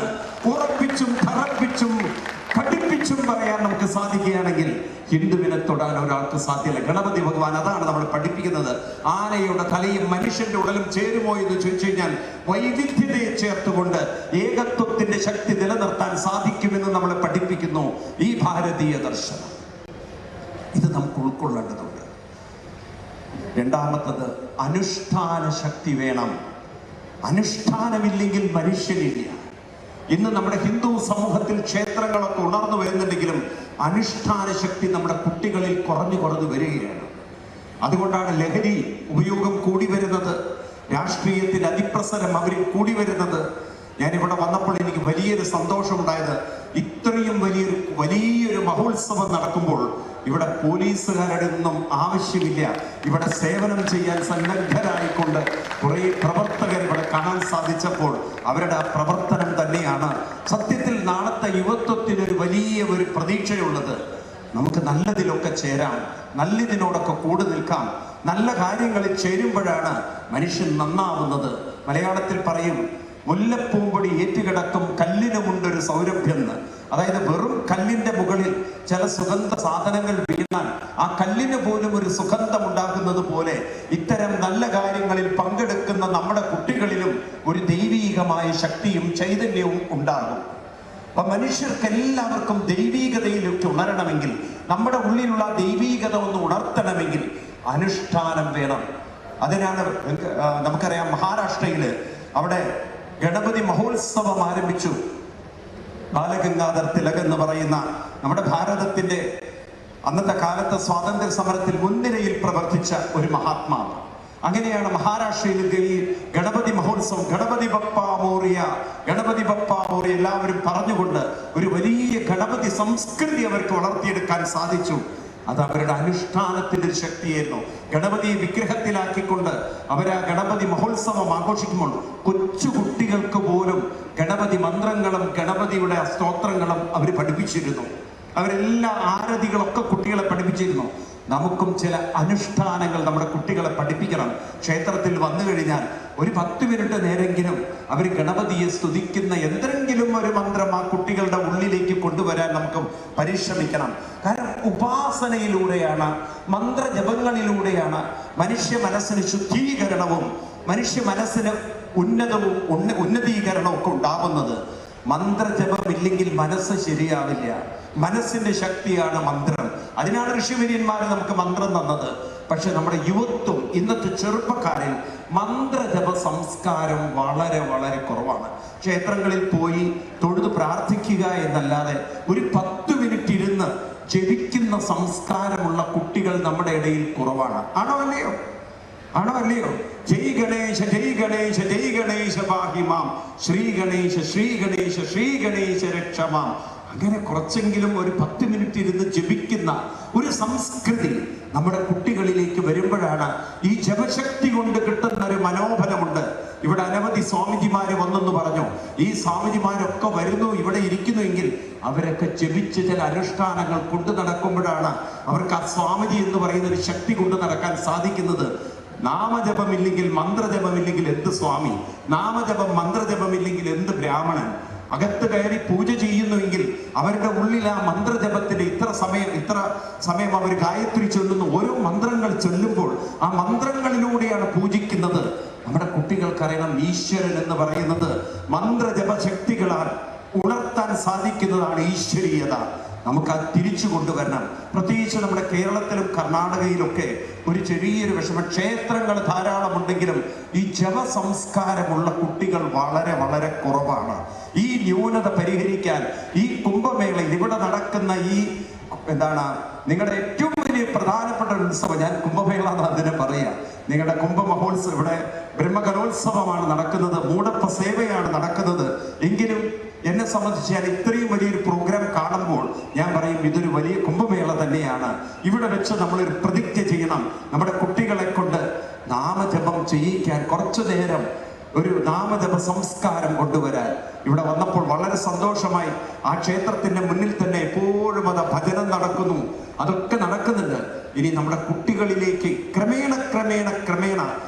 ഉറപ്പിച്ചും തറപ്പിച്ചും പഠിപ്പിച്ചും പറയാൻ നമുക്ക് സാധിക്കുകയാണെങ്കിൽ ഹിന്ദുവിനെ തൊടാൻ ഒരാൾക്ക് സാധ്യമല്ല. ഗണപതി ഭഗവാൻ അതാണ് നമ്മൾ പഠിപ്പിക്കുന്നത്. ആനയുടെ തലയും മനുഷ്യന്റെ ഉടലും ചേരുമോ എന്ന് ചോദിച്ചു കഴിഞ്ഞാൽ വൈവിധ്യതയെ ചേർത്തുകൊണ്ട് ഏകത്വത്തിന്റെ ശക്തി നിലനിർത്താൻ സാധിക്കുമെന്ന് നമ്മളെ പഠിപ്പിക്കുന്നു ഈ ഭാരതീയ ദർശനം. ഇത് നമുക്ക് ഉൾക്കൊള്ളേണ്ടതുണ്ട്. രണ്ടാമത്തത് അനുഷ്ഠാന ശക്തി വേണം. അനുഷ്ഠാനമില്ലെങ്കിൽ മനുഷ്യനില്ല. ഇന്ന് നമ്മുടെ ഹിന്ദു സമൂഹത്തിൽ ക്ഷേത്രങ്ങളൊക്കെ ഉണർന്നു വരുന്നുണ്ടെങ്കിലും അനുഷ്ഠാന ശക്തി നമ്മുടെ കുട്ടികളിൽ കുറഞ്ഞു വരികയാണ്. അതുകൊണ്ടാണ് ലഹരി ഉപയോഗം കൂടി വരുന്നത്, രാഷ്ട്രീയത്തിൽ അതിപ്രസരം അവരിൽ കൂടി വരുന്നത്. ഞാനിവിടെ വന്നപ്പോൾ എനിക്ക് വലിയൊരു സന്തോഷമുണ്ടായത്, ഇത്രയും വലിയൊരു മഹോത്സവം നടക്കുമ്പോൾ ഇവിടെ പോലീസുകാരുടെ ഒന്നും ആവശ്യമില്ല. ഇവിടെ സേവനം ചെയ്യാൻ സന്നദ്ധരായിക്കൊണ്ട് കുറേ പ്രവർത്തകർ ഇവിടെ കാണാൻ സാധിച്ചപ്പോൾ അവരുടെ ആ പ്രവർത്തനം തന്നെയാണ് സത്യത്തിൽ നാളത്തെ യുവത്വത്തിനൊരു വലിയ പ്രതീക്ഷയുള്ളത്. നമുക്ക് നല്ലതിലൊക്കെ ചേരാം, നല്ലതിനോടൊക്കെ കൂടി നിൽക്കാം. നല്ല കാര്യങ്ങളിൽ ചേരുമ്പോഴാണ് മനുഷ്യൻ നന്നാവുന്നത്. മലയാളത്തിൽ പറയും, മുല്ലപ്പൂമ്പൊടി ഏറ്റുകിടക്കും കല്ലിനുമുണ്ടൊരു സൗരഭ്യം എന്ന്. അതായത് വെറും കല്ലിന്റെ മുകളിൽ ചില സുഗന്ധ സാധനങ്ങൾ വീണാൽ ആ കല്ലിന് പോലും ഒരു സുഗന്ധം ഉണ്ടാകുന്നത് പോലെ ഇത്തരം നല്ല കാര്യങ്ങളിൽ പങ്കെടുക്കുന്ന നമ്മുടെ കുട്ടികളിലും ഒരു ദൈവീകമായ ശക്തിയും ചൈതന്യവും ഉണ്ടാകും. അപ്പൊ മനുഷ്യർക്ക് എല്ലാവർക്കും ദൈവീകതയിലേക്ക് ഉണരണമെങ്കിൽ, നമ്മുടെ ഉള്ളിലുള്ള ദൈവീകത ഒന്ന് ഉണർത്തണമെങ്കിൽ അനുഷ്ഠാനം വേണം. അതിനാണ് നമുക്കറിയാം, മഹാരാഷ്ട്രയില് അവിടെ ഗണപതി മഹോത്സവം ആരംഭിച്ചു. ബാലഗംഗാധർ തിലക് എന്ന് പറയുന്ന നമ്മുടെ ഭാരതത്തിന്റെ അന്നത്തെ കാലത്ത് സ്വാതന്ത്ര്യ സമരത്തിൽ മുൻനിരയിൽ പ്രവർത്തിച്ച ഒരു മഹാത്മാവ്. അങ്ങനെയാണ് മഹാരാഷ്ട്രയിൽ ഈ ഗണപതി മഹോത്സവം, ഗണപതി ബപ്പ മോറിയ, ഗണപതി ബപ്പ മോറിയ എല്ലാവരും പറഞ്ഞുകൊണ്ട് ഒരു വലിയ ഗണപതി സംസ്കൃതി അവർക്ക് വളർത്തിയെടുക്കാൻ സാധിച്ചു. അത് അവരുടെ അനുഷ്ഠാനത്തിന്റെ ഒരു ശക്തിയായിരുന്നു. ഗണപതിയെ വിഗ്രഹത്തിലാക്കിക്കൊണ്ട് അവരാ ഗണപതി മഹോത്സവം ആഘോഷിക്കുമ്പോൾ കൊച്ചു കുട്ടികൾക്ക് പോലും ഗണപതി മന്ത്രങ്ങളും ഗണപതിയുടെ സ്തോത്രങ്ങളും അവർ പഠിപ്പിച്ചിരുന്നു. അവരെല്ലാ ആരതികളൊക്കെ കുട്ടികളെ പഠിപ്പിച്ചിരുന്നു. നമുക്കും ചില അനുഷ്ഠാനങ്ങൾ നമ്മുടെ കുട്ടികളെ പഠിപ്പിക്കണം. ക്ഷേത്രത്തിൽ വന്നു കഴിഞ്ഞാൽ ഒരു 10 മിനിറ്റ് നേരെങ്കിലും അവർ ഗണപതിയെ സ്തുതിക്കുന്ന എന്തെങ്കിലും ഒരു മന്ത്രം ആ കുട്ടികളുടെ ഉള്ളിലേക്ക് കൊണ്ടുവരാൻ നമുക്ക് പരിശ്രമിക്കണം. കാരണം ഉപാസനയിലൂടെയാണ്, മന്ത്രജപങ്ങളിലൂടെയാണ് മനുഷ്യ മനസ്സിന് ശുദ്ധീകരണവും മനുഷ്യ മനസ്സിന് ഉന്നതീകരണവും ഒക്കെ ഉണ്ടാവുന്നത്. മന്ത്രജപമില്ലെങ്കിൽ മനസ്സ് ശരിയാവില്ല. മനസ്സിന്റെ ശക്തിയാണ് മന്ത്രം. അതിനാണ് ഋഷിവര്യന്മാർ നമുക്ക് മന്ത്രം തന്നത്. പക്ഷെ നമ്മുടെ യുവത്വം, ഇന്നത്തെ ചെറുപ്പക്കാരിൽ മന്ത്രജപ സംസ്കാരം വളരെ കുറവാണ്. ക്ഷേത്രങ്ങളിൽ പോയി തൊഴുത് പ്രാർത്ഥിക്കുക എന്നല്ലാതെ ഒരു 10 മിനിറ്റ് ഇരുന്ന് ജപിക്കുന്ന സംസ്കാരമുള്ള കുട്ടികൾ നമ്മുടെ ഇടയിൽ കുറവാണ്. ആണോ അല്ലയോ? ജയ് ഗണേശ ജയ് ഗണേശ ജയ് ഗണേശ പാഹിമാം, ശ്രീ ഗണേശ ശ്രീ ഗണേശ ശ്രീ ഗണേശ രക്ഷമാം. അങ്ങനെ കുറച്ചെങ്കിലും ഒരു 10 മിനിറ്റ് ഇരുന്ന് ജപിക്കുന്ന ഒരു സംസ്കൃതി നമ്മുടെ കുട്ടികളിലേക്ക് വരുമ്പോഴാണ് ഈ ജപശക്തി കൊണ്ട് കിട്ടുന്ന ഒരു മനോബലമുണ്ട്. ഇവിടെ അനവധി സ്വാമിജിമാര് വന്നെന്ന് പറഞ്ഞു. ഈ സ്വാമിജിമാരൊക്കെ വരുന്നു, ഇവിടെ ഇരിക്കുന്നുവെങ്കിൽ അവരൊക്കെ ജപിച്ച് ചില അനുഷ്ഠാനങ്ങൾ കൊണ്ടു നടക്കുമ്പോഴാണ് അവർക്ക് ആ സ്വാമിജി എന്ന് പറയുന്ന ഒരു ശക്തി കൊണ്ടു നടക്കാൻ സാധിക്കുന്നത്. നാമജപമില്ലെങ്കിൽ മന്ത്രജപമില്ലെങ്കിൽ എന്ത് സ്വാമി? നാമജപം മന്ത്രജപമില്ലെങ്കിൽ എന്ത് ബ്രാഹ്മണൻ? അകത്ത് കയറി പൂജ ചെയ്യുന്നുവെങ്കിൽ അവരുടെ ഉള്ളിൽ ആ മന്ത്രജപത്തിന്റെ ഇത്ര സമയം അവർ ഗായത്രി ചൊല്ലുന്നു. ഓരോ മന്ത്രങ്ങൾ ചൊല്ലുമ്പോൾ ആ മന്ത്രങ്ങളിലൂടെയാണ് പൂജിക്കുന്നത്. നമ്മുടെ കുട്ടികൾക്കറിയണം, ഈശ്വരൻ എന്ന് പറയുന്നത് മന്ത്രജപ ശക്തികളാൽ ഉണർത്താൻ സാധിക്കുന്നതാണ് ഈശ്വരീയത. നമുക്ക് അത് തിരിച്ചു കൊണ്ടുവരണം. പ്രത്യേകിച്ച് നമ്മുടെ കേരളത്തിലും കർണാടകയിലൊക്കെ ഒരു ചെറിയൊരു വിഷമം, ക്ഷേത്രങ്ങൾ ധാരാളമുണ്ടെങ്കിലും ഈ ജപ സംസ്കാരമുള്ള കുട്ടികൾ വളരെ കുറവാണ്. ഈ ന്യൂനത പരിഹരിക്കാൻ ഈ കുംഭമേളയിൽ ഇവിടെ നടക്കുന്ന ഈ നിങ്ങളുടെ ഏറ്റവും വലിയ പ്രധാനപ്പെട്ട ഉത്സവം, ഞാൻ കുംഭമേള എന്ന് അതിനെ പറയാം. നിങ്ങളുടെ കുംഭമഹോത്സവം, ഇവിടെ ബ്രഹ്മകലോത്സവമാണ് നടക്കുന്നത്, മൂടപ്പ സേവയാണ് നടക്കുന്നത്. എങ്കിലും എന്നെ സംബന്ധിച്ച് ഞാൻ ഇത്രയും വലിയൊരു പ്രോഗ്രാം കാണുമ്പോൾ ഞാൻ പറയും, ഇതൊരു വലിയ കുംഭമേള തന്നെയാണ്. ഇവിടെ വെച്ച് നമ്മളൊരു പ്രതിജ്ഞ ചെയ്യണം. നമ്മുടെ കുട്ടികളെ കൊണ്ട് നാമജപം ചെയ്യിക്കാൻ കുറച്ചു നേരം ഒരു നാമജപ സംസ്കാരം കൊണ്ടുവരാൻ ഇവിടെ വന്നപ്പോൾ വളരെ സന്തോഷമായി. ആ ക്ഷേത്രത്തിന്റെ മുന്നിൽ തന്നെ എപ്പോഴും അത് ഭജനം നടക്കുന്നു, അതൊക്കെ നടക്കുന്നുണ്ട്. ഇനി നമ്മുടെ കുട്ടികളിലേക്ക് ക്രമേണ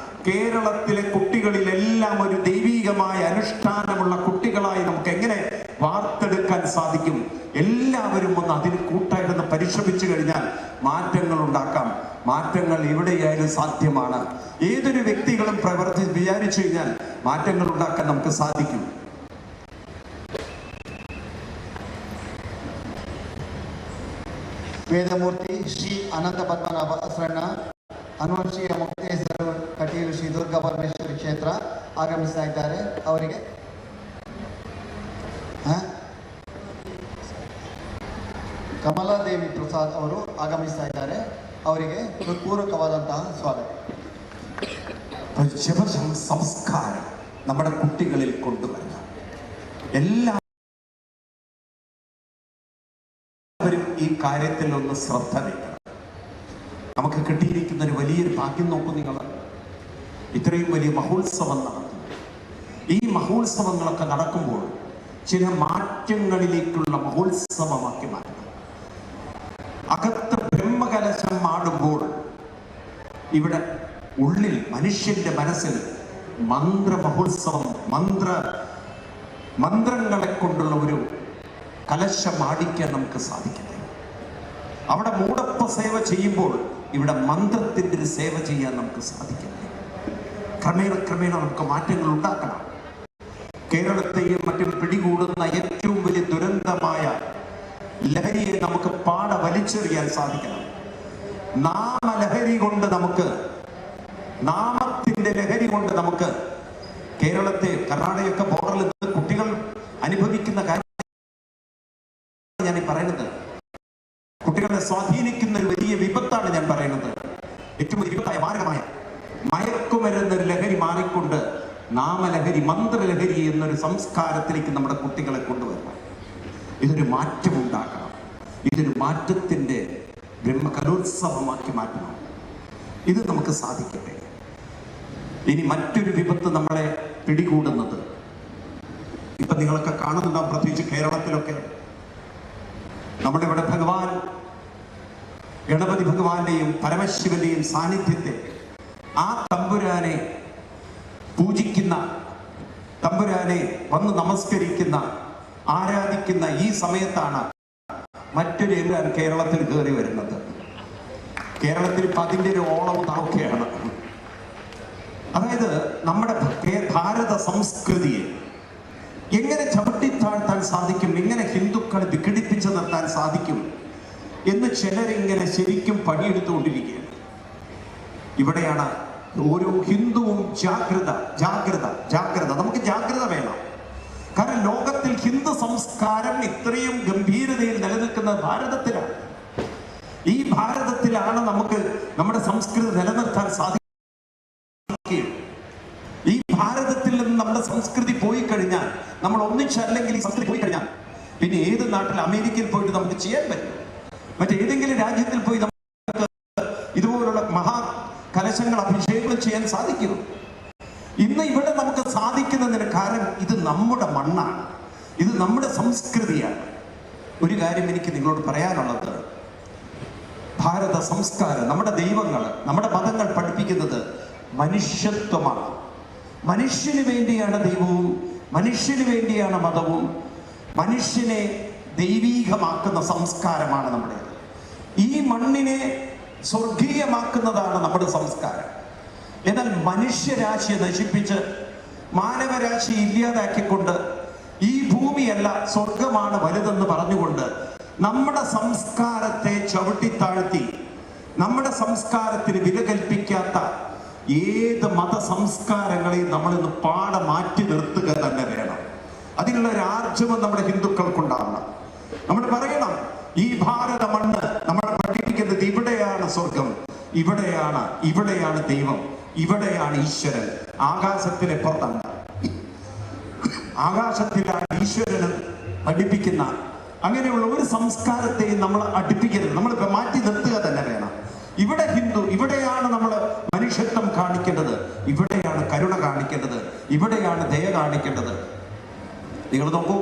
കേരളത്തിലെ കുട്ടികളിലെല്ലാം ഒരു ദൈവീകമായ അനുഷ്ഠാനമുള്ള കുട്ടികളായി നമുക്ക് എങ്ങനെ വാർത്തെടുക്കാൻ സാധിക്കും? എല്ലാവരും ഒന്ന് അതിന് കൂട്ടായിട്ടൊന്ന് പരിശ്രമിച്ചു കഴിഞ്ഞാൽ മാറ്റങ്ങൾ ഉണ്ടാക്കാം. മാറ്റങ്ങൾ എവിടെയായാലും സാധ്യമാണ്. ഏതൊരു വ്യക്തികളും വിചാരിച്ചു കഴിഞ്ഞാൽ മാറ്റങ്ങൾ ഉണ്ടാക്കാൻ നമുക്ക് സാധിക്കും. ವೇದಮೂರ್ತಿ ಶ್ರೀ ಅನಂತ ಪದ್ಮನಾಭ ಶರಣ ಅನುವಂಶೀಯ ಮುಕ್ತಿ ಕ್ಷೇತ್ರ ಆಗಮಿಸ್ತಾ ಇದ್ದಾರೆ. ಅವರಿಗೆ ಕಮಲಾದೇವಿ ಪ್ರಸಾದ್ ಅವರು ಆಗಮಿಸ್ತಾ ಇದ್ದಾರೆ. ಅವರಿಗೆ ಹೃತ್ಪೂರ್ವಕವಾದಂತಹ ಸ್ವಾಗತ. സംസ്കാരം നമ്മുടെ കുട്ടികളിൽ കൊണ്ടുവരണം. എല്ലാവരും ഈ കാര്യത്തിൽ ഒന്ന് ശ്രദ്ധ വയ്ക്കണം. നമുക്ക് കിട്ടിയിരിക്കുന്ന ഒരു വലിയൊരു ഭാഗ്യം നോക്കൂ നിങ്ങൾ. ഇത്രയും വലിയ മഹോത്സവം നടത്തുന്നു. ഈ മഹോത്സവങ്ങളൊക്കെ നടക്കുമ്പോൾ ചില മാറ്റങ്ങളിലേക്കുള്ള മഹോത്സവമാക്കി മാറ്റണം. അകത്ത് ബ്രഹ്മകലശം ആടുമ്പോൾ ഇവിടെ ഉള്ളിൽ മനുഷ്യന്റെ മനസ്സിൽ മന്ത്രമഹോത്സവം, മന്ത്രങ്ങളെ കൊണ്ടുള്ള ഒരു കലശം ആടിക്കാൻ നമുക്ക് സാധിക്കട്ടെ. അവിടെ മൂടപ്പ സേവ ചെയ്യുമ്പോൾ ഇവിടെ മന്ത്രത്തിൻ്റെ ഒരു സേവ ചെയ്യാൻ നമുക്ക് സാധിക്കട്ടെ. ക്രമേണ നമുക്ക് മാറ്റങ്ങൾ ഉണ്ടാക്കണം. കേരളത്തെയും മറ്റും പിടികൂടുന്ന ഏറ്റവും വലിയ ദുരന്തമായ ലഹരിയെ നമുക്ക് വലിച്ചെറിയാൻ സാധിക്കണം. നാമലഹരി കൊണ്ട് നമുക്ക്, നാമത്തിന്റെ ലഹരി കൊണ്ട് നമുക്ക് കേരളത്തെ, കർണാടകയൊക്കെ ബോർഡറിൽ നിന്ന് കുട്ടികൾ അനുഭവിക്കുന്ന കാര്യം ഞാൻ പറയുന്നത്. കുട്ടികളെ സ്വാധീനിക്കുന്ന ഒരു വലിയ വിപത്താണ് ഞാൻ പറയുന്നത്. ഏറ്റവും വലിയ വിപത്തായ മാരകമായ മയക്കുമരുന്നൊരു ലഹരി മാറിക്കൊണ്ട് നാമലഹരി, മന്ത്രലഹരി എന്നൊരു സംസ്കാരത്തിലേക്ക് നമ്മുടെ കുട്ടികളെ കൊണ്ടുവരണം. ഇതൊരു മാറ്റം ഉണ്ടാക്കണം. ഇതൊരു മാറ്റത്തിന്റെ ബ്രഹ്മകലോത്സവമാക്കി മാറ്റണം. ഇത് നമുക്ക് സാധിക്കട്ടെ. ഇനി മറ്റൊരു വിപത്ത് നമ്മളെ പിടികൂടുന്നത്, ഇപ്പൊ നിങ്ങളൊക്കെ കാണുന്നുണ്ടാവും, പ്രത്യേകിച്ച് കേരളത്തിലൊക്കെ നമ്മുടെ ഇവിടെ ഭഗവാൻ ഗണപതി ഭഗവാന്റെയും പരമശിവന്റെയും സാന്നിധ്യത്തെ, ആ തമ്പുരാനെ പൂജിക്കുന്ന, തമ്പുരാനെ വന്ന് നമസ്കരിക്കുന്ന, ആരാധിക്കുന്ന ഈ സമയത്താണ് മറ്റൊരു എല്ലാം കേരളത്തിൽ കയറി വരുന്നത്. കേരളത്തിൽ ഇപ്പം അതിൻ്റെ ഒരു ഓളവും താഴ്ക്കുകയാണ്. അതായത് നമ്മുടെ ഭാരത സംസ്കൃതിയെ എങ്ങനെ ചവിട്ടിത്താഴ്ത്താൻ സാധിക്കും, എങ്ങനെ ഹിന്ദുക്കളെ വിഘടിപ്പിച്ച് നിർത്താൻ സാധിക്കും എന്ന് ചിലരിങ്ങനെ ശരിക്കും പണിയെടുത്തുകൊണ്ടിരിക്കുകയാണ്. ഇവിടെയാണ് ഓരോ ഹിന്ദുവും ജാഗ്രത. നമുക്ക് ജാഗ്രത വേണം. കാരണം ലോകത്തിൽ ഹിന്ദു സംസ്കാരം ഇത്രയും ഗംഭീരതയിൽ നിലനിൽക്കുന്നത് ഭാരതത്തിലാണ്. ഈ ഭാരതത്തിലാണ് നമുക്ക് നമ്മുടെ സംസ്കൃതി നിലനിർത്താൻ സാധിക്കുക. ഈ ഭാരതത്തിൽ നിന്ന് നമ്മുടെ സംസ്കൃതി പോയി കഴിഞ്ഞാൽ, നമ്മൾ ഒന്നിച്ചല്ലെങ്കിൽ ഈ സംസ്കൃതി പോയി കഴിഞ്ഞാൽ പിന്നെ ഏത് നാട്ടിൽ, അമേരിക്കയിൽ പോയിട്ട് നമുക്ക് ചെയ്യാൻ പറ്റും? മറ്റേതെങ്കിലും രാജ്യത്തിൽ പോയി നമുക്ക് ഇതുപോലുള്ള കലശങ്ങൾ, അഭിഷേകങ്ങൾ ചെയ്യാൻ സാധിക്കും? ഇന്ന് ഇവിടെ നമുക്ക് സാധിക്കുന്നതിന് കാരണം ഇത് നമ്മുടെ മണ്ണാണ്, ഇത് നമ്മുടെ സംസ്കൃതിയാണ്. ഒരു കാര്യം എനിക്ക് നിങ്ങളോട് പറയാനുള്ളത്, ഭാരത സംസ്കാരം, നമ്മുടെ ദൈവങ്ങൾ, നമ്മുടെ മതങ്ങൾ പഠിപ്പിക്കുന്നത് മനുഷ്യത്വമാണ്. മനുഷ്യന് വേണ്ടിയാണ് ദൈവവും, മനുഷ്യന് വേണ്ടിയാണ് മതവും. മനുഷ്യനെ ദൈവീകമാക്കുന്ന സംസ്കാരമാണ് നമ്മുടേത്. ഈ മണ്ണിനെ സ്വർഗീയമാക്കുന്നതാണ് നമ്മുടെ സംസ്കാരം. എന്നാൽ മനുഷ്യരാശിയെ നശിപ്പിച്ച്, മാനവരാശി ഇല്ലാതാക്കിക്കൊണ്ട്, ഈ ഭൂമിയല്ല സ്വർഗമാണ് വലുതെന്ന് പറഞ്ഞുകൊണ്ട് നമ്മുടെ സംസ്കാരത്തെ ചവിട്ടിത്താഴ്ത്തി, നമ്മുടെ സംസ്കാരത്തിന് വില കൽപ്പിക്കാത്ത ഏത് മതസംസ്കാരങ്ങളെയും നമ്മളിന്ന് മാറ്റി നിർത്തുക തന്നെ വേണം. അതിനുള്ള ഒരു ആർജവം നമ്മുടെ ഹിന്ദുക്കൾക്കുണ്ടാവണം. നമ്മൾ പറയണം, ഈ ഭാരത മണ്ണ് നമ്മളെ പഠിപ്പിക്കുന്നത് ഇവിടെയാണ് സ്വർഗം, ഇവിടെയാണ് ദൈവം, ഇവിടെയാണ് ഈശ്വരൻ. ആകാശത്തിലെ പുറത്തല്ല, ആകാശത്തിലാണ് ഈശ്വരന് പഠിപ്പിക്കുന്ന. അങ്ങനെയുള്ള ഒരു സംസ്കാരത്തെയും നമ്മൾ അടുപ്പിക്കരുത്, നമ്മൾ മാറ്റി നിർത്തുക തന്നെ വേണം. ഇവിടെ ഹിന്ദു, ഇവിടെയാണ് നമ്മൾ മനുഷ്യത്വം കാണിക്കേണ്ടത്, ഇവിടെയാണ് കരുണ കാണിക്കേണ്ടത്, ഇവിടെയാണ് ദയ കാണിക്കേണ്ടത്. നിങ്ങൾ നോക്കൂ,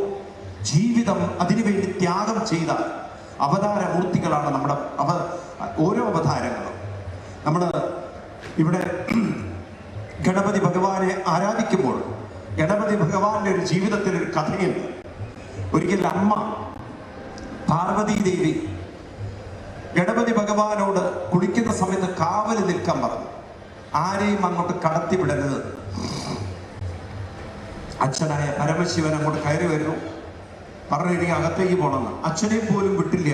ജീവിതം അതിനുവേണ്ടി ത്യാഗം ചെയ്ത അവതാരമൂർത്തികളാണ് നമ്മുടെ ഓരോ അവതാരങ്ങളും. നമ്മൾ ഇവിടെ ഗണപതി ഭഗവാനെ ആരാധിക്കുമ്പോൾ ഗണപതി ഭഗവാന്റെ ഒരു ജീവിതത്തിലൊരു കഥയുണ്ട്. ഒരിക്കൽ അമ്മ പാർവതി ദേവി ഗണപതി ഭഗവാനോട് കുളിക്കുന്ന സമയത്ത് കാവൽ നിൽക്കാൻ പറഞ്ഞു. ആരെയും അങ്ങോട്ട് കടത്തിവിടരുത്. അച്ഛനായ പരമശിവൻ അങ്ങോട്ട് കയറി വരുന്നു. പറഞ്ഞു, എനിക്ക് അകത്തേക്ക് പോകണമെന്ന്. അച്ഛനെ പോലും വിട്ടില്ല.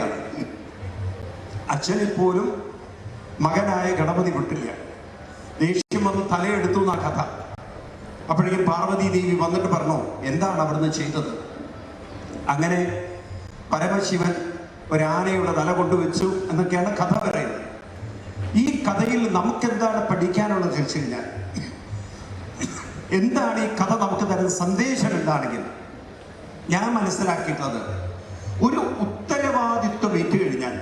അച്ഛനെ പോലും മകനായ ഗണപതി വിട്ടില്ല. ദേഷ്യം വന്ന് തലയെടുത്തു എന്നാ കഥ. അപ്പോഴേക്കും പാർവതി ദേവി വന്നിട്ട് പറഞ്ഞു, എന്താണ് അവിടുന്ന് ചെയ്തത്? അങ്ങനെ പരമശിവൻ ഒരാനയുടെ തല കൊണ്ടുവച്ചു എന്നൊക്കെയാണ് കഥ പറയുന്നത്. ഈ കഥയിൽ നമുക്കെന്താണ് പഠിക്കാനുള്ളത് ചോദിച്ചു കഴിഞ്ഞാൽ, എന്താണ് ഈ കഥ നമുക്ക് തരുന്ന സന്ദേശം എന്താണെങ്കിൽ, ഞാൻ മനസ്സിലാക്കിയിട്ടുള്ളത് ഒരു ഉത്തരവാദിത്വം ഏറ്റുകഴിഞ്ഞാൽ,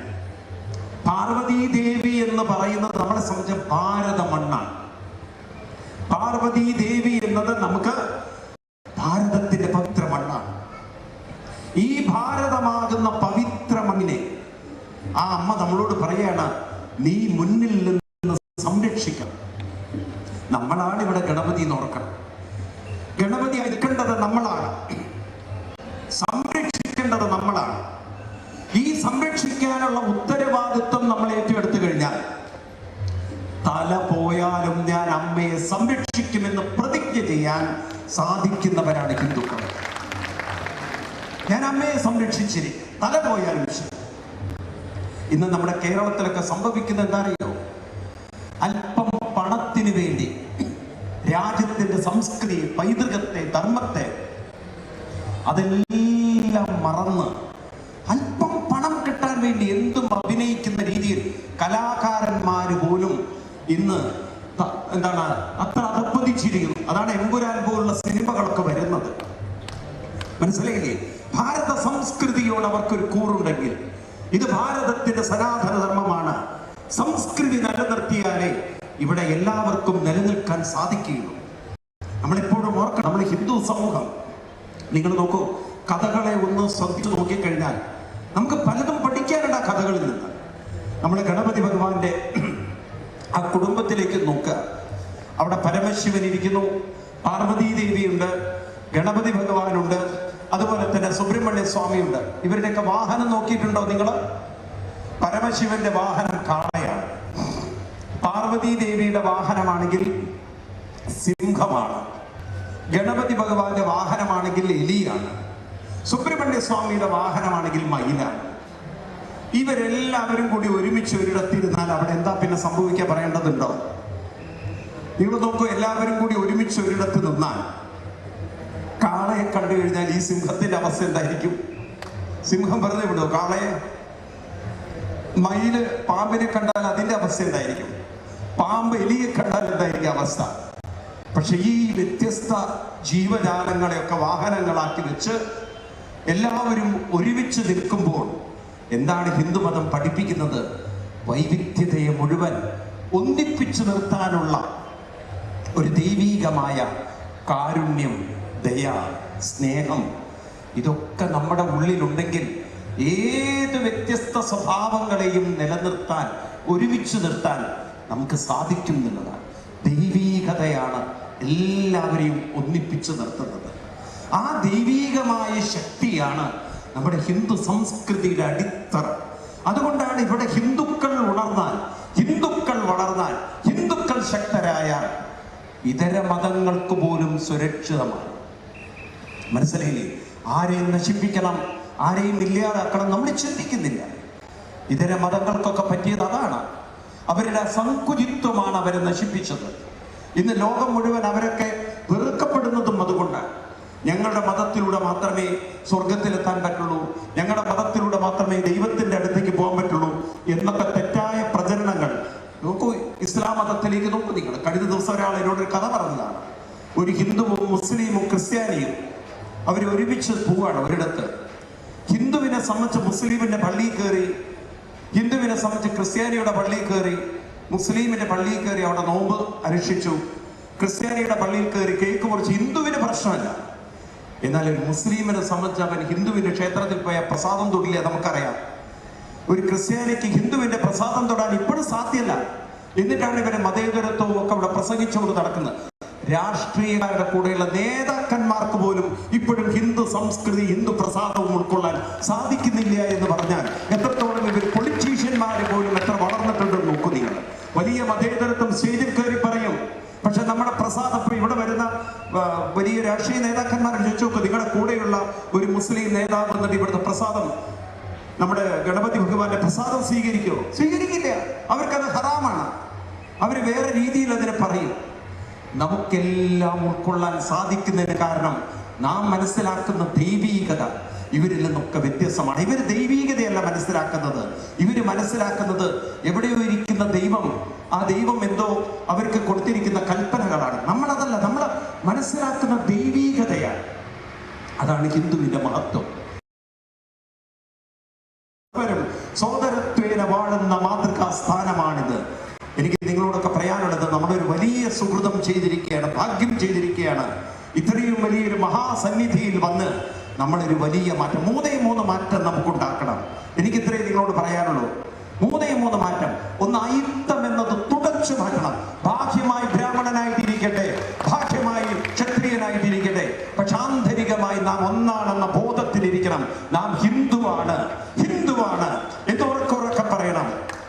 പാർവതി ദേവി എന്ന് പറയുന്നത് നമ്മളെ സംബന്ധിച്ച ഭാരത മണ്ണാണ്. പാർവതി ദേവി എന്നത് നമുക്ക് ഭാരതത്തിന്റെ പവിത്ര മണ്ണാണ്. ഈ ഭാരതമാകുന്ന പവിത്ര മണ്ണിനെ ആ അമ്മ നമ്മളോട് പറയാണ്, നീ മുന്നിൽ നിന്ന് സംരക്ഷിക്കണം. നമ്മളാണ് ഇവിടെ ഗണപതി എന്ന് ഓർക്കണം. ഗണപതി എടുക്കേണ്ടത് നമ്മളാണ്, സംരക്ഷിക്കേണ്ടത് നമ്മളാണ്. ഈ സംരക്ഷിക്കാനുള്ള ഉത്തരവാദിത്വം നമ്മൾ ഏറ്റെടുത്തു കഴിഞ്ഞാൽ, തല പോയാലും ഞാൻ അമ്മയെ സംരക്ഷിക്കുമെന്ന് പ്രതിജ്ഞ ചെയ്യാൻ സാധിക്കുന്നവരാണ് ഹിന്ദുക്കൾ. ഞാൻ അമ്മയെ സംരക്ഷിച്ചിരി, തല പോയാലും ശരി. ഇന്ന് നമ്മുടെ കേരളത്തിലൊക്കെ സംഭവിക്കുന്ന എന്താ അറിയോ? അല്പം പണത്തിന് വേണ്ടി രാജ്യത്തിന്റെ സംസ്കൃതി, പൈതൃകത്തെ, ധർമ്മത്തെ അതെല്ലാം മറന്ന് അല്പം പണം കിട്ടാൻ വേണ്ടി എന്തും അഭിനയിക്കുന്ന രീതിയിൽ കലാകാരന്മാർ പോലും ഇന്ന് എന്താണ് അത്ര അധപ്പതിച്ചിരിക്കുന്നു. അതാണ് എമ്പുരാൻ പോലുള്ള സിനിമകളൊക്കെ വരുന്നത്. മനസ്സിലായില്ലേ? ഭാരത സംസ്കൃതിയോട് അവർക്കൊരു കൂറുണ്ടെങ്കിൽ, ഇത് ഭാരതത്തിന്റെ സനാതന ധർമ്മമാണ്, സംസ്കൃതി നിലനിർത്തിയാലേ ഇവിടെ എല്ലാവർക്കും നിലനിൽക്കാൻ സാധിക്കുകയുള്ളൂ. നമ്മളെപ്പോഴും ഓർക്കണം, നമ്മൾ ഹിന്ദു സമൂഹം, നിങ്ങൾ നോക്കൂ, കഥകളെ ഒന്ന് ശ്രദ്ധിച്ചു നോക്കിക്കഴിഞ്ഞാൽ നമുക്ക് പലതും പഠിക്കാനുണ്ട് ആ കഥകളിൽ നിന്ന്. നമ്മൾ ഗണപതി ഭഗവാന്റെ ആ കുടുംബത്തിലേക്ക് നോക്കുക. അവിടെ പരമശിവൻ ഇരിക്കുന്നു, പാർവതി ദേവിയുണ്ട്, ഗണപതി ഭഗവാനുണ്ട്, അതുപോലെ തന്നെ സുബ്രഹ്മണ്യ സ്വാമിയുണ്ട്. ഇവരുടെയൊക്കെ വാഹനം നോക്കിയിട്ടുണ്ടോ നിങ്ങൾ? പരമശിവന്റെ വാഹനം കാളയാണ്, പാർവതി ദേവിയുടെ വാഹനമാണെങ്കിൽ സിംഹമാണ്, ഗണപതി ഭഗവാന്റെ വാഹനമാണെങ്കിൽ എലിയാണ്, സുബ്രഹ്മണ്യ സ്വാമിയുടെ വാഹനമാണെങ്കിൽ മയിലാണ്. ഇവരെല്ലാവരും കൂടി ഒരുമിച്ച് ഒരിടത്തിരുന്നാൽ അവിടെ എന്താ പിന്നെ സംഭവിക്കാൻ പറയേണ്ടതുണ്ടോ? നിങ്ങൾ നോക്കൂ, എല്ലാവരും കൂടി ഒരുമിച്ച് ഒരിടത്ത് നിന്നാൽ കാളയെ കണ്ടു കഴിഞ്ഞാൽ ഈ സിംഹത്തിന്റെ അവസ്ഥ എന്തായിരിക്കും? സിംഹം വെറുതെ വിടുമോ കാളയെ? മയില് പാമ്പിനെ കണ്ടാൽ അതിന്റെ അവസ്ഥ എന്തായിരിക്കും? പാമ്പ് എലിയെ കണ്ടാൽ എന്തായിരിക്കും അവസ്ഥ? പക്ഷെ ഈ വ്യത്യസ്ത ജീവജാലങ്ങളെയൊക്കെ വാഹനങ്ങളാക്കി വെച്ച് എല്ലാവരും ഒരുമിച്ച് നിൽക്കുമ്പോൾ എന്താണ് ഹിന്ദുമതം പഠിപ്പിക്കുന്നത്? വൈവിധ്യതയെ മുഴുവൻ ഒന്നിപ്പിച്ചു നിർത്താനുള്ള ഒരു ദൈവീകമായ കാരുണ്യം, ദയ, സ്നേഹം, ഇതൊക്കെ നമ്മുടെ ഉള്ളിലുണ്ടെങ്കിൽ ഏത് വ്യത്യസ്ത സ്വഭാവങ്ങളെയും നിലനിർത്താൻ, ഒരുമിച്ച് നിർത്താൻ നമുക്ക് സാധിക്കും എന്നുള്ളതാണ്. ദൈവീകതയാണ് എല്ലാവരെയും ഒന്നിപ്പിച്ചു നിർത്തുന്നത്. ആ ദൈവീകമായ ശക്തിയാണ് നമ്മുടെ ഹിന്ദു സംസ്കൃതിയുടെ അടിത്തറ. അതുകൊണ്ടാണ് ഇവിടെ ഹിന്ദുക്കൾ ഉണർന്നാൽ, ഹിന്ദുക്കൾ വളർന്നാൽ, ഹിന്ദുക്കൾ ശക്തരായാൽ ഇതര മതങ്ങൾക്ക് പോലും സുരക്ഷിതമാണ്. മനസ്സിലായില്ലേ? ആരെയും നശിപ്പിക്കണം, ആരെയും ഇല്ലാതാക്കണം നമ്മൾ ചിന്തിക്കുന്നില്ല. ഇതര മതങ്ങൾക്കൊക്കെ പറ്റിയത് അതാണ്. അവരുടെ സങ്കുചിത്വമാണ് അവരെ നശിപ്പിച്ചത്. ഇന്ന് ലോകം മുഴുവൻ അവരൊക്കെ വെറുക്കപ്പെടുന്നതും അതുകൊണ്ടാണ്. ഞങ്ങളുടെ മതത്തിലൂടെ മാത്രമേ സ്വർഗത്തിലെത്താൻ പറ്റുള്ളൂ, ഞങ്ങളുടെ മതത്തിലൂടെ മാത്രമേ ദൈവത്തിന്റെ അടുത്തേക്ക് പോകാൻ പറ്റുള്ളൂ എന്നൊക്കെ തെറ്റായ പ്രചരണങ്ങൾ. നോക്കൂ, ഇസ്ലാം മതത്തിലേക്ക് നോക്കൂ നിങ്ങൾ. കഴിഞ്ഞ ദിവസം ഒരാൾ എന്നോടൊരു കഥ പറഞ്ഞതാണ്. ഒരു ഹിന്ദുവും മുസ്ലിമും ക്രിസ്ത്യാനിയും അവർ ഒരുമിച്ച് പോവാണ് ഒരിടത്ത്. ഹിന്ദുവിനെ സംബന്ധിച്ച് മുസ്ലിമിന്റെ പള്ളിയിൽ കയറി, ഹിന്ദുവിനെ സംബന്ധിച്ച് ക്രിസ്ത്യാനിയുടെ പള്ളിയിൽ കയറി, മുസ്ലിമിന്റെ പള്ളിയിൽ കയറി അവിടെ നോമ്പ് അനുഷ്ഠിച്ചു, ക്രിസ്ത്യാനിയുടെ പള്ളിയിൽ കയറി കേക്ക് മുറിച്ച്. ഹിന്ദുവിന് പ്രശ്നമല്ല. എന്നാൽ ഒരു മുസ്ലിമിനെ സംബന്ധിച്ച് അവൻ ഹിന്ദുവിന്റെ ക്ഷേത്രത്തിൽ പോയ പ്രസാദം തൊടില്ല, നമുക്കറിയാം. ഒരു ക്രിസ്ത്യാനിക്ക് ഹിന്ദുവിന്റെ പ്രസാദം തൊടാൻ ഇപ്പോഴും സാധ്യമല്ല. എന്നിട്ടാണ് ഇവരെ മതേതരത്വവും ഒക്കെ അവിടെ പ്രസംഗിച്ചുകൊണ്ട് നടക്കുന്നത്. രാഷ്ട്രീയക്കാരുടെ കൂടെയുള്ള നേതാക്കന്മാർക്ക് പോലും ഇപ്പോഴും ഹിന്ദു സംസ്കൃതി, ഹിന്ദു പ്രസാദവും ഉൾക്കൊള്ളാൻ സാധിക്കുന്നില്ല എന്ന് പറഞ്ഞാൽ എത്രത്തോളം ഇവർ പൊളിറ്റീഷ്യന്മാരെ പോലും എത്ര വളർന്നിട്ടുണ്ടെന്ന് നോക്കൂ നിങ്ങൾ. വലിയ മതേതരത്വം സ്റ്റേജിൽ കയറി പറയും. പക്ഷെ നമ്മുടെ പ്രസാദം, ഇപ്പൊ ഇവിടെ വരുന്ന വലിയ രാഷ്ട്രീയ നേതാക്കന്മാരെ ചോദിച്ചു നോക്കുക, നിങ്ങളുടെ കൂടെയുള്ള ഒരു മുസ്ലിം നേതാവ് എന്നിട്ട് ഇവിടുത്തെ പ്രസാദം, നമ്മുടെ ഗണപതി ഭഗവാന്റെ പ്രസാദം സ്വീകരിക്കുമോ? സ്വീകരിക്കില്ല. അവർക്കത് ഹറാമാണ്. അവർ വേറെ രീതിയിൽ അതിനെ പറയും. നമുക്കെല്ലാം ഉൾക്കൊള്ളാൻ സാധിക്കുന്നതിന് കാരണം നാം മനസ്സിലാക്കുന്ന ദൈവീകത ഇവരിൽ നിന്നൊക്കെ വ്യത്യസ്തമാണ്. ഇവർ ദൈവീകതയല്ല മനസ്സിലാക്കുന്നത്. ഇവര് മനസ്സിലാക്കുന്നത് എവിടെയോ ഇരിക്കുന്ന ദൈവം, ആ ദൈവം എന്തോ അവർക്ക് കൊടുത്തിരിക്കുന്ന കൽപ്പനകളാണ്. നമ്മളതല്ല, നമ്മൾ മനസ്സിലാക്കുന്ന ദൈവീകതയാണ്. അതാണ് ഹിന്ദുവിന്റെ മഹത്വം. സോദരത്വേന വാഴുന്ന മാതൃകാ സ്ഥാനമാണിത്. എനിക്ക് നിങ്ങളോടൊക്കെ പറയാനുള്ളത്, നമ്മളൊരു വലിയ സുഹൃതം ചെയ്തിരിക്കുകയാണ്, ഭാഗ്യം ചെയ്തിരിക്കുകയാണ്. ഇത്രയും വലിയൊരു മഹാസന്നിധിയിൽ വന്ന് നമ്മളൊരു വലിയ മാറ്റം, 3 മാറ്റം നമുക്കുണ്ടാക്കണം. എനിക്ക് ഇത്രയും നിങ്ങളോട് പറയാനുള്ളൂ. 3 മാറ്റം. ഒന്ന്, അയിത്തം എന്നത് തുടച്ചു മാറ്റണം. ബാഹ്യമായി ബ്രാഹ്മണനായിട്ടിരിക്കട്ടെ, ബാഹ്യമായി ക്ഷത്രിയനായിട്ടിരിക്കട്ടെ, പക്ഷെ ആന്തരികമായി നാം ഒന്നാണെന്ന ബോധത്തിലിരിക്കണം. നാം ഹിന്ദുവാണ് എന്ന് ഉറക്കെ പറയണം.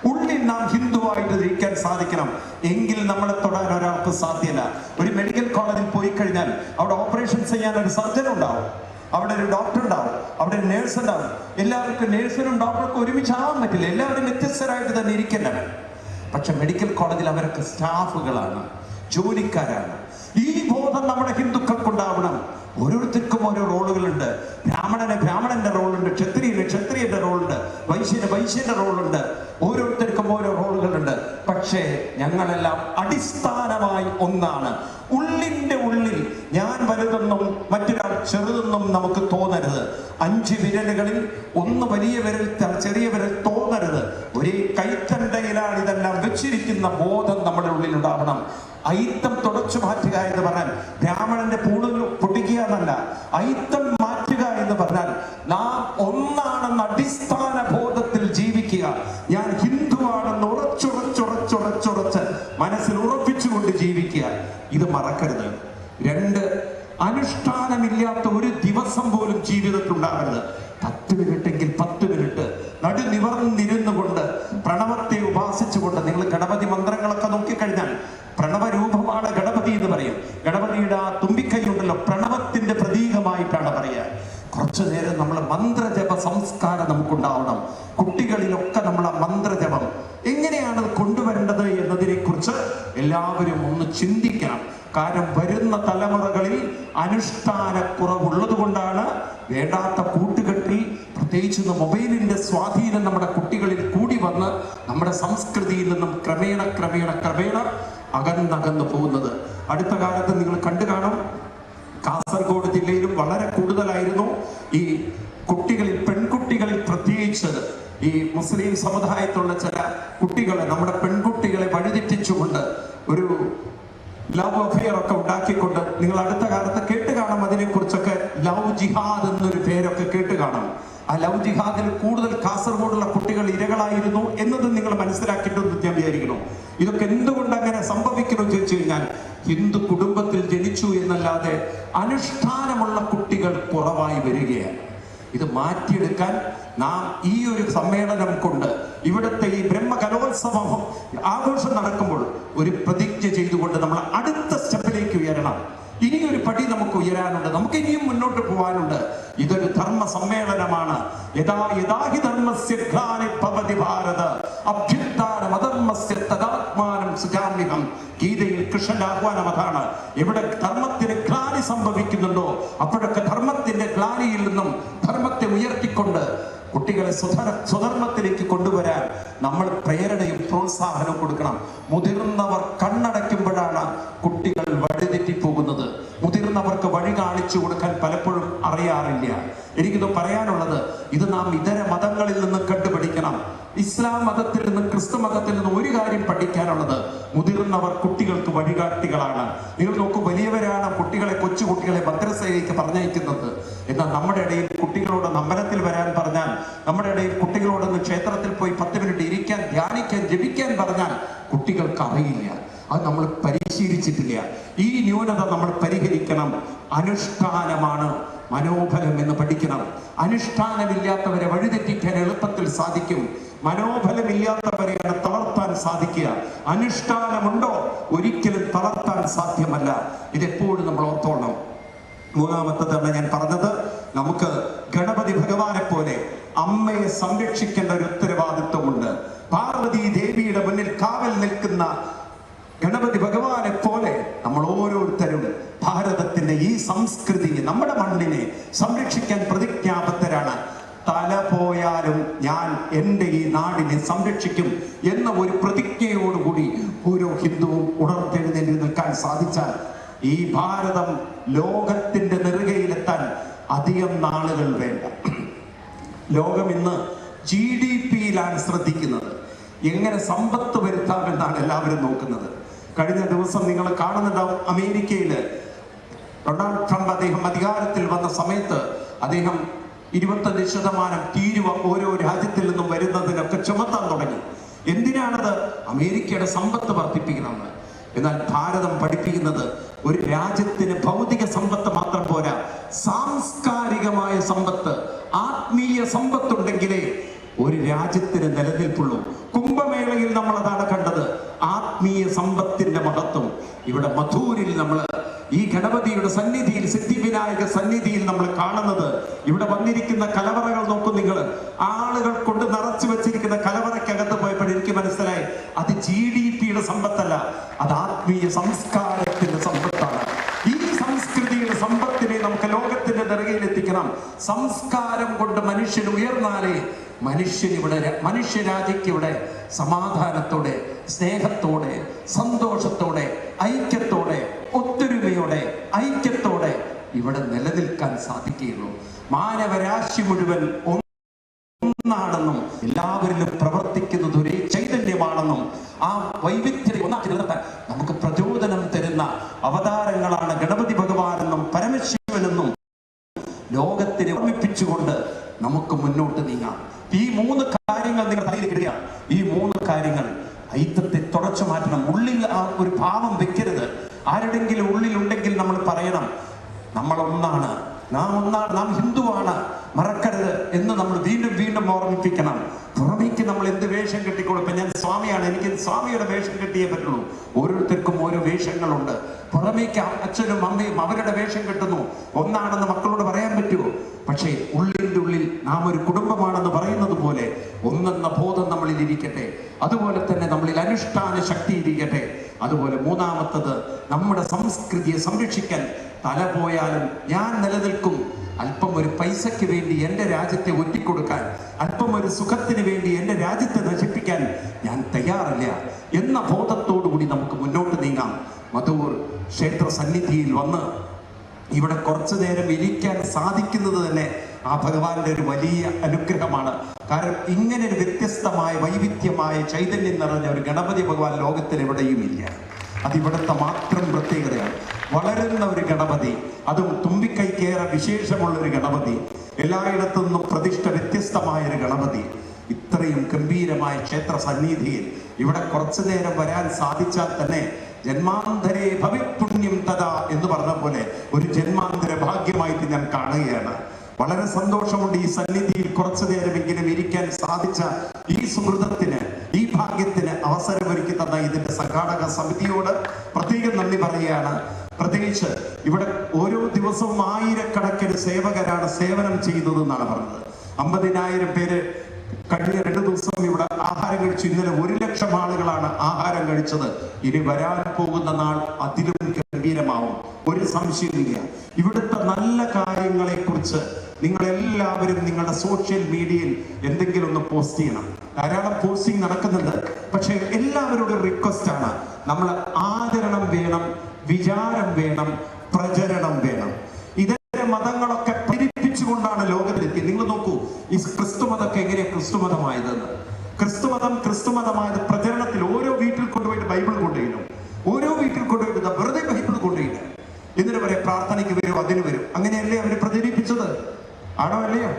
ഉള്ളിൽ നാം ഹിന്ദുവായിട്ട് ഇരിക്കാൻ സാധിക്കണം. എങ്കിൽ നമ്മളെ തൊടാൻ ഒരാൾക്ക് സാധ്യമല്ല. ഒരു മെഡിക്കൽ കോളേജിൽ പോയി കഴിഞ്ഞാൽ അവിടെ ഓപ്പറേഷൻ ചെയ്യാൻ ഒരു സർജൻ ഉണ്ടാവും, അവിടെ ഒരു ഡോക്ടർ ഉണ്ടാവും, അവിടെ ഒരു നേഴ്സ് ഉണ്ടാവും. എല്ലാവർക്കും നേഴ്സിനും ഡോക്ടർക്കും ഒരുമിച്ച് ആവാൻ പറ്റില്ല. എല്ലാവരും വ്യത്യസ്തരായിട്ട് തന്നെ ഇരിക്കേണ്ടവർ. പക്ഷെ മെഡിക്കൽ കോളേജിൽ അവരൊക്കെ സ്റ്റാഫുകളാണ്, ജോലിക്കാരാണ്. ഈ ബോധം നമ്മുടെ ഹിന്ദുക്കൾക്കുണ്ടാവണം. ഓരോരുത്തർക്കും ഓരോ റോളുകളുണ്ട്. ബ്രാഹ്മണന് ബ്രാഹ്മണന്റെ റോളുണ്ട്, ക്ഷത്രിയന് ക്ഷത്രിയന്റെ റോളുണ്ട്, വൈശ്യന് വൈശ്യന്റെ റോളുണ്ട്. ഓരോരുത്തർക്കും ഓരോ റോളുകളുണ്ട്. പക്ഷേ ഞങ്ങളെല്ലാം അടിസ്ഥാനമായി ഒന്നാണ്. ഉള്ളിന്റെ ഉള്ളിൽ ഞാൻ വലുതെന്നും മറ്റൊരാൾ ചെറുതെന്നും നമുക്ക് തോന്നരുത്. 5 വിരലുകളിൽ 1 വലിയ വിരൽ, ചെറിയ വിരൽ തോന്നരുത്. ഒരേ കൈത്തണ്ടയിലാണ് ഇതെല്ലാം വെച്ചിരിക്കുന്ന ബോധം നമ്മുടെ ഉള്ളിൽ ഉണ്ടാവണം. അയിത്തം തുടച്ചു മാറ്റുക എന്ന് പറഞ്ഞാൽ ബ്രാഹ്മണന്റെ പൂണൽ പൊട്ടിക്കുക എന്നല്ല. അയിത്തം മാറ്റുക എന്ന് പറഞ്ഞാൽ നാം ഒന്നാണെന്ന അടിസ്ഥാന ബോധത്തിൽ ജീവിക്കുക. ഞാൻ ഹിന്ദുവാണെന്ന് ഉറച്ചുറച്ചുറച്ചുറച്ചുറച്ച് മനസ്സിൽ ഉറപ്പിച്ചുകൊണ്ട് ജീവിക്കുക. ഇത് മറക്കരുത്. 2, അനുഷ്ഠാനമില്ലാത്ത ഒരു ദിവസം പോലും ജീവിതത്തിൽ ഉണ്ടാകരുത്. 10 മിനിറ്റെങ്കിൽ 10 മിനിറ്റ് നടുനിവർന്നിരുന്നു കൊണ്ട് പ്രണവത്തെ ഉപാസിച്ചുകൊണ്ട്, നിങ്ങൾ ഗണപതി മന്ത്രങ്ങളൊക്കെ നോക്കിക്കഴിഞ്ഞാൽ പ്രണവരൂപമാണ് ഗണപതി എന്ന് പറയും. ഗണപതിയുടെ ആ തുമ്പിക്കൈ ഉണ്ടല്ലോ, പ്രണവത്തിന്റെ പ്രതീകമായിട്ടാണ് പറയുക. കുറച്ചു നേരം നമ്മൾ മന്ത്രജപ സംസ്കാരം നമുക്കുണ്ടാവണം. കുട്ടികളിലൊക്കെ നമ്മൾ ആ മന്ത്രജപം എങ്ങനെയാണ് കൊണ്ടുവരേണ്ടത് എന്നതിനെ കുറിച്ച് എല്ലാവരും ഒന്ന് ചിന്തിക്കണം. കാരണം വരുന്ന തലമുറകളിൽ അനുഷ്ഠാനക്കുറവുള്ളത് കൊണ്ടാണ് വേണ്ടാത്ത കൂട്ടുകെട്ടിൽ, പ്രത്യേകിച്ച് മൊബൈലിന്റെ സ്വാധീനം നമ്മുടെ കുട്ടികളിൽ കൂടി വന്ന് നമ്മുടെ സംസ്കൃതിയിൽ നിന്നും ക്രമേണ അകന്നകന്നു പോകുന്നത്. അടുത്ത കാലത്ത് നിങ്ങൾ കണ്ടു കാണും, കാസർഗോഡ് ജില്ലയിലും വളരെ കൂടുതലായിരുന്നു ഈ കുട്ടികളിൽ, പെൺകുട്ടികളിൽ പ്രത്യേകിച്ച് ഈ മുസ്ലിം സമുദായത്തിലുള്ള ചില കുട്ടികളെ, നമ്മുടെ പെൺകുട്ടികളെ വഴിതെറ്റിച്ചുകൊണ്ട് ഒരു ലവ് അഫെയർ ഒക്കെ ഉണ്ടാക്കിക്കൊണ്ട്, നിങ്ങൾ അടുത്ത കാലത്ത് കേട്ട് കാണാം അതിനെക്കുറിച്ചൊക്കെ. ലവ് ജിഹാദ് എന്നൊരു പേരൊക്കെ കേട്ട് കാണാം. ആ ലവ് ജിഹാദിൽ കൂടുതൽ കാസർഗോഡുള്ള കുട്ടികൾ ഇരകളായിരുന്നു എന്നത് നിങ്ങൾ മനസ്സിലാക്കിയിട്ടെന്ന് ഞാൻ വിചാരിക്കുന്നു. ഇതൊക്കെ എന്തുകൊണ്ട് അങ്ങനെ സംഭവിക്കുന്നു ചോദിച്ചു കഴിഞ്ഞാൽ, ഹിന്ദു കുടുംബത്തിൽ ജനിച്ചു എന്നല്ലാതെ അനുഷ്ഠാനമുള്ള കുട്ടികൾ കുറവായി വരികയാണ്. ഇത് മാറ്റിയെടുക്കാൻ നാം ഈ ഒരു സമ്മേളനം കൊണ്ട്, ഇവിടുത്തെ ഈ ബ്രഹ്മകലോത്സവം ആഘോഷം നടക്കുമ്പോൾ ഒരു പ്രതിജ്ഞ ചെയ്തുകൊണ്ട് നമ്മൾ അടുത്ത സ്റ്റെപ്പിലേക്ക് ഉയരണം. ഇനിയൊരു പടി നമുക്ക് ഉയരാനുണ്ട്, നമുക്ക് ഇനിയും മുന്നോട്ട് പോകാനുണ്ട്. ഇതൊരു ധർമ്മ സമ്മേളനമാണ്. യഥാഹി ധർമ്മസ്യ ഗ്ലാനിർഭവതി ഭാരത അഭ്യുത്ഥാനം അധർമ്മസ്യ തദാത്മാനം സുജാമ്യഹം. ഗീതയിൽ കൃഷ്ണന്റെ ആഹ്വാനം അതാണ്. എവിടെ ധർമ്മത്തിന് ഗ്ലാനി സംഭവിക്കുന്നുണ്ടോ അപ്പോഴൊക്കെ ധർമ്മത്തിന്റെ ഗ്ലാനിയിൽ നിന്നും ധർമ്മത്തെ ഉയർത്തിക്കൊണ്ട് കുട്ടികളെ സ്വധർമ്മത്തിലേക്ക് കൊണ്ടുവരാൻ നമ്മൾ പ്രേരണയും പ്രോത്സാഹനവും കൊടുക്കണം. മുതിർന്നവർ കണ്ണടയ്ക്കുമ്പോഴാണ് കുട്ടികൾ വഴിതെറ്റിപ്പോകുന്നത്. മുതിർന്നവർക്ക് വഴി കാണിച്ചു കൊടുക്കാൻ പലപ്പോഴും അറിയാറില്ല. എനിക്കിത് പറയാനുള്ളത്, ഇത് നാം ഇതര മതങ്ങളിൽ നിന്ന് കണ്ടുപഠിക്കണം. ഇസ്ലാം മതത്തിൽ നിന്നും ക്രിസ്തു മതത്തിൽ നിന്നും ഒരു കാര്യം പഠിക്കാനുള്ളത്, മുതിർന്നവർ കുട്ടികൾക്ക് വഴികാട്ടികളാണ്. നിങ്ങൾ നോക്കൂ, വലിയവരാണ് കൊച്ചു കുട്ടികളെ മദ്രസയിലേക്ക് പറഞ്ഞയക്കുന്നത്. എന്നാൽ നമ്മുടെ ഇടയിൽ കുട്ടികളോട് അമ്പലത്തിൽ വരാൻ പറഞ്ഞാൽ, നമ്മുടെ ഇടയിൽ കുട്ടികളോടൊന്ന് ക്ഷേത്രത്തിൽ പോയി 10 മിനിറ്റ് ഇരിക്കാൻ, ധ്യാനിക്കാൻ, ജപിക്കാൻ പറഞ്ഞാൽ കുട്ടികൾക്ക് അറിയില്ല. അത് നമ്മൾ പരിശീലിച്ചിട്ടില്ല. ഈ ന്യൂനത നമ്മൾ പരിഹരിക്കണം. അനുഷ്ഠാനമാണ് മനോബലം എന്ന് പഠിക്കണം. അനുഷ്ഠാനമില്ലാത്തവരെ വഴിതെറ്റിക്കാൻ എളുപ്പത്തിൽ സാധിക്കും. മനോബലമില്ലാത്തവരെയാണ് തളർത്താൻ സാധിക്കുക. അനുഷ്ഠാനമുണ്ടോ ഒരിക്കലും തളർത്താൻ സാധ്യമല്ല. ഇതെപ്പോഴും നമ്മൾ ഓർത്തോളണം. 3ാമത്തെ തവണ ഞാൻ പറഞ്ഞത്, നമുക്ക് ഗണപതി ഭഗവാനെ പോലെ അമ്മയെ സംരക്ഷിക്കേണ്ട ഒരു ഉത്തരവാദിത്വമുണ്ട്. പാർവതി ദേവിയുടെ മുന്നിൽ കാവൽ നിൽക്കുന്ന ഗണപതി ഭഗവാനെ പോലെ നമ്മൾ ഓരോരുത്തരും ഭാരതത്തിന്റെ ഈ സംസ്കൃതി, നമ്മുടെ മണ്ണിനെ സംരക്ഷിക്കാൻ പ്രതിജ്ഞാബദ്ധരാണ്. തല പോയാലും ഞാൻ എൻ്റെ ഈ നാടിനെ സംരക്ഷിക്കും എന്ന ഒരു പ്രതിജ്ഞയോടുകൂടി ഓരോ ഹിന്ദുവും ഉണർത്തെഴുന്നേറ്റ് നിൽക്കാൻ സാധിച്ചാൽ ഈ ഭാരതം ലോകത്തിന്റെ നെറുകയിലെത്താൻ അധികം നാളുകൾ വേണ്ട. ലോകം ഇന്ന് GDP-യിലാണ് ശ്രദ്ധിക്കുന്നത്. എങ്ങനെ സമ്പത്ത് വരുത്താമെന്നാണ് എല്ലാവരും നോക്കുന്നത്. കഴിഞ്ഞ ദിവസം നിങ്ങൾ കാണുന്നുണ്ടാവും, അമേരിക്കയിൽ ഡൊണാൾഡ് ട്രംപ് അദ്ദേഹം അധികാരത്തിൽ വന്ന സമയത്ത് അദ്ദേഹം 25% തീരുവ ഓരോ രാജ്യത്തിൽ നിന്നും വരുന്നതിനൊക്കെ ചുമത്താൻ തുടങ്ങി. എന്തിനാണത്? അമേരിക്കയുടെ സമ്പത്ത് വർദ്ധിപ്പിക്കണമെന്ന്. എന്നാൽ ഭാരതം പഠിപ്പിക്കുന്നത് ഒരു രാജ്യത്തിന് ഭൗതിക സമ്പത്ത് മാത്രം പോരാ, സാംസ്കാരികമായ സമ്പത്ത്, ആത്മീയ സമ്പത്തുണ്ടെങ്കിലേ ഒരു രാജ്യത്തിന് നിലനിൽപ്പുള്ളൂ. കുംഭമേളയിൽ നമ്മൾ അതാണ് കണ്ടത്, ആത്മീയ സമ്പത്തിന്റെ മഹത്വം. ഇവിടെ മധൂരിൽ നമ്മൾ ഈ ഗണപതിയുടെ സന്നിധിയിൽ, സിദ്ധിവിനായക സന്നിധിയിൽ നമ്മൾ കാണുന്നത്, ഇവിടെ വന്നിരിക്കുന്ന കലവറകൾ നോക്കും നിങ്ങൾ. ആളുകൾ കൊണ്ട് നിറച്ചു വെച്ചിരിക്കുന്ന കലവറയ്ക്കകത്ത് പോയപ്പോൾ എനിക്ക് മനസ്സിലായി, അത് GDP-യുടെ സമ്പത്തല്ല, അത് ആത്മീയ സംസ്കാരത്തിന്റെ സമ്പത്താണ്. ഈ സംസ്കൃതിയുടെ സമ്പത്തിനെ നമുക്ക് ലോകത്തിന്റെ നെറുകയിൽ എത്തിക്കണം. സംസ്കാരം കൊണ്ട് മനുഷ്യൻ ഉയർന്നാലേ മനുഷ്യരാജ്യക്ക് ഇവിടെ സമാധാനത്തോടെ, സ്നേഹത്തോടെ, സന്തോഷത്തോടെ, ഐക്യത്തോടെ, ഒത്തൊരുമയോടെ, ഐക്യത്തോടെ ഇവിടെ നിലനിൽക്കാൻ സാധിക്കുകയുള്ളൂ. മാനവരാശി മുഴുവൻ ഒന്നാണെന്നും എല്ലാവരിലും പ്രവർത്തിക്കുന്നത് ഒരേ ചൈതന്യമാണെന്നും ആ വൈവിധ്യത്തെ ഒന്നാക്കി നിർത്താൻ നമുക്ക് പ്രചോദനം തരുന്ന അവതാരങ്ങളാണ് ഗണപതി ഭഗവാനെന്നും പരമശിവനെന്നും ലോകത്തിനെ ഓർമ്മിപ്പിച്ചുകൊണ്ട് നമുക്ക് മുന്നോട്ട് നീങ്ങാം. ഈ 3 കാര്യങ്ങൾ നിങ്ങൾ തലയിലിടുക. ഈ 3 കാര്യങ്ങൾ ഐക്യത്തെ തുടച്ചു മാറ്റണം. ഉള്ളിൽ ആ ഒരു ഭാവം വെക്കരുത്. ആരുടെങ്കിലും ഉള്ളിലുണ്ടെങ്കിൽ നമ്മൾ പറയണം, നമ്മൾ ഒന്നാണ്, നാം ഒന്നാണ്, നാം ഹിന്ദുവാണ്, മറക്കരുത് എന്ന് നമ്മൾ വീണ്ടും വീണ്ടും ഓർമ്മിപ്പിക്കണം. പുറമേക്ക് നമ്മൾ എന്ത് വേഷം കെട്ടിക്കോളും. ഇപ്പം ഞാൻ സ്വാമിയാണ്, എനിക്ക് സ്വാമിയുടെ വേഷം കെട്ടിയേ പറ്റുള്ളൂ. ഓരോരുത്തർക്കും ഓരോ വേഷങ്ങളുണ്ട്. പുറമേക്ക് അച്ഛനും അമ്മയും അവരുടെ വേഷം കെട്ടുന്നു. ഒന്നാണെന്ന് മക്കളോട് പറയാൻ പറ്റുമോ? പക്ഷേ ഉള്ളിൻ്റെ ഉള്ളിൽ നാം ഒരു കുടുംബമാണെന്ന് പറയുന്നത് പോലെ ഒന്നെന്ന ബോധം നമ്മളിൽ ഇരിക്കട്ടെ. അതുപോലെ തന്നെ നമ്മളിൽ അനുഷ്ഠാന ശക്തി ഇരിക്കട്ടെ. അതുപോലെ മൂന്നാമത്തത്, നമ്മുടെ സംസ്കൃതിയെ സംരക്ഷിക്കാൻ തല പോയാലും ഞാൻ നിലനിൽക്കും. അല്പം ഒരു പൈസയ്ക്ക് വേണ്ടി എൻ്റെ രാജ്യത്തെ ഒറ്റിക്കൊടുക്കാൻ, അല്പം ഒരു സുഖത്തിന് വേണ്ടി എൻ്റെ രാജ്യത്തെ നശിപ്പിക്കാൻ ഞാൻ തയ്യാറില്ല എന്ന ബോധത്തോടുകൂടി നമുക്ക് മുന്നോട്ട് നീങ്ങാം. മധൂർ ക്ഷേത്ര സന്നിധിയിൽ വന്ന് ഇവിടെ കുറച്ചു നേരം ഇരിക്കാൻ സാധിക്കുന്നത് തന്നെ ആ ഭഗവാന്റെ ഒരു വലിയ അനുഗ്രഹമാണ്. കാരണം ഇങ്ങനെ ഒരു വ്യത്യസ്തമായ വൈവിധ്യമായ ചൈതന്യം നിറഞ്ഞ ഒരു ഗണപതി ഭഗവാൻ ലോകത്തിൽ എവിടെയും ഇല്ല. അതിവിടുത്തെ മാത്രം പ്രത്യേകതയാണ്. വളരുന്ന ഒരു ഗണപതി, അതും തുമ്പിക്കൈക്കേറെ വിശേഷമുള്ളൊരു ഗണപതി, എല്ലായിടത്തു നിന്നും പ്രതിഷ്ഠ വ്യത്യസ്തമായ ഒരു ഗണപതി. ഇത്രയും ഗംഭീരമായ ക്ഷേത്ര സന്നിധിയിൽ ഇവിടെ കുറച്ചു നേരം വരാൻ സാധിച്ചാൽ തന്നെ ജന്മാന്തരേ ഭവിപുണ്യം തഥാ എന്ന് പറഞ്ഞ പോലെ ഒരു ജന്മാന്തര ഭാഗ്യമായിട്ട് ഞാൻ കാണുകയാണ്. വളരെ സന്തോഷമുണ്ട് ഈ സന്നിധിയിൽ കുറച്ചു നേരമെങ്കിലും ഇരിക്കാൻ സാധിച്ച ഈ സുഹൃതത്തിന്, ഈ ഭാഗ്യത്തിന് അവസരമൊരുക്കി തന്ന ഇതിന്റെ സംഘാടക സമിതിയോട് പ്രത്യേകം നന്ദി പറയുകയാണ്. പ്രത്യേകിച്ച് ഇവിടെ ഓരോ ദിവസവും 1000കണക്കിന് സേവകരാണ് സേവനം ചെയ്യുന്നതെന്നാണ് പറഞ്ഞത്. 50,000 പേര് കഴിഞ്ഞ 2 ദിവസം ഇവിടെ ആഹാരം കഴിച്ചു. ഇന്നലെ 1,00,000 ആളുകളാണ് ആഹാരം കഴിച്ചത്. ഇനി വരാൻ പോകുന്ന നാൾ അതിലും ഗംഭീരമാവും, ഒരു സംശയമില്ല. ഇവിടുത്തെ നല്ല കാര്യങ്ങളെ കുറിച്ച് നിങ്ങൾ എല്ലാവരും നിങ്ങളുടെ സോഷ്യൽ മീഡിയയിൽ എന്തെങ്കിലും ഒന്ന് പോസ്റ്റ് ചെയ്യണം. ധാരാളം പോസ്റ്റിംഗ് നടക്കുന്നുണ്ട്. പക്ഷെ എല്ലാവരോടും റിക്വസ്റ്റ് ആണ്, നമ്മൾ ആചരണം വേണം, വിചാരം വേണം, പ്രചരണം വേണം. ഇതേ മതങ്ങളൊക്കെ പ്രചരിപ്പിച്ചുകൊണ്ടാണ് ലോകത്തിലെത്തി. നിങ്ങൾ നോക്കൂ, ഈ ക്രിസ്തുമതമൊക്കെ എങ്ങനെയാണ് ക്രിസ്തുമതമായതെന്ന്. ക്രിസ്തുമതമായത് പ്രചരണത്തിൽ ഓരോ വീട്ടിൽ കൊണ്ടുപോയിട്ട് ബൈബിൾ കൊണ്ടുപോയിടും. ഓരോ വീട്ടിൽ കൊണ്ടുപോയിട്ട് വെറുതെ ബൈബിൾ കൊണ്ടുപോയില്ല. എന്നിട്ട് വരെ പ്രാർത്ഥനയ്ക്ക് വരും, അതിന് വരും. അങ്ങനെയല്ലേ അവർ പ്രചരിപ്പിച്ചത്? ആണോ അല്ലയോ?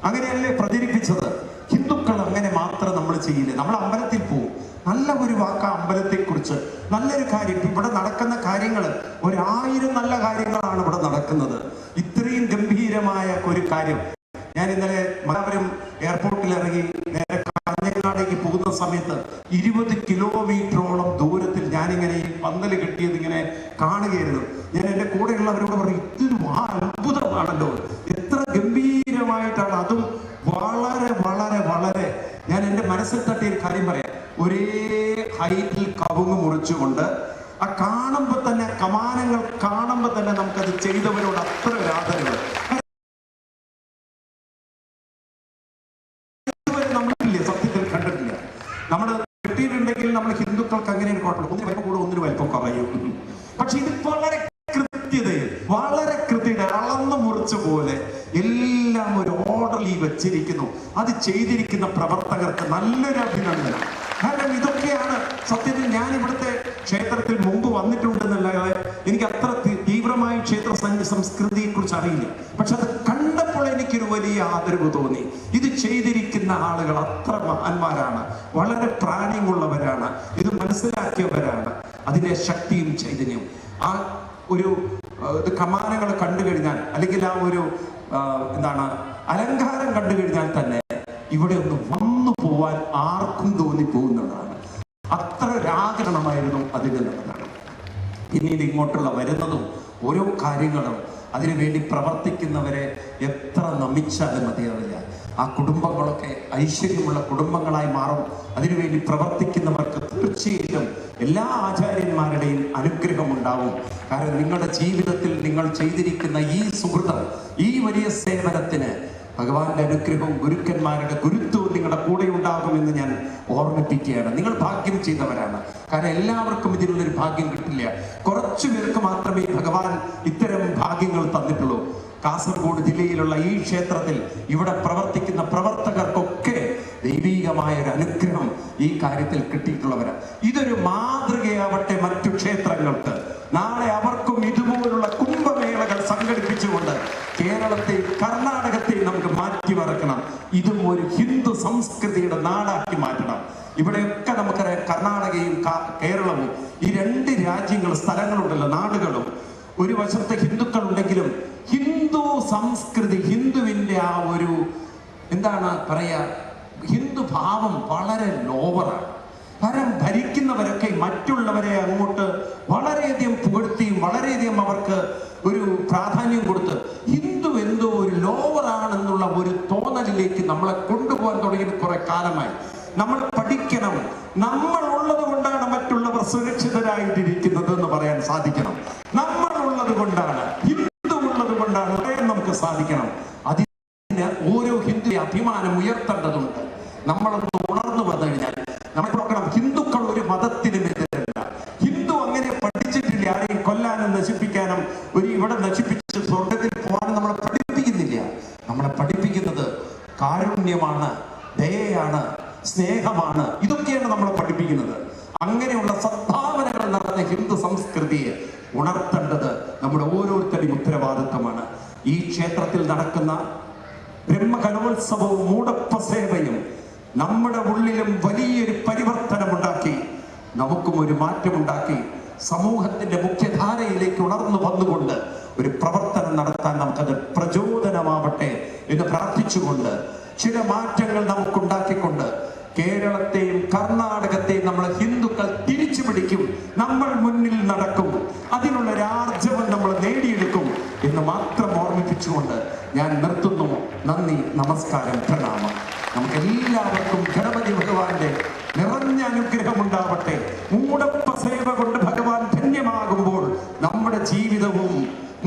അങ്ങനെയല്ലേ പ്രചരിപ്പിച്ചത്? ഹിന്ദുക്കൾ അങ്ങനെ മാത്രം നമ്മൾ ചെയ്യില്ല. നമ്മൾ അമ്പലത്തിൽ പോവും, നല്ല ഒരു വാക്ക് അമ്പലത്തെ കുറിച്ച്, നല്ലൊരു കാര്യം. ഇവിടെ നടക്കുന്ന കാര്യങ്ങൾ 1000 നല്ല കാര്യങ്ങളാണ് ഇവിടെ നടക്കുന്നത്. ഇത്രയും ഗംഭീരമായ ഒരു കാര്യം. ഞാൻ ഇന്നലെ മലപ്പുറം എയർപോർട്ടിൽ ഇറങ്ങി നേരെ കാഞ്ഞങ്ങാടേക്ക് പോകുന്ന സമയത്ത് 20 കിലോമീറ്ററോളം ദൂരത്തിൽ ഞാനിങ്ങനെ ഈ പന്തൽ കെട്ടിയത് ഇങ്ങനെ കാണുകയായിരുന്നു. ഞാൻ എൻ്റെ കൂടെയുള്ളവരോട് പറഞ്ഞു, ഇതൊരു അത്ഭുതമാണല്ലോ, എത്ര ഗംഭീരമായിട്ടാണ്. അതും വളരെ വളരെ വളരെ ഞാൻ എൻ്റെ മനസ്സിൽ തട്ടിയ കാര്യം പറയാം. ഒരേ ഹൈറ്റിൽ കവുങ്ങ് മുറിച്ചുകൊണ്ട് ആ കാണുമ്പോൾ തന്നെ സാധനങ്ങൾ കാണുമ്പോൾ തന്നെ നമുക്കത് ചെയ്തവരോട് അത്ര ഒരു ആദരവ്. നമ്മളില്ലേ സത്യത്തിൽ കണ്ടിട്ടില്ല. നമ്മൾ കിട്ടിയിട്ടുണ്ടെങ്കിൽ നമ്മൾ ഹിന്ദുക്കൾക്ക് അങ്ങനെ ഒരു കുഴപ്പമില്ല, ഒന്നിന് വലിപ്പം കൂടും ഒന്നിന് വലിപ്പം കുറയും. പക്ഷെ ഇത് വളരെ കൃത്യതയിൽ വളരെ കൃത്യത അളന്നു മുറിച്ച പോലെ എല്ലാം ഒരു ഓർഡറിൽ വെച്ചിരിക്കുന്നു. അത് ചെയ്തിരിക്കുന്ന പ്രവർത്തകർക്ക് നല്ലൊരു അഭിനന്ദനം. കാരണം ഇതൊക്കെയാണ് സത്യത്തിൽ ഞാൻ ഇവിടുത്തെ ക്ഷേത്രത്തിൽ മുമ്പ് വന്നിട്ടുണ്ടെന്നല്ലാതെ എനിക്ക് അത്ര തീവ്രമായി ക്ഷേത്ര സംസ്കൃതിയെ കുറിച്ച് അറിയില്ല. പക്ഷെ അത് കണ്ടപ്പോൾ എനിക്കൊരു വലിയ ആദരവ് തോന്നി. ഇത് ചെയ്തിരിക്കുന്ന ആളുകൾ അത്ര മഹാന്മാരാണ്, വളരെ പ്രാണിമുള്ളവരാണ്, ഇത് മനസ്സിലാക്കിയവരാണ്. അതിന്റെ ശക്തിയും ചൈതന്യവും ആ ഒരു കമാനങ്ങൾ കണ്ടു കഴിഞ്ഞാൽ അല്ലെങ്കിൽ ആ ഒരു എന്താണ് അലങ്കാരം കണ്ടു കഴിഞ്ഞാൽ തന്നെ ഇവിടെ ഒന്ന് വന്നു പോവാൻ ആർക്കും തോന്നിപ്പോകുന്നതാണ്. അത്ര ഒരാഗ്രഹമായിരുന്നു അതിനുള്ളതാണ്. പിന്നീട് ഇങ്ങോട്ടുള്ള വരുന്നതും ഓരോ കാര്യങ്ങളും അതിനുവേണ്ടി പ്രവർത്തിക്കുന്നവരെ എത്ര നമിച്ചാലും മതിയാവില്ല. ആ കുടുംബങ്ങളൊക്കെ ഐശ്വര്യമുള്ള കുടുംബങ്ങളായി മാറും. അതിനുവേണ്ടി പ്രവർത്തിക്കുന്നവർക്ക് തീർച്ചയായിട്ടും എല്ലാ ആചാര്യന്മാരുടെയും അനുഗ്രഹം ഉണ്ടാവും. കാരണം നിങ്ങളുടെ ജീവിതത്തിൽ നിങ്ങൾ ചെയ്തിരിക്കുന്ന ഈ സുഹൃതം, ഈ വലിയ സേവനത്തിന് ഭഗവാന്റെ അനുഗ്രഹവും ഗുരുക്കന്മാരുടെ ഗുരുത്വവും നിങ്ങളുടെ കൂടെ ഉണ്ടാകുമെന്ന് ഞാൻ ഓർമ്മിപ്പിക്കുകയാണ്. നിങ്ങൾ ഭാഗ്യം ചെയ്തവരാണ്. കാരണം എല്ലാവർക്കും ഇതിനുള്ളൊരു ഭാഗ്യം കിട്ടില്ല. കുറച്ചു പേർക്ക് മാത്രമേ ഭഗവാൻ ഇത്തരം ഭാഗ്യങ്ങൾ തന്നിട്ടുള്ളൂ. കാസർഗോഡ് ജില്ലയിലുള്ള ഈ ക്ഷേത്രത്തിൽ ഇവിടെ പ്രവർത്തിക്കുന്ന പ്രവർത്തകർക്കൊക്കെ ദൈവീകമായ ഒരു അനുഗ്രഹം ഈ കാര്യത്തിൽ കിട്ടിയിട്ടുള്ളവരാണ്. ഇതൊരു മാതൃകയാവട്ടെ മറ്റു ക്ഷേത്രങ്ങൾക്ക്. നാളെ അവർക്കും ഇതുപോലുള്ള കുംഭമേളകൾ സംഘടിപ്പിച്ചുകൊണ്ട് കേരളത്തെയും കർണാടകത്തെയും നമുക്ക് മാറ്റിമറിക്കണം. ഇതും ഒരു ഹിന്ദു സംസ്കൃതിയുടെ നാടാക്കി മാറ്റണം. ഇവിടെയൊക്കെ നമുക്കറിയാം, കർണാടകയും കേരളവും ഈ രണ്ട് രാജ്യങ്ങൾ സ്ഥലങ്ങളുണ്ടല്ലോ, നാടുകളും ഒരു വശത്തെ ഹിന്ദുക്കൾ ഉണ്ടെങ്കിലും ഹിന്ദു സംസ്കൃതി, ഹിന്ദുവിന്റെ ആ ഒരു എന്താണ് പറയാ, ഹിന്ദു ഭാവം വളരെ ലോവറാണ്. കാരണം ഭരിക്കുന്നവരൊക്കെ മറ്റുള്ളവരെ അങ്ങോട്ട് വളരെയധികം പുകഴ്ത്തിയും വളരെയധികം അവർക്ക് ഒരു പ്രാധാന്യം കൊടുത്ത് ഹിന്ദു എന്തോ ഒരു ലോവറാണെന്നുള്ള ഒരു തോന്നലിലേക്ക് നമ്മളെ കൊണ്ടുപോകാൻ തുടങ്ങിയത് കുറെ കാലമായി. നമ്മൾ പഠിക്കണം. നമ്മൾ ഉള്ളത് കൊണ്ടാണ് മറ്റുള്ളവർ സുരക്ഷിതരായിട്ടിരിക്കുന്നത് എന്ന് പറയാൻ സാധിക്കണം. നമ്മൾ ഉള്ളത് കൊണ്ടാണ്, ഹിന്ദു ഉള്ളത് കൊണ്ടാണ് നമുക്ക് സാധിക്കണം. അതിന് ഓരോ ഹിന്ദു അഭിമാനം ഉയർത്തേണ്ടതുണ്ട്. നമ്മളൊന്ന് ഉണർന്നു വന്നു കഴിഞ്ഞാൽ നമ്മൾ നോക്കണം, ഹിന്ദുക്കൾ ഒരു മതത്തിനും എതിരല്ല. ഹിന്ദു അങ്ങനെ പഠിച്ചിട്ടില്ല ആരെയും കൊല്ലാനും നശിപ്പിക്കാനും ഒരു ഇവിടെ നശിപ്പിച്ച് സ്വർഗത്തിൽ പോകാനും നമ്മളെ പഠിപ്പിക്കുന്നില്ല. നമ്മളെ പഠിപ്പിക്കുന്നത് കാരുണ്യമാണ്, ദയയാണ്, സ്നേഹമാണ്. ഇതൊക്കെയാണ് നമ്മളെ പഠിപ്പിക്കുന്നത്. അങ്ങനെയുള്ള സദ്ഭാവനകൾ നടന്ന ഹിന്ദു സംസ്കൃതിയെ ഉണർത്തേണ്ടത് നമ്മുടെ ഓരോരുത്തരുടെയും ഉത്തരവാദിത്തമാണ്. ഈ ക്ഷേത്രത്തിൽ നടക്കുന്ന ബ്രഹ്മകലോത്സവവും മൂടപ്പ സേവയും നമ്മുടെ ഉള്ളിലും വലിയൊരു പരിവർത്തനമുണ്ടാക്കി, നമുക്കും ഒരു മാറ്റമുണ്ടാക്കി, സമൂഹത്തിന്റെ മുഖ്യധാരയിലേക്ക് ഉണർന്നു വന്നുകൊണ്ട് ഒരു പ്രവർത്തനം നടത്താൻ നമുക്കത് പ്രചോദനമാവട്ടെ എന്ന് പ്രാർത്ഥിച്ചുകൊണ്ട് ചില മാറ്റങ്ങൾ നമുക്കുണ്ടാക്കിക്കൊണ്ട് കേരളത്തെയും കർണാടകത്തെയും നമ്മൾ ഹിന്ദുക്കൾ തിരിച്ചു പിടിക്കും. നമ്മൾ മുന്നിൽ നടക്കും. അതിനുള്ള രാജ്യവും നമ്മൾ നേടിയെടുക്കും എന്ന് മാത്രം ഓർമ്മിപ്പിച്ചുകൊണ്ട് ഞാൻ നിർത്തുന്നു. നന്ദി, നമസ്കാരം, പ്രണാമം. നമുക്ക് എല്ലാവർക്കും ഗണപതി ഭഗവാന്റെ നിറഞ്ഞ അനുഗ്രഹം ഉണ്ടാവട്ടെ. മൂടപ്പ സേവ കൊണ്ട് ഭഗവാൻ ധന്യമാകുമ്പോൾ നമ്മുടെ ജീവിതവും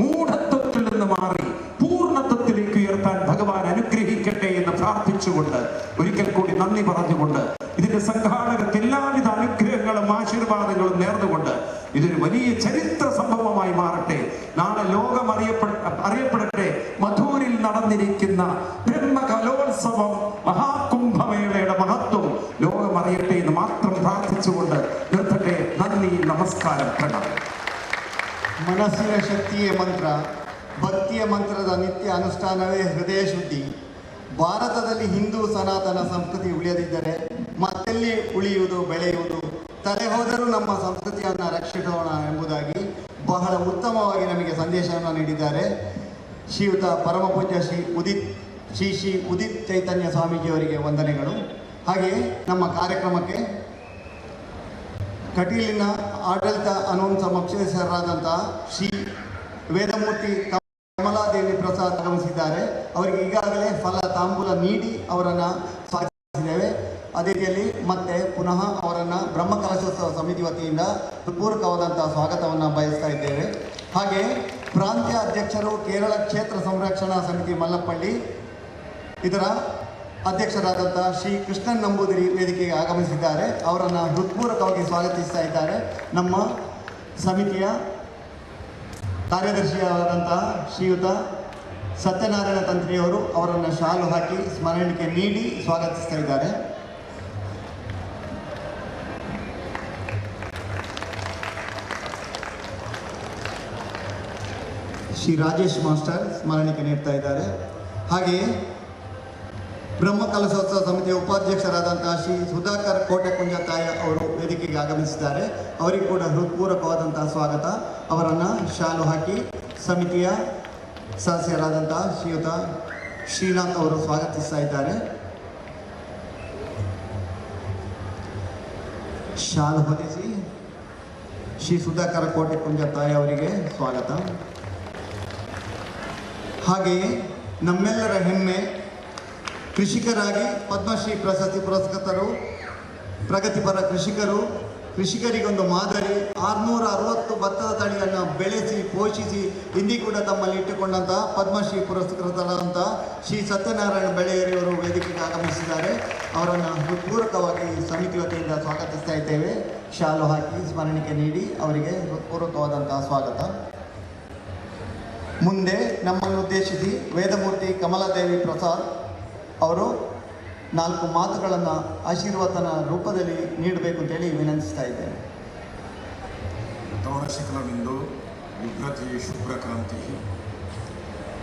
മൂഢത്വത്തിൽ നിന്ന് മാറി പൂർണ്ണത്വത്തിലേക്ക് ഉയർത്താൻ ഭഗവാൻ അനുഗ്രഹിക്കട്ടെ എന്ന് പ്രാർത്ഥിച്ചുകൊണ്ട് ഒരിക്കൽ കൂടി നന്ദി പറഞ്ഞുകൊണ്ട് ഇതിന്റെ സംഘാടകർക്ക് എല്ലാവിധ അനുഗ്രഹങ്ങളും ആശീർവാദങ്ങളും നേർന്നുകൊണ്ട് ഇതൊരു വലിയ ചരിത്ര സംഭവമായി മാറട്ടെ. നാളെ ലോകം അറിയപ്പെടട്ടെ. മധൂരിൽ നടന്നിരിക്കുന്ന ബ്രഹ്മകലോത്സവം മഹാകുംഭമേളയുടെ മഹത്വം ലോകം അറിയട്ടെ എന്ന് മാത്രം പ്രാർത്ഥിച്ചുകൊണ്ട് നിർത്തട്ടെ. നന്ദി, നമസ്കാരം, പ്രണാമം. ಮನಸ್ಸಿನ ಶಕ್ತಿಯೇ ಮಂತ್ರ, ಭಕ್ತಿಯ ಮಂತ್ರದ ನಿತ್ಯ ಅನುಷ್ಠಾನವೇ ಹೃದಯ ಶುದ್ಧಿ. ಭಾರತದಲ್ಲಿ ಹಿಂದೂ ಸನಾತನ ಸಂಸ್ಕೃತಿ ಉಳಿಯದಿದ್ದರೆ ಮತ್ತೆಲ್ಲಿ ಉಳಿಯುವುದು, ಬೆಳೆಯುವುದು? ತಲೆ ಹೋದರೂ ನಮ್ಮ ಸಂಸ್ಕೃತಿಯನ್ನು ರಕ್ಷಿಸೋಣ ಎಂಬುದಾಗಿ ಬಹಳ ಉತ್ತಮವಾಗಿ ನಮಗೆ ಸಂದೇಶವನ್ನು ನೀಡಿದ್ದಾರೆ. ಶ್ರೀಯುತ ಪರಮಪೂಜ್ಯ ಶ್ರೀ ಉದಿತ್ ಚೈತನ್ಯ ಸ್ವಾಮೀಜಿಯವರಿಗೆ ವಂದನೆಗಳು. ಹಾಗೆಯೇ ನಮ್ಮ ಕಾರ್ಯಕ್ರಮಕ್ಕೆ ಕಟೀಲಿನ ಆಡಳಿತ ಅನುಂಸ ಮುಖ್ಯಸ್ಥರಾದಂತಹ ಶ್ರೀ ವೇದಮೂರ್ತಿ ಕಮಲಾದೇವಿ ಪ್ರಸಾದ್ ಆಗಮಿಸಿದ್ದಾರೆ. ಅವರಿಗೆ ಈಗಾಗಲೇ ಫಲ ತಾಂಬೂಲ ನೀಡಿ ಅವರನ್ನು ಸ್ವಾಗತಿಸಿದ್ದೇವೆ. ಅದೇ ರೀತಿಯಲ್ಲಿ ಮತ್ತೆ ಪುನಃ ಅವರನ್ನು ಬ್ರಹ್ಮಕಲಶೋತ್ಸವ ಸಮಿತಿ ವತಿಯಿಂದ ಹೃತ್ಪೂರ್ವಕವಾದಂಥ ಸ್ವಾಗತವನ್ನು ಬಯಸ್ತಾ ಇದ್ದೇವೆ. ಹಾಗೆ ಪ್ರಾಂತ್ಯ ಅಧ್ಯಕ್ಷರು ಕೇರಳ ಕ್ಷೇತ್ರ ಸಂರಕ್ಷಣಾ ಸಮಿತಿ ಮಲ್ಲಪ್ಪಳ್ಳಿ, ಇದರ ಅಧ್ಯಕ್ಷರಾದಂಥ ಶ್ರೀ ಕೃಷ್ಣನ್ ನಂಬೂದಿರಿ ವೇದಿಕೆಗೆ ಆಗಮಿಸಿದ್ದಾರೆ. ಅವರನ್ನು ಹೃತ್ಪೂರ್ವಕವಾಗಿ ಸ್ವಾಗತಿಸ್ತಾ ಇದ್ದಾರೆ. ನಮ್ಮ ಸಮಿತಿಯ ಕಾರ್ಯದರ್ಶಿಯಾದಂತಹ ಶ್ರೀಯುತ ಸತ್ಯನಾರಾಯಣ ತಂತ್ರಿಯವರು ಅವರನ್ನು ಶಾಲು ಹಾಕಿ ಸ್ಮರಣಿಕೆ ನೀಡಿ ಸ್ವಾಗತಿಸ್ತಾ ಇದ್ದಾರೆ. ಶ್ರೀ ರಾಜೇಶ್ ಮಾಸ್ಟರ್ ಸ್ಮರಣಿಕೆ ನೀಡ್ತಾ ಇದ್ದಾರೆ. ಹಾಗೆಯೇ ಬ್ರಹ್ಮಕಲಶೋತ್ಸವ ಸಮಿತಿಯ ಉಪಾಧ್ಯಕ್ಷರಾದಂತಹ ಶ್ರೀ ಸುಧಾಕರ್ ಕೋಟೆಕುಂಜ ತಾಯ ಅವರು ವೇದಿಕೆಗೆ ಆಗಮಿಸಿದ್ದಾರೆ. ಅವರಿಗೂ ಕೂಡ ಹೃತ್ಪೂರ್ವಕವಾದಂತಹ ಸ್ವಾಗತ. ಅವರನ್ನು ಶಾಲು ಹಾಕಿ ಸಮಿತಿಯ ಸದಸ್ಯರಾದಂತಹ ಶ್ರೀಯುತ ಶ್ರೀನಾಥ್ ಅವರು ಸ್ವಾಗತಿಸ್ತಾ ಇದ್ದಾರೆ. ಶಾಲು ಹೊದಿಸಿ ಶ್ರೀ ಸುಧಾಕರ್ ಕೋಟೆಕುಂಜ ತಾಯ ಅವರಿಗೆ ಸ್ವಾಗತ. ಹಾಗೆಯೇ ನಮ್ಮೆಲ್ಲರ ಹೆಮ್ಮೆ, ಕೃಷಿಕರಾಗಿ ಪದ್ಮಶ್ರೀ ಪ್ರಶಸ್ತಿ ಪುರಸ್ಕೃತರು, ಪ್ರಗತಿಪರ ಕೃಷಿಕರಿಗೊಂದು ಮಾದರಿ, 660 ಭತ್ತದ ತಳಿಯನ್ನು ಬೆಳೆಸಿ ಪೋಷಿಸಿ ಇಂದಿ ಕೂಡ ತಮ್ಮಲ್ಲಿ ಇಟ್ಟುಕೊಂಡಂತಹ ಪದ್ಮಶ್ರೀ ಪುರಸ್ಕೃತರಾದಂತಹ ಶ್ರೀ ಸತ್ಯನಾರಾಯಣ ಬೆಳೆಯರಿಯವರು ವೇದಿಕೆಗೆ ಆಗಮಿಸಿದ್ದಾರೆ. ಅವರನ್ನು ಹೃತ್ಪೂರ್ವಕವಾಗಿ ಸಮಿತಿ ವತಿಯಿಂದ ಸ್ವಾಗತಿಸ್ತಾ ಇದ್ದೇವೆ. ಶಾಲು ಹಾಕಿ ಸ್ಮರಣಿಕೆ ನೀಡಿ ಅವರಿಗೆ ಹೃತ್ಪೂರ್ವಕವಾದಂತಹ ಸ್ವಾಗತ. ಮುಂದೆ ನಮ್ಮನ್ನು ಉದ್ದೇಶಿಸಿ ವೇದಮೂರ್ತಿ ಕಮಲಾದೇವಿ ಪ್ರಸಾದ್ ಅವರು 4 ಮಾತುಗಳನ್ನು ಆಶೀರ್ವಾದನ ರೂಪದಲ್ಲಿ ನೀಡಬೇಕು ಅಂತೇಳಿ ವಿನಂತಿಸ್ತಾ ಇದ್ದೇನೆ. ತವಣಶಕಲವಿಂದು ವಿಭ್ರತಿ ಶುಭ್ರಕಾಂತಿ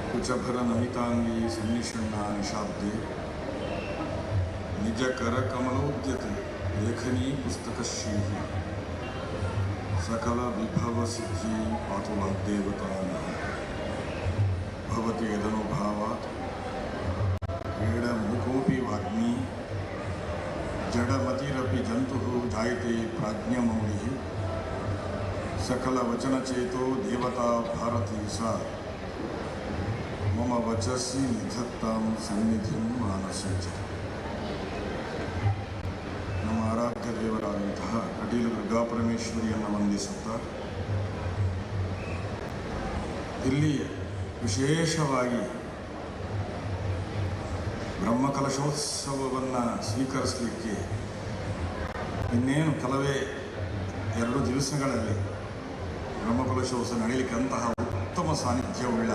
ಕುಚಭರ ನಮಿತಾಂಗಿ ಸನ್ನಿಷಣ್ಣ ನಿಶಾಬ್ದೆ ನಿಜ ಕರ ಕಮಲೋದ್ಯತೆ ಲೇಖನಿ ಪುಸ್ತಕಶ್ರೀ ಸಕಲ ವಿಭವ ಸಿದ್ಧಿ ಪಾತು ವಾಗ್ದೇವತಾನ ಭವತಿ ಯದನುಭಾವಾತ್ ಕ್ರೀಡ ಮುಖೋಪಿ ವಾಗ್ಮಿ ಜಡಮತಿರಪಿ ಜಂತು ಜಾಯತೆ ಪ್ರಾಜ್ಞಮೌಳಿ ಸಕಲ ವಚನಚೇತೋ ದೇವತಾ ಭಾರತಿ ಸ ಮಮ ವಚಸ್ಸಿ ನಿಧತ್ತಾಂ ಸನ್ನಿಧಿಂ ಮಾನಸೇ ಚ. ನಮ್ಮ ಆರಾಧ್ಯ ದೇವರಾದಂತಹ ಕಟೀಲು ದುರ್ಗಾಪರಮೇಶ್ವರಿಯನ್ನು ವಂದಿಸುತ್ತಾ ಇಲ್ಲಿ ವಿಶೇಷವಾಗಿ ಬ್ರಹ್ಮಕಲಶೋತ್ಸವವನ್ನು ಸ್ವೀಕರಿಸಲಿಕ್ಕೆ ಇನ್ನೇನು ಕೆಲವೇ 2 ದಿವಸಗಳಲ್ಲಿ ಬ್ರಹ್ಮಕಲಶೋತ್ಸವ ನಡೆಯಲಿಕ್ಕೆ ಅಂತಹ ಉತ್ತಮ ಸಾನ್ನಿಧ್ಯವುಳ್ಳ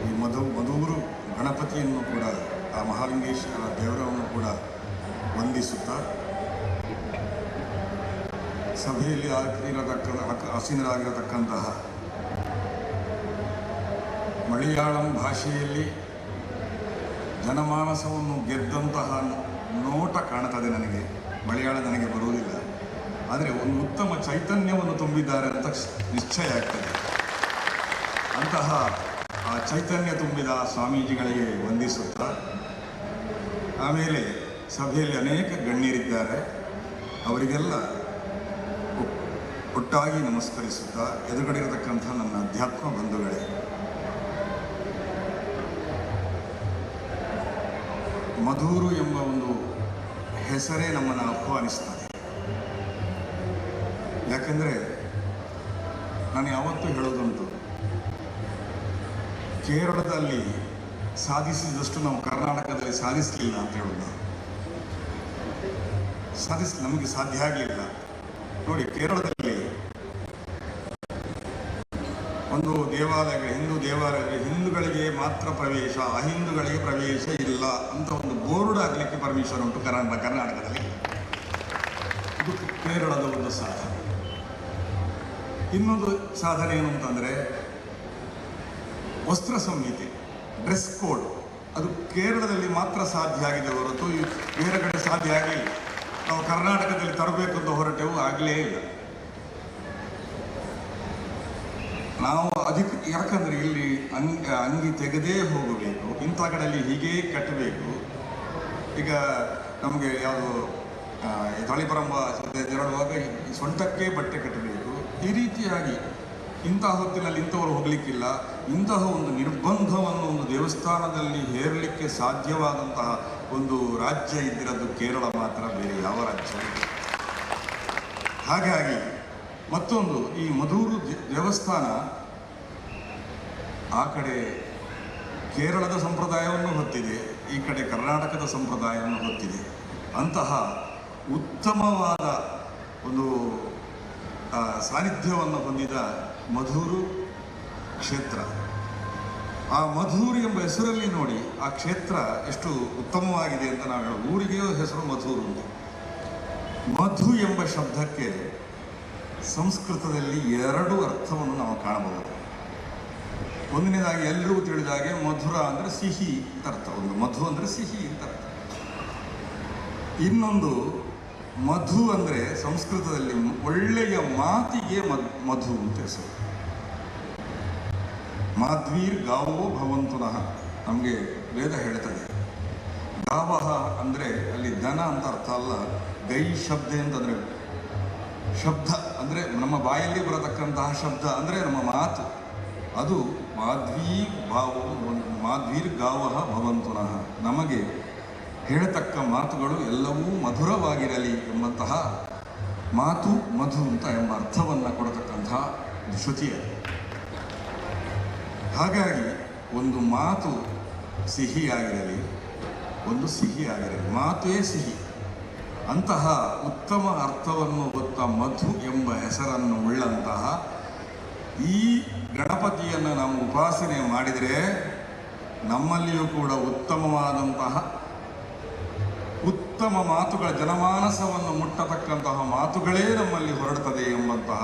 ಈ ಮಧೂರು ಗಣಪತಿಯನ್ನು ಕೂಡ, ಆ ಮಹಾಲಿಂಗೇಶ್ವರ ದೇವರನ್ನು ಕೂಡ ವಂದಿಸುತ್ತಾ ಸಭೆಯಲ್ಲಿ ಆಸೀನರಾಗಿರತಕ್ಕಂತಹ ಮಲಯಾಳಂ ಭಾಷೆಯಲ್ಲಿ ಜನಮಾನಸವನ್ನು ಗೆದ್ದಂತಹ ನೋಟ ಕಾಣ್ತದೆ ನನಗೆ. ಮಲಯಾಳ ನನಗೆ ಬರುವುದಿಲ್ಲ, ಆದರೆ ಒಂದು ಉತ್ತಮ ಚೈತನ್ಯವನ್ನು ತುಂಬಿದ್ದಾರೆ ಅಂತ ನಿಶ್ಚಯ ಆಗ್ತದೆ. ಅಂತಹ ಆ ಚೈತನ್ಯ ತುಂಬಿದ ಸ್ವಾಮೀಜಿಗಳಿಗೆ ವಂದಿಸುತ್ತಾ, ಆಮೇಲೆ ಸಭೆಯಲ್ಲಿ ಅನೇಕ ಗಣ್ಯರಿದ್ದಾರೆ, ಅವರಿಗೆಲ್ಲ ಒಟ್ಟಾಗಿ ನಮಸ್ಕರಿಸುತ್ತಾ, ಎದುರುಗಡೆ ಇರತಕ್ಕಂಥ ನನ್ನ ಅಧ್ಯಾತ್ಮ ಬಂಧುಗಳೇ, ಮಧೂರು ಎಂಬ ಒಂದು ಹೆಸರೇ ನಮ್ಮನ್ನು ಆಹ್ವಾನಿಸ್ತದೆ. ಯಾಕೆಂದರೆ ನಾನು ಯಾವತ್ತೂ ಹೇಳೋದುಂಟು, ಕೇರಳದಲ್ಲಿ ಸಾಧಿಸಿದಷ್ಟು ನಾವು ಕರ್ನಾಟಕದಲ್ಲಿ ಸಾಧಿಸಲಿಲ್ಲ ಅಂತ ಹೇಳೋದು. ನಮಗೆ ಸಾಧ್ಯ ಆಗಲಿಲ್ಲ. ನೋಡಿ, ಕೇರಳದಲ್ಲಿ ಒಂದು ದೇವಾಲಯಗಳು, ಹಿಂದೂ ದೇವಾಲಯಗಳು ಹಿಂದೂಗಳಿಗೆ ಮಾತ್ರ ಪ್ರವೇಶ, ಅಹಿಂದೂಗಳಿಗೆ ಪ್ರವೇಶ ಇಲ್ಲ ಅಂತ ಒಂದು ಬೋರ್ಡ್ ಆಗಲಿಕ್ಕೆ ಪರ್ಮಿಷನ್ ಉಂಟು ಕರ್ನಾಟಕದಲ್ಲಿ. ಇದು ಕೇರಳದ ಒಂದು ಸಾಧನೆ. ಇನ್ನೊಂದು ಸಾಧನೆ ಏನು ಅಂತಂದರೆ ವಸ್ತ್ರ ಸಂಹಿತೆ, ಡ್ರೆಸ್ ಕೋಡ್. ಅದು ಕೇರಳದಲ್ಲಿ ಮಾತ್ರ ಸಾಧ್ಯ ಆಗಿದೆ ಹೊರತು ಬೇರೆ ಕಡೆ ಸಾಧ್ಯ ಆಗಲಿಲ್ಲ. ನಾವು ಕರ್ನಾಟಕದಲ್ಲಿ ತರಬೇಕು ಅಂತ ಹೊರಟೆವು, ಆಗಲೇ ಇಲ್ಲ. ನಾವು ಯಾಕಂದರೆ ಇಲ್ಲಿ ಅಂಗಿ ತೆಗೆದೇ ಹೋಗಬೇಕು, ಇಂಥ ಕಡೆಯಲ್ಲಿ ಹೀಗೇ ಕಟ್ಟಬೇಕು. ಈಗ ನಮಗೆ ಯಾವುದು ತಳಿಪರಂಬ ತೆರಳುವಾಗ ಸೊಂಟಕ್ಕೆ ಬಟ್ಟೆ ಕಟ್ಟಬೇಕು. ಈ ರೀತಿಯಾಗಿ ಇಂತಹ ಹೊತ್ತಿನಲ್ಲಿ ಇಂಥವರು ಹೋಗಲಿಕ್ಕಿಲ್ಲ. ಇಂತಹ ಒಂದು ನಿರ್ಬಂಧವನ್ನು ಒಂದು ದೇವಸ್ಥಾನದಲ್ಲಿ ಹೇರಲಿಕ್ಕೆ ಸಾಧ್ಯವಾದಂತಹ ಒಂದು ರಾಜ್ಯ ಇದ್ದಿರೋದು ಕೇರಳ ಮಾತ್ರ, ಬೇರೆ ಯಾವ ರಾಜ್ಯ ಇಲ್ಲ. ಹಾಗಾಗಿ ಮತ್ತೊಂದು ಈ ಮಧೂರು ದೇವಸ್ಥಾನ ಆ ಕಡೆ ಕೇರಳದ ಸಂಪ್ರದಾಯವನ್ನು ಹೊತ್ತಿದೆ, ಈ ಕಡೆ ಕರ್ನಾಟಕದ ಸಂಪ್ರದಾಯವನ್ನು ಹೊತ್ತಿದೆ. ಅಂತಹ ಉತ್ತಮವಾದ ಒಂದು ಸಾನ್ನಿಧ್ಯವನ್ನು ಹೊಂದಿದ ಮಧೂರು ಕ್ಷೇತ್ರ. ಆ ಮಧೂರು ಎಂಬ ಹೆಸರಲ್ಲಿ ನೋಡಿ ಆ ಕ್ಷೇತ್ರ ಎಷ್ಟು ಉತ್ತಮವಾಗಿದೆ ಅಂತ ನಾವು ಹೇಳೋದು. ಊರಿಗೆ ಹೆಸರು ಮಧೂರು ಅಂತ. ಮಧು ಎಂಬ ಶಬ್ದಕ್ಕೆ ಸಂಸ್ಕೃತದಲ್ಲಿ 2 ಅರ್ಥವನ್ನು ನಾವು ಕಾಣಬಹುದು. ಒಂದನೇದಾಗಿ ಎಲ್ಲರಿಗೂ ತಿಳಿದಾಗೆ ಮಧುರ ಅಂದರೆ ಸಿಹಿ ಅಂತ ಅರ್ಥ. ಒಂದು ಮಧು ಅಂದರೆ ಸಿಹಿ ಅಂತ ಅರ್ಥ. ಇನ್ನೊಂದು ಮಧು ಅಂದರೆ ಸಂಸ್ಕೃತದಲ್ಲಿ ಒಳ್ಳೆಯ ಮಾತಿಗೆ ಮಧು ಅಂತ ಹೆಸರು. ಮಾಧ್ವೀರ್ ಗಾವೋ ಭವಂತುನಃ ನಮಗೆ ವೇದ ಹೇಳ್ತದೆ. ಗಾವಹ ಅಂದರೆ ಅಲ್ಲಿ ದನ ಅಂತ ಅರ್ಥ ಅಲ್ಲ, ಗೈ ಶಬ್ದ ಅಂತಂದರೆ ಶಬ್ದ ಅಂದರೆ ನಮ್ಮ ಬಾಯಲ್ಲಿ ಬರತಕ್ಕಂತಹ ಶಬ್ದ ಅಂದರೆ ನಮ್ಮ ಮಾತು. ಅದು ಮಾಧ್ವೀರ್ ಗಾವಹ ಭವಂತುನಃ, ನಮಗೆ ಹೇಳತಕ್ಕ ಮಾತುಗಳು ಎಲ್ಲವೂ ಮಧುರವಾಗಿರಲಿ ಎಂಬಂತಹ ಮಾತು ಮಧು ಅಂತ ಎಂಬ ಅರ್ಥವನ್ನು ಕೊಡತಕ್ಕಂತಹ ಶ್ರುತಿಯ. ಹಾಗಾಗಿ ಒಂದು ಮಾತು ಸಿಹಿಯಾಗಿರಲಿ, ಒಂದು ಸಿಹಿಯಾಗಿರಲಿ, ಮಾತೇ ಸಿಹಿ. ಅಂತಹ ಉತ್ತಮ ಅರ್ಥವನ್ನು ಹೊತ್ತ ಮಧು ಎಂಬ ಹೆಸರನ್ನು ಉಳ್ಳಂತಹ ಈ ಗಣಪತಿಯನ್ನು ನಾವು ಉಪಾಸನೆ ಮಾಡಿದರೆ ನಮ್ಮಲ್ಲಿಯೂ ಕೂಡ ಉತ್ತಮವಾದಂತಹ ಉತ್ತಮ ಮಾತುಗಳ ಜನಮಾನಸವನ್ನು ಮುಟ್ಟತಕ್ಕಂತಹ ಮಾತುಗಳೇ ನಮ್ಮಲ್ಲಿ ಹೊರಡ್ತದೆ ಎಂಬಂತಹ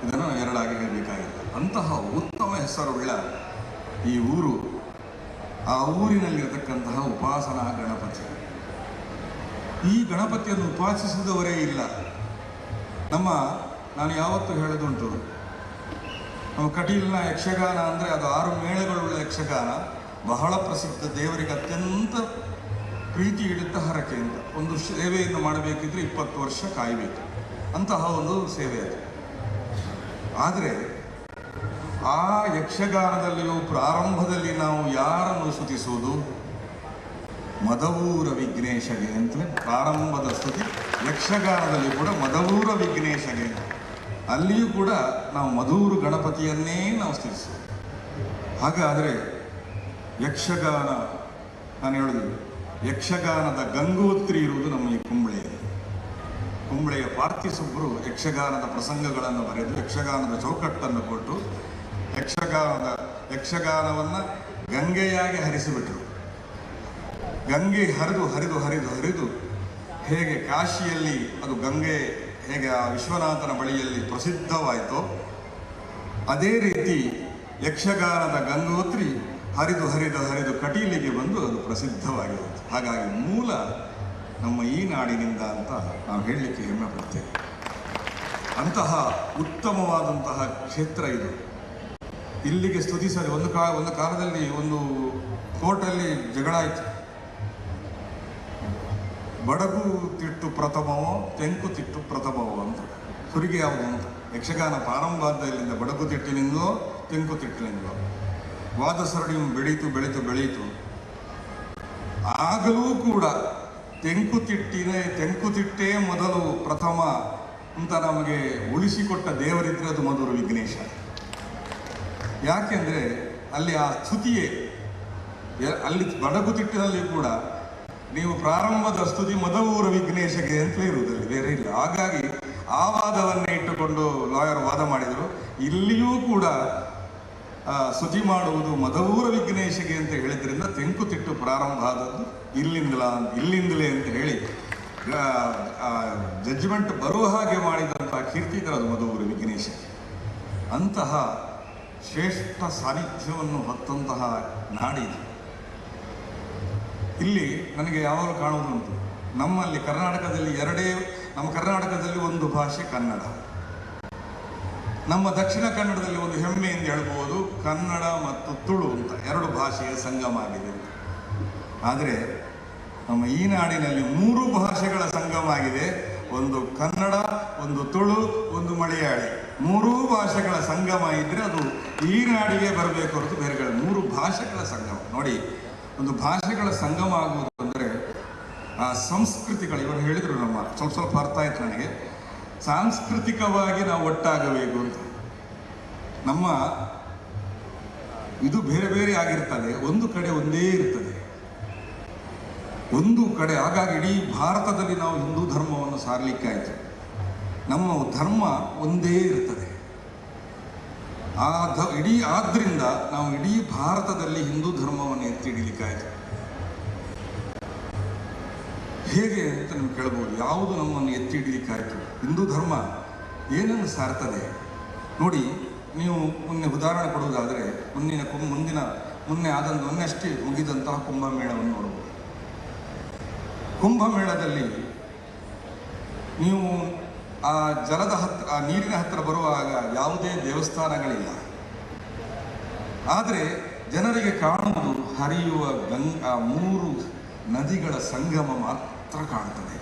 ಇದನ್ನು ಎರಡಾಗಿ ಹೇಳಬೇಕಾಗಿದೆ. ಅಂತಹ ಉತ್ತಮ ಹೆಸರುಳ್ಳ ಈ ಊರು, ಆ ಊರಿನಲ್ಲಿರತಕ್ಕಂತಹ ಉಪಾಸನಾ ಗಣಪತಿ. ಈ ಗಣಪತಿಯನ್ನು ಉಪಾಸಿಸಿದವರೇ ಇಲ್ಲ. ನಾನು ಯಾವತ್ತೂ ಹೇಳೋದುಂಟು, ನಮ್ಮ ಕಟೀಲಿನ ಯಕ್ಷಗಾನ ಅಂದರೆ ಅದು 6 ಮೇಳಗಳುಳ್ಳ ಯಕ್ಷಗಾನ, ಬಹಳ ಪ್ರಸಿದ್ಧ, ದೇವರಿಗೆ ಅತ್ಯಂತ ಪ್ರೀತಿ ಇಡುತ್ತ ಹರಕೆ ಅಂತ. ಒಂದು ಸೇವೆಯನ್ನು ಮಾಡಬೇಕಿದ್ರೆ 20 ವರ್ಷ ಕಾಯಬೇಕು, ಅಂತಹ ಒಂದು ಸೇವೆ ಅದು. ಆದರೆ ಆ ಯಕ್ಷಗಾನದಲ್ಲಿಯೂ ಪ್ರಾರಂಭದಲ್ಲಿ ನಾವು ಯಾರನ್ನು ಸ್ತುತಿಸುವುದು? ಮದವೂರ ವಿಘ್ನೇಶಗೆ ಅಂತಲೇ ಪ್ರಾರಂಭದ ಸ್ತುತಿ. ಯಕ್ಷಗಾನದಲ್ಲಿ ಕೂಡ ಮದವೂರ ವಿಘ್ನೇಶಗೆ, ಅಲ್ಲಿಯೂ ಕೂಡ ನಾವು ಮಧೂರು ಗಣಪತಿಯನ್ನೇ ನಾವು ಸ್ತುತಿಸುವುದು. ಹಾಗಾದರೆ ಯಕ್ಷಗಾನ, ನಾನು ಹೇಳೋದು, ಯಕ್ಷಗಾನದ ಗಂಗೋತ್ರಿ ಇರುವುದು ನಮ್ಮ ಈ ಕುಂಬಳೆಯಲ್ಲಿ. ಕುಂಬಳೆಯ ಪಾರ್ಥಿಸುಬ್ಬರು ಯಕ್ಷಗಾನದ ಪ್ರಸಂಗಗಳನ್ನು ಬರೆದು ಯಕ್ಷಗಾನದ ಚೌಕಟ್ಟನ್ನು ಕೊಟ್ಟು ಯಕ್ಷಗಾನವನ್ನು ಗಂಗೆಯಾಗಿ ಹರಿಸಿಬಿಟ್ರು. ಗಂಗೆ ಹರಿದು ಹರಿದು ಹರಿದು ಹರಿದು ಹೇಗೆ ಕಾಶಿಯಲ್ಲಿ ಅದು ಗಂಗೆ ಹೇಗೆ ಆ ವಿಶ್ವನಾಥನ ಬಳಿಯಲ್ಲಿ ಪ್ರಸಿದ್ಧವಾಯಿತೋ, ಅದೇ ರೀತಿ ಯಕ್ಷಗಾನದ ಗಂಗೋತ್ರಿ ಹರಿದು ಹರಿದು ಹರಿದು ಕಟೀಲಿಗೆ ಬಂದು ಅದು ಪ್ರಸಿದ್ಧವಾಗಿ ಹೋಯಿತು. ಹಾಗಾಗಿ ಮೂಲ ನಮ್ಮ ಈ ನಾಡಿನಿಂದ ಅಂತ ನಾವು ಹೇಳಲಿಕ್ಕೆ ಹೆಮ್ಮೆ ಪಡ್ತೇವೆ. ಅಂತಹ ಉತ್ತಮವಾದಂತಹ ಕ್ಷೇತ್ರ ಇದು. ಇಲ್ಲಿಗೆ ಸ್ತುತಿಸದೆ ಒಂದು ಕಾಲದಲ್ಲಿ ಒಂದು ಕೋರ್ಟಲ್ಲಿ ಜಗಳ ಆಯಿತು. ಬಡಗು ತಿಟ್ಟು ಪ್ರಥಮವೋ ತೆಂಕು ತಿಟ್ಟು ಪ್ರಥಮವೋ ಅಂತ. ಸುರಿಗೆ ಯಾವುದು ಅಂತ. ಯಕ್ಷಗಾನ ಪ್ರಾರಂಭ ಆದ್ದಲ್ಲಿಂದ ಬಡಗು ತಿಟ್ಟಿನಿಂದಲೋ ತೆಂಕು ತಿಟ್ಟಿನಿಂದಲೋ ವಾದ ಸರಣಿಯು ಬೆಳೀತು. ಆಗಲೂ ಕೂಡ ತೆಂಕುತಿಟ್ಟೇ ಮೊದಲು ಪ್ರಥಮ ಅಂತ ನಮಗೆ ಉಳಿಸಿಕೊಟ್ಟ ದೇವರಿದ್ರೆ ಅದು ಮಧುರ ವಿಘ್ನೇಶ. ಯಾಕೆಂದರೆ ಅಲ್ಲಿ ಆ ಸ್ತುತಿಯೇ, ಅಲ್ಲಿ ಬಡಗುತಿಟ್ಟಿನಲ್ಲಿ ಕೂಡ ನೀವು ಪ್ರಾರಂಭದ ಸ್ತುತಿ ಮದವೂರ ವಿಘ್ನೇಶಗೆ ಅಂತಲೇ ಇರುವುದಲ್ಲಿ, ಬೇರೆ ಇಲ್ಲ. ಹಾಗಾಗಿ ಆ ವಾದವನ್ನೇ ಇಟ್ಟುಕೊಂಡು ಲಾಯರ್ ವಾದ ಮಾಡಿದರು. ಇಲ್ಲಿಯೂ ಕೂಡ ಸ್ತುತಿ ಮದವೂರ ವಿಘ್ನೇಶಗೆ ಅಂತ ಹೇಳಿದ್ರಿಂದ ತೆಂಕುತಿಟ್ಟು ಪ್ರಾರಂಭ ಆದದ್ದು ಇಲ್ಲಿಂದಲೇ ಅಂತ ಹೇಳಿ ಜಡ್ಜ್ಮೆಂಟ್ ಬರುವ ಹಾಗೆ ಮಾಡಿದಂತಹ ಕೀರ್ತಿಕರ ಅದು ಮದವೂರ ವಿಘ್ನೇಶ. ಅಂತಹ ಶ್ರೇಷ್ಠ ಸಾನ್ನಿಧ್ಯವನ್ನು ಹೊತ್ತಂತಹ ನಾಡಿದು. ಇಲ್ಲಿ ನನಗೆ ಯಾವಾಗಲೂ ಕಾಣುವುದುಂಟು, ನಮ್ಮಲ್ಲಿ ಕರ್ನಾಟಕದಲ್ಲಿ ನಮ್ಮ ಕರ್ನಾಟಕದಲ್ಲಿ ಒಂದು ಭಾಷೆ ಕನ್ನಡ. ನಮ್ಮ ದಕ್ಷಿಣ ಕನ್ನಡದಲ್ಲಿ ಒಂದು ಹೆಮ್ಮೆಯಿಂದ ಹೇಳ್ಬೋದು, ಕನ್ನಡ ಮತ್ತು ತುಳು ಅಂತ 2 ಭಾಷೆಯ ಸಂಗಮ ಆಗಿದೆ. ಆದರೆ ನಮ್ಮ ಈ ನಾಡಿನಲ್ಲಿ 3 ಭಾಷೆಗಳ ಸಂಗಮ ಆಗಿದೆ. ಒಂದು ಕನ್ನಡ, ಒಂದು ತುಳು, ಒಂದು ಮಲಯಾಳಿ. 3 ಭಾಷೆಗಳ ಸಂಗಮ ಇದ್ದರೆ ಅದು ಈ ನಾಡಿಗೆ ಬರಬೇಕು ಹೊರತು ಬೇರೆ 3 ಭಾಷೆಗಳ ಸಂಗಮ. ನೋಡಿ, ಒಂದು ಭಾಷೆಗಳ ಸಂಗಮ ಆಗುವುದು ಅಂದರೆ ಆ ಸಂಸ್ಕೃತಿಗಳು ಇವರು ಹೇಳಿದರು, ನಮ್ಮ ಸ್ವಲ್ಪ ಅರ್ಥ ಆಯ್ತು ನನಗೆ. ಸಾಂಸ್ಕೃತಿಕವಾಗಿ ನಾವು ಒಟ್ಟಾಗಬೇಕು ಅಂತ. ನಮ್ಮ ಇದು ಬೇರೆ ಬೇರೆ ಆಗಿರ್ತದೆ, ಒಂದು ಕಡೆ ಒಂದೇ ಇರ್ತದೆ, ಒಂದು ಕಡೆ. ಹಾಗಾಗಿ ಇಡೀ ಭಾರತದಲ್ಲಿ ನಾವು ಹಿಂದೂ ಧರ್ಮವನ್ನು ಸಾರಲಿಕ್ಕಾಯಿತು. ನಮ್ಮ ಧರ್ಮ ಒಂದೇ ಇರ್ತದೆ. ಆದ್ರಿಂದ ನಾವು ಇಡೀ ಭಾರತದಲ್ಲಿ ಹಿಂದೂ ಧರ್ಮವನ್ನು ಎತ್ತಿ ಹಿಡಿಲಿಕ್ಕಾಯಿತು. ಹೇಗೆ ಅಂತ ನಿಮ್ಗೆ ಕೇಳ್ಬೋದು, ಯಾವುದು ನಮ್ಮನ್ನು ಎತ್ತಿ ಹಿಡಿಲಿಕ್ಕಾಯಿತು? ಹಿಂದೂ ಧರ್ಮ ಏನನ್ನು ಸಾರ್ತದೆ ನೋಡಿ. ನೀವು ಮೊನ್ನೆ ಉದಾಹರಣೆ ಕೊಡುವುದಾದರೆ, ಮೊನ್ನೆ ಅಷ್ಟೇ ಮುಗಿದಂತಹ ಕುಂಭಮೇಳವನ್ನು ನೋಡಬಹುದು. ಕುಂಭಮೇಳದಲ್ಲಿ ನೀವು ಆ ಜಲದ ಹತ್ರ, ಆ ನೀರಿನ ಹತ್ತಿರ ಬರುವಾಗ ಯಾವುದೇ ದೇವಸ್ಥಾನಗಳಿಲ್ಲ. ಆದರೆ ಜನರಿಗೆ ಕಾಣುವುದು ಹರಿಯುವ ಆ 3 ನದಿಗಳ ಸಂಗಮ ಮಾತ್ರ ಕಾಣ್ತದೆ.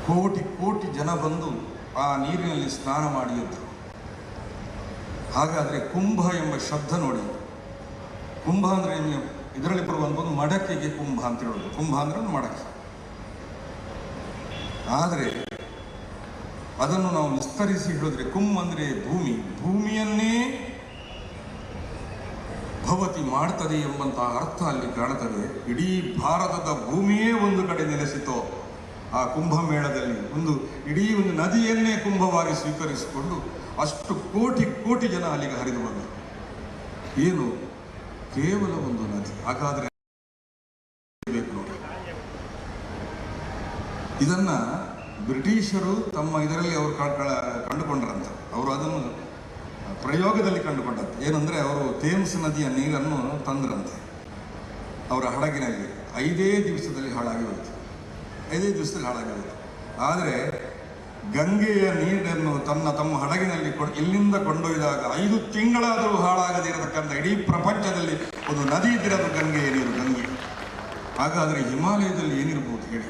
ಕೋಟಿ ಕೋಟಿ ಜನ ಬಂದು ಆ ನೀರಿನಲ್ಲಿ ಸ್ನಾನ ಮಾಡಿ ಎದ್ರು. ಹಾಗಾದರೆ ಕುಂಭ ಎಂಬ ಶಬ್ದ ನೋಡಿ. ಕುಂಭ ಅಂದರೆ ಇದರಲ್ಲಿ ಬರುವಂಥ ಒಂದು ಮಡಕೆಗೆ ಕುಂಭ ಅಂತ ಹೇಳೋದು. ಕುಂಭ ಅಂದರೆ ಒಂದು ಮಡಕೆ. ಆದರೆ ಅದನ್ನು ನಾವು ವಿಸ್ತರಿಸಿ ಹೇಳಿದ್ರೆ ಕುಂಭ ಅಂದರೆ ಭೂಮಿ, ಭೂಮಿಯನ್ನೇ ಭವತಿ ಮಾಡ್ತದೆ ಎಂಬಂತಹ ಅರ್ಥ ಅಲ್ಲಿ ಕಾಣುತ್ತದೆ. ಇಡೀ ಭಾರತದ ಭೂಮಿಯೇ ಒಂದು ಕಡೆ ನೆಲೆಸಿತೋ ಆ ಕುಂಭಮೇಳದಲ್ಲಿ. ಇಡೀ ಒಂದು ನದಿಯನ್ನೇ ಕುಂಭವಾಗಿ ಸ್ವೀಕರಿಸಿಕೊಂಡು ಅಷ್ಟು ಕೋಟಿ ಕೋಟಿ ಜನ ಅಲ್ಲಿಗೆ ಹರಿದು ಬಂದರು. ಏನು ಕೇವಲ ಒಂದು ನದಿ. ಹಾಗಾದರೆ ಬೇಕು ನೋಡಿ. ಇದನ್ನ ಬ್ರಿಟಿಷರು ತಮ್ಮ ಇದರಲ್ಲಿ ಅವರು ಕಂಡುಕೊಂಡ್ರಂತೆ. ಅವರು ಅದನ್ನು ಪ್ರಯೋಗದಲ್ಲಿ ಕಂಡುಕೊಂಡದ್ದು. ಏನಂದರೆ ಅವರು ಥೇಮ್ಸ್ ನದಿಯ ನೀರನ್ನು ತಂದ್ರಂತೆ ಅವರ ಹಡಗಿನಲ್ಲಿ. 5 ದಿವಸದಲ್ಲಿ ಹಾಳಾಗಿ ಹೋಯಿತು. 5 ದಿವಸದಲ್ಲಿ ಹಾಳಾಗಿ ಹೋಯಿತು. ಆದರೆ ಗಂಗೆಯ ನೀರನ್ನು ತಮ್ಮ ಹಡಗಿನಲ್ಲಿ ಇಲ್ಲಿಂದ ಕೊಂಡೊಯ್ದಾಗ 5 ತಿಂಗಳಾದರೂ ಹಾಳಾಗದಿರತಕ್ಕಂಥ ಇಡೀ ಪ್ರಪಂಚದಲ್ಲಿ ಒಂದು ನದಿ ಇದ್ದರೆ ಅದು ಗಂಗೆಯ ನೀರು, ಗಂಗೆ. ಹಾಗಾದರೆ ಹಿಮಾಲಯದಲ್ಲಿ ಏನಿರ್ಬೋದು ಹೇಳಿ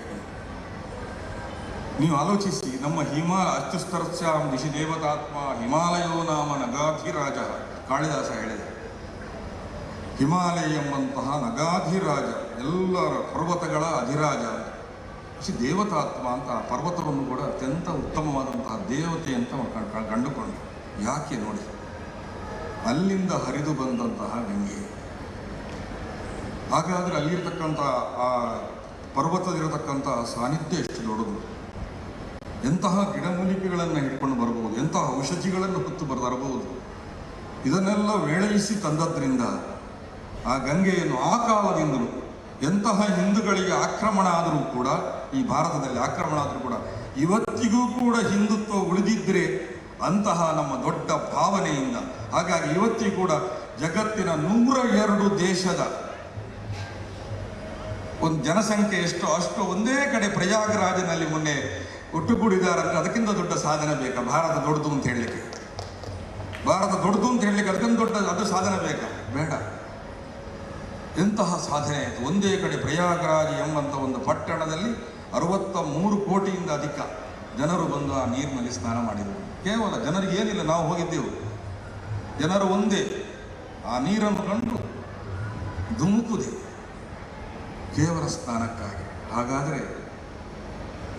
ನೀವು ಆಲೋಚಿಸಿ. ನಮ್ಮ ಅತ್ಯುಸ್ತರಸ್ಯಾಂ ದಿಶಿ ದೇವತಾತ್ಮ ಹಿಮಾಲಯೋ ನಾಮ ನಗಾಧಿರಾಜ ಕಾಳಿದಾಸ ಹೇಳಿದ. ಹಿಮಾಲಯ ಎಂಬಂತಹ ನಗಾಧಿರಾಜ, ಎಲ್ಲರ ಪರ್ವತಗಳ ಅಧಿರಾಜ. ದೇವತಾತ್ಮ ಅಂತ ಪರ್ವತವನ್ನು ಕೂಡ ಅತ್ಯಂತ ಉತ್ತಮವಾದಂತಹ ದೇವತೆ ಅಂತ ಕಂಡುಕೊಂಡು. ಯಾಕೆ ನೋಡಿ, ಅಲ್ಲಿಂದ ಹರಿದು ಬಂದಂತಹ ಗಂಗೆ. ಹಾಗಾದರೆ ಅಲ್ಲಿರ್ತಕ್ಕಂಥ ಆ ಪರ್ವತದಿರತಕ್ಕಂತಹ ಸಾನ್ನಿಧ್ಯ ಎಷ್ಟು ದೊಡ್ಡದು. ಎಂತಹ ಗಿಡಮೂಲಿಕೆಗಳನ್ನು ಹಿಡ್ಕೊಂಡು ಬರಬಹುದು, ಎಂತಹ ಔಷಧಿಗಳನ್ನು ಹೊತ್ತು ಬರಬಹುದು. ಇದನ್ನೆಲ್ಲ ವೇಳಯಿಸಿ ತಂದದ್ರಿಂದ ಆ ಗಂಗೆಯನ್ನು ಆ ಕಾಲದಿಂದಲೂ ಎಂತಹ ಹಿಂದೂಗಳಿಗೆ ಆಕ್ರಮಣ ಆದರೂ ಕೂಡ, ಈ ಭಾರತದಲ್ಲಿ ಆಕ್ರಮಣ ಆದರೂ ಕೂಡ ಇವತ್ತಿಗೂ ಕೂಡ ಹಿಂದುತ್ವ ಉಳಿದಿದ್ದರೆ ಅಂತಹ ನಮ್ಮ ದೊಡ್ಡ ಭಾವನೆಯಿಂದ. ಹಾಗಾಗಿ ಇವತ್ತಿಗೂ ಕೂಡ ಜಗತ್ತಿನ 102 ದೇಶದ ಒಂದು ಜನಸಂಖ್ಯೆ ಅಷ್ಟು ಒಂದೇ ಕಡೆ ಪ್ರಯಾಗರಾಜನಲ್ಲಿ ಮೊನ್ನೆ ಒಟ್ಟುಗೂಡಿದಾರಂದ್ರೆ ಅದಕ್ಕಿಂತ ದೊಡ್ಡ ಸಾಧನೆ ಬೇಕಾ? ಭಾರತ ದೊಡ್ಡದು ಅಂತ ಹೇಳಲಿಕ್ಕೆ, ಅದಕ್ಕಿಂತ ದೊಡ್ಡ ಅದು ಸಾಧನೆ ಬೇಕಾ? ಬೇಡ. ಎಂತಹ ಸಾಧನೆ ಆಯಿತು. ಒಂದೇ ಕಡೆ ಪ್ರಯಾಗರಾಜ ಎಂಬಂಥ ಒಂದು ಪಟ್ಟಣದಲ್ಲಿ 63 ಕೋಟಿಯಿಂದ ಅಧಿಕ ಜನರು ಬಂದು ಆ ನೀರಿನಲ್ಲಿ ಸ್ನಾನ ಮಾಡಿದರು. ಕೇವಲ ಜನರಿಗೆ ಏನಿಲ್ಲ, ನಾವು ಹೋಗಿದ್ದೆವು, ಜನರು ಒಂದೇ ಆ ನೀರನ್ನು ಕಂಡು ಧುಮುಕುದೆ ಕೇವಲ ಸ್ನಾನಕ್ಕಾಗಿ. ಹಾಗಾದರೆ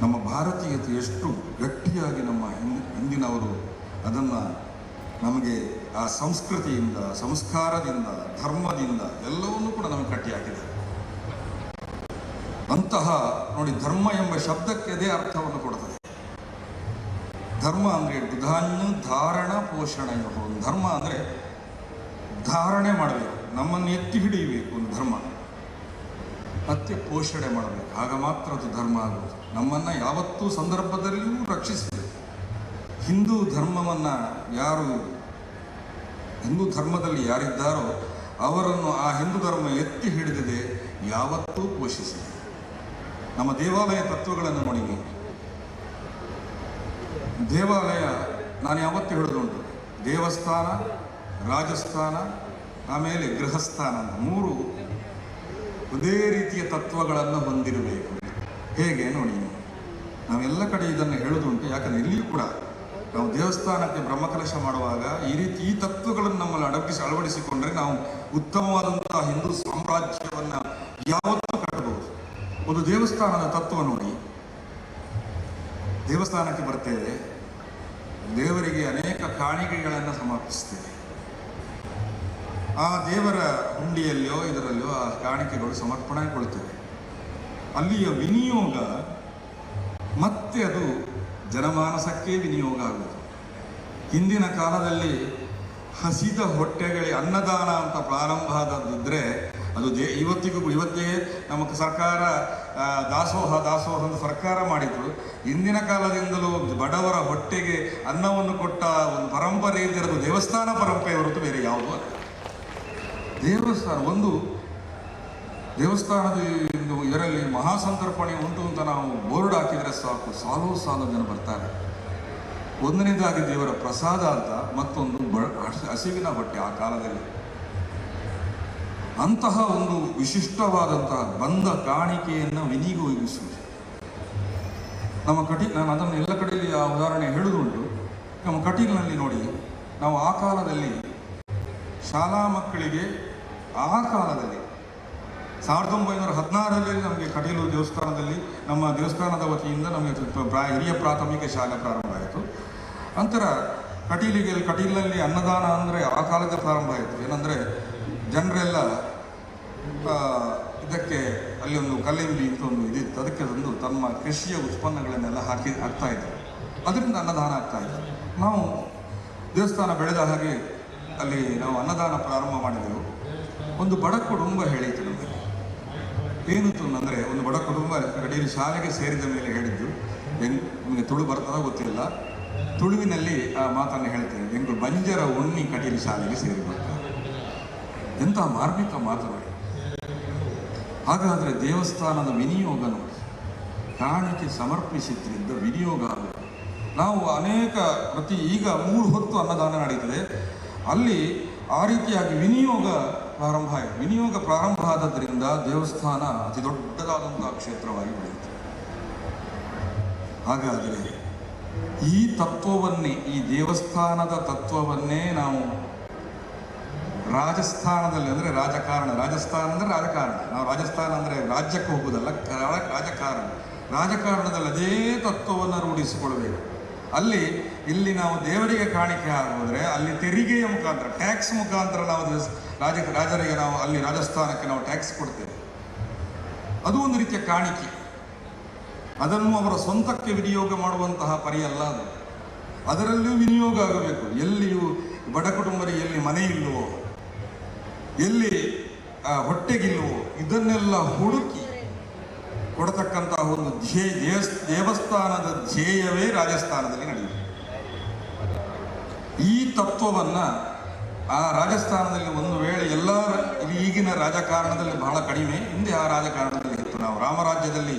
ನಮ್ಮ ಭಾರತೀಯತೆ ಎಷ್ಟು ಗಟ್ಟಿಯಾಗಿ ನಮ್ಮ ಹಿಂದಿನವರು ಅದನ್ನು ನಮಗೆ ಆ ಸಂಸ್ಕೃತಿಯಿಂದ, ಸಂಸ್ಕಾರದಿಂದ, ಧರ್ಮದಿಂದ ಎಲ್ಲವನ್ನೂ ಕೂಡ ನಮಗೆ ಕಟ್ಟಿ ಹಾಕಿದ್ದಾರೆ. ಅಂತಹ ನೋಡಿ, ಧರ್ಮ ಎಂಬ ಶಬ್ದಕ್ಕೆ ಅದೇ ಅರ್ಥವನ್ನು ಕೊಡ್ತದೆ. ಧರ್ಮ ಅಂದರೆ ಧಾನ್ಯ ಧಾರಣ ಪೋಷಣ. ಧರ್ಮ ಅಂದರೆ ಧಾರಣೆ ಮಾಡಬೇಕು, ನಮ್ಮನ್ನು ಎತ್ತಿ ಹಿಡಿಯಬೇಕು ಒಂದು ಧರ್ಮ, ಮತ್ತೆ ಪೋಷಣೆ ಮಾಡಬೇಕು. ಆಗ ಮಾತ್ರ ಅದು ಧರ್ಮ ಆಗುವುದು. ನಮ್ಮನ್ನು ಯಾವತ್ತೂ ಸಂದರ್ಭದಲ್ಲಿಯೂ ರಕ್ಷಿಸಬೇಕು. ಹಿಂದೂ ಧರ್ಮದಲ್ಲಿ ಯಾರಿದ್ದಾರೋ ಅವರನ್ನು ಆ ಹಿಂದೂ ಧರ್ಮ ಎತ್ತಿ ಹಿಡಿದಿದೆ, ಯಾವತ್ತೂ ಪೋಷಿಸಿದೆ. ನಮ್ಮ ದೇವಾಲಯ ತತ್ವಗಳನ್ನು ನೋಡಿ. ದೇವಾಲಯ ನಾನು ಯಾವತ್ತೂ ಹೇಳೋದುಂಟು, ದೇವಸ್ಥಾನ, ರಾಜಸ್ಥಾನ, ಆಮೇಲೆ ಗೃಹಸ್ಥಾನ ಅಂತ 3 ಒಂದೇ ರೀತಿಯ ತತ್ವಗಳನ್ನು ಹೊಂದಿರಬೇಕು. ಹೇಗೆ ನೋಡಿ, ನಾವೆಲ್ಲ ಕಡೆ ಇದನ್ನು ಹೇಳೋದುಂಟು. ಯಾಕಂದರೆ ಇಲ್ಲಿಯೂ ಕೂಡ ನಾವು ದೇವಸ್ಥಾನಕ್ಕೆ ಬ್ರಹ್ಮಕಲಶ ಮಾಡುವಾಗ ಈ ತತ್ವಗಳನ್ನು ನಮ್ಮಲ್ಲಿ ಅಳವಡಿಸಿಕೊಂಡ್ರೆ ನಾವು ಉತ್ತಮವಾದಂತಹ ಹಿಂದೂ ಸಾಮ್ರಾಜ್ಯವನ್ನು ಯಾವತ್ತೂ ಕಟ್ಟಬಹುದು. ಒಂದು ದೇವಸ್ಥಾನದ ತತ್ವ ನೋಡಿ. ದೇವಸ್ಥಾನಕ್ಕೆ ಬರ್ತೇವೆ, ದೇವರಿಗೆ ಅನೇಕ ಕಾಣಿಕೆಗಳನ್ನು ಸಮರ್ಪಿಸ್ತೇವೆ. ಆ ದೇವರ ಹುಂಡಿಯಲ್ಲಿಯೋ ಇದರಲ್ಲಿಯೋ ಆ ಕಾಣಿಕೆಗಳು ಸಮರ್ಪಣೆಗೊಳ್ತವೆ. ಅಲ್ಲಿಯ ವಿನಿಯೋಗ ಮತ್ತೆ ಅದು ಜನಮಾನಸಕ್ಕೆ ವಿನಿಯೋಗ ಆಗುವುದು. ಹಿಂದಿನ ಕಾಲದಲ್ಲಿ ಹಸಿದ ಹೊಟ್ಟೆಗಳಿಗೆ ಅನ್ನದಾನ ಅಂತ ಪ್ರಾರಂಭ ಆದದಿದ್ದರೆ ಅದು ಇವತ್ತೇ ನಮ್ಮ ಸರ್ಕಾರ ದಾಸೋಹ ಅಂತ ಸರ್ಕಾರ ಮಾಡಿದ್ರು. ಹಿಂದಿನ ಕಾಲದಿಂದಲೂ ಬಡವರ ಹೊಟ್ಟೆಗೆ ಅನ್ನವನ್ನು ಕೊಟ್ಟ ಒಂದು ಪರಂಪರೆ ಇದ್ದಿರೋದು ದೇವಸ್ಥಾನ ಪರಂಪರೆ ಹೊರತು ಬೇರೆ ಯಾವುದೂ ಅಲ್ಲ. ದೇವಸ್ಥಾನದ ಇದರಲ್ಲಿ ಮಹಾಸಂತರ್ಪಣೆ ಉಂಟು ಅಂತ ನಾವು ಬೋರ್ಡ್ ಹಾಕಿದರೆ ಸಾಕು, ಸಾಲು ಜನ ಬರ್ತಾರೆ. ಒಂದನೇದಾಗಿ ದೇವರ ಪ್ರಸಾದ ಅಂತ, ಮತ್ತೊಂದು ಹಸಿವಿನ ಹೊಟ್ಟೆ. ಆ ಕಾಲದಲ್ಲಿ ಅಂತಹ ಒಂದು ವಿಶಿಷ್ಟವಾದಂತಹ ಬಂದ ಕಾಣಿಕೆಯನ್ನು ವಿನಿಯೋಗಿಸುವುದು ನಮ್ಮ ನಾನು ಅದನ್ನು ಎಲ್ಲ ಕಡೆಯಲ್ಲಿ ಆ ಉದಾಹರಣೆ ಹೇಳುವುದುಂಟು. ನಮ್ಮ ಕಟೀಲಿನಲ್ಲಿ ನೋಡಿ, ನಾವು ಆ ಕಾಲದಲ್ಲಿ ಶಾಲಾ ಮಕ್ಕಳಿಗೆ ಆ ಕಾಲದಲ್ಲಿ 1916ರಲ್ಲಿ ನಮಗೆ ಕಟೀಲು ದೇವಸ್ಥಾನದಲ್ಲಿ ನಮ್ಮ ದೇವಸ್ಥಾನದ ವತಿಯಿಂದ ನಮಗೆ ಹಿರಿಯ ಪ್ರಾಥಮಿಕ ಶಾಲೆ ಪ್ರಾರಂಭ ಆಯಿತು. ನಂತರ ಕಟೀಲಿನಲ್ಲಿ ಅನ್ನದಾನ ಅಂದರೆ ಆ ಕಾಲದ ಪ್ರಾರಂಭ ಆಯಿತು. ಏನಂದರೆ ಜನರೆಲ್ಲ ಇದಕ್ಕೆ ಅಲ್ಲಿ ಒಂದು ಕಲ್ಲಿಂಬಿ ಅಂತ ಒಂದು ಇದಿತ್ತು, ಅದಕ್ಕೆ ಒಂದು ತಮ್ಮ ಕೃಷಿಯ ಉತ್ಪನ್ನಗಳನ್ನೆಲ್ಲ ಹಾಕ್ತಾ ಇದ್ರು. ಅದರಿಂದ ಅನ್ನದಾನ ಆಗ್ತಾ ಇತ್ತು. ನಾವು ದೇವಸ್ಥಾನ ಬೆಳೆದ ಹಾಗೆ ಅಲ್ಲಿ ನಾವು ಅನ್ನದಾನ ಪ್ರಾರಂಭ ಮಾಡಿದೆವು. ಒಂದು ಬಡ ಕುಟುಂಬ ಹೇಳಿತು ನಮಗೆ. ಏನಿತ್ತು ಅಂದರೆ, ಒಂದು ಬಡ ಕುಟುಂಬ ಕಟೀಲು ಶಾಲೆಗೆ ಸೇರಿದ ಮೇಲೆ ಹೇಳಿದ್ದು, ನಿಮಗೆ ತುಳು ಬರ್ತದೋ ಗೊತ್ತಿಲ್ಲ, ತುಳುವಿನಲ್ಲಿ ಆ ಮಾತನ್ನು ಹೇಳ್ತೇನೆ, ಎಂಟು ಬಂಜರ ಉಣ್ಣಿ ಕಟೀಲು ಶಾಲೆಗೆ ಸೇರಿ ಬರ್ತಾರೆ. ಎಂಥ ಮಾರ್ಮಿಕ ಮಾತು ನೋಡಿ. ಹಾಗಾದರೆ ದೇವಸ್ಥಾನದ ವಿನಿಯೋಗ ನೋಡಿ, ಕಾಣಿಕೆ ಸಮರ್ಪಿಸಿದ್ರಿಂದ ವಿನಿಯೋಗ ಆಗುತ್ತೆ. ನಾವು ಅನೇಕ ಈಗ 3 ಹೊತ್ತು ಅನ್ನದಾನ ನಡೀತದೆ, ಅಲ್ಲಿ ಆ ರೀತಿಯಾಗಿ ವಿನಿಯೋಗ ಪ್ರಾರಂಭ ಆಯಿತು. ವಿನಿಯೋಗ ಪ್ರಾರಂಭ ಆದದ್ರಿಂದ ದೇವಸ್ಥಾನ ಅತಿ ದೊಡ್ಡದಾದಂತಹ ಕ್ಷೇತ್ರವಾಗಿ ಬೆಳೆಯುತ್ತೆ. ಹಾಗಾದರೆ ಈ ತತ್ವವನ್ನೇ, ಈ ದೇವಸ್ಥಾನದ ತತ್ವವನ್ನೇ ನಾವು ರಾಜಸ್ಥಾನದಲ್ಲಿ ಅಂದರೆ ರಾಜಸ್ಥಾನ ಅಂದರೆ ರಾಜಕಾರಣ, ನಾವು ರಾಜಸ್ಥಾನ ಅಂದರೆ ರಾಜ್ಯಕ್ಕೆ ಹೋಗುವುದಲ್ಲ, ರಾಜಕಾರಣದಲ್ಲಿ ಅದೇ ತತ್ವವನ್ನು ರೂಢಿಸಿಕೊಳ್ಬೇಕು. ಇಲ್ಲಿ ನಾವು ದೇವರಿಗೆ ಕಾಣಿಕೆ ಆಗೋದ್ರೆ ಅಲ್ಲಿ ತೆರಿಗೆಯ ಮುಖಾಂತರ, ಟ್ಯಾಕ್ಸ್ ಮುಖಾಂತರ ನಾವು ರಾಜರಿಗೆ ನಾವು ಅಲ್ಲಿ ರಾಜಸ್ಥಾನಕ್ಕೆ ನಾವು ಟ್ಯಾಕ್ಸ್ ಕೊಡ್ತೇವೆ. ಅದು ಒಂದು ರೀತಿಯ ಕಾಣಿಕೆ. ಅದನ್ನು ಅವರ ಸ್ವಂತಕ್ಕೆ ವಿನಿಯೋಗ ಮಾಡುವಂತಹ ಪರಿಯಲ್ಲ ಅದು. ಅದರಲ್ಲಿಯೂ ವಿನಿಯೋಗ ಆಗಬೇಕು. ಎಲ್ಲಿಯೂ ಬಡ ಕುಟುಂಬರಿಗೆ ಎಲ್ಲಿ ಮನೆ ಇಲ್ಲವೋ, ಎಲ್ಲಿ ಹೊಟ್ಟೆಗಿಲ್ಲವೋ, ಇದನ್ನೆಲ್ಲ ಹುಡುಕಿ ಕೊಡತಕ್ಕಂತಹ ಒಂದು ದೇವಸ್ಥಾನದ ಧ್ಯೇಯವೇ ರಾಜಸ್ಥಾನದಲ್ಲಿ ನಡೆಯುತ್ತೆ. ಈ ತತ್ವವನ್ನು ಆ ರಾಜಸ್ಥಾನದಲ್ಲಿ ಒಂದು ವೇಳೆ ಎಲ್ಲ ಈಗಿನ ರಾಜಕಾರಣದಲ್ಲಿ ಬಹಳ ಕಡಿಮೆ, ಹಿಂದೆ ಆ ರಾಜಕಾರಣದಲ್ಲಿ ಇತ್ತು. ನಾವು ರಾಮರಾಜ್ಯದಲ್ಲಿ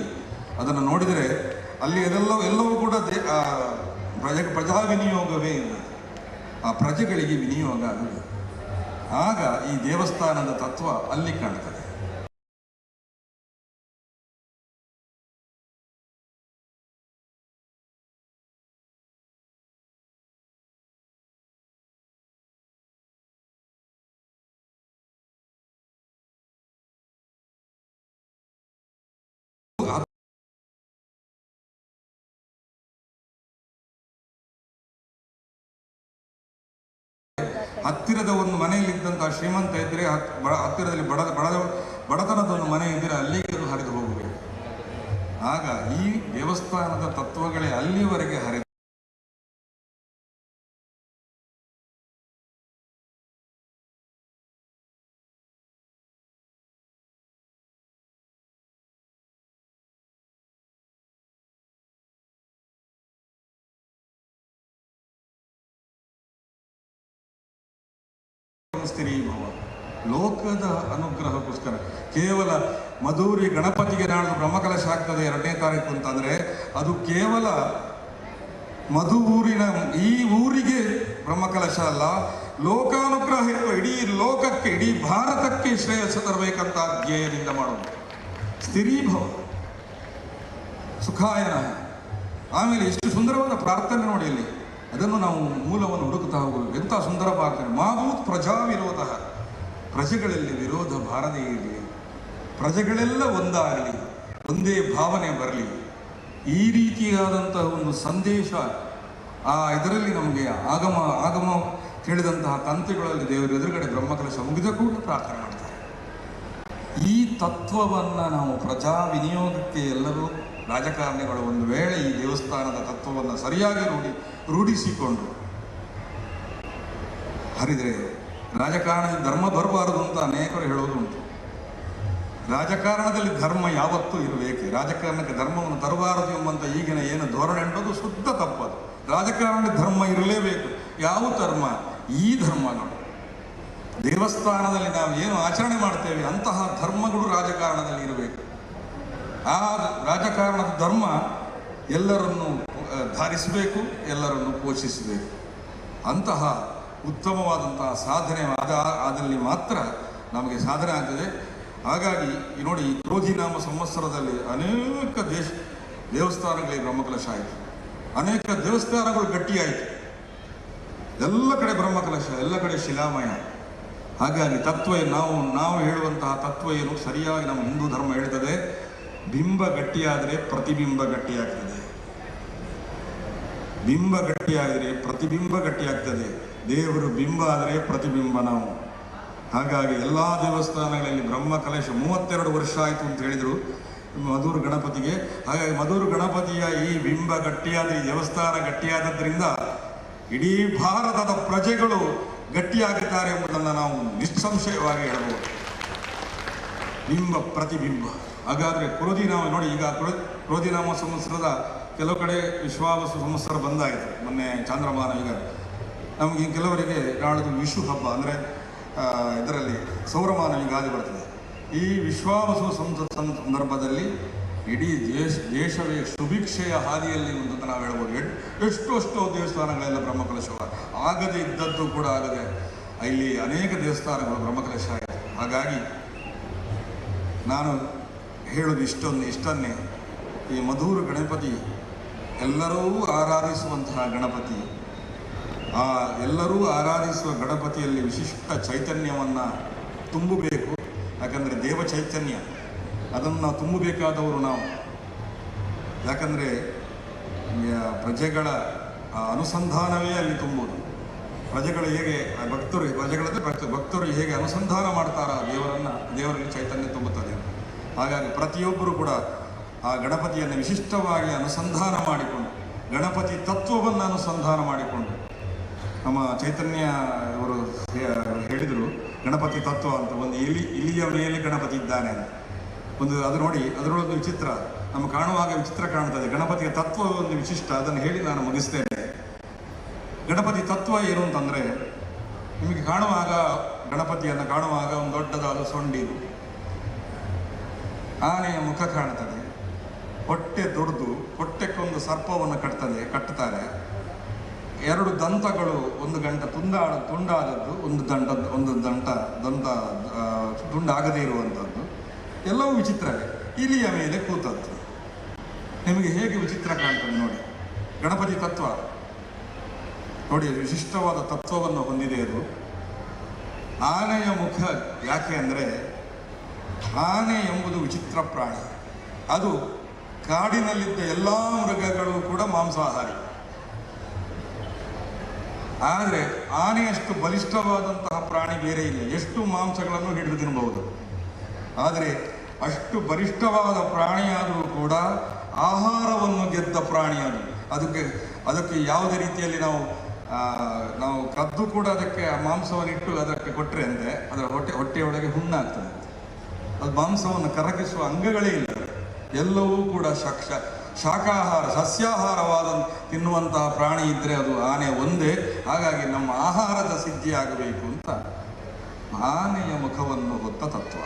ಅದನ್ನು ನೋಡಿದರೆ ಅಲ್ಲಿ ಎಲ್ಲವೂ ಕೂಡ ಪ್ರಜಾ ವಿನಿಯೋಗವೇ ಇದೆ. ಆ ಪ್ರಜೆಗಳಿಗೆ ವಿನಿಯೋಗ ಆಗಬೇಕು. ಆಗ ಈ ದೇವಸ್ಥಾನದ ತತ್ವ ಅಲ್ಲಿ ಕಾಣ್ತದೆ. ಹತ್ತಿರದ ಒಂದು ಮನೆಯಲ್ಲಿದ್ದಂತಹ ಶ್ರೀಮಂತ ಇದ್ದರೆ ಹತ್ತಿರದಲ್ಲಿ ಬಡತನದ ಒಂದು ಮನೆ ಇದ್ದರೆ ಅಲ್ಲಿಗೆ ಅದು ಹರಿದು ಹೋಗಬೇಕು. ಆಗ ಈ ದೇವಸ್ಥಾನದ ತತ್ವಗಳೇ ಅಲ್ಲಿವರೆಗೆ ಹರಿದು ಸ್ಥಿರೀಭವ ಲೋಕದ ಅನುಗ್ರಹಕ್ಕೋಸ್ಕರ ಕೇವಲ ಮಧುರಿ ಗಣಪತಿಗೆ ನಾಳೆ ಬ್ರಹ್ಮಕಲಶ ಆಗ್ತದೆ 2ನೇ ತಾರೀಕು ಅಂತಂದರೆ ಅದು ಕೇವಲ ಊರಿನ ಈ ಊರಿಗೆ ಬ್ರಹ್ಮಕಲಶ ಅಲ್ಲ, ಲೋಕಾನುಗ್ರಹ ಇರುವ ಇಡೀ ಲೋಕಕ್ಕೆ, ಇಡೀ ಭಾರತಕ್ಕೆ ಶ್ರೇಯಸ್ಸು ತರಬೇಕಂತ ಧ್ಯೇಯದಿಂದ ಮಾಡೋದು ಸ್ಥಿರೀಭವ ಸುಖಾಯನ. ಆಮೇಲೆ ಎಷ್ಟು ಸುಂದರವಾದ ಪ್ರಾರ್ಥನೆ ನೋಡಿ ಅಲ್ಲಿ, ಅದನ್ನು ನಾವು ಮೂಲವನ್ನು ಹುಡುಕುತ್ತಾ ಹೋಗಬೇಕು. ಎಂಥ ಸುಂದರ ಪ್ರಾರ್ಥನೆ. ಮಾಭೂತ್ ಪ್ರಜಾ ವಿರೋಧ, ಪ್ರಜೆಗಳಲ್ಲಿ ವಿರೋಧ ಬಾರದೇ ಇರಲಿ, ಪ್ರಜೆಗಳೆಲ್ಲ ಒಂದಾಗಲಿ, ಒಂದೇ ಭಾವನೆ ಬರಲಿ. ಈ ರೀತಿಯಾದಂತಹ ಒಂದು ಸಂದೇಶ ಇದರಲ್ಲಿ ನಮಗೆ ಆಗಮ ಕೇಳಿದಂತಹ ತಂತ್ರಿಗಳಲ್ಲಿ ದೇವರ ಎದುರುಗಡೆ ಬ್ರಹ್ಮಕಲಶ ಮುಗಿದ ಕೂಡ ಪ್ರಾರ್ಥನೆ ಮಾಡ್ತಾರೆ. ಈ ತತ್ವವನ್ನು ನಾವು ಪ್ರಜಾ ವಿನಿಯೋಗಕ್ಕೆ ಎಲ್ಲರೂ ರಾಜಕಾರಣಿಗಳು ಒಂದು ವೇಳೆ ಈ ದೇವಸ್ಥಾನದ ತತ್ವವನ್ನು ಸರಿಯಾಗಿ ರೂಢಿಸಿಕೊಂಡು ಹರಿದರೆ ರಾಜಕಾರಣದಲ್ಲಿ ಧರ್ಮ ಬರಬಾರದು ಅಂತ ಅನೇಕರು ಹೇಳೋದುಂಟು. ರಾಜಕಾರಣದಲ್ಲಿ ಧರ್ಮ ಯಾವತ್ತೂ ಇರಬೇಕು. ರಾಜಕಾರಣಕ್ಕೆ ಧರ್ಮವನ್ನು ತರಬಾರದು ಎಂಬಂತ ಈಗಿನ ಏನು ಧೋರಣೆ ಉಂಟದು ಶುದ್ಧ ತಪ್ಪದು. ರಾಜಕಾರಣದಲ್ಲಿ ಧರ್ಮ ಇರಲೇಬೇಕು. ಯಾವ ಧರ್ಮ? ಈ ಧರ್ಮಗಳು. ದೇವಸ್ಥಾನದಲ್ಲಿ ನಾವು ಏನು ಆಚರಣೆ ಮಾಡ್ತೇವೆ ಅಂತಹ ಧರ್ಮಗಳು ರಾಜಕಾರಣದಲ್ಲಿ ಇರಬೇಕು. ಆ ರಾಜಕಾರಣದ ಧರ್ಮ ಎಲ್ಲರನ್ನು ಧಾರಿಸಬೇಕು, ಎಲ್ಲರನ್ನು ಪೋಷಿಸಬೇಕು. ಅಂತಹ ಉತ್ತಮವಾದಂತಹ ಸಾಧನೆ ಆದಲ್ಲಿ ಮಾತ್ರ ನಮಗೆ ಸಾಧನೆ ಆಗ್ತದೆ. ಹಾಗಾಗಿ ನೋಡಿ, ಕ್ರೋಧಿನಾಮ ಸಂವತ್ಸರದಲ್ಲಿ ಅನೇಕ ದೇವಸ್ಥಾನಗಳಿಗೆ ಬ್ರಹ್ಮಕಲಶ ಆಯಿತು. ಅನೇಕ ದೇವಸ್ಥಾನಗಳು ಗಟ್ಟಿಯಾಯಿತು. ಎಲ್ಲ ಕಡೆ ಬ್ರಹ್ಮಕಲಶ, ಎಲ್ಲ ಕಡೆ ಶಿಲಾಮಯ. ಹಾಗಾಗಿ ತತ್ವ ನಾವು ಹೇಳುವಂತಹ ತತ್ವ ಏನು ಸರಿಯಾಗಿ ನಮ್ಮ ಹಿಂದೂ ಧರ್ಮ ಹೇಳ್ತದೆ. ಬಿಂಬ ಗಟ್ಟಿಯಾದರೆ ಪ್ರತಿಬಿಂಬ ಗಟ್ಟಿಯಾಗ್ತದೆ. ಬಿಂಬ ಗಟ್ಟಿಯಾದರೆ ಪ್ರತಿಬಿಂಬ ಗಟ್ಟಿಯಾಗ್ತದೆ. ದೇವರು ಬಿಂಬ ಆದರೆ ಪ್ರತಿಬಿಂಬ ನಾವು. ಹಾಗಾಗಿ ಎಲ್ಲ ದೇವಸ್ಥಾನಗಳಲ್ಲಿ ಬ್ರಹ್ಮಕಲಶ 32 ವರ್ಷ ಆಯಿತು ಅಂತ ಹೇಳಿದರು ಮಧುರ ಗಣಪತಿಗೆ. ಹಾಗಾಗಿ ಮಧುರ ಗಣಪತಿಯ ಈ ಬಿಂಬ ಗಟ್ಟಿಯಾದ, ಈ ದೇವಸ್ಥಾನ ಗಟ್ಟಿಯಾದದ್ರಿಂದ ಇಡೀ ಭಾರತದ ಪ್ರಜೆಗಳು ಗಟ್ಟಿಯಾಗುತ್ತಾರೆ ಎಂಬುದನ್ನು ನಾವು ನಿಸ್ಸಂಶಯವಾಗಿ ಹೇಳಬಹುದು. ಬಿಂಬ ಪ್ರತಿಬಿಂಬ. ಹಾಗಾದರೆ ಕ್ರೋಧಿನಾಮ ನೋಡಿ, ಈಗ ಕ್ರೋಧಿನಾಮ ಸಂವತ್ಸರದ ಕೆಲವು ಕಡೆ ವಿಶ್ವಾವಸು ಸಂವತ್ಸರ ಬಂದಾಯಿತು ಮೊನ್ನೆ ಚಾಂದ್ರಮಾನ. ಈಗ ನಮಗೆ ಕೆಲವರಿಗೆ ನಾಳಿದ್ದು ವಿಷು ಹಬ್ಬ, ಅಂದರೆ ಇದರಲ್ಲಿ ಸೌರಮಾನ ಯುಗಾದಿ ಬರ್ತದೆ. ಈ ವಿಶ್ವಾವಸು ಸಂದರ್ಭದಲ್ಲಿ ಇಡೀ ದೇಶವೇ ಸುಭಿಕ್ಷೆಯ ಹಾದಿಯಲ್ಲಿ ಅಂತ ನಾವು ಹೇಳ್ಬೋದು. ಎಷ್ಟೋ ದೇವಸ್ಥಾನಗಳೆಲ್ಲ ಬ್ರಹ್ಮಕಲಶ ಆಗದೆ ಇದ್ದದ್ದು ಕೂಡ ಆಗದೆ ಇಲ್ಲಿ ಅನೇಕ ದೇವಸ್ಥಾನಗಳು ಬ್ರಹ್ಮಕಲಶ ಆಯಿತು. ಹಾಗಾಗಿ ನಾನು ಹೇಳೋದು ಇಷ್ಟನ್ನೇ, ಈ ಮಧುರ ಗಣಪತಿ ಎಲ್ಲರೂ ಆರಾಧಿಸುವಂತಹ ಗಣಪತಿ. ಎಲ್ಲರೂ ಆರಾಧಿಸುವ ಗಣಪತಿಯಲ್ಲಿ ವಿಶಿಷ್ಟ ಚೈತನ್ಯವನ್ನು ತುಂಬಬೇಕು. ಯಾಕಂದರೆ ದೇವ ಚೈತನ್ಯ ಅದನ್ನು ತುಂಬಬೇಕಾದವರು ನಾವು. ಯಾಕಂದರೆ ಪ್ರಜೆಗಳ ಅನುಸಂಧಾನವೇ ಅಲ್ಲಿ ತುಂಬುವುದು. ಪ್ರಜೆಗಳು ಹೇಗೆ ಭಕ್ತರು ಹೇಗೆ ಅನುಸಂಧಾನ ಮಾಡ್ತಾರ ದೇವರಲ್ಲಿ ಚೈತನ್ಯ ತುಂಬುತ್ತದೆ. ಹಾಗಾಗಿ ಪ್ರತಿಯೊಬ್ಬರು ಕೂಡ ಆ ಗಣಪತಿಯನ್ನು ವಿಶಿಷ್ಟವಾಗಿ ಅನುಸಂಧಾನ ಮಾಡಿಕೊಂಡು, ಗಣಪತಿ ತತ್ವವನ್ನು ಅನುಸಂಧಾನ ಮಾಡಿಕೊಂಡು, ನಮ್ಮ ಚೈತನ್ಯ ಅವರು ಹೇಳಿದರು ಗಣಪತಿ ತತ್ವ ಅಂತ. ಒಂದು ಇಲಿಯ ಮೇಲೆ ಗಣಪತಿ ಇದ್ದಾನೆ ಅಂತ ಅದು ನೋಡಿ, ಅದರೊಳಗೆ ವಿಚಿತ್ರ ನಮ್ಮ ಕಾಣುವಾಗ ವಿಚಿತ್ರ ಕಾಣ್ತದೆ. ಗಣಪತಿಯ ತತ್ವ ಒಂದು ವಿಶಿಷ್ಟ, ಅದನ್ನು ಹೇಳಿ ನಾನು ಮುಗಿಸ್ತೇನೆ. ಗಣಪತಿ ತತ್ವ ಏನು ಅಂತಂದರೆ, ನಿಮಗೆ ಗಣಪತಿಯನ್ನು ಕಾಣುವಾಗ ಒಂದು ದೊಡ್ಡದಾದ ಸೊಂಡಿಲು, ಆನೆಯ ಮುಖ ಕಾಣ್ತದೆ, ಹೊಟ್ಟೆ ದೊಡ್ಡದು, ಹೊಟ್ಟೆಕ್ಕೊಂದು ಸರ್ಪವನ್ನು ಕಟ್ಟುತ್ತಾರೆ. 2 ದಂತಗಳು, ಒಂದು ಗಂಟ ತುಂಡಾದದ್ದು, ಒಂದು ದಂತ ತುಂಡಾಗದೇ ಇರುವಂಥದ್ದು, ಎಲ್ಲವೂ ವಿಚಿತ್ರವೇ. ಇಲಿಯ ಮೇಲೆ ಕೂತದ್ದು ನಿಮಗೆ ಹೇಗೆ ವಿಚಿತ್ರ ಕಾಣ್ತದೆ ನೋಡಿ. ಗಣಪತಿ ತತ್ವ ನೋಡಿ, ವಿಶಿಷ್ಟವಾದ ತತ್ವವನ್ನು ಹೊಂದಿದೆ ಅದು. ಆನೆಯ ಮುಖ ಯಾಕೆ ಅಂದರೆ, ಆನೆ ಎಂಬುದು ವಿಚಿತ್ರ ಪ್ರಾಣಿ. ಅದು ಕಾಡಿನಲ್ಲಿದ್ದ ಎಲ್ಲ ಮೃಗಗಳು ಕೂಡ ಮಾಂಸಾಹಾರಿ. ಆದರೆ ಆನೆಯಷ್ಟು ಬಲಿಷ್ಠವಾದಂತಹ ಪ್ರಾಣಿ ಬೇರೆ ಇಲ್ಲ. ಎಷ್ಟು ಮಾಂಸಗಳನ್ನು ಹಿಡಿದು ತಿನ್ನಬಹುದು. ಆದರೆ ಅಷ್ಟು ಬಲಿಷ್ಠವಾದ ಪ್ರಾಣಿಯಾದರೂ ಕೂಡ ಆಹಾರವನ್ನು ಗೆದ್ದ ಪ್ರಾಣಿ ಅದು. ಅದಕ್ಕೆ ಯಾವುದೇ ರೀತಿಯಲ್ಲಿ ನಾವು ಕದ್ದು ಕೂಡ ಅದಕ್ಕೆ ಆ ಮಾಂಸವನ್ನಿಟ್ಟು ಅದಕ್ಕೆ ಕೊಟ್ಟರೆ ಅಂತೆ ಅದರ ಹೊಟ್ಟೆಯೊಳಗೆ ಹುಣ್ಣಾಗ್ತದೆ. ಅದು ಮಾಂಸವನ್ನು ಕರಗಿಸುವ ಅಂಗಗಳೇ ಇಲ್ಲ. ಎಲ್ಲವೂ ಕೂಡ ಶಾಕಾಹಾರ, ಸಸ್ಯಾಹಾರವಾದ ತಿನ್ನುವಂತಹ ಪ್ರಾಣಿ ಇದ್ದರೆ ಅದು ಆನೆ ಒಂದೇ. ಹಾಗಾಗಿ ನಮ್ಮ ಆಹಾರದ ಸಿದ್ಧಿ ಆಗಬೇಕು ಅಂತ ಆನೆಯ ಮುಖವನ್ನು ಹೊತ್ತ ತತ್ವ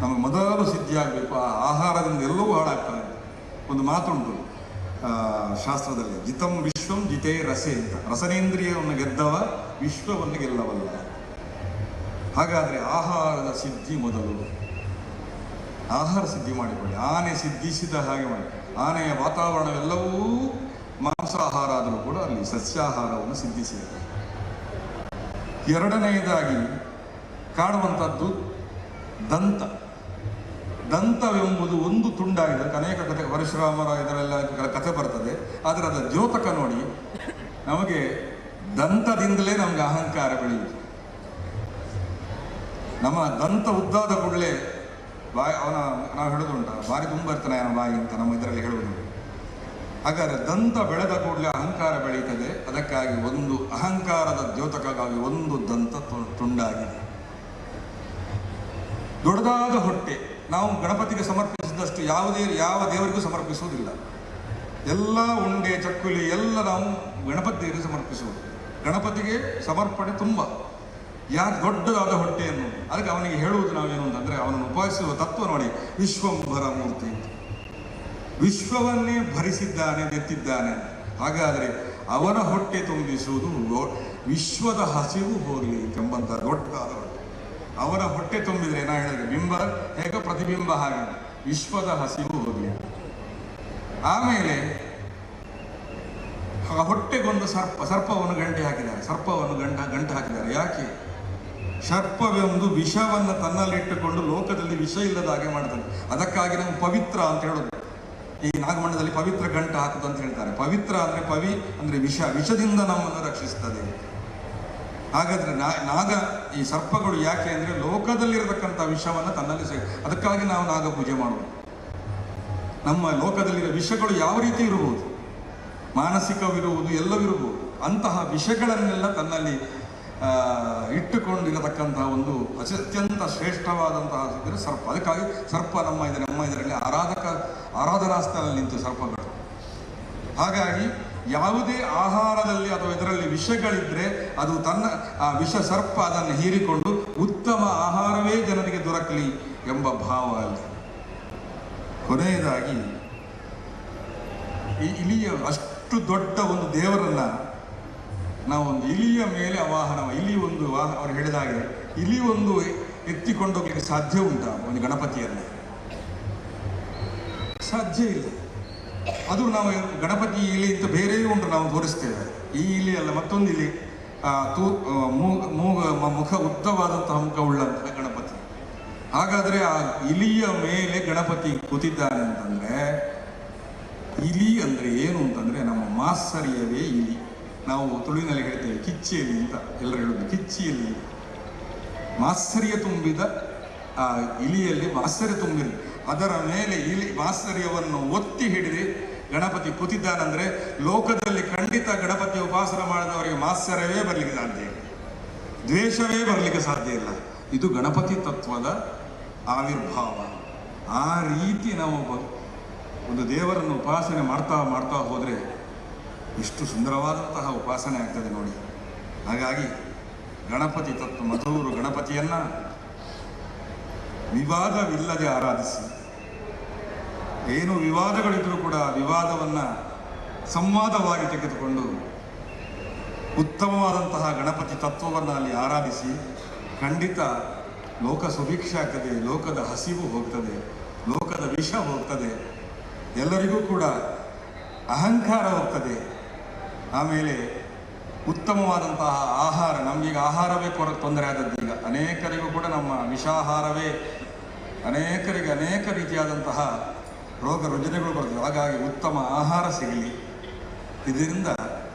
ನಮಗೆ ಮೊದಲು ಸಿದ್ಧಿ ಆಗಬೇಕು. ಆ ಆಹಾರದಿಂದ ಎಲ್ಲವೂ ಹಾಳಾಗ್ತದೆ. ಒಂದು ಮಾತುಂಟು ಶಾಸ್ತ್ರದಲ್ಲಿ, ಜಿತಂ ವಿಶ್ವಂ ಜಿತೇ ರಸೆ ಅಂತ. ರಸನೇಂದ್ರಿಯವನ್ನು ಗೆದ್ದವ ವಿಶ್ವವನ್ನು ಗೆಲ್ಲವಲ್ಲ. ಹಾಗಾದರೆ ಆಹಾರದ ಸಿದ್ಧಿ ಮೊದಲು. ಆಹಾರ ಸಿದ್ಧಿ ಮಾಡಿಕೊಳ್ಳಿ. ಆನೆ ಸಿದ್ಧಿಸಿದ ಹಾಗೆ ಮಾಡಿ. ಆನೆಯ ವಾತಾವರಣವೆಲ್ಲವೂ ಮಾಂಸಾಹಾರ ಆದರೂ ಕೂಡ ಅಲ್ಲಿ ಸಸ್ಯಾಹಾರವನ್ನು ಸಿದ್ಧಿಸಿದೆ. ಎರಡನೆಯದಾಗಿ ಕಾಣುವಂಥದ್ದು ದಂತ. ದಂತವೆಂಬುದು ಒಂದು ತುಂಡಾಗಿದೆ. ಅನೇಕ ಕಥೆ ಪರಶುರಾಮರ ಇದರೆಲ್ಲ ಕಥೆ ಬರ್ತದೆ. ಆದರೆ ಅದರ ದ್ಯೋತಕ ನೋಡಿ, ನಮಗೆ ದಂತದಿಂದಲೇ ನಮಗೆ ಅಹಂಕಾರ ಬೆಳೆಯುವುದು. ನಮ್ಮ ದಂತ ಉದ್ದಾದ ಕೂಡಲೇ ಬಾಯಿ ನಾವು ಹೇಳೋದುಂಟ, ಬಾರಿ ತುಂಬ ಇರ್ತಾನೆ ಅವನ ಬಾಯಿ ಅಂತ ನಮ್ಮ ಇದರಲ್ಲಿ ಹೇಳುವುದು. ಹಾಗಾದರೆ ದಂತ ಬೆಳೆದ ಕೂಡಲೇ ಅಹಂಕಾರ ಬೆಳೀತದೆ. ಅದಕ್ಕಾಗಿ ಒಂದು ಅಹಂಕಾರದ ದ್ಯೋತಕಕ್ಕಾಗಿ ಒಂದು ದಂತ ತುಂಡಾಗಿದೆ. ದೊಡ್ಡದಾದ ಹೊಟ್ಟೆ ನಾವು ಗಣಪತಿಗೆ ಸಮರ್ಪಿಸಿದಷ್ಟು ಯಾವ ದೇವರಿಗೂ ಸಮರ್ಪಿಸುವುದಿಲ್ಲ. ಎಲ್ಲ ಉಂಡೆ ಚಕ್ಕುಲಿ ಎಲ್ಲ ನಾವು ಗಣಪತಿ ದೇವರಿಗೆ ಸಮರ್ಪಿಸುವುದು. ಗಣಪತಿಗೆ ಸಮರ್ಪಣೆ ತುಂಬ. ಯಾಕೆ ದೊಡ್ಡದಾದ ಹೊಟ್ಟೆಯನ್ನು, ಅದಕ್ಕೆ ಅವನಿಗೆ ಹೇಳುವುದು ನಾವೇನು ಅಂತಂದರೆ, ಅವನನ್ನು ಉಪಾಸಿಸುವ ತತ್ವ ನೋಡಿ, ವಿಶ್ವಂಭರ ಮೂರ್ತಿ, ವಿಶ್ವವನ್ನೇ ಭರಿಸಿದ್ದಾನೆ, ನೆತ್ತಿದ್ದಾನೆ. ಹಾಗಾದರೆ ಅವನ ಹೊಟ್ಟೆ ತುಂಬಿಸುವುದು ವಿಶ್ವದ ಹಸಿವು ಹೋಗಲಿ ಎಂಬಂಥ ದೊಡ್ಡದಾದ ಹೊಟ್ಟೆ. ಅವನ ಹೊಟ್ಟೆ ತುಂಬಿದರೆ ನಾ ಹೇಳಿದ್ರೆ ಬಿಂಬ ಹೇಗೆ ಪ್ರತಿಬಿಂಬ ಹಾಗೆ ವಿಶ್ವದ ಹಸಿವು ಹೋಗಲಿ. ಆಮೇಲೆ ಆ ಹೊಟ್ಟೆಗೊಂದು ಸರ್ಪವನ್ನು ಗಂಟೆ ಹಾಕಿದ್ದಾರೆ. ಗಂಟು ಹಾಕಿದ್ದಾರೆ. ಯಾಕೆ? ಸರ್ಪವೆಂದು ವಿಷವನ್ನು ತನ್ನಲ್ಲಿಟ್ಟುಕೊಂಡು ಲೋಕದಲ್ಲಿ ವಿಷ ಇಲ್ಲದ ಹಾಗೆ ಮಾಡ್ತಾನೆ. ಅದಕ್ಕಾಗಿ ನಾವು ಪವಿತ್ರ ಅಂತ ಹೇಳೋದು. ಈ ನಾಗಮಂಡಲದಲ್ಲಿ ಪವಿತ್ರ ಗಂಟು ಹಾಕುದು ಅಂತ ಹೇಳ್ತಾರೆ. ಪವಿತ್ರ ಅಂದರೆ ಪವಿ ಅಂದರೆ ವಿಷದಿಂದ ನಮ್ಮನ್ನು ರಕ್ಷಿಸ್ತದೆ. ಹಾಗಾದ್ರೆ ನಾಗ ಈ ಸರ್ಪಗಳು ಯಾಕೆ ಅಂದರೆ ಲೋಕದಲ್ಲಿರತಕ್ಕಂಥ ವಿಷವನ್ನು ತನ್ನಲ್ಲಿ ಅದಕ್ಕಾಗಿ ನಾವು ನಾಗ ಪೂಜೆ ಮಾಡುವುದು. ನಮ್ಮ ಲೋಕದಲ್ಲಿರೋ ವಿಷಗಳು ಯಾವ ರೀತಿ ಇರಬಹುದು, ಮಾನಸಿಕವಿರುವುದು ಎಲ್ಲವಿರಬಹುದು. ಅಂತಹ ವಿಷಗಳನ್ನೆಲ್ಲ ತನ್ನಲ್ಲಿ ಇಟ್ಟುಕೊಂಡಿರತಕ್ಕಂತಹ ಒಂದು ಅತ್ಯಂತ ಶ್ರೇಷ್ಠವಾದಂತಹ ಇದ್ದರೆ ಸರ್ಪ. ಅದಕ್ಕಾಗಿ ಸರ್ಪ ನಮ್ಮ ಇದರಲ್ಲಿ ಆರಾಧನಾ ಸ್ಥಳದಲ್ಲಿ ನಿಂತು ಸರ್ಪಗಳು. ಹಾಗಾಗಿ ಯಾವುದೇ ಆಹಾರದಲ್ಲಿ ಅಥವಾ ಇದರಲ್ಲಿ ವಿಷಗಳಿದ್ರೆ ಅದು ತನ್ನ ಆ ವಿಷ ಸರ್ಪ ಅದನ್ನು ಹೀರಿಕೊಂಡು ಉತ್ತಮ ಆಹಾರವೇ ಜನರಿಗೆ ದೊರಕಲಿ ಎಂಬ ಭಾವ ಅಲ್ಲಿ. ಕೊನೆಯದಾಗಿ ಈ ಇಲಿಯ ಅಷ್ಟು ದೊಡ್ಡ ಒಂದು ದೇವರನ್ನ ನಾವೊಂದು ಇಲಿಯ ಮೇಲೆ ಆವಾಹನ, ಇಲಿ ಒಂದು ಅವ್ರು ಹೇಳಿದ ಹಾಗೆ ಇಲಿ ಒಂದು ಎತ್ತಿಕೊಂಡೋಗ್ಲಿಕ್ಕೆ ಸಾಧ್ಯ ಉಂಟಾ ಒಂದು ಗಣಪತಿಯಲ್ಲಿ? ಸಾಧ್ಯ ಇಲ್ಲ. ಅದು ನಾವು ಗಣಪತಿ ಇಲಿ ಅಂತ ಬೇರೆ ಉಂಟು ನಾವು ತೋರಿಸ್ತೇವೆ. ಈ ಇಲಿ ಅಲ್ಲ, ಮತ್ತೊಂದು ಇಲಿ ಮುಖ ಉದ್ದವಾದಂತಹ ಮುಖ ಉಳ್ಳಂತಹ ಗಣಪತಿ. ಹಾಗಾದ್ರೆ ಆ ಇಲಿಯ ಮೇಲೆ ಗಣಪತಿ ಕೂತಿದ್ದಾನೆ ಅಂತಂದ್ರೆ, ಇಲಿ ಅಂದ್ರೆ ಏನು ಅಂತಂದ್ರೆ ನಮ್ಮ ಮಾತ್ಸರ್ಯವೇ ಇಲಿ. ನಾವು ತುಳುವಿನಲ್ಲಿ ಹೇಳ್ತೇವೆ ಕಿಚ್ಚಿಯಲ್ಲಿ ಅಂತ, ಎಲ್ಲರೂ ಹೇಳೋದು ಕಿಚ್ಚಿಯಲ್ಲಿ. ಮಾತ್ಸರ್ಯ ತುಂಬಿದ ಆ ಇಲಿಯಲ್ಲಿ ಮಾತ್ಸರ್ಯ ತುಂಬಿದೆ. ಅದರ ಮೇಲೆ ಇಲಿ ಮಾತ್ಸರ್ಯವನ್ನು ಒತ್ತಿ ಹಿಡಿದು ಗಣಪತಿ ಕೂತಿದ್ದಾನಂದ್ರೆ ಲೋಕದಲ್ಲಿ ಖಂಡಿತ ಗಣಪತಿ ಉಪಾಸನ ಮಾಡಿದವರಿಗೆ ಮಾತ್ಸರ್ಯವೇ ಬರಲಿಕ್ಕೆ ಸಾಧ್ಯ ಇಲ್ಲ, ದ್ವೇಷವೇ ಬರಲಿಕ್ಕೆ ಸಾಧ್ಯ ಇಲ್ಲ. ಇದು ಗಣಪತಿ ತತ್ವದ ಆವಿರ್ಭಾವ. ಆ ರೀತಿ ನಾವು ಒಂದು ದೇವರನ್ನು ಉಪಾಸನೆ ಮಾಡ್ತಾ ಹೋದರೆ ಎಷ್ಟು ಸುಂದರವಾದಂತಹ ಉಪಾಸನೆ ಆಗ್ತದೆ ನೋಡಿ. ಹಾಗಾಗಿ ಗಣಪತಿ ತತ್ವ ಮಧುರು ಗಣಪತಿಯನ್ನ ವಿವಾದವಿಲ್ಲದೆ ಆರಾಧಿಸಿ, ಏನು ವಿವಾದಗಳಿದ್ರೂ ಕೂಡ ವಿವಾದವನ್ನು ಸಂವಾದವಾಗಿ ತೆಗೆದುಕೊಂಡು ಉತ್ತಮವಾದಂತಹ ಗಣಪತಿ ತತ್ವವನ್ನು ಅಲ್ಲಿ ಆರಾಧಿಸಿ ಖಂಡಿತ ಲೋಕ ಸುಭಿಕ್ಷೆ ಆಗ್ತದೆ, ಲೋಕದ ಹಸಿವು ಹೋಗ್ತದೆ, ಲೋಕದ ವಿಷ ಹೋಗ್ತದೆ, ಎಲ್ಲರಿಗೂ ಕೂಡ ಅಹಂಕಾರ ಹೋಗ್ತದೆ. ಆಮೇಲೆ ಉತ್ತಮವಾದಂತಹ ಆಹಾರ, ನಮಗೀಗ ಆಹಾರವೇ ತೊಂದರೆ ಆದದ್ದು. ಈಗ ಅನೇಕರಿಗೂ ಕೂಡ ನಮ್ಮ ವಿಷಾಹಾರವೇ ಅನೇಕರಿಗೆ ಅನೇಕ ರೀತಿಯಾದಂತಹ ರೋಗ ರುಜಿನಗಳು ಬರ್ತದೆ. ಹಾಗಾಗಿ ಉತ್ತಮ ಆಹಾರ ಸಿಗಲಿ, ಇದರಿಂದ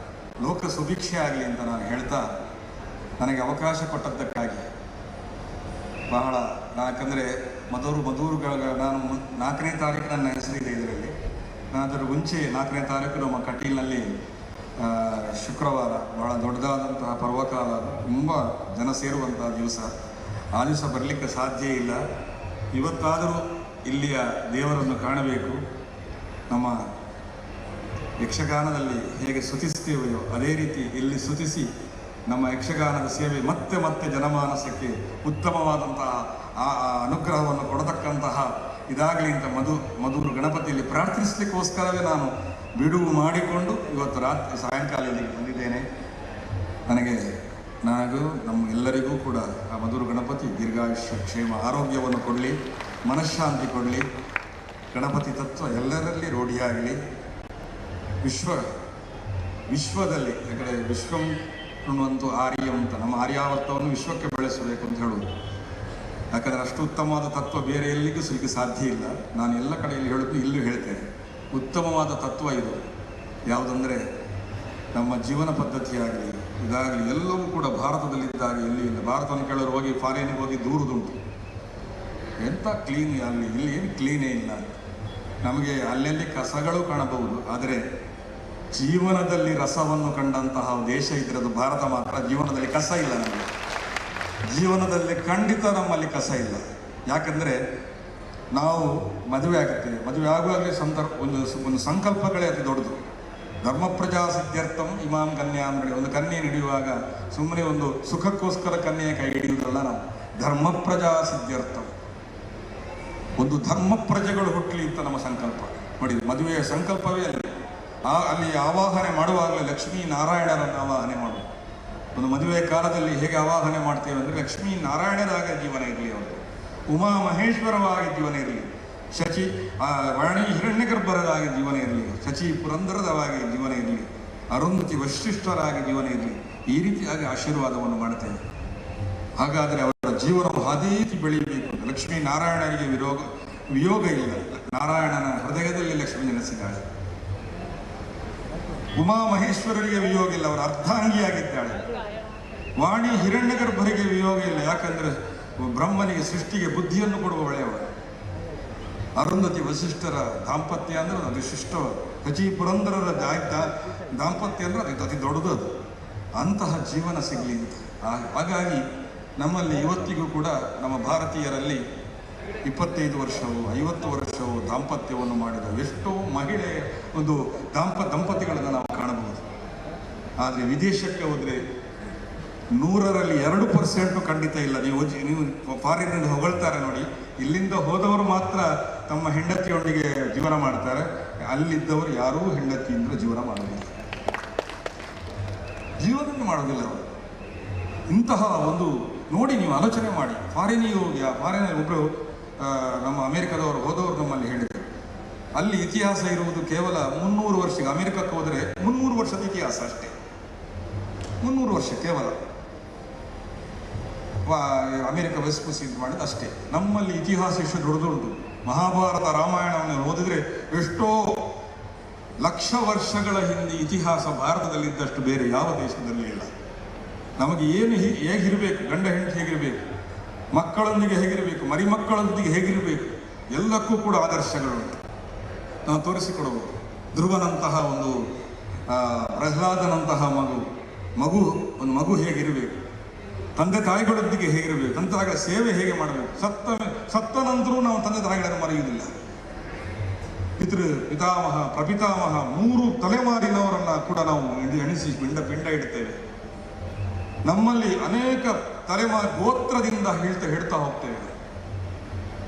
ಲೋಕ ಸುಭಿಕ್ಷೆ ಆಗಲಿ ಅಂತ ನಾನು ಹೇಳ್ತಾ, ನನಗೆ ಅವಕಾಶ ಕೊಟ್ಟದ್ದಕ್ಕಾಗಿ ಬಹಳ, ಯಾಕಂದರೆ ಮಧುರುಗಳ ನಾನು 4ನೇ ತಾರೀಕು ನನ್ನ ಹೆಸರಿದೆ ಇದರಲ್ಲಿ. ನಾನು ಅದರ ಮುಂಚೆ 4ನೇ ತಾರೀಕು ನಮ್ಮ ಕಟೀಲ್ನಲ್ಲಿ ಶುಕ್ರವಾರ ಬಹಳ ದೊಡ್ಡದಾದಂತಹ ಪರ್ವಕಾಲ, ತುಂಬ ಜನ ಸೇರುವಂತಹ ದಿವಸ. ಆ ದಿವಸ ಬರಲಿಕ್ಕೆ ಸಾಧ್ಯ ಇಲ್ಲ. ಇವತ್ತಾದರೂ ಇಲ್ಲಿಯ ದೇವರನ್ನು ಕಾಣಬೇಕು. ನಮ್ಮ ಯಕ್ಷಗಾನದಲ್ಲಿ ಹೇಗೆ ಸ್ತುತಿಸ್ತೇವೆಯೋ ಅದೇ ರೀತಿ ಇಲ್ಲಿ ಸ್ತುತಿಸಿ ನಮ್ಮ ಯಕ್ಷಗಾನದ ಸೇವೆ ಮತ್ತೆ ಮತ್ತೆ ಜನಮಾನಸಕ್ಕೆ ಉತ್ತಮವಾದಂತಹ ಅನುಗ್ರಹವನ್ನು ಕೊಡತಕ್ಕಂತಹ ಇದಾಗಲಿ ಅಂತ ಮಧುರು ಗಣಪತಿಯಲ್ಲಿ ಪ್ರಾರ್ಥಿಸಲಿಕ್ಕೋಸ್ಕರವೇ ನಾನು ಬಿಡುವು ಮಾಡಿಕೊಂಡು ಇವತ್ತು ರಾತ್ರಿ ಸಾಯಂಕಾಲ ಇಲ್ಲಿಗೆ ಬಂದಿದ್ದೇನೆ. ನನಗೂ ನಮ್ಮೆಲ್ಲರಿಗೂ ಕೂಡ ಆ ಮಧುರು ಗಣಪತಿ ದೀರ್ಘಾಯುಷ್ಯ, ಕ್ಷೇಮ, ಆರೋಗ್ಯವನ್ನು ಕೊಡಲಿ, ಮನಃಶಾಂತಿ ಕೊಡಲಿ. ಗಣಪತಿ ತತ್ವ ಎಲ್ಲರಲ್ಲಿ ರೂಢಿಯಾಗಲಿ. ವಿಶ್ವದಲ್ಲಿ ಯಾಕಂದರೆ ವಿಶ್ವಂ ಅನ್ನುವಂಥ ಆರ್ಯ ಅಂತ ನಮ್ಮ ಆರ್ಯಾವರ್ತವನ್ನು ವಿಶ್ವಕ್ಕೆ ಬೆಳೆಸಬೇಕು ಅಂತ ಹೇಳುವುದು. ಯಾಕಂದರೆ ಅಷ್ಟು ಉತ್ತಮವಾದ ತತ್ವ ಬೇರೆ ಎಲ್ಲಿಗೂ ಸಿಗಲಿಕ್ಕೆ ಸಾಧ್ಯ ಇಲ್ಲ. ನಾನು ಎಲ್ಲ ಕಡೆಯಲ್ಲಿ ಹೇಳೋದು ಇಲ್ಲೂ ಹೇಳ್ತೇನೆ, ಉತ್ತಮವಾದ ತತ್ವ ಇದು. ಯಾವುದಂದರೆ ನಮ್ಮ ಜೀವನ ಪದ್ಧತಿಯಾಗಲಿ ಇದಾಗಲಿ ಎಲ್ಲವೂ ಕೂಡ ಭಾರತದಲ್ಲಿದ್ದಾಗ ಎಲ್ಲಿ ಇಲ್ಲ. ಭಾರತವನ್ನು ಕೆಲವರು ಹೋಗಿ ಫಾರಿನಿಗೆ ಹೋಗಿ ದೂರುದುಂಟು, ಎಂಥ ಕ್ಲೀನ್ ಅಲ್ಲಿ, ಇಲ್ಲಿ ಏನು ಕ್ಲೀನೇ ಇಲ್ಲ. ನಮಗೆ ಅಲ್ಲಲ್ಲಿ ಕಸಗಳು ಕಾಣಬಹುದು, ಆದರೆ ಜೀವನದಲ್ಲಿ ರಸವನ್ನು ಕಂಡಂತಹ ದೇಶ ಇದ್ದರೆ ಅದು ಭಾರತ ಮಾತ್ರ. ಜೀವನದಲ್ಲಿ ಕಸ ಇಲ್ಲ ನಮಗೆ, ಜೀವನದಲ್ಲಿ ಖಂಡಿತ ನಮ್ಮಲ್ಲಿ ಕಸ ಇಲ್ಲ. ಯಾಕಂದರೆ ನಾವು ಮದುವೆ ಆಗುತ್ತೇವೆ, ಮದುವೆ ಆಗುವಾಗಲೇ ಒಂದು ಸಂಕಲ್ಪಗಳೇ ಅತಿ ದೊಡ್ಡದು. ಧರ್ಮ ಪ್ರಜಾ ಸಿದ್ಧಾರ್ಥಂ ಇಮಾಂ ಕನ್ಯಾ ಅಂದೇಳಿ, ಒಂದು ಕನ್ಯೆ ಹಿಡಿಯುವಾಗ ಸುಮ್ಮನೆ ಒಂದು ಸುಖಕ್ಕೋಸ್ಕರ ಕನ್ಯೆಯ ಕೈ ಹಿಡಿಯುವುದಲ್ಲ ನಾವು. ಧರ್ಮ ಪ್ರಜಾ ಸಿದ್ಧಾರ್ಥಂ, ಒಂದು ಧರ್ಮ ಪ್ರಜೆಗಳು ಹುಟ್ಟಲಿ ಅಂತ ನಮ್ಮ ಸಂಕಲ್ಪ. ನೋಡಿ, ಮದುವೆಯ ಸಂಕಲ್ಪವೇ ಅಲ್ಲಿ ಆವಾಹನೆ ಮಾಡುವಾಗಲೇ ಲಕ್ಷ್ಮೀ ನಾರಾಯಣರನ್ನು ಆವಾಹನೆ ಮಾಡುವುದು. ಒಂದು ಮದುವೆಯ ಕಾಲದಲ್ಲಿ ಹೇಗೆ ಆವಾಹನೆ ಮಾಡ್ತೇವೆ ಅಂದರೆ, ಲಕ್ಷ್ಮೀ ನಾರಾಯಣರಾಗ ಜೀವನ ಇರಲಿ, ಅವರು ಉಮಾ ಮಹೇಶ್ವರವಾಗಿ ಜೀವನ ಇರಲಿ, ವಾಣಿ ಹಿರಣ್ಯಗರ್ಭರದಾಗಿ ಜೀವನ ಇರಲಿ, ಶಚಿ ಪುರಂದರದವಾಗಿ ಜೀವನ ಇರಲಿ, ಅರುಂಧತಿ ವಶಿಷ್ಠರಾಗಿ ಜೀವನ ಇರಲಿ. ಈ ರೀತಿಯಾಗಿ ಆಶೀರ್ವಾದವನ್ನು ಮಾಡ್ತೇವೆ. ಹಾಗಾದರೆ ಅವರ ಜೀವನವು ಅದೇ ರೀತಿ ಬೆಳೀಬೇಕು. ಲಕ್ಷ್ಮೀ ನಾರಾಯಣರಿಗೆ ವಿಯೋಗ ಇಲ್ಲ. ನಾರಾಯಣನ ಹೃದಯದಲ್ಲಿ ಲಕ್ಷ್ಮೀ ನೆಲೆಸಿದ್ದಾಳೆ. ಉಮಾ ಮಹೇಶ್ವರರಿಗೆ ವಿಯೋಗ ಇಲ್ಲ, ಅವರ ಅರ್ಧಾಂಗಿಯಾಗಿದ್ದಾಳೆ. ವಾಣಿ ಹಿರಣ್ಯಗರ್ಭರಿಗೆ ವಿಯೋಗ ಇಲ್ಲ, ಯಾಕಂದರೆ ಬ್ರಹ್ಮನಿಗೆ ಸೃಷ್ಟಿಗೆ ಬುದ್ಧಿಯನ್ನು ಕೊಡುವ ಒಳ್ಳೆಯವರು. ಅರುಂಧತಿ ವಶಿಷ್ಠರ ದಾಂಪತ್ಯ ಅಂದರೆ ಅದು ವಿಶಿಷ್ಟವಾದ, ಶಚಿ ಪುರಂದರರ ದಾಂಪತ್ಯ ಅಂದರೆ ಅದು ಅತಿ ದೊಡ್ಡದು. ಅಂತಹ ಜೀವನ ಸಿಗಲಿ ಅಂತ. ಹಾಗಾಗಿ ನಮ್ಮಲ್ಲಿ ಇವತ್ತಿಗೂ ಕೂಡ ನಮ್ಮ ಭಾರತೀಯರಲ್ಲಿ 25 ವರ್ಷವೋ 50 ವರ್ಷವೋ ದಾಂಪತ್ಯವನ್ನು ಮಾಡಿದ ಎಷ್ಟೋ ಮಹಿಳೆಯ ಒಂದು ದಂಪತಿಗಳನ್ನು ನಾವು ಕಾಣಬಹುದು. ಆದರೆ ವಿದೇಶಕ್ಕೆ ಹೋದರೆ 100ರಲ್ಲಿ 2% ಖಂಡಿತ ಇಲ್ಲ. ನೀವು ಫಾರಿನ್ನಲ್ಲಿ ಹೊಗಳ್ತಾರೆ ನೋಡಿ, ಇಲ್ಲಿಂದ ಹೋದವರು ಮಾತ್ರ ತಮ್ಮ ಹೆಂಡತಿಯೊಂದಿಗೆ ಜೀವನ ಮಾಡ್ತಾರೆ, ಅಲ್ಲಿದ್ದವರು ಯಾರೂ ಹೆಂಡತಿಯಿಂದ ಜೀವನ ಮಾಡೋದಿಲ್ಲ, ಜೀವನ ಮಾಡೋದಿಲ್ಲ ಅವರು. ಇಂತಹ ಒಂದು ನೋಡಿ, ನೀವು ಆಲೋಚನೆ ಮಾಡಿ. ಫಾರಿನಿಗೆ ಹೋಗಿ ಫಾರಿನಲ್ಲಿ ಒಬ್ಬರು ನಮ್ಮ ಅಮೆರಿಕದವರು ಹೋದವರು ನಮ್ಮಲ್ಲಿ ಹೇಳಿದರು, ಅಲ್ಲಿ ಇತಿಹಾಸ ಇರುವುದು ಕೇವಲ 300 ವರ್ಷಕ್ಕೆ. ಅಮೆರಿಕಕ್ಕೆ ಹೋದರೆ 300 ವರ್ಷದ ಇತಿಹಾಸ ಅಷ್ಟೇ, 300 ವರ್ಷ ಕೇವಲ ಅಮೆರಿಕ ವೆಸ್ಪುಸಿ ಇದು ಮಾಡಿದ ಅಷ್ಟೇ. ನಮ್ಮಲ್ಲಿ ಇತಿಹಾಸ ಎಷ್ಟು ದೊಡ್ಡದುಂಟು. ಮಹಾಭಾರತ ರಾಮಾಯಣವನ್ನು ಓದಿದರೆ ಎಷ್ಟೋ ಲಕ್ಷ ವರ್ಷಗಳ ಹಿಂದೆ ಇತಿಹಾಸ ಭಾರತದಲ್ಲಿದ್ದಷ್ಟು ಬೇರೆ ಯಾವ ದೇಶದಲ್ಲಿ ಇಲ್ಲ. ನಮಗೆ ಏನು ಹೇಗಿರಬೇಕು, ಗಂಡ ಹೆಂಡತಿ ಹೇಗಿರಬೇಕು, ಮಕ್ಕಳೊಂದಿಗೆ ಹೇಗಿರಬೇಕು, ಮರಿ ಮಕ್ಕಳೊಂದಿಗೆ ಹೇಗಿರಬೇಕು, ಎಲ್ಲಕ್ಕೂ ಕೂಡ ಆದರ್ಶಗಳುಂಟು. ನಾವು ತೋರಿಸಿಕೊಡಬಹುದು. ಧ್ರುವನಂತಹ ಒಂದು ಪ್ರಹ್ಲಾದನಂತಹ ಒಂದು ಮಗು ಹೇಗಿರಬೇಕು, ತಂದೆ ತಾಯಿಗಳೊಂದಿಗೆ ಹೇಗಿರಬೇಕು, ತಂದೆ ತಾಯಿಗಳ ಸೇವೆ ಹೇಗೆ ಮಾಡಬೇಕು. ಸತ್ತ ನಂತರೂ ನಾವು ತಂದೆ ತಾಯಿಗಳನ್ನು ಮರೆಯುವುದಿಲ್ಲ. ಪಿತಾಮಹ ಪ್ರಪಿತಾಮಹ 3 ತಲೆಮಾರಿನವರನ್ನ ಕೂಡ ನಾವು ಎಣಿಸಿ ಪಿಂಡ ಇಡ್ತೇವೆ. ನಮ್ಮಲ್ಲಿ ಅನೇಕ ಗೋತ್ರದಿಂದ ಹೇಳ್ತಾ ಹೋಗ್ತೇವೆ.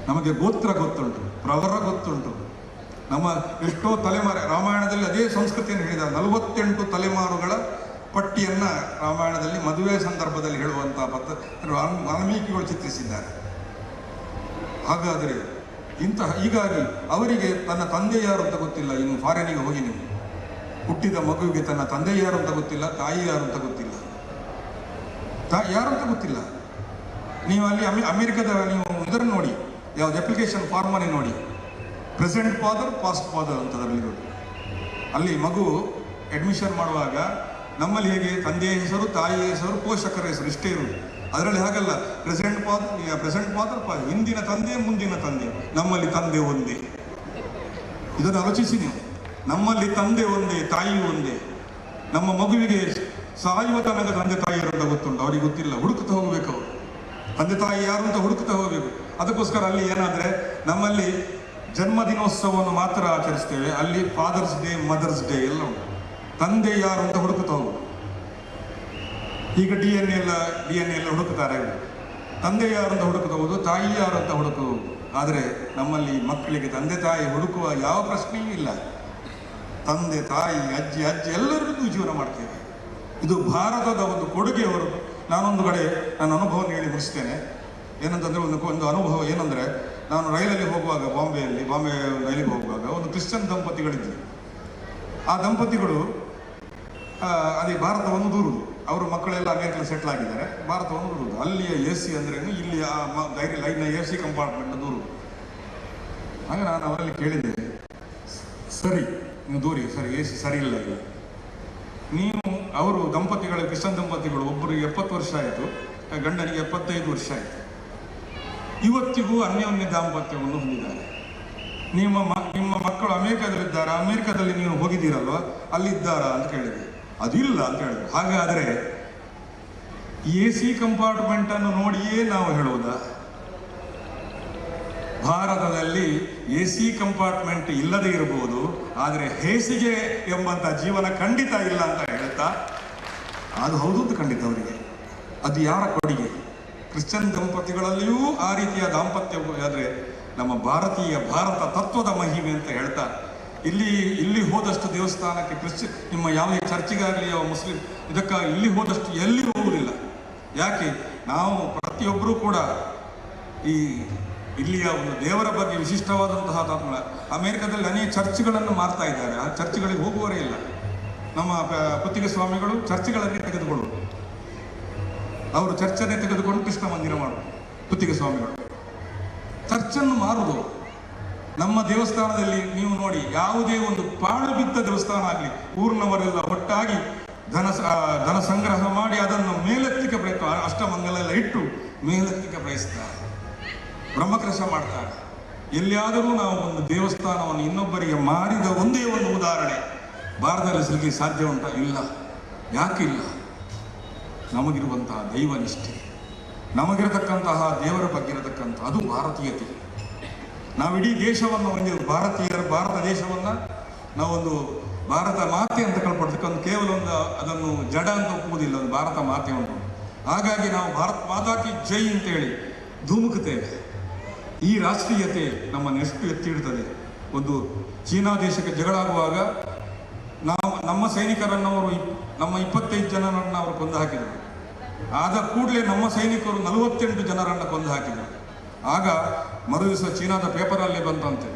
ನಮಗೆ ಗೋತ್ರ ಗೊತ್ತುಂಟು, ಪ್ರವರ ಗೊತ್ತುಂಟು. ನಮ್ಮ ಎಷ್ಟೋ ತಲೆಮಾರು ರಾಮಾಯಣದಲ್ಲಿ ಅದೇ ಸಂಸ್ಕೃತಿಯನ್ನು ಹೇಳಿದ 48 ತಲೆಮಾರುಗಳ ಪಟ್ಟಿಯನ್ನು ರಾಮಾಯಣದಲ್ಲಿ ಮದುವೆ ಸಂದರ್ಭದಲ್ಲಿ ಹೇಳುವಂತಹ ವಾಲ್ಮೀಕಿಗಳು ಚಿತ್ರಿಸಿದ್ದಾರೆ. ಹಾಗಾದರೆ ಹೀಗಾಗಿ ಅವರಿಗೆ ತನ್ನ ತಂದೆ ಯಾರು ಅಂತ ಗೊತ್ತಿಲ್ಲ. ಇನ್ನು ಫಾರಿನಿಗೆ ಹೋಗಿ ನೀವು ಹುಟ್ಟಿದ ಮಗುವಿಗೆ ತನ್ನ ತಂದೆ ಯಾರು ಅಂತ ಗೊತ್ತಿಲ್ಲ, ತಾಯಿ ಯಾರು ಅಂತ ಗೊತ್ತಿಲ್ಲ, ಯಾರು ಅಂತ ಗೊತ್ತಿಲ್ಲ. ನೀವು ಅಲ್ಲಿ ಅಮೆರಿಕದ ನೀವು ಇದನ್ನು ನೋಡಿ, ಯಾವ್ದು ಅಪ್ಲಿಕೇಶನ್ ಫಾರ್ಮಲ್ಲಿ ನೋಡಿ, ಪ್ರೆಸೆಂಟ್ ಫಾದರ್ ಪಾಸ್ಟ್ ಫಾದರ್ ಅಂತ ಅದರಲ್ಲಿರೋದು. ಅಲ್ಲಿ ಮಗು ಅಡ್ಮಿಷನ್ ಮಾಡುವಾಗ ನಮ್ಮಲ್ಲಿ ಹೇಗೆ ತಂದೆಯ ಹೆಸರು, ತಾಯಿಯ ಹೆಸರು, ಪೋಷಕರ ಹೆಸರು ಇಷ್ಟೇ ಇರುವುದು. ಅದರಲ್ಲಿ ಹಾಗಲ್ಲ. ಪ್ರೆಸೆಂಟ್ ಫಾದರ್ ಹಿಂದಿನ ತಂದೆ, ಮುಂದಿನ ತಂದೆ. ನಮ್ಮಲ್ಲಿ ತಂದೆ ಒಂದೇ. ಇದನ್ನು ಆಲೋಚಿಸಿ ನೀವು. ನಮ್ಮಲ್ಲಿ ತಂದೆ ಒಂದೇ, ತಾಯಿ ಒಂದೇ. ನಮ್ಮ ಮಗುವಿಗೆ ಸಾಯುವ ತನಕ ತಂದೆ ತಾಯಿಯರು ಅಂತ ಗೊತ್ತುಂಟು, ಅವರಿಗೆ ಗೊತ್ತಿಲ್ಲ. ಹುಡುಕ್ತಾ ಹೋಗ್ಬೇಕು, ಅವರು ತಂದೆ ತಾಯಿ ಯಾರು ಅಂತ ಹುಡುಕ್ತಾ ಹೋಗಬೇಕು. ಅದಕ್ಕೋಸ್ಕರ ಅಲ್ಲಿ ಏನಾದರೆ ನಮ್ಮಲ್ಲಿ ಜನ್ಮದಿನೋತ್ಸವವನ್ನು ಮಾತ್ರ ಆಚರಿಸ್ತೇವೆ, ಅಲ್ಲಿ ಫಾದರ್ಸ್ ಡೇ, ಮದರ್ಸ್ ಡೇ ಎಲ್ಲ ಉಂಟು. ತಂದೆ ಯಾರು ಅಂತ ಹುಡುಕ್ತಾ ಹೋಗುದು. ಈಗ ಡಿ ಎನ್ ಎಲ್ಲ ಹುಡುಕ್ತಾರೆ. ತಂದೆ ಯಾರು ಅಂತ ಹುಡುಕ್ತಾ ಹೋಗುದು, ತಾಯಿ ಯಾರು ಅಂತ ಹುಡುಕುವುದು. ಆದರೆ ನಮ್ಮಲ್ಲಿ ಮಕ್ಕಳಿಗೆ ತಂದೆ ತಾಯಿ ಹುಡುಕುವ ಯಾವ ಪ್ರಶ್ನೆಯೂ ಇಲ್ಲ. ತಂದೆ ತಾಯಿ ಅಜ್ಜಿ ಎಲ್ಲರಿಗೂ ಜೀವನ ಮಾಡ್ತೇವೆ. ಇದು ಭಾರತದ ಒಂದು ಕೊಡುಗೆ ಹೊರತು. ನಾನೊಂದು ಕಡೆ ನನ್ನ ಅನುಭವವನ್ನು ಹೇಳಿ ಮುಗಿಸ್ತೇನೆ. ಏನಂತಂದರೆ ಒಂದು ಅನುಭವ ಏನಂದರೆ, ನಾನು ರೈಲಲ್ಲಿ ಹೋಗುವಾಗ ಬಾಂಬೆ ರೈಲಿಗೆ ಹೋಗುವಾಗ ಒಂದು ಕ್ರಿಶ್ಚಿಯನ್ ದಂಪತಿಗಳಿದ್ದರು. ಆ ದಂಪತಿಗಳು ಅದೇ ಭಾರತವನ್ನು ದೂರುದು. ಅವರ ಮಕ್ಕಳೆಲ್ಲ ಅಮೇರಿಕಲ್ಲಿ ಸೆಟ್ಲ್ ಆಗಿದ್ದಾರೆ, ಭಾರತವನ್ನು ದೂರುದು. ಅಲ್ಲಿಯ ಎ ಸಿ ಅಂದ್ರೇನು, ಇಲ್ಲಿ ಲೈನ್ನ ಎ ಸಿ ಕಂಪಾರ್ಟ್ಮೆಂಟ್ ದೂರುದು. ಆಗ ನಾನು ಅವರಲ್ಲಿ ಕೇಳಿದೆ, ಸರಿ ನೀವು ದೂರಿ, ಸರಿ ಎ ಸಿ ಸರಿ ಇಲ್ಲ ಇಲ್ಲಿ. ನೀವು ಅವರು ದಂಪತಿಗಳು, ಕ್ರಿಶ್ಚಿಯನ್ ದಂಪತಿಗಳು, ಒಬ್ಬರಿಗೆ 70 ವರ್ಷ ಆಯಿತು, ಗಂಡನಿಗೆ 75 ವರ್ಷ ಆಯಿತು. ಇವತ್ತಿಗೂ ಅನ್ಯೋನ್ಯ ದಾಂಪತ್ಯವನ್ನು ಹೊಂದಿದ್ದಾರೆ. ನಿಮ್ಮ ಮಕ್ಕಳು ಅಮೇರಿಕಾದಲ್ಲಿದ್ದಾರಾ, ಅಮೇರಿಕಾದಲ್ಲಿ ನೀವು ಹೋಗಿದ್ದೀರಲ್ವ, ಅಲ್ಲಿದ್ದಾರಾ ಅಂತ ಕೇಳಿದೆ. ಅದಿಲ್ಲ ಅಂತ ಹೇಳಿದ್ರು. ಹಾಗಾದರೆ ಎ ಸಿ ಕಂಪಾರ್ಟ್ಮೆಂಟನ್ನು ನೋಡಿಯೇ ನಾವು ಹೇಳುವುದಾ? ಭಾರತದಲ್ಲಿ ಎ ಸಿ ಕಂಪಾರ್ಟ್ಮೆಂಟ್ ಇಲ್ಲದೆ ಇರಬಹುದು, ಆದರೆ ಹೇಸಿಗೆ ಎಂಬಂಥ ಜೀವನ ಖಂಡಿತ ಇಲ್ಲ ಅಂತ ಹೇಳುತ್ತಾ, ಅದು ಹೌದು ಅಂತ ಖಂಡಿತ ಅವರಿಗೆ. ಅದು ಯಾರ ಕೊಡುಗೆ? ಕ್ರಿಶ್ಚಿಯನ್ ದಂಪತಿಗಳಲ್ಲಿಯೂ ಆ ರೀತಿಯ ದಾಂಪತ್ಯ ಆದರೆ ನಮ್ಮ ಭಾರತ ತತ್ವದ ಮಹಿಮೆ ಅಂತ ಹೇಳ್ತಾ, ಇಲ್ಲಿ ಹೋದಷ್ಟು ದೇವಸ್ಥಾನಕ್ಕೆ ನಿಮ್ಮ ಯಾವುದೇ ಚರ್ಚಿಗಾಗಲಿ ಯಾವ ಮುಸ್ಲಿಂ ಇದಕ್ಕಾಗಿ ಇಲ್ಲಿ ಹೋದಷ್ಟು ಎಲ್ಲಿ ಹೋಗುವುದಿಲ್ಲ. ಯಾಕೆ? ನಾವು ಪ್ರತಿಯೊಬ್ಬರೂ ಕೂಡ ಇಲ್ಲಿಯ ಒಂದು ದೇವರ ಬಗ್ಗೆ ವಿಶಿಷ್ಟವಾದಂತಹ ತತ್ವ. ಅಮೆರಿಕದಲ್ಲಿ ಅನೇಕ ಚರ್ಚ್ಗಳನ್ನು ಮಾರ್ತಾ ಇದ್ದಾರೆ, ಆ ಚರ್ಚ್ಗಳಿಗೆ ಹೋಗುವವರೇ ಇಲ್ಲ. ನಮ್ಮ ಕುತ್ತಿಗೆ ಸ್ವಾಮಿಗಳು ಚರ್ಚ್ಗಳನ್ನೇ ತೆಗೆದುಕೊಳ್ಳುವುದು, ಅವರು ಚರ್ಚನ್ನೇ ತೆಗೆದುಕೊಂಡು ಕೃಷ್ಣ ಮಂದಿರ ಮಾಡುವುದು. ಕುತ್ತಿಗೆ ಸ್ವಾಮಿಗಳು ಚರ್ಚನ್ನು ಮಾರುವುದು. ನಮ್ಮ ದೇವಸ್ಥಾನದಲ್ಲಿ ನೀವು ನೋಡಿ, ಯಾವುದೇ ಒಂದು ಪಾಳು ಬಿದ್ದ ದೇವಸ್ಥಾನ ಆಗಲಿ, ಊರಿನವರೆಲ್ಲ ಒಟ್ಟಾಗಿ ಧನ ಸಂಗ್ರಹ ಮಾಡಿ ಅದನ್ನು ಮೇಲೆತ್ತಿಗೆ ಪ್ರಯತ್ನ, ಅಷ್ಟಮಂಗಲ ಎಲ್ಲ ಇಟ್ಟು ಮೇಲೆತ್ತಿಗೆ ಪ್ರಯತ್ನಿಸ್ತಾರೆ, ಬ್ರಹ್ಮಕಲಶ ಮಾಡ್ತಾರೆ. ಎಲ್ಲಿಯಾದರೂ ನಾವು ಒಂದು ದೇವಸ್ಥಾನವನ್ನು ಇನ್ನೊಬ್ಬರಿಗೆ ಮಾರಿದ ಒಂದೇ ಒಂದು ಉದಾಹರಣೆ ಭಾರತದಲ್ಲಿ ಸಿಗಲಿಕ್ಕೆ ಸಾಧ್ಯ ಉಂಟಾ? ಇಲ್ಲ. ಯಾಕಿಲ್ಲ? ನಮಗಿರುವಂತಹ ದೈವನಿಷ್ಠೆ, ನಮಗಿರತಕ್ಕಂತಹ ದೇವರ ಬಗ್ಗೆ ಇರತಕ್ಕಂಥ ಅದು ಭಾರತೀಯತೆ. ನಾವಿಡೀ ದೇಶವನ್ನು ಭಾರತ ದೇಶವನ್ನು ನಾವೊಂದು ಭಾರತ ಮಾತೆ ಅಂತ ಕಳ್ಕೊಳ್ತಕ್ಕಂಥ ಕೇವಲ ಅದನ್ನು ಜಡ ಅಂತ ಒಪ್ಪುವುದಿಲ್ಲ, ಒಂದು ಭಾರತ ಮಾತೆ ಉಂಟು. ಹಾಗಾಗಿ ನಾವು ಭಾರತ ಮಾತಾ ಕಿ ಜೈ ಅಂತೇಳಿ ಧುಮುಕುತ್ತೇವೆ. ಈ ರಾಷ್ಟ್ರೀಯತೆ ನಮ್ಮನ್ನು ಎಷ್ಟು ಎತ್ತಿ ಇಡ್ತದೆ. ಒಂದು ಚೀನಾ ದೇಶಕ್ಕೆ ಜಗಳ ಆಗುವಾಗ ನಮ್ಮ ಸೈನಿಕರನ್ನು ನಮ್ಮ 25 ಜನರನ್ನು ಅವರು ಕೊಂದು ಹಾಕಿದರು. ಆದ ಕೂಡಲೇ ನಮ್ಮ ಸೈನಿಕರು 48 ಜನರನ್ನು ಕೊಂದು ಹಾಕಿದರು. ಆಗ ಮರು ದಿವಸ ಚೀನಾದ ಪೇಪರಲ್ಲಿ ಬಂತಂತೆ,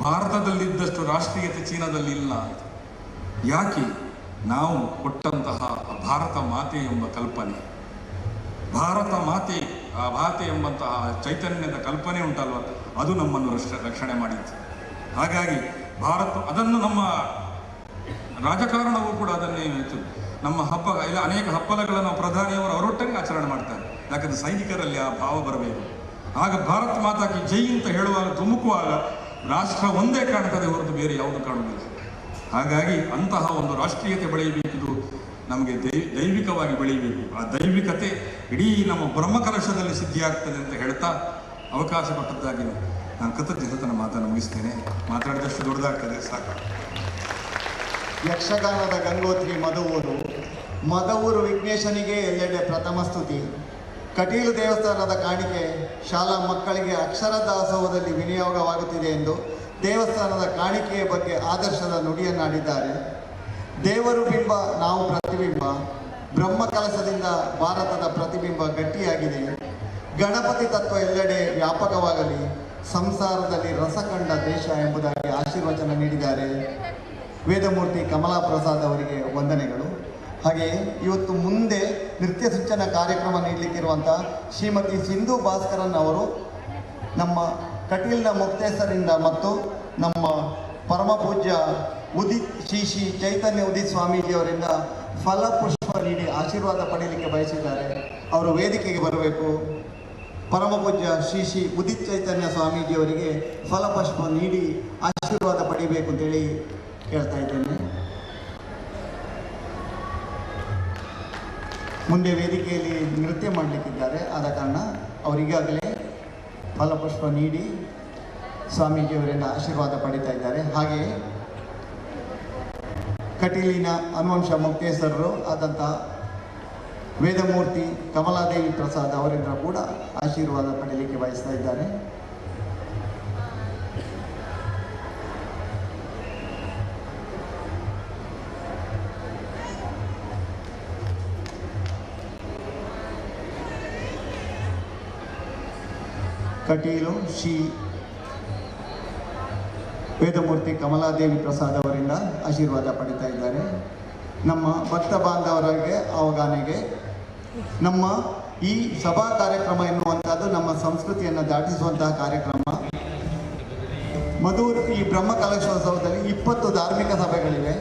ಭಾರತದಲ್ಲಿದ್ದಷ್ಟು ರಾಷ್ಟ್ರೀಯತೆ ಚೀನಾದಲ್ಲಿ ಇಲ್ಲ ಅಂತ. ಯಾಕೆ? ನಾವು ಕೊಟ್ಟಂತಹ ಭಾರತ ಮಾತೆ ಎಂಬ ಕಲ್ಪನೆ, ಭಾರತ ಮಾತೆ, ಆ ಮಾತೆ ಎಂಬಂತಹ ಚೈತನ್ಯದ ಕಲ್ಪನೆ ಉಂಟಲ್ವ, ಅದು ನಮ್ಮನ್ನು ರಕ್ಷಣೆ ಮಾಡಿತ್ತು. ಹಾಗಾಗಿ ಅದನ್ನು ನಮ್ಮ ರಾಜಕಾರಣವೂ ಕೂಡ ಅದನ್ನೇ ನಮ್ಮ ಇಲ್ಲ ಅನೇಕ ಹಬ್ಬಗಳನ್ನು ಪ್ರಧಾನಿಯವರು ಅವರೊಟ್ಟಿಗೆ ಆಚರಣೆ ಮಾಡ್ತಾರೆ. ಯಾಕಂದರೆ ಸೈನಿಕರಲ್ಲಿ ಆ ಭಾವ ಬರಬೇಕು. ಆಗ ಭಾರತ ಮಾತಾ ಕಿ ಜೈ ಅಂತ ಹೇಳುವಾಗ, ಧುಮುಕುವಾಗ ರಾಷ್ಟ್ರ ಒಂದೇ ಕಾಣ್ತದೆ ಹೊರತು ಬೇರೆ ಯಾವುದು ಕಾಣುವುದಿಲ್ಲ. ಹಾಗಾಗಿ ಅಂತಹ ಒಂದು ರಾಷ್ಟ್ರೀಯತೆ ಬೆಳೆಯಬೇಕಿದು ನಮಗೆ ದೈವಿಕವಾಗಿ ಬೆಳೆಯಬೇಕು. ಆ ದೈವಿಕತೆ ಇಡೀ ನಮ್ಮ ಬ್ರಹ್ಮಕಲಶದಲ್ಲಿ ಸಿದ್ಧಿಯಾಗ್ತದೆ ಅಂತ ಹೇಳ್ತಾ ಅವಕಾಶ ಕೊಟ್ಟದ್ದಾಗಿ ನಾನು ಕೃತಜ್ಞತೆ ಮಾತನ್ನು ಮುಗಿಸ್ತೇನೆ. ಮಾತಾಡಿದಷ್ಟು ದೊಡ್ಡದಾಗ್ತದೆ, ಸಾಕು. ಯಕ್ಷಗಾನದ ಗಂಗೋತ್ರಿ ಮದವೂರು ವಿಘ್ನೇಶನಿಗೆ ಎಲ್ಲೆಡೆ ಪ್ರಥಮ ಸ್ತುತಿ. ಕಟೀಲು ದೇವಸ್ಥಾನದ ಕಾಣಿಕೆ ಶಾಲಾ ಮಕ್ಕಳಿಗೆ ಅಕ್ಷರ ದಾಸೋಹದಲ್ಲಿ ವಿನಿಯೋಗವಾಗುತ್ತಿದೆ ಎಂದು ದೇವಸ್ಥಾನದ ಕಾಣಿಕೆಯ ಬಗ್ಗೆ ಆದರ್ಶದ ನುಡಿಯನ್ನಾಡಿದ್ದಾರೆ. ದೇವರು ಬಿಂಬ, ನಾವು ಪ್ರತಿಬಿಂಬ. ಬ್ರಹ್ಮಕಲಶದಿಂದ ಭಾರತದ ಪ್ರತಿಬಿಂಬ ಗಟ್ಟಿಯಾಗಿದೆ. ಗಣಪತಿ ತತ್ವ ಎಲ್ಲೆಡೆ ವ್ಯಾಪಕವಾಗಲಿ, ಸಂಸಾರದಲ್ಲಿ ರಸ ಕಂಡ ದೇಶ ಎಂಬುದಾಗಿ ಆಶೀರ್ವಚನ ನೀಡಿದ್ದಾರೆ. ವೇದಮೂರ್ತಿ ಕಮಲಾ ಪ್ರಸಾದ್ ಅವರಿಗೆ ವಂದನೆಗಳು. ಹಾಗೆ ಇವತ್ತು ಮುಂದೆ ನೃತ್ಯ ಸೂಚನಾ ಕಾರ್ಯಕ್ರಮ ನೀಡಲಿಕ್ಕಿರುವಂಥ ಶ್ರೀಮತಿ ಸಿಂಧು ಭಾಸ್ಕರನ್ ಅವರು ನಮ್ಮ ಕಟೀಲ್ನ ಮುಕ್ತೇಸರಿಂದ ಮತ್ತು ನಮ್ಮ ಪರಮ ಪೂಜ್ಯ ಶ್ರೀ ಚೈತನ್ಯ ಉದಿತ್ ಸ್ವಾಮೀಜಿಯವರಿಂದ ಫಲಪುಷ್ಪ ನೀಡಿ ಆಶೀರ್ವಾದ ಪಡೆಯಲಿಕ್ಕೆ ಬಯಸಿದ್ದಾರೆ. ಅವರು ವೇದಿಕೆಗೆ ಬರಬೇಕು. ಪರಮ ಪೂಜ್ಯ ಶ್ರೀ ಉದಿತ್ ಚೈತನ್ಯ ಸ್ವಾಮೀಜಿಯವರಿಗೆ ಫಲಪುಷ್ಪ ನೀಡಿ ಆಶೀರ್ವಾದ ಪಡೆಯಬೇಕು ಅಂತೇಳಿ ಕೇಳ್ತಾ ಇದ್ದೇನೆ. ಮುಂದೆ ವೇದಿಕೆಯಲ್ಲಿ ನೃತ್ಯ ಮಾಡಲಿಕ್ಕಿದ್ದಾರೆ, ಆದ ಕಾರಣ ಅವರಿಗಾಗಲೇ ಫಲಪುಷ್ಪ ನೀಡಿ ಸ್ವಾಮೀಜಿಯವರಿಂದ ಆಶೀರ್ವಾದ ಪಡೀತಾ ಇದ್ದಾರೆ. ಹಾಗೆಯೇ ಕಟೀಲಿನ ಅನುವಂಶ ಮುಕ್ತೇಶ್ವರರು ಆದಂತಹ ವೇದಮೂರ್ತಿ ಕಮಲಾದೇವಿ ಪ್ರಸಾದ್ ಅವರಿಂದ ಕೂಡ ಆಶೀರ್ವಾದ ಪಡೆಯಲಿಕ್ಕೆ ಬಯಸ್ತಾ ಇದ್ದಾರೆ. ಕಟೀಲು ಶ್ರೀ ವೇದಮೂರ್ತಿ ಕಮಲಾದೇವಿ ಪ್ರಸಾದ್ ಅವರಿಂದ ಆಶೀರ್ವಾದ ಪಡಿತಾ ಇದ್ದಾರೆ. ನಮ್ಮ ಭಕ್ತ ಬಾಂಧವರಿಗೆ ಅವಗಾನೆಗೆ ನಮ್ಮ ಈ ಸಭಾ ಕಾರ್ಯಕ್ರಮ ಎನ್ನುವಂಥದ್ದು ನಮ್ಮ ಸಂಸ್ಕೃತಿಯನ್ನು ದಾಟಿಸುವಂತಹ ಕಾರ್ಯಕ್ರಮ. ಮಧುರ್ ಈ ಬ್ರಹ್ಮ ಕಲಶೋತ್ಸವದಲ್ಲಿ 20 ಧಾರ್ಮಿಕ ಸಭೆಗಳಿವೆ,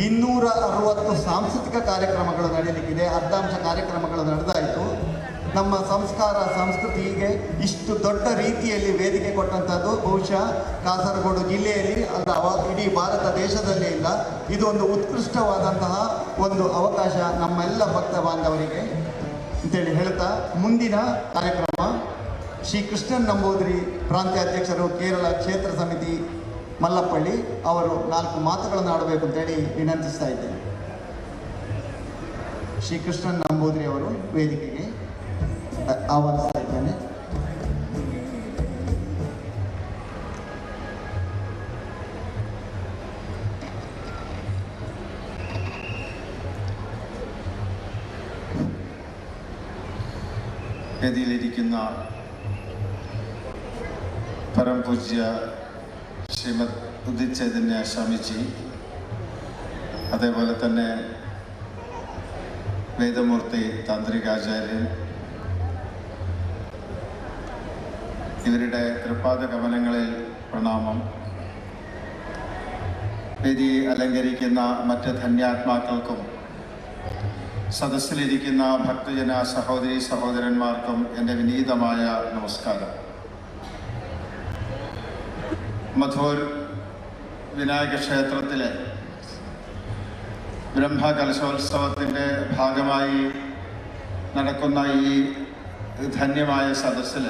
260 ಸಾಂಸ್ಕೃತಿಕ ಕಾರ್ಯಕ್ರಮಗಳು ನಡೆಯಲಿಕ್ಕಿದೆ. ಅರ್ಧಾಂಶ ಕಾರ್ಯಕ್ರಮಗಳು ನಡೆದಾಯಿತು. ನಮ್ಮ ಸಂಸ್ಕಾರ ಸಂಸ್ಕೃತಿಗೆ ಇಷ್ಟು ದೊಡ್ಡ ರೀತಿಯಲ್ಲಿ ವೇದಿಕೆ ಕೊಟ್ಟಂಥದ್ದು ಬಹುಶಃ ಕಾಸರಗೋಡು ಜಿಲ್ಲೆಯಲ್ಲಿ ಅಲ್ಲ, ಇಡೀ ಭಾರತ ದೇಶದಲ್ಲೇ ಇಲ್ಲ. ಇದು ಒಂದು ಉತ್ಕೃಷ್ಟವಾದಂತಹ ಒಂದು ಅವಕಾಶ ನಮ್ಮೆಲ್ಲ ಭಕ್ತ ಬಾಂಧವರಿಗೆ ಅಂತೇಳಿ ಹೇಳ್ತಾ, ಮುಂದಿನ ಕಾರ್ಯಕ್ರಮ ಶ್ರೀ ಕೃಷ್ಣನ್ ನಂಬೂದಿರಿ ಪ್ರಾಂತ್ಯ ಅಧ್ಯಕ್ಷರು ಕೇರಳ ಕ್ಷೇತ್ರ ಸಮಿತಿ ಮಲ್ಲಪ್ಪಳ್ಳಿ ಅವರು 4 ಮಾತುಗಳನ್ನು ಆಡಬೇಕು ಅಂತೇಳಿ ವಿನಂತಿಸ್ತಾ ಇದ್ದೇನೆ. ಶ್ರೀ ಕೃಷ್ಣನ್ ನಂಬೂದಿರಿ ಅವರು ವೇದಿಕೆಗೆ ಆಹ್ವಾನಿಸ್ತಾ ಇದ್ದೇನೆ. വേദിയിലിരിക്കുന്ന പരംപൂജ്യ ശ്രീമദ് ഉദിത് ചൈതന്യ സ്വാമിജി, അതേപോലെ തന്നെ വേദമൂർത്തി താന്ത്രികാചാര്യൻ, ഇവരുടെ തൃപ്പാദ കമലങ്ങളിൽ പ്രണാമം. വേദി അലങ്കരിക്കുന്ന മറ്റ് ധന്യാത്മാക്കൾക്കും സദസ്സിലിരിക്കുന്ന ഭക്തജന സഹോദരി സഹോദരന്മാർക്കും എൻ്റെ വിനീതമായ നമസ്കാരം. മധൂർ വിനായക ക്ഷേത്രത്തിലെ ബ്രഹ്മകലശോത്സവത്തിൻ്റെ ഭാഗമായി നടക്കുന്ന ഈ ധന്യമായ സദസ്സിൽ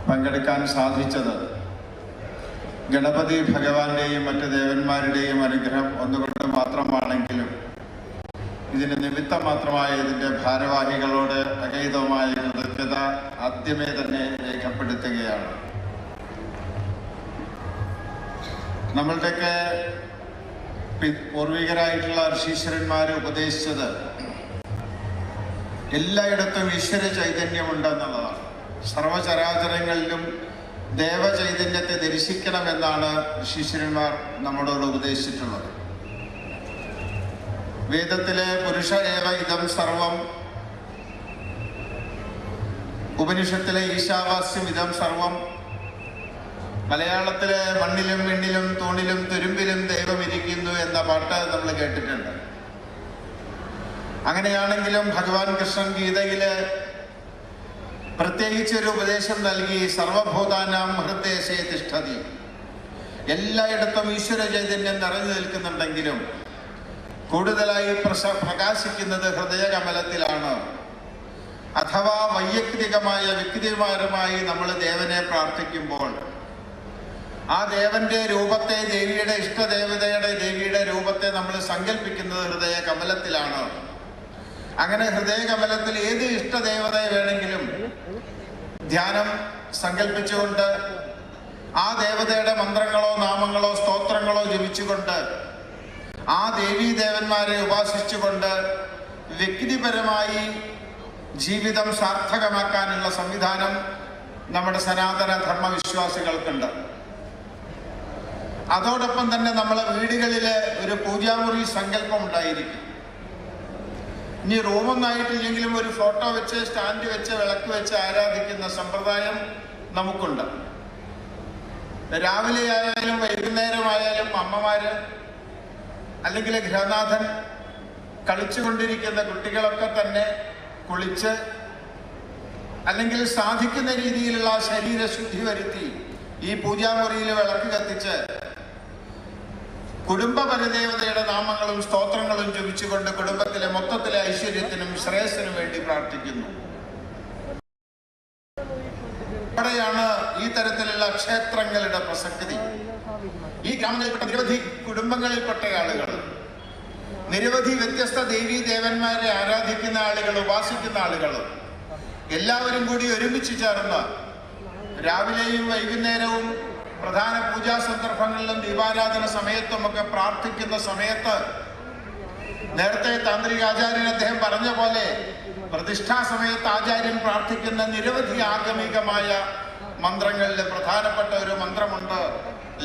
പങ്കെടുക്കാൻ സാധിച്ചത് ഗണപതി ഭഗവാന്റെയും മറ്റ് ദേവന്മാരുടെയും അനുഗ്രഹം ഒന്നുകൊണ്ട് മാത്രമാണെങ്കിലും ഇതിന് നിമിത്തം മാത്രമായ ഇതിൻ്റെ ഭാരവാഹികളോട് അഗൈതമായ കൃതജ്ഞത ആദ്യമേ തന്നെ രേഖപ്പെടുത്തുകയാണ്. നമ്മളുടെയൊക്കെ പൂർവികരായിട്ടുള്ള ഋഷീശ്വരന്മാർ ഉപദേശിച്ചത് എല്ലായിടത്തും ഈശ്വര ചൈതന്യമുണ്ടെന്നുള്ളതാണ്. സർവചരാചരങ്ങളിലും ദേവചൈതന്യത്തെ ദർശിക്കണമെന്നാണ് ഋഷീശ്വരന്മാർ നമ്മളോട് ഉപദേശിച്ചിട്ടുള്ളത്. വേദത്തിലെ പുരുഷ ഏവ ഇദം സർവം, ഉപനിഷത്തിലെ ഈശാവാസ്യം ഇദം സർവം, മലയാളത്തിലെ മണ്ണിലും വിണ്ണിലും തൂണിലും തുരുമ്പിലും ദൈവം ഇരിക്കുന്നു എന്ന പാട്ട് നമ്മൾ കേട്ടിട്ടുണ്ട്. അങ്ങനെയാണെങ്കിലും ഭഗവാൻ കൃഷ്ണൻ ഗീതയില് പ്രത്യേകിച്ച് ഒരു ഉപദേശം നൽകി, സർവഭൂതാനാം ഹൃദയസേ തിഷ്ഠതി. എല്ലായിടത്തും ഈശ്വര ചൈതന്യം നിറഞ്ഞു നിൽക്കുന്നുണ്ടെങ്കിലും കൂടുതലായി പ്രകാശിക്കുന്നത് ഹൃദയകമലത്തിലാണ്. അഥവാ വൈയക്തികമായ വ്യക്തിപരമായി നമ്മൾ ദേവനെ പ്രാർത്ഥിക്കുമ്പോൾ ആ ദേവന്റെ രൂപത്തെ, ദേവിയുടെ ഇഷ്ടദേവതയുടെ ദേവിയുടെ രൂപത്തെ നമ്മൾ സങ്കല്പിക്കുന്നത് ഹൃദയകമലത്തിലാണ്. അങ്ങനെ ഹൃദയകമലത്തിൽ ഏത് ഇഷ്ടദേവതയെ വേണമെങ്കിലും ധ്യാനം സങ്കല്പിച്ചുകൊണ്ട് ആ ദേവതയുടെ മന്ത്രങ്ങളോ നാമങ്ങളോ സ്തോത്രങ്ങളോ ജപിച്ചുകൊണ്ട് ആ ദേവീദേവന്മാരെ ഉപാസിച്ചുകൊണ്ട് വ്യക്തിപരമായി ജീവിതം സാർത്ഥകമാക്കാനുള്ള സംവിധാനം നമ്മുടെ സനാതന ധർമ്മവിശ്വാസികൾക്കുണ്ട്. അതോടൊപ്പം തന്നെ നമ്മളെ വീടുകളിൽ ഒരു പൂജാമുറി സങ്കല്പം ഉണ്ടായിരിക്കും. ഇനി റൂമൊന്നായിട്ടില്ലെങ്കിലും ഒരു ഫോട്ടോ വെച്ച്, സ്റ്റാൻഡ് വെച്ച്, വിളക്ക് വെച്ച് ആരാധിക്കുന്ന സമ്പ്രദായം നമുക്കുണ്ട്. രാവിലെ ആയാലും വൈകുന്നേരമായാലും അമ്മമാര് അല്ലെങ്കിൽ ഗൃഹനാഥൻ കളിച്ചുകൊണ്ടിരിക്കുന്ന കുട്ടികളൊക്കെ തന്നെ കുളിച്ച് അല്ലെങ്കിൽ സാധിക്കുന്ന രീതിയിലുള്ള ശരീരശുദ്ധി വരുത്തി ഈ പൂജാമുറിയിൽ വിളക്ക് കത്തിച്ച് കുടുംബ പരദേവതയുടെ നാമങ്ങളും സ്തോത്രങ്ങളും ജപിച്ചുകൊണ്ട് കുടുംബത്തിലെ മൊത്തത്തിലെ ഐശ്വര്യത്തിനും ശ്രേയസ്സിനും വേണ്ടി പ്രാർത്ഥിക്കുന്നു. അവിടെയാണ് ഈ തരത്തിലുള്ള ക്ഷേത്രങ്ങളുടെ പ്രസക്തി. ഈ ഗ്രാമങ്ങളിൽപ്പെട്ട നിരവധി കുടുംബങ്ങളിൽപ്പെട്ട ആളുകൾ, നിരവധി വ്യത്യസ്ത ദേവീ ദേവന്മാരെ ആരാധിക്കുന്ന ആളുകൾ, ഉപാസിക്കുന്ന ആളുകൾ എല്ലാവരും കൂടി ഒരുമിച്ച് ചേർന്ന് രാവിലെയും വൈകുന്നേരവും പ്രധാന പൂജാ സന്ദർഭങ്ങളിലും ദീപാരാധന സമയത്തുമൊക്കെ പ്രാർത്ഥിക്കുന്ന സമയത്ത് നേരത്തെ താന്ത്രിക ആചാര്യൻ അദ്ദേഹം പറഞ്ഞ പോലെ പ്രതിഷ്ഠാ സമയത്ത് ആചാര്യൻ പ്രാർത്ഥിക്കുന്ന നിരവധി ആഗമികമായ മന്ത്രങ്ങളിൽ പ്രധാനപ്പെട്ട ഒരു മന്ത്രമുണ്ട്,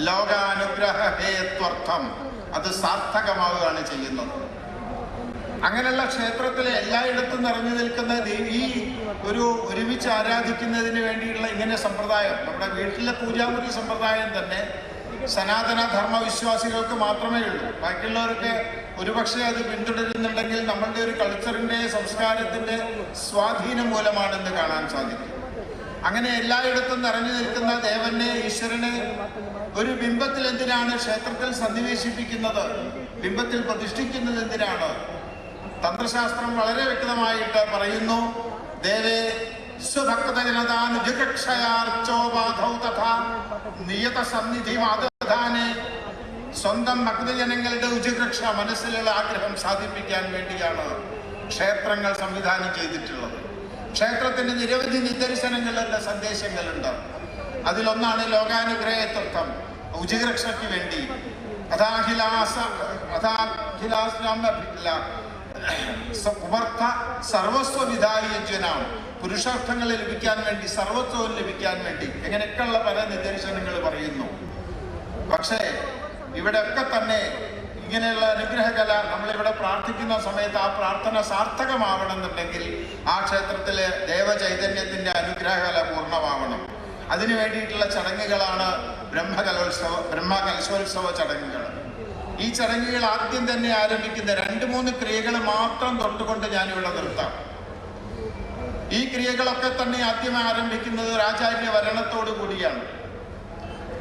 ലോകാനുഗ്രഹ ഹേത്വർത്ഥം. അത് സാർത്ഥകമാവുകയാണ് ചെയ്യുന്നത്. അങ്ങനെയുള്ള ക്ഷേത്രത്തിലെ എല്ലായിടത്തും നിറഞ്ഞു നിൽക്കുന്ന ഈ ഒരു ഒരുമിച്ച് ആരാധിക്കുന്നതിന് വേണ്ടിയുള്ള ഇങ്ങനെ സമ്പ്രദായം, നമ്മുടെ വീട്ടിലെ പൂജാമുറി സമ്പ്രദായം തന്നെ സനാതന ധർമ്മവിശ്വാസികൾക്ക് മാത്രമേ ഉള്ളൂ. ബാക്കിയുള്ളവർക്ക് ഒരുപക്ഷെ അത് പിന്തുടരുന്നുണ്ടെങ്കിൽ നമ്മളുടെ ഒരു കൾച്ചറിൻ്റെ സംസ്കാരത്തിൻ്റെ സ്വാധീനം മൂലമാണെന്ന് കാണാൻ സാധിക്കും. അങ്ങനെ എല്ലായിടത്തും നിറഞ്ഞു നിൽക്കുന്ന ദേവനെ, ഈശ്വരനെ ഒരു ബിംബത്തിൽ എന്തിനാണ് ക്ഷേത്രത്തിൽ സന്നിവേശിപ്പിക്കുന്നത്, ബിംബത്തിൽ പ്രതിഷ്ഠിക്കുന്നത് എന്തിനാണ്? തന്ത്രശാസ്ത്രം വളരെ വ്യക്തമായിട്ട് പറയുന്നു, ദേവേ സ്വന്തം ഭക്തജനങ്ങളുടെ ഉജകക്ഷ, മനസ്സിലുള്ള ആഗ്രഹം സാധിപ്പിക്കാൻ വേണ്ടിയാണ് ക്ഷേത്രങ്ങൾ സംവിധാനം ചെയ്തിട്ടുള്ളത്. ക്ഷേത്രത്തിന് നിരവധി നിദർശനങ്ങളുടെ സന്ദേശങ്ങളുണ്ട്. അതിലൊന്നാണ് ലോകാനുഗ്രഹത്വം, ഉജകരക്ഷയ്ക്ക് വേണ്ടി. സർവസ്വവിധായജനാം, പുരുഷാർത്ഥങ്ങൾ ലഭിക്കാൻ വേണ്ടി, സർവത്വം ലഭിക്കാൻ വേണ്ടി, ഇങ്ങനെയൊക്കെയുള്ള പല നിദർശനങ്ങൾ പറയുന്നു. പക്ഷേ ഇവിടെയൊക്കെ തന്നെ ഇങ്ങനെയുള്ള അനുഗ്രഹകല നമ്മളിവിടെ പ്രാർത്ഥിക്കുന്ന സമയത്ത് ആ പ്രാർത്ഥന സാർത്ഥകമാവണമെന്നുണ്ടെങ്കിൽ ആ ക്ഷേത്രത്തിലെ ദേവചൈതന്യത്തിൻ്റെ അനുഗ്രഹകല പൂർണ്ണമാവണം. അതിനു വേണ്ടിയിട്ടുള്ള ചടങ്ങുകളാണ് ബ്രഹ്മകലശോത്സവ ചടങ്ങുകൾ. ഈ ചടങ്ങുകൾ ആദ്യം തന്നെ ആരംഭിക്കുന്ന 2-3 ക്രിയകൾ മാത്രം തൊട്ടുകൊണ്ട് ഞാനിവിടെ നിർത്താം. ഈ ക്രിയകളൊക്കെ തന്നെ ആദ്യം ആരംഭിക്കുന്നത് ഒരു ആചാര്യ വരണത്തോടു കൂടിയാണ്.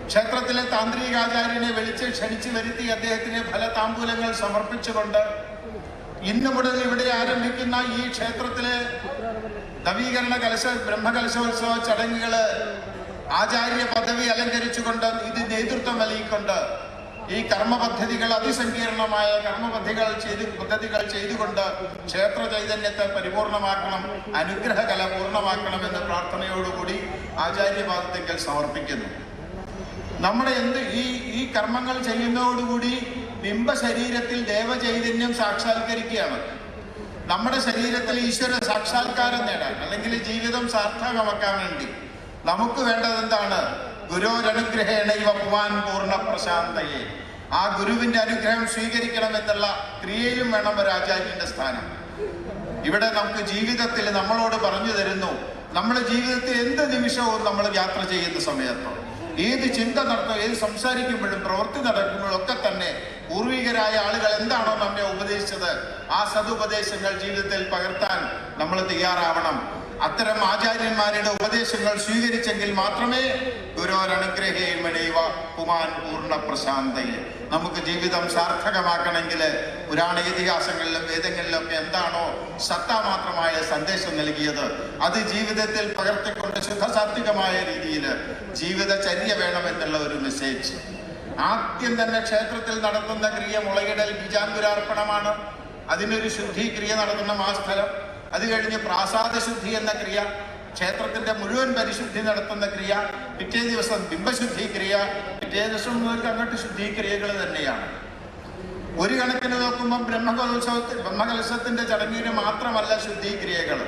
ക്ഷേത്രത്തിലെ താന്ത്രികാചാര്യനെ വിളിച്ച് ക്ഷണിച്ചു വരുത്തി അദ്ദേഹത്തിന് ഫലതാമ്പൂലങ്ങൾ സമർപ്പിച്ചുകൊണ്ട് ഇന്നു മുതൽ ഇവിടെ ആരംഭിക്കുന്ന ഈ ക്ഷേത്രത്തിലെ നവീകരണ ബ്രഹ്മകലശോത്സവ ചടങ്ങുകൾ ആചാര്യ പദവി അലങ്കരിച്ചുകൊണ്ട് ഇത് നേതൃത്വം നൽകിക്കൊണ്ട് ഈ കർമ്മപദ്ധതികൾ, അതിസങ്കീർണമായ പദ്ധതികൾ ചെയ്തുകൊണ്ട് ക്ഷേത്ര ചൈതന്യത്തെ പരിപൂർണമാക്കണം, അനുഗ്രഹകല പൂർണ്ണമാക്കണമെന്ന് പ്രാർത്ഥനയോടുകൂടി ആചാര്യപാദത്തിൽ സമർപ്പിക്കുന്നു. നമ്മുടെ ഈ കർമ്മങ്ങൾ ചെയ്യുന്നതോടുകൂടി ബിംബശരീരത്തിൽ ദേവചൈതന്യം സാക്ഷാത്കരിക്കുകയാണ്. നമ്മുടെ ശരീരത്തിൽ ഈശ്വര സാക്ഷാത്കാരം നേടാൻ, അല്ലെങ്കിൽ ജീവിതം സാർത്ഥകമാക്കാൻ വേണ്ടി നമുക്ക് വേണ്ടത് എന്താണ്? ഗുരോരനുഗ്രഹേണ ഇവ പുമാൻ പൂർണ്ണ പ്രശാന്തയെ. ആ ഗുരുവിന്റെ അനുഗ്രഹം സ്വീകരിക്കണമെന്നുള്ള ക്രിയയിലും വേണം ഒരു ആചാര്യന്റെ സ്ഥാനം. ഇവിടെ നമുക്ക് ജീവിതത്തിൽ നമ്മളോട് പറഞ്ഞു തരുന്നു, നമ്മുടെ ജീവിതത്തിൽ എന്ത് നിമിഷവും നമ്മൾ യാത്ര ചെയ്യുന്ന സമയത്ത്, ഏത് ചിന്ത നടത്തും, ഏത് സംസാരിക്കുമ്പോഴും പ്രവൃത്തി നടക്കുമ്പോഴും ഒക്കെ തന്നെ പൂർവികരായ ആളുകൾ എന്താണോ നമ്മെ ഉപദേശിച്ചത് ആ സതുപദേശങ്ങൾ ജീവിതത്തിൽ പകർത്താൻ നമ്മൾ തയ്യാറാവണം. അത്തരം ആചാര്യന്മാരുടെ ഉപദേശങ്ങൾ സ്വീകരിച്ചെങ്കിൽ മാത്രമേ ഗുരോരനുഗ്രഹേമനൈവ പുമാൻ പൂർണ്ണ പ്രശാന്തയെ നമുക്ക് ജീവിതം സാർത്ഥകമാക്കണമെങ്കിൽ പുരാണ ഇതിഹാസങ്ങളിലും വേദങ്ങളിലൊക്കെ എന്താണോ സത്താമാത്രമായ സന്ദേശം നൽകിയത് അത് ജീവിതത്തിൽ പകർത്തിക്കൊണ്ട് ശുദ്ധസാത്വികമായ രീതിയിൽ ജീവിതചര്യ വേണമെന്നുള്ള ഒരു മെസ്സേജ്. ആദ്യം തന്നെ ക്ഷേത്രത്തിൽ നടത്തുന്ന ക്രിയ മുളയിടൽ ബീജാങ്കുരാർപ്പണമാണ്. അതിനൊരു ശുദ്ധിക്രിയ നടത്തണം ആ സ്ഥലം. അത് കഴിഞ്ഞ് പ്രാസാദ ശുദ്ധി എന്ന ക്രിയ, ക്ഷേത്രത്തിന്റെ മുഴുവൻ പരിശുദ്ധി നടത്തുന്ന ക്രിയ. പിറ്റേ ദിവസം ബിംബശുദ്ധി ക്രിയ. പിറ്റേ ദിവസം മുതൽ അങ്ങോട്ട് ശുദ്ധിക്രിയകൾ തന്നെയാണ്. ഒരു കണക്കിന് നോക്കുമ്പോൾ ബ്രഹ്മകലശത്തിന്റെ ചടങ്ങിന് മാത്രമല്ല ശുദ്ധിക്രിയകൾ.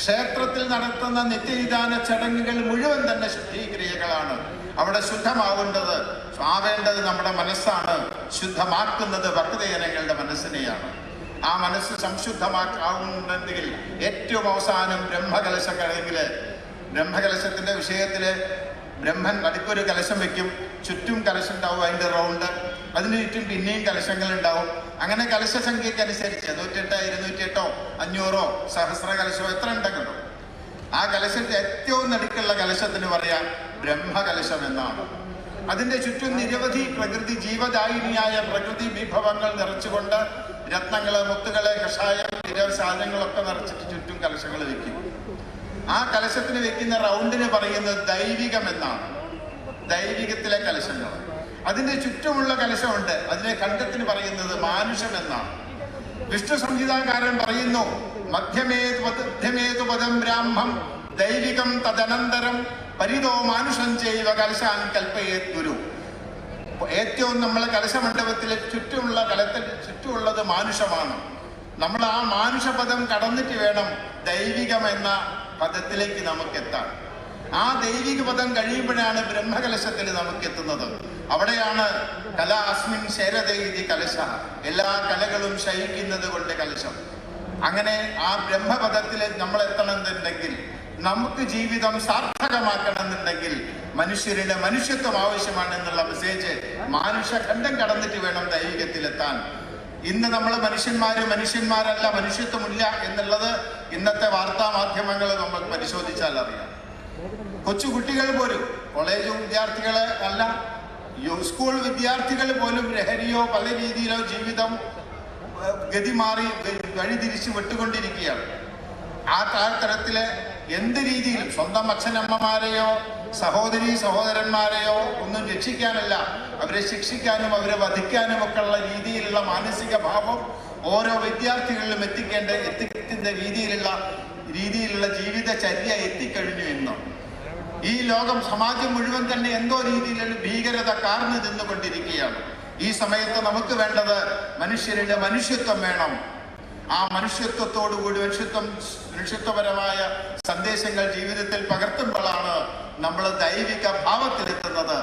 ക്ഷേത്രത്തിൽ നടത്തുന്ന നിത്യനിദാന ചടങ്ങുകൾ മുഴുവൻ തന്നെ ശുദ്ധിക്രിയകളാണ്. അവിടെ ശുദ്ധമാവേണ്ടത് നമ്മുടെ മനസ്സാണ്. ശുദ്ധമാക്കുന്നത് ഭക്തജനങ്ങളുടെ മനസ്സിനെയാണ്. ആ മനസ്സ് സംശുദ്ധമാക്കാവുന്നെങ്കിൽ ഏറ്റവും അവസാനം ബ്രഹ്മകലശ കഴിഞ്ഞെങ്കില് ബ്രഹ്മകലശത്തിന്റെ വിഷയത്തില് ബ്രഹ്മൻ നടുക്കൊരു കലശം വെക്കും, ചുറ്റും കലശം ഉണ്ടാവും, അതിന്റെ റൗണ്ട്, അതിന് ചുറ്റും പിന്നെയും കലശങ്ങൾ ഉണ്ടാവും. അങ്ങനെ കലശ സംഖ്യക്കനുസരിച്ച് 108, 208, 500 സഹസ്ര കലശമോ എത്ര ഉണ്ടെങ്കിലും ആ കലശത്തെ ഏറ്റവും നടുക്കുള്ള കലശത്തിന് പറയാം ബ്രഹ്മകലശം എന്നാണ്. അതിന്റെ ചുറ്റും നിരവധി പ്രകൃതി ജീവദായിനിയായ പ്രകൃതി വിഭവങ്ങൾ നിറച്ചുകൊണ്ട് രത്നങ്ങള്, മുത്തുകള്, കഷായം, നിരവധി സാധനങ്ങളൊക്കെ നിറച്ചിട്ട് ചുറ്റും കലശങ്ങൾ വെക്കും. ആ കലശത്തിന് വെക്കുന്ന റൗണ്ടിന് പറയുന്നത് ദൈവികം എന്നാണ്. ദൈവികത്തിലെ കലശങ്ങൾ. അതിന്റെ ചുറ്റുമുള്ള കലശമുണ്ട്, അതിനെ ഖണ്ഡത്തിന് മാനുഷം എന്നാണ്. വിഷ്ണു സംഹിതാകാരൻ പറയുന്നു, മധ്യമേതു പദം ബ്രാഹ്മം ദൈവികം തദനന്തരം പരിതോ മാനുഷം ചെയ്വ കലശാൻ കൽപ്പയേത് ഗുരു. ഏറ്റവും നമ്മളെ കലശമണ്ഡപത്തിലെ ചുറ്റുമുള്ളത് മാനുഷമാണ്. നമ്മൾ ആ മാനുഷ പദം കടന്നിട്ട് വേണം ദൈവികം എന്ന പദത്തിലേക്ക് നമുക്ക് എത്താൻ. ആ ദൈവിക പദം കഴിയുമ്പോഴാണ് ബ്രഹ്മകലശത്തിൽ നമുക്ക് എത്തുന്നത്. അവിടെയാണ് കല അസ്മിൻ ശരദേതി കലശ, എല്ലാ കലകളും ശയിക്കുന്നത് കൊണ്ട് കലശം. അങ്ങനെ ആ ബ്രഹ്മപദത്തിൽ നമ്മൾ എത്തണമെന്നുണ്ടെങ്കിൽ, നമുക്ക് ജീവിതം സാർത്ഥകമാക്കണമെന്നുണ്ടെങ്കിൽ മനുഷ്യരുടെ മനുഷ്യത്വം ആവശ്യമാണ് എന്നുള്ള മെസ്സേജ് മാനുഷഖണ്ഡം കടന്നിട്ട് വേണം ദൈവികത്തിലെത്താൻ. ഇന്ന് നമ്മൾ മനുഷ്യന്മാരല്ല, മനുഷ്യത്വമില്ല എന്നുള്ളത് ഇന്നത്തെ വാർത്താ മാധ്യമങ്ങൾ നമ്മൾ പരിശോധിച്ചാൽ അറിയാം. കൊച്ചുകുട്ടികൾ പോലും, കോളേജ് വിദ്യാർത്ഥികളെ അല്ല, സ്കൂൾ വിദ്യാർത്ഥികൾ പോലും ലഹരിയോ പല രീതിയിലോ ജീവിതം ഗതി മാറി വഴിതിരിച്ച് വിട്ടുകൊണ്ടിരിക്കുകയാണ്. ആ തരത്തില് എന്ത് രീതിയിലും സ്വന്തം അച്ഛനമ്മമാരെയോ സഹോദരന്മാരെയോ ഒന്നും രക്ഷിക്കാനല്ല, അവരെ ശിക്ഷിക്കാനും അവരെ വധിക്കാനും ഒക്കെ ഉള്ള രീതിയിലുള്ള മാനസിക ഭാവം ഓരോ വിദ്യാർത്ഥികളിലും എത്തിക്കുന്ന രീതിയിലുള്ള ജീവിതചര്യ എത്തിക്കഴിഞ്ഞു എന്ന്. ഈ ലോകം, സമാജം മുഴുവൻ തന്നെ എന്തോ രീതിയിലുള്ള ഭീകരത കാർന്നു നിന്നുകൊണ്ടിരിക്കുകയാണ്. ഈ സമയത്ത് നമുക്ക് വേണ്ടത് മനുഷ്യരുടെ മനുഷ്യത്വം വേണം. ആ മനുഷ്യത്വത്തോടുകൂടി മനുഷ്യത്വപരമായ സന്ദേശങ്ങൾ ജീവിതത്തിൽ പകർത്തുമ്പോഴാണ് നമ്മൾ ദൈവിക ഭാവത്തിലെത്തുന്നത്.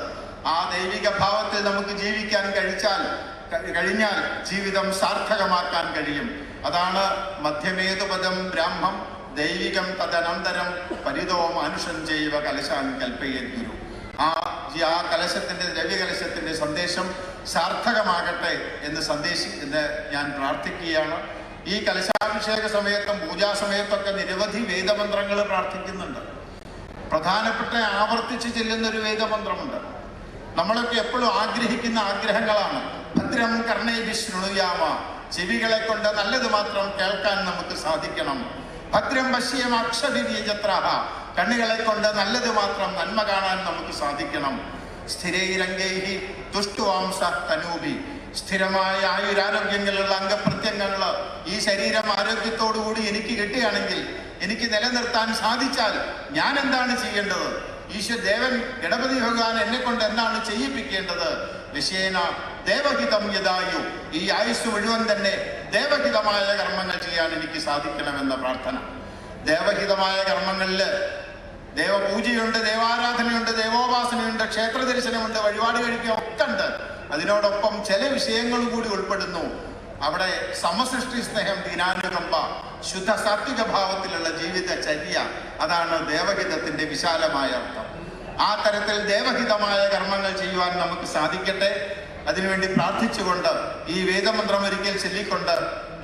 ആ ദൈവിക ഭാവത്തിൽ നമുക്ക് ജീവിക്കാൻ കഴിഞ്ഞാൽ ജീവിതം സാർത്ഥകമാക്കാൻ കഴിയും. അതാണ് മധ്യമേതുപദം ബ്രാഹ്മം ദൈവികം തദനന്തരം പരിതോ മനുഷ്യൻ ജൈവ കലശാൻ കൽപ്പയേ ഗുരു. ആ കലശത്തിന്റെ, ദ്രവ്യകലശത്തിന്റെ സന്ദേശം സാർത്ഥകമാകട്ടെ എന്ന് ഞാൻ പ്രാർത്ഥിക്കുകയാണ്. ഈ കലശാഭിഷേക സമയത്തും പൂജാ സമയത്തൊക്കെ നിരവധി വേദമന്ത്രങ്ങൾ പ്രാർത്ഥിക്കുന്നുണ്ട്. പ്രധാനപ്പെട്ട ആവർത്തിച്ച് ചെല്ലുന്ന ഒരു വേദമന്ത്രമുണ്ട്. നമ്മളൊക്കെ എപ്പോഴും ആഗ്രഹിക്കുന്ന ആഗ്രഹങ്ങളാണ്. ഭദ്രം കർണേഭി ശൃണുയാമ, ചെവികളെ കൊണ്ട് നല്ലത് മാത്രം കേൾക്കാൻ നമുക്ക് സാധിക്കണം. ഭദ്രം പശ്യേമ അക്ഷഭിര്യജത്രാഹ, കണ്ണുകളെ കൊണ്ട് നല്ലത് മാത്രം നന്മ കാണാൻ നമുക്ക് സാധിക്കണം. സ്ഥിരൈരംഗൈഹി തുഷ്ടുവാംസ തനൂഭി, സ്ഥിരമായ ആയുരാരോഗ്യങ്ങളുള്ള അംഗപ്രത്യംഗങ്ങൾ ഈ ശരീരം ആരോഗ്യത്തോടുകൂടി എനിക്ക് കിട്ടുകയാണെങ്കിൽ, എനിക്ക് നിലനിർത്താൻ സാധിച്ചാൽ ഞാൻ എന്താണ് ചെയ്യേണ്ടത്? ദേവൻ ഗണപതി ഭഗവാൻ എന്നെ കൊണ്ട് എന്താണ് ചെയ്യിപ്പിക്കേണ്ടത്? വിശേന ദേവഹിതം യദായു, ഈ ആയുസ് മുഴുവൻ തന്നെ ദേവഹിതമായ കർമ്മങ്ങൾ ചെയ്യാൻ എനിക്ക് സാധിക്കണമെന്ന പ്രാർത്ഥന. ദേവഹിതമായ കർമ്മങ്ങളിൽ ദേവപൂജയുണ്ട്, ദേവാരാധനയുണ്ട്, ദേവോപാസനയുണ്ട്, ക്ഷേത്ര ദർശനമുണ്ട്, വഴിപാട് കഴിക്കുക ഒക്കെ ഉണ്ട്. അതിനോടൊപ്പം ചില വിഷയങ്ങൾ കൂടി ഉൾപ്പെടുന്നു. അവിടെ സമസൃഷ്ടി സ്നേഹം, ദീനാനുകമ്പ, ശുദ്ധ സാത്വിക ഭാവത്തിലുള്ള ജീവിതചര്യ, അതാണ് ദേവഹിതത്തിന്റെ വിശാലമായ അർത്ഥം. ആ തരത്തിൽ ദേവഹിതമായ കർമ്മങ്ങൾ ചെയ്യുവാൻ നമുക്ക് സാധിക്കട്ടെ. അതിനുവേണ്ടി പ്രാർത്ഥിച്ചുകൊണ്ട് ഈ വേദമന്ത്രം ഒരിക്കൽ ചൊല്ലിക്കൊണ്ട്,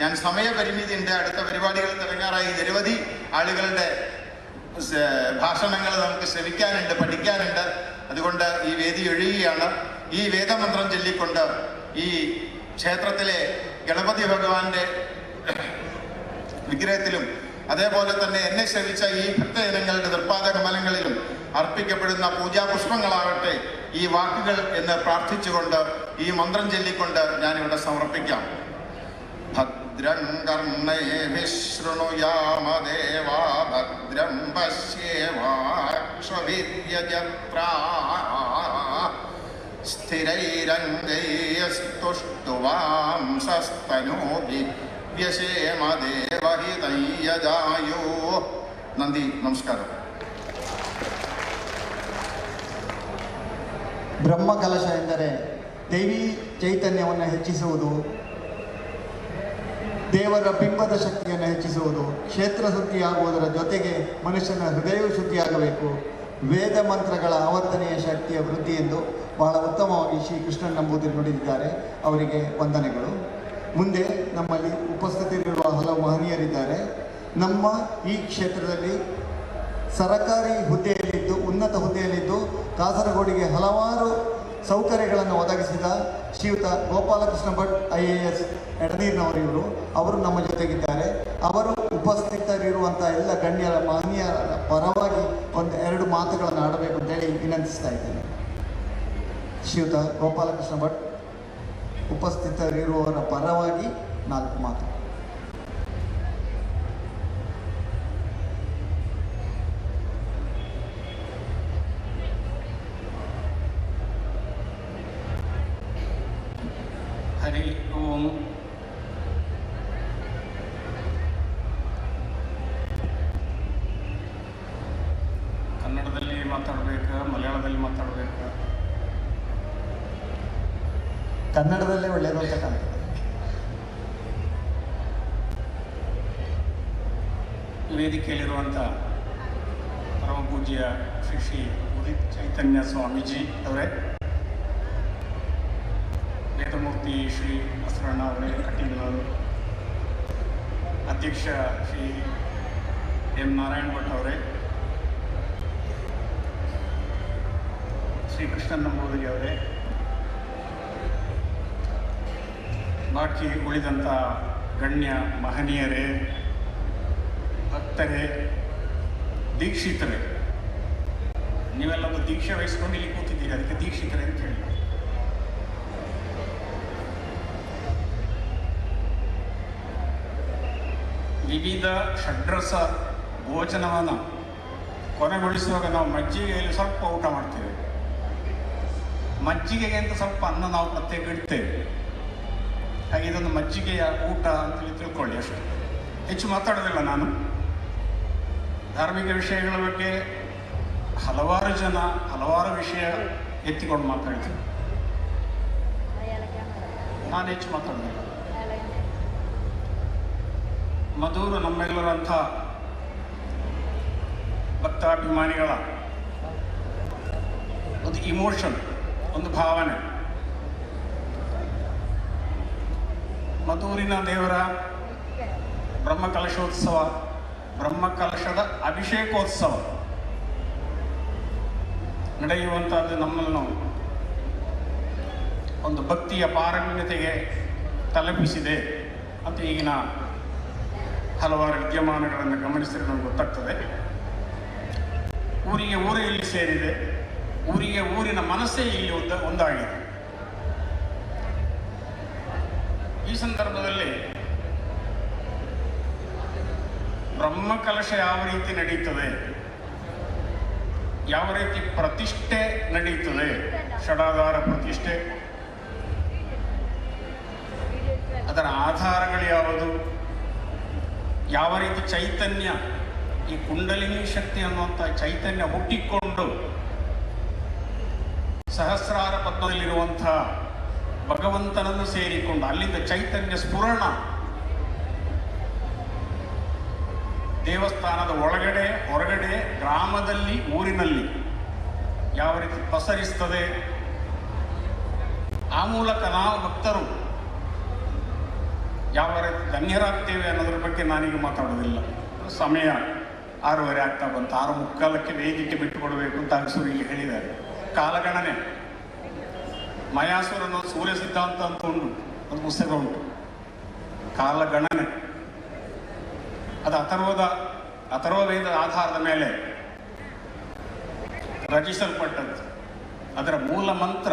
ഞാൻ സമയപരിമിതിയുണ്ട്, അടുത്ത പരിപാടികൾ തുടങ്ങാറായി, നിരവധി ആളുകളുടെ ഭാഷണങ്ങൾ നമുക്ക് ശ്രവിക്കാനുണ്ട്, പഠിക്കാനുണ്ട്. അതുകൊണ്ട് ഈ വേദി ഒഴിയുകയാണ്. ഈ വേദമന്ത്രം ചൊല്ലിക്കൊണ്ട് ഈ ക്ഷേത്രത്തിലെ ഗണപതി ഭഗവാന്റെ വിഗ്രഹത്തിലും അതേപോലെ തന്നെ എന്നെ ശ്രവിച്ച ഈ ഭക്തജനങ്ങളുടെ നിർപ്പാദ കമലങ്ങളിലും അർപ്പിക്കപ്പെടുന്ന പൂജാപുഷ്പങ്ങളാകട്ടെ ഈ വാക്കുകൾ എന്ന് പ്രാർത്ഥിച്ചുകൊണ്ട് ഈ മന്ത്രം ചൊല്ലിക്കൊണ്ട് ഞാനിവിടെ സമർപ്പിക്കാം. ഭദ്രം കർണേഭിഃ ശൃണുയാമ ഭദ്രം പശ്യേമാക്ഷഭിര്യജത്രാः സ്ഥിരൈരംഗൈസ്തുഷ്ടുവാംസസ്തനൂഭിः വ്യശേമ ദേവഹിതം യദായോ. നന്ദി, നമസ്കാരം. ಬ್ರಹ್ಮಕಲಶ ಎಂದರೆ ದೈವಿ ಚೈತನ್ಯವನ್ನು ಹೆಚ್ಚಿಸುವುದು, ದೇವರ ಬಿಂಬದ ಶಕ್ತಿಯನ್ನು ಹೆಚ್ಚಿಸುವುದು, ಕ್ಷೇತ್ರ ಶುದ್ಧಿಯಾಗುವುದರ ಜೊತೆಗೆ ಮನುಷ್ಯನ ಹೃದಯವೂ ಶುದ್ಧಿಯಾಗಬೇಕು. ವೇದ ಮಂತ್ರಗಳ ಆವರ್ತನೆಯ ಶಕ್ತಿಯ ವೃದ್ಧಿ ಎಂದು ಬಹಳ ಉತ್ತಮವಾಗಿ ಶ್ರೀ ಕೃಷ್ಣನ್ ನಂಬೂದಿರಿ ನುಡಿದಿದ್ದಾರೆ. ಅವರಿಗೆ ವಂದನೆಗಳು. ಮುಂದೆ ನಮ್ಮಲ್ಲಿ ಉಪಸ್ಥಿತರಿರುವ ಹಲವು ಮಹನೀಯರಿದ್ದಾರೆ. ನಮ್ಮ ಈ ಕ್ಷೇತ್ರದಲ್ಲಿ ಸರಕಾರಿ ಹುದ್ದೆಯಲ್ಲಿದ್ದು, ಉನ್ನತ ಹುದ್ದೆಯಲ್ಲಿದ್ದು, ಕಾಸರಗೋಡಿಗೆ ಹಲವಾರು ಸೌಕರ್ಯಗಳನ್ನು ಒದಗಿಸಿದ ಶ್ರೀಯುತ ಗೋಪಾಲಕೃಷ್ಣ ಭಟ್ IAS ಎಡನೀರಿನವರು ಇವರು. ಅವರು ನಮ್ಮ ಜೊತೆಗಿದ್ದಾರೆ. ಅವರು ಉಪಸ್ಥಿತರಿರುವಂಥ ಎಲ್ಲ ಗಣ್ಯರ ಮಹನೀಯರ ಪರವಾಗಿ ಎರಡು ಮಾತುಗಳನ್ನು ಆಡಬೇಕು ಅಂತೇಳಿ ವಿನಂತಿಸ್ತಾ ಇದ್ದೇನೆ. ಶ್ರೀಯುತ ಗೋಪಾಲಕೃಷ್ಣ ಭಟ್ ಉಪಸ್ಥಿತರಿರುವವರ ಪರವಾಗಿ 4 ಮಾತು. ಹರಿ ಓಂ. ಕನ್ನಡದಲ್ಲಿ ಮಲಯಾಳದಲ್ಲಿ ಮಾತಾಡಬೇಕು? ಕನ್ನಡದಲ್ಲೇ ಒಳ್ಳೆಯದು ಅಂತ ಕಾಣ್ತದೆ. ವೇದಿಕೆಯಲ್ಲಿರುವಂಥ ಪರಮ ಪೂಜ್ಯ ಶ್ರೀ ಶ್ರೀ ಉದಿತ್ ಚೈತನ್ಯ ಸ್ವಾಮೀಜಿ ಅವರೇ, ವೇದಮೂರ್ತಿ ಶ್ರೀ ಬಸವಣ್ಣ ಅವರೇ, ಕಟೀಲ್ನವರು, ಅಧ್ಯಕ್ಷ ಶ್ರೀ ಎಂ ನಾರಾಯಣ ಭಟ್ ಅವರೇ, ಶ್ರೀ ಕೃಷ್ಣನ್ ನಂಬೂದಿರಿ ಅವರೇ, ಬಾಕಿ ಉಳಿದಂಥ ಗಣ್ಯ ಮಹನೀಯರೇ, ಭಕ್ತರೇ, ದೀಕ್ಷಿತರೇ, ನೀವೆಲ್ಲೊಂದು ದೀಕ್ಷೆ ವಹಿಸ್ಕೊಂಡು ಇಲ್ಲಿ ಕೂತಿದ್ದೀರಿ, ಅದಕ್ಕೆ ದೀಕ್ಷಿತರೇ ಅಂತ ಹೇಳಿ. ವಿವಿಧ ಷಡ್ರಸ ಭೋಜನವನ್ನು ಕೊನೆಗೊಳಿಸುವಾಗ ನಾವು ಮಜ್ಜಿಗೆಯಲ್ಲಿ ಸ್ವಲ್ಪ ಊಟ ಮಾಡ್ತೇವೆ, ಮಜ್ಜಿಗೆಗೆ ಅಂತ ಸ್ವಲ್ಪ ಅನ್ನ ನಾವು ಪ್ರತ್ಯೇಕ ಇಡ್ತೇವೆ. ಹಾಗೆ ಇದೊಂದು ಮಜ್ಜಿಗೆಯ ಊಟ ಅಂತೇಳಿ ತಿಳ್ಕೊಳ್ಳಿ ಅಷ್ಟೇ. ಹೆಚ್ಚು ಮಾತಾಡೋದಿಲ್ಲ ನಾನು. ಧಾರ್ಮಿಕ ವಿಷಯಗಳ ಬಗ್ಗೆ ಹಲವಾರು ಜನ ಹಲವಾರು ವಿಷಯ ಎತ್ತಿಕೊಂಡು ಮಾತಾಡ್ತೀನಿ, ನಾನು ಹೆಚ್ಚು ಮಾತಾಡೋದಿಲ್ಲ. ಮಧುರು ನಮ್ಮೆಲ್ಲರಂಥ ಭಕ್ತಾಭಿಮಾನಿಗಳ ಒಂದು ಇಮೋಷನ್, ಒಂದು ಭಾವನೆ. ಮಧೂರಿನ ದೇವರ ಬ್ರಹ್ಮಕಲಶೋತ್ಸವ, ಬ್ರಹ್ಮಕಲಶದ ಅಭಿಷೇಕೋತ್ಸವ ನಡೆಯುವಂಥದ್ದು ನಮ್ಮನ್ನು ಒಂದು ಭಕ್ತಿಯ ಪಾರಮ್ಯತೆಗೆ ತಲುಪಿಸಿದೆ ಅಂತ ಈಗಿನ ಹಲವಾರು ವಿದ್ಯಮಾನಗಳನ್ನು ಗಮನಿಸಿದರೆ ನಮ್ಗೆ ಗೊತ್ತಾಗ್ತದೆ. ಊರಿಗೆ ಊರೇ ಇಲ್ಲಿ ಸೇರಿದೆ, ಊರಿಗೆ ಊರಿನ ಮನಸ್ಸೇ ಇಲ್ಲಿ ಒಂದಾಗಿದೆ. ಈ ಸಂದರ್ಭದಲ್ಲಿ ಬ್ರಹ್ಮಕಲಶ ಯಾವ ರೀತಿ ನಡೀತದೆ, ಯಾವ ರೀತಿ ಪ್ರತಿಷ್ಠೆ ನಡೀತದೆ, ಷಡಾಧಾರ ಪ್ರತಿಷ್ಠೆ, ಅದರ ಆಧಾರಗಳು ಯಾವುದು, ಯಾವ ರೀತಿ ಚೈತನ್ಯ, ಈ ಕುಂಡಲಿನಿ ಶಕ್ತಿ ಅನ್ನುವಂಥ ಚೈತನ್ಯ ಹುಟ್ಟಿಕೊಂಡು ಸಹಸ್ರಾರ ಪದ್ಮದಲ್ಲಿರುವಂಥ ಭಗವಂತನನ್ನು ಸೇರಿಕೊಂಡು ಅಲ್ಲಿಂದ ಚೈತನ್ಯ ಸ್ಫುರಣ ದೇವಸ್ಥಾನದ ಒಳಗಡೆ ಹೊರಗಡೆ ಗ್ರಾಮದಲ್ಲಿ ಊರಿನಲ್ಲಿ ಯಾವ ರೀತಿ ಪಸರಿಸ್ತದೆ, ಆ ಮೂಲಕ ನಾವು ಭಕ್ತರು ಯಾವ ರೀತಿ ಧನ್ಯರಾಗ್ತೇವೆ ಅನ್ನೋದ್ರ ಬಗ್ಗೆ ನಾನೀಗ ಮಾತಾಡೋದಿಲ್ಲ. ಸಮಯ 6:30 ಆಗ್ತಾ ಬಂತು. 6:45ಕ್ಕೆ ವೇದಿಕೆ ಬಿಟ್ಟು ಕೊಡಬೇಕು ಅಂತ ಅಗಸೂರು ಇಲ್ಲಿ ಹೇಳಿದ್ದಾರೆ. ಕಾಲಗಣನೆ, ಮಯಾಸುರನ ಸೂರ್ಯ ಸಿದ್ಧಾಂತ ಅಂತ ಉಂಟು, ಒಂದು ಪುಸ್ತಕ ಉಂಟು, ಕಾಲಗಣನೆ. ಅದು ಅಥರ್ವ ವೇದದ ಆಧಾರದ ಮೇಲೆ ರಚಿಸಲ್ಪಟ್ಟದ್ದು. ಅದರ ಮೂಲ ಮಂತ್ರ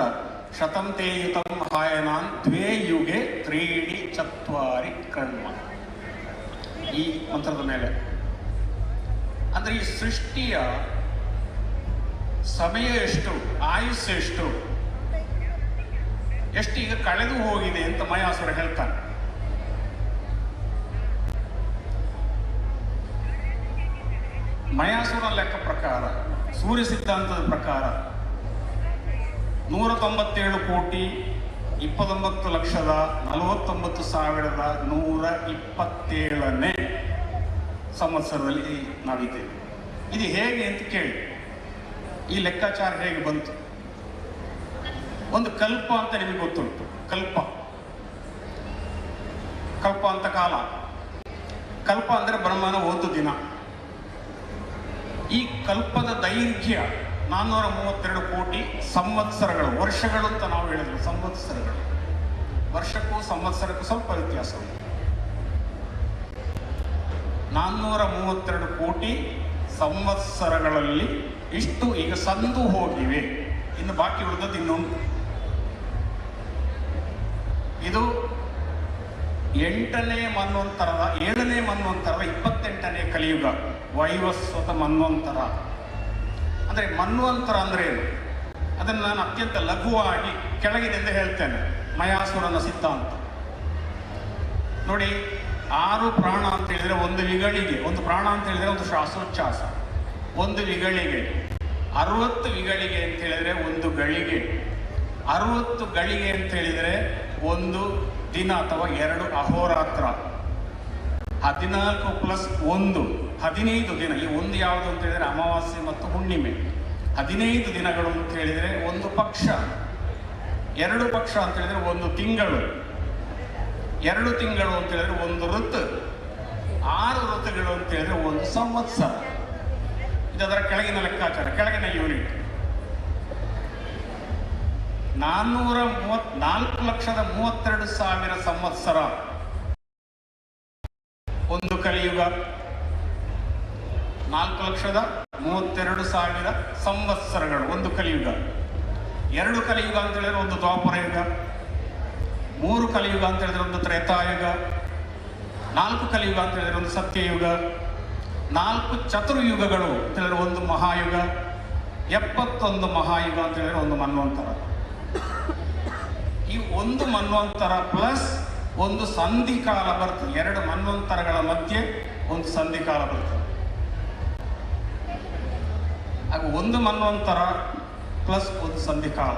ಶತಂ ತೇಯುತಂ ಹಾಯನಾನ್ ದ್ವೇ ಯುಗೆ ತ್ರೀಡಿ ಚತ್ವಾರಿ ಕರ್ಮ. ಈ ಮಂತ್ರದ ಮೇಲೆ ಅಂದ್ರೆ ಈ ಸೃಷ್ಟಿಯ ಸಮಯ ಎಷ್ಟು, ಆಯುಸ್ಸು ಎಷ್ಟು ಈಗ ಕಳೆದು ಹೋಗಿದೆ ಅಂತ ಮಯಾಸುರ ಹೇಳ್ತಾನೆ. ಮಯಾಸುರ ಲೆಕ್ಕ ಪ್ರಕಾರ, ಸೂರ್ಯ ಸಿದ್ಧಾಂತದ ಪ್ರಕಾರ 1,19,49,127ನೇ ಸಂವತ್ಸರದಲ್ಲಿ ನಾವಿದ್ದೇವೆ. ಇದು ಹೇಗೆ ಅಂತ ಕೇಳಿ, ಈ ಲೆಕ್ಕಾಚಾರ ಹೇಗೆ ಬಂತು? ಒಂದು ಕಲ್ಪ ಅಂತ ನಿಮಗೆ ಗೊತ್ತುಂಟು. ಕಲ್ಪ ಅಂತ ಕಾಲ. ಕಲ್ಪ ಅಂದರೆ ಬ್ರಹ್ಮನ ಒಂದು ದಿನ. ಈ ಕಲ್ಪದ ದೈರ್ಘ್ಯ 432 ಕೋಟಿ ಸಂವತ್ಸರಗಳು, ವರ್ಷಗಳು ಅಂತ ನಾವು ಹೇಳಿದ್ರು. ಸಂವತ್ಸರಗಳು, ವರ್ಷಕ್ಕೂ ಸಂವತ್ಸರಕ್ಕೂ ಸ್ವಲ್ಪ ವ್ಯತ್ಯಾಸ ಉಂಟು. 432 ಕೋಟಿ ಸಂವತ್ಸರಗಳಲ್ಲಿ ಇಷ್ಟು ಈಗ ಸಂದು ಹೋಗಿವೆ. ಇನ್ನು ಬಾಕಿ ಉಳಿದದ್ದು ಇನ್ನೊಂದು. ಇದು 8ನೇ ಮನ್ವಂತರದ 7ನೇ ಮನ್ವಂತರದ 28ನೇ ಕಲಿಯುಗ, ವೈವಸ್ವತ ಮನ್ವಂತರ. ಅಂದರೆ ಮನ್ವಂತರ ಅಂದರೆ ಏನು? ಅದನ್ನು ನಾನು ಅತ್ಯಂತ ಲಘುವಾಗಿ ಕೆಳಗಿನಿಂದ ಹೇಳ್ತೇನೆ. ಮಯಾಸುರನ ಸಿದ್ಧಾಂತ ನೋಡಿ, 6 ಪ್ರಾಣ ಅಂತ ಹೇಳಿದರೆ ಒಂದು ವಿಗಳಿಗೆ, ಒಂದು ಪ್ರಾಣ ಅಂತ ಹೇಳಿದರೆ ಒಂದು ಶ್ವಾಸೋಚ್ಛ್ವಾಸ, ಒಂದು ವಿಗಳಿಗೆ 60 ವಿಗಳಿಗೆ ಅಂತ ಹೇಳಿದ್ರೆ ಒಂದು ಗಳಿಗೆ, 60 ಗಳಿಗೆ ಅಂತ ಹೇಳಿದ್ರೆ ಒಂದು ದಿನ ಅಥವಾ 2 ಅಹೋರಾತ್ರ. 14 + 1 15 ದಿನ. ಈ ಒಂದು ಯಾವುದು ಅಂತ ಹೇಳಿದ್ರೆ ಅಮಾವಾಸ್ಯೆ ಮತ್ತು ಹುಣ್ಣಿಮೆ. 15 ದಿನಗಳು ಅಂತ ಹೇಳಿದ್ರೆ ಒಂದು ಪಕ್ಷ. 2 ಪಕ್ಷ ಅಂತ ಹೇಳಿದ್ರೆ ಒಂದು ತಿಂಗಳು. 2 ತಿಂಗಳು ಅಂತ ಹೇಳಿದ್ರೆ ಒಂದು ಋತು. 6 ಋತುಗಳು ಅಂತ ಹೇಳಿದ್ರೆ ಒಂದು ಸಂವತ್ಸರ. ಇದರ ಕೆಳಗಿನ ಲೆಕ್ಕಾಚಾರ, ಕೆಳಗಿನ ಯೂನಿಟ್. 4,32,000 ಸಂವತ್ಸರ ಒಂದು ಕಲಿಯುಗ. 4,32,000 ಸಂವತ್ಸರಗಳು ಒಂದು ಕಲಿಯುಗ. 2 ಕಲಿಯುಗ ಅಂತ ಹೇಳಿದ್ರೆ ಒಂದು ದ್ವಾಪರ ಯುಗ. 3 ಕಲಿಯುಗ ಅಂತ ಹೇಳಿದ್ರೆ ಒಂದು ತ್ರೇತಾಯುಗ. 4 ಕಲಿಯುಗ ಅಂತ ಹೇಳಿದ್ರೆ ಒಂದು ಸತ್ಯಯುಗ. 4 ಚತುರ್ಯುಗಗಳು ಅಂತ ಹೇಳಿದ್ರೆ ಒಂದು ಮಹಾಯುಗ. 71 ಮಹಾಯುಗ ಅಂತ ಹೇಳಿದ್ರೆ ಒಂದು ಮನ್ವಂತರ. ಈ ಒಂದು ಮನ್ವಂತರ ಪ್ಲಸ್ ಒಂದು ಸಂಧಿಕಾಲ ಬರ್ತದೆ. 2 ಮನ್ವಂತರಗಳ ಮಧ್ಯೆ ಒಂದು ಸಂಧಿಕಾಲ ಬರ್ತದೆ. ಹಾಗೆ ಒಂದು ಮನ್ವಂತರ ಪ್ಲಸ್ ಒಂದು ಸಂಧಿಕಾಲ.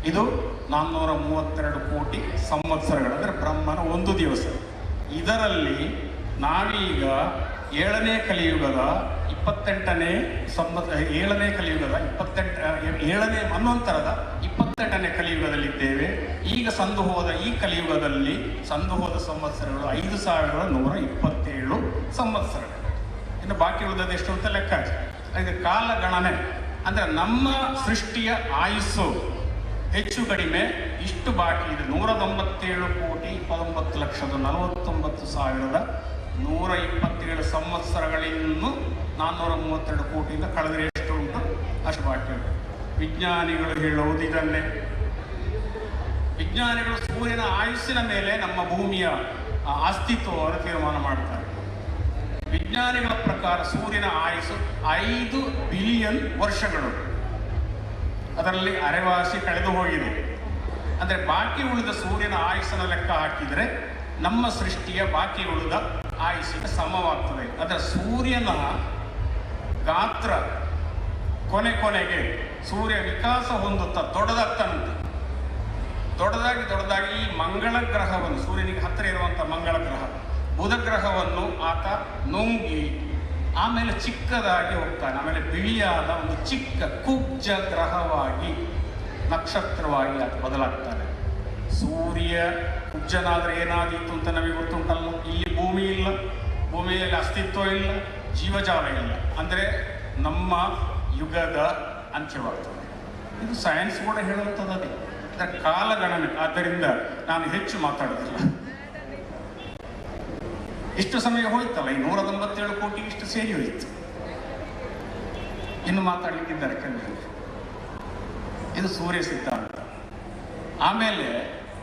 ಇದು 432 ಕೋಟಿ ಸಂವತ್ಸರಗಳು, ಅಂದರೆ ಬ್ರಹ್ಮನ ಒಂದು ದಿವಸ. ಇದರಲ್ಲಿ ನಾವೀಗ 7ನೇ ಕಲಿಯುಗದ 7ನೇ ಕಲಿಯುಗದ 7ನೇ ಮನ್ವಂತರದ 28ನೇ ಕಲಿಯುಗದಲ್ಲಿದ್ದೇವೆ. ಈಗ ಸಂದು ಹೋದ ಈ ಕಲಿಯುಗದಲ್ಲಿ ಸಂದು ಹೋದ ಸಂವತ್ಸರಗಳು 5,127 ಸಂವತ್ಸರಗಳು. ಇನ್ನು ಬಾಕಿ ಉಳಿದದ್ದು ಎಷ್ಟು ಅಂತ ಲೆಕ್ಕಾಚಾರ. ಇದು ಕಾಲಗಣನೆ. ಅಂದರೆ ನಮ್ಮ ಸೃಷ್ಟಿಯ ಆಯುಸ್ಸು ಹೆಚ್ಚು ಕಡಿಮೆ ಇಷ್ಟು ಬಾಕಿ ಇದೆ. 197,49,127 ಸಂವತ್ಸರಗಳಿನ್ನು 432 ಕೋಟಿಯಿಂದ ಕಳೆದರೆ ಎಷ್ಟು ಉಂಟು ಅಷ್ಟು ಬಾಕಿ ಉಂಟು. ವಿಜ್ಞಾನಿಗಳು ಹೇಳುವುದು ಇದನ್ನೇ. ವಿಜ್ಞಾನಿಗಳು ಸೂರ್ಯನ ಆಯುಸ್ಸಿನ ಮೇಲೆ ನಮ್ಮ ಭೂಮಿಯ ಅಸ್ತಿತ್ವವನ್ನು ತೀರ್ಮಾನ ಮಾಡ್ತಾರೆ. ವಿಜ್ಞಾನಿಗಳ ಪ್ರಕಾರ ಸೂರ್ಯನ ಆಯುಸ್ಸು 5 ಬಿಲಿಯನ್ ವರ್ಷಗಳು. ಅದರಲ್ಲಿ ಅರೆವಾಸಿ ಕಳೆದು ಹೋಗಿದೆ. ಅಂದರೆ ಬಾಕಿ ಉಳಿದ ಸೂರ್ಯನ ಆಯುಸ್ಸನ್ನು ಲೆಕ್ಕ ಹಾಕಿದರೆ ನಮ್ಮ ಸೃಷ್ಟಿಯ ಬಾಕಿ ಉಳಿದ ಆಯುಸ್ಸಿಗೆ ಸಮವಾಗ್ತದೆ. ಅದರ ಸೂರ್ಯನ ಗಾತ್ರ ಕೊನೆಗೆ ಸೂರ್ಯ ವಿಕಾಸ ಹೊಂದುತ್ತಾ ದೊಡ್ಡದಾಗ್ತಾನಂತೆ. ದೊಡ್ಡದಾಗಿ ಈ ಮಂಗಳ ಗ್ರಹವನ್ನು, ಸೂರ್ಯನಿಗೆ ಹತ್ತಿರ ಇರುವಂಥ ಮಂಗಳ ಗ್ರಹ, ಬುಧ ಗ್ರಹವನ್ನು ಆತ ನುಂಗಿ ಆಮೇಲೆ ಚಿಕ್ಕದಾಗಿ ಹೋಗ್ತಾನೆ. ಆಮೇಲೆ ಬಿಳಿಯಾದ ಒಂದು ಚಿಕ್ಕ ಕುಬ್ಜ ಗ್ರಹವಾಗಿ, ನಕ್ಷತ್ರವಾಗಿ ಆತ ಬದಲಾಗ್ತಾನೆ. ಸೂರ್ಯ ಕುಬ್ಜನಾದರೆ ಏನಾದೀತು ಅಂತ ನಮಗೆ ಗೊತ್ತುಂಟಲ್ಲ. ಇಲ್ಲಿ ಭೂಮಿ ಇಲ್ಲ, ಭೂಮಿಯಲ್ಲಿ ಅಸ್ತಿತ್ವ ಇಲ್ಲ, ಜೀವಜಾಲ ಇಲ್ಲ. ಅಂದರೆ ನಮ್ಮ ಯುಗದ ಅಂತ್ಯವಾಗ್ತದೆ. ಇದು ಸೈನ್ಸ್ ಕೂಡ ಹೇಳುವಂಥದ್ದು. ಅದರ ಕಾಲಗಣನೆ. ಆದ್ದರಿಂದ ನಾನು ಹೆಚ್ಚು ಮಾತಾಡೋದಿಲ್ಲ. ಇಷ್ಟು ಸಮಯ ಹೋಯ್ತಲ್ಲ, ಈ 197 ಕೋಟಿ ಇಷ್ಟು ಸೇರಿ ಹೋಯಿತು. ಇನ್ನು ಮಾತಾಡಲಿಕ್ಕಿದ್ದಾರೆ ಕೆಲವರು. ಇದು ಸೂರ್ಯ ಸಿದ್ಧಾಂತ. ಆಮೇಲೆ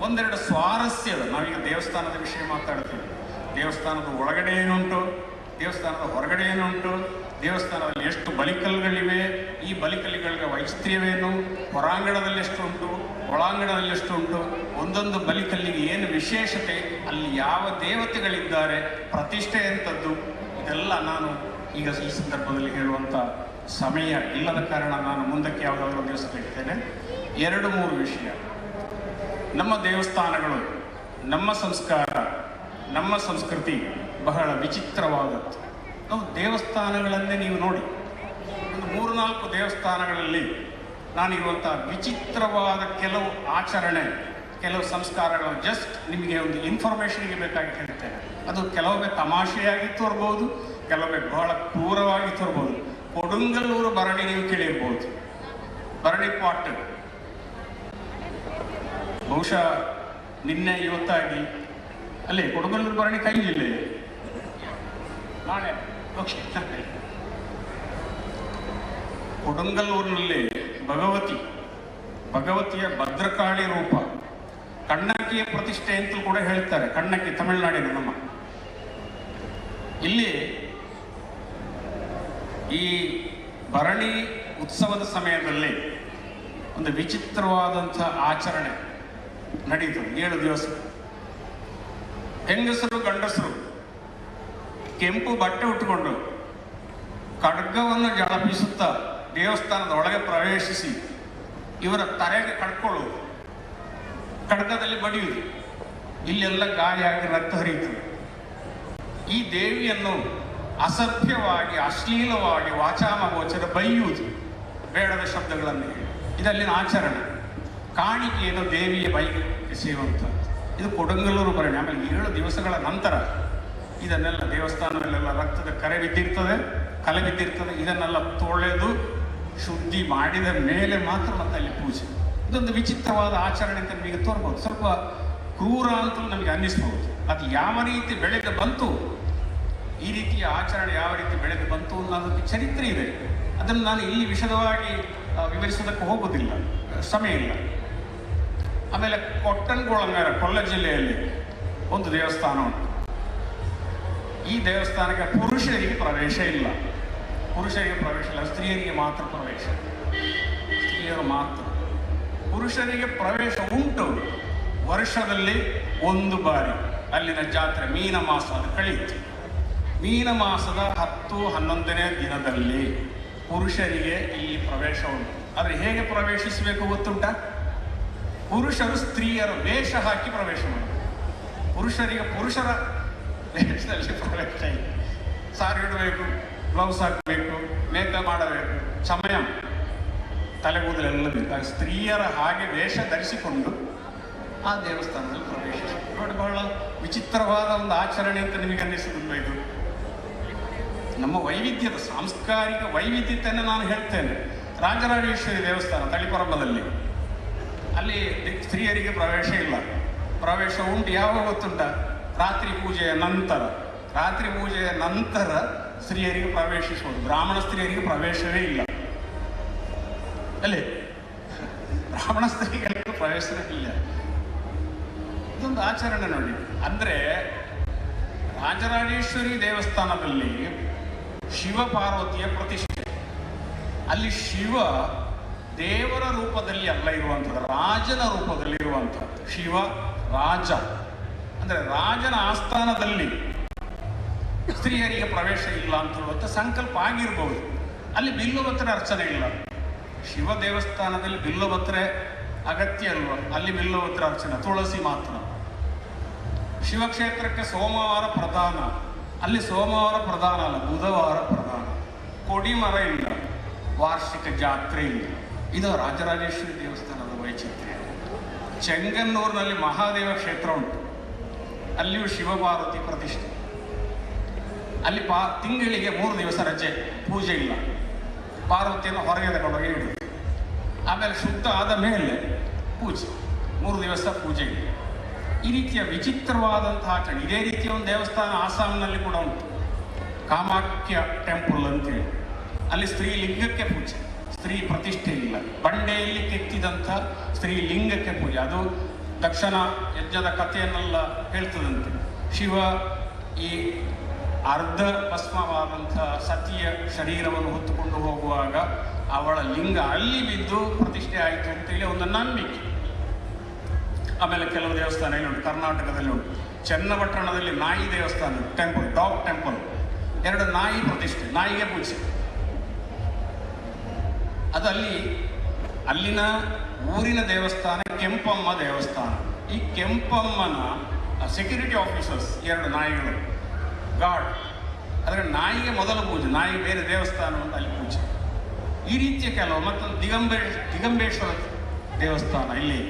ಒಂದೆರಡು ಸ್ವಾರಸ್ಯದ, ನಾವೀಗ ದೇವಸ್ಥಾನದ ವಿಷಯ ಮಾತಾಡ್ತೀವಿ. ದೇವಸ್ಥಾನದ ಒಳಗಡೆ ಏನುಂಟು, ದೇವಸ್ಥಾನದ ಹೊರಗಡೆ ಏನುಂಟು, ದೇವಸ್ಥಾನದಲ್ಲಿ ಎಷ್ಟು ಬಲಿಕಲ್ಲುಗಳಿವೆ, ಈ ಬಲಿಕಲ್ಲುಗಳಿಗೆ ವೈಚಿತ್ರ್ಯವೇನು, ಹೊರಾಂಗಣದಲ್ಲಿ ಎಷ್ಟು ಉಂಟು, ಒಳಾಂಗಣದಲ್ಲಿ ಎಷ್ಟು ಉಂಟು, ಒಂದೊಂದು ಬಲಿಕಲ್ಲಿಗೆ ಏನು ವಿಶೇಷತೆ, ಅಲ್ಲಿ ಯಾವ ದೇವತೆಗಳಿದ್ದಾರೆ, ಪ್ರತಿಷ್ಠೆ ಎಂಥದ್ದು, ಇದೆಲ್ಲ ನಾನು ಈಗ ಈ ಸಂದರ್ಭದಲ್ಲಿ ಹೇಳುವಂಥ ಸಮಯ ಇಲ್ಲದ ಕಾರಣ ನಾನು ಮುಂದಕ್ಕೆ ಯಾವುದಾದ್ರೂ ದಿವಸ ಹೇಳ್ತೇನೆ. 2-3 ವಿಷಯ. ನಮ್ಮ ದೇವಸ್ಥಾನಗಳು, ನಮ್ಮ ಸಂಸ್ಕಾರ, ನಮ್ಮ ಸಂಸ್ಕೃತಿ ಬಹಳ ವಿಚಿತ್ರವಾದದ್ದು. ನಾವು ದೇವಸ್ಥಾನಗಳನ್ನೇ ನೀವು ನೋಡಿ, ಒಂದು 3-4 ದೇವಸ್ಥಾನಗಳಲ್ಲಿ ನಾನಿರುವಂಥ ವಿಚಿತ್ರವಾದ ಕೆಲವು ಆಚರಣೆ, ಕೆಲವು ಸಂಸ್ಕಾರಗಳು ಜಸ್ಟ್ ನಿಮಗೆ ಒಂದು ಇನ್ಫಾರ್ಮೇಷನ್ಗೆ ಬೇಕಾಗಿ ಹೇಳ್ತೇನೆ. ಅದು ಕೆಲವೊಮ್ಮೆ ತಮಾಷೆಯಾಗಿ ತೋರ್ಬೋದು, ಕೆಲವೊಮ್ಮೆ ಬಹಳ ಕ್ರೂರವಾಗಿ ತೋರ್ಬೋದು. ಕೊಡುಂಗಲ್ಲೂರು ಭರಣಿ ನೀವು ಕೇಳಿರ್ಬೋದು. ಭರಣಿ ಪಾಟ್ ಬಹುಶಃ ನಿನ್ನೆ ಇವತ್ತಾಗಿ ಅಲ್ಲೇ ಕೊಡುಗಲ್ಲೂರು ಭರಣಿ ಕೈಲಿಲ್ಲ, ನಾಳೆ ಕೊಡುಂಗಲ್ಲೂರಿನಲ್ಲಿ ಭಗವತಿಯ ಭದ್ರಕಾಳಿ ರೂಪ, ಕಣ್ಣಕ್ಕಿಯ ಪ್ರತಿಷ್ಠೆ ಅಂತಲೂ ಕೂಡ ಹೇಳ್ತಾರೆ. ಕಣ್ಣಕ್ಕಿ ತಮಿಳುನಾಡಿನ ನಮ್ಮ ಇಲ್ಲಿ ಈ ಭರಣಿ ಉತ್ಸವದ ಸಮಯದಲ್ಲಿ ಒಂದು ವಿಚಿತ್ರವಾದಂಥ ಆಚರಣೆ ನಡೀತದೆ. 7 ದಿವಸ ಹೆಂಗಸರು ಗಂಡಸರು ಕೆಂಪು ಬಟ್ಟೆ ಉಟ್ಟುಕೊಂಡು ಖಡ್ಗವನ್ನು ಜಳಪಿಸುತ್ತಾ ದೇವಸ್ಥಾನದ ಒಳಗೆ ಪ್ರವೇಶಿಸಿ ಇವರ ತಲೆಗೆ ಕಡ್ಕೊಳ್ಳುವುದು, ಖಡ್ಗದಲ್ಲಿ ಬಡಿಯುವುದು, ಇಲ್ಲೆಲ್ಲ ಗಾಯ ಆಗಿ ರಕ್ತ ಹರಿಯುತ್ತದೆ. ಈ ದೇವಿಯನ್ನು ಅಸಭ್ಯವಾಗಿ ಅಶ್ಲೀಲವಾಗಿ ವಾಚಾಮಗೋಚರ ಬೈಯುವುದು, ಬೇಡದ ಶಬ್ದಗಳನ್ನು ಹೇಳಿ, ಇದಲ್ಲಿನ ಆಚರಣೆ. ಕಾಣಿಕೆಯನ್ನು ದೇವಿಯ ಬೈಗೆ ಸೇರುವಂಥದ್ದು, ಇದು ಕೊಡಂಗಲೂರು ಭರಣಿ. ಆಮೇಲೆ 7 ದಿವಸಗಳ ನಂತರ ಇದನ್ನೆಲ್ಲ ದೇವಸ್ಥಾನದಲ್ಲೆಲ್ಲ ರಕ್ತದ ಕರೆ ಬಿದ್ದಿರ್ತದೆ, ಕಲೆ ಬಿದ್ದಿರ್ತದೆ. ಇದನ್ನೆಲ್ಲ ತೊಳೆದು ಶುದ್ಧಿ ಮಾಡಿದ ಮೇಲೆ ಮಾತ್ರ ಮತ್ತೆ ಅಲ್ಲಿ ಪೂಜೆ. ಇದೊಂದು ವಿಚಿತ್ರವಾದ ಆಚರಣೆ ಅಂತ ನಿಮಗೆ ತೋರ್ಬೋದು, ಸ್ವಲ್ಪ ಕ್ರೂರ ಅಂತಲೂ ನಮಗೆ ಅನ್ನಿಸ್ಬೋದು. ಅದು ಯಾವ ರೀತಿ ಬೆಳೆದು ಬಂತು, ಈ ರೀತಿಯ ಆಚರಣೆ ಯಾವ ರೀತಿ ಬೆಳೆದು ಬಂತು ಅನ್ನೋದಕ್ಕೆ ಚರಿತ್ರೆ ಇದೆ. ಅದನ್ನು ನಾನು ಇಲ್ಲಿ ವಿಶದವಾಗಿ ವಿವರಿಸೋದಕ್ಕೆ ಹೋಗೋದಿಲ್ಲ, ಸಮಯ ಇಲ್ಲ. ಆಮೇಲೆ ಕೊಟ್ಟನ್ಗೊಳಂಗಾರ ಕೊಲ್ಲ ಜಿಲ್ಲೆಯಲ್ಲಿ ಒಂದು ದೇವಸ್ಥಾನ ಉಂಟು. ಈ ದೇವಸ್ಥಾನಕ್ಕೆ ಪುರುಷರಿಗೆ ಪ್ರವೇಶ ಇಲ್ಲ, ಪುರುಷರಿಗೆ ಪ್ರವೇಶ ಇಲ್ಲ, ಸ್ತ್ರೀಯರಿಗೆ ಮಾತ್ರ ಪ್ರವೇಶ. ಸ್ತ್ರೀಯರು ಮಾತ್ರ. ಪುರುಷರಿಗೆ ಪ್ರವೇಶ ಉಂಟು, ವರ್ಷದಲ್ಲಿ 1 ಬಾರಿ ಅಲ್ಲಿನ ಜಾತ್ರೆ ಮೀನ ಮಾಸ ಅದು ಕಳೆಯಿತು. ಮೀನ ಮಾಸದ 10-11ನೇ ದಿನದಲ್ಲಿ ಪುರುಷರಿಗೆ ಇಲ್ಲಿ ಪ್ರವೇಶ ಉಂಟು. ಆದರೆ ಹೇಗೆ ಪ್ರವೇಶಿಸಬೇಕು ಗೊತ್ತುಂಟ? ಪುರುಷರು ಸ್ತ್ರೀಯರ ವೇಷ ಹಾಕಿ ಪ್ರವೇಶ ಮಾಡಬೇಕು. ಪುರುಷರಿಗೆ ಪುರುಷರ ವೇಷದಲ್ಲಿ ಪ್ರವೇಶ ಇಲ್ಲ. ಸಾರಿ ಇಡಬೇಕು, ಗ್ಲೌಸ್ ಹಾಕಬೇಕು, ಮೇಕಪ್ ಮಾಡಬೇಕು, ಸಮಯ ತಲೆಗೂದಲೆಲ್ಲ ಬೇಕು. ಸ್ತ್ರೀಯರ ಹಾಗೆ ವೇಷ ಧರಿಸಿಕೊಂಡು ಆ ದೇವಸ್ಥಾನದಲ್ಲಿ ಪ್ರವೇಶಿಸಿ ನೋಡಿ. ಬಹಳ ವಿಚಿತ್ರವಾದ ಒಂದು ಆಚರಣೆ ಅಂತ ನಿಮಗೆ ಅನ್ನಿಸುವುದಿಲ್ಲ? ಇದು ನಮ್ಮ ವೈವಿಧ್ಯದ ಸಾಂಸ್ಕಾರಿಕ ವೈವಿಧ್ಯತೆಯನ್ನು ನಾನು ಹೇಳ್ತೇನೆ. ರಾಜರಾಜೇಶ್ವರಿ ದೇವಸ್ಥಾನ ತಳಿಪರಂಬದಲ್ಲಿ, ಅಲ್ಲಿ ಸ್ತ್ರೀಯರಿಗೆ ಪ್ರವೇಶ ಇಲ್ಲ. ಪ್ರವೇಶ ಉಂಟು ಯಾವಾಗ ಗೊತ್ತುಂಟ? ರಾತ್ರಿ ಪೂಜೆಯ ನಂತರ. ರಾತ್ರಿ ಪೂಜೆಯ ನಂತರ ಸ್ತ್ರೀಯರಿಗೆ ಪ್ರವೇಶಿಸುವುದು, ಬ್ರಾಹ್ಮಣ ಸ್ತ್ರೀಯರಿಗೆ ಪ್ರವೇಶವೇ ಇಲ್ಲ. ಅಲ್ಲೇ ಬ್ರಾಹ್ಮಣ ಸ್ತ್ರೀಗಳಿಗೆ ಪ್ರವೇಶವೇ ಇಲ್ಲ. ಇದೊಂದು ಆಚರಣೆ ನೋಡಿ. ಅಂದರೆ ರಾಜರಾಜೇಶ್ವರಿ ದೇವಸ್ಥಾನದಲ್ಲಿ ಶಿವ ಪಾರ್ವತಿಯ ಪ್ರತಿಷ್ಠೆ. ಅಲ್ಲಿ ಶಿವ ದೇವರ ರೂಪದಲ್ಲಿ ಅಲ್ಲ ಇರುವಂಥದ್ದು, ರಾಜನ ರೂಪದಲ್ಲಿ ಇರುವಂಥದ್ದು. ಶಿವ ರಾಜ ಅಂದರೆ ರಾಜನ ಆಸ್ಥಾನದಲ್ಲಿ ಸ್ತ್ರೀಯರಿಗೆ ಪ್ರವೇಶ ಇಲ್ಲ ಅಂತ ಹೇಳುವಂಥ ಸಂಕಲ್ಪ ಆಗಿರ್ಬೋದು. ಅಲ್ಲಿ ಬಿಲ್ಲುಬತ್ರೆ ಅರ್ಚನೆ ಇಲ್ಲ. ಶಿವ ದೇವಸ್ಥಾನದಲ್ಲಿ ಬಿಲ್ಲುಬತ್ರೆ ಅಗತ್ಯ ಅಲ್ವ? ಅಲ್ಲಿ ಬಿಲ್ಲುಬತ್ರೆ ಅರ್ಚನೆ, ತುಳಸಿ ಮಾತ್ರ. ಶಿವಕ್ಷೇತ್ರಕ್ಕೆ ಸೋಮವಾರ ಪ್ರಧಾನ, ಅಲ್ಲಿ ಸೋಮವಾರ ಪ್ರಧಾನ ಅಲ್ಲ, ಬುಧವಾರ ಪ್ರಧಾನ. ಕೊಡಿಮರ ಇಲ್ಲ, ವಾರ್ಷಿಕ ಜಾತ್ರೆ ಇಲ್ಲ. ಇದು ರಾಜರಾಜೇಶ್ವರಿ ದೇವಸ್ಥಾನದ ವೈಚಿತ್ರ್ಯ. ಚೆಂಗನ್ನೂರಿನಲ್ಲಿ ಮಹಾದೇವ ಕ್ಷೇತ್ರ ಉಂಟು, ಅಲ್ಲಿಯೂ ಶಿವಪಾರ್ವತಿ ಪ್ರತಿಷ್ಠೆ. ಅಲ್ಲಿ ತಿಂಗಳಿಗೆ 3 ದಿವಸ ರಜೆ, ಪೂಜೆ ಇಲ್ಲ. ಪಾರ್ವತಿಯನ್ನು ಹೊರಗೆ ತಗೊಂಡೋಗಿ ಇಡುದು. ಆಮೇಲೆ ಶುದ್ಧ ಆದ ಮೇಲೆ ಪೂಜೆ, 3 ದಿವಸ ಪೂಜೆ ಇಲ್ಲ. ಈ ರೀತಿಯ ವಿಚಿತ್ರವಾದಂತಹ ಆಚರಣೆ. ಇದೇ ರೀತಿಯ ಒಂದು ದೇವಸ್ಥಾನ ಆಸಾಂನಲ್ಲಿ ಕೂಡ ಉಂಟು, ಕಾಮಾಖ್ಯ ಟೆಂಪಲ್ ಅಂತೇಳಿ. ಅಲ್ಲಿ ಸ್ತ್ರೀ ಲಿಂಗಕ್ಕೆ ಪೂಜೆ, ಸ್ತ್ರೀ ಪ್ರತಿಷ್ಠೆ ಇಲ್ಲ. ಬಂಡೆಯಲ್ಲಿ ಕೆತ್ತಿದಂಥ ಸ್ತ್ರೀ ಲಿಂಗಕ್ಕೆ ಪೂಜೆ. ಅದು ದಕ್ಷಿಣ ಯಜ್ಞದ ಕಥೆಯನ್ನೆಲ್ಲ ಹೇಳ್ತದಂತೆ. ಶಿವ ಈ ಅರ್ಧ ಭಸ್ಮವಾದಂಥ ಸತಿಯ ಶರೀರವನ್ನು ಹೊತ್ತುಕೊಂಡು ಹೋಗುವಾಗ ಅವಳ ಲಿಂಗ ಅಲ್ಲಿ ಬಿದ್ದು ಪ್ರತಿಷ್ಠೆ ಆಯಿತು ಅಂತೇಳಿ ಒಂದು ನಂಬಿಕೆ. ಆಮೇಲೆ ಕೆಲವು ದೇವಸ್ಥಾನ ಇಲ್ಲಿ ಉಂಟು, ಕರ್ನಾಟಕದಲ್ಲಿ ಉಂಟು. ಚನ್ನಪಟ್ಟಣದಲ್ಲಿ ನಾಯಿ ದೇವಸ್ಥಾನ, ಟೆಂಪಲ್, ಡಾಗ್ ಟೆಂಪಲ್. 2 ನಾಯಿ ಪ್ರತಿಷ್ಠೆ, ನಾಯಿಗೆ ಪೂಜೆ. ಅದು ಅಲ್ಲಿನ ಊರಿನ ದೇವಸ್ಥಾನ ಕೆಂಪಮ್ಮ ದೇವಸ್ಥಾನ. ಈ ಕೆಂಪಮ್ಮನ ಸೆಕ್ಯೂರಿಟಿ ಆಫೀಸರ್ಸ್ 2 ನಾಯಿಗಳು, ಗಾರ್ಡ್. ಅದರ ನಾಯಿಗೆ ಮೊದಲ ಪೂಜೆ, ನಾಯಿ ಬೇರೆ ದೇವಸ್ಥಾನ ಅಂತ ಅಲ್ಲಿ ಪೂಜೆ. ಈ ರೀತಿಯ ಕೆಲವು. ಮತ್ತೊಂದು ದಿಗಂಬೇಶ್ವರ ದೇವಸ್ಥಾನ ಇಲ್ಲಿ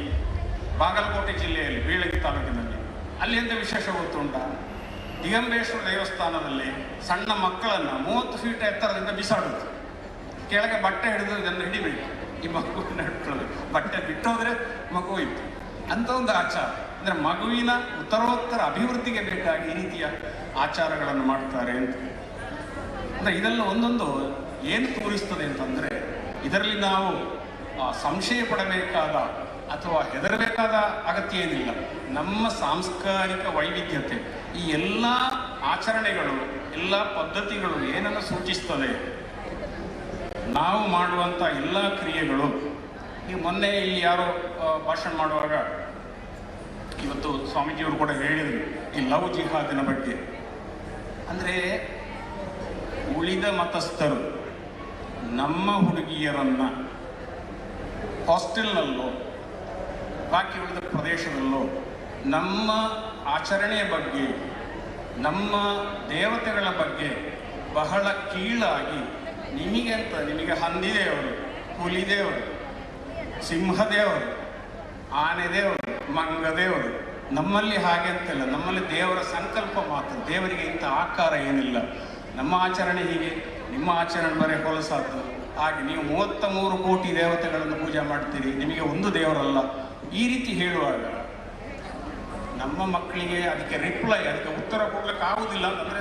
ಬಾಗಲಕೋಟೆ ಜಿಲ್ಲೆಯಲ್ಲಿ ಬೀಳಗಿ ತಾಲೂಕಿನಲ್ಲಿ. ಅಲ್ಲಿ ಎಂತ ವಿಶೇಷ ಗೊತ್ತುಂಟ? ದಿಗಂಬೇಶ್ವರ ದೇವಸ್ಥಾನದಲ್ಲಿ ಸಣ್ಣ ಮಕ್ಕಳನ್ನು 30 ಫೀಟ್ ಎತ್ತರದಿಂದ ಬಿಸಾಡುದು. ಕೆಳಗೆ ಬಟ್ಟೆ ಹಿಡಿದು ಇದನ್ನು ಹಿಡಿಬೇಕು, ಈ ಮಗುವಿನ ಹಿಡ್ಕೊಳ್ಳೋದು. ಬಟ್ಟೆ ಬಿಟ್ಟೋದ್ರೆ ಮಗು ಇತ್ತು ಅಂತ ಒಂದು ಆಚಾರ. ಅಂದರೆ ಮಗುವಿನ ಉತ್ತರೋತ್ತರ ಅಭಿವೃದ್ಧಿಗೆ ಬೇಕಾಗಿ ಈ ರೀತಿಯ ಆಚಾರಗಳನ್ನು ಮಾಡ್ತಾರೆ ಅಂತ. ಅಂದರೆ ಇದೆಲ್ಲ ಒಂದೊಂದು ಏನು ತೋರಿಸ್ತದೆ ಅಂತಂದರೆ, ಇದರಲ್ಲಿ ನಾವು ಸಂಶಯ ಪಡಬೇಕಾದ ಅಥವಾ ಹೆದರಬೇಕಾದ ಅಗತ್ಯ ಏನಿಲ್ಲ. ನಮ್ಮ ಸಾಂಸ್ಕಾರಿಕ ವೈವಿಧ್ಯತೆ, ಈ ಎಲ್ಲ ಆಚರಣೆಗಳು, ಎಲ್ಲ ಪದ್ಧತಿಗಳು ಏನನ್ನು ಸೂಚಿಸ್ತದೆ? ನಾವು ಮಾಡುವಂಥ ಎಲ್ಲ ಕ್ರಿಯೆಗಳು. ಈಗ ಮೊನ್ನೆ ಇಲ್ಲಿ ಯಾರೋ ಭಾಷಣ ಮಾಡುವಾಗ ಇವತ್ತು ಸ್ವಾಮೀಜಿಯವರು ಕೂಡ ಹೇಳಿದರು ಈ ಲವ್ ಜಿಹಾದಿನ ಬಗ್ಗೆ. ಅಂದರೆ ಉಳಿದ ಮತಸ್ಥರು ನಮ್ಮ ಹುಡುಗಿಯರನ್ನು ಹಾಸ್ಟೆಲ್ನಲ್ಲೋ ಬಾಕಿ ಉಳಿದ ಪ್ರದೇಶದಲ್ಲೋ ನಮ್ಮ ಆಚರಣೆಯ ಬಗ್ಗೆ, ನಮ್ಮ ದೇವತೆಗಳ ಬಗ್ಗೆ ಬಹಳ ಕೀಳಾಗಿ ನಿಮಗೆ ಹಂದಿದೇವರು, ಹುಲಿದೇವರು, ಸಿಂಹದೇವರು, ಆನೆದೇವರು, ಮಂಗದೇವರು, ನಮ್ಮಲ್ಲಿ ಹಾಗೆ ಅಂತಿಲ್ಲ. ನಮ್ಮಲ್ಲಿ ದೇವರ ಸಂಕಲ್ಪ ಮಾತ್ರ. ದೇವರಿಗೆ ಇಂಥ ಆಕಾರ ಏನಿಲ್ಲ. ನಮ್ಮ ಆಚರಣೆ ಹೀಗೆ, ನಿಮ್ಮ ಆಚರಣೆ ಬರೀ ಹೊಲಸಾದ್ದು. ಹಾಗೆ ನೀವು 33 ಕೋಟಿ ದೇವತೆಗಳನ್ನು ಪೂಜೆ ಮಾಡ್ತೀರಿ, ನಿಮಗೆ ಒಂದು ದೇವರಲ್ಲ, ಈ ರೀತಿ ಹೇಳುವಾಗ ನಮ್ಮ ಮಕ್ಕಳಿಗೆ ಅದಕ್ಕೆ ಅದಕ್ಕೆ ಉತ್ತರ ಕೊಡ್ಲಿಕ್ಕೆ ಆಗುವುದಿಲ್ಲ. ಅಂತಂದರೆ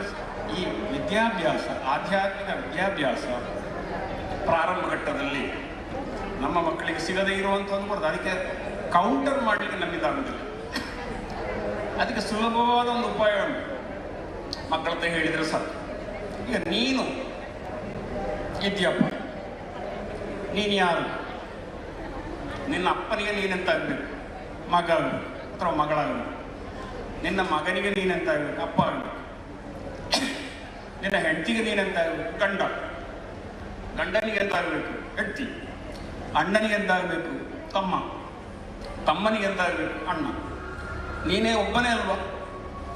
ಈ ವಿದ್ಯಾಭ್ಯಾಸ, ಆಧ್ಯಾತ್ಮಿಕ ವಿದ್ಯಾಭ್ಯಾಸ ಪ್ರಾರಂಭ ಘಟ್ಟದಲ್ಲಿ ನಮ್ಮ ಮಕ್ಕಳಿಗೆ ಸಿಗದೇ ಇರುವಂಥದ್ದು ಬರ್ತದೆ. ಅದಕ್ಕೆ ಕೌಂಟರ್ ಮಾಡಲಿಕ್ಕೆ ನಮ್ಮಿಂದಾಗುವುದಿಲ್ಲ. ಅದಕ್ಕೆ ಸುಲಭವಾದ ಒಂದು ಉಪಾಯ ಉಂಟು. ಮಕ್ಕಳ ಹತ್ರ ಹೇಳಿದರೆ ಸಾಕು. ಈಗ ನೀನು ಇದ್ಯಪ್ಪ, ನೀನು ಯಾರು? ನಿನ್ನ ಅಪ್ಪನಿಗೆ ನೀನೆಂತಾಗಬೇಕು? ಮಗ ಆಗಬೇಕು ಅಥವಾ ಮಗಳಾಗಬೇಕು. ನಿನ್ನ ಮಗನಿಗೆ ನೀನೆಂತಾಗಬೇಕು? ಅಪ್ಪ ಆಗಬೇಕು. ನಿನ್ನ ಹೆಂಡತಿಗೆ ನೀನೆಂತಾಗಬೇಕು? ಗಂಡನಿಗೆ ಎಂತಾಗಬೇಕು? ಹೆಂಡತಿ. ಅಣ್ಣನಿಗೆ ಎಂತಾಗಬೇಕು? ತಮ್ಮನಿಗೆ ಎಂತಾಗಬೇಕು? ಅಣ್ಣ. ನೀನೇ ಒಬ್ಬನೇ ಅಲ್ವಾ?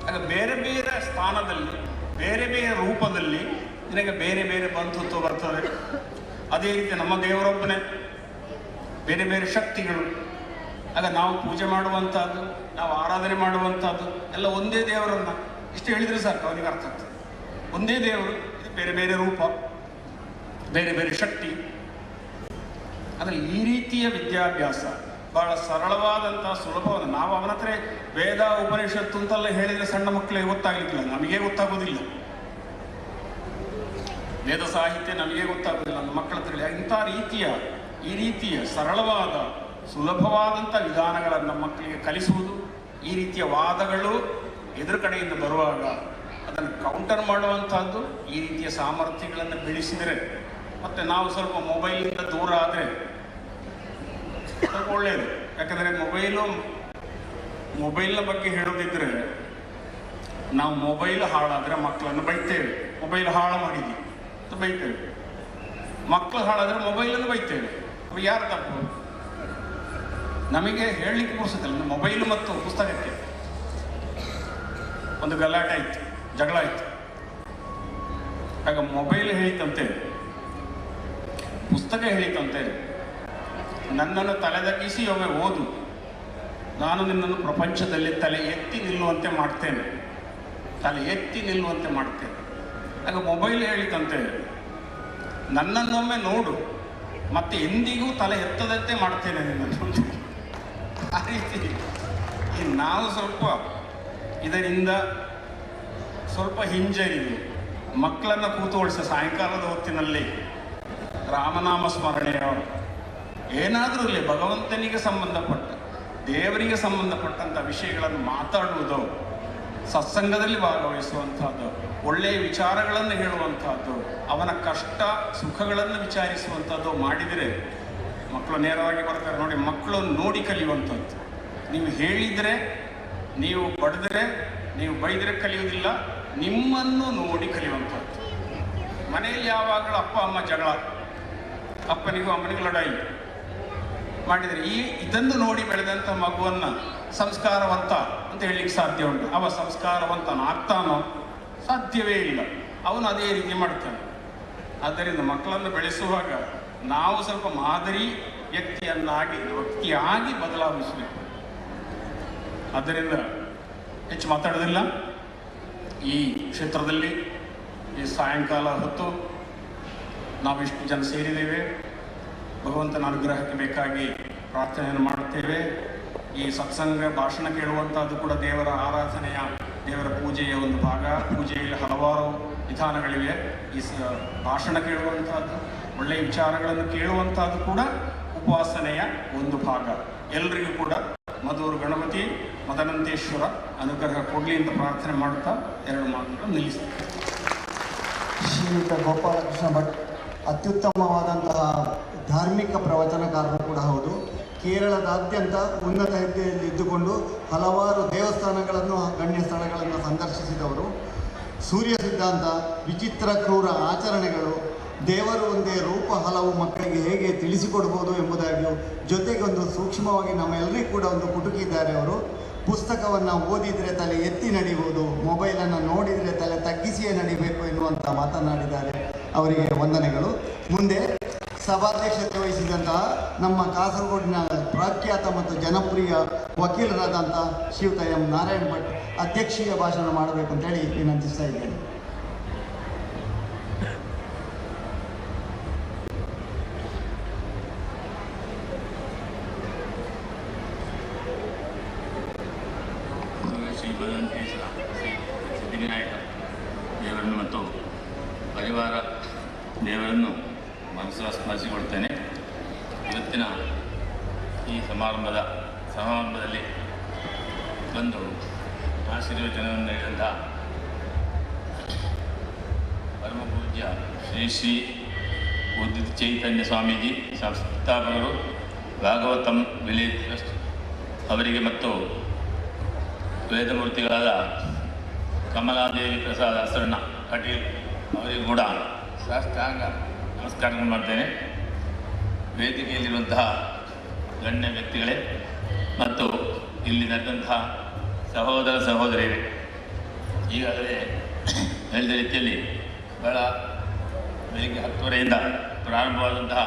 ಆಗ ಬೇರೆ ಬೇರೆ ಸ್ಥಾನದಲ್ಲಿ, ಬೇರೆ ಬೇರೆ ರೂಪದಲ್ಲಿ ನಿನಗೆ ಬೇರೆ ಬೇರೆ ಬಂಧುತ್ವ ಬರ್ತದೆ. ಅದೇ ರೀತಿ ನಮ್ಮ ದೇವರೊಬ್ಬನೇ, ಬೇರೆ ಬೇರೆ ಶಕ್ತಿಗಳು. ಆಗ ನಾವು ಪೂಜೆ ಮಾಡುವಂಥದ್ದು, ನಾವು ಆರಾಧನೆ ಮಾಡುವಂಥದ್ದು ಎಲ್ಲ ಒಂದೇ ದೇವರನ್ನು ಇಷ್ಟು ಹೇಳಿದರೆ ಸಾಕು, ಅವನಿಗೆ ಅರ್ಥ ಆಗ್ತದೆ. ಒಂದೇ ದೇವರು, ಇದು ಬೇರೆ ಬೇರೆ ರೂಪ, ಬೇರೆ ಬೇರೆ ಶಕ್ತಿ. ಅಂದರೆ ಈ ರೀತಿಯ ವಿದ್ಯಾಭ್ಯಾಸ ಬಹಳ ಸರಳವಾದಂಥ ಸುಲಭವಾದ. ನಾವು ಅವನ ಹತ್ರ ವೇದ ಉಪನಿಷತ್ತು ಅಂತೆಲ್ಲ ಹೇಳಿದರೆ ಸಣ್ಣ ಮಕ್ಕಳಿಗೆ ಗೊತ್ತಾಗಲಿಕ್ಕಿಲ್ಲ, ನಮಗೆ ಗೊತ್ತಾಗೋದಿಲ್ಲ. ವೇದ ಸಾಹಿತ್ಯ ನಮಗೆ ಗೊತ್ತಾಗೋದಿಲ್ಲ, ನಮ್ಮ ಮಕ್ಕಳ ಹತ್ರ. ಈ ರೀತಿಯ ಸರಳವಾದ ಸುಲಭವಾದಂಥ ವಿಧಾನಗಳನ್ನು ನಮ್ಮ ಮಕ್ಕಳಿಗೆ ಕಲಿಸುವುದು, ಈ ರೀತಿಯ ವಾದಗಳು ಎದುರು ಕಡೆಯಿಂದ ಬರುವಾಗ ಅದನ್ನು ಕೌಂಟರ್ ಮಾಡುವಂಥದ್ದು, ಈ ರೀತಿಯ ಸಾಮರ್ಥ್ಯಗಳನ್ನು ಬೆಳೆಸಿದರೆ, ಮತ್ತು ನಾವು ಸ್ವಲ್ಪ ಮೊಬೈಲಿಂದ ದೂರ ಆದರೆ ಸ್ವಲ್ಪ ಒಳ್ಳೆಯದು. ಯಾಕಂದರೆ ಮೊಬೈಲ್ನ ಬಗ್ಗೆ ಹೇಳೋದಿದ್ದರೆ, ನಾವು ಮೊಬೈಲ್ ಹಾಳಾದರೆ ಮಕ್ಕಳನ್ನು ಬೈತೇವೆ. ಮೊಬೈಲ್ ಹಾಳು ಮಾಡಿದ್ವಿ ಅಂತ ಬೈತೇವೆ. ಮಕ್ಕಳು ಹಾಳಾದರೆ ಮೊಬೈಲನ್ನು ಬೈತೇವೆ. ಅವು ಯಾರು ತಪ್ಪು? ನಮಗೆ ಹೇಳಲಿಕ್ಕೆ ಪುರ್ಸೋದಿಲ್ಲ. ಮೊಬೈಲು ಮತ್ತು ಪುಸ್ತಕಕ್ಕೆ ಒಂದು ಗಲಾಟೆ ಆಯಿತು, ಜಗಳ ಆಯಿತು. ಆಗ ಮೊಬೈಲ್ ಹೇಳಿತಂತೆ, ಪುಸ್ತಕ ಹೇಳಿತಂತೆ, ನನ್ನನ್ನು ತಲೆದಗ್ಗಿಸಿ ಒಮ್ಮೆ ಓದು, ನಾನು ನಿನ್ನನ್ನು ಪ್ರಪಂಚದಲ್ಲಿ ತಲೆ ಎತ್ತಿ ನಿಲ್ಲುವಂತೆ ಮಾಡ್ತೇನೆ. ಆಗ ಮೊಬೈಲ್ ಹೇಳಿತಂತೆ, ನನ್ನನ್ನೊಮ್ಮೆ ನೋಡು, ಮತ್ತೆ ಎಂದಿಗೂ ತಲೆ ಎತ್ತದಂತೆ ಮಾಡ್ತೇನೆ ನಿನ್ನನ್ನು. ಆ ರೀತಿ ನಾವು ಸ್ವಲ್ಪ ಇದರಿಂದ ಸ್ವಲ್ಪ ಹಿಂಜರಿದು ಮಕ್ಕಳನ್ನು ಕೂತುಗೊಳಿಸಿ ಸಾಯಂಕಾಲದ ಹೊತ್ತಿನಲ್ಲಿ ರಾಮನಾಮ ಸ್ಮರಣೆಯೋ ಏನಾದರೂ ಇರಲಿ, ಭಗವಂತನಿಗೆ ಸಂಬಂಧಪಟ್ಟ, ದೇವರಿಗೆ ಸಂಬಂಧಪಟ್ಟಂಥ ವಿಷಯಗಳನ್ನು ಮಾತಾಡುವುದು, ಸತ್ಸಂಗದಲ್ಲಿ ಭಾಗವಹಿಸುವಂಥದ್ದು, ಒಳ್ಳೆಯ ವಿಚಾರಗಳನ್ನು ಹೇಳುವಂಥದ್ದು, ಅವನ ಕಷ್ಟ ಸುಖಗಳನ್ನು ವಿಚಾರಿಸುವಂಥದ್ದು ಮಾಡಿದರೆ ಮಕ್ಕಳು ನೇರವಾಗಿ ಬರ್ತಾರೆ. ನೋಡಿ, ಮಕ್ಕಳು ನೋಡಿ ಕಲಿಯುವಂಥದ್ದು. ನೀವು ಹೇಳಿದರೆ, ನೀವು ಬಡಿದರೆ, ನೀವು ಬೈದರೆ ಕಲಿಯುವುದಿಲ್ಲ, ನಿಮ್ಮನ್ನು ನೋಡಿ ಕಲಿಯುವಂಥದ್ದು. ಮನೆಯಲ್ಲಿ ಯಾವಾಗಲೂ ಅಪ್ಪ ಅಮ್ಮ ಜಗಳ, ಅಪ್ಪನಿಗೂ ಅಮ್ಮನಿಗೂ ಲಡಾಯಿ ಮಾಡಿದರೆ ಇದನ್ನು ನೋಡಿ ಬೆಳೆದಂಥ ಮಗುವನ್ನು ಸಂಸ್ಕಾರವಂತ ಅಂತ ಹೇಳಲಿಕ್ಕೆ ಸಾಧ್ಯ ಉಂಟು. ಅವ ಸಂಸ್ಕಾರವಂತನಾಗ್ತಾನೋ? ಸಾಧ್ಯವೇ ಇಲ್ಲ. ಅವನು ಅದೇ ರೀತಿ ಮಾಡ್ತಾನೆ. ಆದ್ದರಿಂದ ಮಕ್ಕಳನ್ನು ಬೆಳೆಸುವಾಗ ನಾವು ಸ್ವಲ್ಪ ಮಾದರಿ ವ್ಯಕ್ತಿಯಾಗಿ ಬದಲಾಯಿಸಬೇಕು. ಆದ್ದರಿಂದ ಹೆಚ್ಚು ಮಾತಾಡೋದಿಲ್ಲ. ಈ ಕ್ಷೇತ್ರದಲ್ಲಿ ಈ ಸಾಯಂಕಾಲ ಹೊತ್ತು ನಾವು ಇಷ್ಟು ಜನ ಸೇರಿದ್ದೇವೆ. ಭಗವಂತನ ಅನುಗ್ರಹಕ್ಕೆ ಬೇಕಾಗಿ ಪ್ರಾರ್ಥನೆಯನ್ನು ಮಾಡುತ್ತೇವೆ. ಈ ಸತ್ಸಂಗ ಭಾಷಣ ಕೇಳುವಂಥದ್ದು ಕೂಡ ದೇವರ ಆರಾಧನೆಯ, ದೇವರ ಪೂಜೆಯ ಒಂದು ಭಾಗ. ಪೂಜೆಯಲ್ಲಿ ಹಲವಾರು ವಿಧಾನಗಳಿವೆ. ಈ ಭಾಷಣ ಕೇಳುವಂಥದ್ದು, ಒಳ್ಳೆಯ ವಿಚಾರಗಳನ್ನು ಕೇಳುವಂಥದ್ದು ಕೂಡ ಉಪಾಸನೆಯ ಒಂದು ಭಾಗ. ಎಲ್ಲರಿಗೂ ಕೂಡ ಮಧುರ ಗಣಪತಿ ಮದನಂತೇಶ್ವರ ಅನುಗ್ರಹ ಕೊಡಲಿ ಅಂತ ಪ್ರಾರ್ಥನೆ ಮಾಡುತ್ತಾ 2 ಮಾತುಗಳನ್ನು ನಿಲ್ಲಿಸ್ತಾರೆ. ಶ್ರೀಯುತ ಗೋಪಾಲಕೃಷ್ಣ ಭಟ್ ಅತ್ಯುತ್ತಮವಾದಂತಹ ಧಾರ್ಮಿಕ ಪ್ರವಚನಕಾರರು ಕೂಡ ಹೌದು. ಕೇರಳದಾದ್ಯಂತ ಉನ್ನತ ಹುದ್ದೆಯಲ್ಲಿ ಇದ್ದುಕೊಂಡು ಹಲವಾರು ದೇವಸ್ಥಾನಗಳನ್ನು, ಗಣ್ಯ ಸ್ಥಳಗಳನ್ನು ಸಂದರ್ಶಿಸಿದವರು. ಸೂರ್ಯ ಸಿದ್ಧಾಂತ, ವಿಚಿತ್ರ ಕ್ರೂರ ಆಚರಣೆಗಳು, ದೇವರು ಒಂದೇ ರೂಪ ಹಲವು ಮಕ್ಕಳಿಗೆ ಹೇಗೆ ತಿಳಿಸಿಕೊಡ್ಬೋದು ಎಂಬುದಾಗಿಯೂ ಜೊತೆಗೆ ಒಂದು ಸೂಕ್ಷ್ಮವಾಗಿ ನಮ್ಮೆಲ್ಲರಿಗೂ ಕೂಡ ಒಂದು ಕುಟುಕಿದ್ದಾರೆ ಅವರು. ಪುಸ್ತಕವನ್ನು ಓದಿದರೆ ತಲೆ ಎತ್ತಿ ನಡಿಬೋದು, ಮೊಬೈಲನ್ನು ನೋಡಿದರೆ ತಲೆ ತಗ್ಗಿಸಿಯೇ ನಡಿಬೇಕು ಎನ್ನುವಂಥ ಮಾತನಾಡಿದ್ದಾರೆ. ಅವರಿಗೆ ವಂದನೆಗಳು. ಮುಂದೆ ಸಭಾಧ್ಯಕ್ಷತೆ ವಹಿಸಿದಂತಹ ನಮ್ಮ ಕಾಸರಗೋಡಿನ ಪ್ರಖ್ಯಾತ ಮತ್ತು ಜನಪ್ರಿಯ ವಕೀಲರಾದಂಥ ಶ್ರೀಯುತ ಎಂ ನಾರಾಯಣ್ ಭಟ್ ಅಧ್ಯಕ್ಷೀಯ ಭಾಷಣ ಮಾಡಬೇಕು ಅಂತೇಳಿ ವಿನಂತಿಸ್ತಾ ಇದ್ದೇನೆ. ಶ್ರೀ ಭಗವಂತೇಶ್ವರ ಶ್ರೀ ಸಿದ್ಧಿವಿನಾಯಕ ದೇವರನ್ನು ಮತ್ತು ಪರಿವಾರ ದೇವರನ್ನು ಮನಸ್ಸು ಸ್ಮರಿಸಿಕೊಳ್ತೇನೆ. ಇವತ್ತಿನ ಈ ಸಮಾರಂಭದಲ್ಲಿ ಬಂದು ಆಶೀರ್ವಚನವನ್ನು ನೀಡಿದಂಥ ಪರಮ ಪೂಜ್ಯ ಶ್ರೀ ಶ್ರೀ ಉದಿತ ಚೈತನ್ಯ ಸ್ವಾಮೀಜಿ ಸಂಸ್ಥಾಪಕರು ಭಾಗವತಂ ವಿಲೇಜ್ ಟ್ರಸ್ಟ್ ಅವರಿಗೆ ಮತ್ತು ವೇದಮೂರ್ತಿಗಳಾದ ಕಮಲಾದೇವಿ ಪ್ರಸಾದ್ ಅಸರಣ್ಣ ಕಟೀಲ್ ಅವರಿಗೂ ಕೂಡ ಸಾಷ್ಟಾಂಗ ನಮಸ್ಕಾರಗಳು ಮಾಡ್ತೇನೆ. ವೇದಿಕೆಯಲ್ಲಿರುವಂತಹ ಗಣ್ಯ ವ್ಯಕ್ತಿಗಳೇ ಮತ್ತು ಇಲ್ಲಿ ನಡೆದಂತಹ ಸಹೋದರ ಸಹೋದರಿಯರೇ, ಈಗಾಗಲೇ ಹೇಳಿದ ರೀತಿಯಲ್ಲಿ ಬಹಳ ಬೆಳಿಗ್ಗೆ 10:30ಯಿಂದ ಪ್ರಾರಂಭವಾದಂತಹ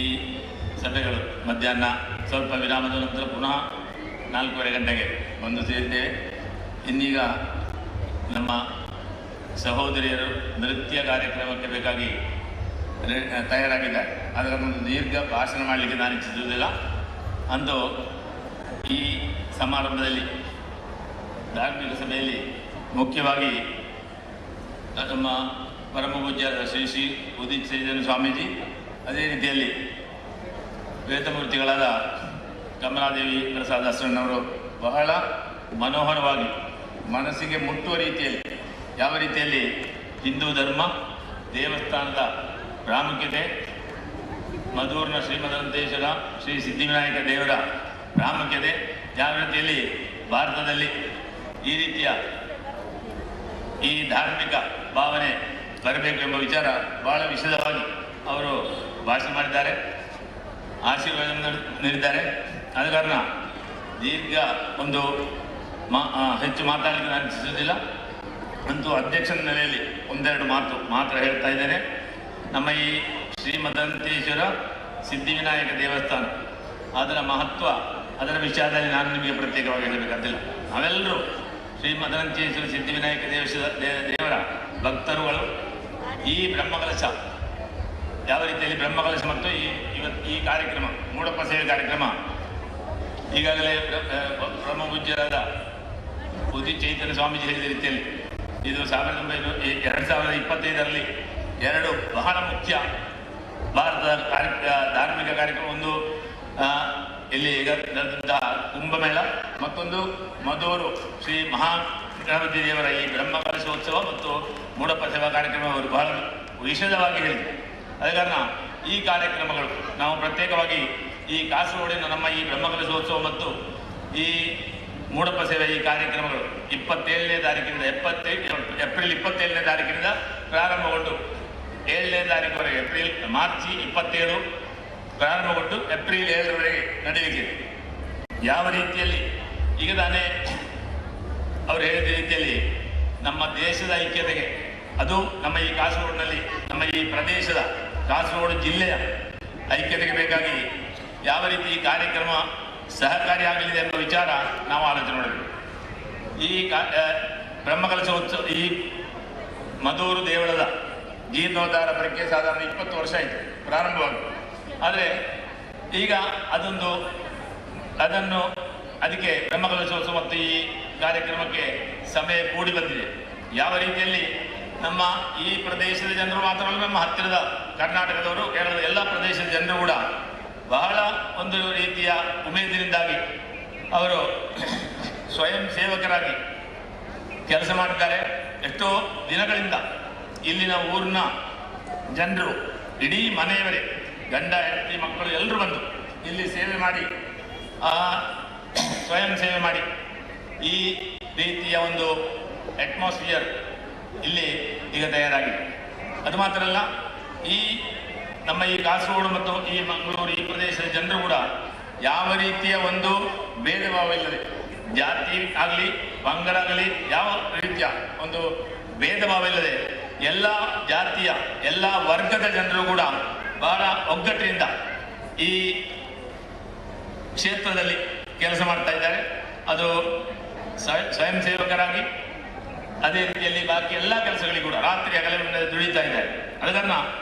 ಈ ಸಭೆಗಳು ಮಧ್ಯಾಹ್ನ ಸ್ವಲ್ಪ ವಿರಾಮದ ನಂತರ ಪುನಃ 4:15 ಗಂಟೆಗೆ ಬಂದು ಸೇರಿದ್ದೇವೆ. ಇನ್ನೀಗ ನಮ್ಮ ಸಹೋದರಿಯರು ನೃತ್ಯ ಕಾರ್ಯಕ್ರಮಕ್ಕೆ ಬೇಕಾಗಿ ತಯಾರಾಗಿದ್ದಾರೆ. ಅದರೊಂದು ದೀರ್ಘ ಭಾಷಣ ಮಾಡಲಿಕ್ಕೆ ನಾನು ಇಚ್ಛಿಸುವುದಿಲ್ಲ. ಅಂದು ಈ ಸಮಾರಂಭದಲ್ಲಿ ಧಾರ್ಮಿಕ ಸಭೆಯಲ್ಲಿ ಮುಖ್ಯವಾಗಿ ನಮ್ಮ ಪರಮ ಪೂಜ್ಯ ಶ್ರೀ ಶ್ರೀ ಉದಿತ ಚೈತನ್ಯ ಸ್ವಾಮೀಜಿ, ಅದೇ ರೀತಿಯಲ್ಲಿ ವೇದಮೂರ್ತಿಗಳಾದ ಕಮಲಾದೇವಿ ಪ್ರಸಾದ್ ಅಸರಣ್ಣವರು ಬಹಳ ಮನೋಹರವಾಗಿ ಮನಸ್ಸಿಗೆ ಮುಟ್ಟುವ ರೀತಿಯಲ್ಲಿ ಯಾವ ರೀತಿಯಲ್ಲಿ ಹಿಂದೂ ಧರ್ಮ, ದೇವಸ್ಥಾನದ ಪ್ರಾಮುಖ್ಯತೆ, ಮಧೂರಿನ ಶ್ರೀಮದಂತೇಶ್ವರ ಶ್ರೀ ಸಿದ್ಧಿವಿನಾಯಕ ದೇವರ ಪ್ರಾಮುಖ್ಯತೆ, ಯಾವ ರೀತಿಯಲ್ಲಿ ಭಾರತದಲ್ಲಿ ಈ ರೀತಿಯ ಈ ಧಾರ್ಮಿಕ ಭಾವನೆ ಬರಬೇಕು ಎಂಬ ವಿಚಾರ ಬಹಳ ವಿಶದವಾಗಿ ಅವರು ಭಾಷಣ ಮಾಡಿದ್ದಾರೆ, ಆಶೀರ್ವಾದ ನೀಡಿದ್ದಾರೆ. ಆದ ಕಾರಣ ದೀರ್ಘ ಒಂದು ಹೆಚ್ಚು ಮಾತಾಡಲಿಕ್ಕೆ ನಾನು ಇಚ್ಛಿಸುವುದಿಲ್ಲ. ಅಂತೂ ಅಧ್ಯಕ್ಷನ ನೆಲೆಯಲ್ಲಿ ಒಂದೆರಡು ಮಾತು ಮಾತ್ರ ಹೇಳ್ತಾ ಇದ್ದೇನೆ. ನಮ್ಮ ಈ ಶ್ರೀಮದಂತೇಶ್ವರ ಸಿದ್ಧಿವಿನಾಯಕ ದೇವಸ್ಥಾನ, ಅದರ ಮಹತ್ವ, ಅದರ ವಿಷಯದಲ್ಲಿ ನಾನು ನಿಮಗೆ ಪ್ರತ್ಯೇಕವಾಗಿ ಹೇಳಬೇಕಾದಿಲ್ಲ. ನಾವೆಲ್ಲರೂ ಶ್ರೀಮದಂತೇಶ್ವರ ಸಿದ್ಧಿವಿನಾಯಕ ದೇವರ ಭಕ್ತರುಗಳು. ಈ ಬ್ರಹ್ಮಕಲಶ ಯಾವ ರೀತಿಯಲ್ಲಿ ಬ್ರಹ್ಮಕಲಶ ಮತ್ತು ಈ ಕಾರ್ಯಕ್ರಮ ಮೂಡಪ್ಪ ಸೇವೆ ಕಾರ್ಯಕ್ರಮ ಈಗಾಗಲೇ ಬ್ರಹ್ಮ ಪೂಜ್ಯರಾದ ಉದಿತ ಚೈತನ್ಯ ಸ್ವಾಮೀಜಿ ಹೇಳಿದ ರೀತಿಯಲ್ಲಿ ಇದು 2025ರಲ್ಲಿ 2 ಬಹಳ ಮುಖ್ಯ ಭಾರತದ ಧಾರ್ಮಿಕ ಕಾರ್ಯಕ್ರಮ. ಒಂದು ಇಲ್ಲಿ ಈಗ ನಡೆದಂತಹ ಕುಂಭಮೇಳ, ಮತ್ತೊಂದು ಮಧೂರು ಶ್ರೀ ಮಹಾಗಣಪತಿ ದೇವರ ಈ ಬ್ರಹ್ಮಕಲಶೋತ್ಸವ ಮತ್ತು ಮೂಡಪ್ಪ ಸೇವಾ ಕಾರ್ಯಕ್ರಮ ಅವರು ಬಹಳ ವಿಶದವಾಗಿ ಹೇಳಿದರು. ಅದ ಕಾರಣ ಈ ಕಾರ್ಯಕ್ರಮಗಳು ನಾವು ಪ್ರತ್ಯೇಕವಾಗಿ ಈ ಕಾಸರಗೋಡಿನ ನಮ್ಮ ಈ ಬ್ರಹ್ಮಕಲಶೋತ್ಸವ ಮತ್ತು ಈ ಮೂಡಪ್ಪ ಸೇವೆ ಈ ಕಾರ್ಯಕ್ರಮಗಳು 27ನೇ ತಾರೀಕಿನಿಂದ ಏಪ್ರಿಲ್ 27ನೇ ತಾರೀಕಿನಿಂದ ಪ್ರಾರಂಭಗೊಂಡು 7ನೇ ತಾರೀಕುವರೆಗೆ ಮಾರ್ಚ್ 27 ಪ್ರಾರಂಭಗೊಂಡು ಏಪ್ರಿಲ್ 7ರವರೆಗೆ ನಡೆಯಲಿದೆ. ಯಾವ ರೀತಿಯಲ್ಲಿ ಈಗ ತಾನೇ ಅವರು ಹೇಳಿದ ರೀತಿಯಲ್ಲಿ ನಮ್ಮ ದೇಶದ ಐಕ್ಯತೆಗೆ, ಅದು ನಮ್ಮ ಈ ಕಾಸರಗೋಡಿನಲ್ಲಿ ನಮ್ಮ ಈ ಪ್ರದೇಶದ ಕಾಸರಗೋಡು ಜಿಲ್ಲೆಯ ಐಕ್ಯತೆಗೆ ಬೇಕಾಗಿ ಯಾವ ರೀತಿ ಈ ಕಾರ್ಯಕ್ರಮ ಸಹಕಾರಿಯಾಗಲಿದೆ ಎಂಬ ವಿಚಾರ ನಾವು ಆಲೋಚನೆ ಮಾಡಬೇಕು. ಈ ಬ್ರಹ್ಮಕಲಶೋತ್ಸವ ಈ ಮಧೂರು ದೇವಳದ ಜೀರ್ಣೋದ್ಧಾರ ಪ್ರಕ್ರಿಯೆ ಸಾಧಾರಣ 20 ವರ್ಷ ಆಯಿತು ಪ್ರಾರಂಭವಾಗಿದೆ. ಆದರೆ ಈಗ ಅದಕ್ಕೆ ಬ್ರಹ್ಮಕಲಶೋತ್ಸವ ಮತ್ತು ಈ ಕಾರ್ಯಕ್ರಮಕ್ಕೆ ಸಮಯ ಕೂಡಿ ಬಂದಿದೆ. ಯಾವ ರೀತಿಯಲ್ಲಿ ನಮ್ಮ ಈ ಪ್ರದೇಶದ ಜನರು ಮಾತ್ರವಲ್ಲ, ನಮ್ಮ ಹತ್ತಿರದ ಕರ್ನಾಟಕದವರು, ಕೇರಳದ ಎಲ್ಲ ಪ್ರದೇಶದ ಜನರು ಕೂಡ ಬಹಳ ಒಂದು ರೀತಿಯ ಉಮೇದಿನಿಂದಾಗಿ ಅವರು ಸ್ವಯಂ ಸೇವಕರಾಗಿ ಕೆಲಸ ಮಾಡಿದ್ದಾರೆ. ಎಷ್ಟೋ ದಿನಗಳಿಂದ ಇಲ್ಲಿನ ಊರಿನ ಜನರು ಇಡೀ ಮನೆಯವರೇ, ಗಂಡ ಹೆಂಡತಿ ಮಕ್ಕಳು ಎಲ್ಲರೂ ಬಂದು ಇಲ್ಲಿ ಸೇವೆ ಮಾಡಿ, ಸ್ವಯಂ ಸೇವೆ ಮಾಡಿ ಈ ರೀತಿಯ ಒಂದು ಅಟ್ಮಾಸ್ಫಿಯರ್ ಇಲ್ಲಿ ಈಗ ತಯಾರಾಗಿದೆ. ಅದು ಮಾತ್ರ ಅಲ್ಲ, ಈ ನಮ್ಮ ಈ ಕಾಸರಗೋಡು ಮತ್ತು ಈ ಮಂಗಳೂರು ಈ ಪ್ರದೇಶದ ಜನರು ಕೂಡ ಯಾವ ರೀತಿಯ ಒಂದು ಭೇದ ಭಾವ ಇಲ್ಲದೆ, ಜಾತಿ ಆಗಲಿ ಪಂಗಡ ಆಗಲಿ ಯಾವ ರೀತಿಯ ಒಂದು ಭೇದ ಭಾವ ಇಲ್ಲದೆ ಎಲ್ಲ ಜಾತಿಯ ಎಲ್ಲ ವರ್ಗದ ಜನರು ಕೂಡ ಬಹಳ ಒಗ್ಗಟ್ಟಿನಿಂದ ಈ ಕ್ಷೇತ್ರದಲ್ಲಿ ಕೆಲಸ ಮಾಡ್ತಾ ಇದ್ದಾರೆ. ಅದು ಸ್ವಯಂ ಸೇವಕರಾಗಿ, ಅದೇ ರೀತಿಯಲ್ಲಿ ಬಾಕಿ ಎಲ್ಲ ಕೆಲಸಗಳಿಗೂ ಕೂಡ ರಾತ್ರಿ ಹಗಲಿನಿಂದ ದುಡಿತಾ ಇದ್ದಾರೆ. ಅದ ಕಾರಣ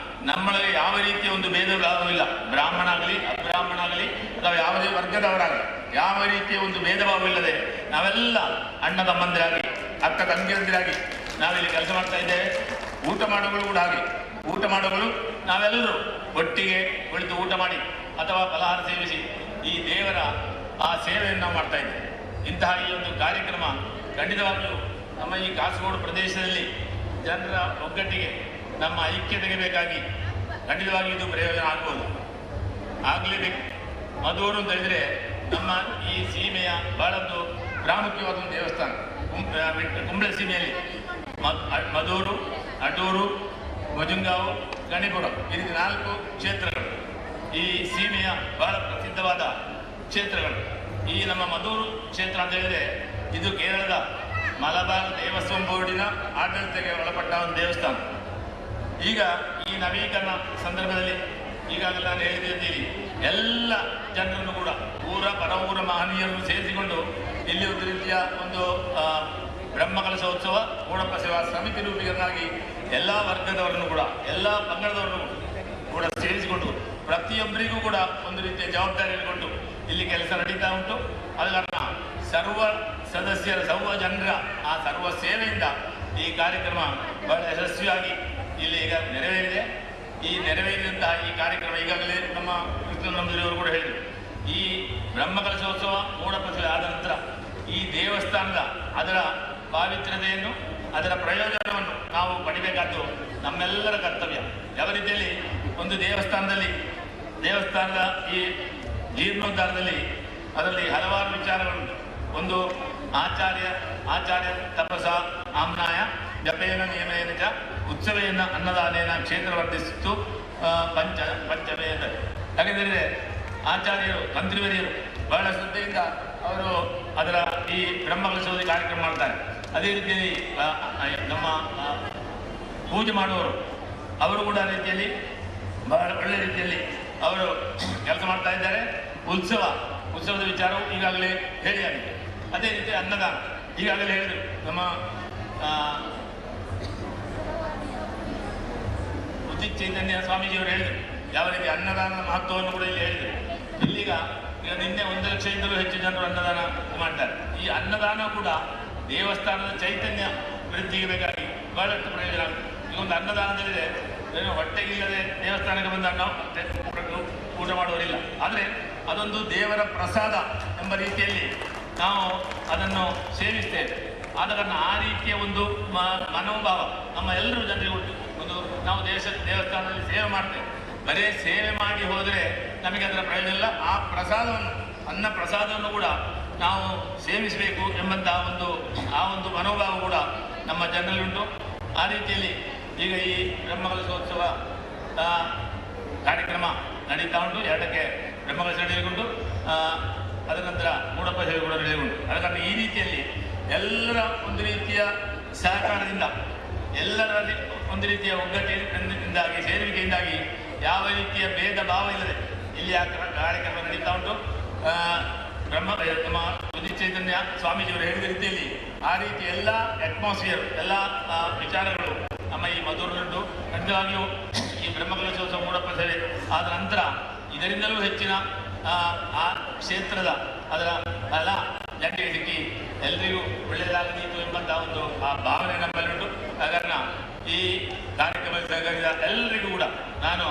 ನಮ್ಮೊಳಗೆ ಯಾವ ರೀತಿಯ ಒಂದು ಭೇದ ಭಾವವಿಲ್ಲ. ಬ್ರಾಹ್ಮಣ ಆಗಲಿ ಅಬ್ರಾಹ್ಮಣ ಆಗಲಿ ಅಥವಾ ಯಾವುದೇ ವರ್ಗದವರಾಗಲಿ ಯಾವ ರೀತಿಯ ಒಂದು ಭೇದ ಭಾವವಿಲ್ಲದೆ ನಾವೆಲ್ಲ ಅಣ್ಣ ತಮ್ಮಂದಿರಾಗಿ ಅಕ್ಕ ತಂಗಿಯಂದಿರಾಗಿ ನಾವಿಲ್ಲಿ ಕೆಲಸ ಮಾಡ್ತಾ ಇದ್ದೇವೆ. ಊಟ ಮಾಡೋಗಳು ಕೂಡ ಹಾಗೆ, ಊಟ ಮಾಡೋಗಳು ನಾವೆಲ್ಲರೂ ಒಟ್ಟಿಗೆ ಕುಳಿತು ಊಟ ಮಾಡಿ ಅಥವಾ ಫಲಹಾರ ಸೇವಿಸಿ ಈ ದೇವರ ಆ ಸೇವೆಯನ್ನು ನಾವು ಮಾಡ್ತಾ ಇದ್ದೇವೆ. ಇಂತಹ ಈ ಒಂದು ಕಾರ್ಯಕ್ರಮ ಖಂಡಿತವಾಗಿಯೂ ನಮ್ಮ ಈ ಕಾಸರಗೋಡು ಪ್ರದೇಶದಲ್ಲಿ ಜನರ ಒಗ್ಗಟ್ಟಿಗೆ ನಮ್ಮ ಐಕ್ಯತೆಗೆ ಬೇಕಾಗಿ ಖಂಡಿತವಾಗಿ ಇದು ಪ್ರಯೋಜನ ಆಗ್ಬೋದು, ಆಗಲೇಬೇಕು. ಮಧೂರು ಅಂತ ಹೇಳಿದರೆ ನಮ್ಮ ಈ ಸೀಮೆಯ ಬಹಳೊಂದು ಪ್ರಾಮುಖ್ಯವಾದ ಒಂದು ದೇವಸ್ಥಾನ. ಕುಂಬ್ಳೆ ಸೀಮೆಯಲ್ಲಿ ಮಧೂರು, ಅಡೂರು, ಮಜುಂಗಾವು, ಗಣಿಪುರ ಈ ರೀತಿ 4 ಕ್ಷೇತ್ರಗಳು ಈ ಸೀಮೆಯ ಬಹಳ ಪ್ರಸಿದ್ಧವಾದ ಕ್ಷೇತ್ರಗಳು. ಈ ನಮ್ಮ ಮಧೂರು ಕ್ಷೇತ್ರ ಅಂತ ಹೇಳಿದರೆ ಇದು ಕೇರಳದ ಮಲಬಾರ್ ದೇವಸ್ವಂ ಬೋರ್ಡಿನ ಆಡಳಿತಕ್ಕೆ ಒಳಪಟ್ಟ ಒಂದು ದೇವಸ್ಥಾನ. ಈಗ ಈ ನವೀಕರಣ ಸಂದರ್ಭದಲ್ಲಿ ಈಗಾಗಲೇ ನಾನು ಹೇಳಿದ್ದೀರಿ, ಎಲ್ಲ ಜನರನ್ನು ಕೂಡ ಊರ ಪರ ಊರ ಮಹನೀಯರನ್ನು ಸೇರಿಸಿಕೊಂಡು ಇಲ್ಲಿ ಒಂದು ರೀತಿಯ ಒಂದು ಬ್ರಹ್ಮಕಲಶೋತ್ಸವ ಮೂಡಪ್ಪ ಸೇವಾ ಸಮಿತಿ ರೂಪೀಕರಣವಾಗಿ ಎಲ್ಲ ವರ್ಗದವರನ್ನು ಕೂಡ ಎಲ್ಲ ಪಂಗಡದವರನ್ನು ಕೂಡ ಸೇರಿಸಿಕೊಂಡು ಪ್ರತಿಯೊಬ್ಬರಿಗೂ ಕೂಡ ಒಂದು ರೀತಿಯ ಜವಾಬ್ದಾರಿಯನ್ನು ಕೊಟ್ಟು ಇಲ್ಲಿ ಕೆಲಸ ನಡೀತಾ ಉಂಟು. ಆದ ಕಾರಣ ಸರ್ವ ಸದಸ್ಯರ ಸರ್ವ ಜನರ ಆ ಸರ್ವ ಸೇವೆಯಿಂದ ಈ ಕಾರ್ಯಕ್ರಮ ಬಹಳ ಯಶಸ್ವಿಯಾಗಿ ಇಲ್ಲಿ ಈಗ ನೆರವೇರಿದೆ. ಈ ನೆರವೇರಿದಂತಹ ಈ ಕಾರ್ಯಕ್ರಮ ಈಗಾಗಲೇ ನಮ್ಮ ಕೃಷ್ಣನಂಬರಿಯವರು ಕೂಡ ಹೇಳಿದರು, ಈ ಬ್ರಹ್ಮಕಲಶೋತ್ಸವ ಮೂಡಪ್ಪ ಸೇವೆ ಆದ ನಂತರ ಈ ದೇವಸ್ಥಾನದ ಅದರ ಪಾವಿತ್ರ್ಯತೆಯನ್ನು ಅದರ ಪ್ರಯೋಜನವನ್ನು ನಾವು ಪಡಿಬೇಕಾದ್ದು ನಮ್ಮೆಲ್ಲರ ಕರ್ತವ್ಯ. ಯಾವ ರೀತಿಯಲ್ಲಿ ಒಂದು ದೇವಸ್ಥಾನದ ಈ ಜೀರ್ಣೋದ್ಧಾರದಲ್ಲಿ ಅದರಲ್ಲಿ ಹಲವಾರು ವಿಚಾರಗಳುಂಟು. ಒಂದು ಆಚಾರ್ಯ ತಪಸ ಆಮ್ನಾಯ ಜಪೇನ ನಿಯಮೇನ ಚ ಉತ್ಸವೇನ ಅನ್ನದಾನೇನ ಕ್ಷೇತ್ರ ವರ್ಧಿಸಿತ್ತು ಪಂಚಮೇನ. ಯಾಕೆಂದರೆ ಆಚಾರ್ಯರು ಮಂತ್ರಿವರಿಯರು ಬಹಳ ಶ್ರದ್ಧೆಯಿಂದ ಅವರು ಅದರ ಈ ಬ್ರಹ್ಮಕಲಶೋತ್ಸವ ಕಾರ್ಯಕ್ರಮ ಮಾಡ್ತಾರೆ. ಅದೇ ರೀತಿಯಲ್ಲಿ ನಮ್ಮ ಪೂಜೆ ಮಾಡುವವರು ಅವರು ಕೂಡ ರೀತಿಯಲ್ಲಿ ಬಹಳ ಒಳ್ಳೆಯ ರೀತಿಯಲ್ಲಿ ಅವರು ಕೆಲಸ ಮಾಡ್ತಾ ಇದ್ದಾರೆ. ಉತ್ಸವದ ವಿಚಾರವು ಈಗಾಗಲೇ ಹೇಳಿಯಾಗಿದೆ. ಅದೇ ರೀತಿ ಅನ್ನದಾನ ಈಗಾಗಲೇ ಹೇಳಿದರು, ನಮ್ಮ ಉದಿತ್ ಚೈತನ್ಯ ಸ್ವಾಮೀಜಿಯವರು ಹೇಳಿದರು ಯಾವ ರೀತಿ ಅನ್ನದಾನದ ಮಹತ್ವವನ್ನು ಕೂಡ ಇಲ್ಲಿ ಹೇಳಿದರು. ಈಗ ನಿನ್ನೆ 1 ಲಕ್ಷಕ್ಕಿಂತಲೂ ಹೆಚ್ಚು ಜನರು ಅನ್ನದಾನ ಮಾಡ್ತಾರೆ. ಈ ಅನ್ನದಾನ ಕೂಡ ದೇವಸ್ಥಾನದ ಚೈತನ್ಯ ವೃದ್ಧಿಗೆ ಬೇಕಾಗಿ ಬಹಳಷ್ಟು ಪ್ರಯೋಜನ ಆಗುತ್ತೆ. ಈಗ ಒಂದು ಅನ್ನದಾನದಲ್ಲಿದೆ, ಹೊಟ್ಟೆಗಿಲ್ಲದೆ ದೇವಸ್ಥಾನಕ್ಕೆ ಬಂದ ಅನ್ನ ಊಟ ಮಾಡುವವರಿಲ್ಲ. ಆದರೆ ಅದೊಂದು ದೇವರ ಪ್ರಸಾದ ಎಂಬ ರೀತಿಯಲ್ಲಿ ನಾವು ಅದನ್ನು ಸೇವಿಸ್ತೇವೆ. ಆದ ಕಾರಣ ಆ ರೀತಿಯ ಒಂದು ಮನೋಭಾವ ನಮ್ಮ ಎಲ್ಲರೂ ಜನರಿಗೆ ಉಂಟು. ಒಂದು ನಾವು ದೇವಸ್ಥಾನದಲ್ಲಿ ಸೇವೆ ಮಾಡ್ತೇವೆ, ಬರೀ ಸೇವೆ ಮಾಡಿ ಹೋದರೆ ನಮಗೆ ಅದರ ಪ್ರಯೋಜನ ಇಲ್ಲ. ಆ ಅನ್ನ ಪ್ರಸಾದವನ್ನು ಕೂಡ ನಾವು ಸೇವಿಸಬೇಕು ಎಂಬಂತಹ ಒಂದು ಮನೋಭಾವ ಕೂಡ ನಮ್ಮ ಜನರಲ್ಲಿಂಟು. ಆ ರೀತಿಯಲ್ಲಿ ಈಗ ಈ ಬ್ರಹ್ಮಕಲಶೋತ್ಸವ ಕಾರ್ಯಕ್ರಮ ನಡೀತಾ ಉಂಟು. 2ಕ್ಕೆ ಬ್ರಹ್ಮಕಲಶ ನಡೆಯುವುದುಂಟು, ಅದರ ನಂತರ ಮೂಡಪ್ಪ ಸೇವೆ ಕೂಡ ನಡೆಯುವುದುಂಟು. ಆದ ಕಾರಣ ಈ ರೀತಿಯಲ್ಲಿ ಎಲ್ಲರ ಒಂದು ರೀತಿಯ ಸಹಕಾರದಿಂದ, ಎಲ್ಲರಲ್ಲಿ ಒಂದು ರೀತಿಯ ಒಗ್ಗಟ್ಟಿನಿಂದಾಗಿ ಸೇರುವಿಕೆಯಿಂದಾಗಿ ಯಾವ ರೀತಿಯ ಭೇದ ಭಾವ ಇಲ್ಲದೆ ಇಲ್ಲಿ ಆ ಕಾರ್ಯಕ್ರಮ ನಡೀತಾ ಉಂಟು. ನಮ್ಮ ಉದಿತ್ ಚೈತನ್ಯ ಸ್ವಾಮೀಜಿಯವರು ಹೇಳಿದ ರೀತಿಯಲ್ಲಿ ಆ ರೀತಿ ಎಲ್ಲ ಅಟ್ಮಾಸ್ಫಿಯರ್ ಎಲ್ಲ ವಿಚಾರಗಳು ನಮ್ಮ ಈ ಮಧುರದುಂಟು. ಖಂಡಿತವಾಗಿಯೂ ಈ ಬ್ರಹ್ಮಕಲಶೋತ್ಸವ ಮೂಡಪ್ಪ ಸೇವೆ ಆದ ನಂತರ ಇದರಿಂದಲೂ ಹೆಚ್ಚಿನ ಆ ಕ್ಷೇತ್ರದ ಅದರ ಫಲ ಜನರಿಗೆ ಸಿಕ್ಕಿ ಎಲ್ರಿಗೂ ಒಳ್ಳೆಯದಾಗಬೇಕು ಎಂಬಂತಹ ಒಂದು ಆ ಭಾವನೆ ನಮ್ಮಲ್ಲಿಂಟು. ಕಾರಣ ಈ ಕಾರ್ಯಕ್ರಮದಲ್ಲಿ ಸಹಕರಿಸಿದ ಎಲ್ಲರಿಗೂ ಕೂಡ ನಾನು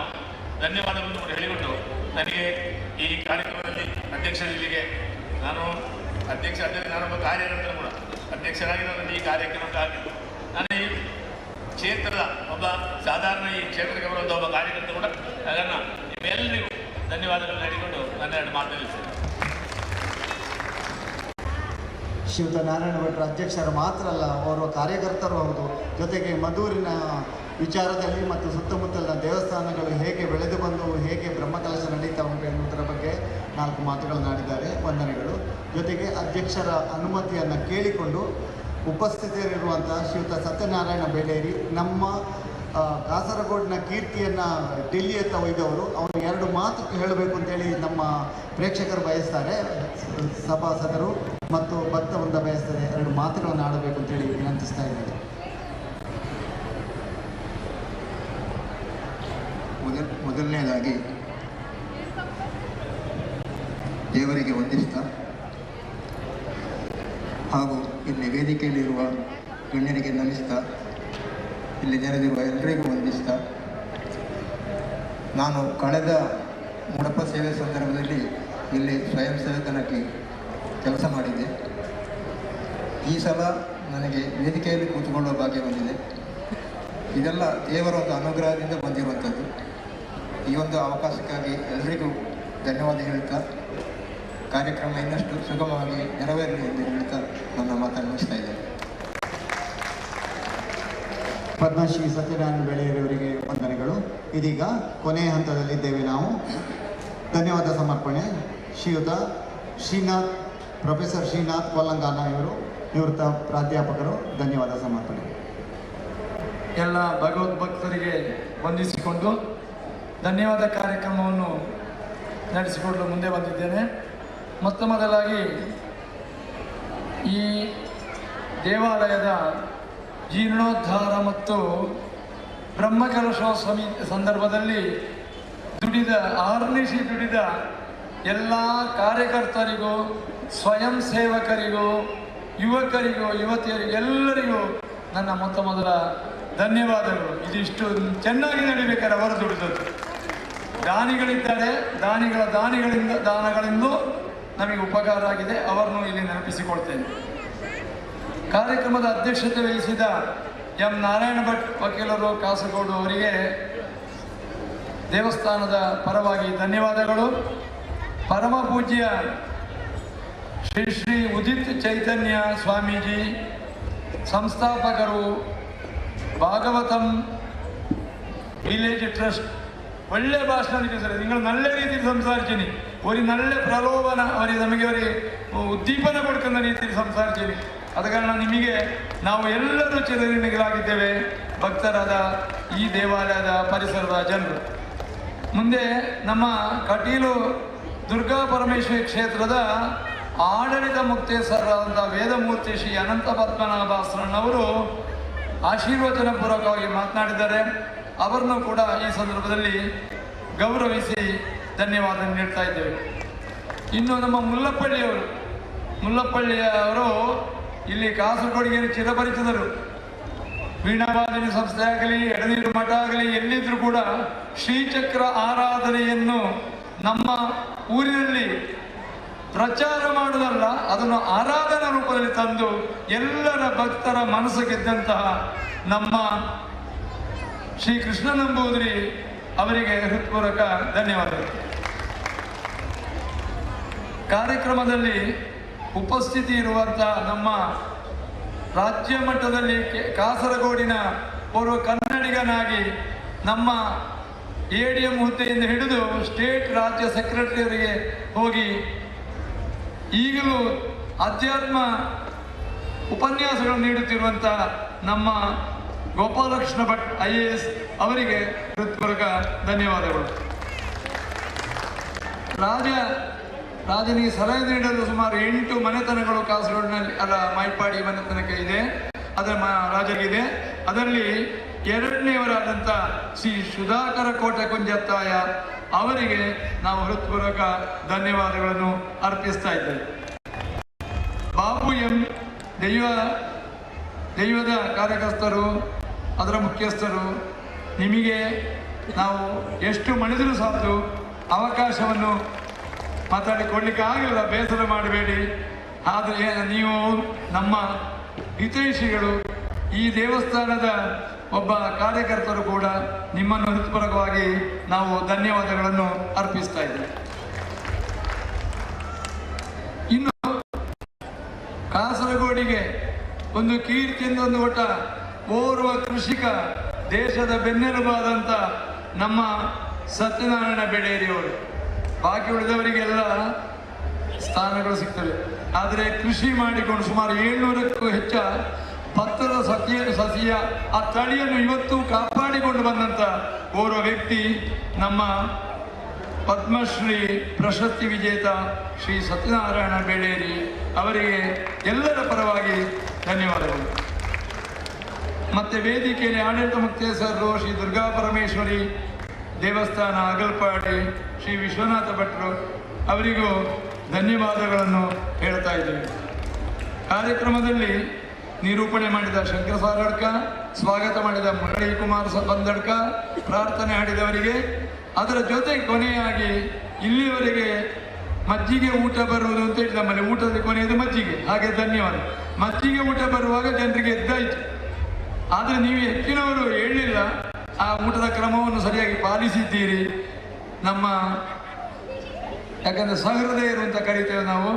ಧನ್ಯವಾದಗಳನ್ನು ಕೂಡ ಹೇಳಿಕೊಂಡು, ನನಗೆ ಈ ಕಾರ್ಯಕ್ರಮದಲ್ಲಿ ಅಧ್ಯಕ್ಷರಿಗೆ ನಾನು ನಾನೊಬ್ಬ ಕಾರ್ಯಕರ್ತರು ಕೂಡ ಅಧ್ಯಕ್ಷರಾಗಿ ನಾನು ಈ ಕಾರ್ಯಕ್ರಮಕ್ಕಾಗಿ ನಾನು ಈ ಕ್ಷೇತ್ರದ ಒಬ್ಬ ಸಾಧಾರಣ ಈ ಕ್ಷೇತ್ರಕ್ಕೆ ಬರುವಂಥ ಒಬ್ಬ ಕಾರ್ಯಕರ್ತ ಕೂಡ. ಕಾರಣ ನಿಮ್ಮೆಲ್ಲರಿಗೂ ಧನ್ಯವಾದಗಳನ್ನು ಹೇಳಿಕೊಂಡು ನನ್ನ 2 ಮಾತು ನಿಲ್ಲಿಸ್ತೇನೆ. ಶ್ರೀಯುತ ನಾರಾಯಣ ಭಟ್ರು ಅಧ್ಯಕ್ಷರು ಮಾತ್ರ ಅಲ್ಲ, ಅವರು ಕಾರ್ಯಕರ್ತರು ಹೌದು. ಜೊತೆಗೆ ಮಧೂರಿನ ವಿಚಾರದಲ್ಲಿ ಮತ್ತು ಸುತ್ತಮುತ್ತಲಿನ ದೇವಸ್ಥಾನಗಳು ಹೇಗೆ ಬೆಳೆದು ಬಂದು ಹೇಗೆ ಬ್ರಹ್ಮಕಲಶ ನಡೀತಾ ಉಂಟು ಎನ್ನುವುದರ ಬಗ್ಗೆ 4 ಮಾತುಗಳನ್ನಾಡಿದ್ದಾರೆ. ವಂದನೆಗಳು. ಜೊತೆಗೆ ಅಧ್ಯಕ್ಷರ ಅನುಮತಿಯನ್ನು ಕೇಳಿಕೊಂಡು ಉಪಸ್ಥಿತರಿರುವಂಥ ಶ್ರೀಯುತ ಸತ್ಯನಾರಾಯಣ ಬೇಡೇರಿ, ನಮ್ಮ ಕಾಸರಗೋಡಿನ ಕೀರ್ತಿಯನ್ನು ಡೆಲ್ಲಿಯತ್ತ ಒಯ್ದವರು, ಅವರು 2 ಮಾತು ಹೇಳಬೇಕು ಅಂತೇಳಿ ನಮ್ಮ ಪ್ರೇಕ್ಷಕರು ಬಯಸ್ತಾರೆ, ಸಭಾಸದರು ಮತ್ತು ಭಕ್ತವೃಂದ ಬಯಸ್ತಾರೆ. 2 ಮಾತುಗಳನ್ನು ಆಡಬೇಕು ಅಂತೇಳಿ ವಿನಂತಿಸ್ತಾ ಇದ್ದಾರೆ. ಮೊದಲನೇದಾಗಿ ದೇವರಿಗೆ ವಂದಿಸ್ತಾ ಹಾಗೂ ಇಲ್ಲಿ ವೇದಿಕೆಯಲ್ಲಿರುವ ಗಣ್ಯರಿಗೆ ನಮಿಸ್ತಾ ಇಲ್ಲಿ ನೆರೆದಿರುವ ಎಲ್ಲರಿಗೂ ವಂದಿಸ್ತಾ, ನಾನು ಕಳೆದ ಮುಡಪ ಸೇವೆ ಸಂದರ್ಭದಲ್ಲಿ ಇಲ್ಲಿ ಸ್ವಯಂ ಸೇವಕನಾಗಿ ಕೆಲಸ ಮಾಡಿದ್ದೆ. ಈ ಸಲ ನನಗೆ ವೇದಿಕೆಯಲ್ಲಿ ಕೂತ್ಕೊಳ್ಳುವ ಭಾಗ್ಯ ಬಂದಿದೆ. ಇದೆಲ್ಲ ದೇವರ ಒಂದು ಅನುಗ್ರಹದಿಂದ ಬಂದಿರುವಂಥದ್ದು. ಈ ಒಂದು ಅವಕಾಶಕ್ಕಾಗಿ ಎಲ್ಲರಿಗೂ ಧನ್ಯವಾದ ಹೇಳ್ತಾ, ಕಾರ್ಯಕ್ರಮ ಇನ್ನಷ್ಟು ಸುಗಮವಾಗಿ ನೆರವೇರಲಿ ಎಂದು ಹೇಳ್ತಾ ನನ್ನ ಮಾತನ್ನು ಮುಗಿಸ್ತಾ ಇದ್ದೇನೆ. ಪದ್ಮಶ್ರೀ ಸತ್ಯನಾರಾಯಣ ಬೇಡೇರಿಯವರಿಗೆ ವಂದನೆಗಳು. ಇದೀಗ ಕೊನೆಯ ಹಂತದಲ್ಲಿದ್ದೇವೆ ನಾವು. ಧನ್ಯವಾದ ಸಮರ್ಪಣೆ ಶ್ರೀಯುತ ಶ್ರೀನಾಥ್, ಪ್ರೊಫೆಸರ್ ಶ್ರೀನಾಥ್ ಕೊಲ್ಲಂಗಾನ ಇವರು, ನಿವೃತ್ತ ಪ್ರಾಧ್ಯಾಪಕರು. ಧನ್ಯವಾದ ಸಮರ್ಪಣೆ. ಎಲ್ಲ ಭಗವದ್ಭಕ್ತರಿಗೆ ವಂದಿಸಿಕೊಂಡು ಧನ್ಯವಾದ ಕಾರ್ಯಕ್ರಮವನ್ನು ನಡೆಸಿಕೊಂಡು ಮುಂದೆ ಬಂದಿದ್ದೇನೆ. ಮೊದಲಾಗಿ ಈ ದೇವಾಲಯದ ಜೀರ್ಣೋದ್ಧಾರ ಮತ್ತು ಬ್ರಹ್ಮಕಲಶೋತ್ಸವ ಸಂದರ್ಭದಲ್ಲಿ ಆರ್ನಿಶಿ ದುಡಿದ ಎಲ್ಲ ಕಾರ್ಯಕರ್ತರಿಗೂ, ಸ್ವಯಂ ಸೇವಕರಿಗೂ, ಯುವಕರಿಗೂ, ಯುವತಿಯರಿಗೂ ಎಲ್ಲರಿಗೂ ನನ್ನ ಮೊದಲ ಧನ್ಯವಾದಗಳು. ಇದಿಷ್ಟು ಚೆನ್ನಾಗಿ ನಡಿಬೇಕಾದ್ರೆ ಅವರು ದುಡಿದದ್ದು. ದಾನಿಗಳಿದ್ದಾರೆ, ದಾನಗಳಿಂದ ನಮಗೆ ಉಪಕಾರ ಆಗಿದೆ, ಅವರನ್ನು ಇಲ್ಲಿ ನೆನಪಿಸಿಕೊಳ್ತೇನೆ. ಕಾರ್ಯಕ್ರಮದ ಅಧ್ಯಕ್ಷತೆ ವಹಿಸಿದ ಎಂ ನಾರಾಯಣ ಭಟ್ ವಕೀಲರು ಕಾಸರಗೋಡು ಅವರಿಗೆ ದೇವಸ್ಥಾನದ ಪರವಾಗಿ ಧನ್ಯವಾದಗಳು. ಪರಮ ಪೂಜ್ಯ ಶ್ರೀ ಶ್ರೀ ಉದಿತ್ ಚೈತನ್ಯ ಸ್ವಾಮೀಜಿ, ಸಂಸ್ಥಾಪಕರು, ഭാഗവതം വില്ലേജ് ട്രസ്റ്റ്, ಒಳ್ಳೆ ಭಾಷಣ ಸರ್. നിങ്ങൾ നല്ല രീതിയിൽ സംസാരിച്ചിനി, ഒരു നല്ല പ്രലോഭന ನಮಗೆ ಉದ್ದೀಪನ ಕೊಡ್ಕೊಂಡ ರೀತಿಯಲ್ಲಿ ಸಂಸಾರಿಸಿನಿ. ಆದ ಕಾರಣ ನಿಮಗೆ ನಾವು ಎಲ್ಲರೂ ಚಿರಋಣಿಗಳಾಗಿದ್ದೇವೆ, ಭಕ್ತರಾದ ಈ ದೇವಾಲಯದ ಪರಿಸರದ ಜನರು. ಮುಂದೆ ನಮ್ಮ ಕಟೀಲು ದುರ್ಗಾ ಪರಮೇಶ್ವರಿ ಕ್ಷೇತ್ರದ ಆಡಳಿತ ಮುಕ್ತೇಶ್ವರರಾದಂಥ ವೇದಮೂರ್ತಿ ಶ್ರೀ ಅನಂತ ಪದ್ಮನಾಭಾಸ್ರಣ್ಣವರು ಆಶೀರ್ವಚನ ಪೂರ್ವಕವಾಗಿ ಮಾತನಾಡಿದ್ದಾರೆ. ಅವರನ್ನು ಕೂಡ ಈ ಸಂದರ್ಭದಲ್ಲಿ ಗೌರವಿಸಿ ಧನ್ಯವಾದ ನೀಡ್ತಾ ಇದ್ದೇವೆ. ಇನ್ನು ನಮ್ಮ ಮುಲ್ಲಪ್ಪಳ್ಳಿಯವರು ಇಲ್ಲಿ ಕಾಸರಗೋಡಿಗೆ ಚಿರಪರಿಚಿತರು. ವೀಣಾವಾದಿನಿ ಸಂಸ್ಥೆ ಆಗಲಿ, ಎಡನೀರು ಮಠ ಆಗಲಿ, ಎಲ್ಲಿದ್ರೂ ಕೂಡ ಶ್ರೀಚಕ್ರ ಆರಾಧನೆಯನ್ನು ನಮ್ಮ ಊರಿನಲ್ಲಿ ಪ್ರಚಾರ ಮಾಡುವುದಲ್ಲ, ಅದನ್ನು ಆರಾಧನಾ ರೂಪದಲ್ಲಿ ತಂದು ಎಲ್ಲರ ಭಕ್ತರ ಮನಸ್ಸು ಗೆದ್ದಂತಹ ನಮ್ಮ ಶ್ರೀ ಕೃಷ್ಣ ನಂಬೂದಿರಿ ಅವರಿಗೆ ಹೃತ್ಪೂರ್ವಕ ಧನ್ಯವಾದಗಳು. ಕಾರ್ಯಕ್ರಮದಲ್ಲಿ ಉಪಸ್ಥಿತಿ ಇರುವಂಥ ನಮ್ಮ ರಾಜ್ಯ ಮಟ್ಟದಲ್ಲಿ ಕಾಸರಗೋಡಿನ ಓರ್ವ ಕನ್ನಡಿಗನಾಗಿ ನಮ್ಮ ADM ಹುದ್ದೆಯಿಂದ ಹಿಡಿದು ಸ್ಟೇಟ್ ರಾಜ್ಯ ಸೆಕ್ರೆಟರಿಯವರಿಗೆ ಹೋಗಿ ಈಗಲೂ ಅಧ್ಯಾತ್ಮ ಉಪನ್ಯಾಸಗಳನ್ನು ನೀಡುತ್ತಿರುವಂಥ ನಮ್ಮ ಗೋಪಾಲಕೃಷ್ಣ ಭಟ್ IAS ಅವರಿಗೆ ಹೃತ್ಪೂರ್ವಕ ಧನ್ಯವಾದಗಳು. ರಾಜನಿಗೆ ಸಲಹೆ ನೀಡಲು ಸುಮಾರು 8 ಮನೆತನಗಳು ಕಾಸರಗೋಡಿನಲ್ಲಿ ಮೈಪಾಡಿ ಮನೆತನಕ್ಕೆ ಇದೆ, ಅದರ ರಾಜರಿಗೆ. ಅದರಲ್ಲಿ 2ನೇವರಾದಂಥ ಶ್ರೀ ಸುಧಾಕರ ಕೋಟೆ ಕುಂಜತ್ತಾಯ ಅವರಿಗೆ ನಾವು ಹೃತ್ಪೂರ್ವಕ ಧನ್ಯವಾದಗಳನ್ನು ಅರ್ಪಿಸ್ತಾ ಇದ್ದೇವೆ. ಬಾಬು ಎಂ ದೈವದ ಕಾರ್ಯಕರ್ತರು, ಅದರ ಮುಖ್ಯಸ್ಥರು, ನಿಮಗೆ ನಾವು ಎಷ್ಟು ಮಣಿದರೂ ಸಾಕು ಅವಕಾಶವನ್ನು ಮಾತಾಡಿಕೊಳ್ಳಿಕ್ಕೆ ಆಗಿಲ್ಲ, ಬೇಸರ ಮಾಡಬೇಡಿ. ಆದರೆ ನೀವು ನಮ್ಮ ಹಿತೈಷಿಗಳು, ಈ ದೇವಸ್ಥಾನದ ಒಬ್ಬ ಕಾರ್ಯಕರ್ತರು ಕೂಡ ನಿಮ್ಮನ್ನು ಹೃತ್ಪೂರ್ವಕವಾಗಿ ನಾವು ಧನ್ಯವಾದಗಳನ್ನು ಅರ್ಪಿಸ್ತಾ ಇದ್ದೇವೆ. ಇನ್ನು ಕಾಸರಗೋಡು ಒಂದು ಕೀರ್ತಿಯಿಂದ ಒಂದು ಕೊಟ್ಟ ಓರ್ವ ಕೃಷಿಕ, ದೇಶದ ಬೆನ್ನೆಲುಬಾದಂಥ ನಮ್ಮ ಸತ್ಯನಾರಾಯಣ ಬೆಳೇರಿಯವರು. ಬಾಕಿ ಉಳಿದವರಿಗೆಲ್ಲ ಸ್ಥಾನಗಳು ಸಿಗ್ತವೆ. ಆದರೆ ಕೃಷಿ ಮಾಡಿಕೊಂಡು ಸುಮಾರು 700ಕ್ಕೂ ಹೆಚ್ಚ ಭತ್ತದ ಸಸಿಯ ಆ ತಳಿಯನ್ನು ಇವತ್ತು ಕಾಪಾಡಿಕೊಂಡು ಬಂದಂಥ ಓರ್ವ ವ್ಯಕ್ತಿ ನಮ್ಮ ಪದ್ಮಶ್ರೀ ಪ್ರಶಸ್ತಿ ವಿಜೇತ ಶ್ರೀ ಸತ್ಯನಾರಾಯಣ ಬೆಳೇರಿ ಅವರಿಗೆ ಎಲ್ಲರ ಪರವಾಗಿ ಧನ್ಯವಾದಗಳು. ಮತ್ತು ವೇದಿಕೆಯಲ್ಲಿ ಆಡಳಿತ ಮುಕ್ತೇಶ್ವರರು, ಶ್ರೀ ದುರ್ಗಾ ಪರಮೇಶ್ವರಿ ದೇವಸ್ಥಾನ ಅಗಲ್ಪಾಡಿ, ಶ್ರೀ ವಿಶ್ವನಾಥ ಭಟ್ರು ಅವರಿಗೂ ಧನ್ಯವಾದಗಳನ್ನು ಹೇಳ್ತಾ ಇದ್ದೇವೆ. ಕಾರ್ಯಕ್ರಮದಲ್ಲಿ ನಿರೂಪಣೆ ಮಾಡಿದ ಶಂಕರ ಸಾರಡ್ಕ, ಸ್ವಾಗತ ಮಾಡಿದ ಮುರಳಿ ಕುಮಾರ್ ಬಂದಡ್ಕ, ಪ್ರಾರ್ಥನೆ ಹಾಡಿದವರಿಗೆ, ಅದರ ಜೊತೆಗೆ ಕೊನೆಯಾಗಿ ಇಲ್ಲಿವರೆಗೆ ಮಜ್ಜಿಗೆ ಊಟ ಬರುವುದು ಅಂತ ಹೇಳಿ ನಮ್ಮಲ್ಲಿ ಊಟದ ಕೊನೆಯದು ಮಜ್ಜಿಗೆ, ಹಾಗೆ ಧನ್ಯವಾದ. ಮಜ್ಜಿಗೆ ಊಟ ಬರುವಾಗ ಜನರಿಗೆ ಎದ್ದಾಯಿತು. ಆದರೆ ನೀವು ಹೆಚ್ಚಿನವರು ಹೇಳಲಿಲ್ಲ, ಆ ಊಟದ ಕ್ರಮವನ್ನು ಸರಿಯಾಗಿ ಪಾಲಿಸಿದ್ದೀರಿ. ನಮ್ಮ ಯಾಕಂದರೆ ಸಹೃದಯರು ಅಂತ ಕರಿತೇವೆ ನಾವು.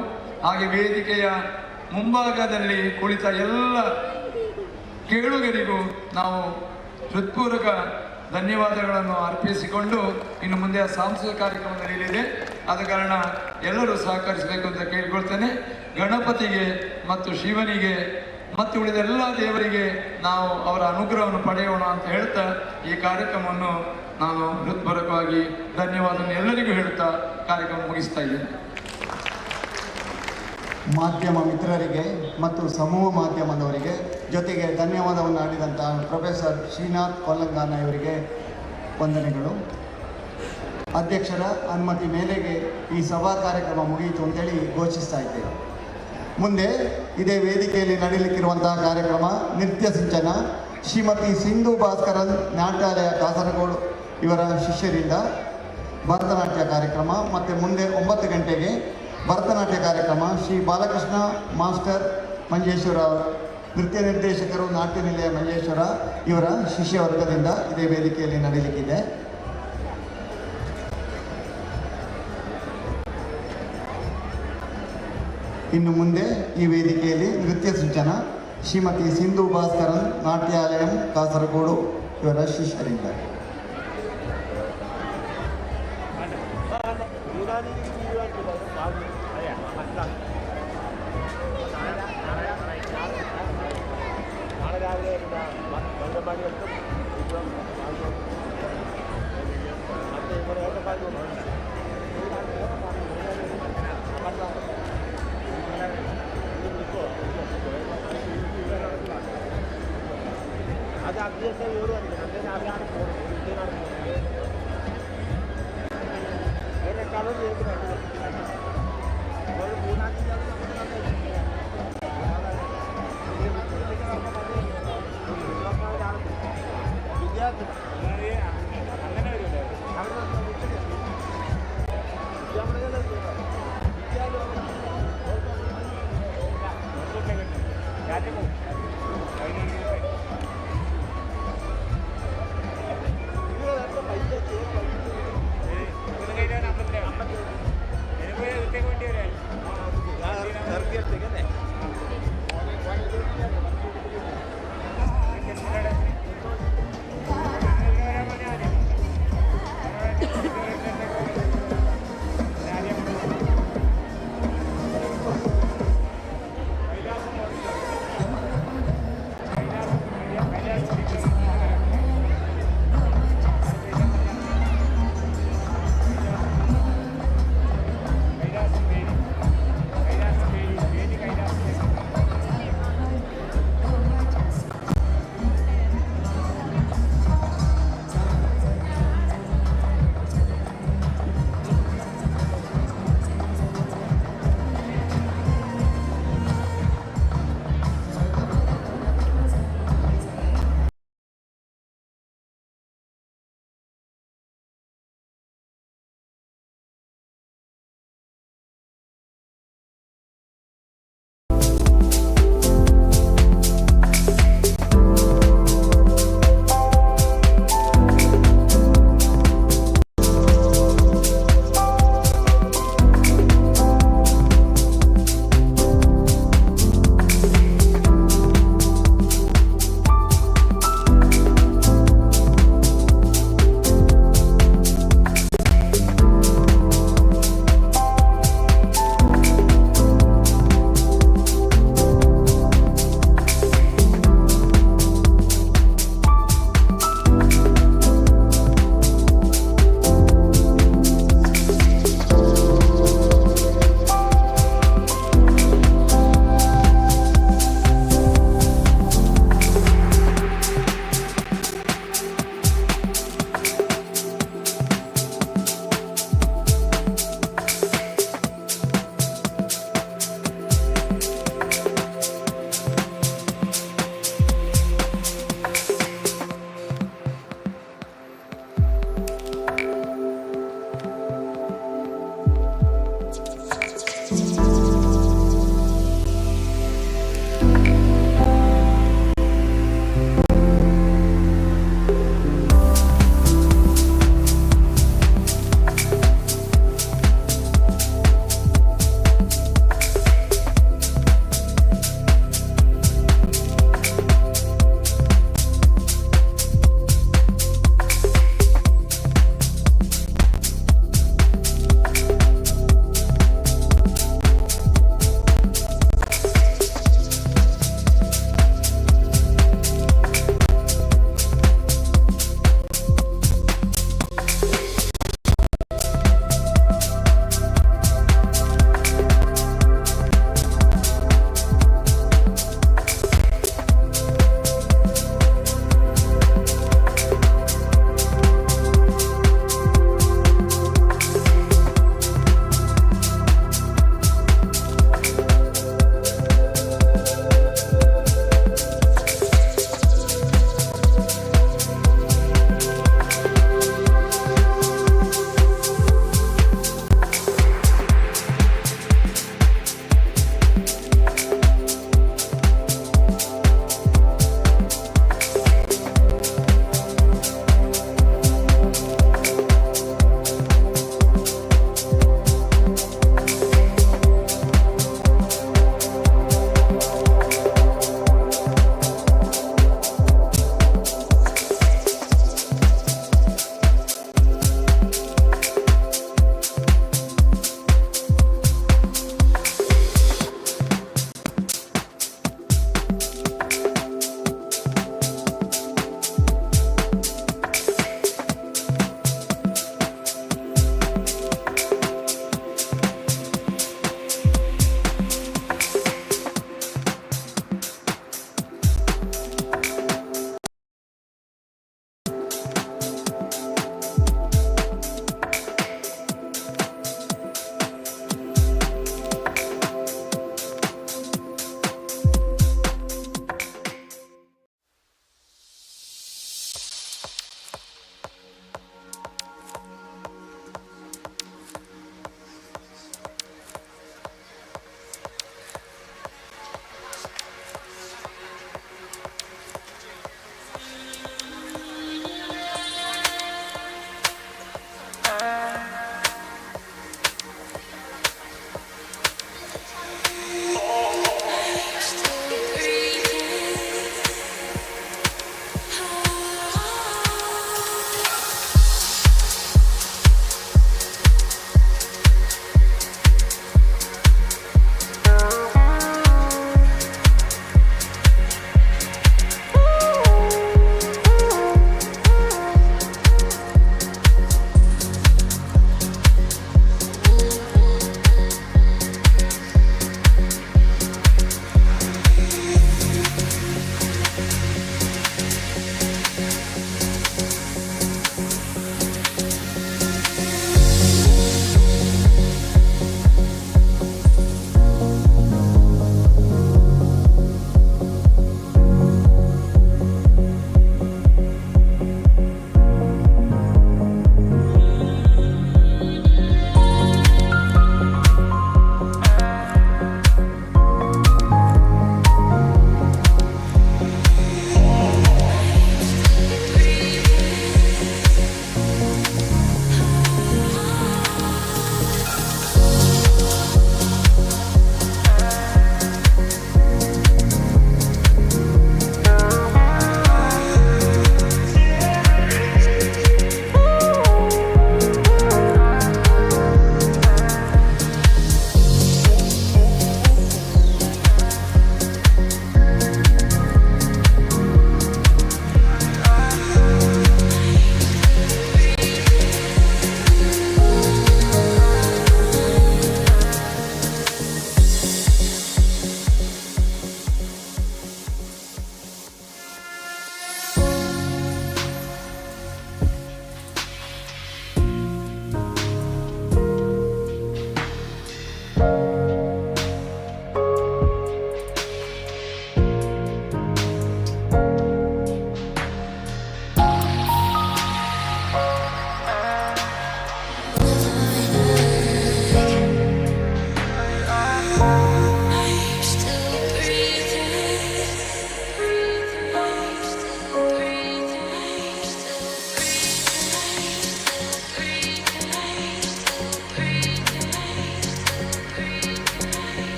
ಹಾಗೆ ವೇದಿಕೆಯ ಮುಂಭಾಗದಲ್ಲಿ ಕುಳಿತ ಎಲ್ಲ ಕೇಳುಗರಿಗೂ ನಾವು ಹೃತ್ಪೂರ್ವಕ ಧನ್ಯವಾದಗಳನ್ನು ಅರ್ಪಿಸಿಕೊಂಡು ಇನ್ನು ಮುಂದೆ ಸಾಂಸ್ಕೃತಿಕ ಕಾರ್ಯಕ್ರಮದಲ್ಲಿ ಇಲ್ಲಿದೆ. ಆದ ಕಾರಣ ಎಲ್ಲರೂ ಸಹಕರಿಸಬೇಕು ಅಂತ ಕೇಳಿಕೊಳ್ತೇನೆ. ಗಣಪತಿಗೆ ಮತ್ತು ಶಿವನಿಗೆ ಮತ್ತು ಉಳಿದ ಎಲ್ಲ ದೇವರಿಗೆ ನಾವು ಅವರ ಅನುಗ್ರಹವನ್ನು ಪಡೆಯೋಣ ಅಂತ ಹೇಳ್ತಾ ಈ ಕಾರ್ಯಕ್ರಮವನ್ನು ನಾನು ಹೃತ್ಪೂರ್ವಕವಾಗಿ ಧನ್ಯವಾದವನ್ನು ಎಲ್ಲರಿಗೂ ಹೇಳ್ತಾ ಕಾರ್ಯಕ್ರಮ ಮುಗಿಸ್ತಾ ಇದ್ದೇನೆ. ಮಾಧ್ಯಮ ಮಿತ್ರರಿಗೆ ಮತ್ತು ಸಮೂಹ ಮಾಧ್ಯಮದವರಿಗೆ, ಜೊತೆಗೆ ಧನ್ಯವಾದವನ್ನು ಆಡಿದಂಥ ಪ್ರೊಫೆಸರ್ ಶ್ರೀನಾಥ್ ಕೊಲ್ಲಂಗಾನ ಇವರಿಗೆ ವಂದನೆಗಳು. ಅಧ್ಯಕ್ಷರ ಅನುಮತಿ ಮೇಲೆಗೆ ಈ ಸಭಾ ಕಾರ್ಯಕ್ರಮ ಮುಗಿಯಿತು ಅಂತೇಳಿ ಘೋಷಿಸ್ತಾ ಇದ್ದೇವೆ. ಮುಂದೆ ಇದೇ ವೇದಿಕೆಯಲ್ಲಿ ನಡೆಯಲಿಕ್ಕಿರುವಂತಹ ಕಾರ್ಯಕ್ರಮ ನೃತ್ಯ ಸಿಂಚನ ಶ್ರೀಮತಿ ಸಿಂಧು ಭಾಸ್ಕರನ್ ನಾಟ್ಯಾಲಯ ಕಾಸರಗೋಡು ಇವರ ಶಿಷ್ಯರಿಂದ ಭರತನಾಟ್ಯ ಕಾರ್ಯಕ್ರಮ, ಮತ್ತು ಮುಂದೆ 9 ಗಂಟೆಗೆ ಭರತನಾಟ್ಯ ಕಾರ್ಯಕ್ರಮ ಶ್ರೀ ಬಾಲಕೃಷ್ಣ ಮಾಸ್ಟರ್ ಮಂಜೇಶ್ವರ ನೃತ್ಯ ನಿರ್ದೇಶಕರು ನಾಟ್ಯ ನಿಲಯ ಮಂಜೇಶ್ವರ ಇವರ ಶಿಷ್ಯ ವರ್ಗದಿಂದ ಇದೇ ವೇದಿಕೆಯಲ್ಲಿ ನಡೆಯಲಿಕ್ಕಿದೆ. ಇನ್ನು ಮುಂದೆ ಈ ವೇದಿಕೆಯಲ್ಲಿ ನೃತ್ಯ ಸಿಂಚನ ಶ್ರೀಮತಿ ಸಿಂಧು ಭಾಸ್ಕರನ್ ನಾಟ್ಯಾಲಯಂ ಕಾಸರಗೋಡು ಇವರ ಶಿಷ್ಯರಿಂದ.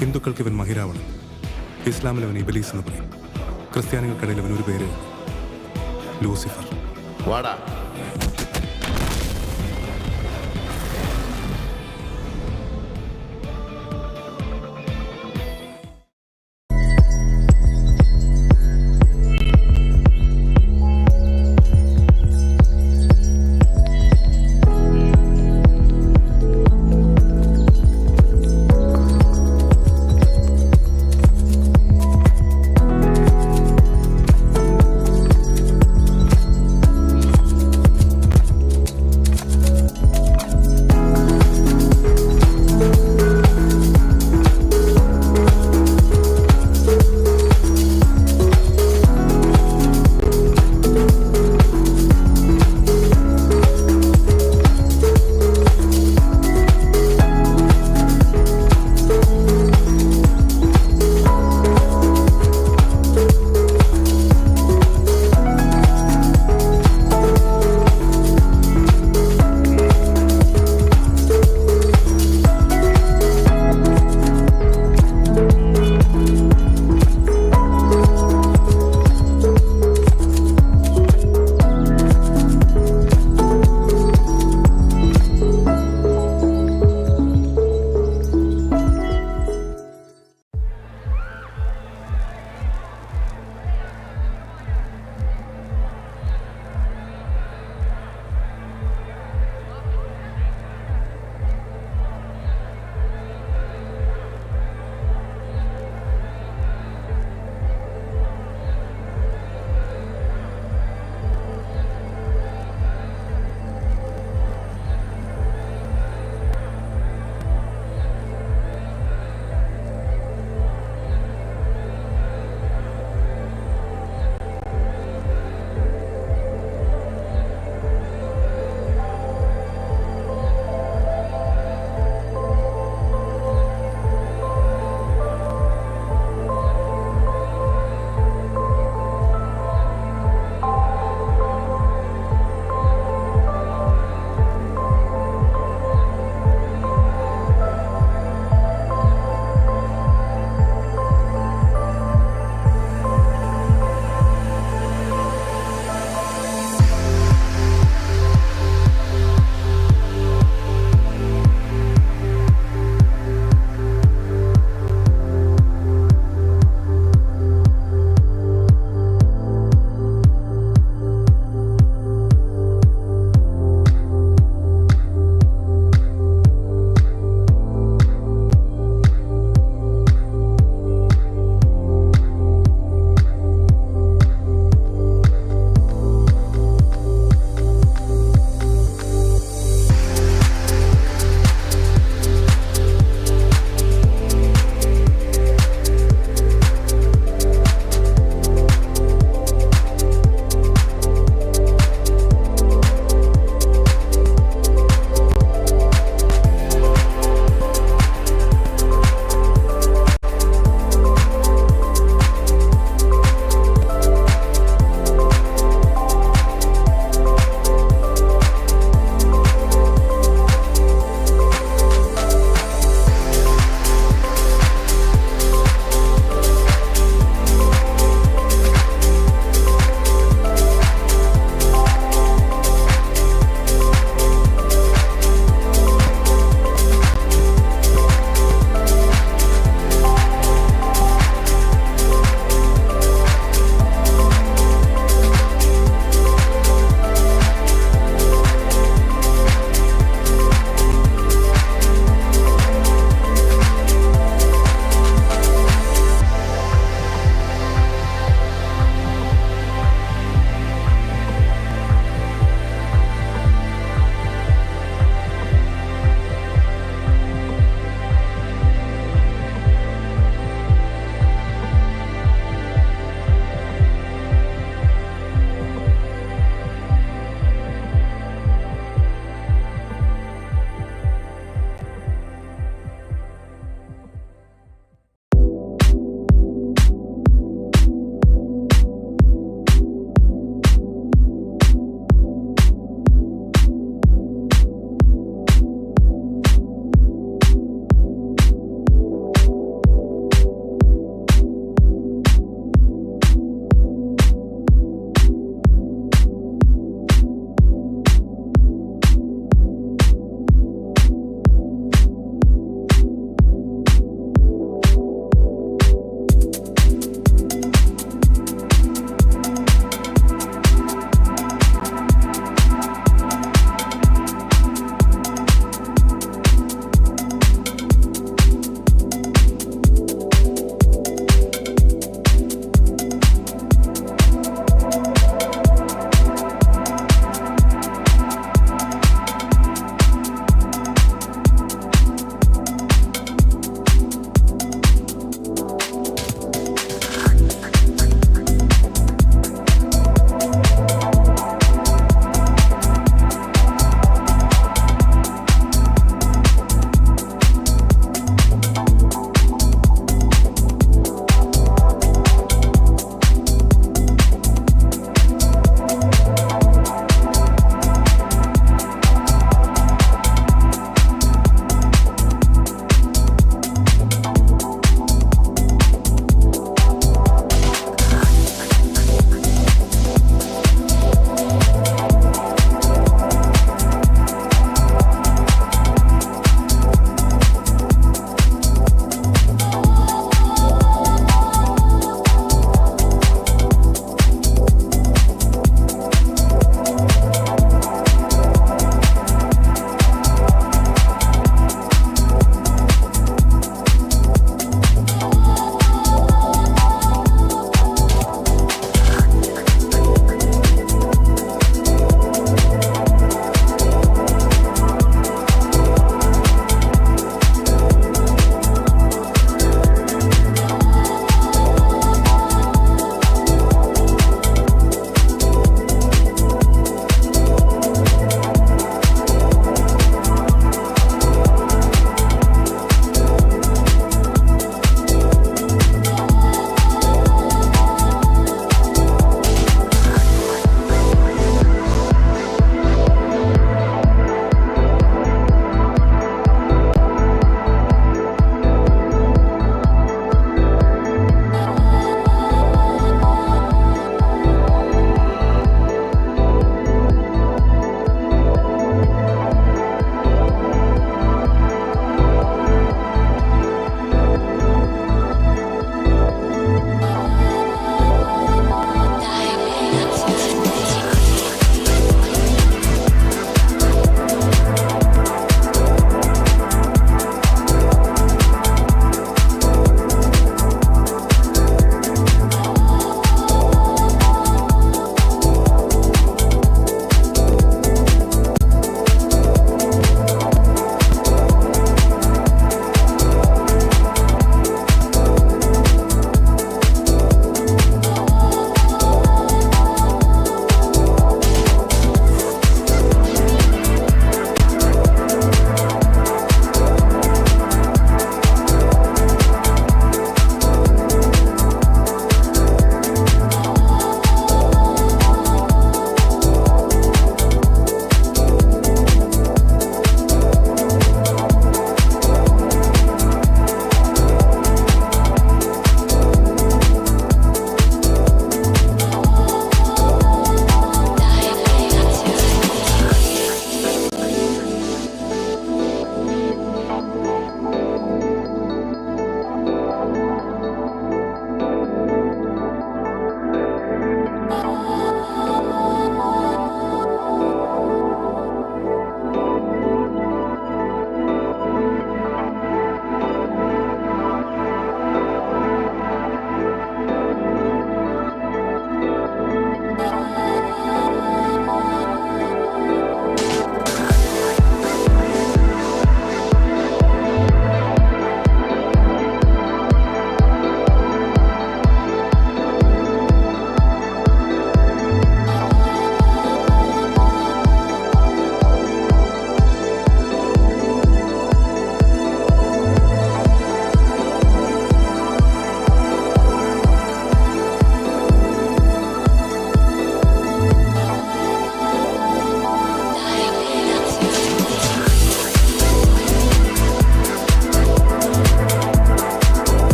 ഹിന്ദുക്കൾക്ക് ഇവൻ മഹിരാവണൻ, ഇസ്ലാമിൽ അവൻ ഇബലീസ് എന്ന് പറയും, ക്രിസ്ത്യാനികൾക്കിടയിൽ അവൻ ഒരു പേര് ലൂസിഫർ. വാടാ.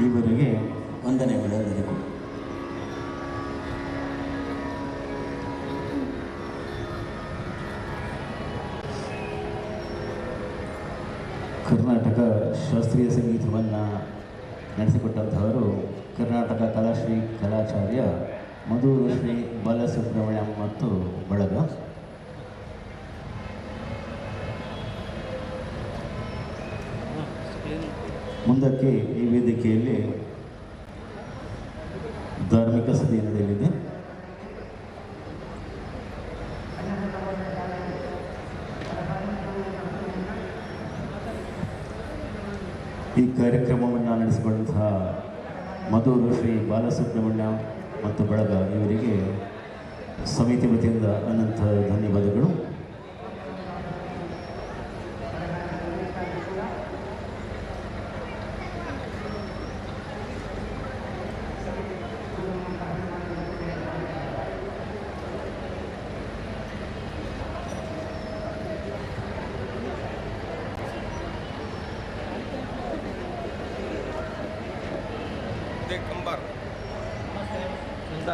ಇವರಿಗೆ ವಂದನೆಗಳೆಲ್ಲರಿಗೂ. ಕರ್ನಾಟಕ ಶಾಸ್ತ್ರೀಯ ಸಂಗೀತವನ್ನು ನಡೆಸಿಕೊಟ್ಟಂಥವರು ಕರ್ನಾಟಕ ಕಲಾಶ್ರೀ ಕಲಾಚಾರ್ಯ ಮಧೂರು ಶ್ರೀ ಬಾಲಸುಬ್ರಹ್ಮಣ್ಯಂ ಮತ್ತು ಬಳಗ. ಮುಂದಕ್ಕೆ ಈ ವೇದಿಕೆಯಲ್ಲಿ ಧಾರ್ಮಿಕ ಸಭೆ ನಡೆಯಲಿದೆ. ಈ ಕಾರ್ಯಕ್ರಮವನ್ನು ನಡೆಸಿಕೊಂಡಂತಹ ಮಧೂರು ಶ್ರೀ ಬಾಲಸುಬ್ರಹ್ಮಣ್ಯ ಮತ್ತು ಬಳಗ ಇವರಿಗೆ ಸಮಿತಿ ವತಿಯಿಂದ ಅನಂತ ಧನ್ಯವಾದಗಳು. ಕುಮಾರ್ ಅಂತ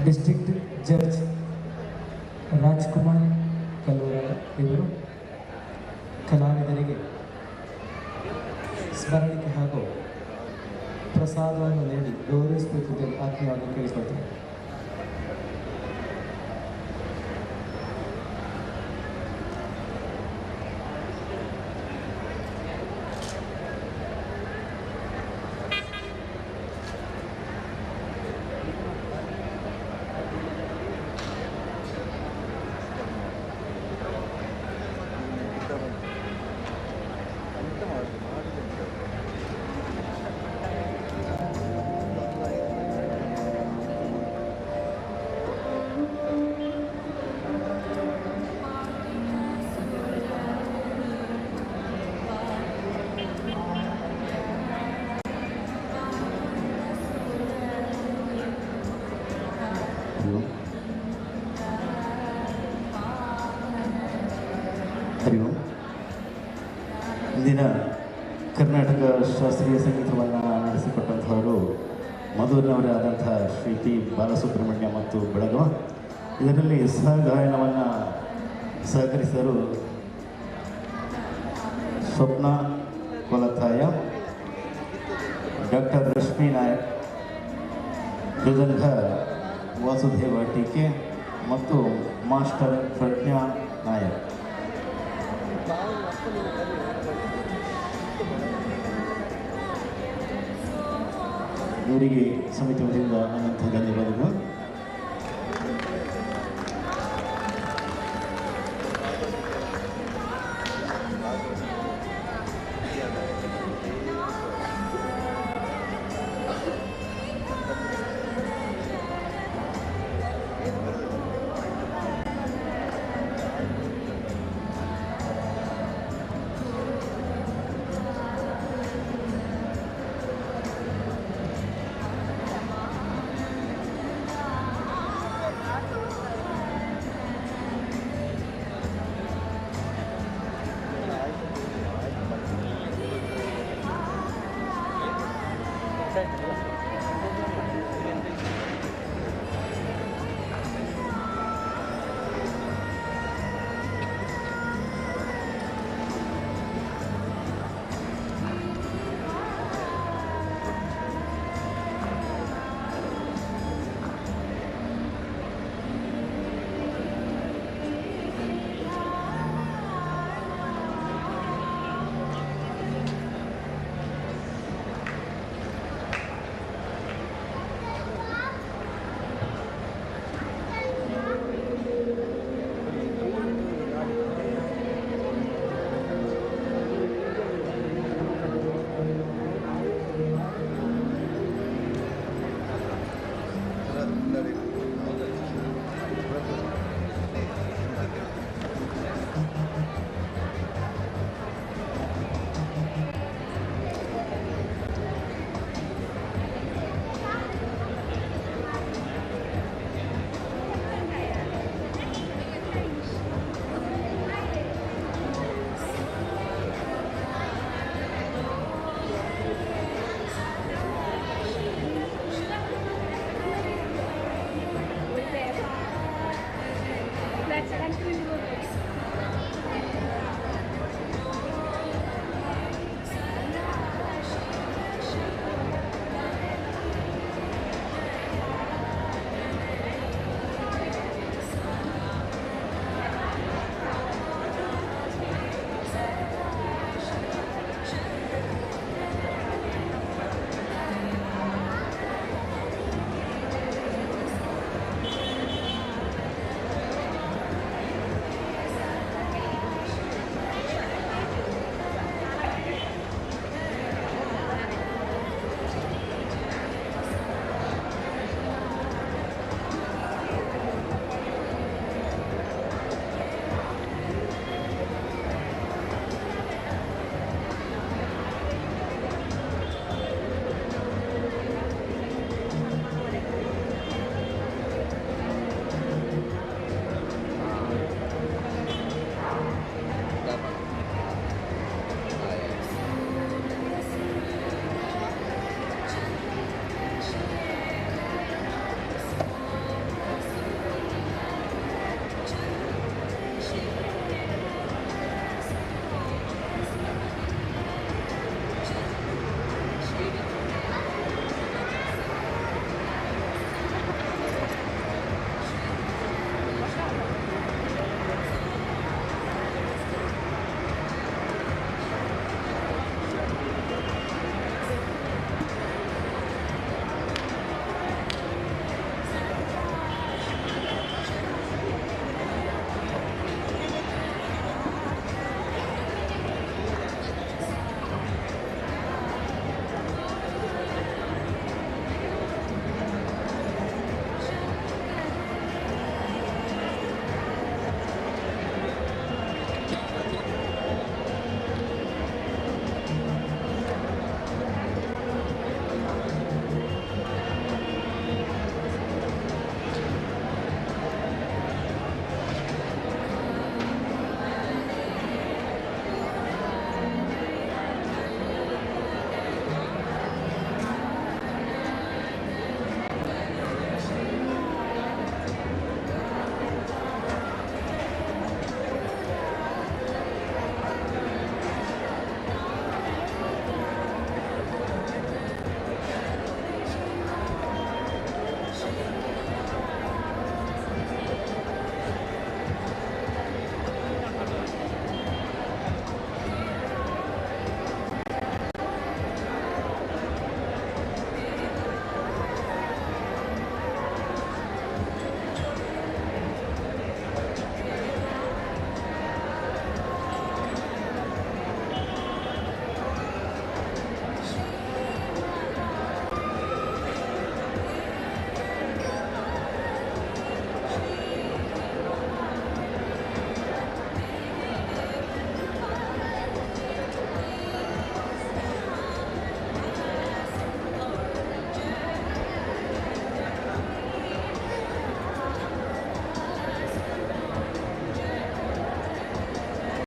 ಡಿಸ್ಟ್ರಿಕ್ಟ್ ಜಡ್ಜ್ ರಾಜ್ಕುಮಾರ್ ಕಲ್ಲೂರ ಇವರು ಕಲಾವಿದರಿಗೆ ಸ್ಮರಣಿಕೆ ಹಾಗೂ ಪ್ರಸಾದವನ್ನು ನೀಡಿ ಗೌರವಿಸಬೇಕು ಆತ್ಮೀಯವಾಗಿ ಕೇಳಿಕೊಳ್ತಾರೆ. ಹರಿ ಓಂ. ಇಂದಿನ ಕರ್ನಾಟಕ ಶಾಸ್ತ್ರೀಯ ಸಂಗೀತವನ್ನು ನಡೆಸಿಕೊಟ್ಟಂಥವರು ಮಧುರನವರೇ ಆದಂಥ ಶ್ರೀ ಟಿ ಬಾಲಸುಬ್ರಹ್ಮಣ್ಯ ಮತ್ತು ಬೆಳಗುವ. ಇದರಲ್ಲಿ ಸಹಗಾಯನವನ್ನು ಸಹಕರಿಸಿದರು ಸ್ವಪ್ನ ಕೊಲತಾಯ, ಡಾಕ್ಟರ್ ರಶ್ಮಿ ನಾಯಕ್, ಮೃದಂಗ ವಾಸುದೇವ ಟೀಕೆ ಮತ್ತು ಮಾಸ್ಟರ್ ಪ್ರಜ್ಞಾ ನಾಯಕ್. ಇವರಿಗೆ ಸಮಿತಿ ವತಿಯಿಂದ ಅನಂತ ಧನ್ಯವಾದಗಳು.